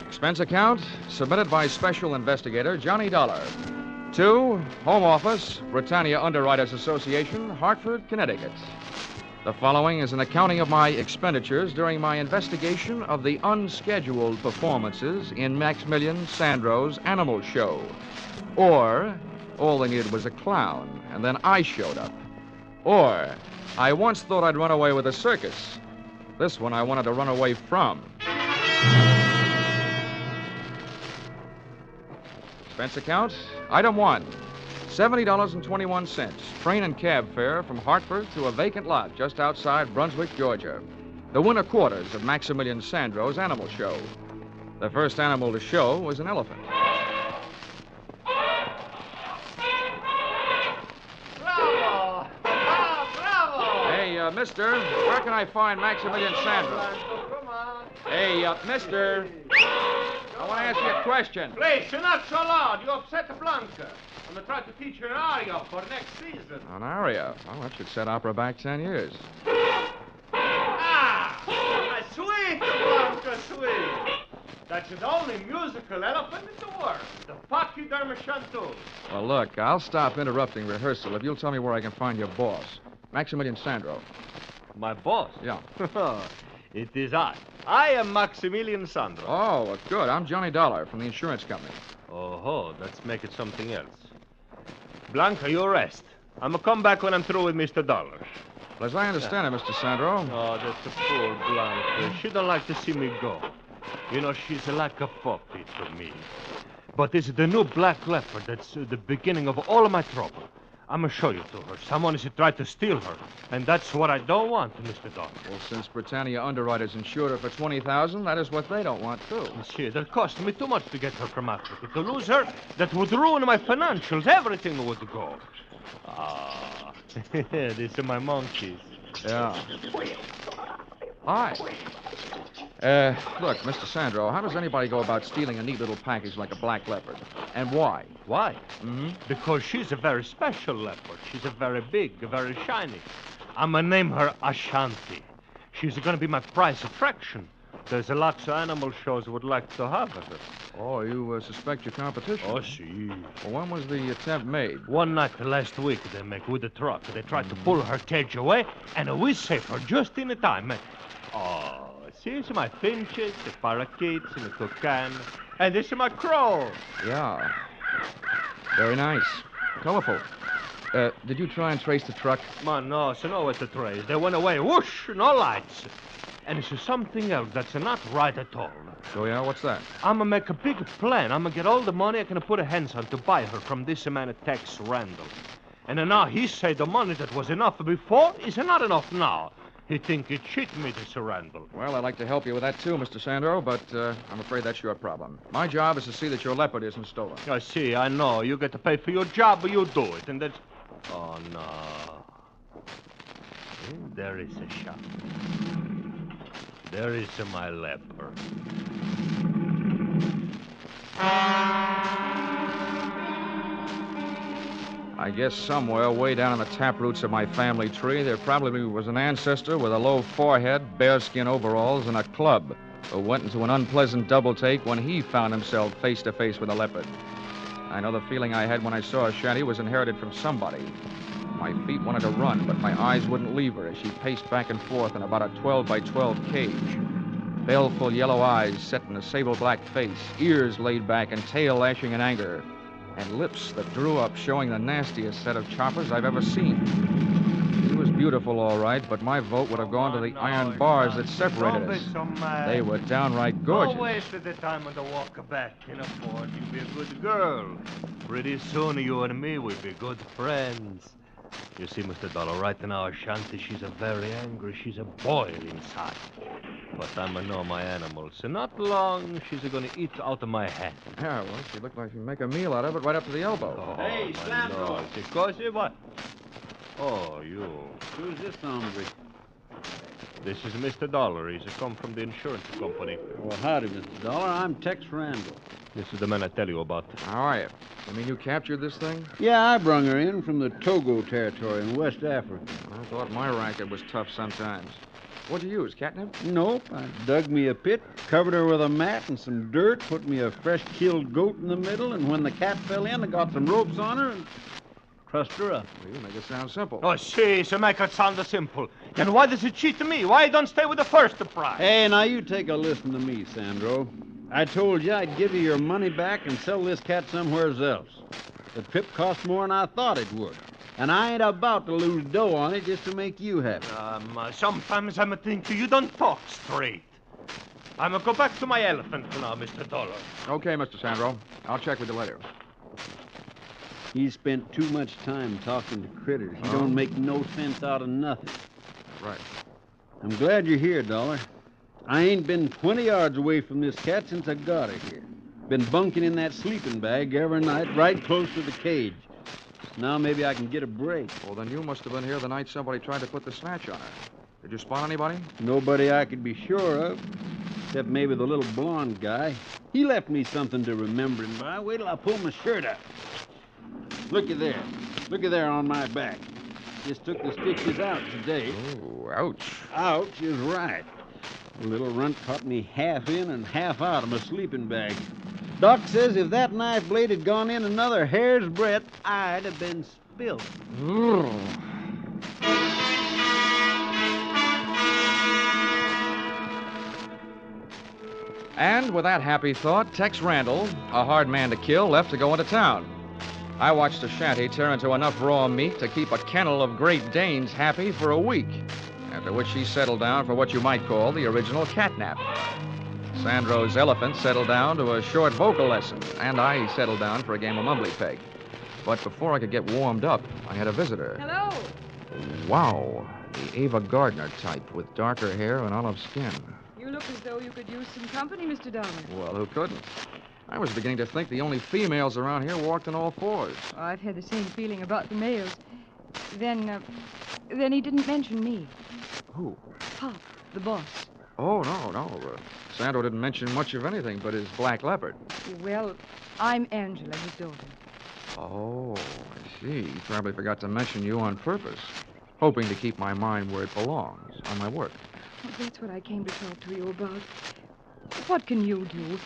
Expense account submitted by Special Investigator Johnny Dollar to Home Office, Britannia Underwriters Association, Hartford, Connecticut. The following is an accounting of my expenditures during my investigation of the unscheduled performances in Maximilian Sandro's Animal Show. Or, all they needed was a clown, and then I showed up. Or, I once thought I'd run away with a circus. This one I wanted to run away from. Expense account, item 1, $70.21, train and cab fare from Hartford to a vacant lot just outside Brunswick, Georgia. The winter quarters of Maximilian Sandro's Animal Show. The first animal to show was an elephant. Bravo! Bravo! Hey, mister, where can I find Maximilian Sandro? Come on. Hey, mister, I want to ask you a question. Please, you're not so loud. You upset Blanca. I'm going to try to teach her an aria for next season. An aria? Well, that should set opera back 10 years. Ah! Sweet, Blanca, sweet. That's the only musical elephant in the world. The Pachyderma chanteuse. Well, look, I'll stop interrupting rehearsal if you'll tell me where I can find your boss, Maximilian Sandro. My boss? Yeah. It is I. I am Maximilian Sandro. Oh, well, good. I'm Johnny Dollar from the insurance company. Oh, let's make it something else. Blanca, you rest. I'm going to come back when I'm through with Mr. Dollar. Well, as I understand it, Mr. Sandro. Oh, that's a poor Blanca. She don't like to see me go. You know, she's like a puppy to me. But it's the new black leopard that's the beginning of all of my trouble. I'm going to show you to her. Someone has tried to steal her. And that's what I don't want, Mr. Dollar. Well, since Britannia Underwriters insured her for $20,000, that is what they don't want, too. Monsieur, that cost me too much to get her from Africa. To lose her, that would ruin my financials. Everything would go. Ah, these are my monkeys. Yeah. Hi. Look, Mr. Sandro, how does anybody go about stealing a neat little package like a black leopard? And why? Why? Mm-hmm. Because she's a very special leopard. She's a very big, very shiny. I'm going to name her Ashanti. She's going to be my prize attraction. There's a lot of animal shows would like to have her. Oh, you suspect your competition? Oh, see. Well, when was the attempt made? One night last week, they make with the truck. They tried to pull her cage away, and we saved her just in time. Oh, see, this is my finches, the parakeets, and the toucan. And this is my crow. Yeah. Very nice. Colorful. Did you try and trace the truck? Man, no, so no way to trace. They went away, whoosh, no lights. And it's something else that's not right at all. So, yeah, what's that? I'm going to make a big plan. I'm going to get all the money I can put a hands on to buy her from this man at Tex Randall. And now he say the money that was enough before is not enough now. He think he cheat me, this Randall. Well, I'd like to help you with that, too, Mr. Sandro, but I'm afraid that's your problem. My job is to see that your leopard isn't stolen. I see, I know. You get to pay for your job, but you do it, and that's... Oh, no. There is a shot. There is my leopard. I guess somewhere way down in the taproots of my family tree, there probably was an ancestor with a low forehead, bearskin overalls, and a club who went into an unpleasant double take when he found himself face to face with a leopard. I know the feeling I had when I saw Ashanti was inherited from somebody. My feet wanted to run, but my eyes wouldn't leave her as she paced back and forth in about a 12 by 12 cage. Baleful yellow eyes set in a sable-black face, ears laid back and tail lashing in anger, and lips that drew up showing the nastiest set of choppers I've ever seen. She was beautiful, all right, but my vote would have gone to the iron bars that separated us. They were downright gorgeous. Don't waste the time on the walk back in a fort. You'll be a good girl. Pretty soon you and me will be good friends. You see, Mr. Dollar, right now, Ashanti, she's a very angry. She's a boil inside. But I'm a know my animals. And not long, she's going to eat out of my hand. Yeah, well, she looked like she'd make a meal out of it right up to the elbow. Oh, hey, Sandro. What? Oh, you. Who's this hombre? This is Mr. Dollar. He's come from the insurance company. Well, howdy, Mr. Dollar. I'm Tex Randall. This is the man I tell you about. How are you? You mean you captured this thing? Yeah, I brung her in from the Togo territory in West Africa. I thought my racket was tough sometimes. What'd you use, catnip? Nope. I dug me a pit, covered her with a mat and some dirt, put me a fresh-killed goat in the middle, and when the cat fell in, I got some ropes on her and trussed her up. Well, you make it sound simple. Oh, see, so make it sound simple. Then why does it cheat to me? Why you don't stay with the first prize? Hey, now you take a listen to me, Sandro. I told you I'd give you your money back and sell this cat somewhere else. The trip cost more than I thought it would. And I ain't about to lose dough on it just to make you happy. Sometimes I'm thinking you don't talk straight. I'm going to go back to my elephant for now, Mr. Dollar. Okay, Mr. Sandro. I'll check with you later. He spent too much time talking to critters. He don't make no sense out of nothing. Right. I'm glad you're here, Dollar. I ain't been 20 yards away from this cat since I got her here. Been bunking in that sleeping bag every night right close to the cage. Now maybe I can get a break. Well, then you must have been here the night somebody tried to put the snatch on her. Did you spot anybody? Nobody I could be sure of, except maybe the little blonde guy. He left me something to remember him by. Wait till I pull my shirt up. Looky there. Looky there on my back. Just took the stitches out today. Oh, ouch. Ouch is right. The little runt caught me half in and half out of my sleeping bag. Doc says if that knife blade had gone in another hair's breadth, I'd have been spilled. And with that happy thought, Tex Randall, a hard man to kill, left to go into town. I watched Ashanti tear into enough raw meat to keep a kennel of Great Danes happy for a week, after which she settled down for what you might call the original catnap. Sandro's elephant settled down to a short vocal lesson, and I settled down for a game of mumbly peg. But before I could get warmed up, I had a visitor. Hello. Wow, the Ava Gardner type with darker hair and olive skin. You look as though you could use some company, Mr. Dollar. Well, who couldn't? I was beginning to think the only females around here walked on all fours. Oh, I've had the same feeling about the males. Then he didn't mention me. Who? Pop, the boss. Oh, no. Sandro didn't mention much of anything but his black leopard. Well, I'm Angela, his daughter. Oh, I see. He probably forgot to mention you on purpose, hoping to keep my mind where it belongs, on my work. Well, that's what I came to talk to you about. What can you do?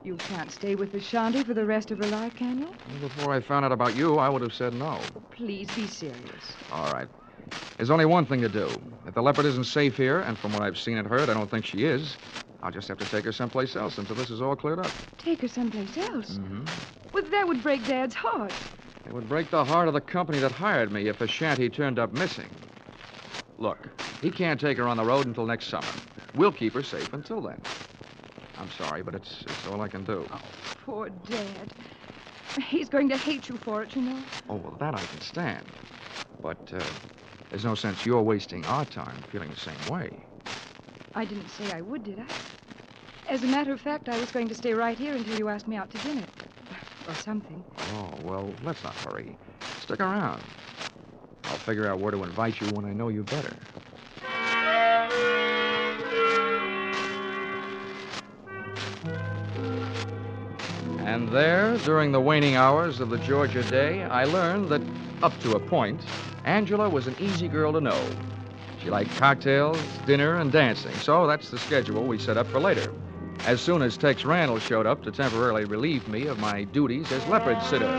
You can't stay with the Shanty for the rest of her life, can you? Well, before I found out about you, I would have said no. Please be serious. All right. There's only one thing to do. If the leopard isn't safe here, and from what I've seen and heard, I don't think she is, I'll just have to take her someplace else until this is all cleared up. Take her someplace else? Mm-hmm. Well, that would break Dad's heart. It would break the heart of the company that hired me if the Shanty turned up missing. Look, he can't take her on the road until next summer. We'll keep her safe until then. I'm sorry, but it's all I can do. Oh, poor Dad. He's going to hate you for it, you know. Oh, well, that I can stand. But there's no sense you're wasting our time feeling the same way. I didn't say I would, did I? As a matter of fact, I was going to stay right here until you asked me out to dinner. Or something. Oh, well, let's not hurry. Stick around. I'll figure out where to invite you when I know you better. And there, during the waning hours of the Georgia day, I learned that, up to a point, Angela was an easy girl to know. She liked cocktails, dinner, and dancing, so that's the schedule we set up for later. As soon as Tex Randall showed up to temporarily relieve me of my duties as leopard sitter.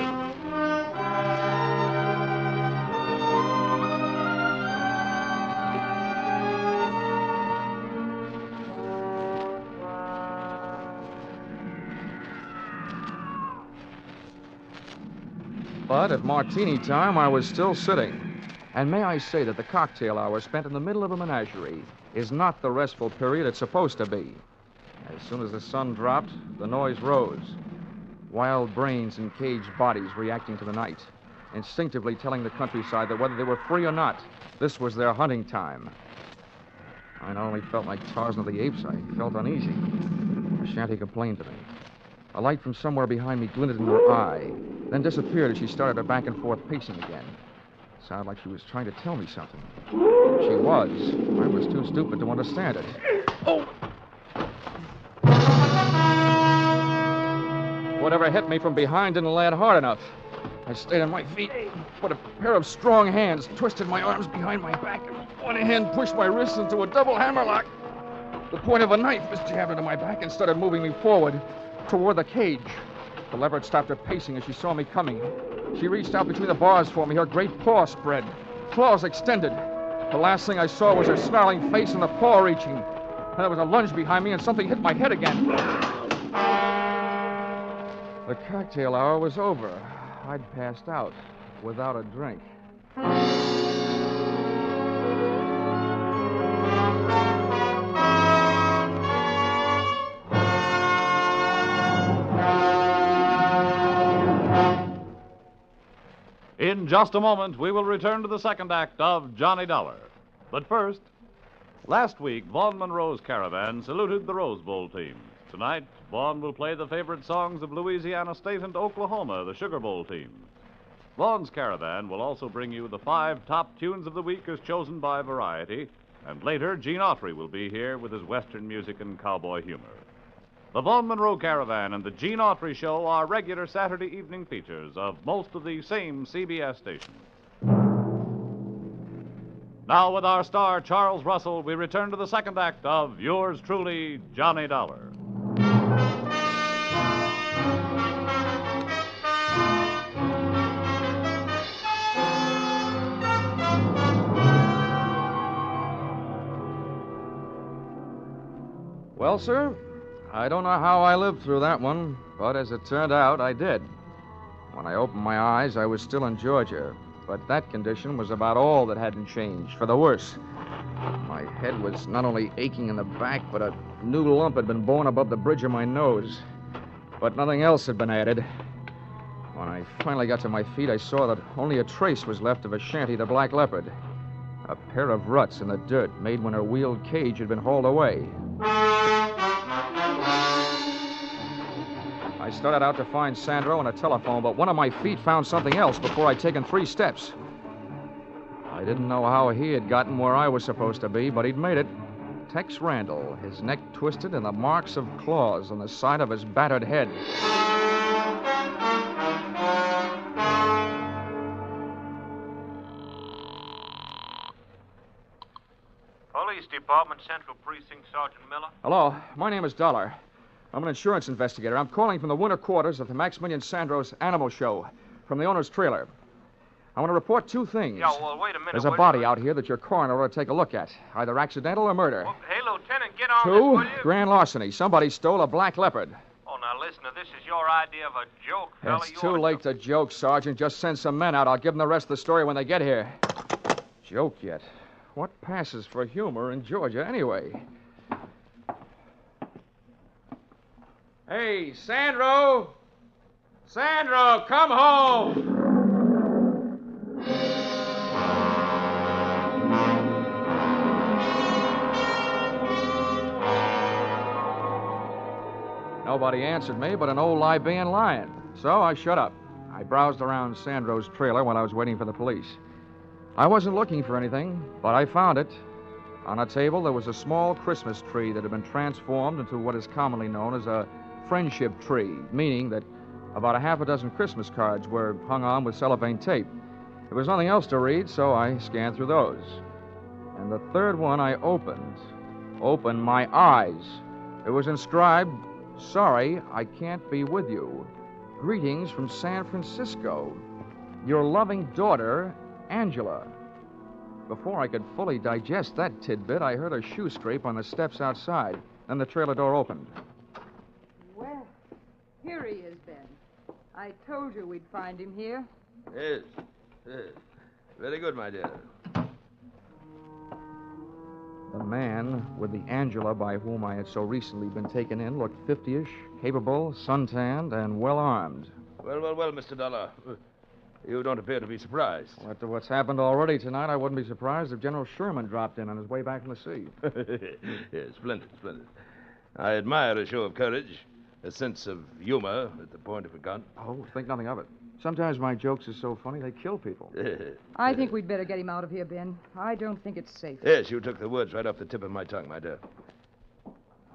But at martini time, I was still sitting. And may I say that the cocktail hour spent in the middle of a menagerie is not the restful period it's supposed to be. As soon as the sun dropped, the noise rose. Wild brains and caged bodies reacting to the night, instinctively telling the countryside that whether they were free or not, this was their hunting time. I not only felt like Tarzan of the Apes, I felt uneasy. The Shanty complained to me. A light from somewhere behind me glinted in her eye, then disappeared as she started her back and forth pacing again. It sounded like she was trying to tell me something. She was. I was too stupid to understand it. Oh! Whatever hit me from behind didn't land hard enough. I stayed on my feet, but a pair of strong hands twisted my arms behind my back, and one hand pushed my wrists into a double hammerlock. The point of a knife was jabbed into my back and started moving me forward toward the cage. The leopard stopped her pacing as she saw me coming. She reached out between the bars for me, her great paw spread, claws extended. The last thing I saw was her snarling face and the paw reaching. And there was a lunge behind me and something hit my head again. The cocktail hour was over. I'd passed out without a drink. In just a moment, we will return to the second act of Johnny Dollar. But first, last week, Vaughn Monroe's Caravan saluted the Rose Bowl team. Tonight, Vaughn will play the favorite songs of Louisiana State and Oklahoma, the Sugar Bowl team. Vaughn's Caravan will also bring you the 5 top tunes of the week as chosen by Variety, and later, Gene Autry will be here with his Western music and cowboy humor. The Vaughn Monroe Caravan and the Gene Autry Show are regular Saturday evening features of most of the same CBS stations. Now, with our star, Charles Russell, we return to the second act of yours truly, Johnny Dollar. Well, sir, I don't know how I lived through that one, but as it turned out, I did. When I opened my eyes, I was still in Georgia, but that condition was about all that hadn't changed, for the worse. My head was not only aching in the back, but a new lump had been born above the bridge of my nose. But nothing else had been added. When I finally got to my feet, I saw that only a trace was left of a Shanty the Black Leopard. A pair of ruts in the dirt made when her wheeled cage had been hauled away. I started out to find Sandro and a telephone, but one of my feet found something else before I'd taken 3 steps. I didn't know how he had gotten where I was supposed to be, but he'd made it. Tex Randall, his neck twisted and the marks of claws on the side of his battered head. Police Department, Central Precinct, Sergeant Miller. Hello, my name is Dollar. I'm an insurance investigator. I'm calling from the winter quarters of the Maximilian Sandro's Animal Show, from the owner's trailer. I want to report two things. Yeah, well, wait a minute. There's a body out here that your coroner ought to take a look at, either accidental or murder. Well, hey, Lieutenant, get on this, Two, will you? grand larceny. Somebody stole a black leopard. Oh, now listen, this is your idea of a joke, fella. It's too late to joke, Sergeant. Just send some men out. I'll give them the rest of the story when they get here. Joke yet? What passes for humor in Georgia, anyway? Hey, Sandro! Sandro, come home! Nobody answered me but an old Libyan lion. So I shut up. I browsed around Sandro's trailer while I was waiting for the police. I wasn't looking for anything, but I found it. On a table, there was a small Christmas tree that had been transformed into what is commonly known as a friendship tree, meaning that about a half a dozen Christmas cards were hung on with cellophane tape. There was nothing else to read, so I scanned through those. And the third one I opened my eyes. It was inscribed, "Sorry, I can't be with you. Greetings from San Francisco. Your loving daughter, Angela." Before I could fully digest that tidbit, I heard a shoe scrape on the steps outside. Then the trailer door opened. Well, here he is, Ben. I told you we'd find him here. Yes. Very good, my dear. The man with the Angela by whom I had so recently been taken in looked 50-ish, capable, suntanned, and well-armed. Well, Mr. Dollar. You don't appear to be surprised. After what's happened already tonight, I wouldn't be surprised if General Sherman dropped in on his way back from the sea. Yes, splendid. I admire a show of courage, a sense of humor at the point of a gun. Oh, think nothing of it. Sometimes my jokes are so funny they kill people. I think we'd better get him out of here, Ben. I don't think it's safe. Yes, you took the words right off the tip of my tongue, my dear.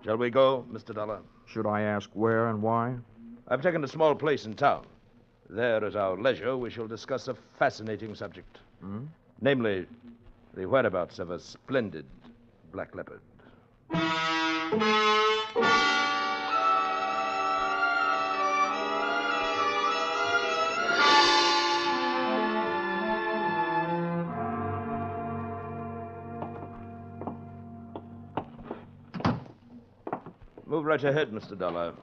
Shall we go, Mr. Dollar? Should I ask where and why? I've taken a small place in town. There, at our leisure, we shall discuss a fascinating subject. Hmm? Namely, the whereabouts of a splendid black leopard. Move right ahead, Mr. Dollar.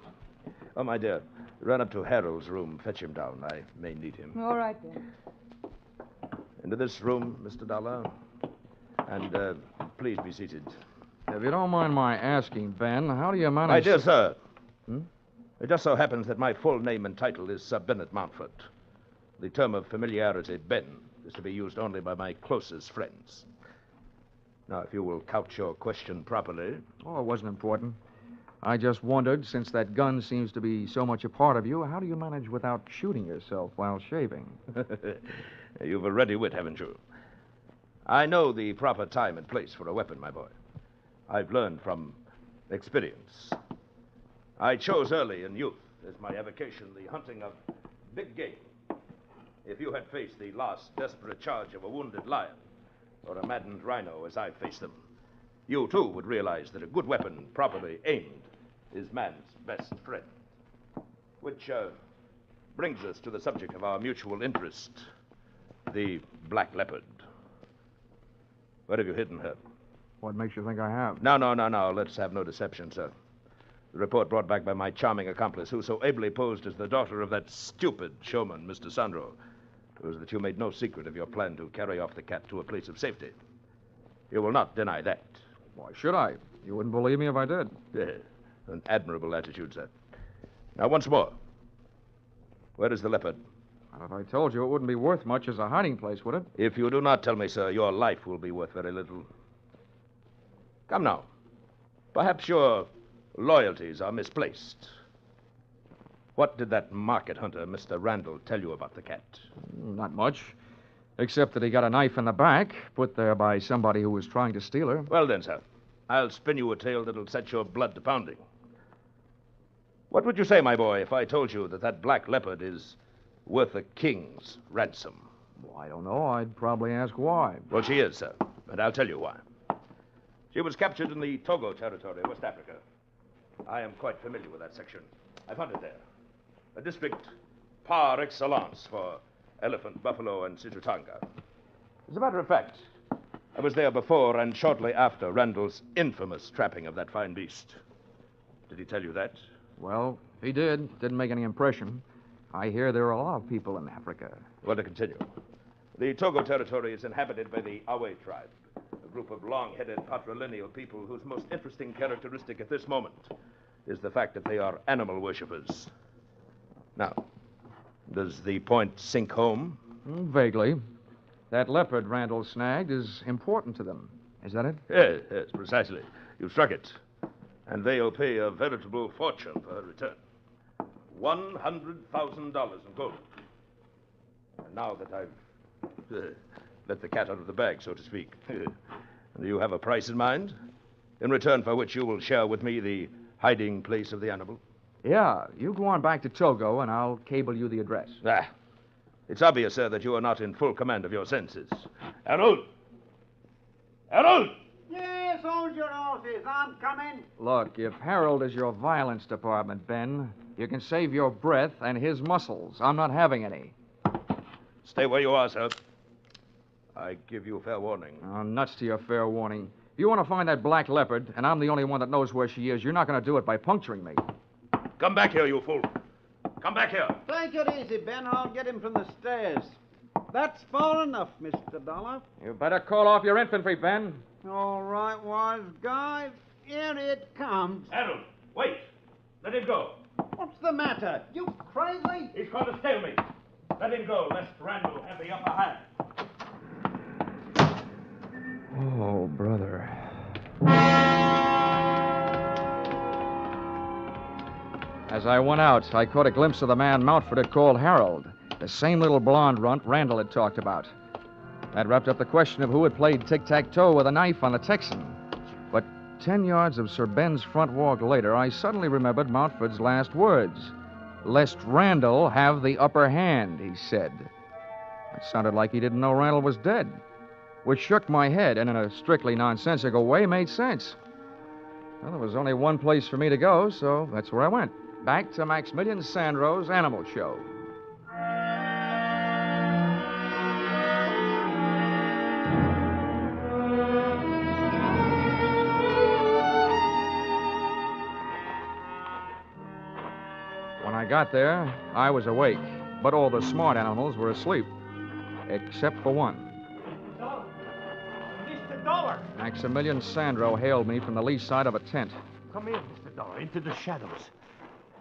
Oh, my dear, run up to Harold's room. Fetch him down. I may need him. All right, Ben. Into this room, Mr. Dollar. And please be seated. If you don't mind my asking, Ben, how do you manage... My dear sir. It just so happens that my full name and title is Sir Bennet Mountfort. The term of familiarity, Ben, is to be used only by my closest friends. Now, if you will couch your question properly... Oh, it wasn't important. I just wondered, since that gun seems to be so much a part of you, how do you manage without shooting yourself while shaving? You've a ready wit, haven't you? I know the proper time and place for a weapon, my boy. I've learned from experience. I chose early in youth as my avocation the hunting of big game. If you had faced the last desperate charge of a wounded lion or a maddened rhino as I faced them, you, too, would realize that a good weapon, properly aimed, is man's best friend. Which brings us to the subject of our mutual interest, the black leopard. Where have you hidden her? What makes you think I have? No. Let's have no deception, sir. The report brought back by my charming accomplice, who so ably posed as the daughter of that stupid showman, Mr. Sandro, was that you made no secret of your plan to carry off the cat to a place of safety. You will not deny that. Why should I? You wouldn't believe me if I did. An admirable attitude, sir. Now, once more. Where is the leopard? And if I told you, it wouldn't be worth much as a hiding place, would it? If you do not tell me, sir, your life will be worth very little. Come now. Perhaps your loyalties are misplaced. What did that market hunter, Mr. Randall, tell you about the cat? Not much. Except that he got a knife in the back, put there by somebody who was trying to steal her. Well then, sir, I'll spin you a tale that'll set your blood to pounding. What would you say, my boy, if I told you that that black leopard is worth a king's ransom? Well, I don't know. I'd probably ask why. Well, she is, sir. And I'll tell you why. She was captured in the Togo territory, West Africa. I am quite familiar with that section. I've hunted there. A district par excellence for elephant, buffalo, and situtanga. As a matter of fact, I was there before and shortly after Randall's infamous trapping of that fine beast. Did he tell you that? Well, he did. Didn't make any impression. I hear there are a lot of people in Africa. Well, to continue. The Togo territory is inhabited by the Awe tribe, a group of long-headed patrilineal people whose most interesting characteristic at this moment is the fact that they are animal worshippers. Now, does the point sink home? Vaguely. That leopard Randall snagged is important to them. Is that it? Yes, precisely. You've struck it. And they'll pay a veritable fortune for her return. $100,000 in gold. And now that I've let the cat out of the bag, so to speak, do you have a price in mind? In return for which you will share with me the hiding place of the animal? Yeah, you go on back to Togo, and I'll cable you the address. It's obvious, sir, that you are not in full command of your senses. Harold! Harold! Yes, hold your horses. I'm coming. Look, if Harold is your violence department, Ben, you can save your breath and his muscles. I'm not having any. Stay where you are, sir. I give you fair warning. Oh, nuts to your fair warning. If you want to find that black leopard, and I'm the only one that knows where she is, you're not going to do it by puncturing me. Come back here, you fool. Come back here. Take it easy, Ben. I'll get him from the stairs. That's far enough, Mr. Dollar. You better call off your infantry, Ben. All right, wise guy. Here it comes. Harold, wait. Let him go. What's the matter? You crazy? He's going to scale me. Let him go, lest Randall have the upper hand. Oh, brother. As I went out, I caught a glimpse of the man Mountford had called Harold, the same little blonde runt Randall had talked about. That wrapped up the question of who had played tic-tac-toe with a knife on the Texan. But 10 yards of Sir Ben's front walk later, I suddenly remembered Mountford's last words. Lest Randall have the upper hand, he said. It sounded like he didn't know Randall was dead, which shook my head and in a strictly nonsensical way made sense. Well, there was only one place for me to go, so that's where I went. Back to Maximilian Sandro's Animal Show. When I got there, I was awake, but all the smart animals were asleep, except for one. Mr. Dollar. Maximilian Sandro hailed me from the lee side of a tent. Come here, Mr. Dollar, into the shadows.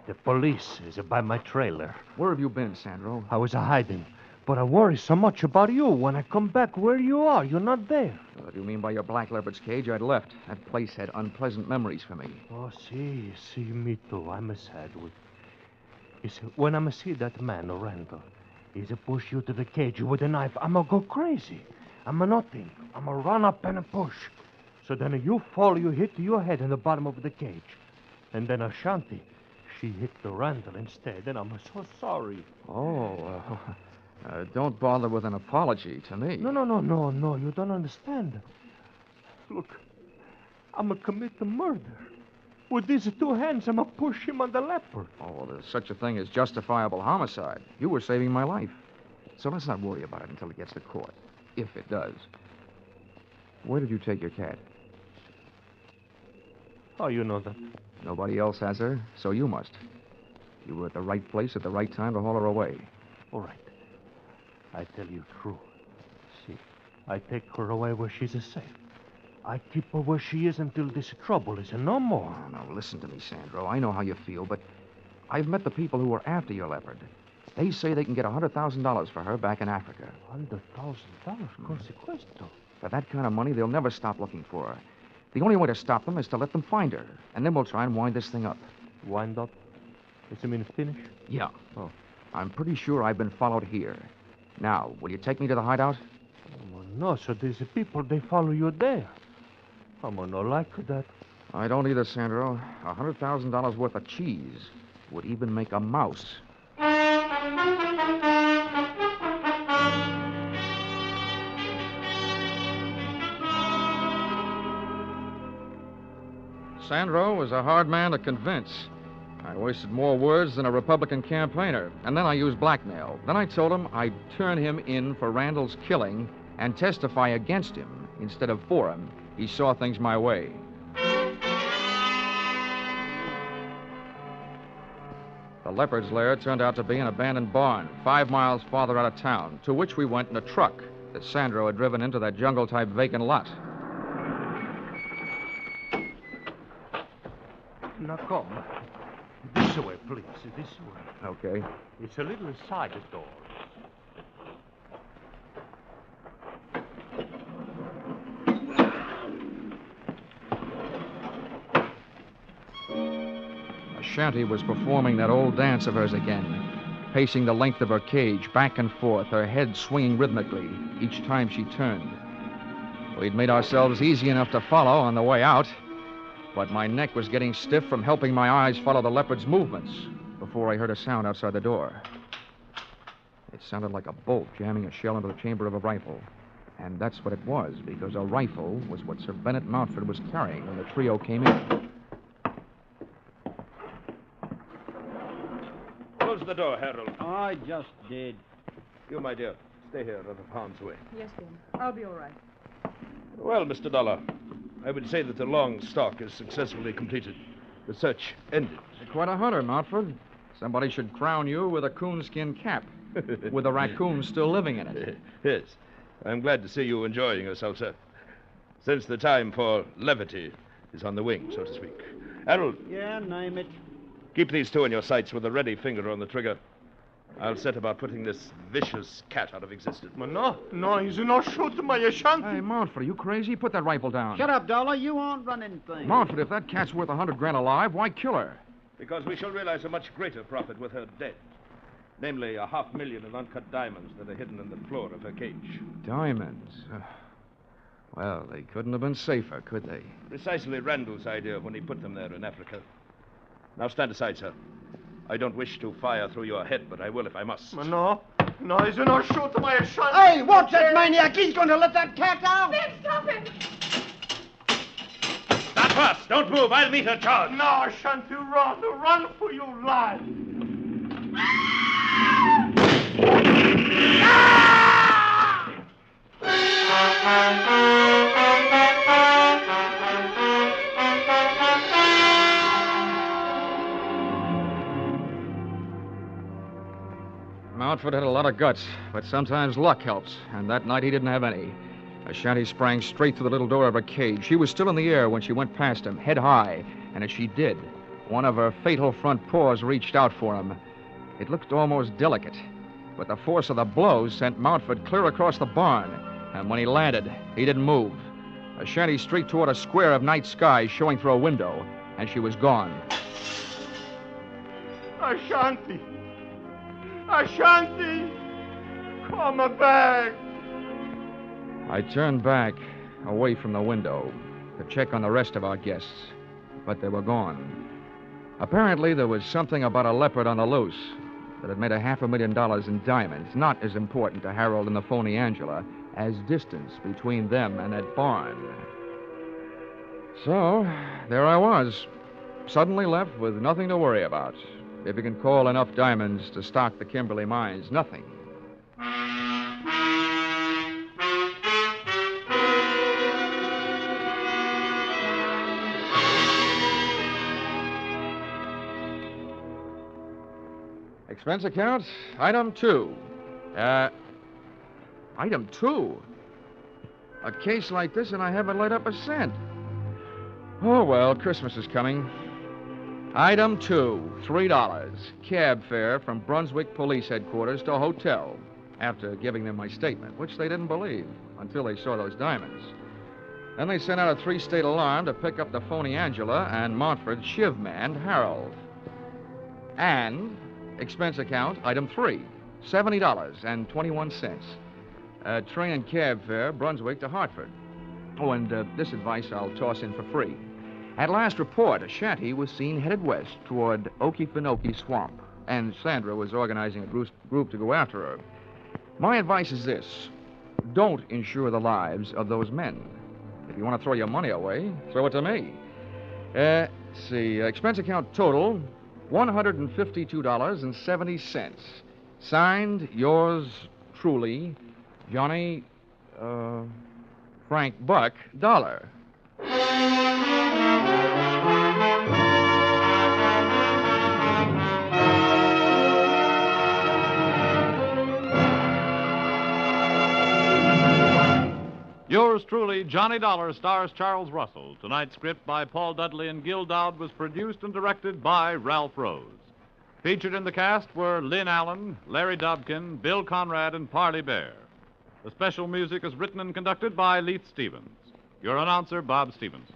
The police is by my trailer. Where have you been, Sandro? I was hiding, but I worry so much about you. When I come back where you are, you're not there. What do you mean by your black leopard's cage? I'd left. That place had unpleasant memories for me. Oh, see, me too. I'm a sad one. You see, when I see that man, Randall, he's a push you to the cage with a knife, I'm a go crazy. I'm a nothing. I'm a run up and a push. So then you fall, you hit your head in the bottom of the cage. And then Ashanti, she hit the Randall instead, and I'm so sorry. Oh, don't bother with an apology to me. No, you don't understand. Look, I'm a commit a murder. With these two hands, I'm a push him on the leopard. Oh, well, there's such a thing as justifiable homicide. You were saving my life. So let's not worry about it until it gets to court. If it does. Where did you take your cat? How you know that? Nobody else has her, so you must. You were at the right place at the right time to haul her away. All right. I tell you true. See, I take her away where she's safe. I keep her where she is until this trouble is no more. Oh, now, listen to me, Sandro. I know how you feel, but I've met the people who were after your leopard. They say they can get $100,000 for her back in Africa. $100,000? Consequesto. For that kind of money, they'll never stop looking for her. The only way to stop them is to let them find her, and then we'll try and wind this thing up. Wind up? Does it mean finish? Yeah. Oh. I'm pretty sure I've been followed here. Now, will you take me to the hideout? Oh, no, so these people, they follow you there. I'm not like that. I don't either, Sandro. $100,000 worth of cheese would even make a mouse. Sandro was a hard man to convince. I wasted more words than a Republican campaigner, and then I used blackmail. Then I told him I'd turn him in for Randall's killing and testify against him instead of for him. He saw things my way. The Leopard's Lair turned out to be an abandoned barn 5 miles farther out of town, to which we went in a truck that Sandro had driven into that jungle-type vacant lot. Now come. This way, please. This way. Okay. It's a little side door. Shanty was performing that old dance of hers again, pacing the length of her cage, back and forth, her head swinging rhythmically each time she turned. We'd made ourselves easy enough to follow on the way out, but my neck was getting stiff from helping my eyes follow the leopard's movements before I heard a sound outside the door. It sounded like a bolt jamming a shell into the chamber of a rifle. And that's what it was, because a rifle was what Sir Bennett Mountford was carrying when the trio came in. Close the door, Harold. I just did. You, my dear, stay here out of harm's way. Yes, Ben. I'll be all right. Well, Mr. Dollar, I would say that the long stalk is successfully completed. The search ended. You're quite a hunter, Mountford. Somebody should crown you with a coonskin cap, with a raccoon still living in it. Yes. I'm glad to see you enjoying yourself, sir. Since the time for levity is on the wing, so to speak. Harold. Yeah, name it. Keep these two in your sights with a ready finger on the trigger. I'll set about putting this vicious cat out of existence. No, he's not shooting my Ashanti. Hey, Mountford, are you crazy? Put that rifle down. Shut up, Dollar. You aren't running things. Mountford, if that cat's worth $100,000 alive, why kill her? Because we shall realize a much greater profit with her dead. Namely, $500,000 in uncut diamonds that are hidden in the floor of her cage. Diamonds? Well, they couldn't have been safer, could they? Precisely Randall's idea when he put them there in Africa. Now stand aside, sir. I don't wish to fire through your head, but I will if I must. No, he's not shooting my Ashanti. Hey, watch that maniac. He's going to let that cat out. Ben, stop him. Stop fast. Don't move. I'll meet her charge. No, Ashanti, run. Run for your life. Mountford had a lot of guts, but sometimes luck helps, and that night he didn't have any. Ashanti sprang straight through the little door of her cage. She was still in the air when she went past him, head high, and as she did, one of her fatal front paws reached out for him. It looked almost delicate, but the force of the blows sent Mountford clear across the barn, and when he landed, he didn't move. Ashanti streaked toward a square of night sky showing through a window, and she was gone. Ashanti, come back. I turned back, away from the window, to check on the rest of our guests, but they were gone. Apparently, there was something about a leopard on the loose that had made $500,000 in diamonds not as important to Harold and the phony Angela as distance between them and that barn. So, there I was, suddenly left with nothing to worry about. If you can call enough diamonds to stock the Kimberley mines, nothing. Expense account, item 2. Item 2? A case like this and I haven't laid up a cent. Oh, well, Christmas is coming. Item 2, $3. Cab fare from Brunswick Police Headquarters to hotel, after giving them my statement, which they didn't believe until they saw those diamonds. Then they sent out a 3-state alarm to pick up the phony Angela and Montford's shiv man, Harold. And expense account, item 3, $70.21. Train and cab fare, Brunswick to Hartford. Oh, and this advice I'll toss in for free. At last report, a shanty was seen headed west toward Okefenokee Swamp, and Sandra was organizing a group to go after her. My advice is this. Don't insure the lives of those men. If you want to throw your money away, throw it to me. Let's see, expense account total, $152.70. Signed, yours truly, Johnny, Frank Buck Dollar. Yours truly, Johnny Dollar, stars Charles Russell. Tonight's script by Paul Dudley and Gil Dowd was produced and directed by Ralph Rose. Featured in the cast were Lynn Allen, Larry Dobkin, Bill Conrad, and Parley Bear. The special music is written and conducted by Leith Stevens. Your announcer, Bob Stevens.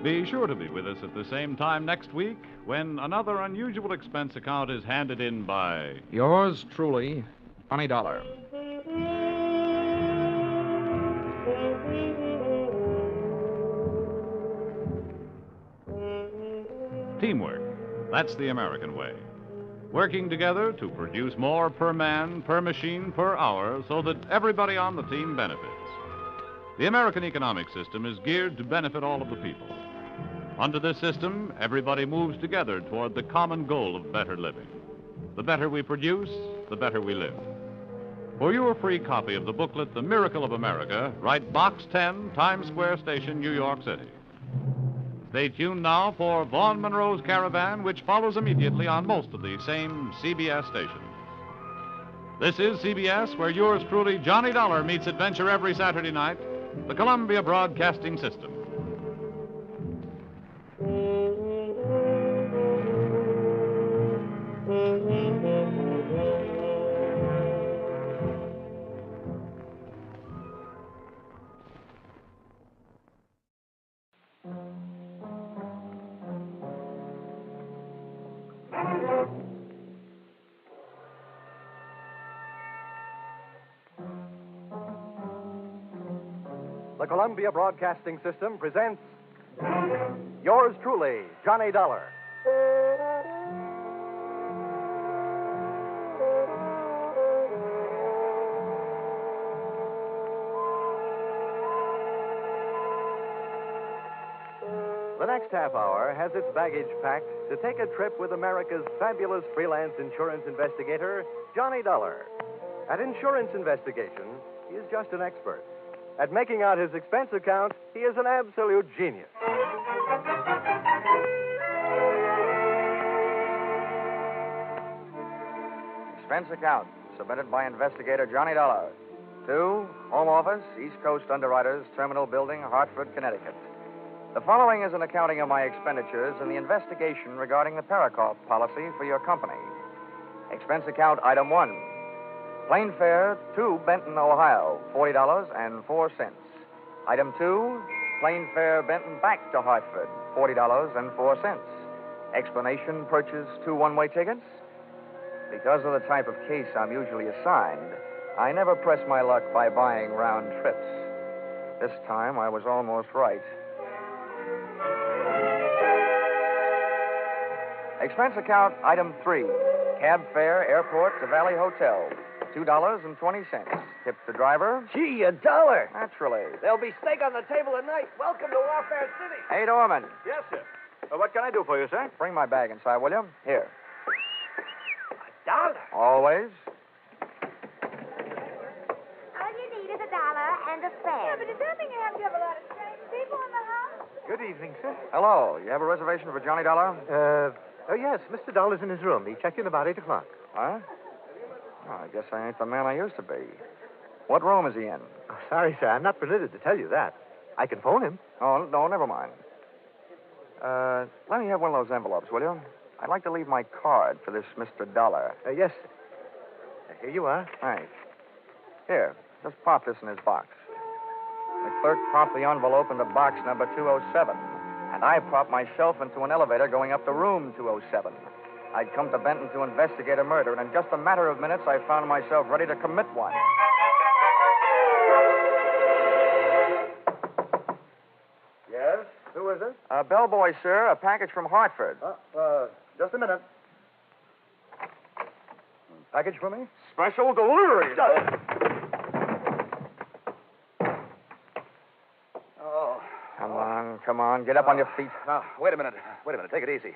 Be sure to be with us at the same time next week when another unusual expense account is handed in by... Yours truly, Johnny Dollar. Teamwork. That's the American way. Working together to produce more per man, per machine, per hour, so that everybody on the team benefits. The American economic system is geared to benefit all of the people. Under this system, everybody moves together toward the common goal of better living. The better we produce, the better we live. For your free copy of the booklet, The Miracle of America, write Box 10, Times Square Station, New York City. Stay tuned now for Vaughn Monroe's Caravan, which follows immediately on most of the same CBS stations. This is CBS, where yours truly, Johnny Dollar, meets adventure every Saturday night, the Columbia Broadcasting System. The Columbia Broadcasting System presents yours truly, Johnny Dollar. The next half hour has its baggage packed to take a trip with America's fabulous freelance insurance investigator, Johnny Dollar. At Insurance Investigation, he is just an expert. At making out his expense account, he is an absolute genius. Expense account submitted by investigator Johnny Dollar. To Home Office, East Coast Underwriters, Terminal Building, Hartford, Connecticut. The following is an accounting of my expenditures in the investigation regarding the Paracorp policy for your company. Expense account item 1. Plane fare to Benton, Ohio, $40.04. Item 2, plane fare Benton back to Hartford, $40.04. Explanation, purchase 2 one-way tickets. Because of the type of case I'm usually assigned, I never press my luck by buying round trips. This time I was almost right. Expense account item 3, cab fare airport to Valley Hotel, $2.20. Tip the driver. Gee, $1. Naturally. There'll be steak on the table tonight. Welcome to Warfare City. Hey, Dorman. Yes, sir. What can I do for you, sir? Bring my bag inside, will you? Here. $1. Always. All you need is $1 and a pen. Yeah, but does that mean you have to have a lot of strange people in the house? Good evening, sir. Hello. You have a reservation for Johnny Dollar? Yes. Mr. Dollar's in his room. He checked in about 8 o'clock. Huh? Oh, I guess I ain't the man I used to be. What room is he in? Oh, sorry, sir. I'm not permitted to tell you that. I can phone him. Oh, no, never mind. Let me have one of those envelopes, will you? I'd like to leave my card for this Mr. Dollar. Yes, sir. Here you are. Thanks. Here, just pop this in his box. The clerk popped the envelope into box number 207. and I propped myself into an elevator going up to room 207. I'd come to Benton to investigate a murder, and in just a matter of minutes, I found myself ready to commit one. Yes? Who is it? Bellboy, sir. A package from Hartford. Just a minute. Package for me? Special delivery. Oh. Come on. Get up on your feet. Now, wait a minute. Take it easy.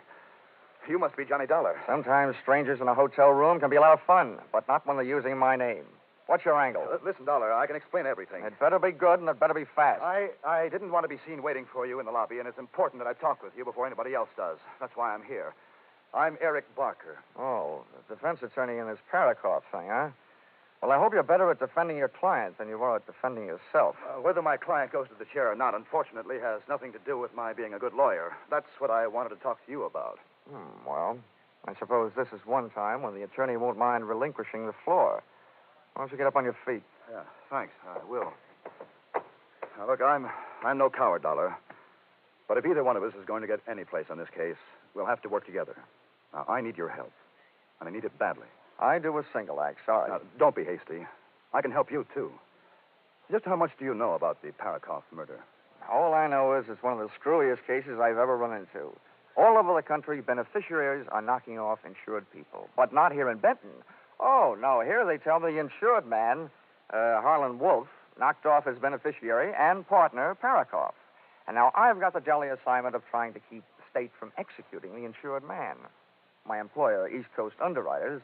You must be Johnny Dollar. Sometimes strangers in a hotel room can be a lot of fun, but not when they're using my name. What's your angle? Listen, Dollar, I can explain everything. It better be good, and it better be fast. I didn't want to be seen waiting for you in the lobby, and it's important that I talk with you before anybody else does. That's why I'm here. I'm Eric Barker. Oh, the defense attorney in this Parakoff thing, huh? Well, I hope you're better at defending your client than you are at defending yourself. Whether my client goes to the chair or not, unfortunately, has nothing to do with my being a good lawyer. That's what I wanted to talk to you about. Well, I suppose this is one time when the attorney won't mind relinquishing the floor. Why don't you get up on your feet? Yeah, thanks. I will. Now, look, I'm no coward, Dollar. But if either one of us is going to get any place on this case, we'll have to work together. Now, I need your help, and I need it badly. I do a single act, sorry. Now, don't be hasty. I can help you, too. Just how much do you know about the Parakoff murder? All I know is it's one of the screwiest cases I've ever run into. All over the country, beneficiaries are knocking off insured people. But not here in Benton. Oh, no, here they tell the insured man, Harlan Wolf, knocked off his beneficiary and partner, Parakoff. And now I've got the jolly assignment of trying to keep the state from executing the insured man. My employer, East Coast Underwriters,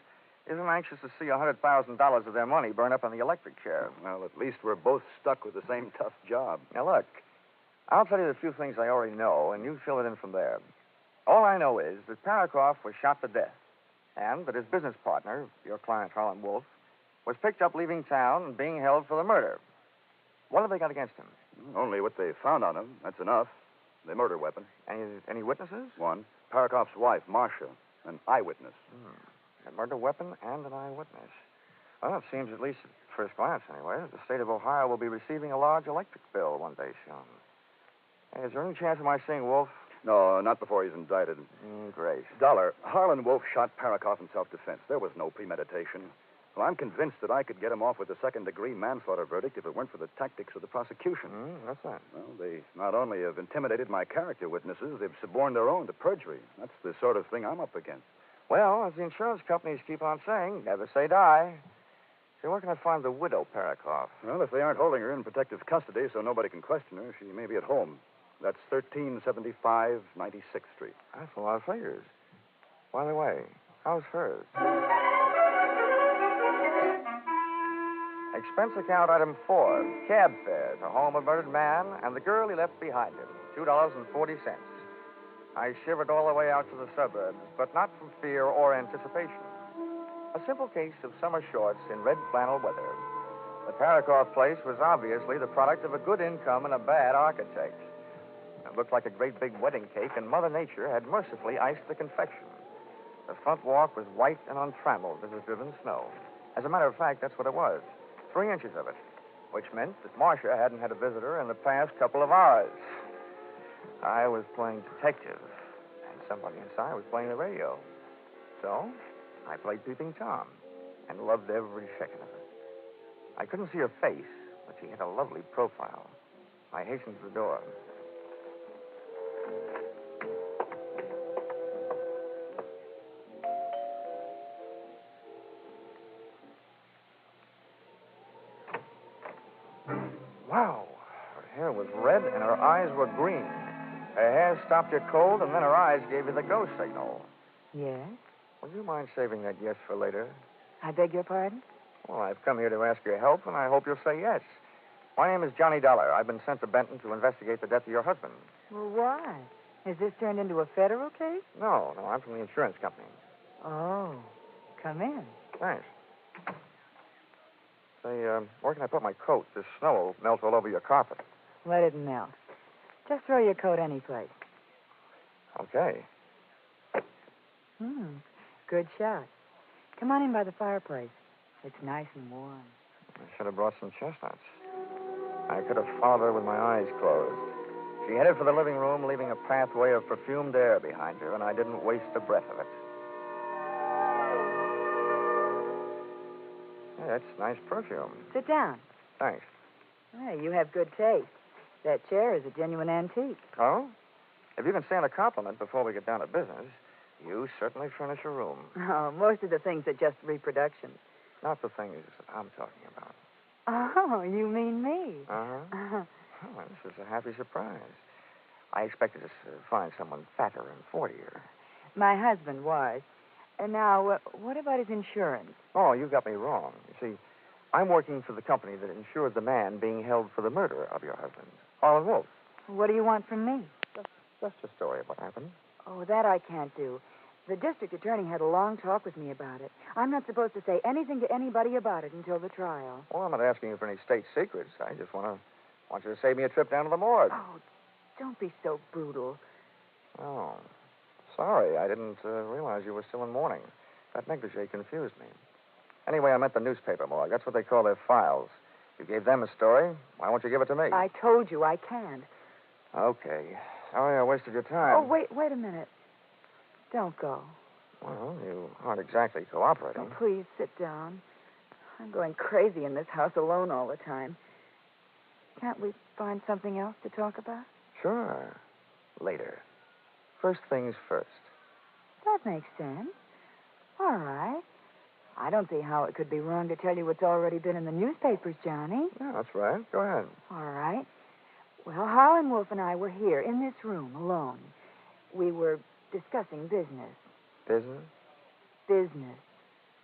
isn't anxious to see $100,000 of their money burn up in the electric chair. Well, at least we're both stuck with the same tough job. Now, look, I'll tell you the few things I already know, and you fill it in from there. All I know is that Parakoff was shot to death, and that his business partner, your client, Harlan Wolf, was picked up leaving town and being held for the murder. What have they got against him? Only what they found on him. That's enough. The murder weapon. Any witnesses? One. Parakoff's wife, Marcia, an eyewitness. A murder weapon and an eyewitness. Well, it seems, at least at first glance anyway, that the state of Ohio will be receiving a large electric bill one day soon. Hey, is there any chance of my seeing Wolf? No, not before he's indicted. Great. Dollar, Harlan Wolf shot Parakoff in self-defense. There was no premeditation. Well, I'm convinced that I could get him off with a second-degree manslaughter verdict if it weren't for the tactics of the prosecution. What's that? Well, they not only have intimidated my character witnesses, they've suborned their own to perjury. That's the sort of thing I'm up against. Well, as the insurance companies keep on saying, never say die. So where can I find the widow Parakoff? Well, if they aren't holding her in protective custody so nobody can question her, she may be at home. That's 1375 96th Street. That's a lot of figures. By the way, how's hers? Expense account item 4, cab fare to home of murdered man and the girl he left behind him, $2.40. I shivered all the way out to the suburbs, but not from fear or anticipation. A simple case of summer shorts in red flannel weather. The Parakoff place was obviously the product of a good income and a bad architect. It looked like a great big wedding cake, and Mother Nature had mercifully iced the confection. The front walk was white and untrammeled as if driven snow. As a matter of fact, that's what it was. 3 inches of it, which meant that Marcia hadn't had a visitor in the past couple of hours. I was playing detective, and somebody inside was playing the radio. So, I played Peeping Tom, and loved every second of it. I couldn't see her face, but she had a lovely profile. I hastened to the door. Wow. Her hair was red and her eyes were green. Her hair stopped you cold and then her eyes gave you the go signal. Yes? Would you mind saving that yes for later? I beg your pardon? Well, I've come here to ask your help, and I hope you'll say yes. My name is Johnny Dollar. I've been sent to Benton to investigate the death of your husband. Well, why? Has this turned into a federal case? No, I'm from the insurance company. Oh. Come in. Thanks. Say, where can I put my coat? This snow will melt all over your carpet. Let it melt. Just throw your coat any place. Okay. Good shot. Come on in by the fireplace. It's nice and warm. I should have brought some chestnuts. I could have followed her with my eyes closed. She headed for the living room, leaving a pathway of perfumed air behind her, and I didn't waste a breath of it. Yeah, that's nice perfume. Sit down. Thanks. Hey, you have good taste. That chair is a genuine antique. Oh? If you can stand a compliment before we get down to business, you certainly furnish a room. Oh, most of the things are just reproductions. Not the things I'm talking about. Oh, you mean me? Uh-huh. Oh, this is a happy surprise. I expected to find someone fatter and 40er. My husband was. And now, what about his insurance? Oh, you got me wrong. You see, I'm working for the company that insured the man being held for the murder of your husband, Harlan Wolf. What do you want from me? Just a story of what happened. Oh, that I can't do. The district attorney had a long talk with me about it. I'm not supposed to say anything to anybody about it until the trial. Well, I'm not asking you for any state secrets. I just want you to save me a trip down to the morgue. Oh, don't be so brutal. Oh, sorry. I didn't realize you were still in mourning. That negligee confused me. Anyway, I meant the newspaper morgue. That's what they call their files. You gave them a story. Why won't you give it to me? I told you I can't. Okay. Sorry I wasted your time. Oh, wait a minute. Don't go. Well, you aren't exactly cooperating. Oh, please sit down. I'm going crazy in this house alone all the time. Can't we find something else to talk about? Sure. Later. First things first. That makes sense. All right. I don't see how it could be wrong to tell you what's already been in the newspapers, Johnny. Yeah, that's right. Go ahead. All right. Well, Harlan Wolf and I were here in this room alone. We were discussing business. Business? Business.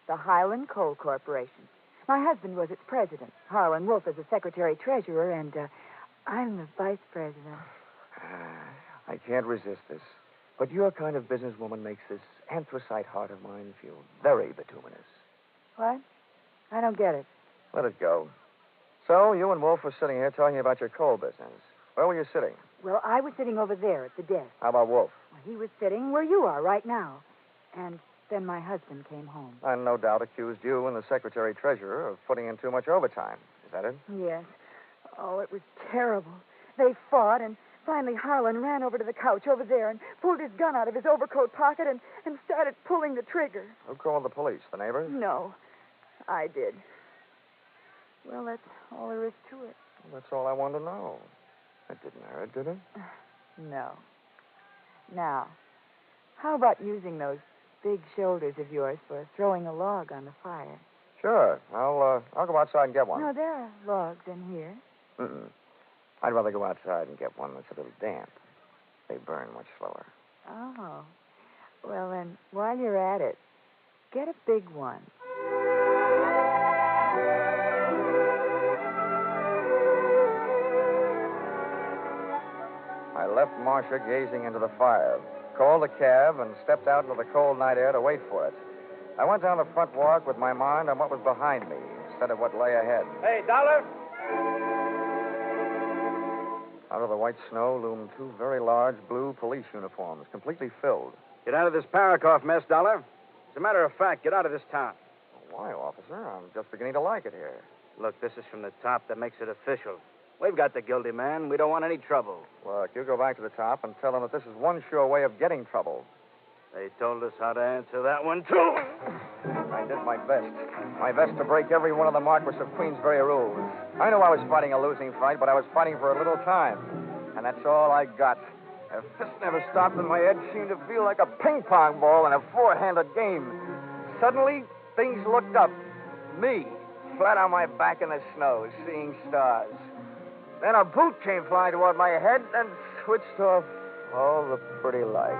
The Highland Coal Corporation. My husband was its president. Harlan Wolf is the secretary-treasurer, and I'm the vice president. I can't resist this. But your kind of businesswoman makes this anthracite heart of mine feel very bituminous. What? I don't get it. Let it go. So, you and Wolf were sitting here talking about your coal business. Where were you sitting? Well, I was sitting over there at the desk. How about Wolf? Well, he was sitting where you are right now. And then my husband came home. I no doubt accused you and the secretary-treasurer of putting in too much overtime. Is that it? Yes. Oh, it was terrible. They fought, and finally Harlan ran over to the couch over there and pulled his gun out of his overcoat pocket and started pulling the trigger. Who called the police? The neighbors? No, I did. Well, that's all there is to it. Well, that's all I wanted to know. It didn't hurt, did it? No. Now, how about using those big shoulders of yours for throwing a log on the fire? Sure. I'll go outside and get one. No, there are logs in here. Mm-mm. I'd rather go outside and get one that's a little damp. They burn much slower. Oh. Well, then, while you're at it, get a big one. I left Marcia gazing into the fire, called a cab, and stepped out into the cold night air to wait for it. I went down the front walk with my mind on what was behind me instead of what lay ahead. Hey, Dollar! Out of the white snow loomed two very large blue police uniforms, completely filled. Get out of this Parakoff mess, Dollar. As a matter of fact, get out of this town. Why, officer? I'm just beginning to like it here. Look, this is from the top that makes it official. We've got the guilty man. We don't want any trouble. Look, you go back to the top and tell them that this is one sure way of getting trouble. They told us how to answer that one, too. I did my best. My best to break every one of the Marquis of Queensberry rules. I knew I was fighting a losing fight, but I was fighting for a little time. And that's all I got. A fist never stopped, and my head seemed to feel like a ping-pong ball in a four-handed game. Suddenly, things looked up. Me, flat on my back in the snow, seeing stars. Then a boot came flying toward my head and switched off all the pretty lights.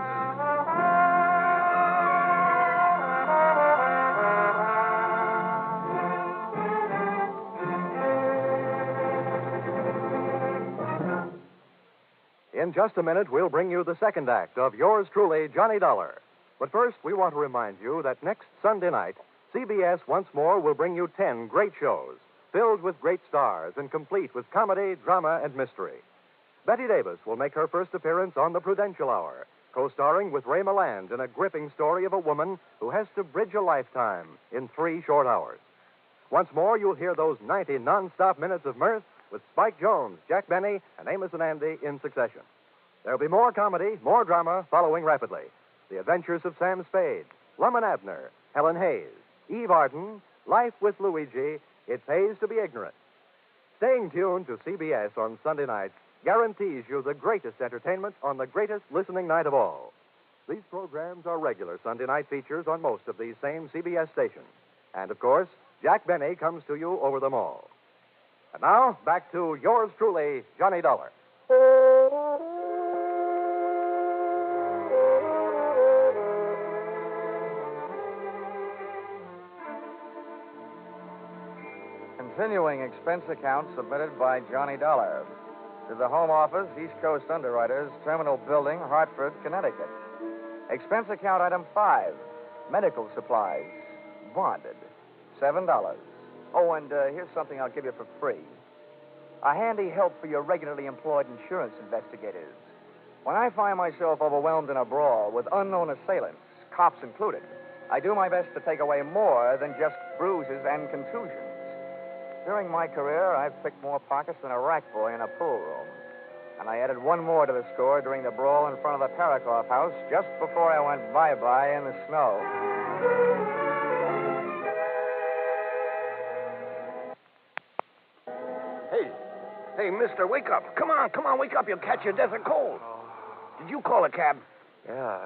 In just a minute, we'll bring you the second act of yours truly, Johnny Dollar. But first, we want to remind you that next Sunday night, CBS once more will bring you 10 great shows, filled with great stars and complete with comedy, drama, and mystery. Betty Davis will make her first appearance on The Prudential Hour, co-starring with Ray Milland in a gripping story of a woman who has to bridge a lifetime in 3 short hours. Once more, you'll hear those 90 non-stop minutes of mirth with Spike Jones, Jack Benny, and Amos and Andy in succession. There'll be more comedy, more drama following rapidly. The Adventures of Sam Spade, Lum and Abner, Helen Hayes, Eve Arden, Life with Luigi, It Pays to Be Ignorant. Staying tuned to CBS on Sunday nights guarantees you the greatest entertainment on the greatest listening night of all. These programs are regular Sunday night features on most of these same CBS stations. And, of course, Jack Benny comes to you over them all. And now, back to yours truly, Johnny Dollar. Continuing expense account submitted by Johnny Dollar to the Home Office, East Coast Underwriters, Terminal Building, Hartford, Connecticut. Expense account item 5, medical supplies, bonded, $7. Oh, and here's something I'll give you for free. A handy help for your regularly employed insurance investigators. When I find myself overwhelmed in a brawl with unknown assailants, cops included, I do my best to take away more than just bruises and contusions. During my career, I've picked more pockets than a rack boy in a pool room. And I added one more to the score during the brawl in front of the Parakoff house just before I went bye-bye in the snow. Hey, mister, wake up. Come on, wake up. You'll catch your death of cold. Did you call a cab? Yeah,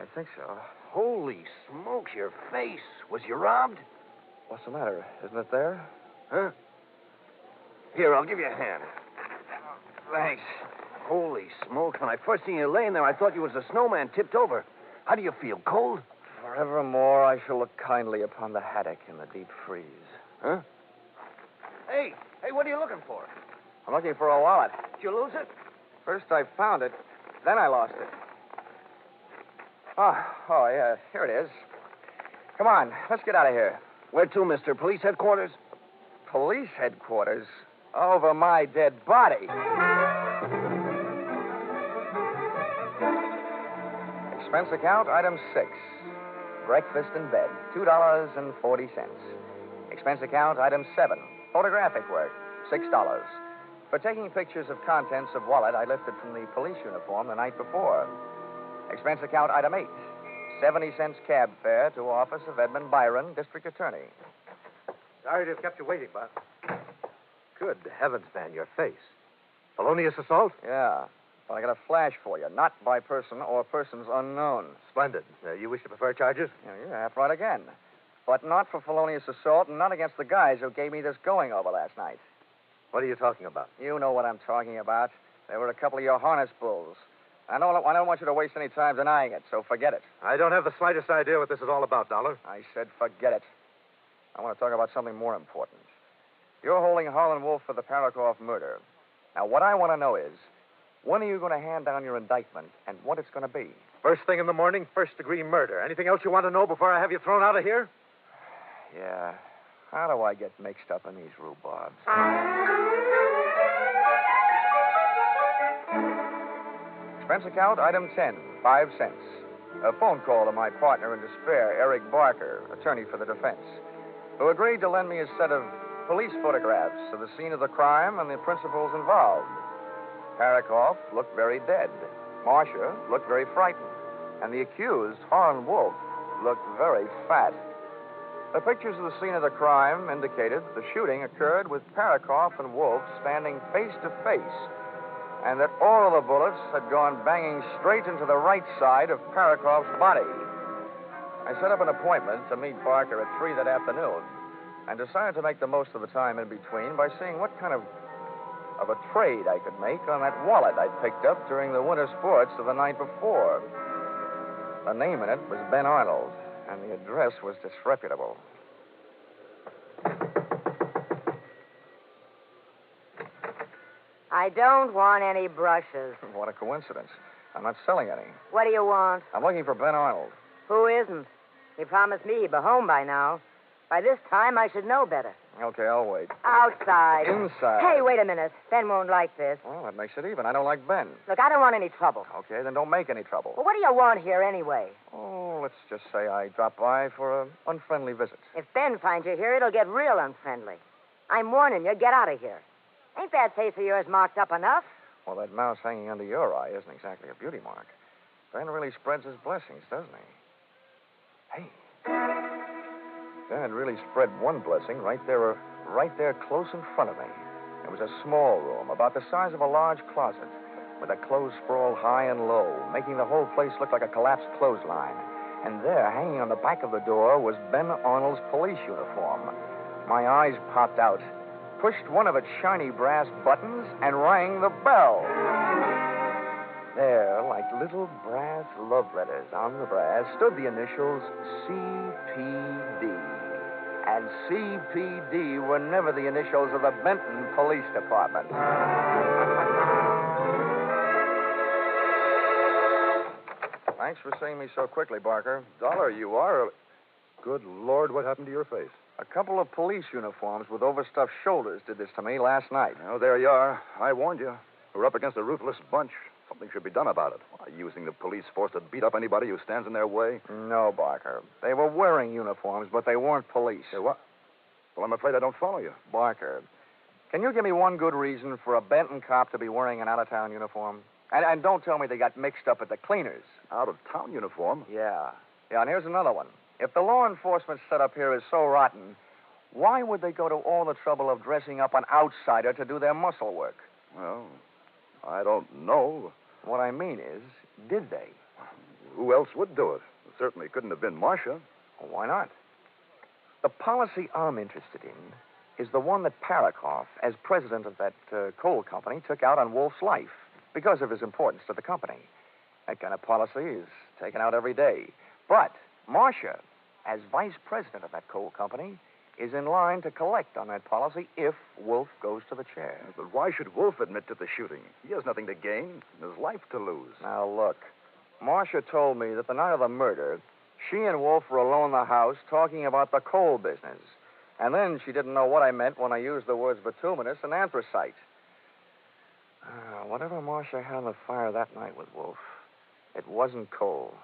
I think so. Holy smokes, your face. Was you robbed? What's the matter? Isn't it there? Huh? Here, I'll give you a hand. Thanks. Holy smokes, when I first seen you laying there, I thought you was a snowman tipped over. How do you feel, cold? Forevermore, I shall look kindly upon the haddock in the deep freeze. Huh? Hey, what are you looking for? I'm looking for a wallet. Did you lose it? First I found it, then I lost it. Oh, yeah, here it is. Come on, let's get out of here. Where to, mister? Police headquarters? Police headquarters? Over my dead body. Expense account, item 6. Breakfast in bed, $2.40. Expense account, item 7. Photographic work, $6. For taking pictures of contents of wallet I lifted from the police uniform the night before. Expense account, item 8. 70 cents cab fare to office of Edmund Byron, District Attorney. Sorry to have kept you waiting, Bob. Good heavens, man, your face. Felonious assault? Yeah, but I got a flash for you. Not by person or persons unknown. Splendid. You wish to prefer charges? Yeah, you're half right again. But not for felonious assault and not against the guys who gave me this going over last night. What are you talking about? You know what I'm talking about. They were a couple of your harness bulls. I don't want you to waste any time denying it, so forget it. I don't have the slightest idea what this is all about, Dollar. I said forget it. I want to talk about something more important. You're holding Harlan Wolf for the Parakoff murder. Now, what I want to know is, when are you going to hand down your indictment and what it's going to be? First thing in the morning, first-degree murder. Anything else you want to know before I have you thrown out of here? Yeah. How do I get mixed up in these rhubarbs? Expense account, item 10, 5 cents. A phone call to my partner in despair, Eric Barker, attorney for the defense, who agreed to lend me a set of police photographs of the scene of the crime and the principals involved. Parakoff looked very dead. Marcia looked very frightened. And the accused, Harlan Wolf, looked very fat. The pictures of the scene of the crime indicated the shooting occurred with Parakoff and Wolf standing face to face, and that all of the bullets had gone banging straight into the right side of Parakoff's body. I set up an appointment to meet Barker at 3 that afternoon and decided to make the most of the time in between by seeing what kind of a trade I could make on that wallet I'd picked up during the winter sports of the night before. The name in it was Ben Arnold, and the address was disreputable. I don't want any brushes. What a coincidence. I'm not selling any. What do you want? I'm looking for Ben Arnold. Who isn't? He promised me he'd be home by now. By this time, I should know better. Okay, I'll wait. Outside. Inside. Hey, wait a minute. Ben won't like this. Well, that makes it even. I don't like Ben. Look, I don't want any trouble. Okay, then don't make any trouble. Well, what do you want here anyway? Oh, let's just say I dropped by for an unfriendly visit. If Ben finds you here, it'll get real unfriendly. I'm warning you, get out of here. Ain't that face of yours marked up enough? Well, that mouse hanging under your eye isn't exactly a beauty mark. Ben really spreads his blessings, doesn't he? Hey. Ben really spread one blessing right there close in front of me. It was a small room, about the size of a large closet, with a clothes sprawl high and low, making the whole place look like a collapsed clothesline. And there, hanging on the back of the door, was Ben Arnold's police uniform. My eyes popped out, pushed one of its shiny brass buttons, and rang the bell. There, like little brass love letters on the brass, stood the initials CPD. And CPD were never the initials of the Benton Police Department. Thanks for seeing me so quickly, Barker. Dollar, you are... Good Lord, what happened to your face? A couple of police uniforms with overstuffed shoulders did this to me last night. Oh, there you are. I warned you. We're up against a ruthless bunch. Something should be done about it. Using the police force to beat up anybody who stands in their way? No, Barker. They were wearing uniforms, but they weren't police. Hey, what? Well, I'm afraid I don't follow you. Barker, can you give me one good reason for a Benton cop to be wearing an out-of-town uniform? And don't tell me they got mixed up at the cleaners. Out-of-town uniform? Yeah. Yeah, and here's another one. If the law enforcement setup here is so rotten, why would they go to all the trouble of dressing up an outsider to do their muscle work? Well, I don't know. What I mean is, did they? Who else would do it? It certainly couldn't have been Marcia. Well, why not? The policy I'm interested in is the one that Parakoff, as president of that coal company, took out on Wolf's life because of his importance to the company. That kind of policy is taken out every day. But Marcia, as vice president of that coal company, is in line to collect on that policy if Wolf goes to the chair. But why should Wolf admit to the shooting? He has nothing to gain, and his life to lose. Now, look, Marcia told me that the night of the murder, she and Wolf were alone in the house talking about the coal business. And then she didn't know what I meant when I used the words bituminous and anthracite. Whatever Marcia had on the fire that night with Wolf, it wasn't coal.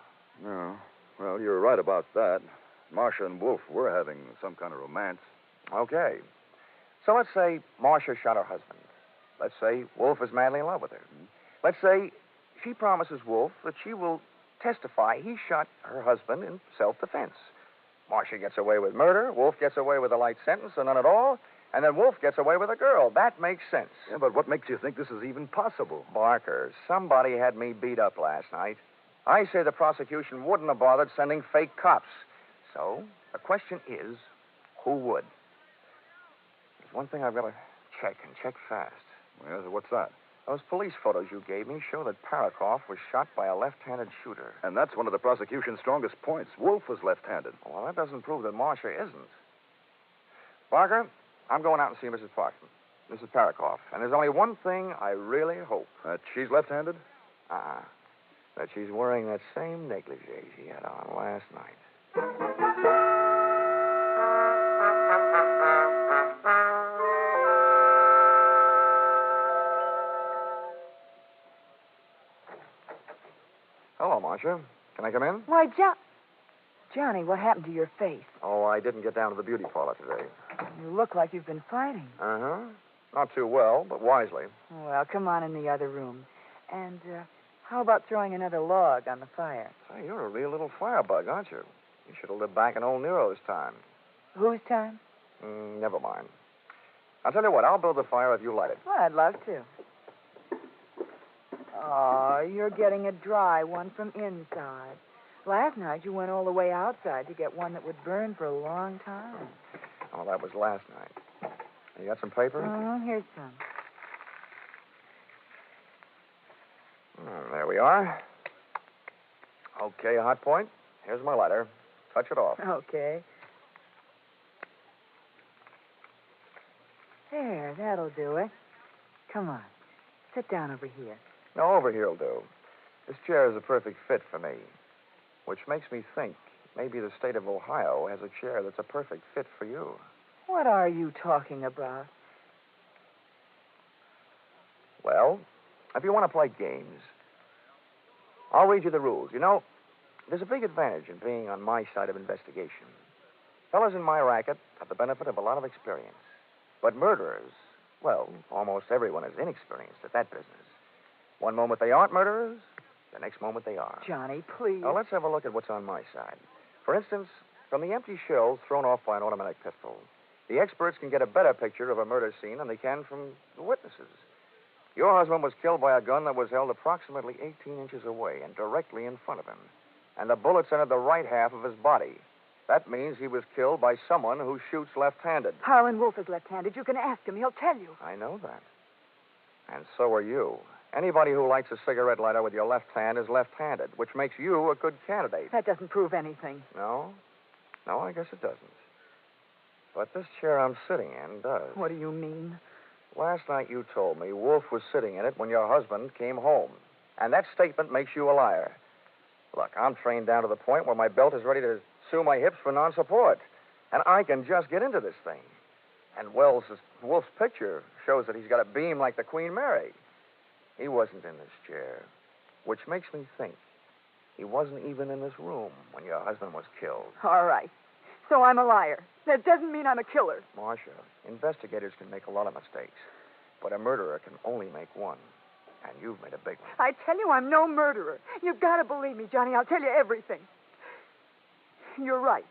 No. Well, you're right about that. Marcia and Wolf were having some kind of romance. Okay. So let's say Marcia shot her husband. Let's say Wolf is madly in love with her. Let's say she promises Wolf that she will testify he shot her husband in self-defense. Marcia gets away with murder, Wolf gets away with a light sentence or none at all, and then Wolf gets away with a girl. That makes sense. Yeah, but what makes you think this is even possible? Barker, somebody had me beat up last night. I say the prosecution wouldn't have bothered sending fake cops. So, the question is, who would? There's one thing I've got to check, and check fast. Well, what's that? Those police photos you gave me show that Parakoff was shot by a left-handed shooter. And that's one of the prosecution's strongest points. Wolf was left-handed. Well, that doesn't prove that Marcia isn't. Barker, I'm going out and see Mrs. Parkson. Mrs. Parakoff. And there's only one thing I really hope. That she's left-handed? That she's wearing that same negligee she had on last night. Hello, Marcia. Can I come in? Why, Johnny, what happened to your face? Oh, I didn't get down to the beauty parlor today. You look like you've been fighting. Uh-huh. Not too well, but wisely. Well, come on in the other room. And, how about throwing another log on the fire? Say, you're a real little firebug, aren't you? You should have lived back in old Nero's time. Whose time? Never mind. I'll tell you what, I'll build the fire if you light it. Well, I'd love to. Oh, you're getting a dry one from inside. Last night you went all the way outside to get one that would burn for a long time. Oh, that was last night. You got some paper? Here's some. There we are. Okay, hot point. Here's my lighter. Touch it off. Okay. There, that'll do it. Come on. Sit down over here. No, over here'll do. This chair is a perfect fit for me. Which makes me think maybe the state of Ohio has a chair that's a perfect fit for you. What are you talking about? Well, if you want to play games, I'll read you the rules. You know, there's a big advantage in being on my side of investigation. Fellas in my racket have the benefit of a lot of experience. But murderers, well, almost everyone is inexperienced at that business. One moment they aren't murderers, the next moment they are. Johnny, please. Now, let's have a look at what's on my side. For instance, from the empty shells thrown off by an automatic pistol, the experts can get a better picture of a murder scene than they can from the witnesses. Your husband was killed by a gun that was held approximately 18 inches away and directly in front of him. And the bullets entered the right half of his body. That means he was killed by someone who shoots left-handed. Harlan Wolf is left-handed. You can ask him. He'll tell you. I know that. And so are you. Anybody who lights a cigarette lighter with your left hand is left-handed, which makes you a good candidate. That doesn't prove anything. No? No, I guess it doesn't. But this chair I'm sitting in does. What do you mean? Last night you told me Wolf was sitting in it when your husband came home. And that statement makes you a liar. Look, I'm trained down to the point where my belt is ready to sue my hips for non-support. And I can just get into this thing. And Wolf's picture shows that he's got a beam like the Queen Mary. He wasn't in this chair, which makes me think he wasn't even in this room when your husband was killed. All right. So I'm a liar. That doesn't mean I'm a killer. Marcia, investigators can make a lot of mistakes, but a murderer can only make one. And you've made a big one. I tell you, I'm no murderer. You've got to believe me, Johnny. I'll tell you everything. You're right.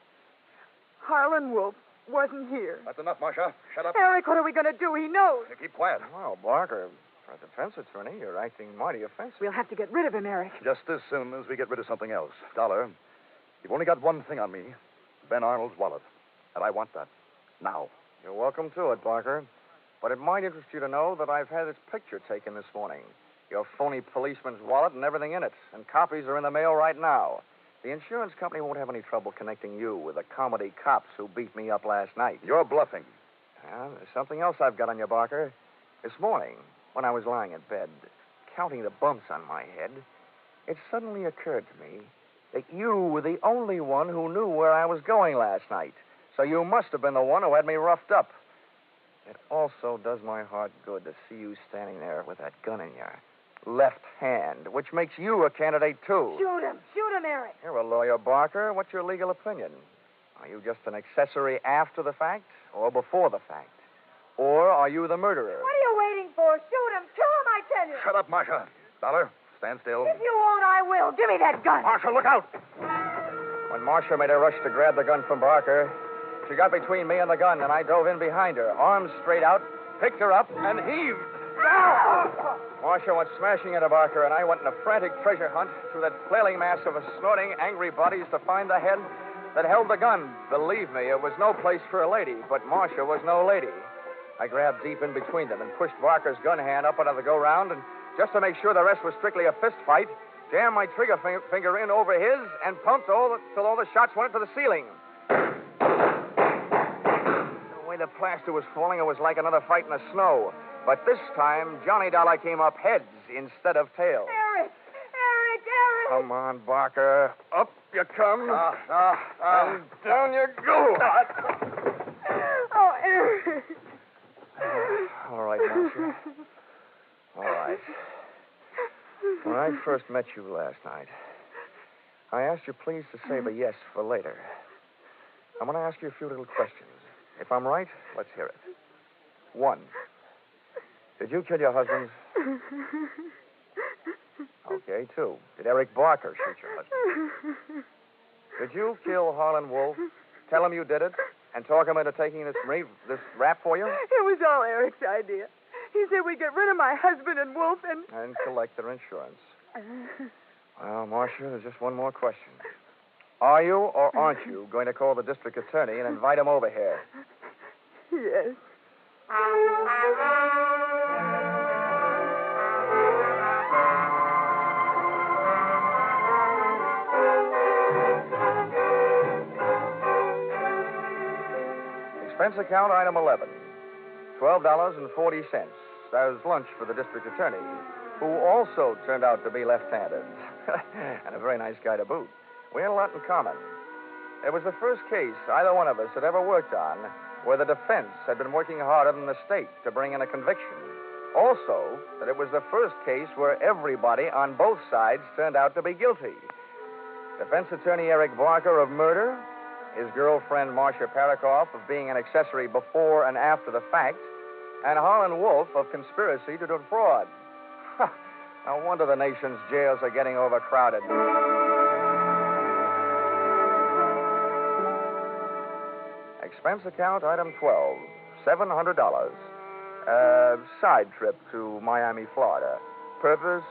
Harlan Wolf wasn't here. That's enough, Marcia. Shut up. Eric, what are we going to do? He knows. Keep quiet. Well, Barker, for a defense attorney, you're acting mighty offensive. We'll have to get rid of him, Eric. Just as soon as we get rid of something else. Dollar, you've only got one thing on me. Ben Arnold's wallet. And I want that. Now. You're welcome to it, Barker. But it might interest you to know that I've had its picture taken this morning. Your phony policeman's wallet and everything in it. And copies are in the mail right now. The insurance company won't have any trouble connecting you with the comedy cops who beat me up last night. You're bluffing. There's something else I've got on you, Barker. This morning, when I was lying in bed, counting the bumps on my head, it suddenly occurred to me that you were the only one who knew where I was going last night. So you must have been the one who had me roughed up. It also does my heart good to see you standing there with that gun in your left hand, which makes you a candidate, too. Shoot him. Shoot him, Eric. You're a lawyer, Barker. What's your legal opinion? Are you just an accessory after the fact or before the fact? Or are you the murderer? What are you waiting for? Shoot him. Kill him, I tell you. Shut up, Marcia. Dollar, stand still. If you won't, I will. Give me that gun. Marcia, look out. When Marcia made a rush to grab the gun from Barker, she got between me and the gun, and I dove in behind her, arms straight out, picked her up, and heaved. Marcia went smashing into Barker, and I went in a frantic treasure hunt through that flailing mass of snorting, angry bodies to find the head that held the gun. Believe me, it was no place for a lady, but Marcia was no lady. I grabbed deep in between them and pushed Barker's gun hand up under the go-round, and just to make sure the rest was strictly a fist fight, jammed my trigger finger in over his and pumped till all the shots went into the ceiling. The way the plaster was falling, it was like another fight in the snow. But this time, Johnny Dollar came up heads instead of tails. Eric! Eric! Eric! Come on, Barker. Up you come. And down you go. Oh, Eric. All right, Marcia. All right. When I first met you last night, I asked you please to save a yes for later. I'm going to ask you a few little questions. If I'm right, let's hear it. 1. Did you kill your husband? Okay, 2. Did Eric Barker shoot your husband? Did you kill Harlan Wolf, tell him you did it, and talk him into taking this rap for you? It was all Eric's idea. He said we'd get rid of my husband and Wolf and collect their insurance. Well, Marcia, there's just one more question. Are you or aren't you going to call the district attorney and invite him over here? Yes. Expense account item 11. $12.40. That was lunch for the district attorney, who also turned out to be left-handed. And a very nice guy to boot. We had a lot in common. It was the first case either one of us had ever worked on where the defense had been working harder than the state to bring in a conviction. Also, that it was the first case where everybody on both sides turned out to be guilty. Defense attorney Eric Barker of murder, his girlfriend Marcia Parakoff of being an accessory before and after the fact, and Harlan Wolf of conspiracy to defraud. No wonder the nation's jails are getting overcrowded. Expense account, item 12, $700. Side trip to Miami, Florida. Purpose,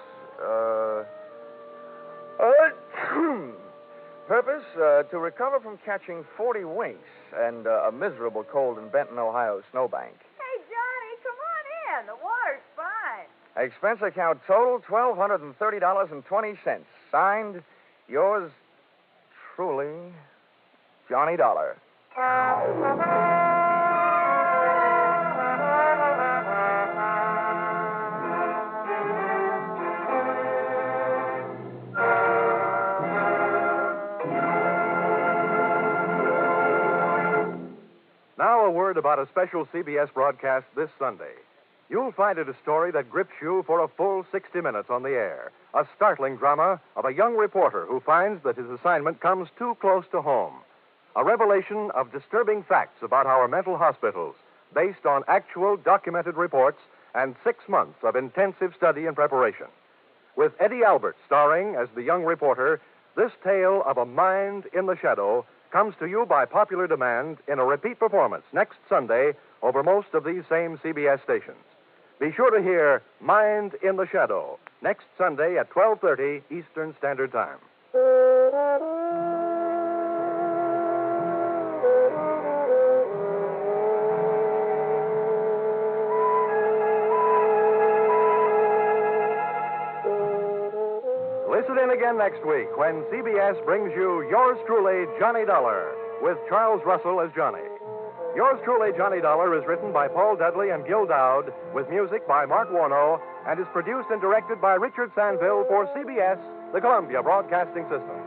Purpose, to recover from catching 40 winks and a miserable cold in Benton, Ohio snowbank. Hey, Johnny, come on in. The water's fine. Expense account total, $1,230.20. Signed, yours truly, Johnny Dollar. Now, a word about a special CBS broadcast this Sunday. You'll find it a story that grips you for a full 60 minutes on the air. A startling drama of a young reporter who finds that his assignment comes too close to home. A revelation of disturbing facts about our mental hospitals based on actual documented reports and 6 months of intensive study and preparation. With Eddie Albert starring as the young reporter, this tale of a mind in the shadow comes to you by popular demand in a repeat performance next Sunday over most of these same CBS stations. Be sure to hear Mind in the Shadow next Sunday at 12:30 Eastern Standard Time. Listen in again next week when CBS brings you Yours Truly, Johnny Dollar, with Charles Russell as Johnny. Yours Truly, Johnny Dollar is written by Paul Dudley and Gil Dowd, with music by Mark Warno, and is produced and directed by Richard Sanville for CBS, the Columbia Broadcasting System.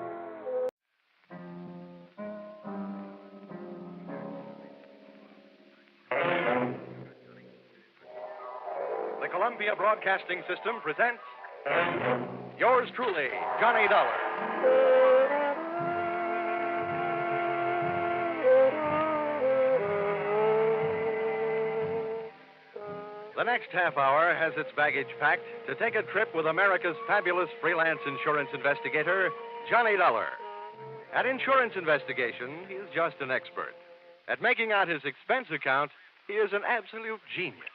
The Columbia Broadcasting System presents Yours Truly, Johnny Dollar. The next half hour has its baggage packed to take a trip with America's fabulous freelance insurance investigator, Johnny Dollar. At Insurance Investigation, he is just an expert. At making out his expense account, he is an absolute genius.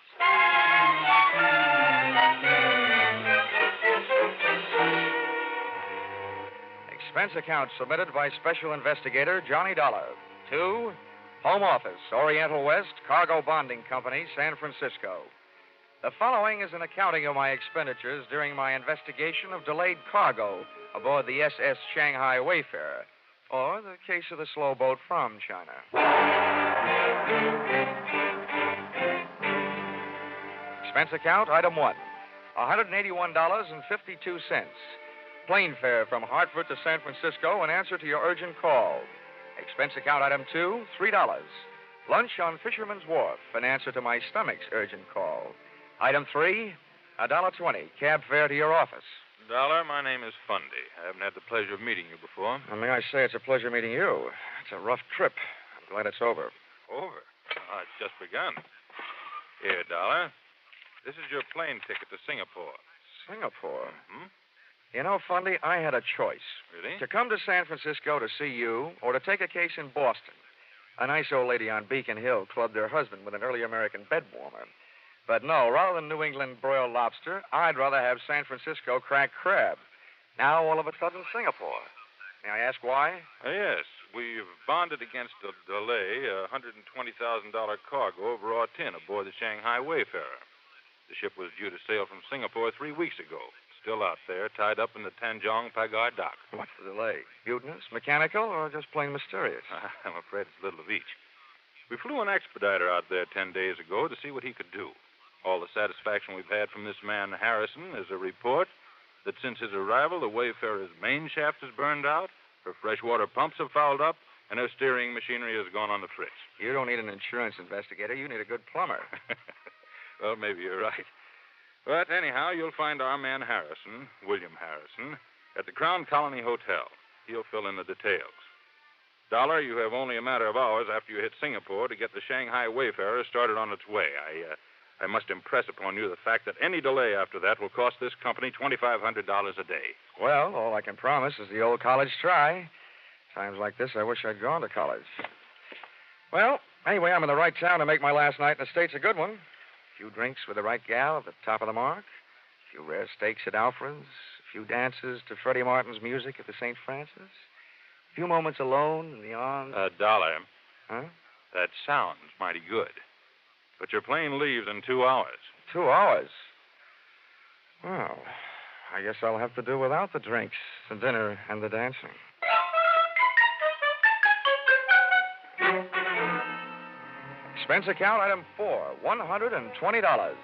Expense account submitted by Special Investigator Johnny Dollar to Home Office, Oriental West, Cargo Bonding Company, San Francisco. The following is an accounting of my expenditures during my investigation of delayed cargo aboard the SS Shanghai Wayfarer, or the case of the slow boat from China. Expense account, item 1, $181.52. Plane fare from Hartford to San Francisco in answer to your urgent call. Expense account, item 2, $3. Lunch on Fisherman's Wharf in answer to my stomach's urgent call. Item 3, $1.20. Cab fare to your office. Dollar, my name is Fundy. I haven't had the pleasure of meeting you before. Well, may I say it's a pleasure meeting you. It's a rough trip. I'm glad it's over. Over? Oh, it's just begun. Here, Dollar. This is your plane ticket to Singapore. Singapore? Hmm? You know, Fundy, I had a choice. Really? To come to San Francisco to see you, or to take a case in Boston. A nice old lady on Beacon Hill clubbed her husband with an early American bed warmer. But no, rather than New England broiled lobster, I'd rather have San Francisco cracked crab. Now, all of a sudden, Singapore. May I ask why? Yes. We've bonded against a delay, a $120,000 cargo over Ortin aboard the Shanghai Wayfarer. The ship was due to sail from Singapore 3 weeks ago. Still out there, tied up in the Tanjong Pagar dock. What's the delay? Mutinous, mechanical, or just plain mysterious? I'm afraid it's a little of each. We flew an expediter out there 10 days ago to see what he could do. All the satisfaction we've had from this man, Harrison, is a report that since his arrival, the Wayfarer's main shaft is burned out, her freshwater pumps have fouled up, and her steering machinery has gone on the fritz. You don't need an insurance investigator. You need a good plumber. Well, maybe you're right. But anyhow, you'll find our man Harrison, William Harrison, at the Crown Colony Hotel. He'll fill in the details. Dollar, you have only a matter of hours after you hit Singapore to get the Shanghai Wayfarer started on its way. I must impress upon you the fact that any delay after that will cost this company $2,500 a day. Well, all I can promise is the old college try. Times like this, I wish I'd gone to college. Well, anyway, I'm in the right town to make my last night in the States a good one. A few drinks with the right gal at the top of the mark. A few rare steaks at Alfred's. A few dances to Freddie Martin's music at the St. Francis. A few moments alone in the arms... Dollar. Huh? That sounds mighty good. But your plane leaves in 2 hours. 2 hours? Well, I guess I'll have to do without the drinks, the dinner, and the dancing. Expense account item 4, $120.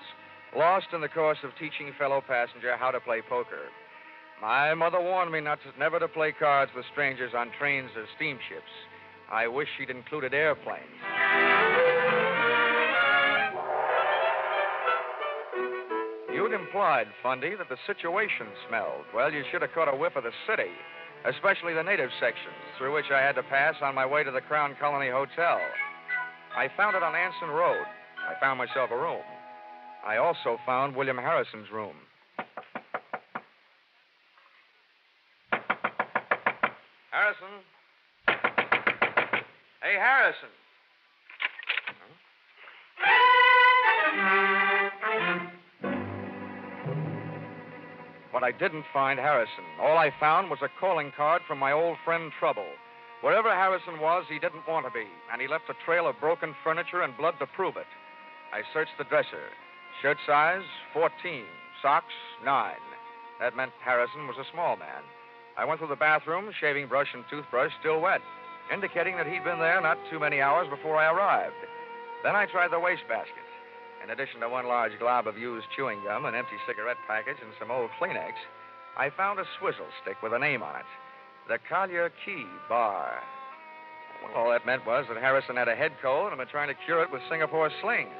Lost in the course of teaching fellow passenger how to play poker. My mother warned me never to play cards with strangers on trains or steamships. I wish she'd included airplanes. You'd implied, Fundy, that the situation smelled. Well, you should have caught a whiff of the city, especially the native sections, through which I had to pass on my way to the Crown Colony Hotel. I found it on Anson Road. I found myself a room. I also found William Harrison's room. Harrison? Hey, Harrison. But I didn't find Harrison. All I found was a calling card from my old friend Trouble. Wherever Harrison was, he didn't want to be, and he left a trail of broken furniture and blood to prove it. I searched the dresser. Shirt size, 14. Socks, 9. That meant Harrison was a small man. I went through the bathroom, shaving brush and toothbrush still wet, indicating that he'd been there not too many hours before I arrived. Then I tried the wastebasket. In addition to one large glob of used chewing gum, an empty cigarette package, and some old Kleenex, I found a swizzle stick with a name on it. The Collier Key Bar. Well, all that meant was that Harrison had a head cold and had been trying to cure it with Singapore slings.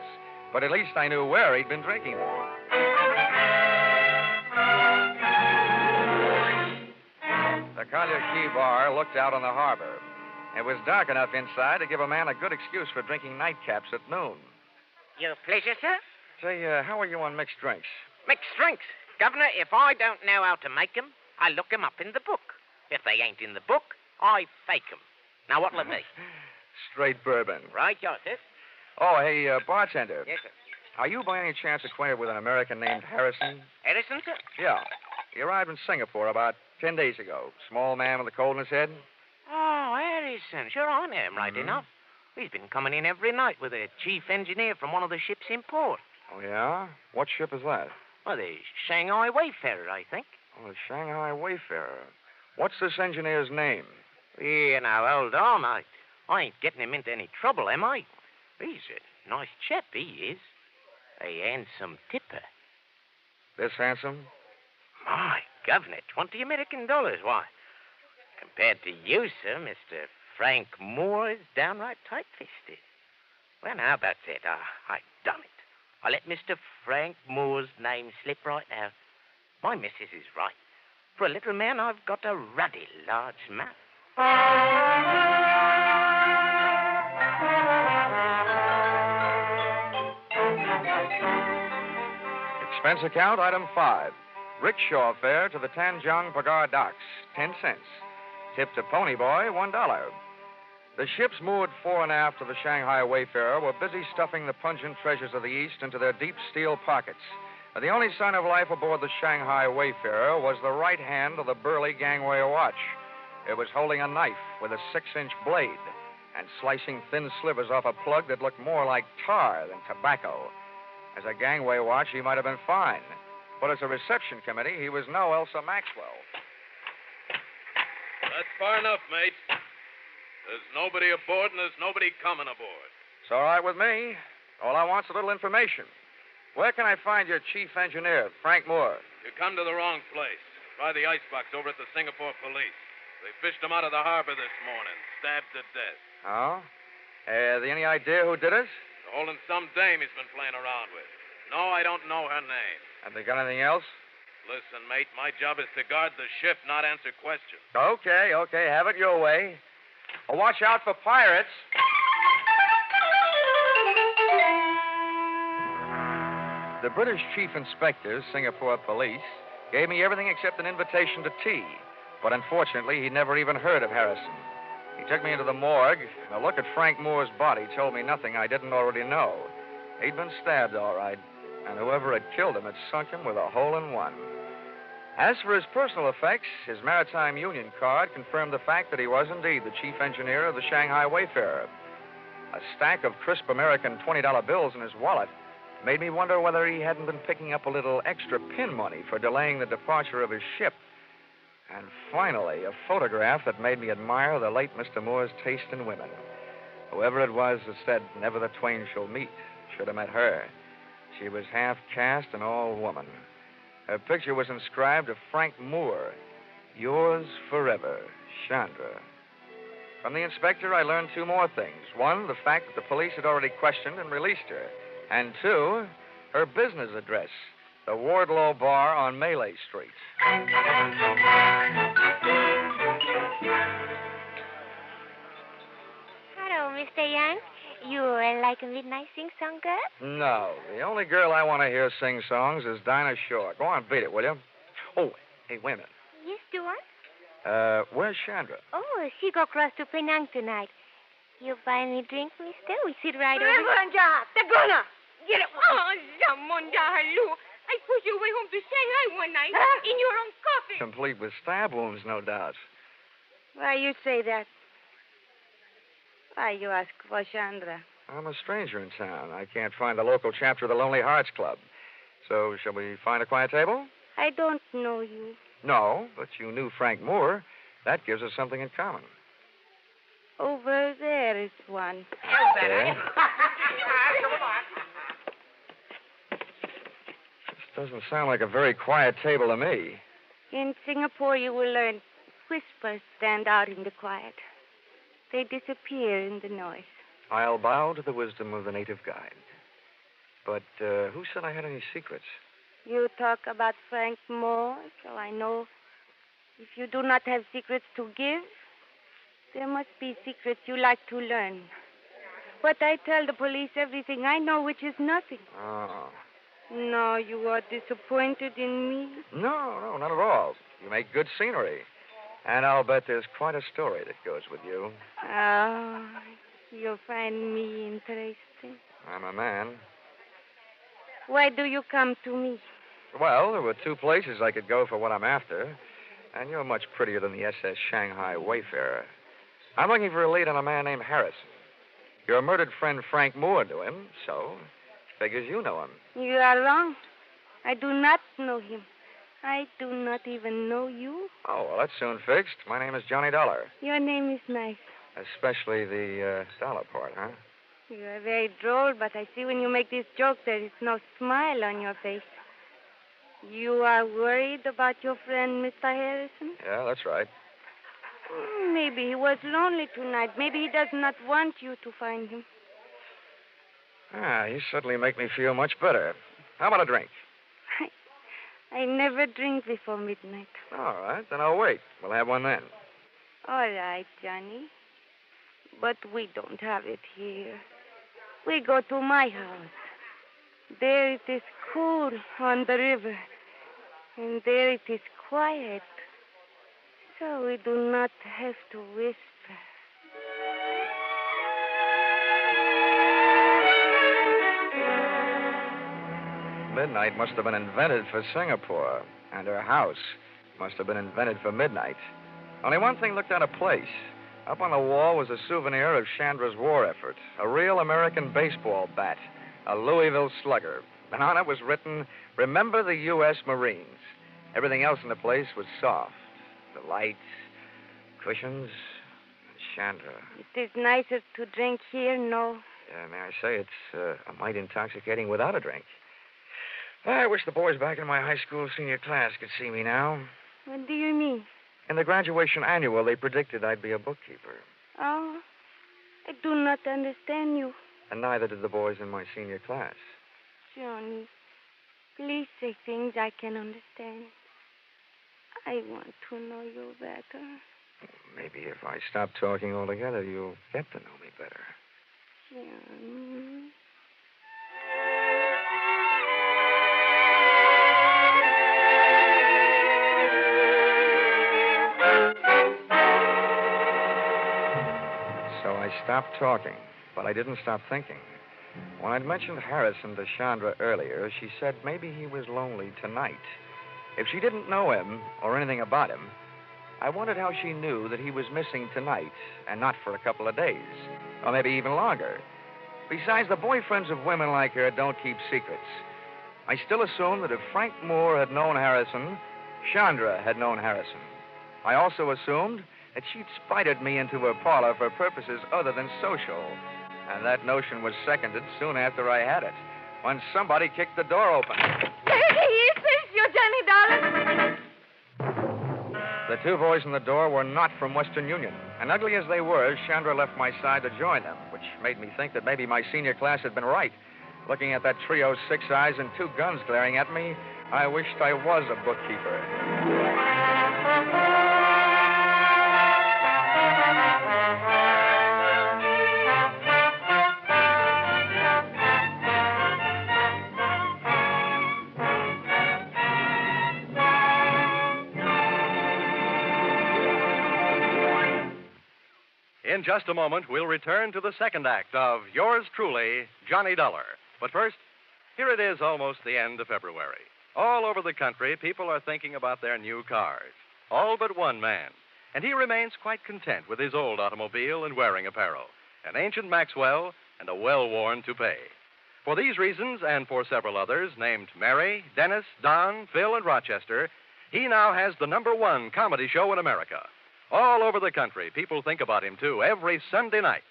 But at least I knew where he'd been drinking them. The Collier Key Bar looked out on the harbor. It was dark enough inside to give a man a good excuse for drinking nightcaps at noon. Your pleasure, sir? Say, how are you on mixed drinks? Mixed drinks. Governor, if I don't know how to make 'em, I look 'em up in the book. If they ain't in the book, I fake 'em. Now, what'll it be? Straight bourbon. Right, yours, sir. Oh, hey, bartender. Yes, sir. Are you by any chance acquainted with an American named Harrison? Harrison, sir? Yeah. He arrived in Singapore about 10 days ago. Small man with a cold in his head. Oh, Harrison. Sure, I know him right enough. He's been coming in every night with a chief engineer from one of the ships in port. Oh, yeah? What ship is that? Well, the Shanghai Wayfarer, I think. Oh, the Shanghai Wayfarer. What's this engineer's name? Yeah, now, hold on. I ain't getting him into any trouble, am I? He's a nice chap, he is. A handsome tipper. This handsome? My governor, $20 American. Why, compared to you, sir, Mr. Frank Moore is downright tight-fisted. Well, how about that? I done it. I let Mr. Frank Moore's name slip right out. My missus is right. For a little man, I've got a ruddy large mouth. Expense account, item 5. Rickshaw fare to the Tanjong Pagar docks, 10 cents. Tip to Pony Boy, $1. The ships moored fore and aft of the Shanghai Wayfarer were busy stuffing the pungent treasures of the East into their deep steel pockets. The only sign of life aboard the Shanghai Wayfarer was the right hand of the burly gangway watch. It was holding a knife with a 6-inch blade and slicing thin slivers off a plug that looked more like tar than tobacco. As a gangway watch, he might have been fine. But as a reception committee, he was no Elsa Maxwell. That's far enough, mate. There's nobody aboard and there's nobody coming aboard. It's all right with me. All I want's a little information. Where can I find your chief engineer, Frank Moore? You come to the wrong place. Try the icebox over at the Singapore police. They fished him out of the harbor this morning, stabbed to death. Oh? Any idea who did it? They're holding some dame he's been playing around with. No, I don't know her name. Have they got anything else? Listen, mate, my job is to guard the ship, not answer questions. Okay. Have it your way. Well, watch out for pirates. the British Chief Inspector, Singapore Police, gave me everything except an invitation to tea. But unfortunately, he never even heard of Harrison. He took me into the morgue, and a look at Frank Moore's body told me nothing I didn't already know. He'd been stabbed, all right, and whoever had killed him had sunk him with a hole in one. As for his personal effects, his Maritime Union card confirmed the fact that he was indeed the chief engineer of the Shanghai Wayfarer. A stack of crisp American $20 bills in his wallet made me wonder whether he hadn't been picking up a little extra pin money for delaying the departure of his ship. And finally, a photograph that made me admire the late Mr. Moore's taste in women. Whoever it was that said, "Never the twain shall meet," should have met her. She was half caste and all woman. Her picture was inscribed to Frank Moore, "Yours forever, Chandra." From the inspector, I learned two more things. One, the fact that the police had already questioned and released her. And two, her business address, the Wardlow Bar on Malay Street. Hello, Mr. Young. You like a midnight sing-song girl? No, the only girl I want to hear sing songs is Dinah Shore. Go on, beat it, will you? Oh, hey, wait a minute. Yes, Stuart? Where's Chandra? Oh, she go across to Penang tonight. You buy me drink, mister? We sit right over here. They're gonna. Get it. Oh, Zamonda, hello. I pushed you away home to Shanghai one night in your own coffin. Complete with stab wounds, no doubt. Why you say that? Why you ask for Chandra? I'm a stranger in town. I can't find the local chapter of the Lonely Hearts Club. So, shall we find a quiet table? I don't know you. No, but you knew Frank Moore. That gives us something in common. Over there is one. Okay. This doesn't sound like a very quiet table to me. In Singapore, you will learn whispers stand out in the quiet. They disappear in the noise. I'll bow to the wisdom of the native guide. But who said I had any secrets? You talk about Frank Moore, so I know if you do not have secrets to give, there must be secrets you like to learn. But I tell the police everything I know, which is nothing. Oh. No, you are disappointed in me? No, not at all. You make good scenery. And I'll bet there's quite a story that goes with you. Oh, you find me interesting. I'm a man. Why do you come to me? Well, there were two places I could go for what I'm after. And you're much prettier than the SS Shanghai Wayfarer. I'm looking for a lead on a man named Harrison. Your murdered friend Frank Moore knew him, so figures you know him. You are wrong. I do not know him. I do not even know you. Oh, well, that's soon fixed. My name is Johnny Dollar. Your name is nice. Especially the dollar part, huh? You are very droll, but I see when you make this joke there is no smile on your face. You are worried about your friend, Mr. Harrison? Yeah, that's right. Maybe he was lonely tonight. Maybe he does not want you to find him. You certainly make me feel much better. How about a drink? I never drink before midnight. All right, then I'll wait. We'll have one then. All right, Johnny. But we don't have it here. We go to my house. There it is cool on the river. And there it is quiet. So we do not have to whisper. Midnight must have been invented for Singapore, and her house must have been invented for midnight. Only one thing looked out of place. Up on the wall was a souvenir of Chandra's war effort, a real American baseball bat, a Louisville slugger. And on it was written, "Remember the U.S. Marines." Everything else in the place was soft. The lights, cushions, and Chandra. It is nicer to drink here, no? May I say it's a mite intoxicating without a drink. I wish the boys back in my high school senior class could see me now. What do you mean? In the graduation annual, they predicted I'd be a bookkeeper. Oh, I do not understand you. And neither did the boys in my senior class. Johnny, please say things I can understand. I want to know you better. Maybe if I stop talking altogether, you'll get to know me better. Johnny. stopped talking, but I didn't stop thinking. When I'd mentioned Harrison to Chandra earlier, she said maybe he was lonely tonight. If she didn't know him or anything about him, I wondered how she knew that he was missing tonight and not for a couple of days, or maybe even longer. Besides, the boyfriends of women like her don't keep secrets. I still assumed that if Frank Moore had known Harrison, Chandra had known Harrison. I also assumed that she'd spited me into her parlor for purposes other than social. And that notion was seconded soon after I had it, when somebody kicked the door open. There he is. There's your Johnny Dollar. The two boys in the door were not from Western Union. And ugly as they were, Chandra left my side to join them, which made me think that maybe my senior class had been right. Looking at that trio's 6 eyes and 2 guns glaring at me, I wished I was a bookkeeper. In just a moment, we'll return to the second act of Yours Truly, Johnny Dollar. But first, here it is almost the end of February. All over the country, people are thinking about their new cars. All but one man. And he remains quite content with his old automobile and wearing apparel, an ancient Maxwell and a well-worn toupee. For these reasons, and for several others, named Mary, Dennis, Don, Phil, and Rochester, he now has the #1 comedy show in America. All over the country, people think about him, too, every Sunday night.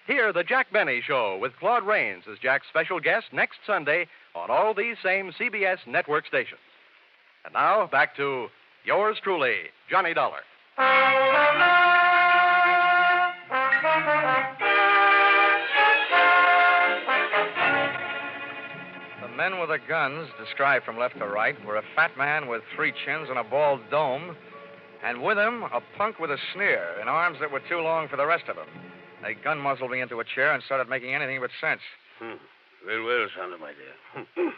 Hear the Jack Benny Show with Claude Rains as Jack's special guest next Sunday on all these same CBS network stations. And now, back to Yours Truly, Johnny Dollar. The men with the guns, described from left to right, were a fat man with 3 chins and a bald dome, and with him, a punk with a sneer and arms that were too long for the rest of him. They gun muzzled me into a chair and started making anything but sense. Well, Chandra, my dear.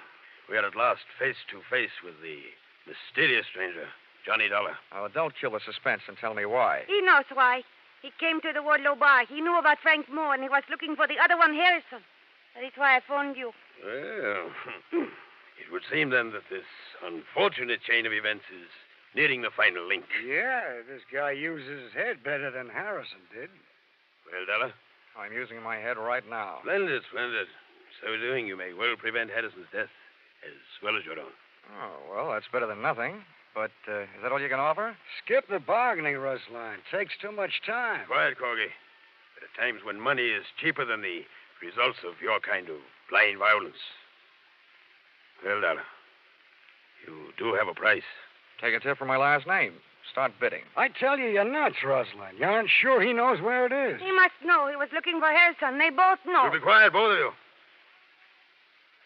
We are at last face to face with the mysterious stranger, Johnny Dollar. Oh, don't kill the suspense and tell me why. He knows why. He came to the Wardlow bar. He knew about Frank Moore, and he was looking for the other one, Harrison. That is why I phoned you. Well, it would seem then that this unfortunate chain of events is nearing the final link. Yeah, this guy uses his head better than Harrison did. Well, Dollar? I'm using my head right now. Splendid, splendid. So doing, you may well prevent Harrison's death as well as your own. Oh, well, that's better than nothing. But is that all you can offer? Skip the bargaining, Rusline. Takes too much time. Quiet, Corgi. There are times when money is cheaper than the results of your kind of blind violence. Well, Dollar, you do have a price. Take a tip for my last name. Start bidding. I tell you, you're nuts, Rusline. You aren't sure he knows where it is. He must know. He was looking for Harrison. They both know. You be quiet, both of you.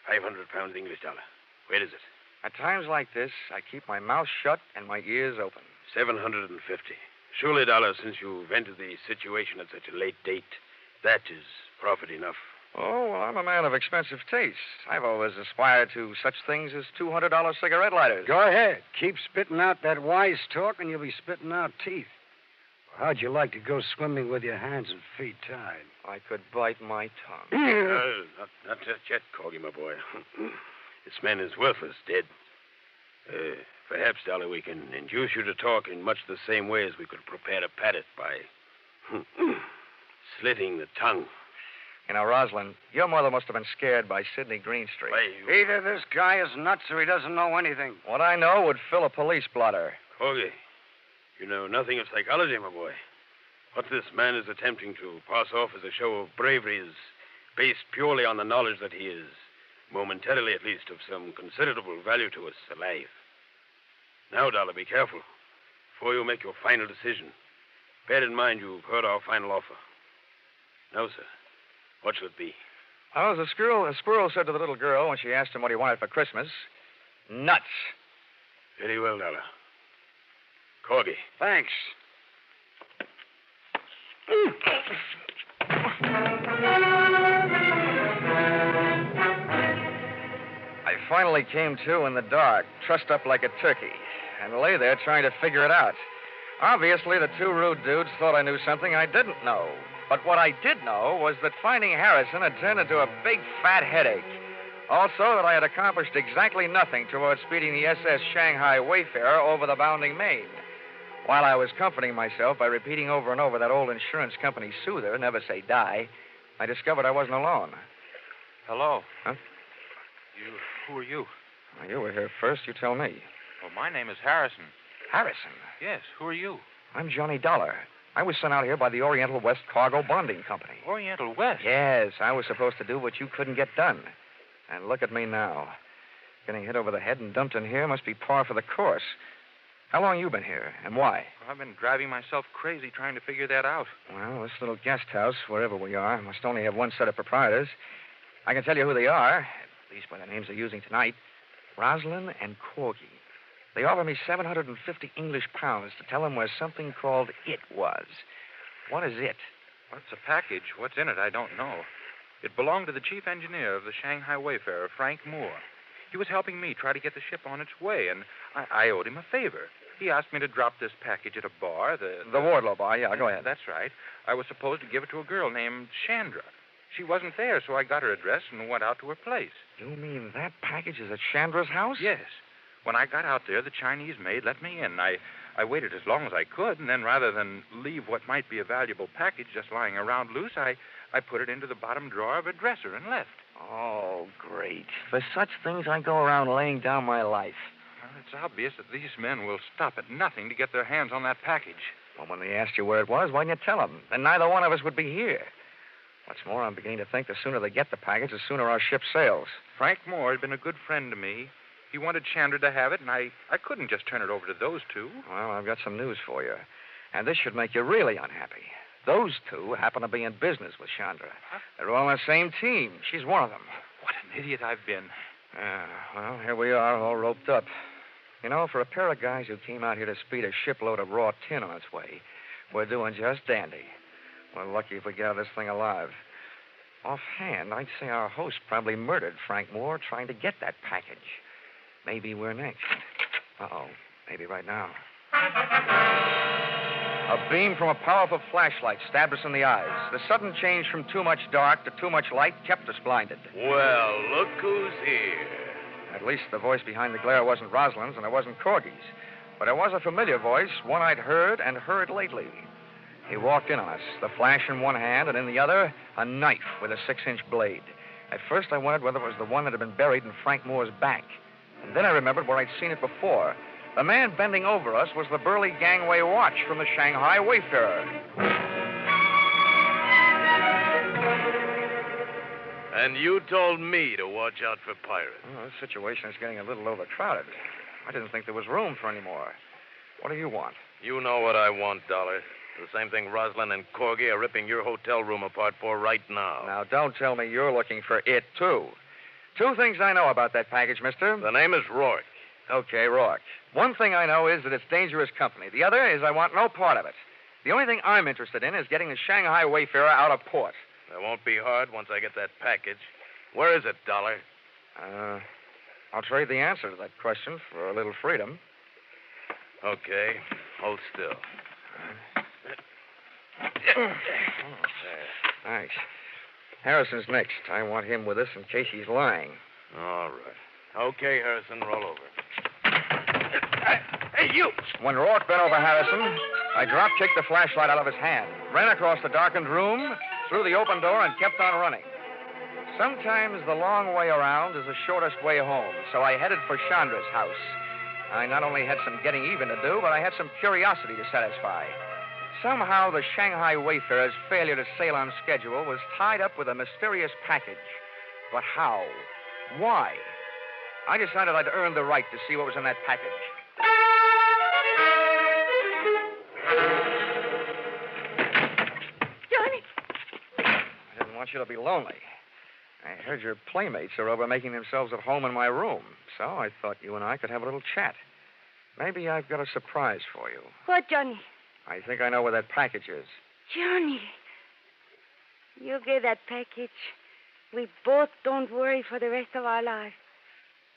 500 pounds English dollar. Where is it? At times like this, I keep my mouth shut and my ears open. 750. Surely, Dollar, since you've entered the situation at such a late date, that is profit enough. Oh, well, I'm a man of expensive taste. I've always aspired to such things as $200 cigarette lighters. Go ahead. Keep spitting out that wise talk, and you'll be spitting out teeth. How'd you like to go swimming with your hands and feet tied? I could bite my tongue. Not just yet, Corgi, my boy. This man is worthless, dead. Perhaps, Dollar, we can induce you to talk in much the same way as we could prepare a paddock by slitting the tongue. You know, Rosalind, your mother must have been scared by Sidney Greenstreet. Either this guy is nuts or he doesn't know anything. What I know would fill a police blotter. Corgi, you know nothing of psychology, my boy. What this man is attempting to pass off as a show of bravery is based purely on the knowledge that he is, momentarily at least, of some considerable value to us alive. Now, Dollar, be careful. Before you make your final decision, bear in mind you've heard our final offer. Now, sir, what shall it be? Oh, the squirrel said to the little girl when she asked him what he wanted for Christmas, nuts. Very well, Dollar. Corgi. Thanks. I finally came to in the dark, trussed up like a turkey, and lay there trying to figure it out. Obviously, the 2 rude dudes thought I knew something I didn't know. But what I did know was that finding Harrison had turned into a big, fat headache. Also, that I had accomplished exactly nothing towards speeding the SS Shanghai Wayfarer over the bounding main. While I was comforting myself by repeating over and over that old insurance company soother, never say die, I discovered I wasn't alone. Hello. Huh? Who are you? Well, you were here first. You tell me. Well, my name is Harrison. Harrison? Yes, who are you? I'm Johnny Dollar. I was sent out here by the Oriental West Cargo Bonding Company. Oriental West? Yes, I was supposed to do what you couldn't get done. And look at me now. Getting hit over the head and dumped in here must be par for the course. How long you been here, and why? Well, I've been driving myself crazy trying to figure that out. Well, this little guest house, wherever we are, must only have one set of proprietors. I can tell you who they are, at least by the names they're using tonight. Roslyn and Corgi. They offered me 750 English pounds to tell them where something called It was. What is It? Well, it's a package. What's in it, I don't know. It belonged to the chief engineer of the Shanghai Wayfarer, Frank Moore. He was helping me try to get the ship on its way, and I owed him a favor. He asked me to drop this package at a bar. The Wardlow bar, yeah, go ahead. That's right. I was supposed to give it to a girl named Chandra. She wasn't there, so I got her address and went out to her place. You mean that package is at Chandra's house? Yes. When I got out there, the Chinese maid let me in. I waited as long as I could, and then rather than leave what might be a valuable package just lying around loose, I put it into the bottom drawer of a dresser and left. Oh, great. For such things, I go around laying down my life. Well, it's obvious that these men will stop at nothing to get their hands on that package. Well, when they asked you where it was, why didn't you tell them? Then neither one of us would be here. What's more, I'm beginning to think the sooner they get the package, the sooner our ship sails. Frank Moore had been a good friend to me. He wanted Chandra to have it, and I couldn't just turn it over to those two. Well, I've got some news for you. And this should make you really unhappy. Those two happen to be in business with Chandra. Huh? They're all on the same team. She's one of them. What an idiot I've been. Well, here we are, all roped up. You know, for a pair of guys who came out here to speed a shipload of raw tin on its way, we're doing just dandy. We're lucky if we get out of this thing alive. Offhand, I'd say our host probably murdered Frank Moore trying to get that package. Maybe we're next. Uh-oh. Maybe right now. A beam from a powerful flashlight stabbed us in the eyes. The sudden change from too much dark to too much light kept us blinded. Well, look who's here. At least the voice behind the glare wasn't Rosalind's and it wasn't Corgy's. But it was a familiar voice, one I'd heard and heard lately. He walked in on us, the flash in one hand and in the other, a knife with a 6-inch blade. At first I wondered whether it was the one that had been buried in Frank Moore's back. And then I remembered where I'd seen it before. The man bending over us was the burly gangway watch from the Shanghai Wayfarer. And you told me to watch out for pirates. Well, this situation is getting a little overcrowded. I didn't think there was room for any more. What do you want? You know what I want, Dollar. The same thing Roslyn and Corgi are ripping your hotel room apart for right now. Now, don't tell me you're looking for it, too. Two things I know about that package, mister. The name is Rourke. Okay, Rourke. One thing I know is that it's dangerous company. The other is I want no part of it. The only thing I'm interested in is getting the Shanghai Wayfarer out of port. That won't be hard once I get that package. Where is it, Dollar? I'll trade the answer to that question for a little freedom. Okay. Hold still. Thanks. Harrison's next. I want him with us in case he's lying. All right. Okay, Harrison, roll over. Hey, you! When Rourke bent over Harrison, I drop-kicked the flashlight out of his hand, ran across the darkened room, through the open door, and kept on running. Sometimes the long way around is the shortest way home, so I headed for Chandra's house. I not only had some getting even to do, but I had some curiosity to satisfy. Somehow the Shanghai Wayfarer's failure to sail on schedule was tied up with a mysterious package. But how? Why? I decided I'd earned the right to see what was in that package. Johnny! I didn't want you to be lonely. I heard your playmates are over making themselves at home in my room, so I thought you and I could have a little chat. Maybe I've got a surprise for you. What, Johnny? I think I know where that package is. Johnny, you get that package. We both don't worry for the rest of our lives.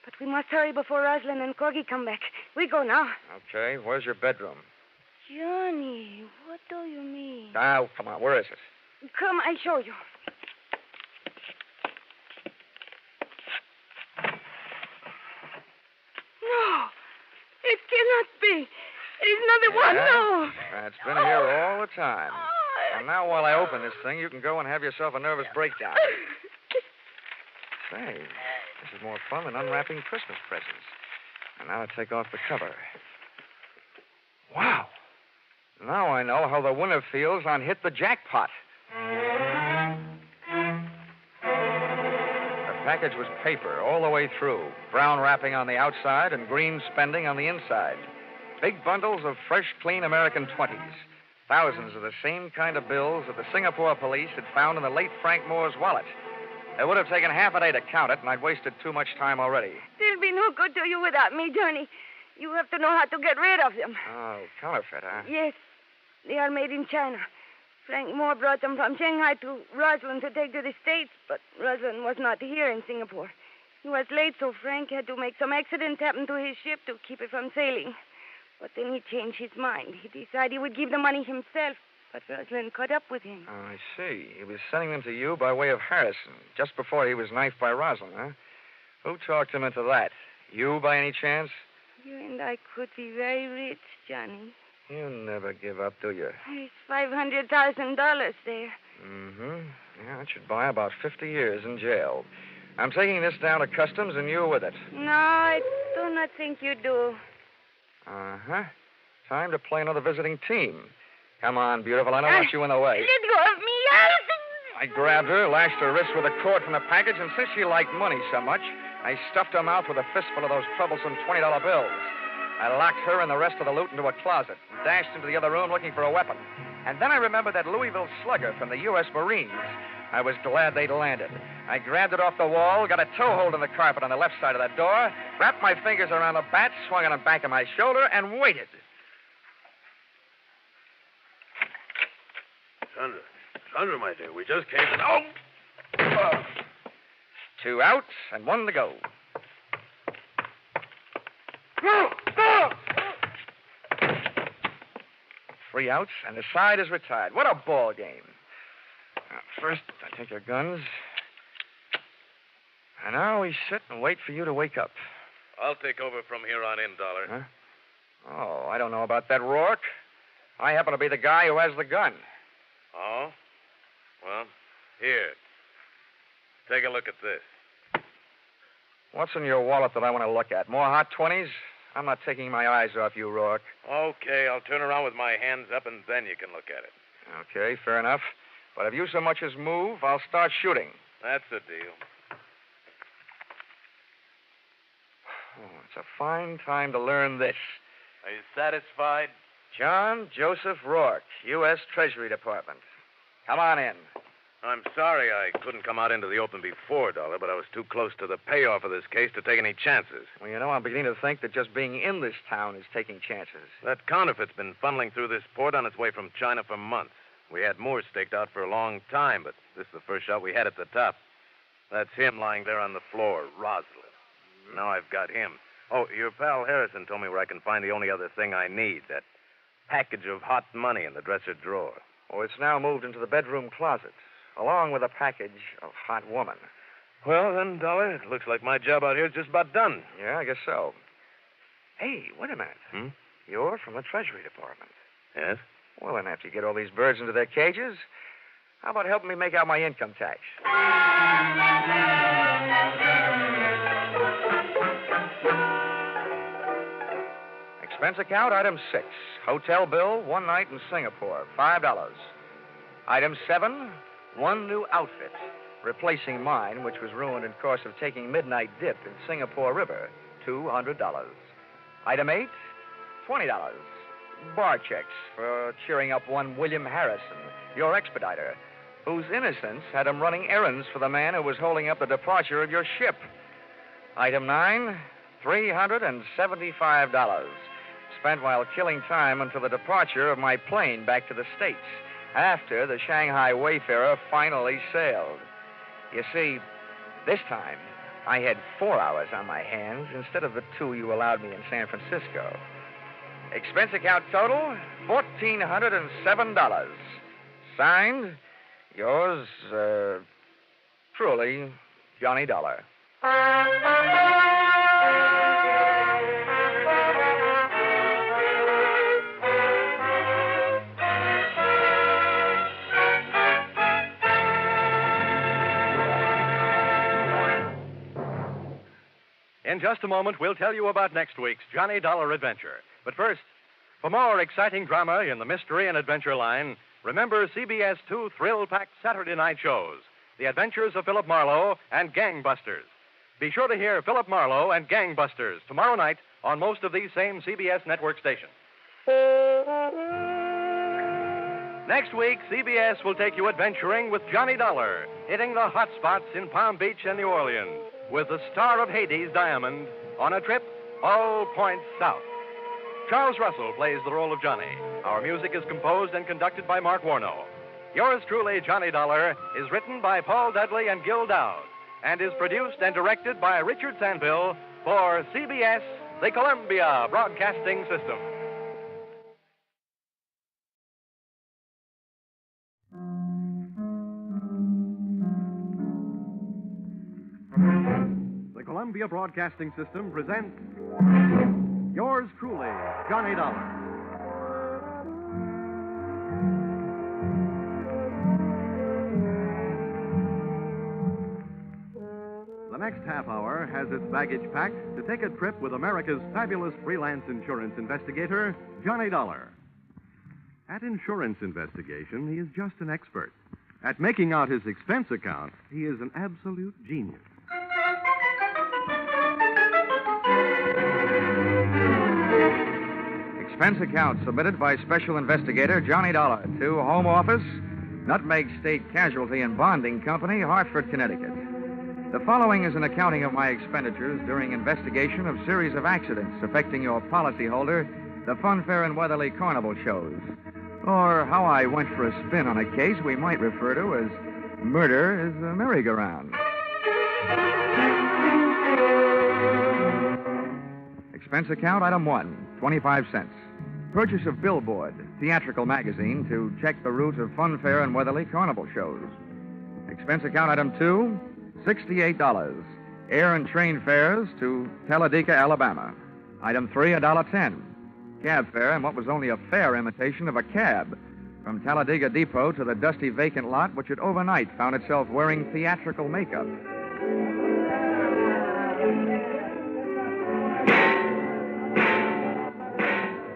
But we must hurry before Roslyn and Corgi come back. We go now. Okay, where's your bedroom? Johnny, what do you mean? Oh, come on, where is it? Come, I show you. No, it cannot be. It is not the one, no. It's been here all the time. And now while I open this thing, you can go and have yourself a nervous breakdown. Say, this is more fun than unwrapping Christmas presents. And now I take off the cover. Wow. Now I know how the winner feels on Hit the Jackpot. The package was paper all the way through, brown wrapping on the outside and green spending on the inside. Big bundles of fresh, clean American 20s. Thousands of the same kind of bills that the Singapore police had found in the late Frank Moore's wallet. It would have taken half a day to count it, and I'd wasted too much time already. They'll be no good to you without me, Johnny. You have to know how to get rid of them. Oh, counterfeit, huh? Yes. They are made in China. Frank Moore brought them from Shanghai to Roslyn to take to the States, but Roslyn was not here in Singapore. He was late, so Frank had to make some accident happen to his ship to keep it from sailing. But then he changed his mind. He decided he would give the money himself, but Roslyn caught up with him. Oh, I see. He was sending them to you by way of Harrison, just before he was knifed by Roslyn, huh? Who talked him into that? You, by any chance? You and I could be very rich, Johnny. You never give up, do you? There's $500,000 there. Mm-hmm. Yeah, that should buy about 50 years in jail. I'm taking this down to customs and you with it. No, I do not think you do. Uh-huh. Time to play another visiting team. Come on, beautiful. I don't want you in the way. Let go of me. I grabbed her, lashed her wrist with a cord from the package, and since she liked money so much, I stuffed her mouth with a fistful of those troublesome $20 bills. I locked her and the rest of the loot into a closet and dashed into the other room looking for a weapon. And then I remembered that Louisville slugger from the U.S. Marines. I was glad they'd landed. I grabbed it off the wall, got a toehold in the carpet on the left side of the door, wrapped my fingers around the bat, swung it on the back of my shoulder, and waited. Sandra, my dear, we just came to... Oh! 2 out and 1 to go. Go! 3 outs, and the side is retired. What a ball game. First, I take your guns. And now we sit and wait for you to wake up. I'll take over from here on in, Dollar. Huh? Oh, I don't know about that, Rourke. I happen to be the guy who has the gun. Oh? Well, here. Take a look at this. What's in your wallet that I want to look at? More hot 20s? I'm not taking my eyes off you, Rourke. Okay, I'll turn around with my hands up, and then you can look at it. Okay, fair enough. But if you so much as move, I'll start shooting. That's the deal. Oh, it's a fine time to learn this. Are you satisfied? John Joseph Rourke, U.S. Treasury Department. Come on in. I'm sorry I couldn't come out into the open before, Dollar, but I was too close to the payoff of this case to take any chances. Well, you know, I'm beginning to think that just being in this town is taking chances. That counterfeit's been funneling through this port on its way from China for months. We had more staked out for a long time, but this is the first shot we had at the top. That's him lying there on the floor, Roslyn. Now I've got him. Oh, your pal Harrison told me where I can find the only other thing I need, that package of hot money in the dresser drawer. Oh, it's now moved into the bedroom closet, along with a package of hot woman. Well, then, Dollar, it looks like my job out here is just about done. Yeah, I guess so. Hey, wait a minute. You're from the Treasury Department. Yes? Well, then, after you get all these birds into their cages, how about helping me make out my income tax? Expense account, item 6. Hotel bill, 1 night in Singapore, $5. Item 7, 1 new outfit, replacing mine, which was ruined in course of taking midnight dip in Singapore River, $200. Item 8, $20. Bar checks for cheering up one William Harrison, your expediter, whose innocence had him running errands for the man who was holding up the departure of your ship. Item 9, $375. Spent while killing time until the departure of my plane back to the States, after the Shanghai Wayfarer finally sailed. You see, this time, I had 4 hours on my hands instead of the 2 you allowed me in San Francisco. Expense account total, $1,407. Signed, Yours, truly, Johnny Dollar. In just a moment, we'll tell you about next week's Johnny Dollar adventure. But first, for more exciting drama in the mystery and adventure line, remember CBS 2 thrill-packed Saturday night shows, The Adventures of Philip Marlowe and Gangbusters. Be sure to hear Philip Marlowe and Gangbusters tomorrow night on most of these same CBS network stations. Next week, CBS will take you adventuring with Johnny Dollar, hitting the hot spots in Palm Beach and New Orleans, with the star of Hades, Diamond, on a trip all points south. Charles Russell plays the role of Johnny. Our music is composed and conducted by Mark Warnow. Yours truly, Johnny Dollar, is written by Paul Dudley and Gil Dowd, and is produced and directed by Richard Sandville for CBS, the Columbia Broadcasting System. The Columbia Broadcasting System presents yours truly, Johnny Dollar. The next half hour has its baggage packed to take a trip with America's fabulous freelance insurance investigator, Johnny Dollar. At insurance investigation, he is just an expert. At making out his expense account, he is an absolute genius. Expense account submitted by Special Investigator Johnny Dollar to Home Office, Nutmeg State Casualty and Bonding Company, Hartford, Connecticut. The following is an accounting of my expenditures during investigation of series of accidents affecting your policyholder, the Funfair and Weatherly Carnival shows, or how I went for a spin on a case we might refer to as murder is a merry-go-round. Expense account item 1, 25 cents. Purchase of Billboard, theatrical magazine, to check the route of Funfair and Weatherly Carnival shows. Expense account item 2, $68. Air and train fares to Talladega, Alabama. Item 3, $1.10. Cab fare in what was only a fair imitation of a cab from Talladega Depot to the dusty vacant lot, which had overnight found itself wearing theatrical makeup.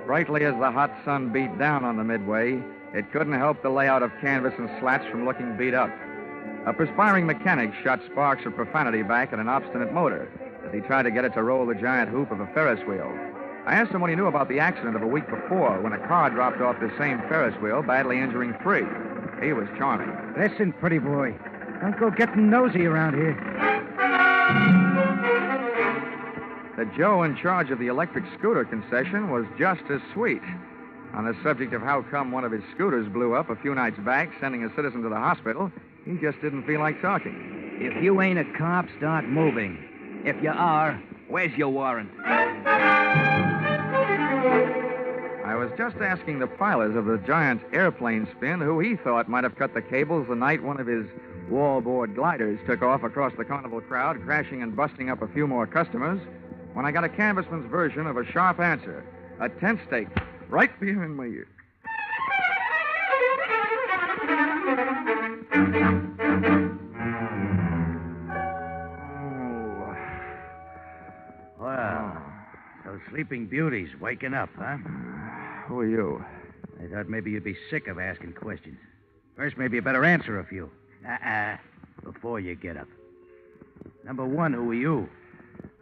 Brightly as the hot sun beat down on the midway, it couldn't help the layout of canvas and slats from looking beat up. A perspiring mechanic shot sparks of profanity back at an obstinate motor as he tried to get it to roll the giant hoop of a Ferris wheel. I asked him what he knew about the accident of a week before when a car dropped off the same Ferris wheel, badly injuring 3. He was charming. Listen, pretty boy. Don't go getting nosy around here. The Joe in charge of the electric scooter concession was just as sweet. On the subject of how come one of his scooters blew up a few nights back, sending a citizen to the hospital, he just didn't feel like talking. If you ain't a cop, start moving. If you are, where's your warrant? I was just asking the pilot of the giant airplane spin who he thought might have cut the cables the night one of his wallboard gliders took off across the carnival crowd, crashing and busting up a few more customers, when I got a canvasman's version of a sharp answer, a tent stake right behind my ear. Well, those sleeping beauties waking up, huh? Who are you? I thought maybe you'd be sick of asking questions. First, maybe you better answer a few. Before you get up. Number 1, who are you?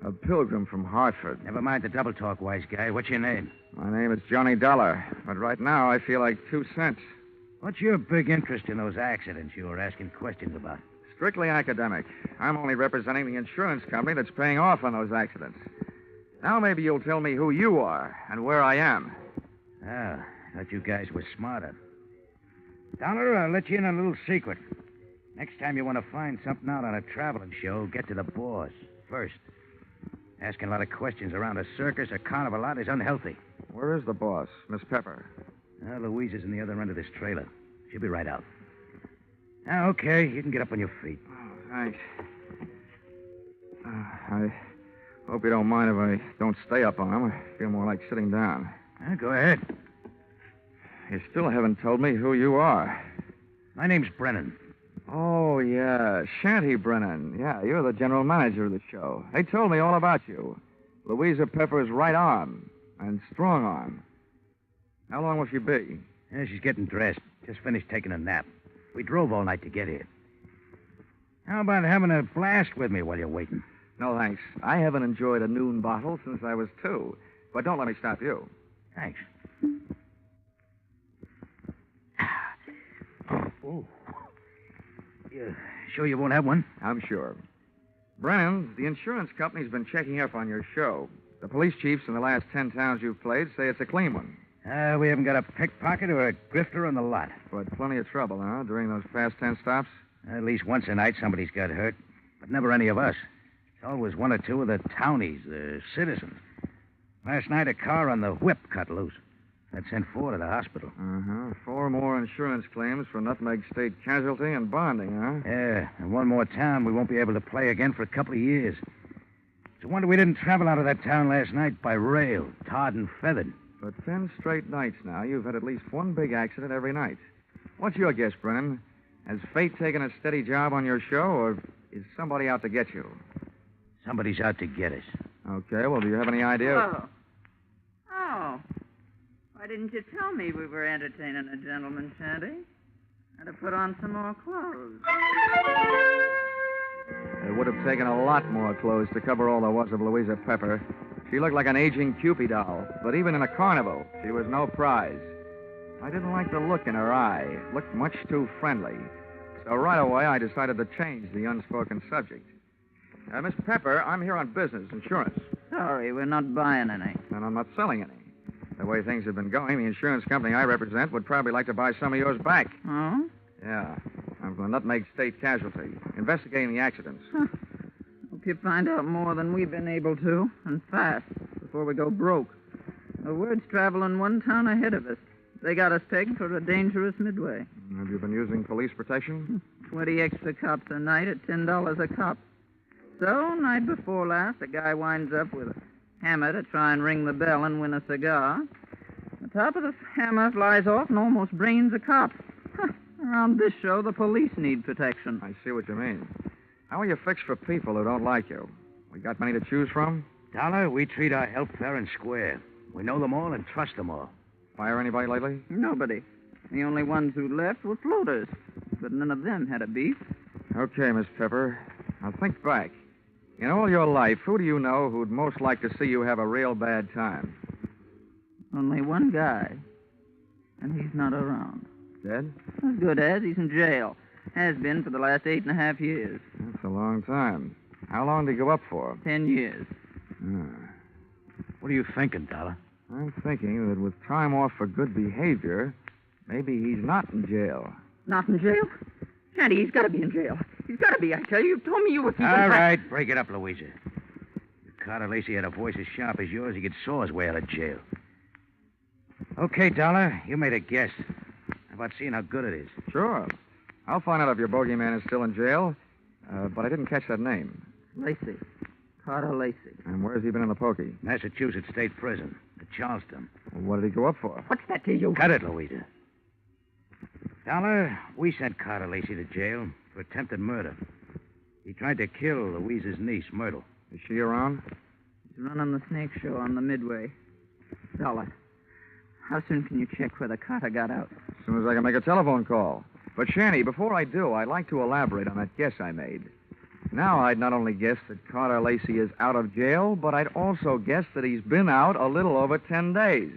A pilgrim from Hartford. Never mind the double talk, wise guy. What's your name? My name is Johnny Dollar, but right now I feel like 2 cents. What's your big interest in those accidents you were asking questions about? Strictly academic. I'm only representing the insurance company that's paying off on those accidents. Now maybe you'll tell me who you are and where I am. I thought you guys were smarter. Dollar, I'll let you in on a little secret. Next time you want to find something out on a traveling show, get to the boss first. Asking a lot of questions around a circus or carnival lot is unhealthy. Where is the boss, Miss Pepper? Louise is in the other end of this trailer. She'll be right out. Okay, you can get up on your feet. Oh, thanks. I hope you don't mind if I don't stay up on them. I feel more like sitting down. Go ahead. You still haven't told me who you are. My name's Brennan. Oh, yeah, Shanty Brennan. Yeah, you're the general manager of the show. They told me all about you. Louisa Pepper's right arm and strong arm. How long will she be? Yeah, she's getting dressed. Just finished taking a nap. We drove all night to get here. How about having a blast with me while you're waiting? No, thanks. I haven't enjoyed a noon bottle since I was 2. But don't let me stop you. Thanks. Oh. You sure you won't have one? I'm sure. Brennan, the insurance company's been checking up on your show. The police chiefs in the last 10 towns you've played say it's a clean one. We haven't got a pickpocket or a grifter on the lot. But plenty of trouble, huh, during those past 10 stops? At least once a night somebody's got hurt. But never any of us. It's always one or two of the townies, the citizens. Last night, a car on the whip cut loose. That sent 4 to the hospital. 4 more insurance claims for nutmeg state casualty and bonding, huh? Yeah, and one more town we won't be able to play again for a couple of years. It's a wonder we didn't travel out of that town last night by rail, tarred and feathered. For 10 straight nights now, you've had at least one big accident every night. What's your guess, Brennan? Has fate taken a steady job on your show, or is somebody out to get you? Somebody's out to get us. Okay, well, do you have any idea? Oh. Why didn't you tell me we were entertaining a gentleman, Shanty? I'd have put on some more clothes. It would have taken a lot more clothes to cover all there was of Louisa Pepper. She looked like an aging Cupid doll, but even in a carnival, she was no prize. I didn't like the look in her eye. It looked much too friendly. So right away, I decided to change the unspoken subject. Miss Pepper, I'm here on business, insurance. Sorry, we're not buying any. And I'm not selling any. The way things have been going, the insurance company I represent would probably like to buy some of yours back. Oh? Yeah. I'm from the Nutmeg State Casualty, investigating the accidents. Hope you find out more than we've been able to, and fast, before we go broke. The word's traveling one town ahead of us. They got us pegged for a dangerous midway. Have you been using police protection? 20 extra cops a night at $10 a cop. So, night before last, a guy winds up with a hammer to try and ring the bell and win a cigar. The top of the hammer flies off and almost brains a cop. Around this show, the police need protection. I see what you mean. How are you fixed for people who don't like you? We got many to choose from? Dollar, we treat our help fair and square. We know them all and trust them all. Fire anybody lately? Nobody. The only ones who left were floaters. But none of them had a beef. Okay, Miss Pepper. Now think back. In all your life, who do you know who'd most like to see you have a real bad time? Only one guy. And he's not around. Dead? As good as. He's in jail. Has been for the last 8.5 years. That's a long time. How long did he go up for? 10 years. What are you thinking, Dollar? I'm thinking that with time off for good behavior, maybe he's not in jail. Not in jail? Shanty, he's got to be in jail. He's got to be, I tell you. You told me you were keeping... All right, break it up, Louisa. If Carter Lacey had a voice as sharp as yours, he could saw his way out of jail. Okay, Dollar, you made a guess. How about seeing how good it is? Sure. I'll find out if your bogeyman is still in jail, but I didn't catch that name. Lacey. Carter Lacey. And where's he been in the pokey? Massachusetts State Prison, at Charleston. Well, what did he go up for? What's that to you? Cut it, Louisa. Dollar, we sent Carter Lacey to jail for attempted murder. He tried to kill Louisa's niece, Myrtle. Is she around? He's running the snake show on the Midway. Dollar, how soon can you check whether Carter got out? As soon as I can make a telephone call. But, Shanty, before I do, I'd like to elaborate on that guess I made. Now I'd not only guess that Carter Lacey is out of jail, but I'd also guess that he's been out a little over 10 days.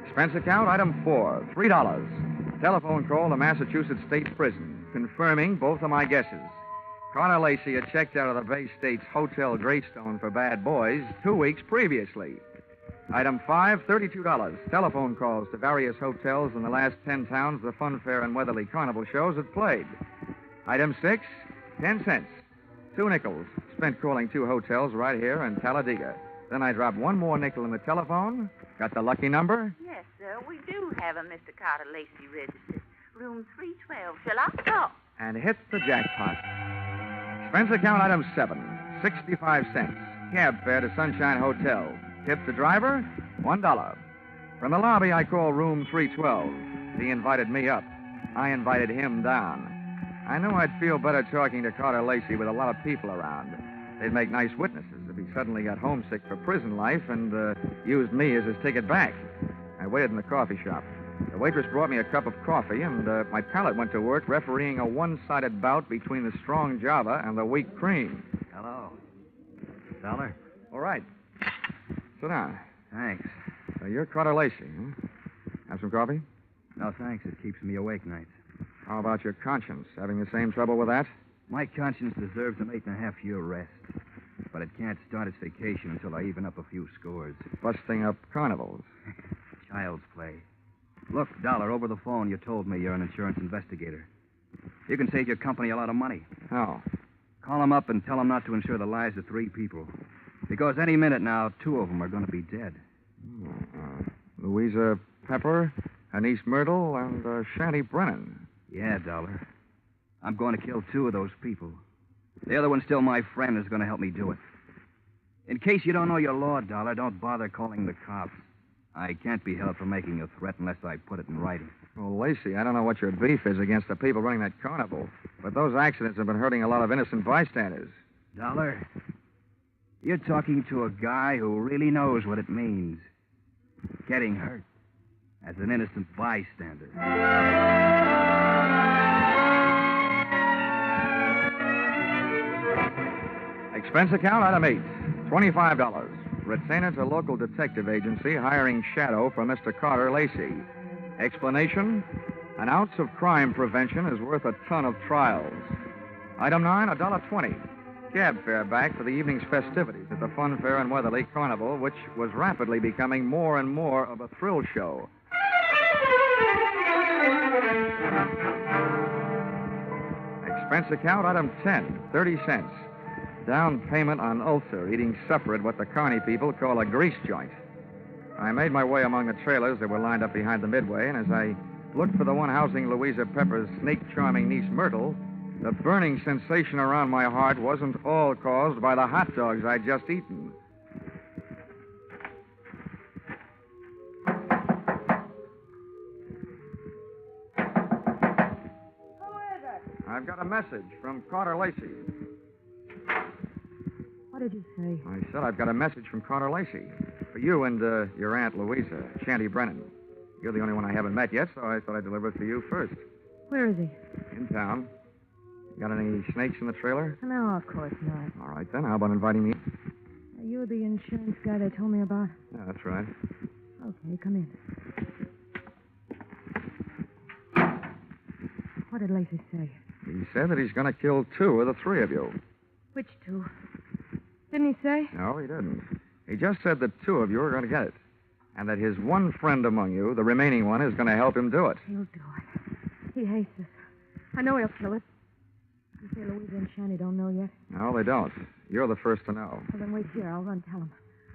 Expense account, item 4, $3. Telephone call to Massachusetts State Prison, confirming both of my guesses. Carter Lacey had checked out of the Bay State's Hotel Greystone for bad boys 2 weeks previously. Item 5, $32. Telephone calls to various hotels in the last 10 towns the Fun Fair and Weatherly Carnival shows had played. Item 6, 10 cents. 2 nickels spent calling 2 hotels right here in Talladega. Then I dropped 1 more nickel in the telephone Got the lucky number? Yes, sir. We do have a Mr. Carter Lacey registered. Room 312. Shall I? Oh. And hit the jackpot. Expense account item 7, 65 cents. Cab fare to Sunshine Hotel. Tip the driver, $1. From the lobby, I called room 312. He invited me up. I invited him down. I knew I'd feel better talking to Carter Lacey with a lot of people around. They'd make nice witnesses if he suddenly got homesick for prison life and used me as his ticket back. I waited in the coffee shop. The waitress brought me a cup of coffee, and my palate went to work refereeing a one-sided bout between the strong Java and the weak cream. Hello. Dollar? All right. Sit down. Thanks. So you're Carter Lacey, huh? Have some coffee? No, thanks. It keeps me awake nights. How about your conscience? Having the same trouble with that? My conscience deserves an 8.5-year rest. But it can't start its vacation until I even up a few scores. Busting up carnivals. Child's play. Look, Dollar, over the phone, you told me you're an insurance investigator. You can save your company a lot of money. How? Call them up and tell them not to insure the lives of 3 people. Because any minute now, 2 of them are going to be dead. Louisa Pepper, Anise Myrtle, and Shanty Brennan. Yeah, Dollar. I'm going to kill 2 of those people. The other one's still my friend is going to help me do it. In case you don't know your law, Dollar, don't bother calling the cops. I can't be held for making a threat unless I put it in writing. Well, Lacey, I don't know what your beef is against the people running that carnival, but those accidents have been hurting a lot of innocent bystanders. Dollar, you're talking to a guy who really knows what it means. Getting hurt as an innocent bystander. Expense account item 8, $25. Retainer to local detective agency hiring shadow for Mr. Carter Lacey. Explanation: an ounce of crime prevention is worth a ton of trials. Item 9, $1.20. Cab fare back for the evening's festivities at the Fun Fair and Weatherly Carnival, which was rapidly becoming more and more of a thrill show. Expense account item 10, 30 cents. Down payment on ulcer, eating supper at what the carny people call a grease joint. I made my way among the trailers that were lined up behind the midway, and as I looked for the one housing Louisa Pepper's snake-charming niece Myrtle, the burning sensation around my heart wasn't all caused by the hot dogs I'd just eaten. Who is it? I've got a message from Carter Lacey. What did you say? I said I've got a message from Carter Lacey. For you and your Aunt Louisa, Shanty Brennan. You're the only one I haven't met yet, so I thought I'd deliver it to you first. Where is he? In town. Got any snakes in the trailer? No, of course not. All right, then. How about inviting me? Are you the insurance guy they told me about? Yeah, that's right. Okay, come in. What did Lacey say? He said that he's going to kill 2 of the 3 of you. Which 2? Didn't he say? No, he didn't. He just said that 2 of you are going to get it. And that his one friend among you, the remaining one, is going to help him do it. He'll do it. He hates us. I know he'll kill it. You say Louisa and Shanty don't know yet? No, they don't. You're the first to know. Well, then wait here. I'll run tell him.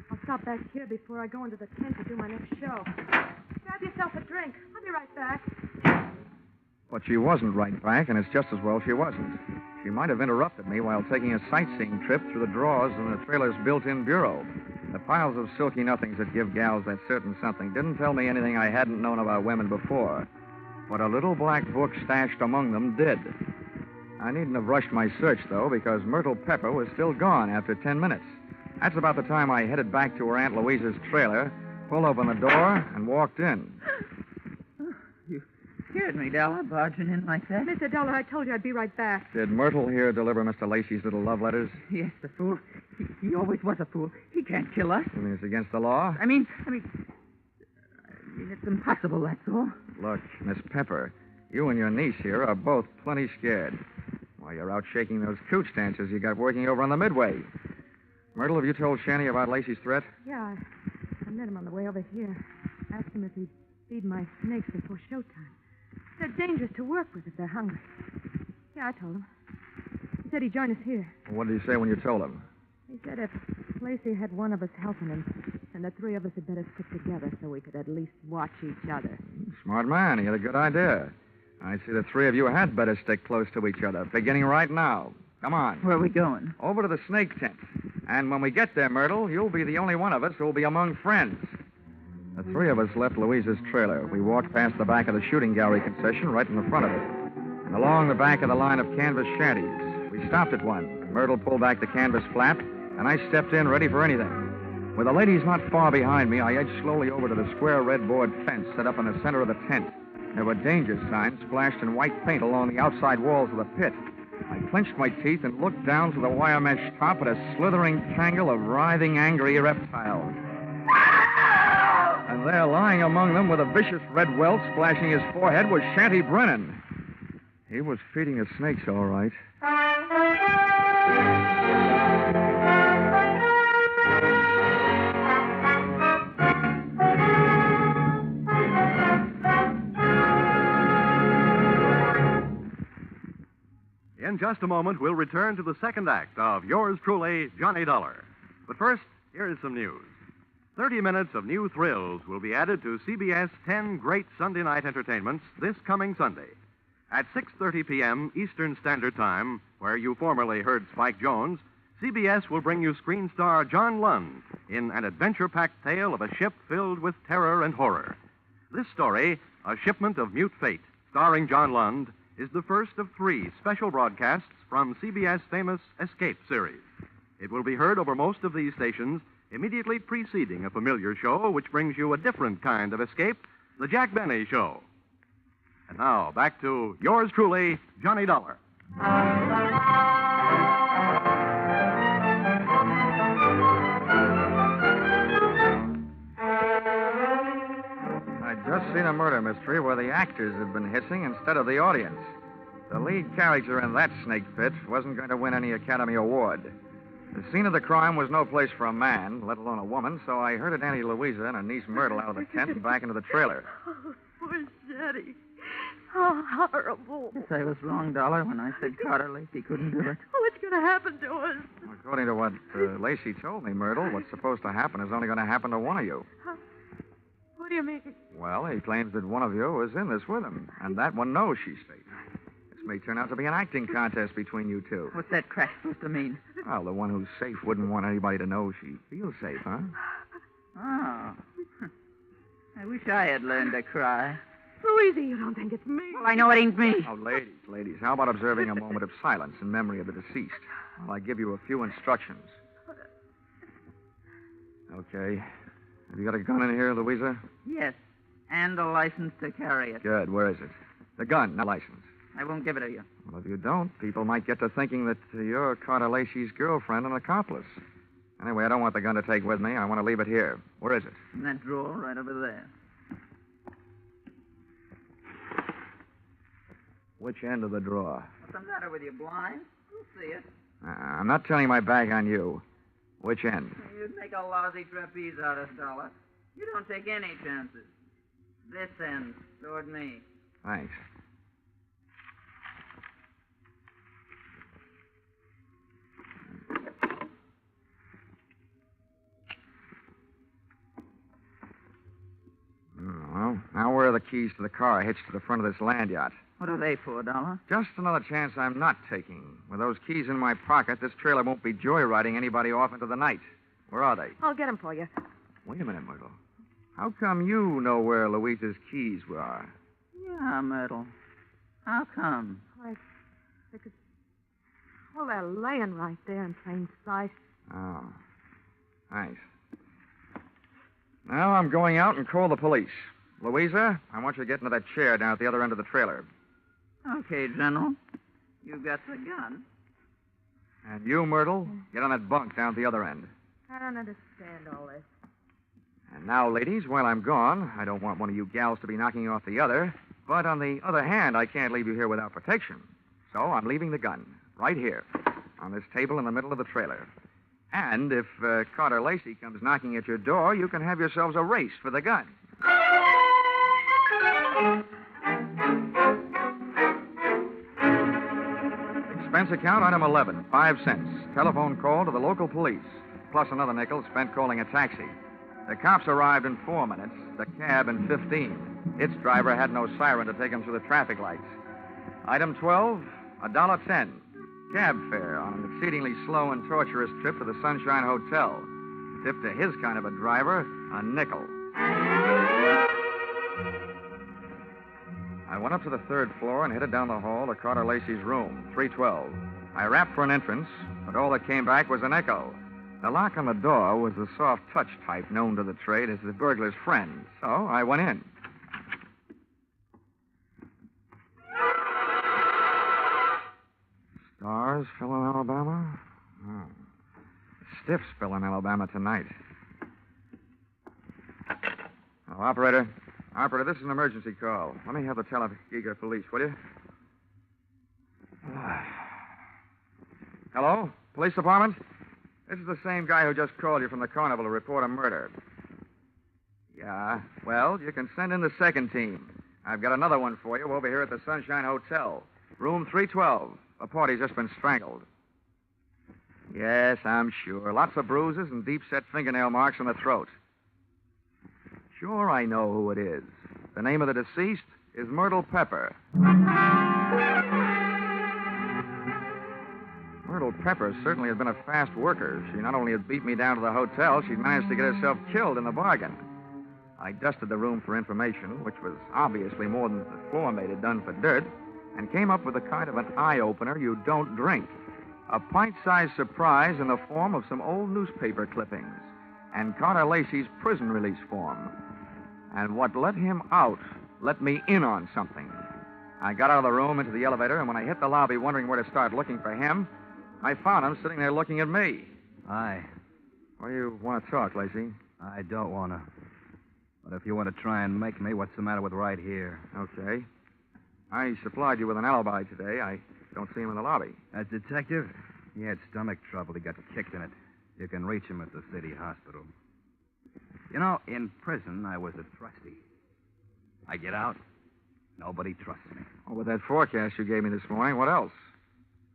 I'll stop back here before I go into the tent to do my next show. Grab yourself a drink. I'll be right back. But she wasn't right back, and it's just as well she wasn't. She might have interrupted me while taking a sightseeing trip through the drawers in the trailer's built-in bureau. The piles of silky nothings that give gals that certain something didn't tell me anything I hadn't known about women before. But a little black book stashed among them did. I needn't have rushed my search, though, because Myrtle Pepper was still gone after 10 minutes. That's about the time I headed back to her Aunt Louisa's trailer, pulled open the door, and walked in. You scared me, Dollar, barging in like that. Mr. Dollar, I told you I'd be right back. Did Myrtle here deliver Mr. Lacey's little love letters? Yes, the fool. He always was a fool. He can't kill us. You mean it's against the law? I mean, it's impossible, that's all. Look, Miss Pepper, you and your niece here are both plenty scared. While you're out shaking those cooch dancers you got working over on the Midway. Myrtle, have you told Shanty about Lacey's threat? Yeah, I met him on the way over here. Asked him if he'd feed my snakes before showtime. They're dangerous to work with if they're hungry. Yeah, I told him. He said he'd join us here. What did he say when you told him? He said if Lacey had one of us helping him, and the three of us had better stick together so we could at least watch each other. Smart man. He had a good idea. I see the three of you had better stick close to each other, beginning right now. Come on. Where are we going? Over to the snake tent. And when we get there, Myrtle, you'll be the only one of us who'll be among friends. The three of us left Louisa's trailer. We walked past the back of the shooting gallery concession right in the front of it, and along the back of the line of canvas shanties. We stopped at one. Myrtle pulled back the canvas flap, and I stepped in ready for anything. With the ladies not far behind me, I edged slowly over to the square red board fence set up in the center of the tent. There were danger signs splashed in white paint along the outside walls of the pit. I clenched my teeth and looked down through the wire mesh top at a slithering tangle of writhing, angry reptiles. And there, lying among them with a vicious red welt splashing his forehead, was Shanty Brennan. He was feeding the snakes, all right. In just a moment, we'll return to the second act of Yours Truly, Johnny Dollar. But first, here is some news. 30 minutes of new thrills will be added to CBS 10 Great Sunday Night Entertainments this coming Sunday. At 6:30 p.m. Eastern Standard Time, where you formerly heard Spike Jones, CBS will bring you screen star John Lund in an adventure-packed tale of a ship filled with terror and horror. This story, A Shipment of Mute Fate, starring John Lund, is the first of 3 special broadcasts from CBS' famous Escape series. It will be heard over most of these stations immediately preceding a familiar show which brings you a different kind of escape, The Jack Benny Show. And now, back to yours truly, Johnny Dollar. I'd just seen a murder mystery where the actors had been hissing instead of the audience. The lead character in that snake pit wasn't going to win any Academy Award. The scene of the crime was no place for a man, let alone a woman, so I herded Auntie Louisa and her niece Myrtle out of the tent and back into the trailer. Oh, poor Shetty. How horrible. Yes, I was wrong, Dollar, when I said Carter Lacey couldn't do it. What's going to happen to us? According to what Lacey told me, Myrtle, what's supposed to happen is only going to happen to one of you. What do you mean? Well, he claims that one of you was in this with him, and that one knows she's safe. This may turn out to be an acting contest between you two. What's that crack supposed to mean? Well, the one who's safe wouldn't want anybody to know she feels safe, huh? Oh. I wish I had learned to cry. Louisa, you don't think it's me? Well, I know it ain't me. Oh, ladies, how about observing a moment of silence in memory of the deceased while I give you a few instructions? Okay. Have you got a gun in here, Louisa? Yes, and a license to carry it. Good. Where is it? The gun, not license. I won't give it to you. Well, if you don't, people might get to thinking that you're Carter Lacey's girlfriend and accomplice. Anyway, I don't want the gun to take with me. I want to leave it here. Where is it? In that drawer right over there. Which end of the drawer? What's the matter with you, blind? You'll see it. I'm not turning my back on you. Which end? You'd make a lousy trapeze out of Dollar. You don't take any chances. This end, toward me. Thanks. Well, now where are the keys to the car hitched to the front of this land yacht? What are they for, Dollar? Just another chance I'm not taking. With those keys in my pocket, this trailer won't be joyriding anybody off into the night. Where are they? I'll get them for you. Wait a minute, Myrtle. How come you know where Louisa's keys were? Yeah, Myrtle. How come? Because, well, they're laying right there in plain sight. Oh. Thanks. Now I'm going out and call the police. Louisa, I want you to get into that chair down at the other end of the trailer. Okay, General. You got the gun. And you, Myrtle, get on that bunk down at the other end. I don't understand all this. And now, ladies, while I'm gone, I don't want one of you gals to be knocking off the other. But on the other hand, I can't leave you here without protection. So I'm leaving the gun right here on this table in the middle of the trailer. And if Carter Lacey comes knocking at your door, you can have yourselves a race for the gun. Expense account item 11, 5 cents. Telephone call to the local police, plus another nickel spent calling a taxi. The cops arrived in 4 minutes, the cab in 15. Its driver had no siren to take him through the traffic lights. Item 12, $1.10. Cab fare on an exceedingly slow and torturous trip to the Sunshine Hotel. Tip to his kind of a driver, a nickel. I went up to the 3rd floor and headed down the hall to Carter Lacey's room, 312. I rapped for an entrance, but all that came back was an echo. The lock on the door was the soft touch type known to the trade as the burglar's friend, so I went in. Stars fell in Alabama? Oh. Stiffs fell in Alabama tonight. Oh, Operator, this is an emergency call. Let me have the Talladega police, will you? Hello? Police department? This is the same guy who just called you from the carnival to report a murder. Yeah, well, you can send in the 2nd team. I've got another one for you over here at the Sunshine Hotel. Room 312. The party's just been strangled. Yes, I'm sure. Lots of bruises and deep-set fingernail marks on the throat. Sure, I know who it is. The name of the deceased is Myrtle Pepper. Myrtle Pepper certainly had been a fast worker. She not only had beat me down to the hotel, she'd managed to get herself killed in the bargain. I dusted the room for information, which was obviously more than the floor mate had done for dirt, and came up with a kind of an eye-opener you don't drink. A pint-sized surprise in the form of some old newspaper clippings and Carter Lacey's prison release form. And what let him out let me in on something. I got out of the room into the elevator, and when I hit the lobby wondering where to start looking for him, I found him sitting there looking at me. Hi. Well, you want to talk, Lacey? I don't want to. But if you want to try and make me, what's the matter with right here? Okay. I supplied you with an alibi today. I don't see him in the lobby. That detective? He had stomach trouble. He got kicked in it. You can reach him at the city hospital. You know, in prison, I was a trustee. I get out, nobody trusts me. Oh, with that forecast you gave me this morning, what else?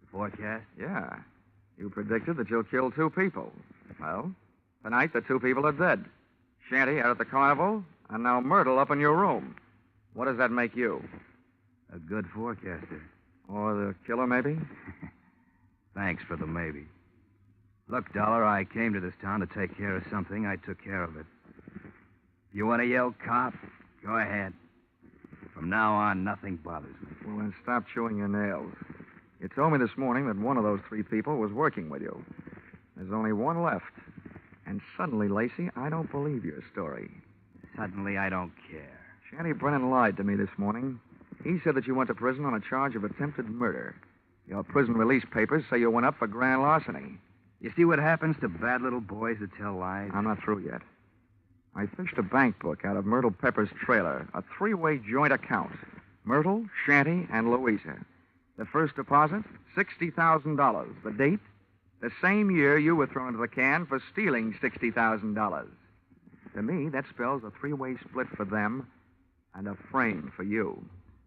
The forecast? Yeah. You predicted that you'll kill 2 people. Well, tonight the 2 people are dead. Shanty out at the carnival, and now Myrtle up in your room. What does that make you? A good forecaster. Or the killer, maybe? Thanks for the maybe. Look, Dollar, I came to this town to take care of something. I took care of it. If you want to yell cop, go ahead. From now on, nothing bothers me. Well, then stop chewing your nails. You told me this morning that one of those 3 people was working with you. There's only one left. And suddenly, Lacey, I don't believe your story. Suddenly, I don't care. Shanty Brennan lied to me this morning. He said that you went to prison on a charge of attempted murder. Your prison release papers say you went up for grand larceny. You see what happens to bad little boys that tell lies? I'm not through yet. I fished a bank book out of Myrtle Pepper's trailer, a 3-way joint account. Myrtle, Shanty, and Louisa. The first deposit, $60,000. The date, the same year you were thrown into the can for stealing $60,000. To me, that spells a 3-way split for them and a frame for you.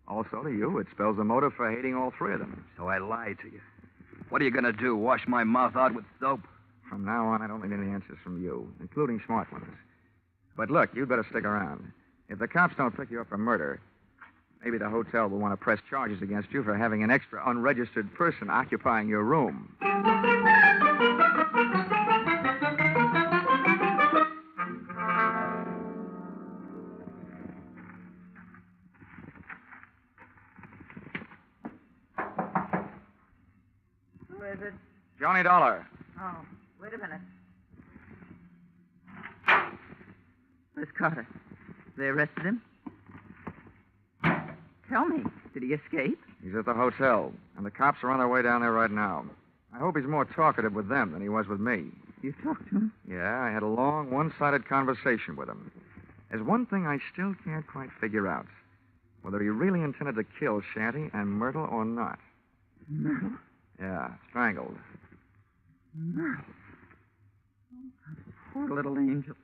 Also, to you, it spells a motive for hating all 3 of them. So I lied to you. What are you going to do, wash my mouth out with soap? From now on, I don't need any answers from you, including smart ones. But look, you'd better stick around. If the cops don't pick you up for murder, maybe the hotel will want to press charges against you for having an extra unregistered person occupying your room. Who is it? Johnny Dollar. Oh, wait a minute. Miss Carter. They arrested him? Tell me, did he escape? He's at the hotel, and the cops are on their way down there right now. I hope he's more talkative with them than he was with me. You talked to him? Yeah, I had a long, one-sided conversation with him. There's one thing I still can't quite figure out. Whether he really intended to kill Shanty and Myrtle or not. Myrtle? Yeah, strangled. Myrtle? Oh, poor little angel.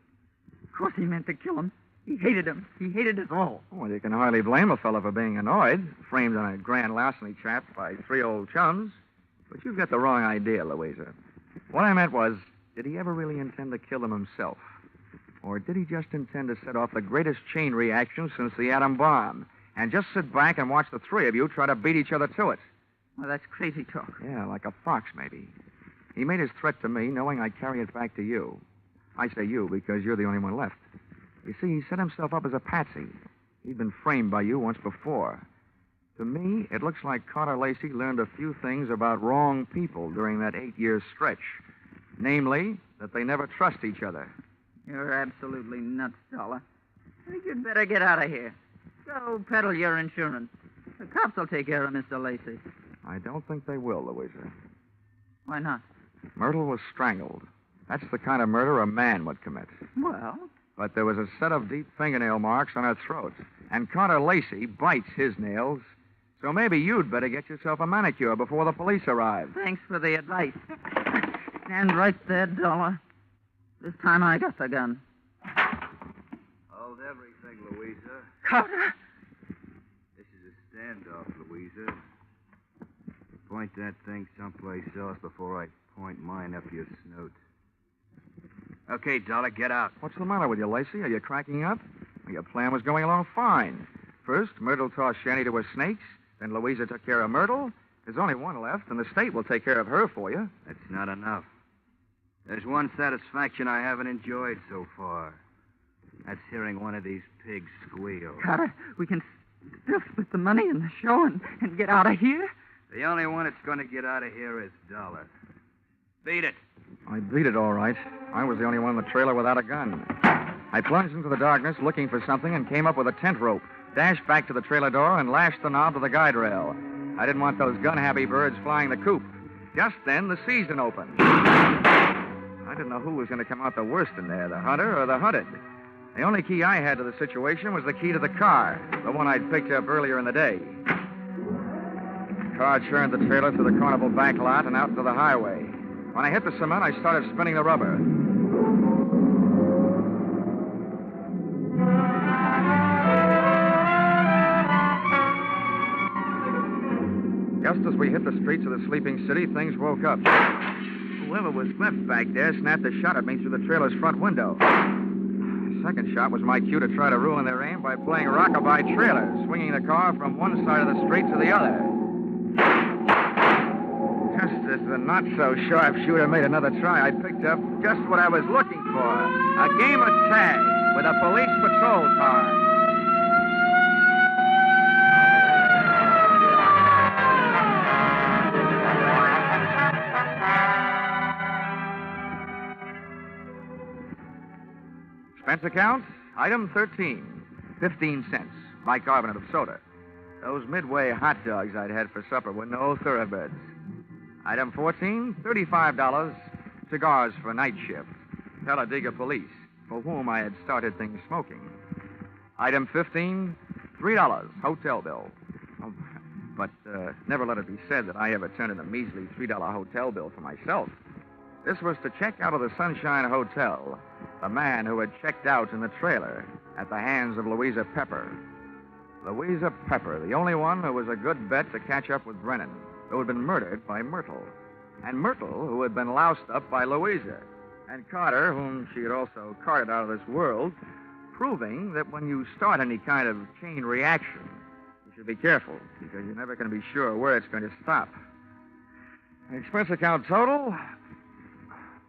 Of course he meant to kill him. He hated him. He hated us all. Well, you can hardly blame a fellow for being annoyed, framed on a grand larceny trap by 3 old chums. But you've got the wrong idea, Louisa. What I meant was, did he ever really intend to kill them himself? Or did he just intend to set off the greatest chain reaction since the atom bomb and just sit back and watch the three of you try to beat each other to it? Well, that's crazy talk. Yeah, like a fox, maybe. He made his threat to me knowing I'd carry it back to you. I say you because you're the only one left. You see, he set himself up as a patsy. He'd been framed by you once before. To me, it looks like Carter Lacey learned a few things about wrong people during that 8-year stretch. Namely, that they never trust each other. You're absolutely nuts, Dollar. I think you'd better get out of here. Go peddle your insurance. The cops will take care of Mr. Lacey. I don't think they will, Louisa. Why not? Myrtle was strangled. That's the kind of murder a man would commit. Well? But there was a set of deep fingernail marks on her throat. And Carter Lacey bites his nails. So maybe you'd better get yourself a manicure before the police arrive. Thanks for the advice. Stand right there, Dollar. This time I got the gun. Hold everything, Louisa. Carter! This is a standoff, Louisa. Point that thing someplace else before I point mine up your snoot. Okay, Dollar, get out. What's the matter with you, Lacey? Are you cracking up? Well, your plan was going along fine. First, Myrtle tossed Shanny to her snakes. Then Louisa took care of Myrtle. There's only one left, and the state will take care of her for you. That's not enough. There's one satisfaction I haven't enjoyed so far. That's hearing one of these pigs squeal. Carter, we can still split the money in the show and get out of here? The only one that's going to get out of here is Dollar. Beat it. I beat it all right. I was the only one in the trailer without a gun. I plunged into the darkness looking for something and came up with a tent rope, dashed back to the trailer door, and lashed the knob to the guide rail. I didn't want those gun-happy birds flying the coop. Just then, the season opened. I didn't know who was going to come out the worst in there, the hunter or the hunted. The only key I had to the situation was the key to the car, the one I'd picked up earlier in the day. The car churned the trailer through the carnival back lot and out into the highway. When I hit the cement, I started spinning the rubber. Just as we hit the streets of the sleeping city, things woke up. Whoever was left back there snapped a shot at me through the trailer's front window. The second shot was my cue to try to ruin their aim by playing rockabye trailer, swinging the car from one side of the street to the other. Just as the not-so-sharp shooter made another try, I picked up just what I was looking for, a game of tag with a police patrol car. Expense account, item 13, 15 cents, bicarbonate of soda. Those Midway hot dogs I'd had for supper were no thoroughbreds. Item 14, $35, cigars for night shift. Talladega police, for whom I had started things smoking. Item 15, $3, hotel bill. Oh, but never let it be said that I ever turned in a measly $3 hotel bill for myself. This was to check out of the Sunshine Hotel, the man who had checked out in the trailer at the hands of Louisa Pepper. Louisa Pepper, the only one who was a good bet to catch up with Brennan, who had been murdered by Myrtle. And Myrtle, who had been loused up by Louisa. And Carter, whom she had also carted out of this world, proving that when you start any kind of chain reaction, you should be careful, because you're never going to be sure where it's going to stop. Expense account total...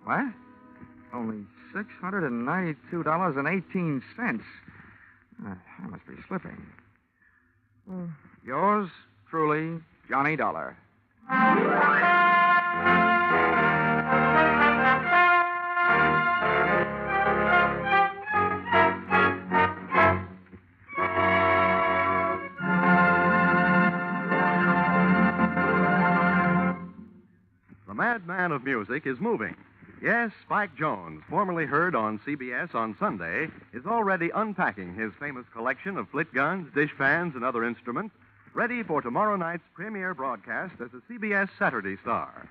What? Only $692.18. I must be slipping. Yours truly, Johnny Dollar. The madman of music is moving. Yes, Spike Jones, formerly heard on CBS on Sunday, is already unpacking his famous collection of flit guns, dishpans, and other instruments, ready for tomorrow night's premiere broadcast as a CBS Saturday star.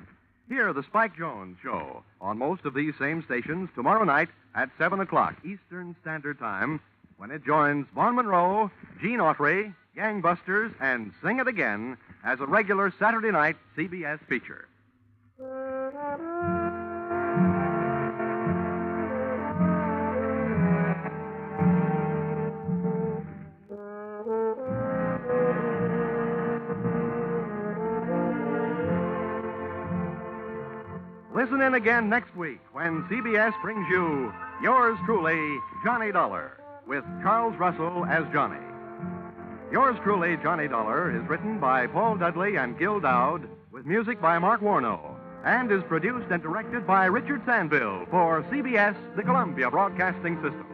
Hear the Spike Jones Show on most of these same stations tomorrow night at 7 o'clock Eastern Standard Time, when it joins Vaughn Monroe, Gene Autry, Gangbusters, and Sing It Again as a regular Saturday night CBS feature. Listen in again next week when CBS brings you Yours Truly, Johnny Dollar, with Charles Russell as Johnny. Yours Truly, Johnny Dollar is written by Paul Dudley and Gil Dowd, with music by Mark Warno, and is produced and directed by Richard Sandville for CBS, the Columbia Broadcasting System.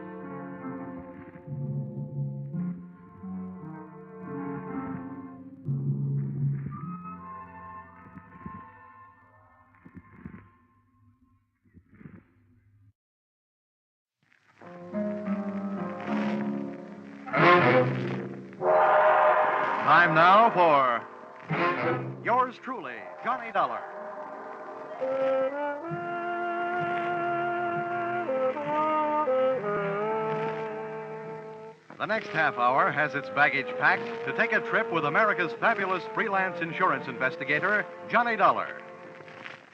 Time now for Yours Truly, Johnny Dollar. The next half hour has its baggage packed to take a trip with America's fabulous freelance insurance investigator, Johnny Dollar.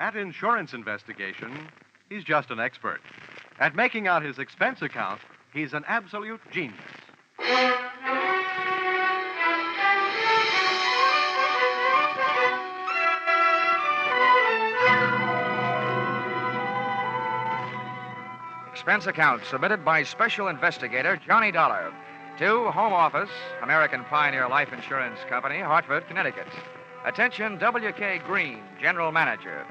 At Insurance Investigation, he's just an expert. At making out his expense account, he's an absolute genius. Expense account submitted by Special Investigator Johnny Dollar to Home Office, American Pioneer Life Insurance Company, Hartford, Connecticut. Attention, W.K. Green, General Manager.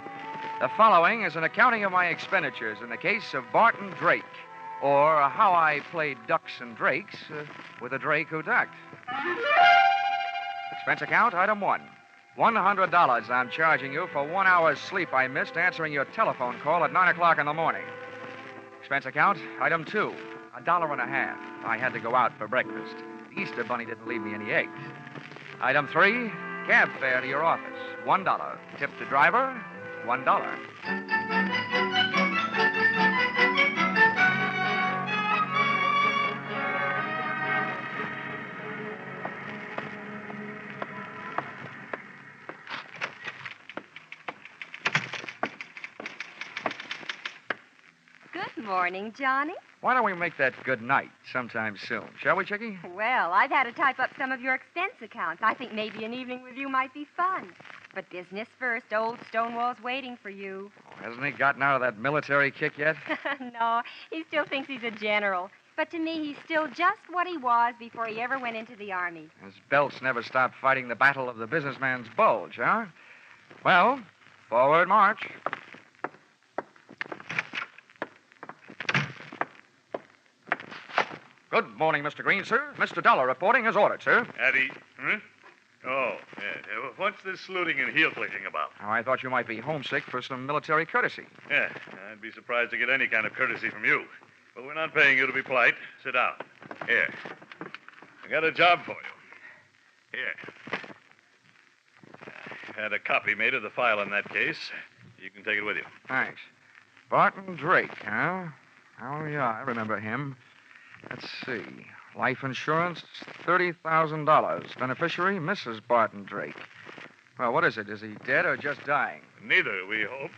The following is an accounting of my expenditures in the case of Barton Drake, or how I played ducks and drakes with a drake who ducked. Expense account, item 1. $100 I'm charging you for 1 hour's sleep I missed answering your telephone call at 9 o'clock in the morning. Expense account, item 2. $1.50. I had to go out for breakfast. The Easter Bunny didn't leave me any eggs. Item 3, cab fare to your office, $1. Tip to driver, $1. Good morning, Johnny. Why don't we make that good night sometime soon? Shall we, Chickie? Well, I've had to type up some of your expense accounts. I think maybe an evening with you might be fun. But business first. Old Stonewall's waiting for you. Oh, hasn't he gotten out of that military kick yet? No, he still thinks he's a general. But to me, he's still just what he was before he ever went into the Army. His belts never stopped fighting the battle of the businessman's bulge, huh? Well, forward march. Good morning, Mr. Green, sir. Mr. Dollar reporting as ordered, sir. Addy, huh? Oh, yeah. What's this saluting and heel clicking about? Oh, I thought you might be homesick for some military courtesy. Yeah, I'd be surprised to get any kind of courtesy from you. But we're not paying you to be polite. Sit down. Here. I got a job for you. Here. I had a copy made of the file in that case. You can take it with you. Thanks. Barton Drake, huh? Oh, yeah, I remember him. Let's see. Life insurance, $30,000. Beneficiary, Mrs. Barton Drake. Well, what is it? Is he dead or just dying? Neither, we hope.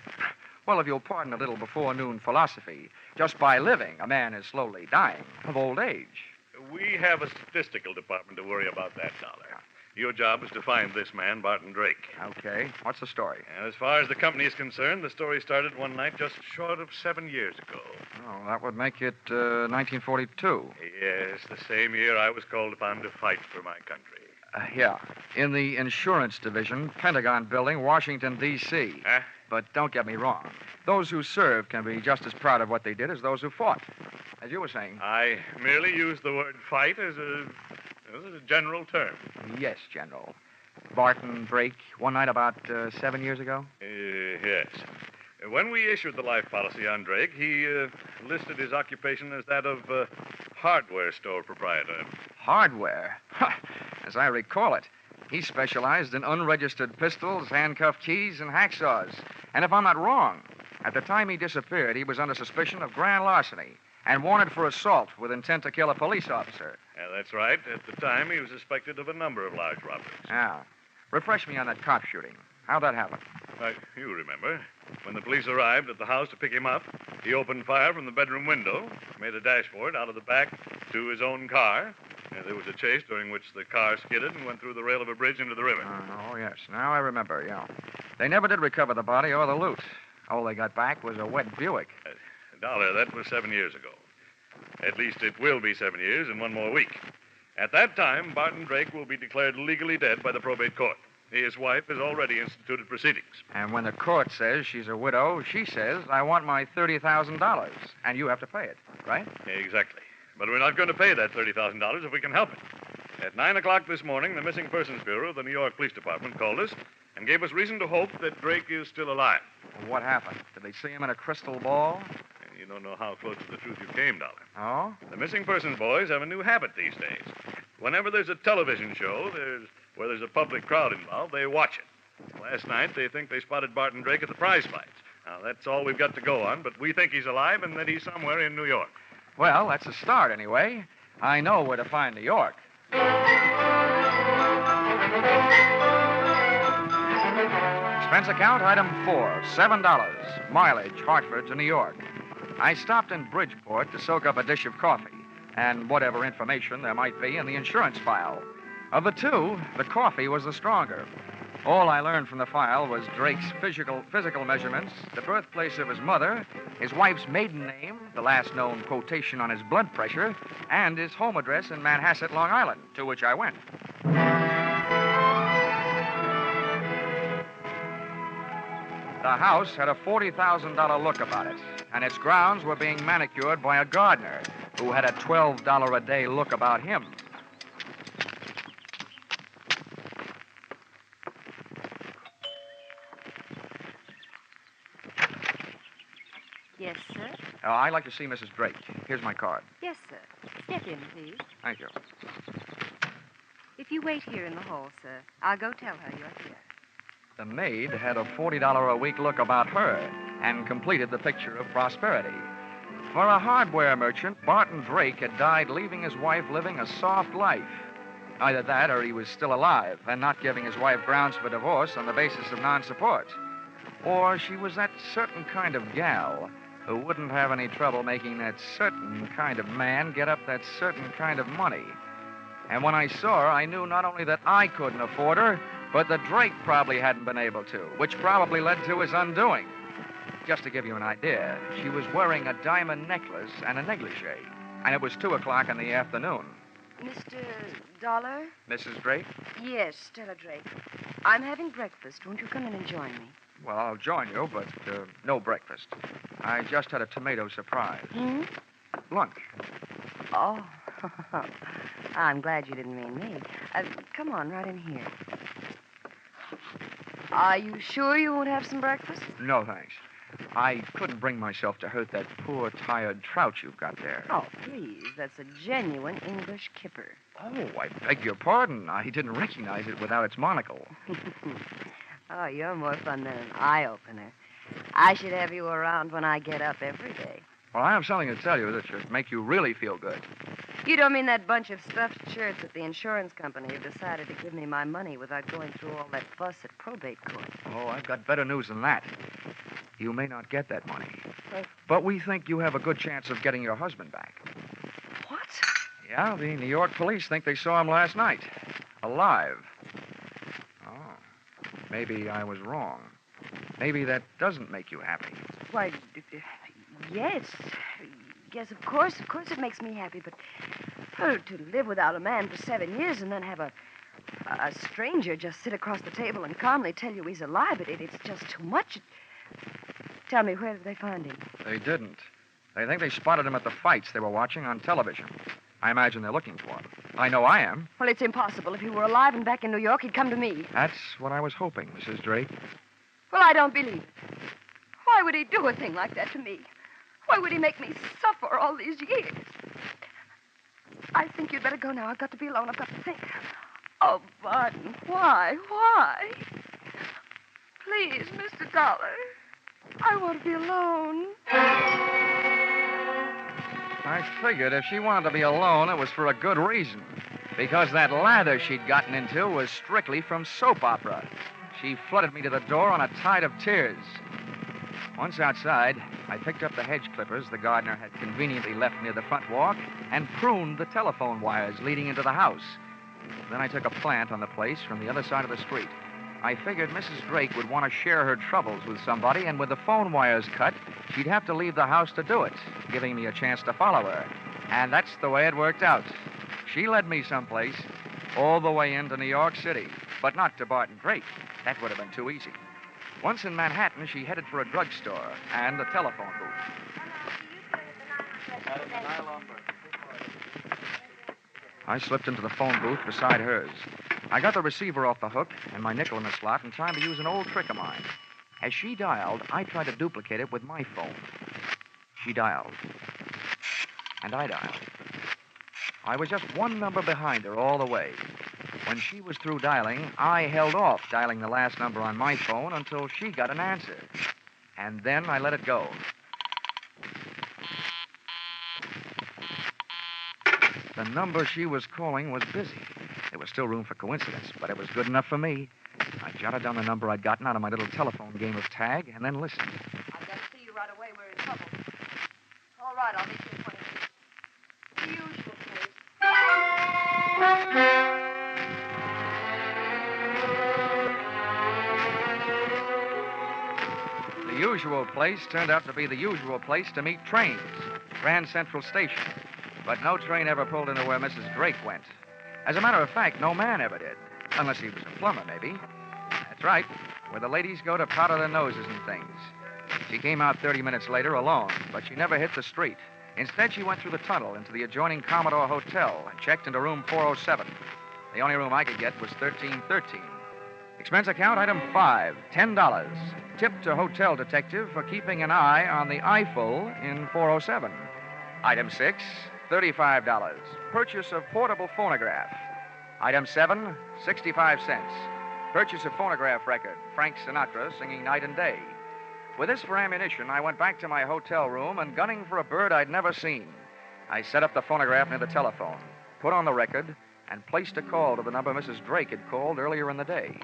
Well, if you'll pardon a little before-noon philosophy, just by living, a man is slowly dying of old age. We have a statistical department to worry about that, Dollar. Your job is to find this man, Barton Drake. Okay. What's the story? And as far as the company is concerned, the story started one night just short of 7 years ago. Oh, that would make it 1942. Yes, the same year I was called upon to fight for my country. Yeah. In the insurance division, Pentagon Building, Washington, D.C. Huh? But don't get me wrong. Those who serve can be just as proud of what they did as those who fought. As you were saying. I merely used the word fight as a general term. Yes, General. Barton Drake, one night about 7 years ago? Yes. When we issued the life policy on Drake, he listed his occupation as that of hardware store proprietor. Hardware? As I recall it, he specialized in unregistered pistols, handcuff keys, and hacksaws. And if I'm not wrong, at the time he disappeared, he was under suspicion of grand larceny and wanted for assault with intent to kill a police officer. Yeah, that's right. At the time, he was suspected of a number of large robberies. Yeah. Refresh me on that cop shooting. How'd that happen? You remember. When the police arrived at the house to pick him up, he opened fire from the bedroom window, made a dash for it out of the back to his own car. There was a chase during which the car skidded and went through the rail of a bridge into the river. Oh, yes. Now I remember, yeah. They never did recover the body or the loot. All they got back was a wet Buick. Dollar, that was 7 years ago. At least it will be 7 years in one more week. At that time, Barton Drake will be declared legally dead by the probate court. His wife has already instituted proceedings. And when the court says she's a widow, she says, I want my $30,000, and you have to pay it, right? Exactly. But we're not going to pay that $30,000 if we can help it. At 9 o'clock this morning, the Missing Persons Bureau of the New York Police Department called us and gave us reason to hope that Drake is still alive. What happened? Did they see him in a crystal ball? You don't know how close to the truth you came, Dollar. Oh? The Missing Persons boys have a new habit these days. Whenever there's a television show where there's a public crowd involved, they watch it. Last night, they think they spotted Barton Drake at the prize fights. Now, that's all we've got to go on, but we think he's alive and that he's somewhere in New York. Well, that's a start anyway. I know where to find New York. Expense account item 4, $7. Mileage, Hartford to New York. I stopped in Bridgeport to soak up a dish of coffee and whatever information there might be in the insurance file. Of the two, the coffee was the stronger. All I learned from the file was Drake's physical measurements, the birthplace of his mother, his wife's maiden name, the last known quotation on his blood pressure, and his home address in Manhasset, Long Island, to which I went. The house had a $40,000 look about it, and its grounds were being manicured by a gardener who had a $12 a day look about him. Yes, sir? I'd like to see Mrs. Drake. Here's my card. Yes, sir. Step in, please. Thank you. If you wait here in the hall, sir, I'll go tell her you're here. The maid had a $40 a week look about her and completed the picture of prosperity. For a hardware merchant, Barton Drake had died leaving his wife living a soft life. Either that or he was still alive and not giving his wife grounds for divorce on the basis of non-support. Or she was that certain kind of gal who wouldn't have any trouble making that certain kind of man get up that certain kind of money. And when I saw her, I knew not only that I couldn't afford her, but that Drake probably hadn't been able to, which probably led to his undoing. Just to give you an idea, she was wearing a diamond necklace and a negligee, and it was 2 o'clock in the afternoon. Mr. Dollar? Mrs. Drake? Yes, Stella Drake. I'm having breakfast. Won't you come in and join me? Well, I'll join you, but no breakfast. I just had a tomato surprise. Hmm? Lunch. Oh, I'm glad you didn't mean me. Come on, right in here. Are you sure you won't have some breakfast? No, thanks. I couldn't bring myself to hurt that poor, tired trout you've got there. Oh, please. That's a genuine English kipper. Oh, I beg your pardon. I didn't recognize it without its monocle. Oh, you're more fun than an eye-opener. I should have you around when I get up every day. Well, I have something to tell you that should make you really feel good. You don't mean that bunch of stuffed shirts at the insurance company who decided to give me my money without going through all that fuss at probate court? Oh, I've got better news than that. You may not get that money. But we think you have a good chance of getting your husband back. What? Yeah, the New York police think they saw him last night. Alive. Oh. Maybe I was wrong. Maybe that doesn't make you happy. Why, yes. Yes, of course it makes me happy, but to live without a man for 7 years and then have a stranger just sit across the table and calmly tell you he's alive, it's just too much. Tell me, where did they find him? They didn't. They think they spotted him at the fights they were watching on television. I imagine they're looking for him. I know I am. Well, it's impossible. If he were alive and back in New York, he'd come to me. That's what I was hoping, Mrs. Drake. Well, I don't believe it. Why would he do a thing like that to me? Why would he make me suffer all these years? I think you'd better go now. I've got to be alone. I've got to think. Oh, Barton, why? Please, Mr. Dollar. I want to be alone. I figured if she wanted to be alone, it was for a good reason. Because that lather she'd gotten into was strictly from soap opera. She flooded me to the door on a tide of tears. Once outside, I picked up the hedge clippers the gardener had conveniently left near the front walk and pruned the telephone wires leading into the house. Then I took a plant on the place from the other side of the street. I figured Mrs. Drake would want to share her troubles with somebody, and with the phone wires cut, she'd have to leave the house to do it, giving me a chance to follow her. And that's the way it worked out. She led me someplace, all the way into New York City, but not to Barton Drake. That would have been too easy. Once in Manhattan, she headed for a drugstore and a telephone booth. I slipped into the phone booth beside hers. I got the receiver off the hook and my nickel in the slot in time to use an old trick of mine. As she dialed, I tried to duplicate it with my phone. She dialed. And I dialed. I was just one number behind her all the way. When she was through dialing, I held off dialing the last number on my phone until she got an answer. And then I let it go. The number she was calling was busy. There was still room for coincidence, but it was good enough for me. I jotted down the number I'd gotten out of my little telephone game of tag and then listened. I've got to see you right away. We're in trouble. All right, I'll meet you in 20 minutes. The usual place. The usual place turned out to be the usual place to meet trains, Grand Central Station. But no train ever pulled into where Mrs. Drake went. As a matter of fact, no man ever did. Unless he was a plumber, maybe. That's right, where the ladies go to powder their noses and things. She came out 30 minutes later alone, but she never hit the street. Instead, she went through the tunnel into the adjoining Commodore Hotel and checked into room 407. The only room I could get was 1313. Expense account item 5, $10. Tip to hotel detective for keeping an eye on the Eiffel in 407. Item 6, $35. Purchase of portable phonograph. Item 7, 65 cents. Purchase of phonograph record. Frank Sinatra singing night and day. With this for ammunition, I went back to my hotel room and gunning for a bird I'd never seen. I set up the phonograph near the telephone, put on the record, and placed a call to the number Mrs. Drake had called earlier in the day.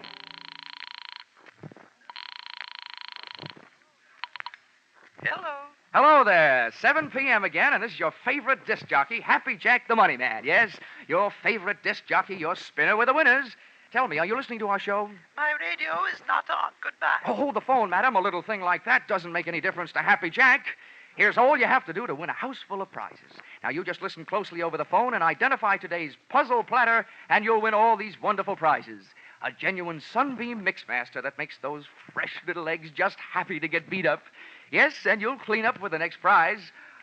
Hello. Hello there. 7 p.m. again, and this is your favorite disc jockey, Happy Jack the Money Man. Yes, your favorite disc jockey, your spinner with the winners. Tell me, are you listening to our show? My radio is not on. Goodbye. Oh, hold the phone, madam. A little thing like that doesn't make any difference to Happy Jack. Here's all you have to do to win a house full of prizes. Now, you just listen closely over the phone and identify today's puzzle platter, and you'll win all these wonderful prizes. A genuine Sunbeam Mixmaster that makes those fresh little eggs just happy to get beat up. Yes, and you'll clean up with the next prize.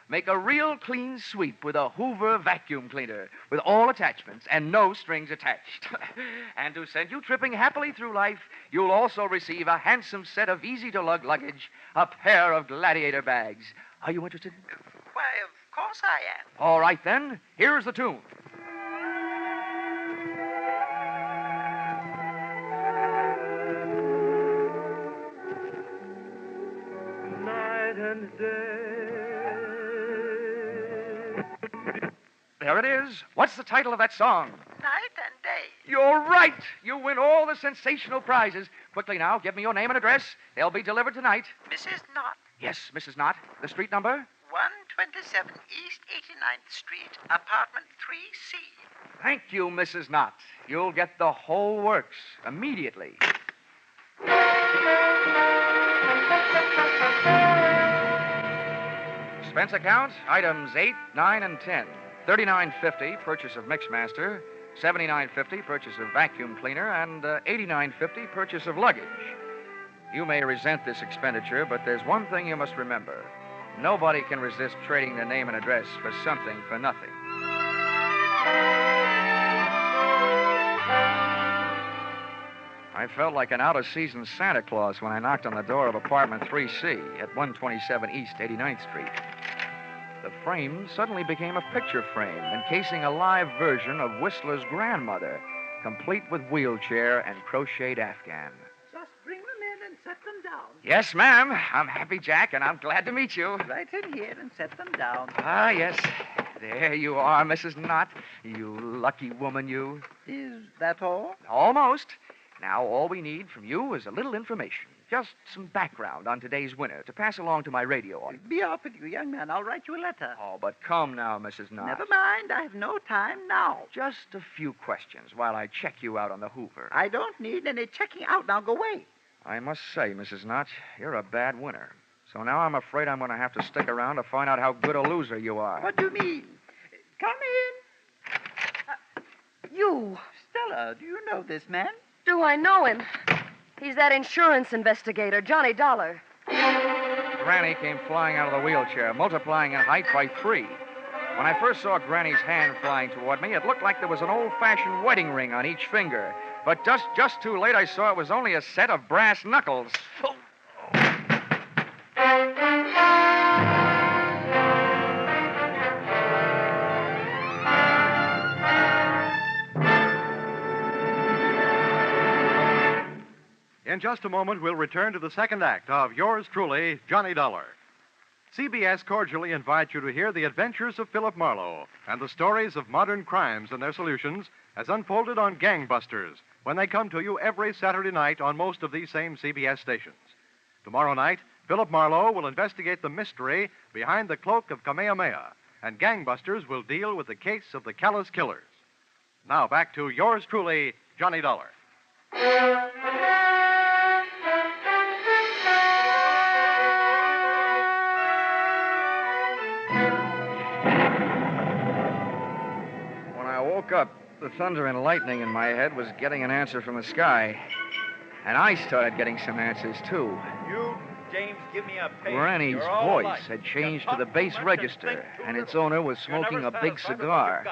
Make a real clean sweep with a Hoover vacuum cleaner with all attachments and no strings attached. And to send you tripping happily through life, you'll also receive a handsome set of easy-to-lug luggage, a pair of Gladiator bags. Are you interested? Why, of course I am. All right, then. Here's the tune. Night and day. There it is. What's the title of that song? Night and day. You're right. You win all the sensational prizes. Quickly now, give me your name and address. They'll be delivered tonight. Mrs. Knott, Yes, Mrs. Knott. The street number? 127 East 89th Street, apartment 3C. Thank you, Mrs. Knott. You'll get the whole works immediately. Expense account, items 8, 9, and 10. $39.50 purchase of Mixmaster, $79.50 purchase of vacuum cleaner, and $89.50 purchase of luggage. You may resent this expenditure, but there's one thing you must remember. Nobody can resist trading their name and address for something for nothing. I felt like an out-of-season Santa Claus when I knocked on the door of apartment 3C at 127 East 89th Street. The frame suddenly became a picture frame encasing a live version of Whistler's grandmother, complete with wheelchair and crocheted afghan. Just bring them in and set them down. Yes, ma'am. I'm Happy Jack, and I'm glad to meet you. Right in here and set them down. Ah, yes. There you are, Mrs. Knott. You lucky woman, you. Is that all? Almost. Now, all we need from you is a little information. Just some background on today's winner to pass along to my radio audience. Be off with you, young man. I'll write you a letter. Oh, but come now, Mrs. Knott. Never mind. I have no time now. Just a few questions while I check you out on the Hoover. I don't need any checking out. Now go away. I must say, Mrs. Knott, you're a bad winner. So now I'm afraid I'm going to have to stick around to find out how good a loser you are. What do you mean? Come in. You. Stella, do you know this man? Do I know him? He's that insurance investigator, Johnny Dollar. Granny came flying out of the wheelchair, multiplying in height by 3. When I first saw Granny's hand flying toward me, it looked like there was an old-fashioned wedding ring on each finger. But just too late, I saw it was only a set of brass knuckles. In just a moment, we'll return to the second act of yours truly, Johnny Dollar. CBS cordially invites you to hear the adventures of Philip Marlowe and the stories of modern crimes and their solutions as unfolded on Gangbusters when they come to you every Saturday night on most of these same CBS stations. Tomorrow night, Philip Marlowe will investigate the mystery behind the cloak of Kamehameha, and Gangbusters will deal with the case of the callous killers. Now back to yours truly, Johnny Dollar. Up, the thunder and lightning in my head was getting an answer from the sky. And I started getting some answers, too. You, James, give me a page. Granny's voice had changed to the bass register, and its owner was smoking a big cigar.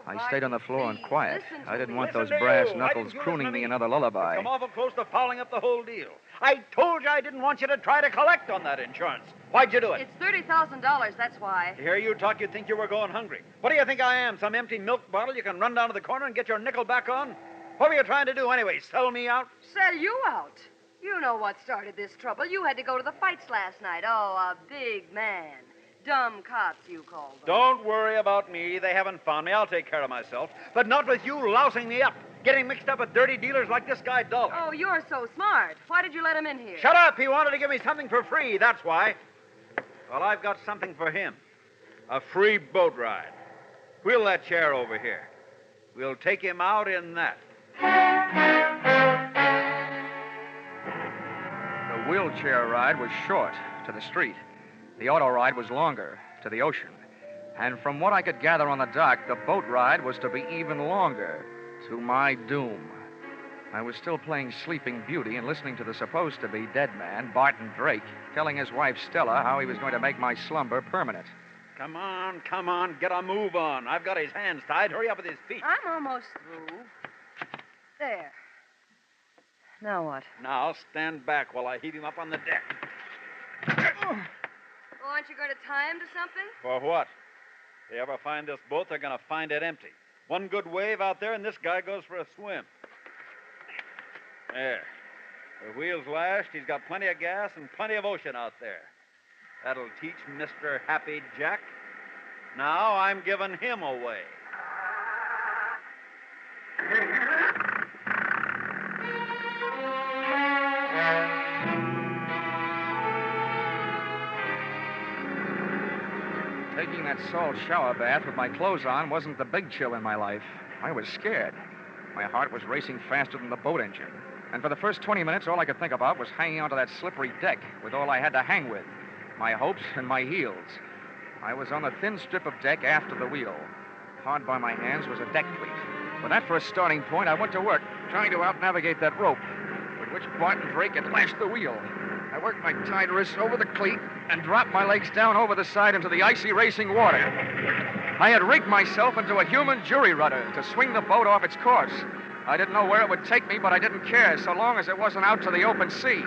I stayed on the floor and quiet. I didn't want those brass knuckles crooning me another lullaby. Come awful close to fouling up the whole deal. I told you I didn't want you to try to collect on that insurance. Why'd you do it? It's $30,000, that's why. To hear you talk, you'd think you were going hungry. What do you think I am, some empty milk bottle you can run down to the corner and get your nickel back on? What were you trying to do anyway, sell me out? Sell you out? You know what started this trouble. You had to go to the fights last night. Oh, a big man. Dumb cops, you call them. Don't worry about me. They haven't found me. I'll take care of myself. But not with you lousing me up, getting mixed up with dirty dealers like this guy Dollar. Oh, you're so smart. Why did you let him in here? Shut up. He wanted to give me something for free, that's why. Well, I've got something for him. A free boat ride. Wheel that chair over here. We'll take him out in that. The wheelchair ride was short, to the street. The auto ride was longer, to the ocean. And from what I could gather on the dock, the boat ride was to be even longer, to my doom. I was still playing Sleeping Beauty and listening to the supposed-to-be dead man, Barton Drake, telling his wife, Stella, how he was going to make my slumber permanent. Come on, get a move on. I've got his hands tied. Hurry up with his feet. I'm almost through. There. Now what? Now stand back while I heave him up on the deck. Well, aren't you going to tie him to something? For what? If they ever find this boat, they're going to find it empty. One good wave out there, and this guy goes for a swim. There. The wheel's lashed. He's got plenty of gas and plenty of ocean out there. That'll teach Mr. Happy Jack. Now I'm giving him away. Taking that salt shower bath with my clothes on wasn't the big chill in my life. I was scared. My heart was racing faster than the boat engine. And for the first 20 minutes, all I could think about was hanging onto that slippery deck with all I had to hang with, my hopes and my heels. I was on the thin strip of deck after the wheel. Hard by my hands was a deck cleat. With that for a starting point, I went to work, trying to out-navigate that rope, with which Barton Drake had lashed the wheel. I worked my tied wrists over the cleat and dropped my legs down over the side into the icy racing water. I had rigged myself into a human jury rudder to swing the boat off its course. I didn't know where it would take me, but I didn't care so long as it wasn't out to the open sea.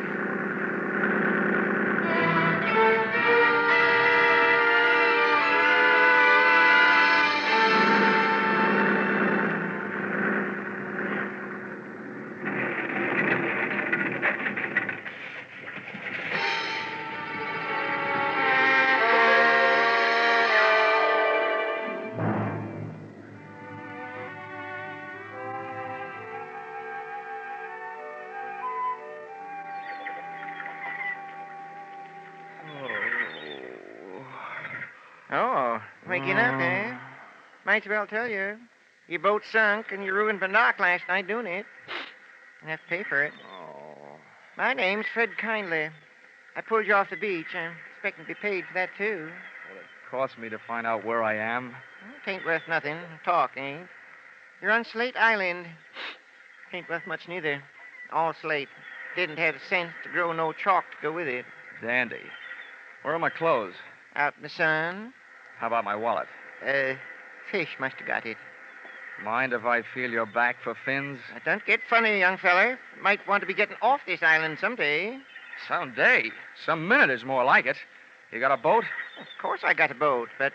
Oh, waking up, eh? Might as well tell you. Your boat sunk and you ruined my dock last night doing it. I have to pay for it. Oh. My name's Fred Kindly. I pulled you off the beach. I'm expecting to be paid for that, too. Will it cost me to find out where I am? Well, it ain't worth nothing. Talk, ain't. You're on Slate Island. Ain't worth much neither. All slate. Didn't have the sense to grow no chalk to go with it. Dandy. Where are my clothes? Out in the sun. How about my wallet? Fish must have got it. Mind if I feel your back for fins? Don't get funny, young feller. Might want to be getting off this island someday. Someday. Some minute is more like it. You got a boat? Of course I got a boat, but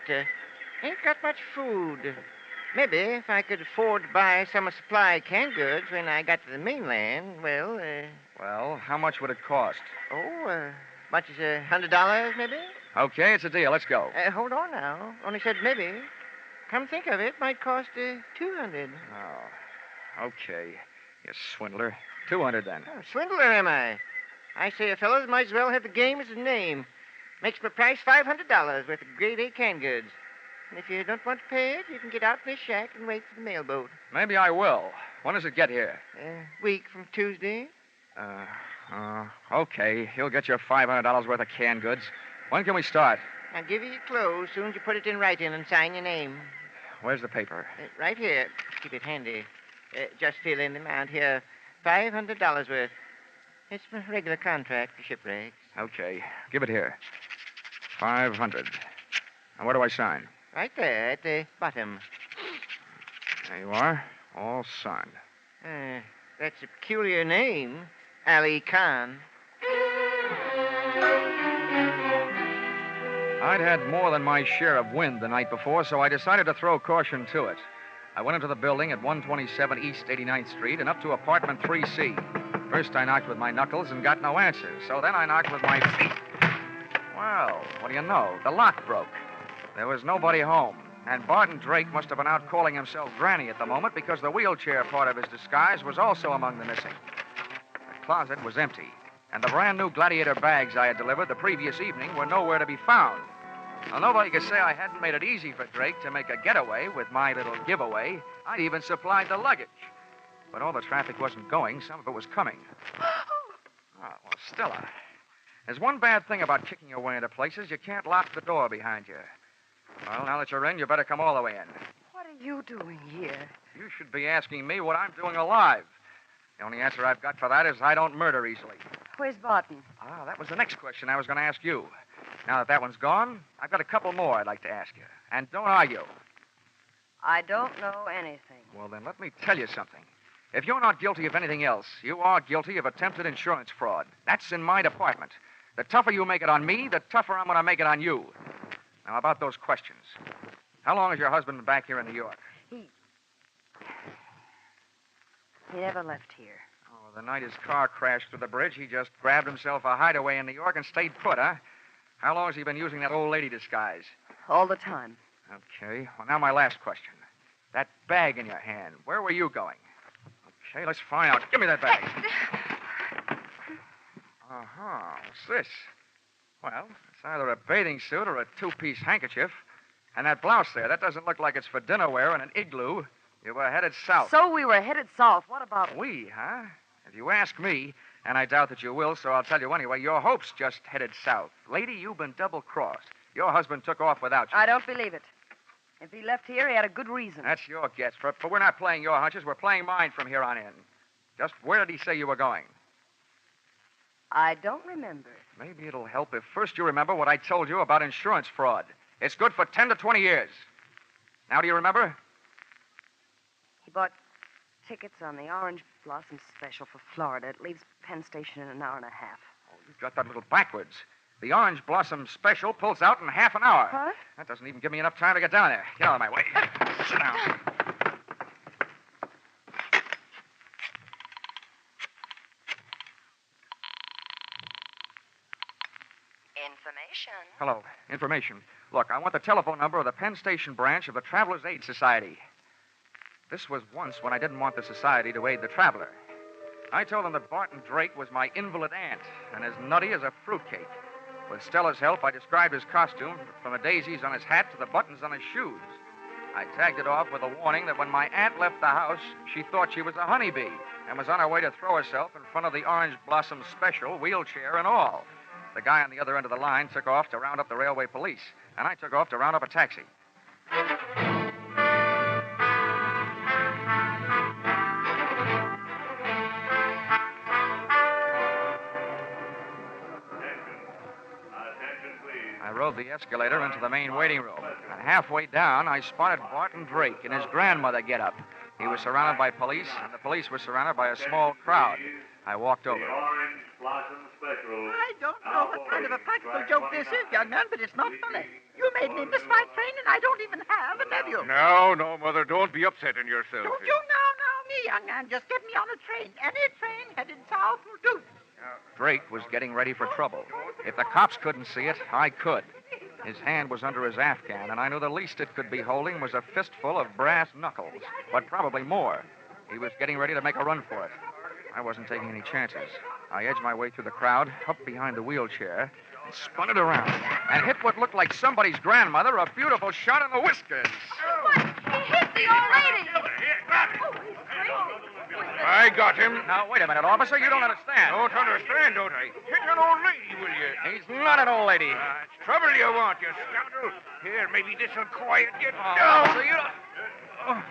ain't got much food. Maybe if I could afford to buy some of supply canned goods when I got to the mainland, well, Well, how much would it cost? Much as $100, maybe? Okay, it's a deal. Let's go. Hold on now. Only said maybe. Come think of it, might cost $200. Oh, okay. You swindler. 200 then. Oh, swindler, am I? I say a fellow might as well have the game as his name. Makes my price $500 worth of grade A canned goods. And if you don't want to pay it, you can get out in this shack and wait for the mailboat. Maybe I will. When does it get here? Week from Tuesday. Okay. You'll get your $500 worth of canned goods. When can we start? I'll give you your clothes soon as you put it in writing and sign your name. Where's the paper? Right here. Keep it handy. Just fill in the amount here. $500 worth. It's my regular contract for shipwrecks. Okay. Give it here. 500. Now, where do I sign? Right there at the bottom. There you are. All signed. That's a peculiar name. Ali Khan. I'd had more than my share of wind the night before, so I decided to throw caution to it. I went into the building at 127 East 89th Street and up to apartment 3C. First, I knocked with my knuckles and got no answers, so then I knocked with my feet. Well, what do you know? The lock broke. There was nobody home, and Barton Drake must have been out calling himself Granny at the moment because the wheelchair part of his disguise was also among the missing. The closet was empty, and the brand new Gladiator bags I had delivered the previous evening were nowhere to be found. Now, nobody could say I hadn't made it easy for Drake to make a getaway with my little giveaway. I'd even supplied the luggage. But all the traffic wasn't going. Some of it was coming. Oh, well, Stella, there's one bad thing about kicking your way into places. You can't lock the door behind you. Well, now that you're in, you better come all the way in. What are you doing here? You should be asking me what I'm doing alive. The only answer I've got for that is I don't murder easily. Where's Barton? That was the next question I was going to ask you. Now that one's gone, I've got a couple more I'd like to ask you. And don't argue. I don't know anything. Well, then let me tell you something. If you're not guilty of anything else, you are guilty of attempted insurance fraud. That's in my department. The tougher you make it on me, the tougher I'm going to make it on you. Now, about those questions. How long has your husband been back here in New York? He never left here. Oh, the night his car crashed through the bridge, he just grabbed himself a hideaway in New York and stayed put, huh? How long has he been using that old lady disguise? All the time. Okay. Well, now my last question. That bag in your hand, where were you going? Okay, let's find out. Give me that bag. What's this? Well, it's either a bathing suit or a two-piece handkerchief. And that blouse there, that doesn't look like it's for dinner wear in an igloo. You were headed south. So we were headed south. What about... We, huh? If you ask me, and I doubt that you will, so I'll tell you anyway, your hopes just headed south. Lady, you've been double-crossed. Your husband took off without you. I don't believe it. If he left here, he had a good reason. That's your guess, but we're not playing your hunches. We're playing mine from here on in. Just where did he say you were going? I don't remember. Maybe it'll help if first you remember what I told you about insurance fraud. It's good for 10 to 20 years. Now, do you remember? He bought tickets on the Orange Blossom Special for Florida. It leaves Penn Station in an hour and a half. Oh, you've got that a little backwards. The Orange Blossom Special pulls out in half an hour. What? That doesn't even give me enough time to get down there. Get out of my way. Sit down. Information. Hello. Information. Look, I want the telephone number of the Penn Station branch of the Travelers' Aid Society. This was once when I didn't want the society to aid the traveler. I told them that Barton Drake was my invalid aunt and as nutty as a fruitcake. With Stella's help, I described his costume from the daisies on his hat to the buttons on his shoes. I tagged it off with a warning that when my aunt left the house, she thought she was a honeybee and was on her way to throw herself in front of the Orange Blossom Special, wheelchair and all. The guy on the other end of the line took off to round up the railway police, and I took off to round up a taxi. I rode the escalator into the main waiting room, and halfway down, I spotted Barton Drake in his grandmother getup. He was surrounded by police, and the police were surrounded by a small crowd. I walked over. I don't know what kind of a practical joke this is, young man, but it's not funny. You made me miss my train, and I don't even have a nephew. No, Mother, don't be upsetting yourself. Don't you now, me, young man. Just get me on a train. Any train headed south will do. Drake was getting ready for trouble. If the cops couldn't see it, I could. His hand was under his Afghan, and I knew the least it could be holding was a fistful of brass knuckles, but probably more. He was getting ready to make a run for it. I wasn't taking any chances. I edged my way through the crowd, up behind the wheelchair, and spun it around, and hit what looked like somebody's grandmother a beautiful shot in the whiskers. What? He hit the old lady. Oh, he's crazy. I got him. Now, wait a minute, officer. You don't understand. Don't understand, don't I? Hit an old lady, will you? He's not an old lady. It's trouble you want, you scoundrel. Here, maybe this'll quiet you down. Officer, you don't... Oh.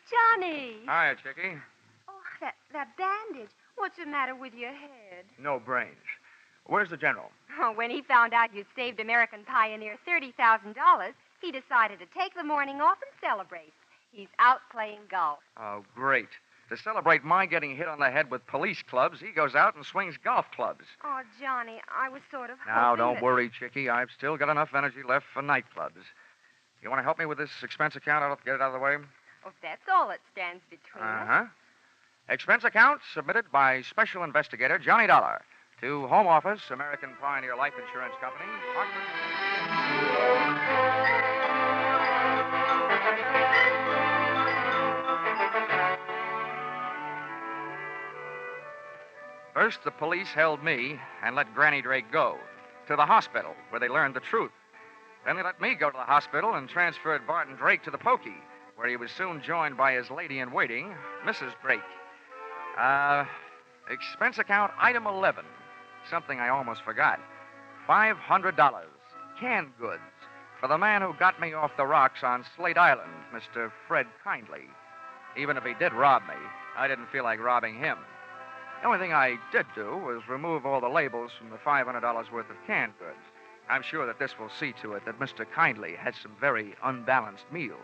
Johnny. Hiya, Chickie. Oh, that bandage. What's the matter with your head? No brains. Where's the general? Oh, when he found out you'd saved American Pioneer $30,000, he decided to take the morning off and celebrate. He's out playing golf. Oh, great. To celebrate my getting hit on the head with police clubs, he goes out and swings golf clubs. Oh, Johnny, I was sort of Now, hoping don't that... worry, Chickie. I've still got enough energy left for nightclubs. You want to help me with this expense account? I'll get it out of the way. Oh, that's all that stands between us. Uh-huh. Expense account submitted by Special Investigator Johnny Dollar to Home Office, American Pioneer Life Insurance Company, First, the police held me and let Granny Drake go to the hospital, where they learned the truth. Then they let me go to the hospital and transferred Barton Drake to the pokey, where he was soon joined by his lady-in-waiting, Mrs. Drake. Expense account item 11. Something I almost forgot. $500. Canned goods. For the man who got me off the rocks on Slate Island, Mr. Fred Kindly. Even if he did rob me, I didn't feel like robbing him. The only thing I did do was remove all the labels from the $500 worth of canned goods. I'm sure that this will see to it that Mr. Kindly has some very unbalanced meals,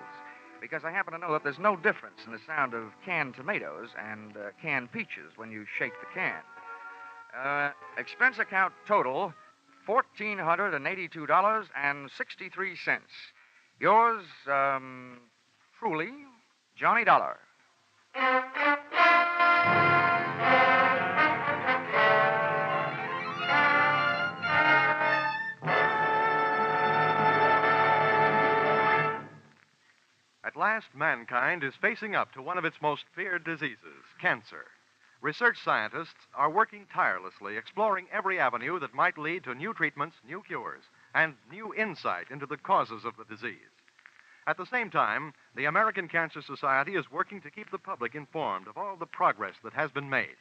because I happen to know that there's no difference in the sound of canned tomatoes and canned peaches when you shake the can. Expense account total, $1,482.63. Yours, truly, Johnny Dollar. At last, mankind is facing up to one of its most feared diseases, cancer. Research scientists are working tirelessly, exploring every avenue that might lead to new treatments, new cures, and new insight into the causes of the disease. At the same time, the American Cancer Society is working to keep the public informed of all the progress that has been made,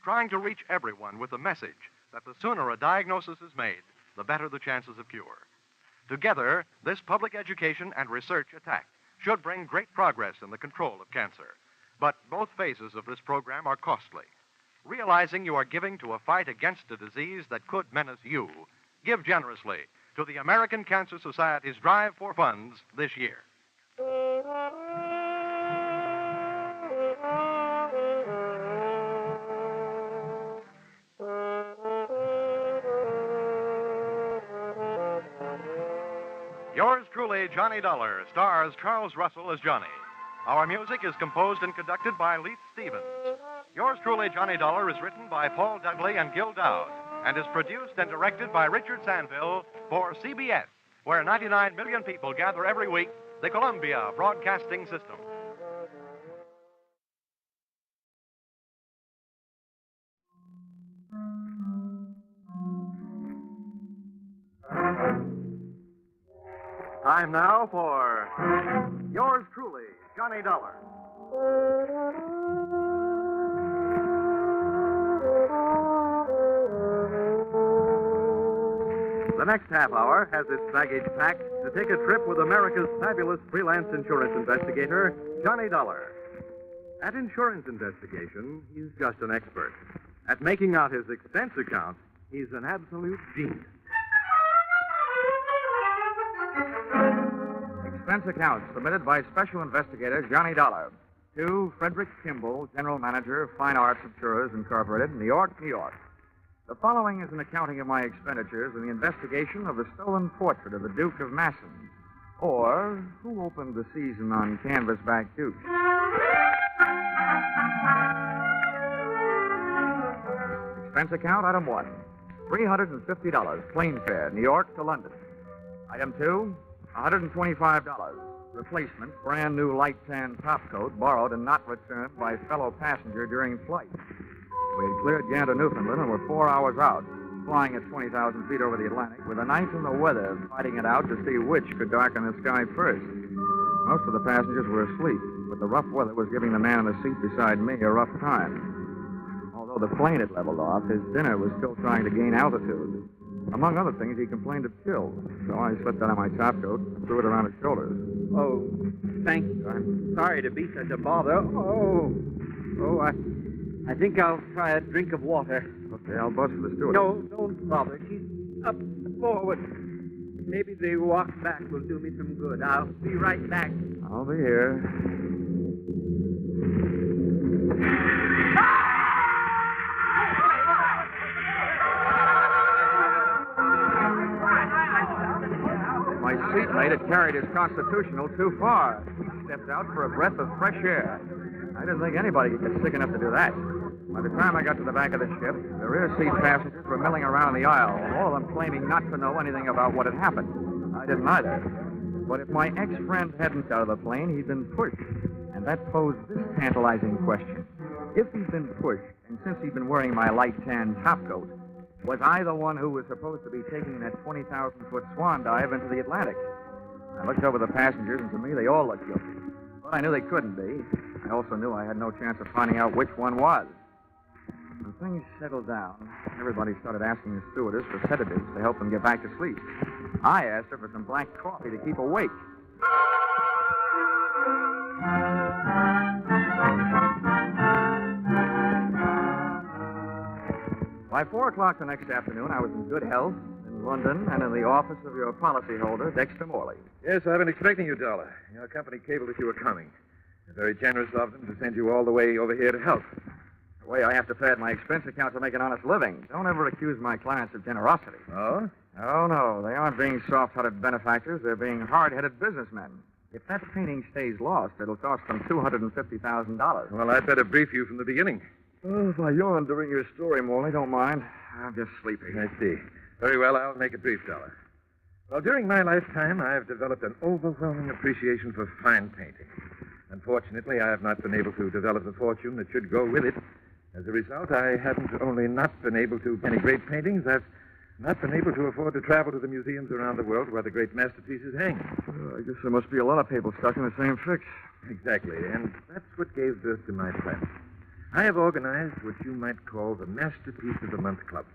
trying to reach everyone with the message that the sooner a diagnosis is made, the better the chances of cure. Together, this public education and research attack should bring great progress in the control of cancer. But both phases of this program are costly. Realizing you are giving to a fight against a disease that could menace you, give generously to the American Cancer Society's drive for funds this year. Yours truly, Johnny Dollar, stars Charles Russell as Johnny. Our music is composed and conducted by Leith Stevens. Yours truly, Johnny Dollar, is written by Paul Dudley and Gil Dowd and is produced and directed by Richard Sanville for CBS, where 99 million people gather every week, the Columbia Broadcasting System. Time now for yours truly, Johnny Dollar. The next half hour has its baggage packed to take a trip with America's fabulous freelance insurance investigator, Johnny Dollar. At insurance investigation, he's just an expert. At making out his expense account, he's an absolute genius. Expense account submitted by Special Investigator Johnny Dollar to Frederick Kimball, General Manager, Fine Arts Insurers Incorporated, New York, New York. The following is an accounting of my expenditures in the investigation of the stolen portrait of the Duke of Masson, or who opened the season on canvasback Duke. Expense account, item 1, $350, plane fare, New York to London. Item 2, $125, replacement, brand new light tan topcoat, borrowed and not returned by fellow passenger during flight. We had cleared Gander, Newfoundland, and were 4 hours out, flying at 20,000 feet over the Atlantic, with a knife in the weather, fighting it out to see which could darken the sky first. Most of the passengers were asleep, but the rough weather was giving the man in the seat beside me a rough time. Although the plane had leveled off, his dinner was still trying to gain altitude. Among other things, he complained of chills, so I slipped out of my topcoat and threw it around his shoulders. Oh, thank you. I'm sorry to be such a bother. I think I'll try a drink of water. Okay, I'll buzz for the steward. No, don't bother. She's up forward. Maybe the walk back will do me some good. I'll be right back. I'll be here. My seatmate had carried his constitutional too far. He stepped out for a breath of fresh air. I didn't think anybody could get sick enough to do that. By the time I got to the back of the ship, the rear seat passengers were milling around the aisle, all of them claiming not to know anything about what had happened. I didn't either. But if my ex-friend hadn't got out of the plane, he'd been pushed. And that posed this tantalizing question. If he'd been pushed, and since he'd been wearing my light tan topcoat, was I the one who was supposed to be taking that 20,000-foot swan dive into the Atlantic? I looked over the passengers, and to me, they all looked guilty. But I knew they couldn't be. I also knew I had no chance of finding out which one was. When things settled down, everybody started asking the stewardess for sedatives to help them get back to sleep. I asked her for some black coffee to keep awake. By 4 o'clock the next afternoon, I was in good health, in London, and in the office of your policyholder, Dexter Morley. Yes, I've been expecting you, Dollar. Your company cabled that you were coming. Very generous of them to send you all the way over here to help. The way I have to pad my expense account to make an honest living. Don't ever accuse my clients of generosity. Oh? Oh, no. They aren't being soft-hearted benefactors. They're being hard-headed businessmen. If that painting stays lost, it'll cost them $250,000. Well, I'd better brief you from the beginning. Oh, if I yawn during your story, Morley, don't mind. I'm just sleepy. I see. Very well, I'll make it brief, Dollar. Well, during my lifetime, I've developed an overwhelming appreciation for fine painting. Unfortunately, I have not been able to develop the fortune that should go with it. As a result, I haven't only not been able to paint great paintings, I've not been able to afford to travel to the museums around the world where the great masterpieces hang. I guess there must be a lot of people stuck in the same fix. Exactly, and that's what gave birth to my plan. I have organized what you might call the Masterpiece of the Month Club.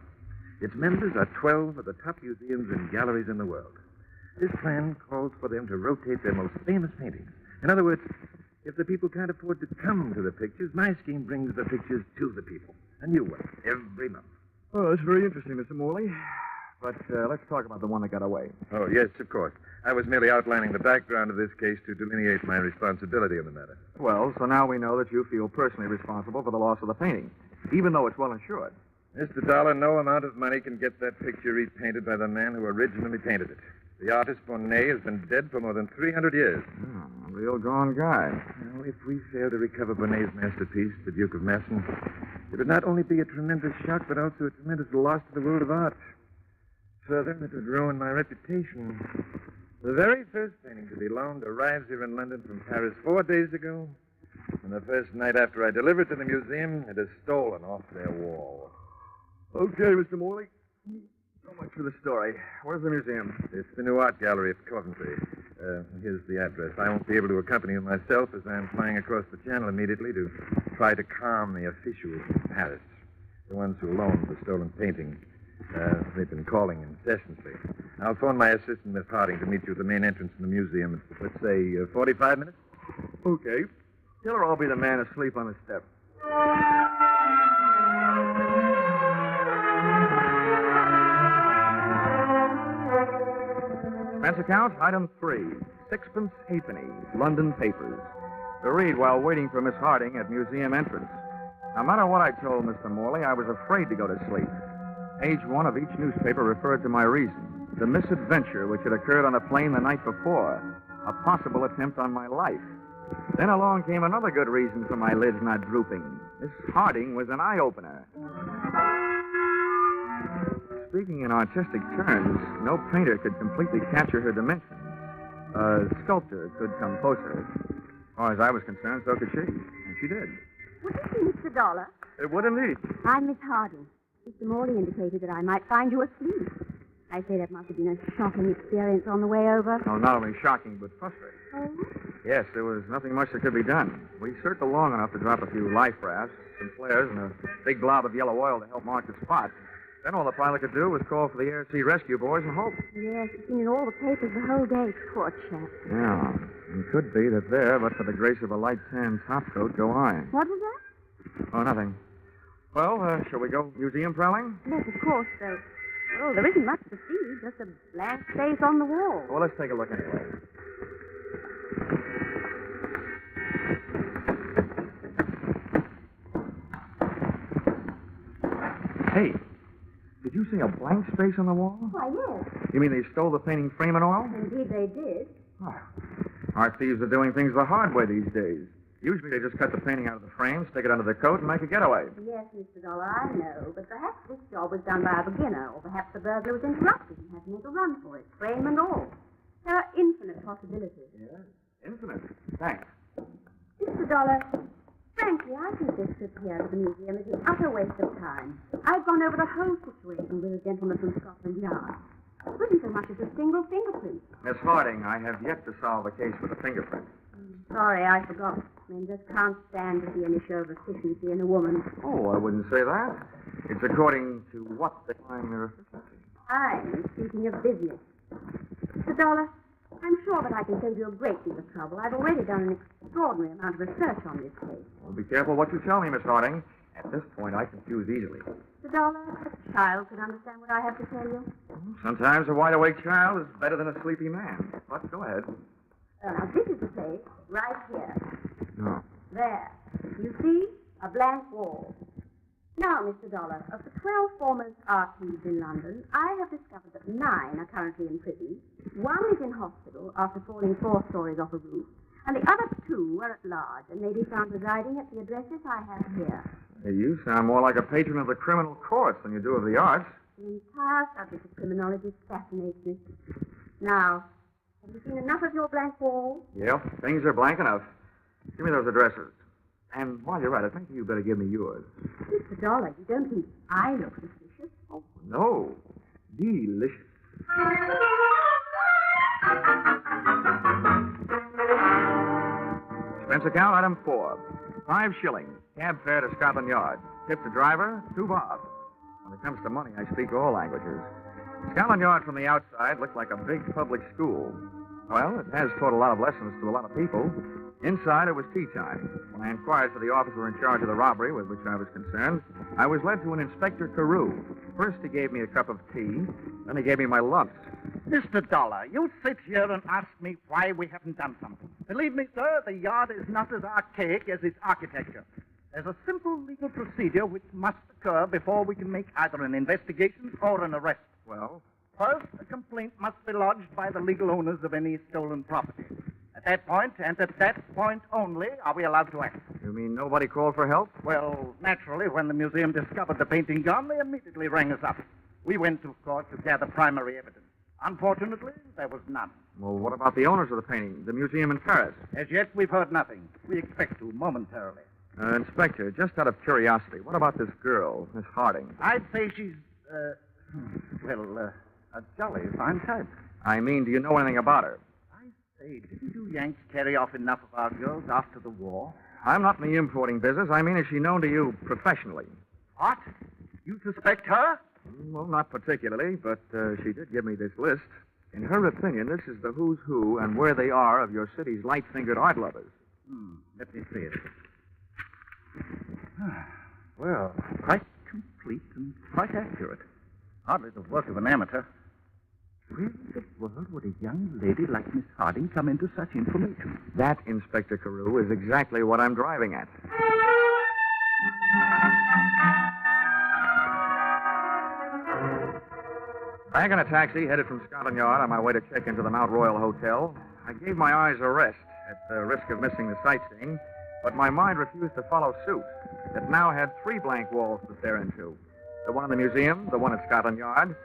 Its members are 12 of the top museums and galleries in the world. This plan calls for them to rotate their most famous paintings. In other words, if the people can't afford to come to the pictures, my scheme brings the pictures to the people. A new one, every month. Oh, that's very interesting, Mr. Morley. But let's talk about the one that got away. Oh, yes, of course. I was merely outlining the background of this case to delineate my responsibility in the matter. Well, so now we know that you feel personally responsible for the loss of the painting, even though it's well insured. Mr. Dollar, no amount of money can get that picture repainted by the man who originally painted it. The artist Bonnet has been dead for more than 300 years. Oh, a real gone guy. Well, if we fail to recover Bonnet's masterpiece, The Duke of Masson, it would not only be a tremendous shock, but also a tremendous loss to the world of art. Further, it would ruin my reputation. The very first painting to be loaned arrives here in London from Paris 4 days ago. And the first night after I deliver it to the museum, it is stolen off their wall. Okay, Mr. Morley. So much for the story. Where's the museum? It's the new art gallery at Coventry. Here's the address. I won't be able to accompany you myself as I'm flying across the channel immediately to try to calm the officials in Paris, the ones who loaned the stolen painting. They've been calling incessantly. I'll phone my assistant, Miss Harding, to meet you at the main entrance in the museum. Let's say 45 minutes? Okay. Tell her I'll be the man asleep on the step. Expense account, item 3. Sixpence halfpenny, London papers. To read while waiting for Miss Harding at museum entrance. No matter what I told Mr. Morley, I was afraid to go to sleep. Page 1 of each newspaper referred to my reason. The misadventure which had occurred on a plane the night before. A possible attempt on my life. Then along came another good reason for my lids not drooping. Miss Harding was an eye-opener. Speaking in artistic terms, no painter could completely capture her dimensions. A sculptor could compose her. As far as I was concerned, so could she. And she did. Would you see Mr. Dollar? It would indeed. I'm Miss Harding. Mr. Morley indicated that I might find you asleep. I say that must have been a shocking experience on the way over. Oh, not only shocking, but frustrating. Oh? Yes, there was nothing much that could be done. We circled long enough to drop a few life rafts, some flares, and a big blob of yellow oil to help mark the spot. Then all the pilot could do was call for the air sea rescue boys and hope. Yes, it's been in all the papers the whole day. Poor chap. Yeah, it could be that there, but for the grace of a light tan topcoat, go I. What was that? Oh, nothing. Well, shall we go museum prowling? Yes, of course, though. Well, there isn't much to see, just a blank space on the wall. Well, let's take a look anyway. Hey, did you see a blank space on the wall? Why, yes. You mean they stole the painting frame and all? Indeed, they did. Oh. Art thieves are doing things the hard way these days. Usually they just cut the painting out of the frame, stick it under the coat, and make a getaway. Yes, Mr. Dollar, I know. But perhaps this job was done by a beginner, or perhaps the burglar was interrupted and had to make a run for it, frame and all. There are infinite possibilities. Yes, infinite. Thanks. Mr. Dollar, frankly, I think this trip here to the museum is an utter waste of time. I've gone over the whole situation with a gentleman from Scotland Yard. There isn't so much as a single fingerprint. Miss Harding, I have yet to solve the case with a fingerprint. Sorry, I forgot. Men just can't stand to see any show of efficiency in a woman. Oh, I wouldn't say that. It's according to what they find their efficiency. I'm speaking of business. Mr. Dollar, I'm sure that I can save you a great deal of trouble. I've already done an extraordinary amount of research on this case. Well, be careful what you tell me, Miss Harding. At this point, I confuse easily. Mr. Dollar, a child could understand what I have to tell you. Sometimes a wide-awake child is better than a sleepy man. But go ahead. Now, this is the place, right here. No. There. You see? A blank wall. Now, Mr. Dollar, of the 12 foremost art thieves in London, I have discovered that 9 are currently in prison. 1 is in hospital after falling 4 stories off a roof, and the other 2 are at large and may be found residing at the addresses I have here. Hey, you sound more like a patron of the criminal courts than you do of the arts. The entire subject of criminology fascinates me. Now, have you seen enough of your blank wall? Yep, things are blank enough. Give me those addresses. And while you're at it, maybe you better give me yours. Mr. Dollar, you don't think I look suspicious? Oh, no. Delicious. Expense account, item 4. 5 shillings. Cab fare to Scotland Yard. Tip to driver, 2 bob. When it comes to money, I speak all languages. Scotland Yard from the outside looked like a big public school. Well, it has taught a lot of lessons to a lot of people. Inside, it was tea time. When I inquired for the officer in charge of the robbery with which I was concerned, I was led to an Inspector Carew. First, he gave me a cup of tea. Then he gave me my lumps. Mr. Dollar, you sit here and ask me why we haven't done something. Believe me, sir, the yard is not as archaic as its architecture. There's a simple legal procedure which must occur before we can make either an investigation or an arrest. Well? First, a complaint complaint must be lodged by the legal owners of any stolen property. At that point, and at that point only, are we allowed to act. You mean nobody called for help? Well, naturally, when the museum discovered the painting gone, they immediately rang us up. We went to court to gather primary evidence. Unfortunately, there was none. Well, what about the owners of the painting, the museum in Paris? As yet, we've heard nothing. We expect to momentarily. Inspector, just out of curiosity, what about this girl, Miss Harding? I'd say she's, a jolly fine type. I mean, do you know anything about her? Say, didn't you Yanks carry off enough of our girls after the war? I'm not in the importing business. I mean, is she known to you professionally? What? You suspect her? Well, not particularly, but she did give me this list. In her opinion, this is the who's who and where they are of your city's light-fingered art lovers. Let me see it. Well, quite complete and quite accurate. Hardly the work of an amateur. Where in the world would a young lady like Miss Harding come into such information? That, Inspector Carew, is exactly what I'm driving at. Back in a taxi headed from Scotland Yard on my way to check into the Mount Royal Hotel, I gave my eyes a rest at the risk of missing the sightseeing, but my mind refused to follow suit. It now had 3 blank walls to stare into. The one in the museum, the one at Scotland Yard,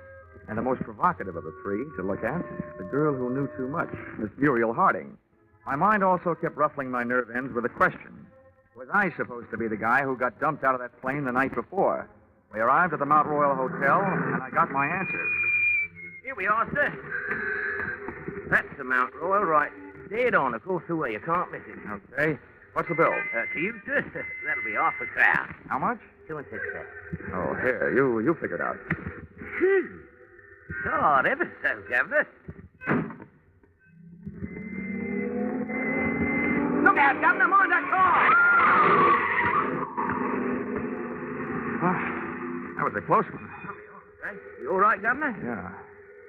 and the most provocative of the 3 to look at, the girl who knew too much, Miss Muriel Harding. My mind also kept ruffling my nerve ends with a question. Was I supposed to be the guy who got dumped out of that plane the night before? We arrived at the Mount Royal Hotel, and I got my answers. Here we are, sir. That's the Mount Royal, right? Dead on, across the way. You can't miss it. Okay. What's the bill? To you, sir? That'll be half a crown. How much? 2 and 6 cents. Oh, here. You figure it out. Phew. God, ever so, Governor. Look out, Governor. Mind that car. That was a close one. You all right, Governor? Yeah.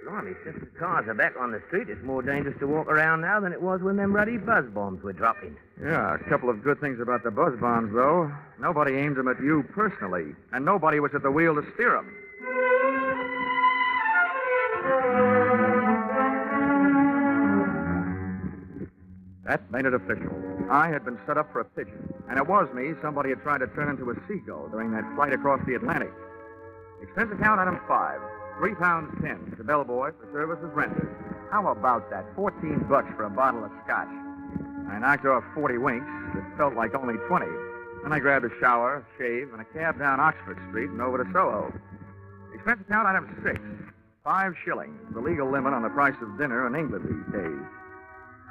Blimey, since the cars are back on the street, it's more dangerous to walk around now than it was when them ruddy buzz bombs were dropping. Yeah, a couple of good things about the buzz bombs, though. Nobody aimed them at you personally, and nobody was at the wheel to steer them. That made it official. I had been set up for a pigeon, and it was me somebody had tried to turn into a seagull during that flight across the Atlantic. Expense account item 5, £3.10 to bellboy for services rendered. How about that? $14 for a bottle of scotch. I knocked off 40 winks. It felt like only 20. Then I grabbed a shower, shave, and a cab down Oxford Street and over to Soho. Expense account item 6, 5 shillings, the legal limit on the price of dinner in England these days.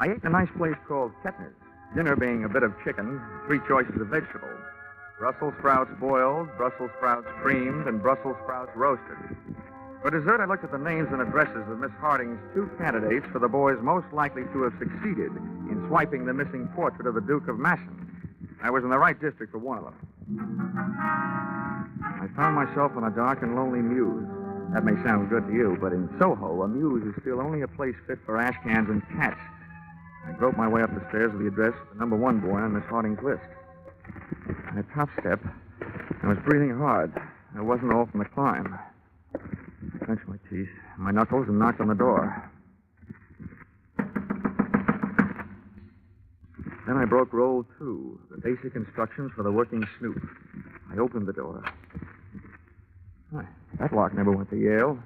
I ate in a nice place called Kettner's, dinner being a bit of chicken, 3 choices of vegetables. Brussels sprouts boiled, Brussels sprouts creamed, and Brussels sprouts roasted. For dessert, I looked at the names and addresses of Miss Harding's 2 candidates for the boys most likely to have succeeded in swiping the missing portrait of the Duke of Masson. I was in the right district for one of them. I found myself in a dark and lonely mews. That may sound good to you, but in Soho, a mews is still only a place fit for ash cans and cats. I groped my way up the stairs to the address of the number 1 boy on Miss Harding's list. On the top step, I was breathing hard. It wasn't all from the climb. I clenched my teeth, my knuckles, and knocked on the door. Then I broke roll 2, the basic instructions for the working snoop. I opened the door. That lock never went to Yale.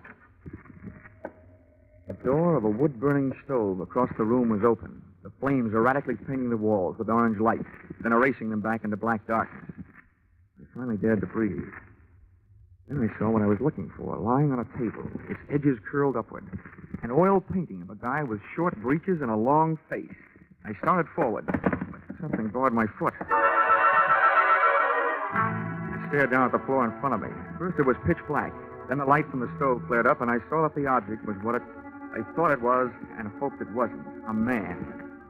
The door of a wood-burning stove across the room was open, the flames erratically painting the walls with orange light, then erasing them back into black darkness. I finally dared to breathe. Then I saw what I was looking for, lying on a table, its edges curled upward. An oil painting of a guy with short breeches and a long face. I started forward, but something barred my foot. I stared down at the floor in front of me. First it was pitch black. Then the light from the stove flared up, and I saw that the object was what I thought it was and hoped it wasn't. A man,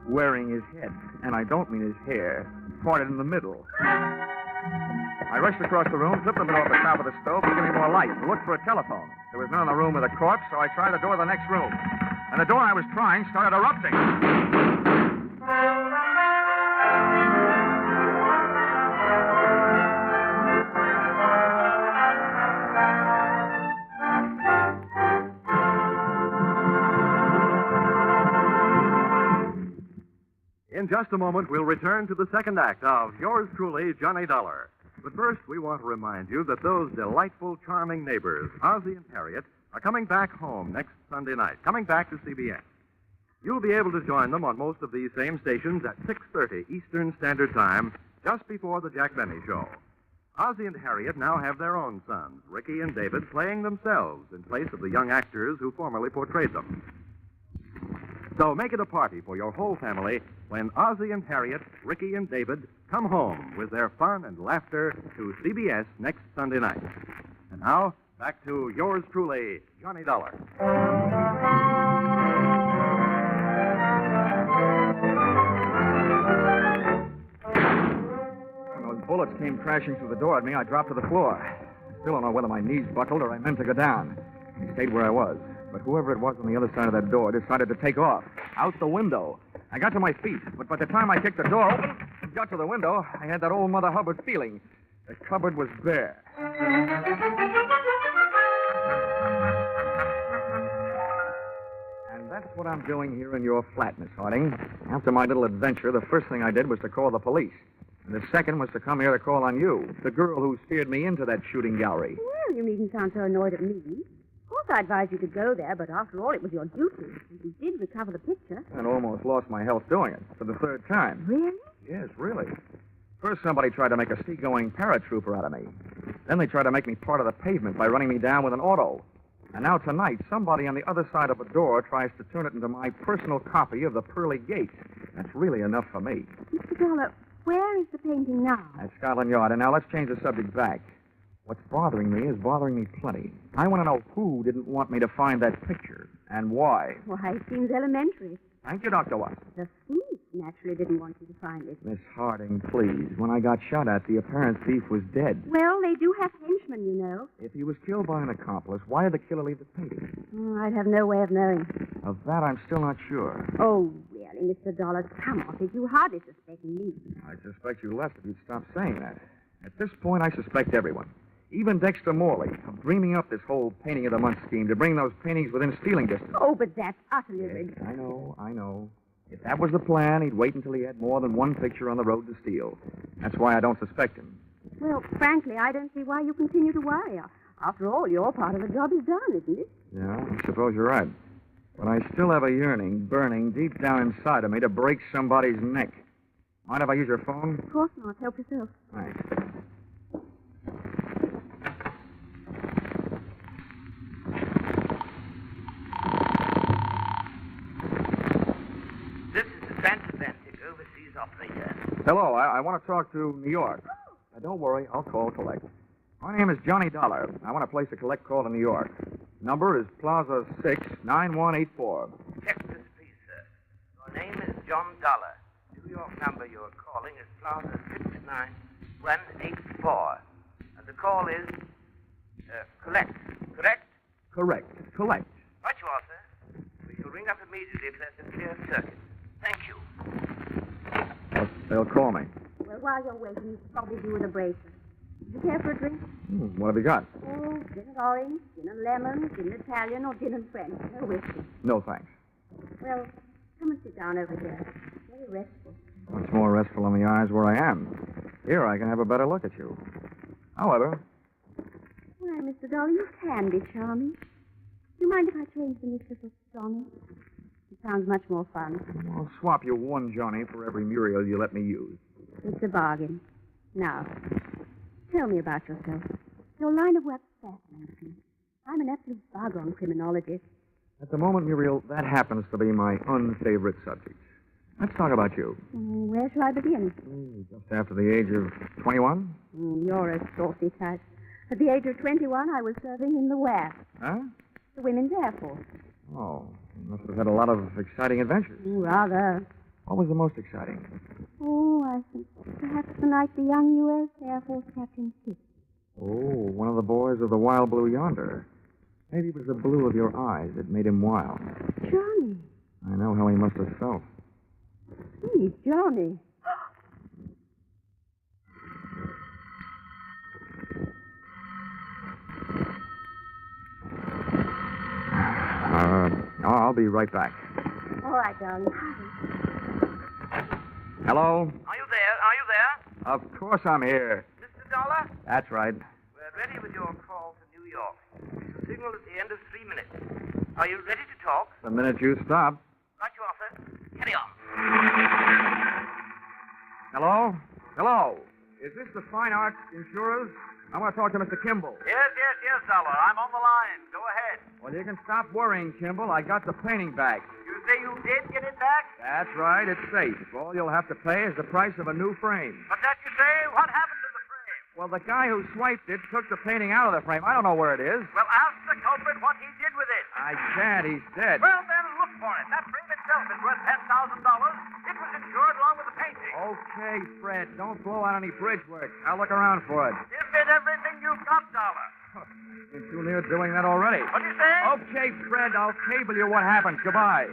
wearing his head, and I don't mean his hair, parted in the middle. I rushed across the room, flipped the middle off the top of the stove to give me more light, and looked for a telephone. There was none in the room with a corpse, so I tried the door of the next room. And the door I was trying started erupting. just a moment, we'll return to the second act of Yours Truly, Johnny Dollar. But first, we want to remind you that those delightful, charming neighbors, Ozzie and Harriet, are coming back home next Sunday night, coming back to CBS. You'll be able to join them on most of these same stations at 6:30 Eastern Standard Time, just before the Jack Benny Show. Ozzie and Harriet now have their own sons, Ricky and David, playing themselves in place of the young actors who formerly portrayed them. So make it a party for your whole family when Ozzie and Harriet, Ricky and David come home with their fun and laughter to CBS next Sunday night. And now, back to yours truly, Johnny Dollar. When those bullets came crashing through the door at me, I dropped to the floor. I still don't know whether my knees buckled or I meant to go down. I stayed where I was. But whoever it was on the other side of that door decided to take off, out the window. I got to my feet, but by the time I kicked the door open and got to the window, I had that old Mother Hubbard feeling. The cupboard was bare. And that's what I'm doing here in your flat, Miss Harding. After my little adventure, the first thing I did was to call the police. And the second was to come here to call on you, the girl who steered me into that shooting gallery. Well, you needn't sound so annoyed at me. Of course, I advised you to go there, but after all, it was your duty. And you did recover the picture. And almost lost my health doing it for the third time. Really? Yes, really. First, somebody tried to make a seagoing paratrooper out of me. Then they tried to make me part of the pavement by running me down with an auto. And now tonight, somebody on the other side of a door tries to turn it into my personal copy of the Pearly Gate. That's really enough for me. Mr. Dollar, where is the painting now? At Scotland Yard. And now let's change the subject back. What's bothering me is bothering me plenty. I want to know who didn't want me to find that picture and why. Why, it seems elementary. Thank you, Dr. Watson. The thief naturally didn't want you to find it. Miss Harding, please. When I got shot at, the apparent thief was dead. Well, they do have henchmen, you know. If he was killed by an accomplice, why did the killer leave the painting? I'd have no way of knowing. Of that, I'm still not sure. Oh, really, Mr. Dollar, come off it. You hardly suspect me. I suspect you less if you'd stop saying that. At this point, I suspect everyone. Even Dexter Morley, of dreaming up this whole painting of the month scheme to bring those paintings within stealing distance. Oh, but that's utterly ridiculous. I know. If that was the plan, he'd wait until he had more than one picture on the road to steal. That's why I don't suspect him. Well, frankly, I don't see why you continue to worry. After all, your part of the job is done, isn't it? Yeah, I suppose you're right. But I still have a yearning burning deep down inside of me to break somebody's neck. Mind if I use your phone? Of course not. Help yourself. Thanks. This is the transatlantic overseas operator. Hello, I want to talk to New York. Don't worry, I'll call collect. My name is Johnny Dollar. I want to place a collect call to New York. Number is Plaza 6, 9184. Check this, please, sir. Your name is John Dollar. New York number you're calling is Plaza 69184. And the call is collect, correct? Correct. Collect. Right you are, sir. We shall ring up immediately if there's a clear circuit. Thank you. They'll call me. Well, while you're waiting, you should probably do with a bracer. Do you care for a drink? What have you got? Oh, gin and orange, gin and lemon, gin and Italian, or gin and French. No whiskey. No, thanks. Well, come and sit down over here. Very restful. Much more restful in the eyes where I am. Here, I can have a better look at you. However... Why, Mr. Dollar, you can be charming. Do you mind if I change the mistress of Johnny? It sounds much more fun. I'll swap you one Johnny for every Muriel you let me use. It's a bargain. Now, tell me about yourself. Your line of work fascinates me. I'm an absolute bug on criminology. At the moment, Muriel, that happens to be my unfavorite subject. Let's talk about you. Where shall I begin? Just after the age of 21? You're a saucy type. At the age of 21, I was serving in the WAF. Huh? The Women's Air Force. Oh, you must have had a lot of exciting adventures. Rather. What was the most exciting? Oh, I think perhaps the night the young U.S. Air Force captain kissed. Oh, one of the boys of the wild blue yonder. Maybe it was the blue of your eyes that made him wild. Johnny. I know how he must have felt. Gee, Johnny. I'll be right back. All right, darling. Hello? Are you there? Are you there? Of course I'm here. Mr. Dollar? That's right. We're ready with your call to New York. The signal at the end of 3 minutes. Are you ready to talk? The minute you stop. Right you are, sir. Carry on. Hello? Hello? Is this the Fine Arts Insurers? I want to talk to Mr. Kimball. Yes, Dollar. I'm on the line. Go ahead. Well, you can stop worrying, Kimball. I got the painting back. You say you did get it back? That's right. It's safe. All you'll have to pay is the price of a new frame. But that you say, what happened to the frame? Well, the guy who swiped it took the painting out of the frame. I don't know where it is. Well, ask the culprit what he did with it. I can't. He's dead. Well, then look for it. That frame itself is worth $10,000. It was insured along with the painting. Okay, Fred. Don't blow out any bridge work. I'll look around for it. Give it everything you've got, Dollar. You're too near doing that already. What do you say? Okay, Fred. I'll cable you what happens. Goodbye.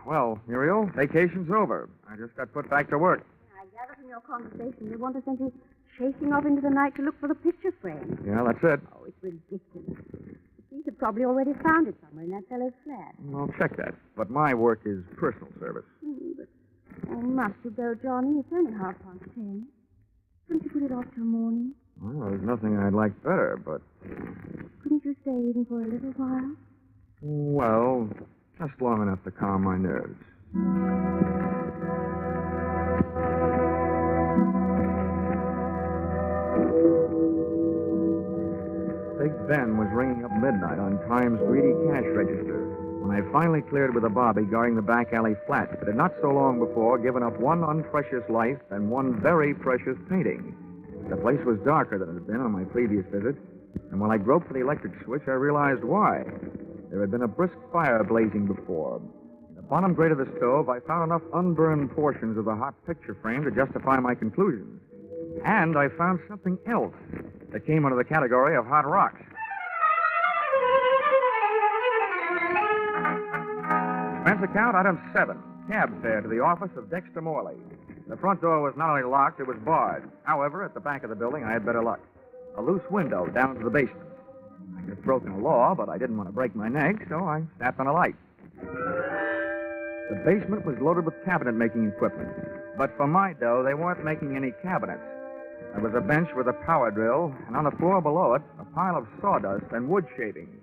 Well, Muriel, vacation's over. I just got put back to work. I gather from your conversation you want to send you chasing off into the night to look for the picture frame. Yeah, that's it. Oh, it's ridiculous. The police have probably already found it somewhere in that fellow's flat. I'll check that. But my work is personal service. But must you go, Johnny? It's only 10:30. Couldn't you put it off till morning? Well, there's nothing I'd like better, but... Couldn't you stay even for a little while? Well, just long enough to calm my nerves. Big Ben was ringing up midnight on Time's greedy cash register when I finally cleared with a bobby guarding the back alley flat that had not so long before given up one unprecious life and one very precious painting. The place was darker than it had been on my previous visit, and when I groped for the electric switch, I realized why. There had been a brisk fire blazing before. In the bottom grate of the stove, I found enough unburned portions of the hot picture frame to justify my conclusions. And I found something else that came under the category of hot rocks. Expense account, item 7. Cab fare to the office of Dexter Morley. The front door was not only locked, it was barred. However, at the back of the building, I had better luck. A loose window down to the basement. I could have broken a law, but I didn't want to break my neck, so I snapped on a light. The basement was loaded with cabinet-making equipment. But for my dough, they weren't making any cabinets. There was a bench with a power drill, and on the floor below it, a pile of sawdust and wood shavings.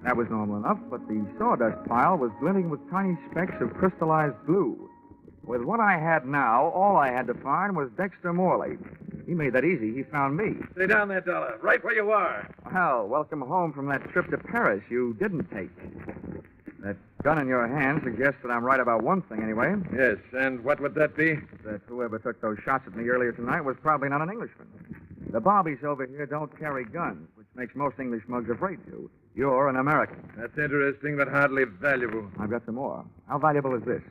That was normal enough, but the sawdust pile was glinting with tiny specks of crystallized glue. With what I had now, all I had to find was Dexter Morley. He made that easy. He found me. Stay down there, Dollar. Right where you are. Well, welcome home from that trip to Paris you didn't take. That gun in your hand suggests that I'm right about one thing, anyway. Yes, and what would that be? That whoever took those shots at me earlier tonight was probably not an Englishman. The bobbies over here don't carry guns, which makes most English mugs afraid to. You're an American. That's interesting, but hardly valuable. I've got some more. How valuable is this?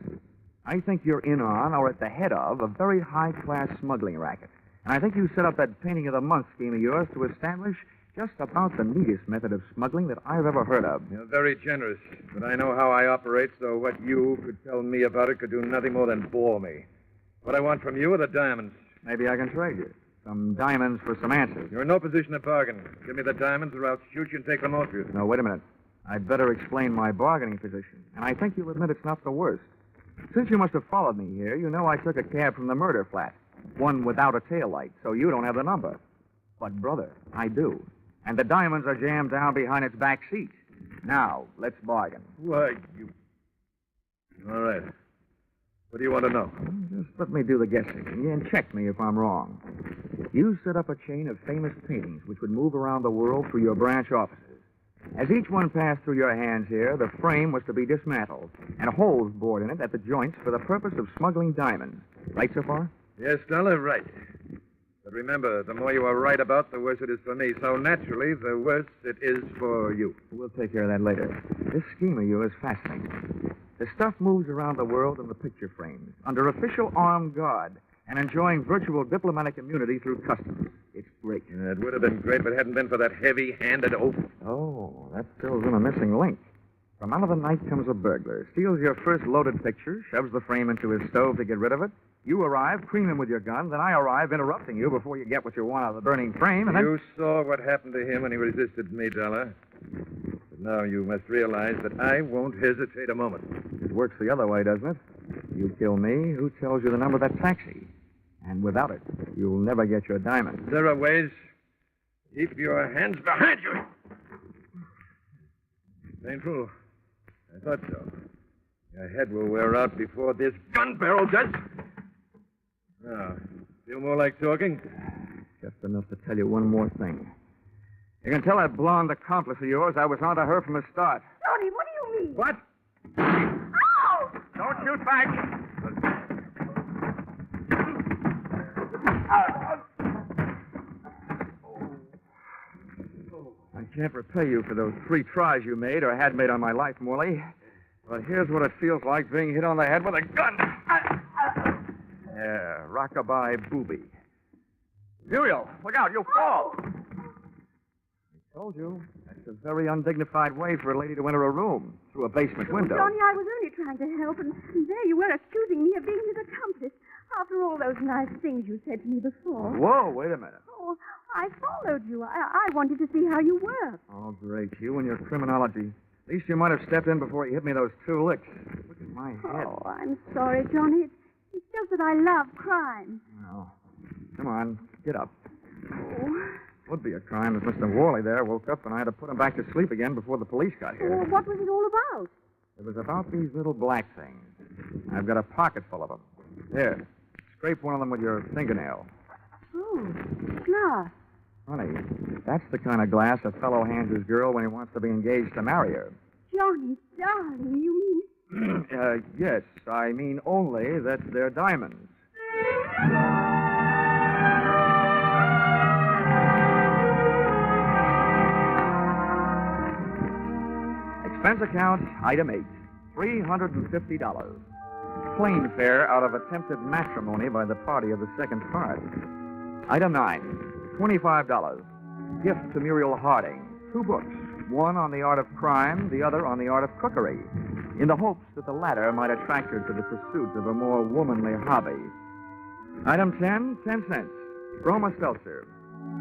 I think you're in on, or at the head of, a very high-class smuggling racket. And I think you set up that painting of the month scheme of yours to establish just about the neatest method of smuggling that I've ever heard of. You're very generous, but I know how I operate, so what you could tell me about it could do nothing more than bore me. What I want from you are the diamonds. Maybe I can trade you. Some diamonds for some answers. You're in no position to bargain. Give me the diamonds or I'll shoot you and take them off you. No, wait a minute. I'd better explain my bargaining position. And I think you'll admit it's not the worst. Since you must have followed me here, you know I took a cab from the murder flat. One without a taillight, so you don't have the number. But, brother, I do. And the diamonds are jammed down behind its back seat. Now, let's bargain. Why, you... All right. What do you want to know? Just let me do the guessing, and check me if I'm wrong. You set up a chain of famous paintings which would move around the world through your branch offices. As each one passed through your hands here, the frame was to be dismantled and holes bored in it at the joints for the purpose of smuggling diamonds. Right so far? Yes, Dollar, right. But remember, the more you are right about, the worse it is for me. So naturally, the worse it is for you. We'll take care of that later. This scheme of yours is fascinating. The stuff moves around the world in the picture frames, under official armed guard, and enjoying virtual diplomatic immunity through customs. It's great. It would have been great if it hadn't been for that heavy-handed oaf. Oh, that fills in a missing link. From out of the night comes a burglar, steals your first loaded picture, shoves the frame into his stove to get rid of it. You arrive, cream him with your gun, then I arrive, interrupting you before you get what you want out of the burning frame, and then... You saw what happened to him when he resisted me, Dollar. But now you must realize that I won't hesitate a moment. It works the other way, doesn't it? You kill me, who tells you the number of that taxi? And without it, you'll never get your diamond. There are ways. Keep your hands behind you. Painful. I thought so. Your head will wear out before this gun barrel does. Now, feel more like talking? Just enough to tell you one more thing. You can tell that blonde accomplice of yours I was onto her from the start. Johnny, what do you mean? What? Ow! Don't shoot back. I can't repay you for those 3 tries you made or had made on my life, Morley. But here's what it feels like being hit on the head with a gun. Yeah, rockabye booby. Muriel, look out, you'll fall. I told you, that's a very undignified way for a lady to enter a room, through a basement window. Johnny, I was only trying to help, and there you were accusing me of being his accomplice after all those nice things you said to me before. Whoa, wait a minute. Oh, I followed you. I wanted to see how you worked. Oh, great. You and your criminology. At least you might have stepped in before you hit me those 2 licks. Look at my head. Oh, I'm sorry, Johnny. It's just that I love crime. Well, come on, get up. Oh. Would be a crime if Mr. Worley there woke up and I had to put him back to sleep again before the police got here. Well, what was it all about? It was about these little black things. I've got a pocket full of them. Here, scrape one of them with your fingernail. Oh, glass. Honey, that's the kind of glass a fellow hands his girl when he wants to be engaged to marry her. Johnny, darling, you mean... Yes, I mean only that they're diamonds. Expense account, item 8, $350. Plane fare out of attempted matrimony by the party of the second part. Item 9, $25. Gift to Muriel Harding. 2 books, one on the art of crime, the other on the art of cookery, in the hopes that the latter might attract her to the pursuit of a more womanly hobby. Item 10, 10 cents. Broma Seltzer.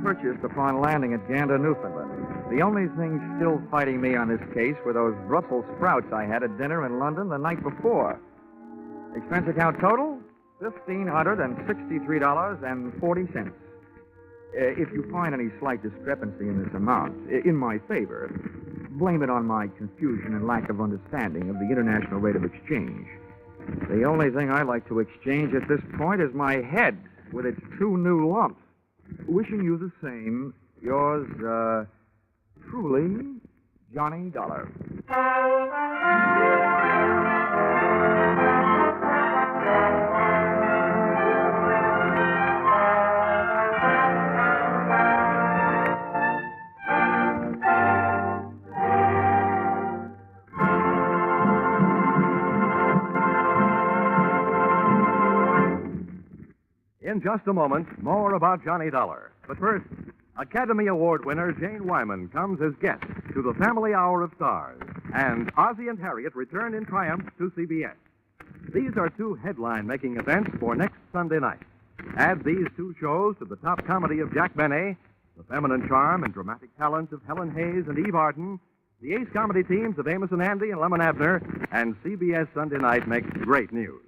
Purchased upon landing at Gander, Newfoundland. The only thing still fighting me on this case were those Brussels sprouts I had at dinner in London the night before. Expense account total, $1,563.40. If you find any slight discrepancy in this amount, in my favor, blame it on my confusion and lack of understanding of the international rate of exchange. The only thing I like to exchange at this point is my head with its 2 new lumps. Wishing you the same, yours, truly, Johnny Dollar. In just a moment, more about Johnny Dollar. But first, Academy Award winner Jane Wyman comes as guest to the Family Hour of Stars, and Ozzie and Harriet return in triumph to CBS. These are 2 headline-making events for next Sunday night. Add these 2 shows to the top comedy of Jack Benny, the feminine charm and dramatic talent of Helen Hayes and Eve Arden, the ace comedy teams of Amos and Andy and Lemon Abner, and CBS Sunday night makes great news.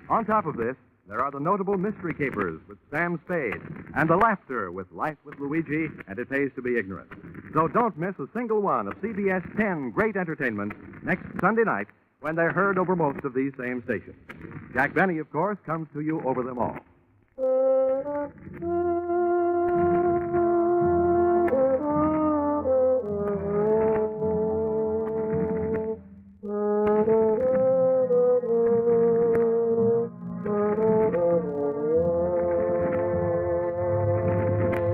On top of this, there are the notable mystery capers with Sam Spade, and the laughter with Life with Luigi and It Pays to Be Ignorant. So don't miss a single one of CBS 10 great entertainments next Sunday night when they're heard over most of these same stations. Jack Benny, of course, comes to you over them all.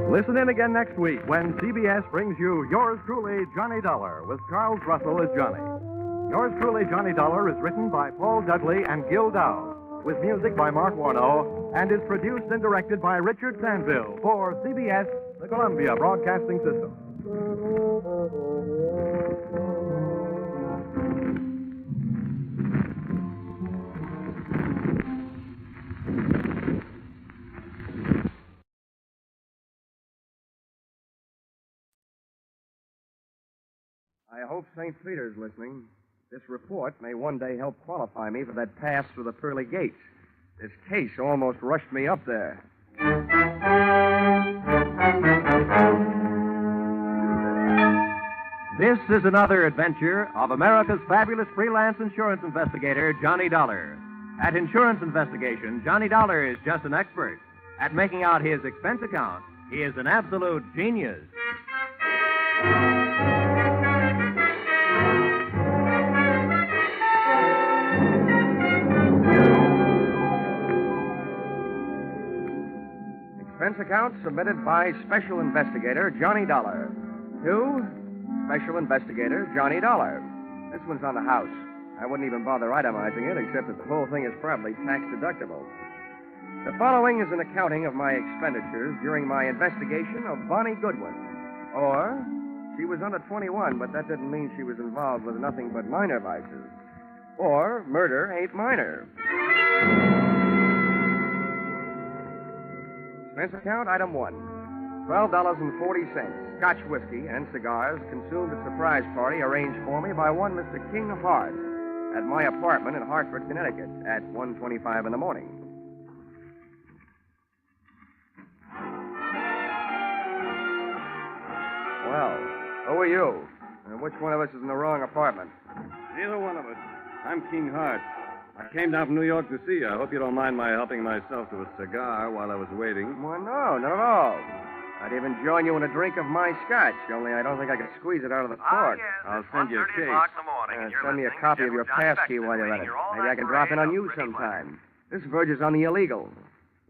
Listen in again next week when CBS brings you Yours Truly, Johnny Dollar, with Charles Russell as Johnny. Yours Truly, Johnny Dollar is written by Paul Dudley and Gil Dowd, with music by Mark Warnow, and is produced and directed by Richard Sandville for CBS, the Columbia Broadcasting System. I hope St. Peter's listening. This report may one day help qualify me for that pass through the pearly gates. This case almost rushed me up there. This is another adventure of America's fabulous freelance insurance investigator, Johnny Dollar. At Insurance Investigation, Johnny Dollar is just an expert. At making out his expense account, he is an absolute genius. Expense account submitted by Special Investigator Johnny Dollar. To Special Investigator Johnny Dollar. This one's on the house. I wouldn't even bother itemizing it, except that the whole thing is probably tax deductible. The following is an accounting of my expenditures during my investigation of Bonnie Goodwin. Or, she was under 21, but that didn't mean she was involved with nothing but minor vices. Or, murder ain't minor. Expense account, item 1. $12.40. Scotch whiskey and cigars consumed at surprise party arranged for me by one Mr. King Hart at my apartment in Hartford, Connecticut at 1:25 in the morning. Well, who are you? And which one of us is in the wrong apartment? Neither one of us. I'm King Hart. I came down from New York to see you. I hope you don't mind my helping myself to a cigar while I was waiting. Well, no, not at all. I'd even join you in a drink of my scotch, only I don't think I could squeeze it out of the cork. I'll send you a case. Send me a copy of your pass key while you're at it. Maybe I can drop in on you sometime. This verges on the illegal.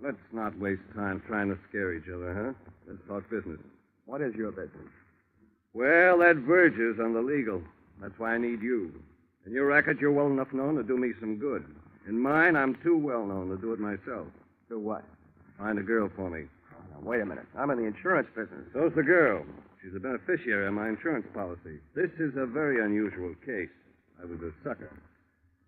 Let's not waste time trying to scare each other, huh? Let's talk business. What is your business? Well, that verges on the legal. That's why I need you. In your racket, you're well enough known to do me some good. In mine, I'm too well known to do it myself. Do what? Find a girl for me. Now, wait a minute. I'm in the insurance business. So's the girl. She's a beneficiary of my insurance policy. This is a very unusual case. I was a sucker.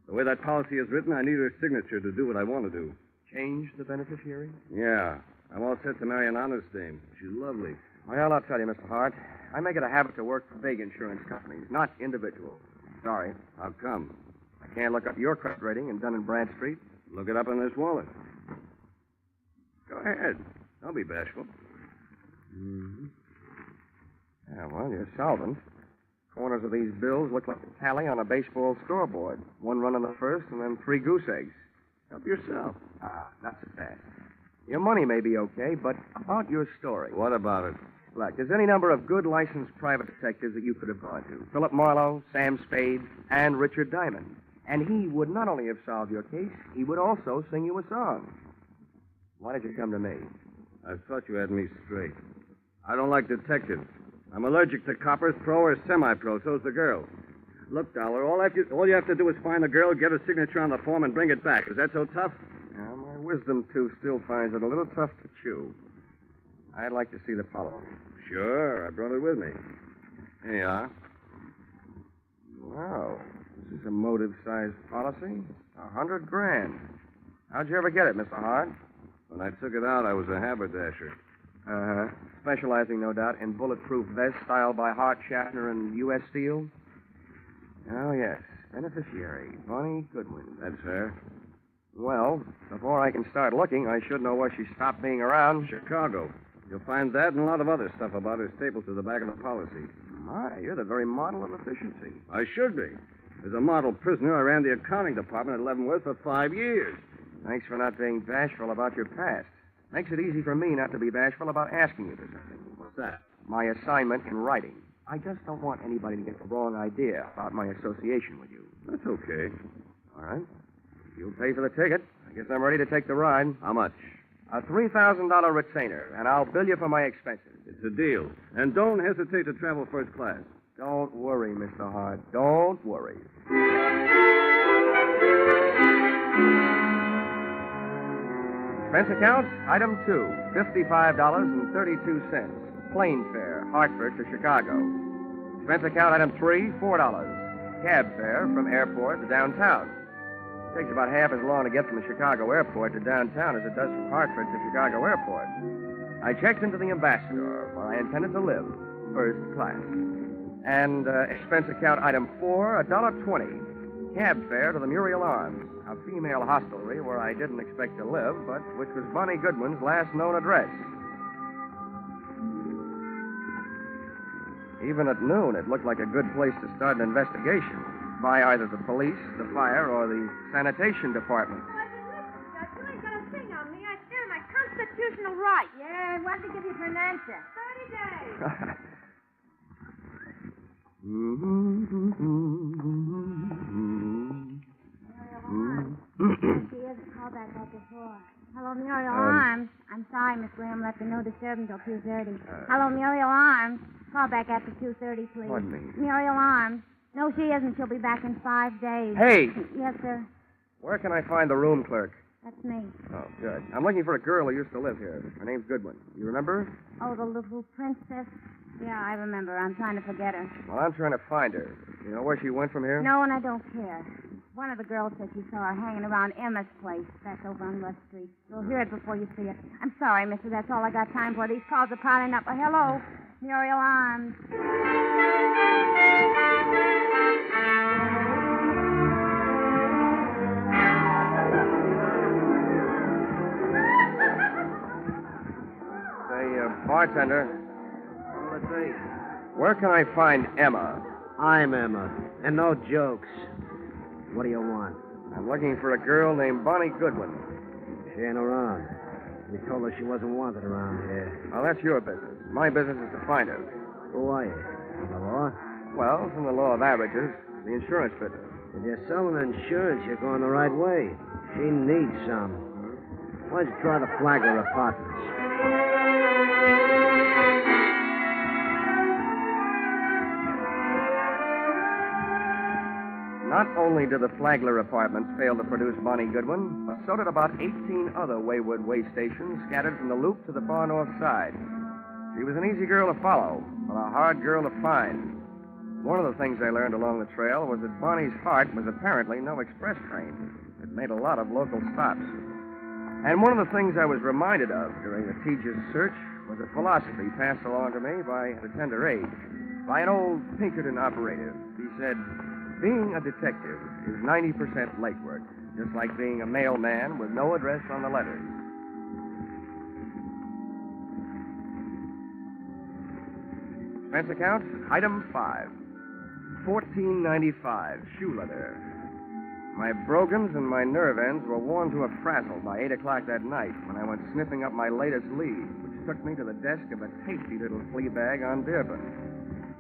The way that policy is written, I need her signature to do what I want to do. Change the beneficiary? Yeah. I'm all set to marry an honest dame. She's lovely. Well, I'll tell you, Mr. Hart. I make it a habit to work for big insurance companies, not individuals. Sorry. How come? I can't look up your credit rating in Dun & Bradstreet. Look it up in this wallet. Go ahead. Don't be bashful. Mm-hmm. Yeah, well, you're solvent. Corners of these bills look like a tally on a baseball scoreboard. 1 run on the first, and then 3 goose eggs. Help yourself. Not so fast. Your money may be okay, but about your story. What about it? Look, there's any number of good licensed private detectives that you could have gone to. Philip Marlowe, Sam Spade, and Richard Diamond. And he would not only have solved your case, he would also sing you a song. Why did you come to me? I thought you had me straight. I don't like detectives. I'm allergic to coppers, pro or semi-pro. So's the girl. Look, Dollar, all you have to do is find the girl, get her signature on the form, and bring it back. Is that so tough? Now, my wisdom tooth still finds it a little tough to chew. I'd like to see the policy. Sure, I brought it with me. Here you are. Wow. This is a motive-sized policy. $100,000. How'd you ever get it, Mr. Hart? When I took it out, I was a haberdasher. Uh-huh. Specializing, no doubt, in bulletproof vests styled by Hart, Schaffner, and U.S. Steel? Oh, yes. Beneficiary, Bonnie Goodwin. That's her. Well, before I can start looking, I should know where she stopped being around. Chicago. You'll find that and a lot of other stuff about her stapled to the back of the policy. My, you're the very model of efficiency. I should be. As a model prisoner, I ran the accounting department at Leavenworth for 5 years. Thanks for not being bashful about your past. Makes it easy for me not to be bashful about asking you for something. What's that? My assignment in writing. I just don't want anybody to get the wrong idea about my association with you. That's okay. All right. You'll pay for the ticket. I guess I'm ready to take the ride. How much? A $3,000 retainer, and I'll bill you for my expenses. It's a deal. And don't hesitate to travel first class. Don't worry, Mr. Hart. Don't worry. Expense account, item 2, $55.32. Plane fare, Hartford to Chicago. Expense account, item 3, $4. Cab fare from airport to downtown. It takes about half as long to get from the Chicago airport to downtown as it does from Hartford to Chicago airport. I checked into the Ambassador, where I intended to live, first class. And expense account, item 4, $1.20. cab fare to the Muriel Arms, a female hostelry where I didn't expect to live, but which was Bonnie Goodwin's last known address. Even at noon, it looked like a good place to start an investigation by either the police, the fire, or the sanitation department. You ain't gonna sing on me. I stand my constitutional right. Yeah, what did they give you for an answer? 30 days. She isn't called back out before. Hello, Muriel Arms. I'm sorry, Miss Graham left a no disturb until 2:30. Hello, Muriel Arms. Call back after 2:30, please. Pardon me? Muriel Arms. No, she isn't. She'll be back in 5 days. Hey! Yes, sir. Where can I find the room clerk? That's me. Oh, good. I'm looking for a girl who used to live here. Her name's Goodwin. You remember her? Oh, the little princess. Yeah, I remember. I'm trying to forget her. Well, I'm trying to find her. You know where she went from here? No, and I don't care. One of the girls said she saw her hanging around Emma's place back over on West Street. You'll hear it before you see it. I'm sorry, mister. That's all I got time for. These calls are piling up. Hello, Muriel Arms. Say, bartender. Let's see. Where can I find Emma? I'm Emma, and no jokes. What do you want? I'm looking for a girl named Bonnie Goodwin. She ain't around. We told her she wasn't wanted around here. Well, that's your business. My business is to find her. Who are you? From the law? Well, from the law of averages, the insurance business. If you're selling insurance, you're going the right way. She needs some. Why don't you try the Flagler Apartments? Not only did the Flagler Apartments fail to produce Bonnie Goodwin, but so did about 18 other wayward way stations scattered from the Loop to the far north side. She was an easy girl to follow, but a hard girl to find. One of the things I learned along the trail was that Bonnie's heart was apparently no express train. It made a lot of local stops. And one of the things I was reminded of during the tedious search was a philosophy passed along to me at a tender age by an old Pinkerton operative. He said, being a detective is 90% legwork, just like being a mailman with no address on the letters. Expense account, item 5. $14.95, shoe leather. My brogans and my nerve ends were worn to a frazzle by 8 o'clock that night when I went sniffing up my latest lead, which took me to the desk of a tasty little flea bag on Dearborn.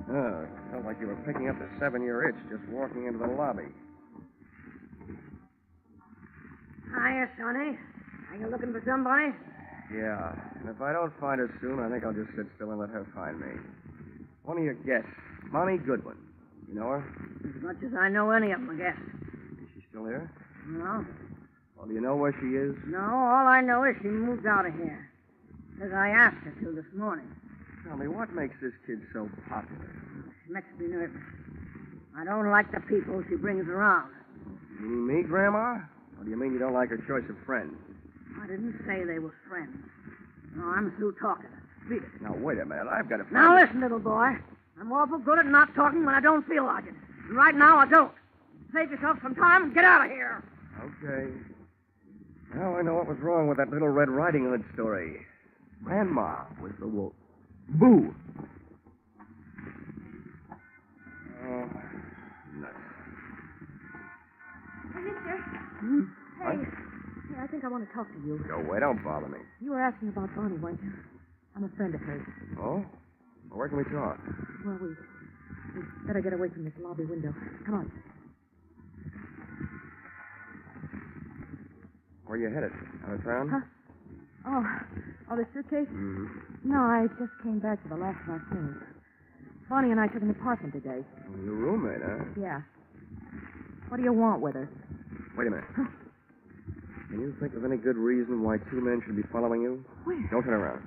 Oh, it felt like you were picking up a 7-year itch just walking into the lobby. Hiya, Sonny. Are you looking for somebody? Yeah, and if I don't find her soon, I think I'll just sit still and let her find me. One of your guests, Bonnie Goodwin. You know her? As much as I know any of them, I guess. Is she still here? No. Well, do you know where she is? No, all I know is she moved out of here. As I asked her to this morning. Tell me, what makes this kid so popular? She makes me nervous. I don't like the people she brings around. You mean me, Grandma? Or do you mean you don't like her choice of friends? I didn't say they were friends. No, I'm through talking. Beat it. Now, wait a minute. I've got to find Now, her. listen, little boy. I'm awful good at not talking when I don't feel like it. And right now, I don't. Save yourself some time and get out of here. Okay. Now I know what was wrong with that little Red Riding Hood story. Grandma was the wolf. Boo! Oh, nuts. Hey, mister. What? Hey, I think I want to talk to you. Go away. Don't bother me. You were asking about Bonnie, weren't you? I'm a friend of hers. Oh? Well, where can we talk? Well, we better get away from this lobby window. Come on. Where are you headed? Out of town? Huh? Oh, the suitcase? Mm-hmm. No, I just came back for the last of my things. Bonnie and I took an apartment today. Well, your roommate, huh? Yeah. What do you want with her? Wait a minute. Can you think of any good reason why 2 men should be following you? Where? Don't turn around.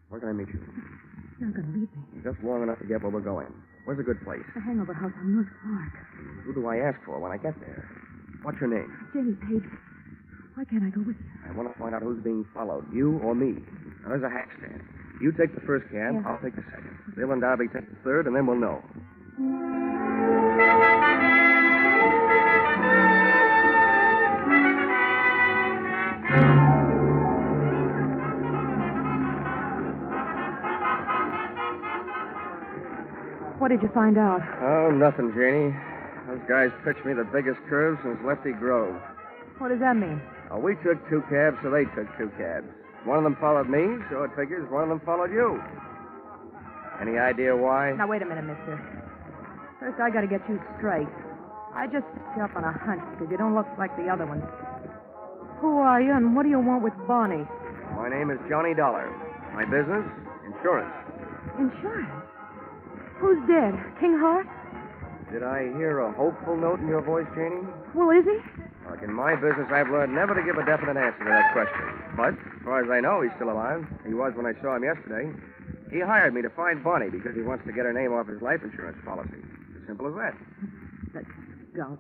Where can I meet you? You're not going to leave me. Just long enough to get where we're going. Where's a good place? The hangover house on North Park. Who do I ask for when I get there? What's your name? Jenny Page. Why can't I go with you? I want to find out who's being followed, you or me. Now, there's a hack stand. You take the first can, Yeah. I'll take the second. Bill and Darby take the third, and then we'll know. What did you find out? Oh, nothing, Janie. Those guys pitched me the biggest curve since Lefty Grove. What does that mean? Oh, we took 2 cabs, so they took 2 cabs. One of them followed me, so it figures one of them followed you. Any idea why? Now, wait a minute, mister. First, I got to get you straight. I just picked you up on a hunch because you don't look like the other ones. Who are you, and what do you want with Bonnie? My name is Johnny Dollar. My business? Insurance. Insurance? Who's dead? King Hart? Did I hear a hopeful note in your voice, Janie? Well, is he? Like in my business, I've learned never to give a definite answer to that question. But, as far as I know, he's still alive. He was when I saw him yesterday. He hired me to find Bonnie because he wants to get her name off his life insurance policy. As simple as that. That skunk.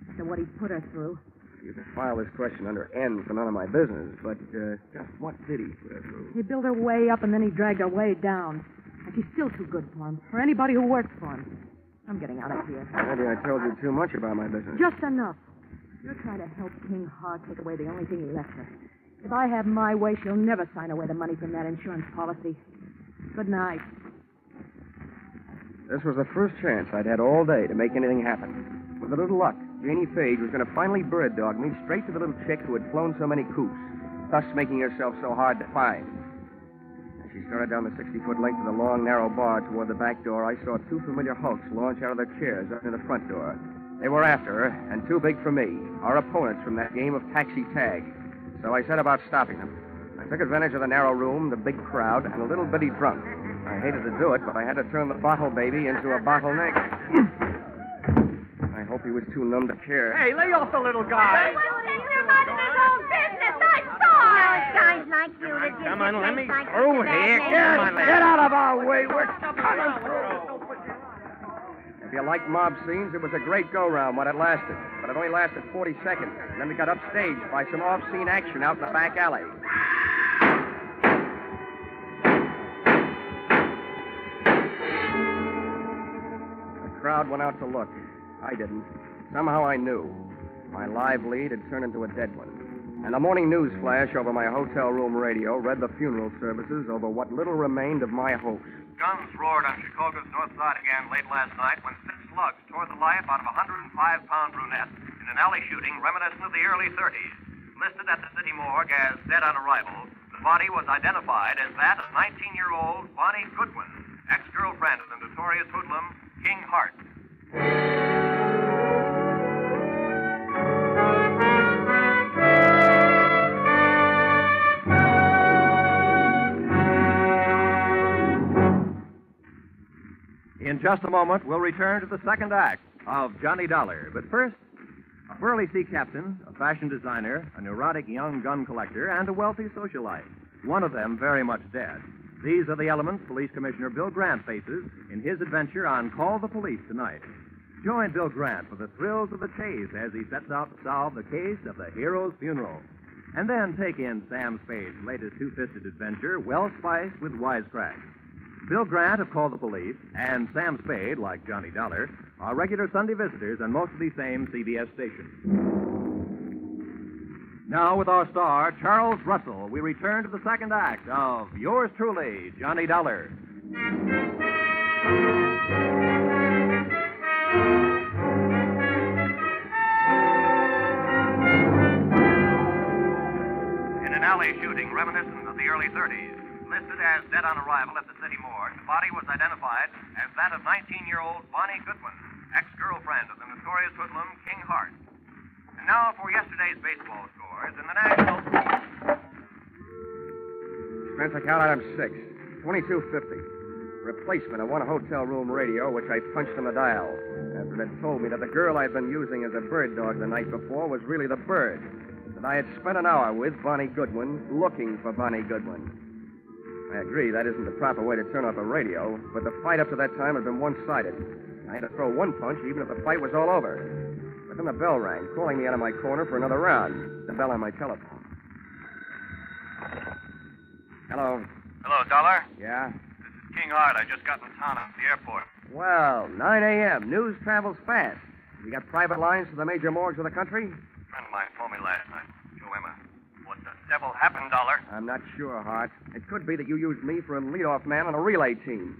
After what he put her through. You can file this question under N for none of my business, but just what did he put her through? He built her way up, and then he dragged her way down. And she's still too good for him, for anybody who works for him. I'm getting out of here. Maybe I told you too much about my business. Just enough. You're trying to help King Hart take away the only thing he left her. If I have my way, she'll never sign away the money from that insurance policy. Good night. This was the first chance I'd had all day to make anything happen. With a little luck, Janie Page was going to finally bird dog me straight to the little chick who had flown so many coops, thus making herself so hard to find. As she started down the 60-foot length of the long, narrow bar toward the back door, I saw 2 familiar hulks launch out of their chairs up near the front door. They were after her, and too big for me, our opponents from that game of taxi tag. So I set about stopping them. I took advantage of the narrow room, the big crowd, and a little bitty drunk. I hated to do it, but I had to turn the bottle baby into a bottleneck. I hope he was too numb to care. Hey, lay off the little guy. You're about his own business. I saw it. Guys like you that give Come on, let me like through here. Come on, Get out of our way. We're coming through. If you like mob scenes, it was a great go-round when it lasted. But it only lasted 40 seconds. And then we got upstaged by some off-scene action out in the back alley. The crowd went out to look. I didn't. Somehow I knew. My live lead had turned into a dead one. And the morning news flash over my hotel room radio read the funeral services over what little remained of my hopes. Guns roared on Chicago's north side again late last night when 6 slugs tore the life out of a 105-pound brunette in an alley shooting reminiscent of the early 30s. Listed at the city morgue as dead on arrival, the body was identified as that of 19-year-old Bonnie Goodwin, ex-girlfriend of the notorious hoodlum King Hart. In just a moment, we'll return to the second act of Johnny Dollar. But first, a burly sea captain, a fashion designer, a neurotic young gun collector, and a wealthy socialite. One of them very much dead. These are the elements Police Commissioner Bill Grant faces in his adventure on Call the Police tonight. Join Bill Grant for the thrills of the chase as he sets out to solve the case of the hero's funeral. And then take in Sam Spade's latest two-fisted adventure, well spiced with wisecracks. Bill Grant of Call the Police and Sam Spade, like Johnny Dollar, are regular Sunday visitors on most of these same CBS stations. Now, with our star, Charles Russell, we return to the second act of yours truly, Johnny Dollar. In an alley shooting reminiscent of the early 30s, listed as dead on arrival at the city morgue, the body was identified as that of 19-year-old Bonnie Goodwin, ex-girlfriend of the notorious hoodlum King Hart. And now for yesterday's baseball scores in the National... Expense account item 6, $22.50. Replacement of one hotel room radio, which I punched on the dial after it had told me that the girl I'd been using as a bird dog the night before was really the bird that I had spent an hour with, Bonnie Goodwin, looking for Bonnie Goodwin. I agree that isn't the proper way to turn off a radio, but the fight up to that time had been one-sided. I had to throw one punch even if the fight was all over. But then the bell rang, calling me out of my corner for another round. The bell on my telephone. Hello. Hello, Dollar. Yeah? This is King Hart. I just got in town at the airport. Well, 9 a.m. News travels fast. You got private lines to the major morgues of the country? A friend of mine phoned me last night. Joe Emma. What the devil happened, Dollar? I'm not sure, Hart. It could be that you used me for a leadoff man on a relay team.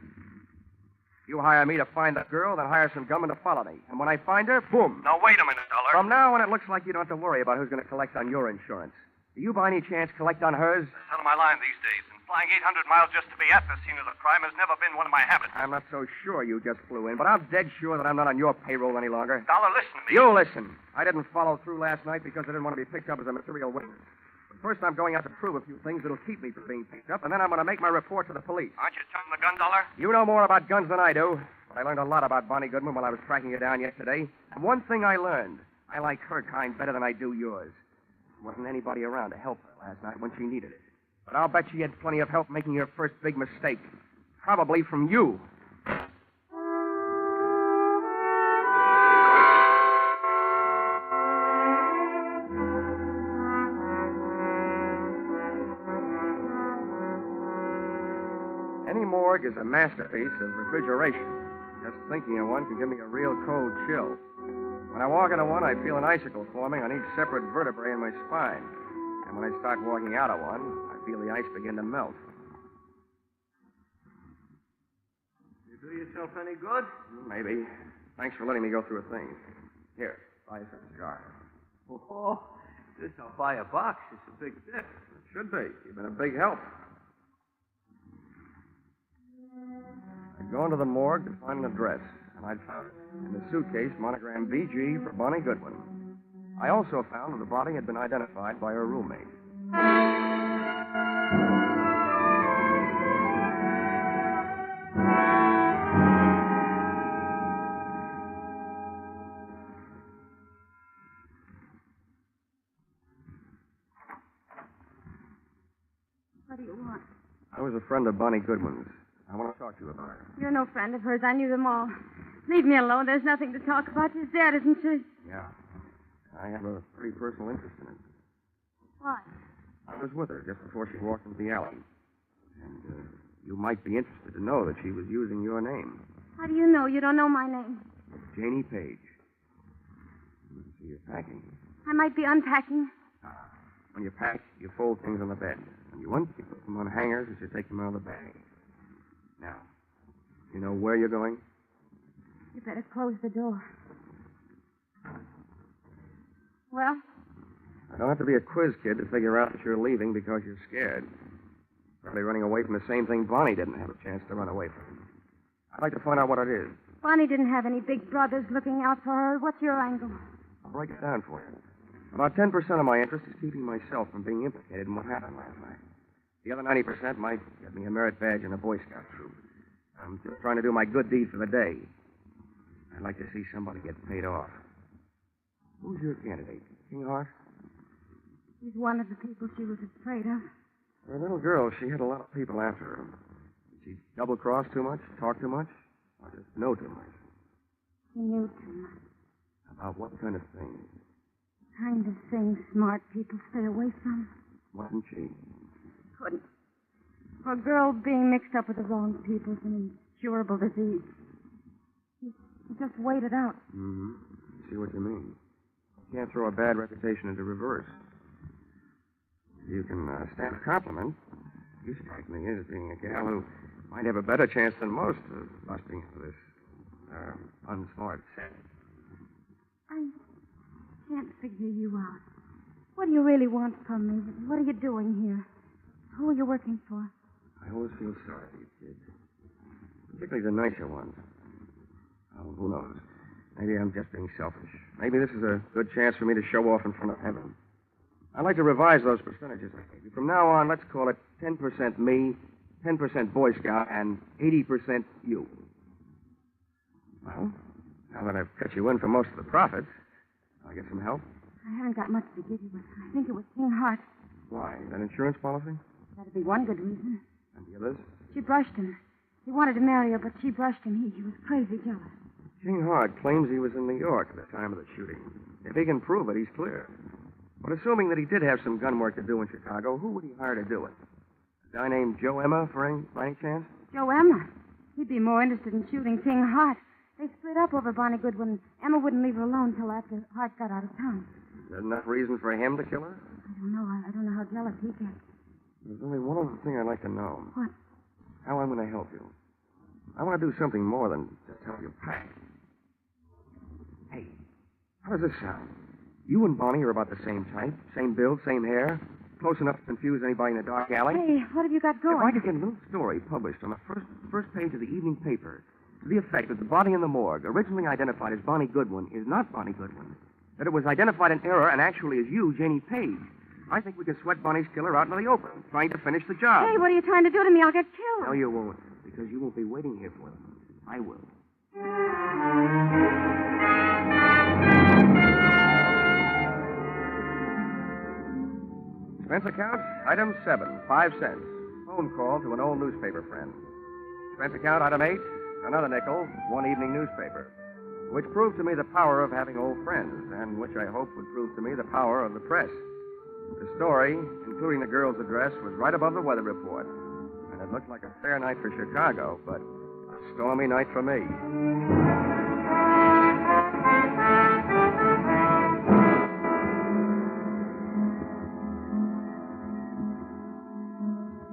You hire me to find that girl, then hire some gunmen to follow me. And when I find her, boom. Now, wait a minute, Dollar. From now on, it looks like you don't have to worry about who's going to collect on your insurance. Do you by any chance collect on hers? Out of my line these days, and flying 800 miles just to be at the scene of the crime has never been one of my habits. I'm not so sure you just flew in, but I'm dead sure that I'm not on your payroll any longer. Dollar, listen to me. You listen. I didn't follow through last night because I didn't want to be picked up as a material witness. But first, I'm going out to prove a few things that'll keep me from being picked up, and then I'm going to make my report to the police. Aren't you turning the gun, Dollar? You know more about guns than I do, but I learned a lot about Bonnie Goodman while I was tracking her down yesterday. And one thing I learned, I like her kind better than I do yours. There wasn't anybody around to help her last night when she needed it. But I'll bet she had plenty of help making her first big mistake. Probably from you. Any morgue is a masterpiece of refrigeration. Just thinking of one can give me a real cold chill. When I walk into one, I feel an icicle forming on each separate vertebrae in my spine. And when I start walking out of one, I feel the ice begin to melt. You do yourself any good? Maybe. Thanks for letting me go through a thing. Here, buy you some cigars. Oh, this I'll buy a box. It's a big tip. It should be. You've been a big help. I'd gone to the morgue to find an address, and I'd found it. In the suitcase, monogrammed BG for Bonnie Goodwin. I also found that the body had been identified by her roommate. What do you want? I was a friend of Bonnie Goodwin's. I want to talk to you about her. You're no friend of hers. I knew them all. Leave me alone. There's nothing to talk about. She's dead, isn't she? Yeah. I have a pretty personal interest in it. Why? I was with her just before she walked into the alley. And you might be interested to know that she was using your name. How do you know? You don't know my name. Janie Page. So you're packing. I might be unpacking. When you pack, you fold things on the bed. When you want, you put them on hangers as you take them out of the bag. Now, you know where you're going? You better close the door. Well? I don't have to be a quiz kid to figure out that you're leaving because you're scared. Probably running away from the same thing Bonnie didn't have a chance to run away from. I'd like to find out what it is. Bonnie didn't have any big brothers looking out for her. What's your angle? I'll break it down for you. About 10% of my interest is keeping myself from being implicated in what happened last night. The other 90% might get me a merit badge in a Boy Scout troop. I'm just trying to do my good deed for the day. I'd like to see somebody get paid off. Who's your candidate? King Hart? He's one of the people she was afraid of. For a little girl, she had a lot of people after her. Did she double-cross too much, talk too much, or just know too much? She knew too much. About what kind of thing? The kind of thing smart people stay away from. Wasn't she? Couldn't. For a girl being mixed up with the wrong people's an incurable disease. She just waited out. Mm-hmm. I see what you mean. You can't throw a bad reputation into reverse. You can stand a compliment. You strike me as being a gal who might have a better chance than most of busting into this unsmart set. I can't figure you out. What do you really want from me? What are you doing here? Who are you working for? I always feel sorry for you, kids. Particularly the nicer ones. Oh, who knows? Maybe I'm just being selfish. Maybe this is a good chance for me to show off in front of heaven. I'd like to revise those percentages I gave you. From now on, let's call it 10% me, 10% Boy Scout, and 80% you. Well, now that I've cut you in for most of the profits, I'll get some help. I haven't got much to give you, but I think it was King Hart. Why? That insurance policy? That'd be one good reason. And the others? She brushed him. He wanted to marry her, but she brushed him. He was crazy jealous. King Hart claims he was in New York at the time of the shooting. If he can prove it, he's clear. But assuming that he did have some gun work to do in Chicago, who would he hire to do it? A guy named Joe Emma, by any chance? Joe Emma? He'd be more interested in shooting King Hart. They split up over Bonnie Goodwin. Emma wouldn't leave her alone till after Hart got out of town. Is there enough reason for him to kill her? I don't know. I don't know how jealous he gets. There's only one other thing I'd like to know. What? How I'm going to help you. I want to do something more than just help you pack. Hey, how does this sound? You and Bonnie are about the same type, same build, same hair, close enough to confuse anybody in a dark alley. Hey, what have you got going? If I could get a little story published on the first page of the evening paper to the effect that the body in the morgue, originally identified as Bonnie Goodwin, is not Bonnie Goodwin, that it was identified in error and actually is you, Janie Page, I think we could sweat Bonnie's killer out into the open, trying to finish the job. Hey, what are you trying to do to me? I'll get killed. No, you won't, because you won't be waiting here for them. I will. Expense account, item 7, 5 cents. Phone call to an old newspaper friend. Expense account, item 8, another nickel, one evening newspaper. Which proved to me the power of having old friends, and which I hope would prove to me the power of the press. The story, including the girl's address, was right above the weather report. And it looked like a fair night for Chicago, but a stormy night for me.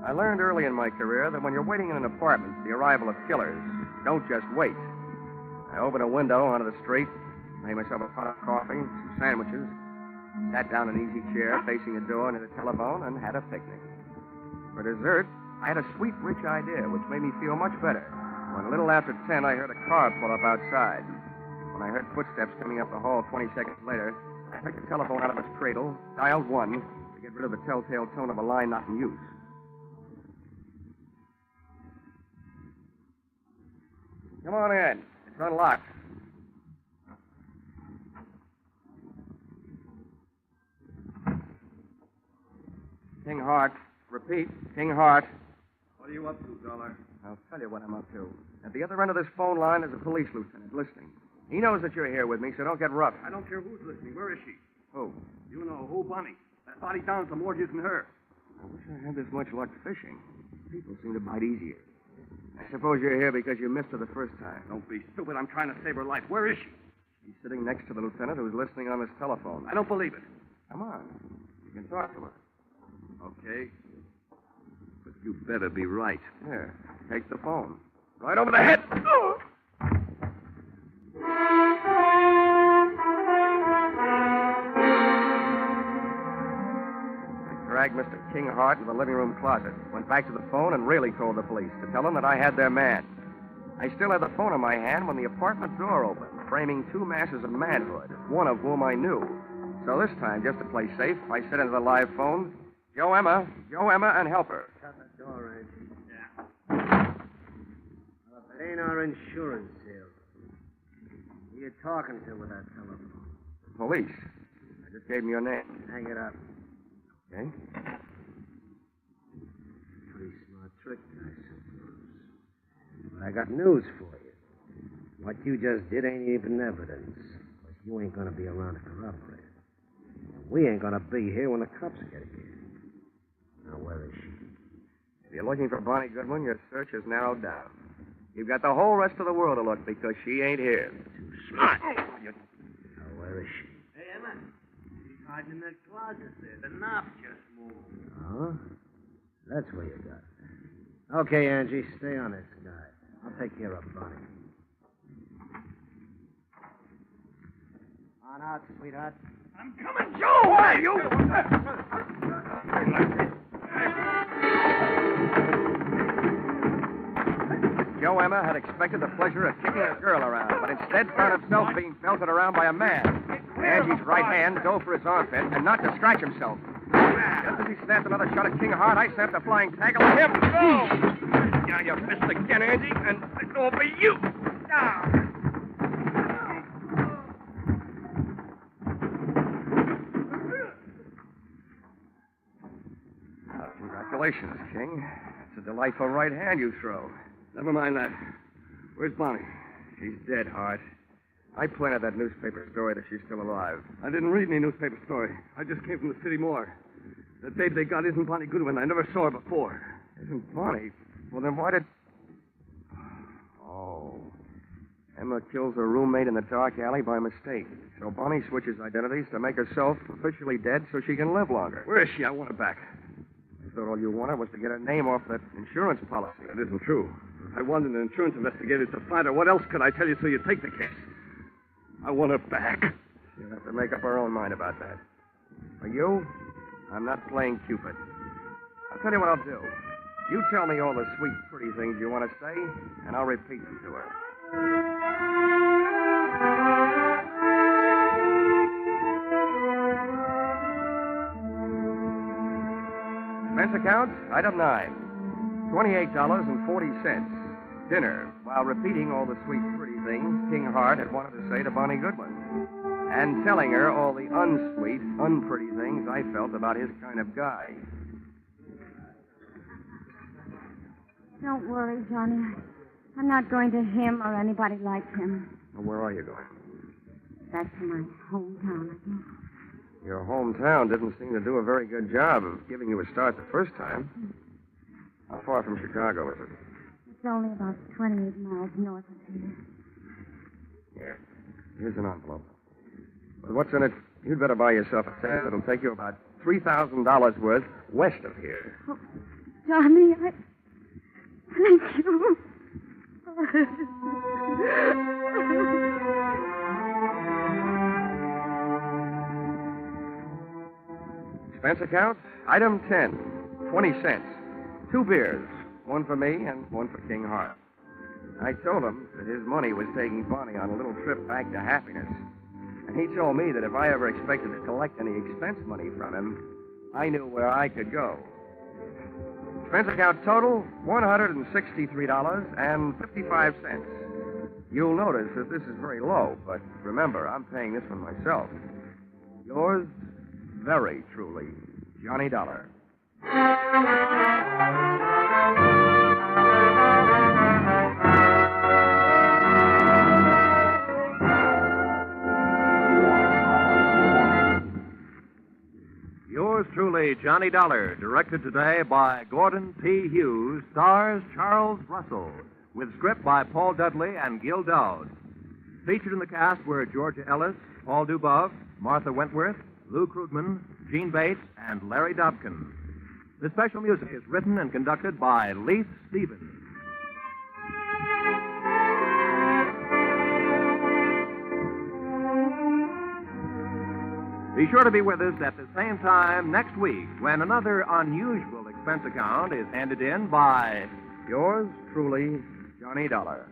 I learned early in my career that when you're waiting in an apartment for the arrival of killers, don't just wait. I opened a window onto the street, made myself a pot of coffee, some sandwiches, sat down in an easy chair facing a door near the telephone, and had a picnic. For dessert, I had a sweet, rich idea, which made me feel much better. When a little after 10, I heard a car pull up outside. When I heard footsteps coming up the hall 20 seconds later, I picked the telephone out of its cradle, dialed 1 to get rid of the telltale tone of a line not in use. Come on in. It's unlocked. King Hart. Repeat, King Hart. What are you up to, Dollar? I'll tell you what I'm up to. At the other end of this phone line is a police lieutenant listening. He knows that you're here with me, so don't get rough. I don't care who's listening. Where is she? Who? You know, who, Bonnie? That body down at the morgue isn't her. I wish I had this much luck fishing. People seem to bite easier. I suppose you're here because you missed her the first time. Don't be stupid. I'm trying to save her life. Where is she? She's sitting next to the lieutenant who's listening on this telephone. I don't believe it. Come on. You can talk to her. Okay. But you better be right. Here, take the phone. Right over the head. Oh! Dragged Mr. King Hart into the living room closet, went back to the phone, and really called the police to tell them that I had their man. I still had the phone in my hand when the apartment door opened, framing two masses of manhood, one of whom I knew. So this time, just to play safe, I said into the live phone, Joe Emma, and help her. Shut the door, Angie. Yeah. Well, if it ain't our insurance sale, who you talking to with that telephone? Police. I just gave them your name. Hang it up. Okay. Pretty smart trick, I suppose. But I got news for you. What you just did ain't even evidence. Because you ain't going to be around to corroborate it. And we ain't going to be here when the cops get here. Now, where is she? If you're looking for Bonnie Goodwin, your search is narrowed down. You've got the whole rest of the world to look because she ain't here. Too smart. Now, where is she? Hey, Emma. She's hiding in that closet there. The knob just moved. Oh? That's where you got her. Okay, Angie, stay on this guy. I'll take care of Bonnie. On out, sweetheart. I'm coming, Joe! Where are you? Joe Emma had expected the pleasure of kicking a girl around, but instead found himself being belted around by a man. Angie's right hand dove for his armpit and not to scratch himself. Just as he snapped another shot at King Hart, I snapped a flying tackle at him. Go! Down your fist again, Angie, and it's all for you. Congratulations, King. It's a delightful right hand you throw. Never mind that. Where's Bonnie? She's dead, Hart. I planted that newspaper story that she's still alive. I didn't read any newspaper story. I just came from the city morgue. The babe they got isn't Bonnie Goodwin. I never saw her before. Isn't Bonnie? Well, then why did... Oh. Emma kills her roommate in the dark alley by mistake. So Bonnie switches identities to make herself officially dead so she can live longer. Where is she? I want her back. If thought all you wanted was to get her name off that insurance policy. That isn't true. If I wanted an insurance investigator to find her, what else could I tell you so you'd take the case? I want her back. You'll have to make up her own mind about that. For you, I'm not playing Cupid. I'll tell you what I'll do. You tell me all the sweet, pretty things you want to say, and I'll repeat them to her. Expense account, item 9. $28.40. Dinner, while repeating all the sweet, pretty things King Hart had wanted to say to Bonnie Goodwin. And telling her all the unsweet, unpretty things I felt about his kind of guy. Don't worry, Johnny. I'm not going to him or anybody like him. Well, where are you going? Back to my hometown, I guess. Your hometown didn't seem to do a very good job of giving you a start the first time. How far from Chicago is it? It's only about 28 miles north of here. Here. Here's an envelope. With what's in it, you'd better buy yourself a ticket. It'll take you about $3,000 worth west of here. Oh, Johnny, thank you. Expense account, item 10, 20 cents. 2 beers, one for me and one for King Hart. I told him that his money was taking Bonnie on a little trip back to happiness. And he told me that if I ever expected to collect any expense money from him, I knew where I could go. Expense account total, $163.55. You'll notice that this is very low, but remember, I'm paying this one myself. Yours, very truly, Johnny Dollar. Yours truly, Johnny Dollar, directed today by Gordon P. Hughes, stars Charles Russell, with script by Paul Dudley and Gil Dowd. Featured in the cast were Georgia Ellis, Paul Dubov, Martha Wentworth, Lou Krugman, Gene Bates, and Larry Dobkin. The special music is written and conducted by Leith Stevens. Be sure to be with us at the same time next week when another unusual expense account is handed in by yours truly, Johnny Dollar.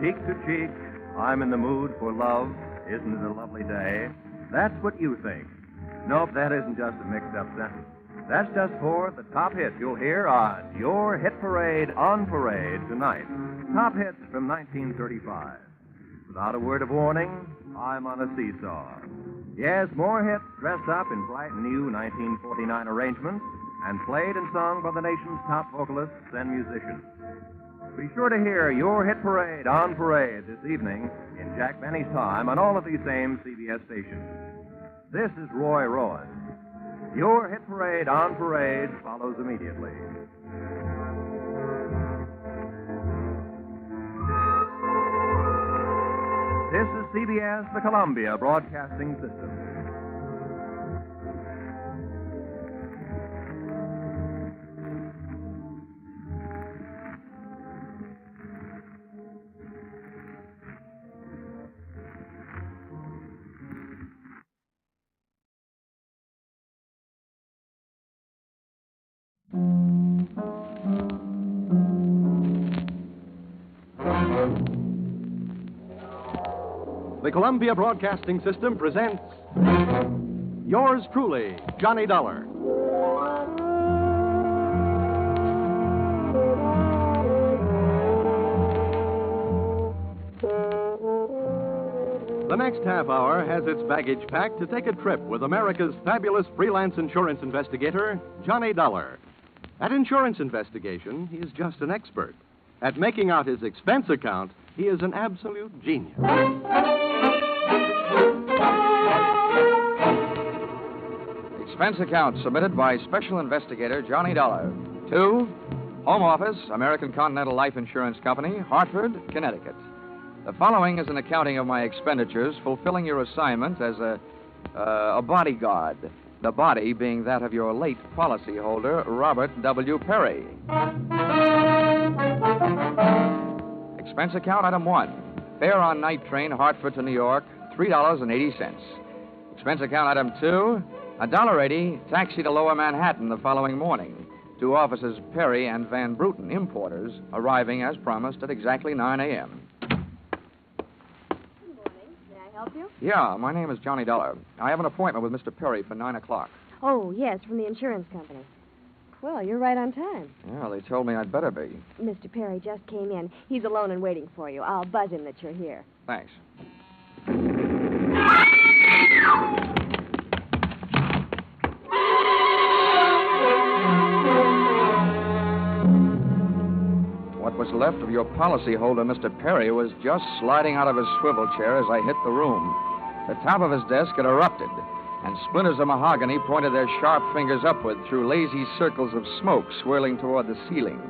Cheek to cheek, I'm in the mood for love. Isn't it a lovely day? That's what you think. Nope, that isn't just a mixed-up sentence. That's just for the top hits you'll hear on your hit parade on parade tonight. Top hits from 1935. Without a word of warning, I'm on a seesaw. Yes, more hits dressed up in bright new 1949 arrangements and played and sung by the nation's top vocalists and musicians. Be sure to hear your hit parade on parade this evening in Jack Benny's time on all of these same CBS stations. This is Roy Rowan. Your hit parade on parade follows immediately. This is CBS, the Columbia Broadcasting System. The Columbia Broadcasting System presents yours truly, Johnny Dollar. The next half hour has its baggage packed to take a trip with America's fabulous freelance insurance investigator, Johnny Dollar. At Insurance Investigation, he is just an expert. At making out his expense account, he is an absolute genius. Expense account submitted by Special Investigator Johnny Dollar to Home Office, American Continental Life Insurance Company, Hartford, Connecticut. The following is an accounting of my expenditures fulfilling your assignment as a bodyguard, the body being that of your late policyholder, Robert W. Perry. Expense account item 1. Fare on night train Hartford to New York, $3.80. Expense account item 2. $1.80 taxi to Lower Manhattan the following morning. To officers Perry and Van Bruten, importers, arriving as promised at exactly 9 a.m. May I help you? Yeah, my name is Johnny Dollar. I have an appointment with Mr. Perry for 9 o'clock. Oh, yes, from the insurance company. Well, you're right on time. Yeah, they told me I'd better be. Mr. Perry just came in. He's alone and waiting for you. I'll buzz him that you're here. Thanks. What was left of your policyholder, Mr. Perry, was just sliding out of his swivel chair as I hit the room. The top of his desk had erupted, and splinters of mahogany pointed their sharp fingers upward through lazy circles of smoke swirling toward the ceiling.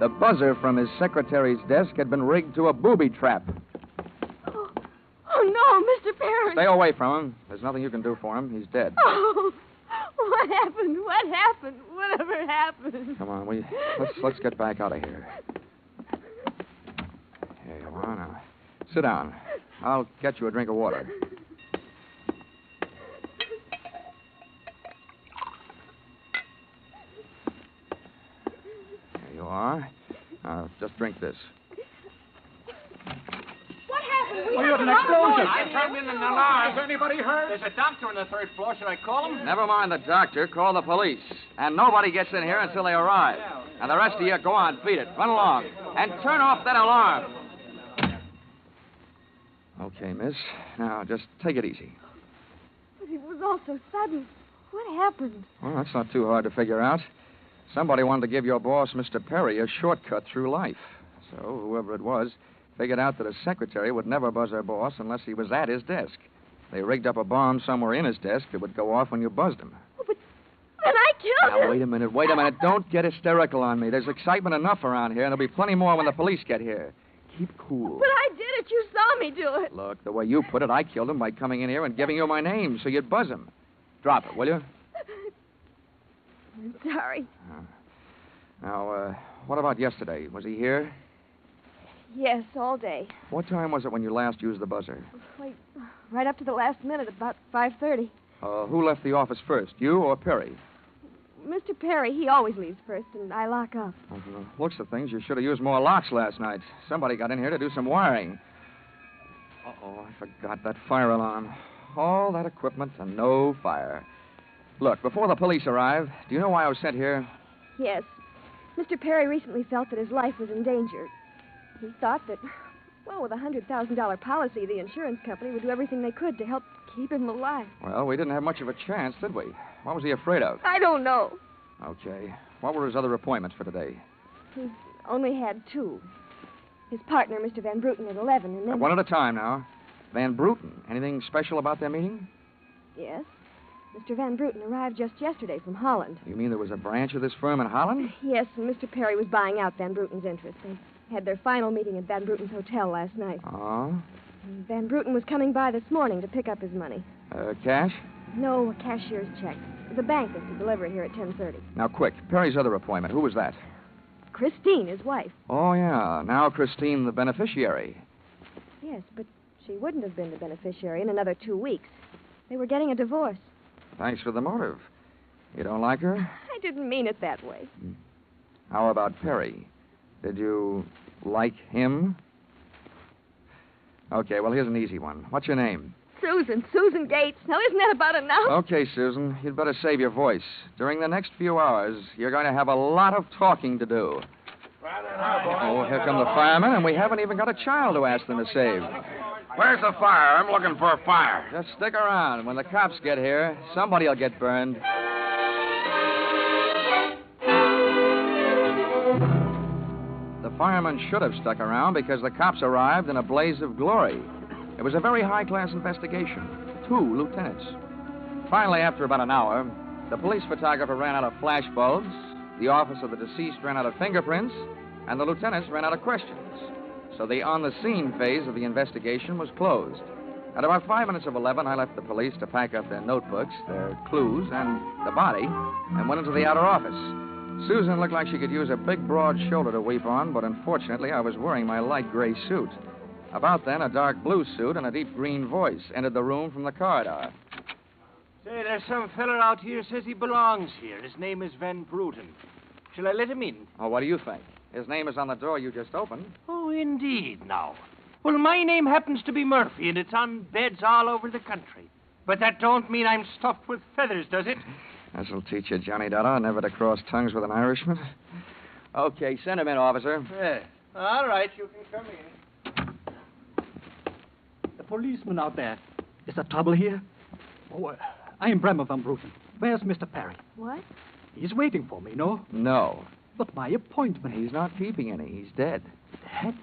The buzzer from his secretary's desk had been rigged to a booby trap. Oh, no, Mr. Perry. Stay away from him. There's nothing you can do for him. He's dead. Oh, what happened? What happened? Whatever happened? Come on, let's get back out of here. Here you are now. Sit down. I'll get you a drink of water. There you are. Now, just drink this. What happened? We heard an explosion. I turned in an alarm. Is anybody hurt? There's a doctor on the third floor. Should I call him? Never mind the doctor. Call the police. And nobody gets in here until they arrive. And the rest of you, go on, beat it. Run along. And turn off that alarm. Okay, miss. Now, just take it easy. But it was all so sudden. What happened? Well, that's not too hard to figure out. Somebody wanted to give your boss, Mr. Perry, a shortcut through life. So, whoever it was, figured out that a secretary would never buzz her boss unless he was at his desk. They rigged up a bomb somewhere in his desk that would go off when you buzzed him. Oh, but then I killed him. Now, wait a minute. Don't get hysterical on me. There's excitement enough around here, and there'll be plenty more when the police get here. Keep cool. But I did it. You saw me do it. Look, the way you put it, I killed him by coming in here and giving you my name so you'd buzz him. Drop it, will you? I'm sorry. Now, what about yesterday? Was he here? Yes, all day. What time was it when you last used the buzzer? Wait, right up to the last minute, about 5:30. Who left the office first, you or Perry? Mr. Perry, he always leaves first, and I lock up. Well, from the looks of things, you should have used more locks last night. Somebody got in here to do some wiring. Uh-oh, I forgot that fire alarm. All that equipment and no fire. Look, before the police arrive, do you know why I was sent here? Yes. Mr. Perry recently felt that his life was in danger. He thought that, well, with a $100,000 policy, the insurance company would do everything they could to help keep him alive. Well, we didn't have much of a chance, did we? What was he afraid of? I don't know. Okay. What were his other appointments for today? He's only had 2. His partner, Mr. Van Bruten, at 11, and then... One at a time now. Van Bruten. Anything special about their meeting? Yes. Mr. Van Bruten arrived just yesterday from Holland. You mean there was a branch of this firm in Holland? Yes, and Mr. Perry was buying out Van Bruten's interest. They had their final meeting at Van Bruten's hotel last night. Oh? And Van Bruten was coming by this morning to pick up his money. Cash? No, a cashier's check. The bank was to deliver it here at 10:30. Now, quick. Perry's other appointment. Who was that? Christine, his wife. Oh, yeah. Now Christine, the beneficiary. Yes, but she wouldn't have been the beneficiary in another 2 weeks. They were getting a divorce. Thanks for the motive. You don't like her? I didn't mean it that way. How about Perry? Did you like him? Okay, well, here's an easy one. What's your name? Susan Gates. Now, isn't that about enough? Okay, Susan, you'd better save your voice. During the next few hours, you're going to have a lot of talking to do. Oh, here come the firemen, and we haven't even got a child to ask them to save. Where's the fire? I'm looking for a fire. Just stick around. When the cops get here, somebody will get burned. The firemen should have stuck around because the cops arrived in a blaze of glory. It was a very high-class investigation. 2 lieutenants. Finally, after about an hour, the police photographer ran out of flash bulbs, the office of the deceased ran out of fingerprints, and the lieutenants ran out of questions. So the on-the-scene phase of the investigation was closed. At about 5 minutes of 11, I left the police to pack up their notebooks, their clues, and the body, and went into the outer office. Susan looked like she could use a big, broad shoulder to weep on, but unfortunately, I was wearing my light gray suit. About then, a dark blue suit and a deep green voice entered the room from the corridor. Say, there's some feller out here says he belongs here. His name is Van Bruten. Shall I let him in? Oh, what do you think? His name is on the door you just opened. Oh, indeed, now. Well, my name happens to be Murphy, and it's on beds all over the country. But that don't mean I'm stuffed with feathers, does it? This'll teach you, Johnny Dollar, never to cross tongues with an Irishman. Okay, send him in, officer. Yeah. All right, you can come in. The policeman out there. Is there trouble here? Oh, I am Bremer Van Bruten. Where's Mr. Perry? What? He's waiting for me, no? No. But my appointment. He's not keeping any. He's dead. Dead?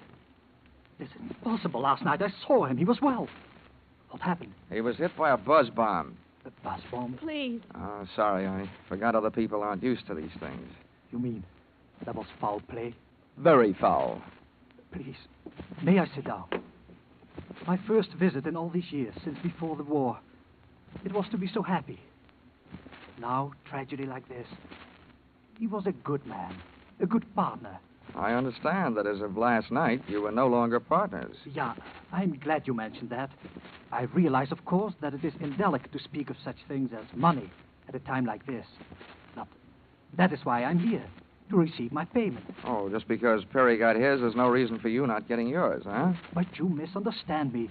This is impossible. Last night I saw him. He was well. What happened? He was hit by a buzz bomb. A buzz bomb? Please. Oh, sorry. I forgot other people aren't used to these things. You mean that was foul play? Very foul. Please, may I sit down? My first visit in all these years, since before the war. It was to be so happy. Now, tragedy like this. He was a good man, a good partner. I understand that as of last night, you were no longer partners. Yeah, I'm glad you mentioned that. I realize, of course, that it is indelicate to speak of such things as money at a time like this. But that is why I'm here, to receive my payment. Oh, just because Perry got his, there's no reason for you not getting yours, huh? But you misunderstand me.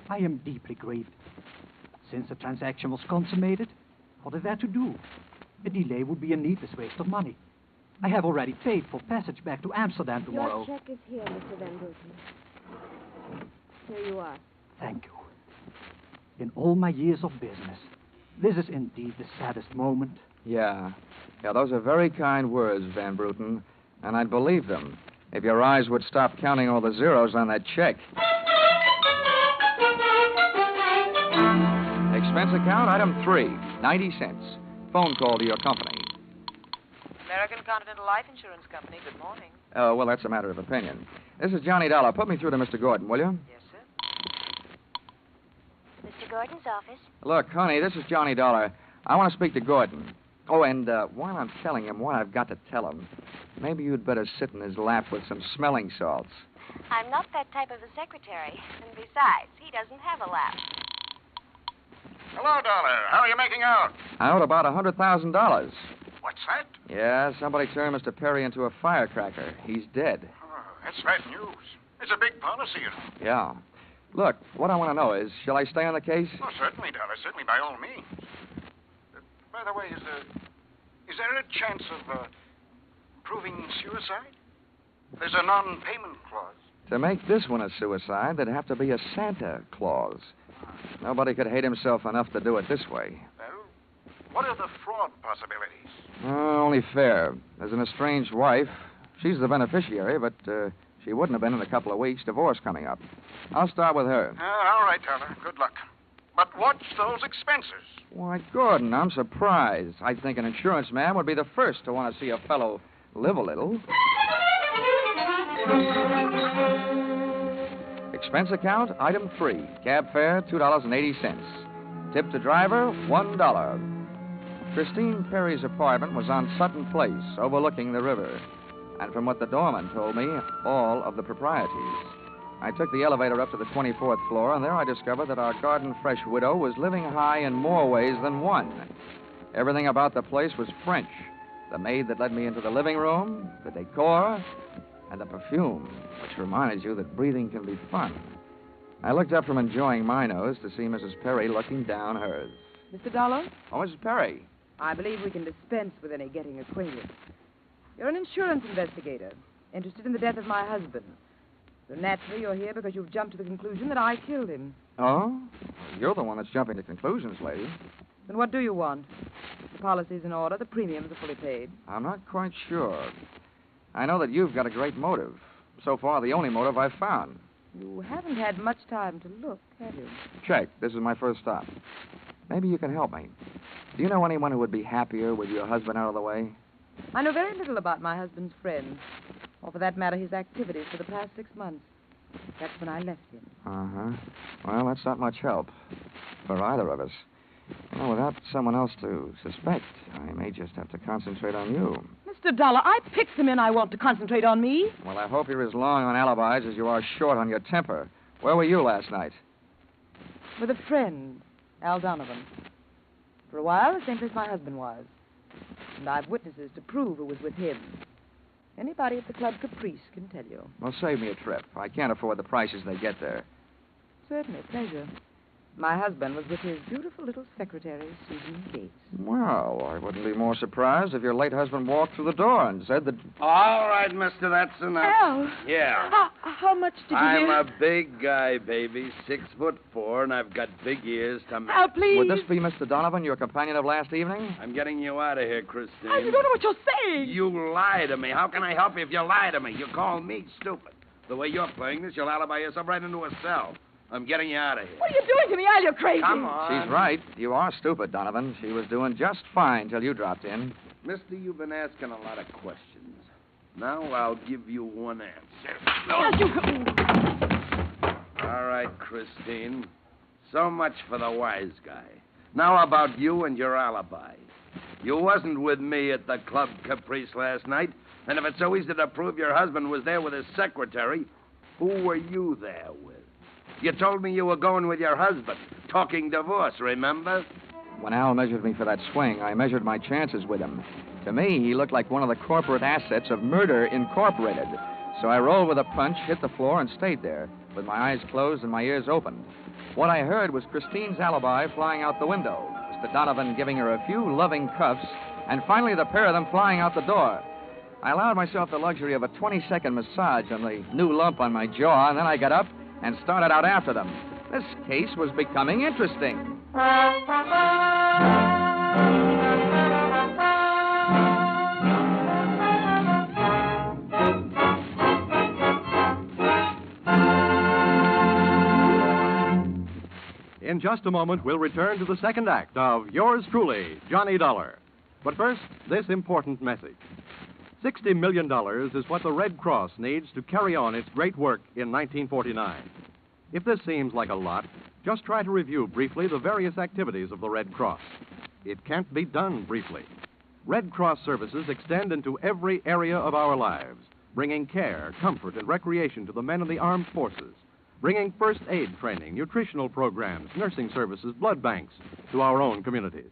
I am deeply grieved. Since the transaction was consummated, what is there to do? A delay would be a needless waste of money. I have already paid for passage back to Amsterdam tomorrow. Your check is here, Mr. Van Bruten. Here you are. Thank you. In all my years of business, this is indeed the saddest moment. Yeah, those are very kind words, Van Bruten, and I'd believe them if your eyes would stop counting all the zeros on that check. Expense account, item 3, 90 cents. Phone call to your company. American Continental Life Insurance Company, good morning. Oh, well, that's a matter of opinion. This is Johnny Dollar. Put me through to Mr. Gordon, will you? Yes, sir. Mr. Gordon's office. Look, honey, this is Johnny Dollar. I want to speak to Gordon. Oh, and while I'm telling him what I've got to tell him, maybe you'd better sit in his lap with some smelling salts. I'm not that type of a secretary. And besides, he doesn't have a lap. Hello, Dollar. How are you making out? Out about $100,000. What's that? Yeah, somebody turned Mr. Perry into a firecracker. He's dead. Oh, that's bad news. It's a big policy, you know. Yeah. Look, what I want to know is, shall I stay on the case? Oh, certainly, Dollar. Certainly, by all means. By the way, is there a chance of proving suicide? There's a non-payment clause. To make this one a suicide, there'd have to be a Santa clause. Nobody could hate himself enough to do it this way. Well, what are the fraud possibilities? Only fair. There's an estranged wife. She's the beneficiary, but she wouldn't have been in a couple of weeks. Divorce coming up. I'll start with her. All right, Dollar. Good luck. But watch those expenses. Why, Gordon, I'm surprised. I think an insurance man would be the first to want to see a fellow live a little. Expense account, item 3. Cab fare, $2.80. Tip to driver, $1. Christine Perry's apartment was on Sutton Place, overlooking the river. And from what the doorman told me, all of the proprieties. I took the elevator up to the 24th floor, and there I discovered that our garden-fresh widow was living high in more ways than one. Everything about the place was French. The maid that led me into the living room, the decor, and the perfume, which reminded you that breathing can be fun. I looked up from enjoying my nose to see Mrs. Perry looking down hers. Mr. Dollar? Oh, Mrs. Perry. I believe we can dispense with any getting acquainted. You're an insurance investigator, interested in the death of my husband. So naturally, you're here because you've jumped to the conclusion that I killed him. Oh? You're the one that's jumping to conclusions, lady. Then what do you want? The policy's in order, the premiums are fully paid. I'm not quite sure. I know that you've got a great motive. so far the only motive I've found. You haven't had much time to look, have you? Check. This is my first stop. Maybe you can help me. Do you know anyone who would be happier with your husband out of the way? I know very little about my husband's friends, or for that matter, his activities for the past 6 months. That's when I left him. Uh-huh. Well, that's not much help for either of us. Well, without someone else to suspect, I may just have to concentrate on you. Mr. Dollar, I picked the men I want to concentrate on me. Well, I hope you're as long on alibis as you are short on your temper. Where were you last night? With a friend, Al Donovan. For a while, the same place my husband was. And I've witnesses to prove who was with him. Anybody at the Club Caprice can tell you. Well, save me a trip. I can't afford the prices they get there. Certainly, pleasure. My husband was with his beautiful little secretary, Susan Gates. Well, I wouldn't be more surprised if your late husband walked through the door and said that... All right, mister, that's enough. Al! Yeah. How much did you I'm give? a big guy, baby, 6'4", and I've got big ears to match. Al, please. Would this be Mr. Donovan, your companion of last evening? I'm getting you out of here, Christine. Al, you don't know what you're saying. You lie to me. How can I help you if you lie to me? You call me stupid. The way you're playing this, you'll alibi yourself right into a cell. I'm getting you out of here. What are you doing to me, Al? You're crazy. Come on. She's right. You are stupid, Donovan. She was doing just fine till you dropped in. Mister, you've been asking a lot of questions. Now I'll give you one answer. Al, you... All right, Christine. So much for the wise guy. Now about you and your alibi. You wasn't with me at the Club Caprice last night, and if it's so easy to prove your husband was there with his secretary, who were you there with? You told me you were going with your husband, talking divorce, remember? When Al measured me for that swing, I measured my chances with him. To me, he looked like one of the corporate assets of Murder Incorporated. So I rolled with a punch, hit the floor, and stayed there, with my eyes closed and my ears open. What I heard was Christine's alibi flying out the window, Mr. Donovan giving her a few loving cuffs, and finally the pair of them flying out the door. I allowed myself the luxury of a 20-second massage on the new lump on my jaw, and then I got up and started out after them. This case was becoming interesting. In just a moment, we'll return to the second act of Yours Truly, Johnny Dollar. But first, this important message. $60 million is what the Red Cross needs to carry on its great work in 1949. If this seems like a lot, just try to review briefly the various activities of the Red Cross. It can't be done briefly. Red Cross services extend into every area of our lives, bringing care, comfort, and recreation to the men of the armed forces, bringing first aid training, nutritional programs, nursing services, blood banks to our own communities.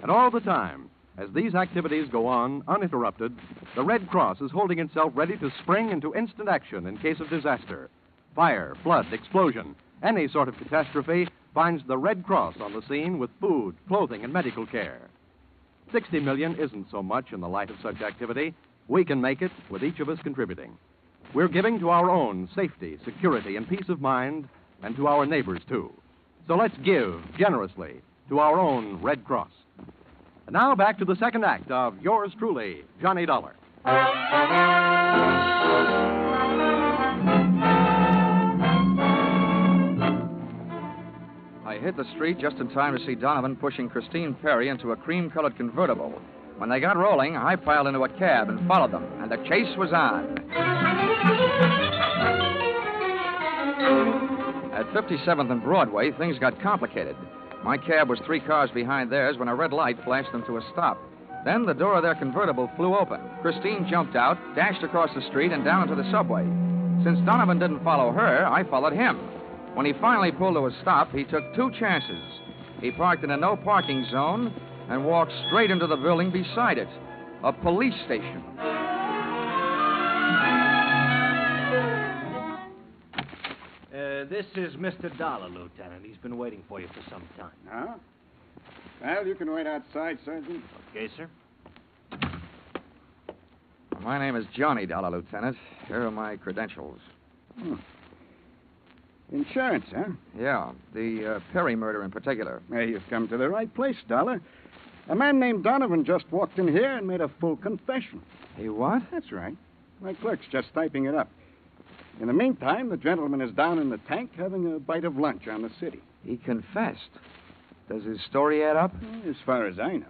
And all the time, as these activities go on uninterrupted, the Red Cross is holding itself ready to spring into instant action in case of disaster. Fire, flood, explosion, any sort of catastrophe finds the Red Cross on the scene with food, clothing, and medical care. $60 million isn't so much in the light of such activity. We can make it with each of us contributing. We're giving to our own safety, security, and peace of mind, and to our neighbors, too. So let's give generously to our own Red Cross. And now back to the second act of Yours Truly, Johnny Dollar. I hit the street just in time to see Donovan pushing Christine Perry into a cream-colored convertible. When they got rolling, I piled into a cab and followed them, and the chase was on. At 57th and Broadway, things got complicated. My cab was 3 cars behind theirs when a red light flashed them to a stop. Then the door of their convertible flew open. Christine jumped out, dashed across the street, and down into the subway. Since Donovan didn't follow her, I followed him. When he finally pulled to a stop, he took 2 chances. He parked in a no-parking zone and walked straight into the building beside it, a police station. This is Mr. Dollar, Lieutenant. He's been waiting for you for some time. Huh? Well, you can wait outside, Sergeant. Okay, sir. My name is Johnny Dollar, Lieutenant. Here are my credentials. Insurance, huh? Yeah, the Perry murder in particular. Well, you've come to the right place, Dollar. A man named Donovan just walked in here and made a full confession. He what? That's right. My clerk's just typing it up. In the meantime, the gentleman is down in the tank having a bite of lunch on the city. He confessed. Does his story add up? As far as I know.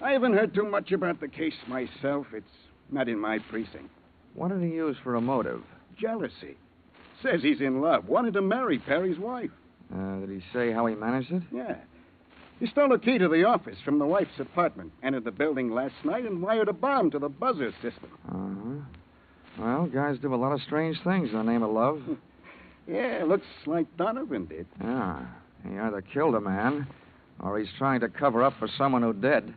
I haven't heard too much about the case myself. It's not in my precinct. What did he use for a motive? Jealousy. Says he's in love. Wanted to marry Perry's wife. Did he say how he managed it? Yeah. He stole a key to the office from the wife's apartment, entered the building last night, and wired a bomb to the buzzer system. Uh-huh. Well, guys do a lot of strange things in the name of love. Yeah, looks like Donovan did. Yeah. He either killed a man, or he's trying to cover up for someone who did.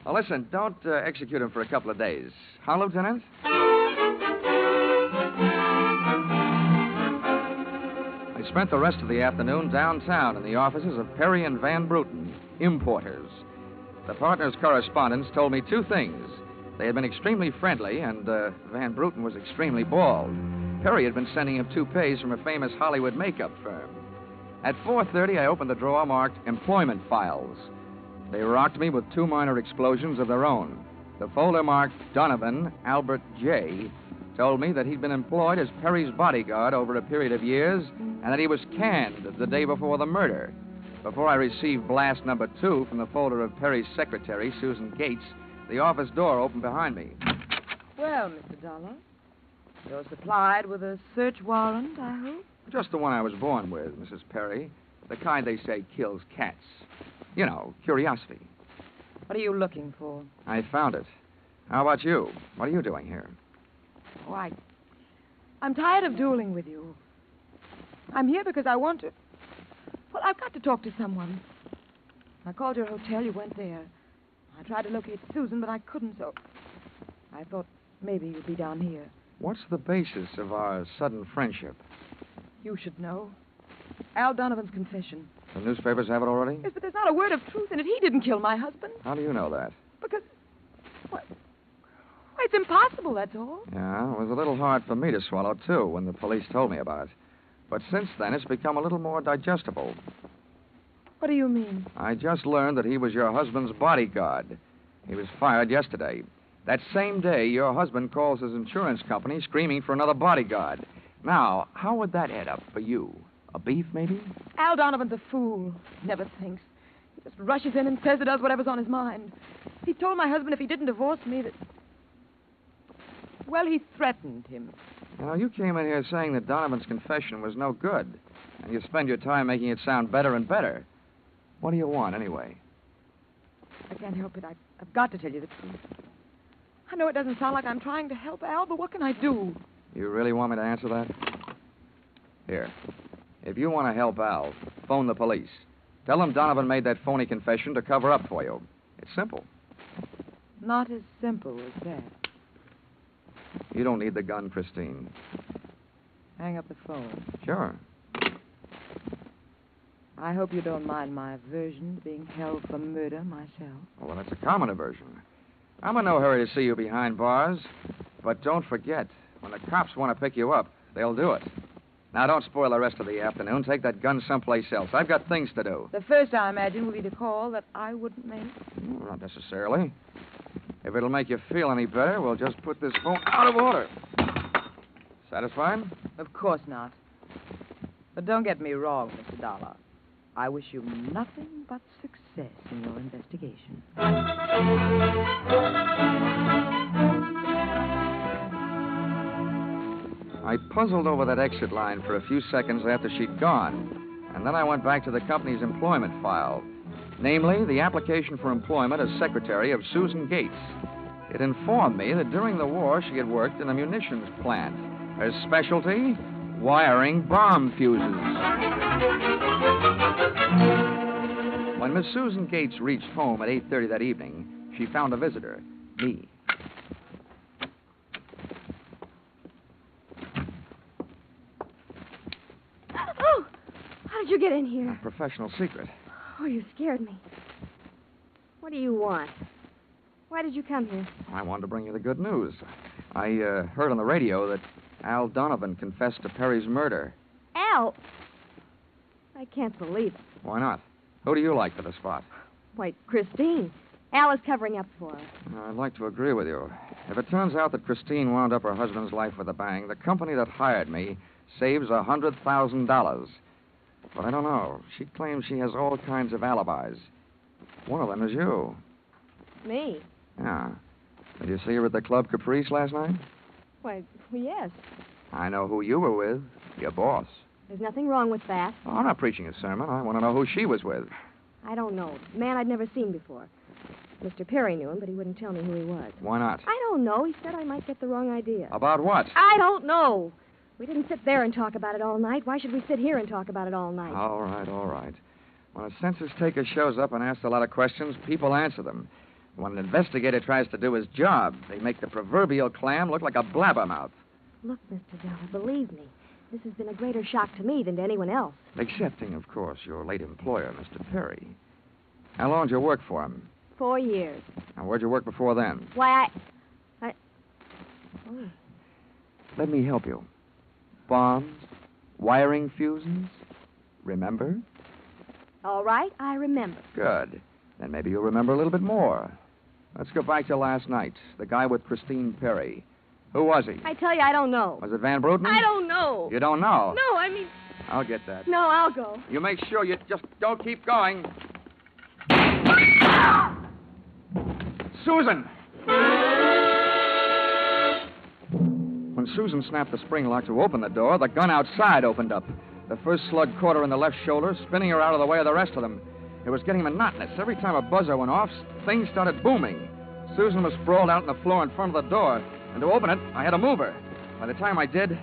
Now, listen, don't execute him for a couple of days. Huh, Lieutenant? I spent the rest of the afternoon downtown in the offices of Perry and Van Bruten, importers. The partners' correspondents told me two things. They had been extremely friendly, and Van Bruten was extremely bald. Perry had been sending him toupees from a famous Hollywood makeup firm. At 4:30, I opened the drawer marked Employment Files. They rocked me with two minor explosions of their own. The folder marked Donovan Albert J. told me that he'd been employed as Perry's bodyguard over a period of years and that he was canned the day before the murder. Before I received blast number 2 from the folder of Perry's secretary, Susan Gates, the office door opened behind me. Well, Mr. Dollar, you're supplied with a search warrant, I hope? Just the one I was born with, Mrs. Perry. The kind they say kills cats. You know, curiosity. What are you looking for? I found it. How about you? What are you doing here? Oh, I'm tired of dueling with you. I'm here because I want to... Well, I've got to talk to someone. I called your hotel. You went there. I tried to locate Susan, but I couldn't, so... I thought maybe you'd be down here. What's the basis of our sudden friendship? You should know. Al Donovan's confession. The newspapers have it already? Yes, but there's not a word of truth in it. He didn't kill my husband. How do you know that? Because... Why, it's impossible, that's all. Yeah, it was a little hard for me to swallow, too, when the police told me about it. But since then, it's become a little more digestible. What do you mean? I just learned that he was your husband's bodyguard. He was fired yesterday. That same day, your husband calls his insurance company screaming for another bodyguard. Now, how would that add up for you? A beef, maybe? Al Donovan's a fool. He never thinks. He just rushes in and says or does whatever's on his mind. He told my husband if he didn't divorce me that... Well, he threatened him. You know, you came in here saying that Donovan's confession was no good, and you spend your time making it sound better and better. What do you want, anyway? I can't help it. I've got to tell you the truth. I know it doesn't sound like I'm trying to help Al, but what can I do? You really want me to answer that? Here. If you want to help Al, phone the police. Tell them Donovan made that phony confession to cover up for you. It's simple. Not as simple as that. You don't need the gun, Christine. Hang up the phone. Sure. I hope you don't mind my aversion to being held for murder myself. Well, that's a common aversion. I'm in no hurry to see you behind bars. But don't forget, when the cops want to pick you up, they'll do it. Now, don't spoil the rest of the afternoon. Take that gun someplace else. I've got things to do. The first, I imagine, will be the call that I wouldn't make. Not necessarily. If it'll make you feel any better, we'll just put this phone out of order. Satisfied? Of course not. But don't get me wrong, Mr. Dollar. I wish you nothing but success in your investigation. I puzzled over that exit line for a few seconds after she'd gone, and then I went back to the company's employment file. Namely, the application for employment as secretary of Susan Gates. It informed me that during the war she had worked in a munitions plant. Her specialty? Wiring bomb fuses. When Miss Susan Gates reached home at 8:30 that evening, she found a visitor, me. Oh! How did you get in here? A professional secret. Oh, you scared me. What do you want? Why did you come here? I wanted to bring you the good news. I heard on the radio that Al Donovan confessed to Perry's murder. Al? I can't believe it. Why not? Who do you like for the spot? Why, Christine. Al is covering up for her. I'd like to agree with you. If it turns out that Christine wound up her husband's life with a bang, the company that hired me saves $100,000. But I don't know. She claims she has all kinds of alibis. One of them is you. Me? Yeah. Did you see her at the Club Caprice last night? Why, yes. I know who you were with. Your boss. There's nothing wrong with that. Oh, I'm not preaching a sermon. I want to know who she was with. I don't know. Man I'd never seen before. Mr. Perry knew him, but he wouldn't tell me who he was. Why not? I don't know. He said I might get the wrong idea. About what? I don't know. We didn't sit there and talk about it all night. Why should we sit here and talk about it all night? All right, all right. When a census taker shows up and asks a lot of questions, people answer them. When an investigator tries to do his job, they make the proverbial clam look like a blabbermouth. Look, Mr. Dollar, believe me, this has been a greater shock to me than to anyone else. Excepting, of course, your late employer, Mr. Perry. How long did you work for him? 4 years. Now, where'd you work before then? Why, Oh. Let me help you. Bombs, wiring fuses. Remember? All right, I remember. Good. Then maybe you'll remember a little bit more. Let's go back to last night. The guy with Christine Perry. Who was he? I tell you, I don't know. Was it Van Bruten? I don't know. You don't know? No, I mean... I'll get that. No, I'll go. You make sure you just don't keep going. Susan! When Susan snapped the spring lock to open the door, the gun outside opened up. The first slug caught her in the left shoulder, spinning her out of the way of the rest of them. It was getting monotonous. Every time a buzzer went off, things started booming. Susan was sprawled out on the floor in front of the door, and to open it, I had to move her. By the time I did,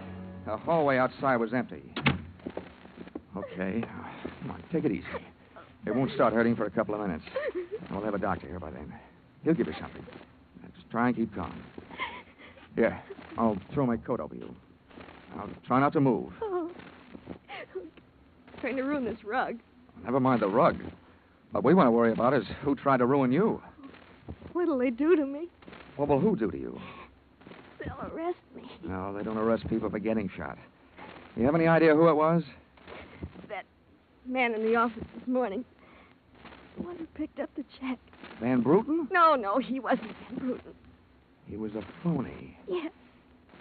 the hallway outside was empty. Okay. Come on, take it easy. It won't start hurting for a couple of minutes. We'll have a doctor here by then. He'll give you something. Just try and keep calm. Here, I'll throw my coat over you. Now, try not to move. Oh. Trying to ruin this rug. Never mind the rug. What we want to worry about is who tried to ruin you. What'll they do to me? What will who do to you? They'll arrest me. No, they don't arrest people for getting shot. You have any idea who it was? That man in the office this morning. The one who picked up the check. Van Bruten? No, he wasn't Van Bruten. He was a phony. Yes.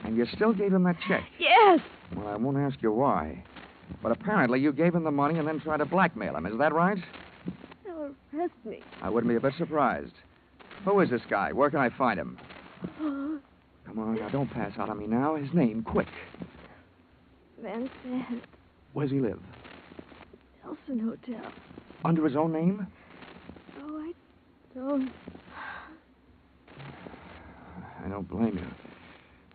And you still gave him that check? Yes. Well, I won't ask you why. But apparently you gave him the money and then tried to blackmail him. Is that right? They'll arrest me. I wouldn't be a bit surprised. Who is this guy? Where can I find him? Oh. Come on, now, don't pass out on me now. His name, quick. Van Sant. Where's he live? Nelson Hotel. Under his own name? Oh, I don't. I don't blame you.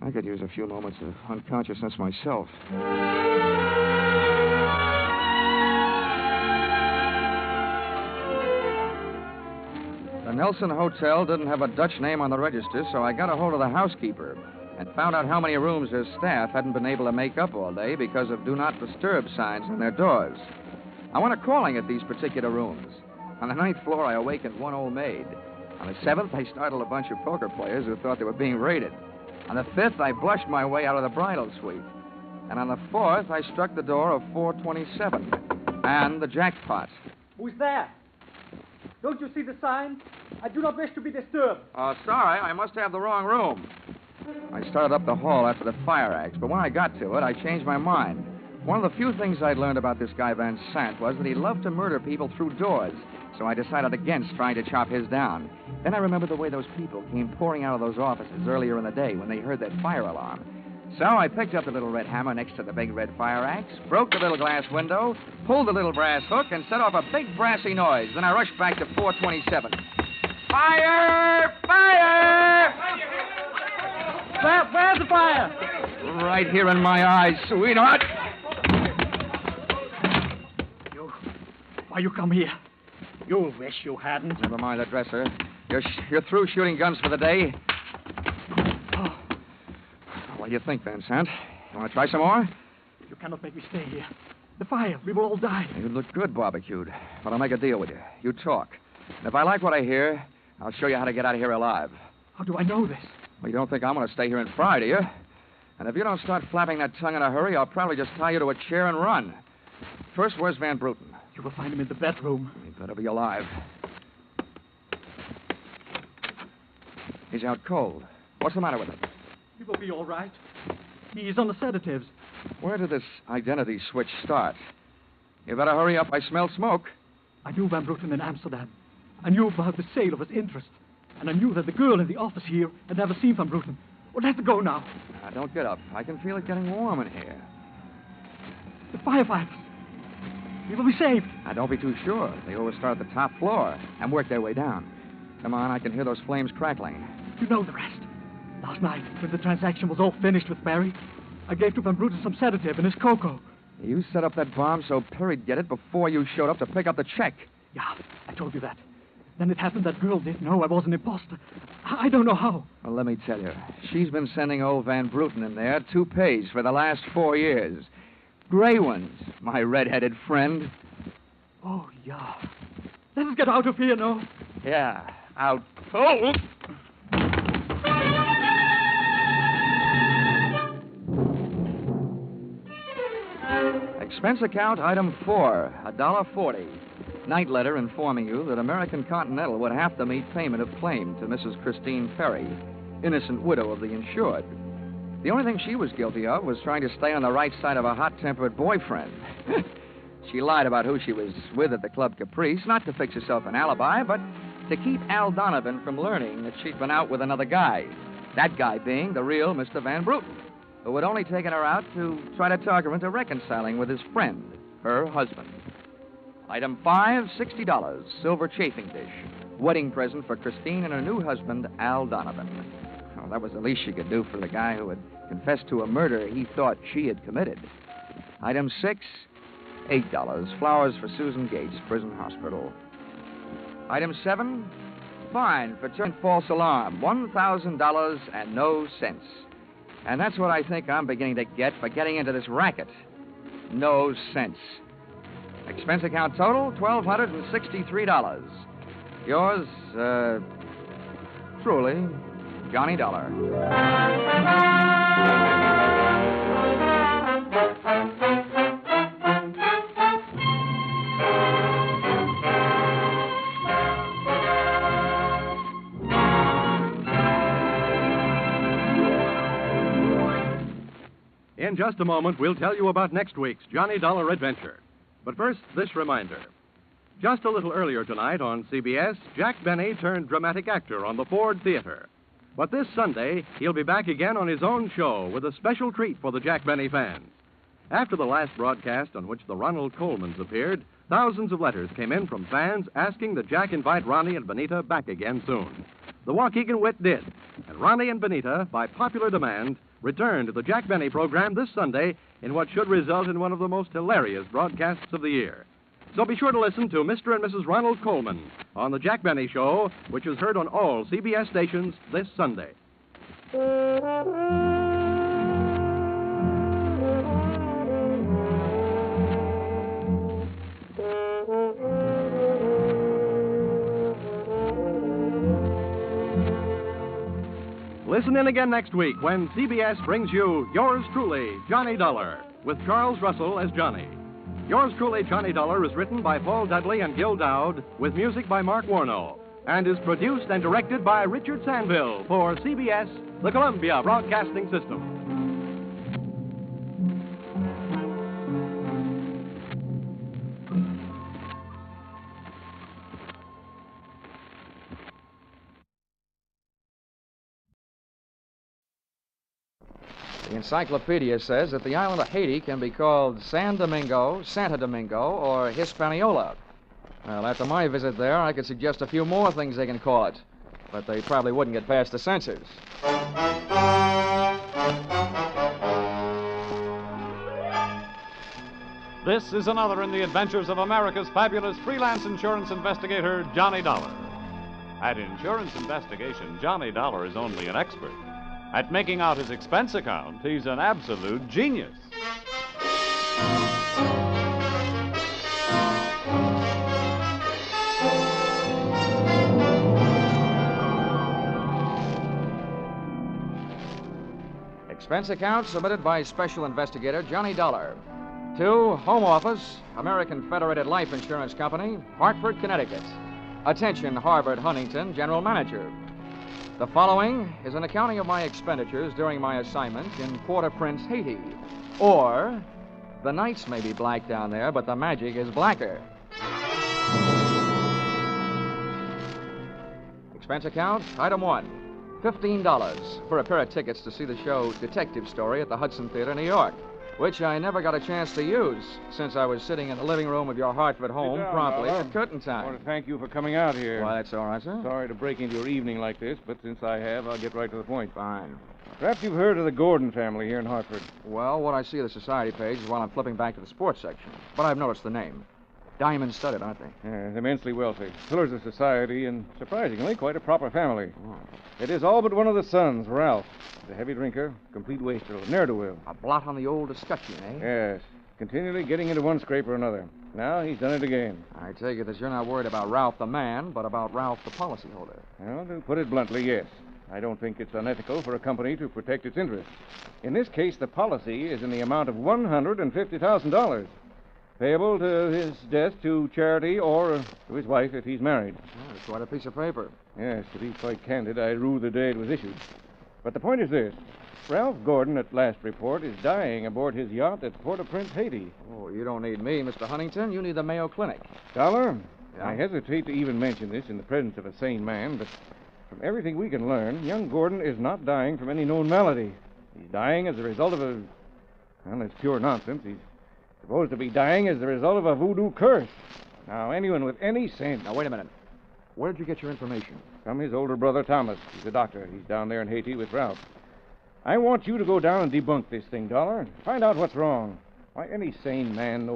I could use a few moments of unconsciousness myself. The Nelson Hotel didn't have a Dutch name on the register, so I got a hold of the housekeeper and found out how many rooms her staff hadn't been able to make up all day because of Do Not Disturb signs on their doors. I went a-calling at these particular rooms. On the 9th floor, I awakened one old maid. On the 7th, I startled a bunch of poker players who thought they were being raided. On the 5th, I blushed my way out of the bridal suite. And on the 4th, I struck the door of 427 and the jackpot. Who's there? Don't you see the sign? I do not wish to be disturbed. Oh, sorry, I must have the wrong room. I started up the hall after the fire axe, but when I got to it, I changed my mind. One of the few things I'd learned about this guy Van Sant was that he loved to murder people through doors, so I decided against trying to chop his down. Then I remembered the way those people came pouring out of those offices earlier in the day when they heard that fire alarm. So I picked up the little red hammer next to the big red fire axe, broke the little glass window, pulled the little brass hook, and set off a big brassy noise. Then I rushed back to 427. Fire! Fire! Where's the fire? Right here in my eyes, sweetheart. Why you come here? You wish you hadn't. Never mind the dresser. You're through shooting guns for the day. Oh. What do you think, Van Sant? You want to try some more? You cannot make me stay here. The fire, we will all die. You look good barbecued, but I'll make a deal with you. You talk. And if I like what I hear, I'll show you how to get out of here alive. How do I know this? Well, you don't think I'm going to stay here and fry, do you? And if you don't start flapping that tongue in a hurry, I'll probably just tie you to a chair and run. First, where's Van Bruten? You will find him in the bedroom. He better be alive. He's out cold. What's the matter with him? He will be all right. He's on the sedatives. Where did this identity switch start? You better hurry up. I smell smoke. I knew Van Bruten in Amsterdam. I knew about the sale of his interest. And I knew that the girl in the office here had never seen Van Bruten. Well, let's go now. Don't get up. I can feel it getting warm in here. The firefighters. We will be saved. Don't be too sure. They always start at the top floor and work their way down. Come on, I can hear those flames crackling. You know the rest. Last night, when the transaction was all finished with Barry, I gave to Van Bruten some sedative in his cocoa. You set up that bomb so Perry'd get it before you showed up to pick up the check. Yeah, I told you that. Then it happened that girl didn't know I was an imposter. I don't know how. Well, let me tell you. She's been sending old Van Bruten in there toupees for the last 4 years. Gray ones, my red-headed friend. Oh, yeah. Let us get out of here, no? Yeah, out cold. Expense account item 4, $1.40. Night letter informing you that American Continental would have to meet payment of claim to Mrs. Christine Ferry, innocent widow of the insured. The only thing she was guilty of was trying to stay on the right side of a hot-tempered boyfriend. She lied about who she was with at the Club Caprice, not to fix herself an alibi, but to keep Al Donovan from learning that she'd been out with another guy. That guy being the real Mr. Van Bruten, who had only taken her out to try to talk her into reconciling with his friend, her husband. Item 5, $60, silver chafing dish. Wedding present for Christine and her new husband, Al Donovan. Well, that was the least she could do for the guy who had confessed to a murder he thought she had committed. Item 6, $8, flowers for Susan Gates, prison hospital. Item 7, fine for turning false alarm, $1,000 and no cents. And that's what I think I'm beginning to get for getting into this racket. No sense. Expense account total, $1,263. Yours, truly, Johnny Dollar. In just a moment, we'll tell you about next week's Johnny Dollar adventure. But first, this reminder. Just a little earlier tonight on CBS, Jack Benny turned dramatic actor on the Ford Theater. But this Sunday, he'll be back again on his own show with a special treat for the Jack Benny fans. After the last broadcast on which the Ronald Colemans appeared, thousands of letters came in from fans asking that Jack invite Ronnie and Benita back again soon. The Waukegan Wit did, and Ronnie and Benita, by popular demand, returned to the Jack Benny program this Sunday in what should result in one of the most hilarious broadcasts of the year. So be sure to listen to Mr. and Mrs. Ronald Coleman on the Jack Benny Show, which is heard on all CBS stations this Sunday. Listen in again next week when CBS brings you Yours Truly, Johnny Dollar, with Charles Russell as Johnny. Yours Truly, Johnny Dollar is written by Paul Dudley and Gil Dowd, with music by Mark Warnow, and is produced and directed by Richard Sanville for CBS, the Columbia Broadcasting System. The encyclopedia says that the island of Haiti can be called San Domingo, Santo Domingo, or Hispaniola. Well, after my visit there, I could suggest a few more things they can call it, but they probably wouldn't get past the censors. This is another in the adventures of America's fabulous freelance insurance investigator, Johnny Dollar. At Insurance Investigation, Johnny Dollar is only an expert. At making out his expense account, he's an absolute genius. Expense account submitted by Special Investigator Johnny Dollar. To Home Office, American Federated Life Insurance Company, Hartford, Connecticut. Attention, Harvard Huntington, General Manager. The following is an accounting of my expenditures during my assignment in Port-au-Prince, Haiti. Or, the nights may be black down there, but the magic is blacker. Expense account, item 1, $15 for a pair of tickets to see the show Detective Story at the Hudson Theater, New York, which I never got a chance to use since I was sitting in the living room of your Hartford home promptly at curtain I want time. to thank you for coming out here. Why, that's all right, sir. Sorry to break into your evening like this, but since I have, I'll get right to the point. Fine. Perhaps you've heard of the Gordon family here in Hartford. Well, what I see of the society page is while I'm flipping back to the sports section. But I've noticed the name. Diamond-studded, aren't they? Yes, immensely wealthy. Pillars of society, and surprisingly, quite a proper family. It is all but one of the sons, Ralph. He's a heavy drinker, complete wastrel, ne'er-do-well. A blot on the old escutcheon, eh? Yes, continually getting into one scrape or another. Now he's done it again. I take it that you're not worried about Ralph the man, but about Ralph the policyholder. Well, to put it bluntly, yes. I don't think it's unethical for a company to protect its interests. In this case, the policy is in the amount of $150,000. Payable to his death to charity or to his wife if he's married. Oh, that's quite a piece of paper. Yes, to be quite candid, I rue the day it was issued. But the point is this. Ralph Gordon, at last report, is dying aboard his yacht at Port-au-Prince, Haiti. Oh, you don't need me, Mr. Huntington. You need the Mayo Clinic. Dollar, Yeah? I hesitate to even mention this in the presence of a sane man, but from everything we can learn, young Gordon is not dying from any known malady. He's dying as a result of a... Well, it's pure nonsense. He's supposed to be dying as the result of a voodoo curse. Now, anyone with any sense... Now, wait a minute. Where'd you get your information? From his older brother, Thomas. He's a doctor. He's down there in Haiti with Ralph. I want you to go down and debunk this thing, Dollar. Find out what's wrong. Why, any sane man knows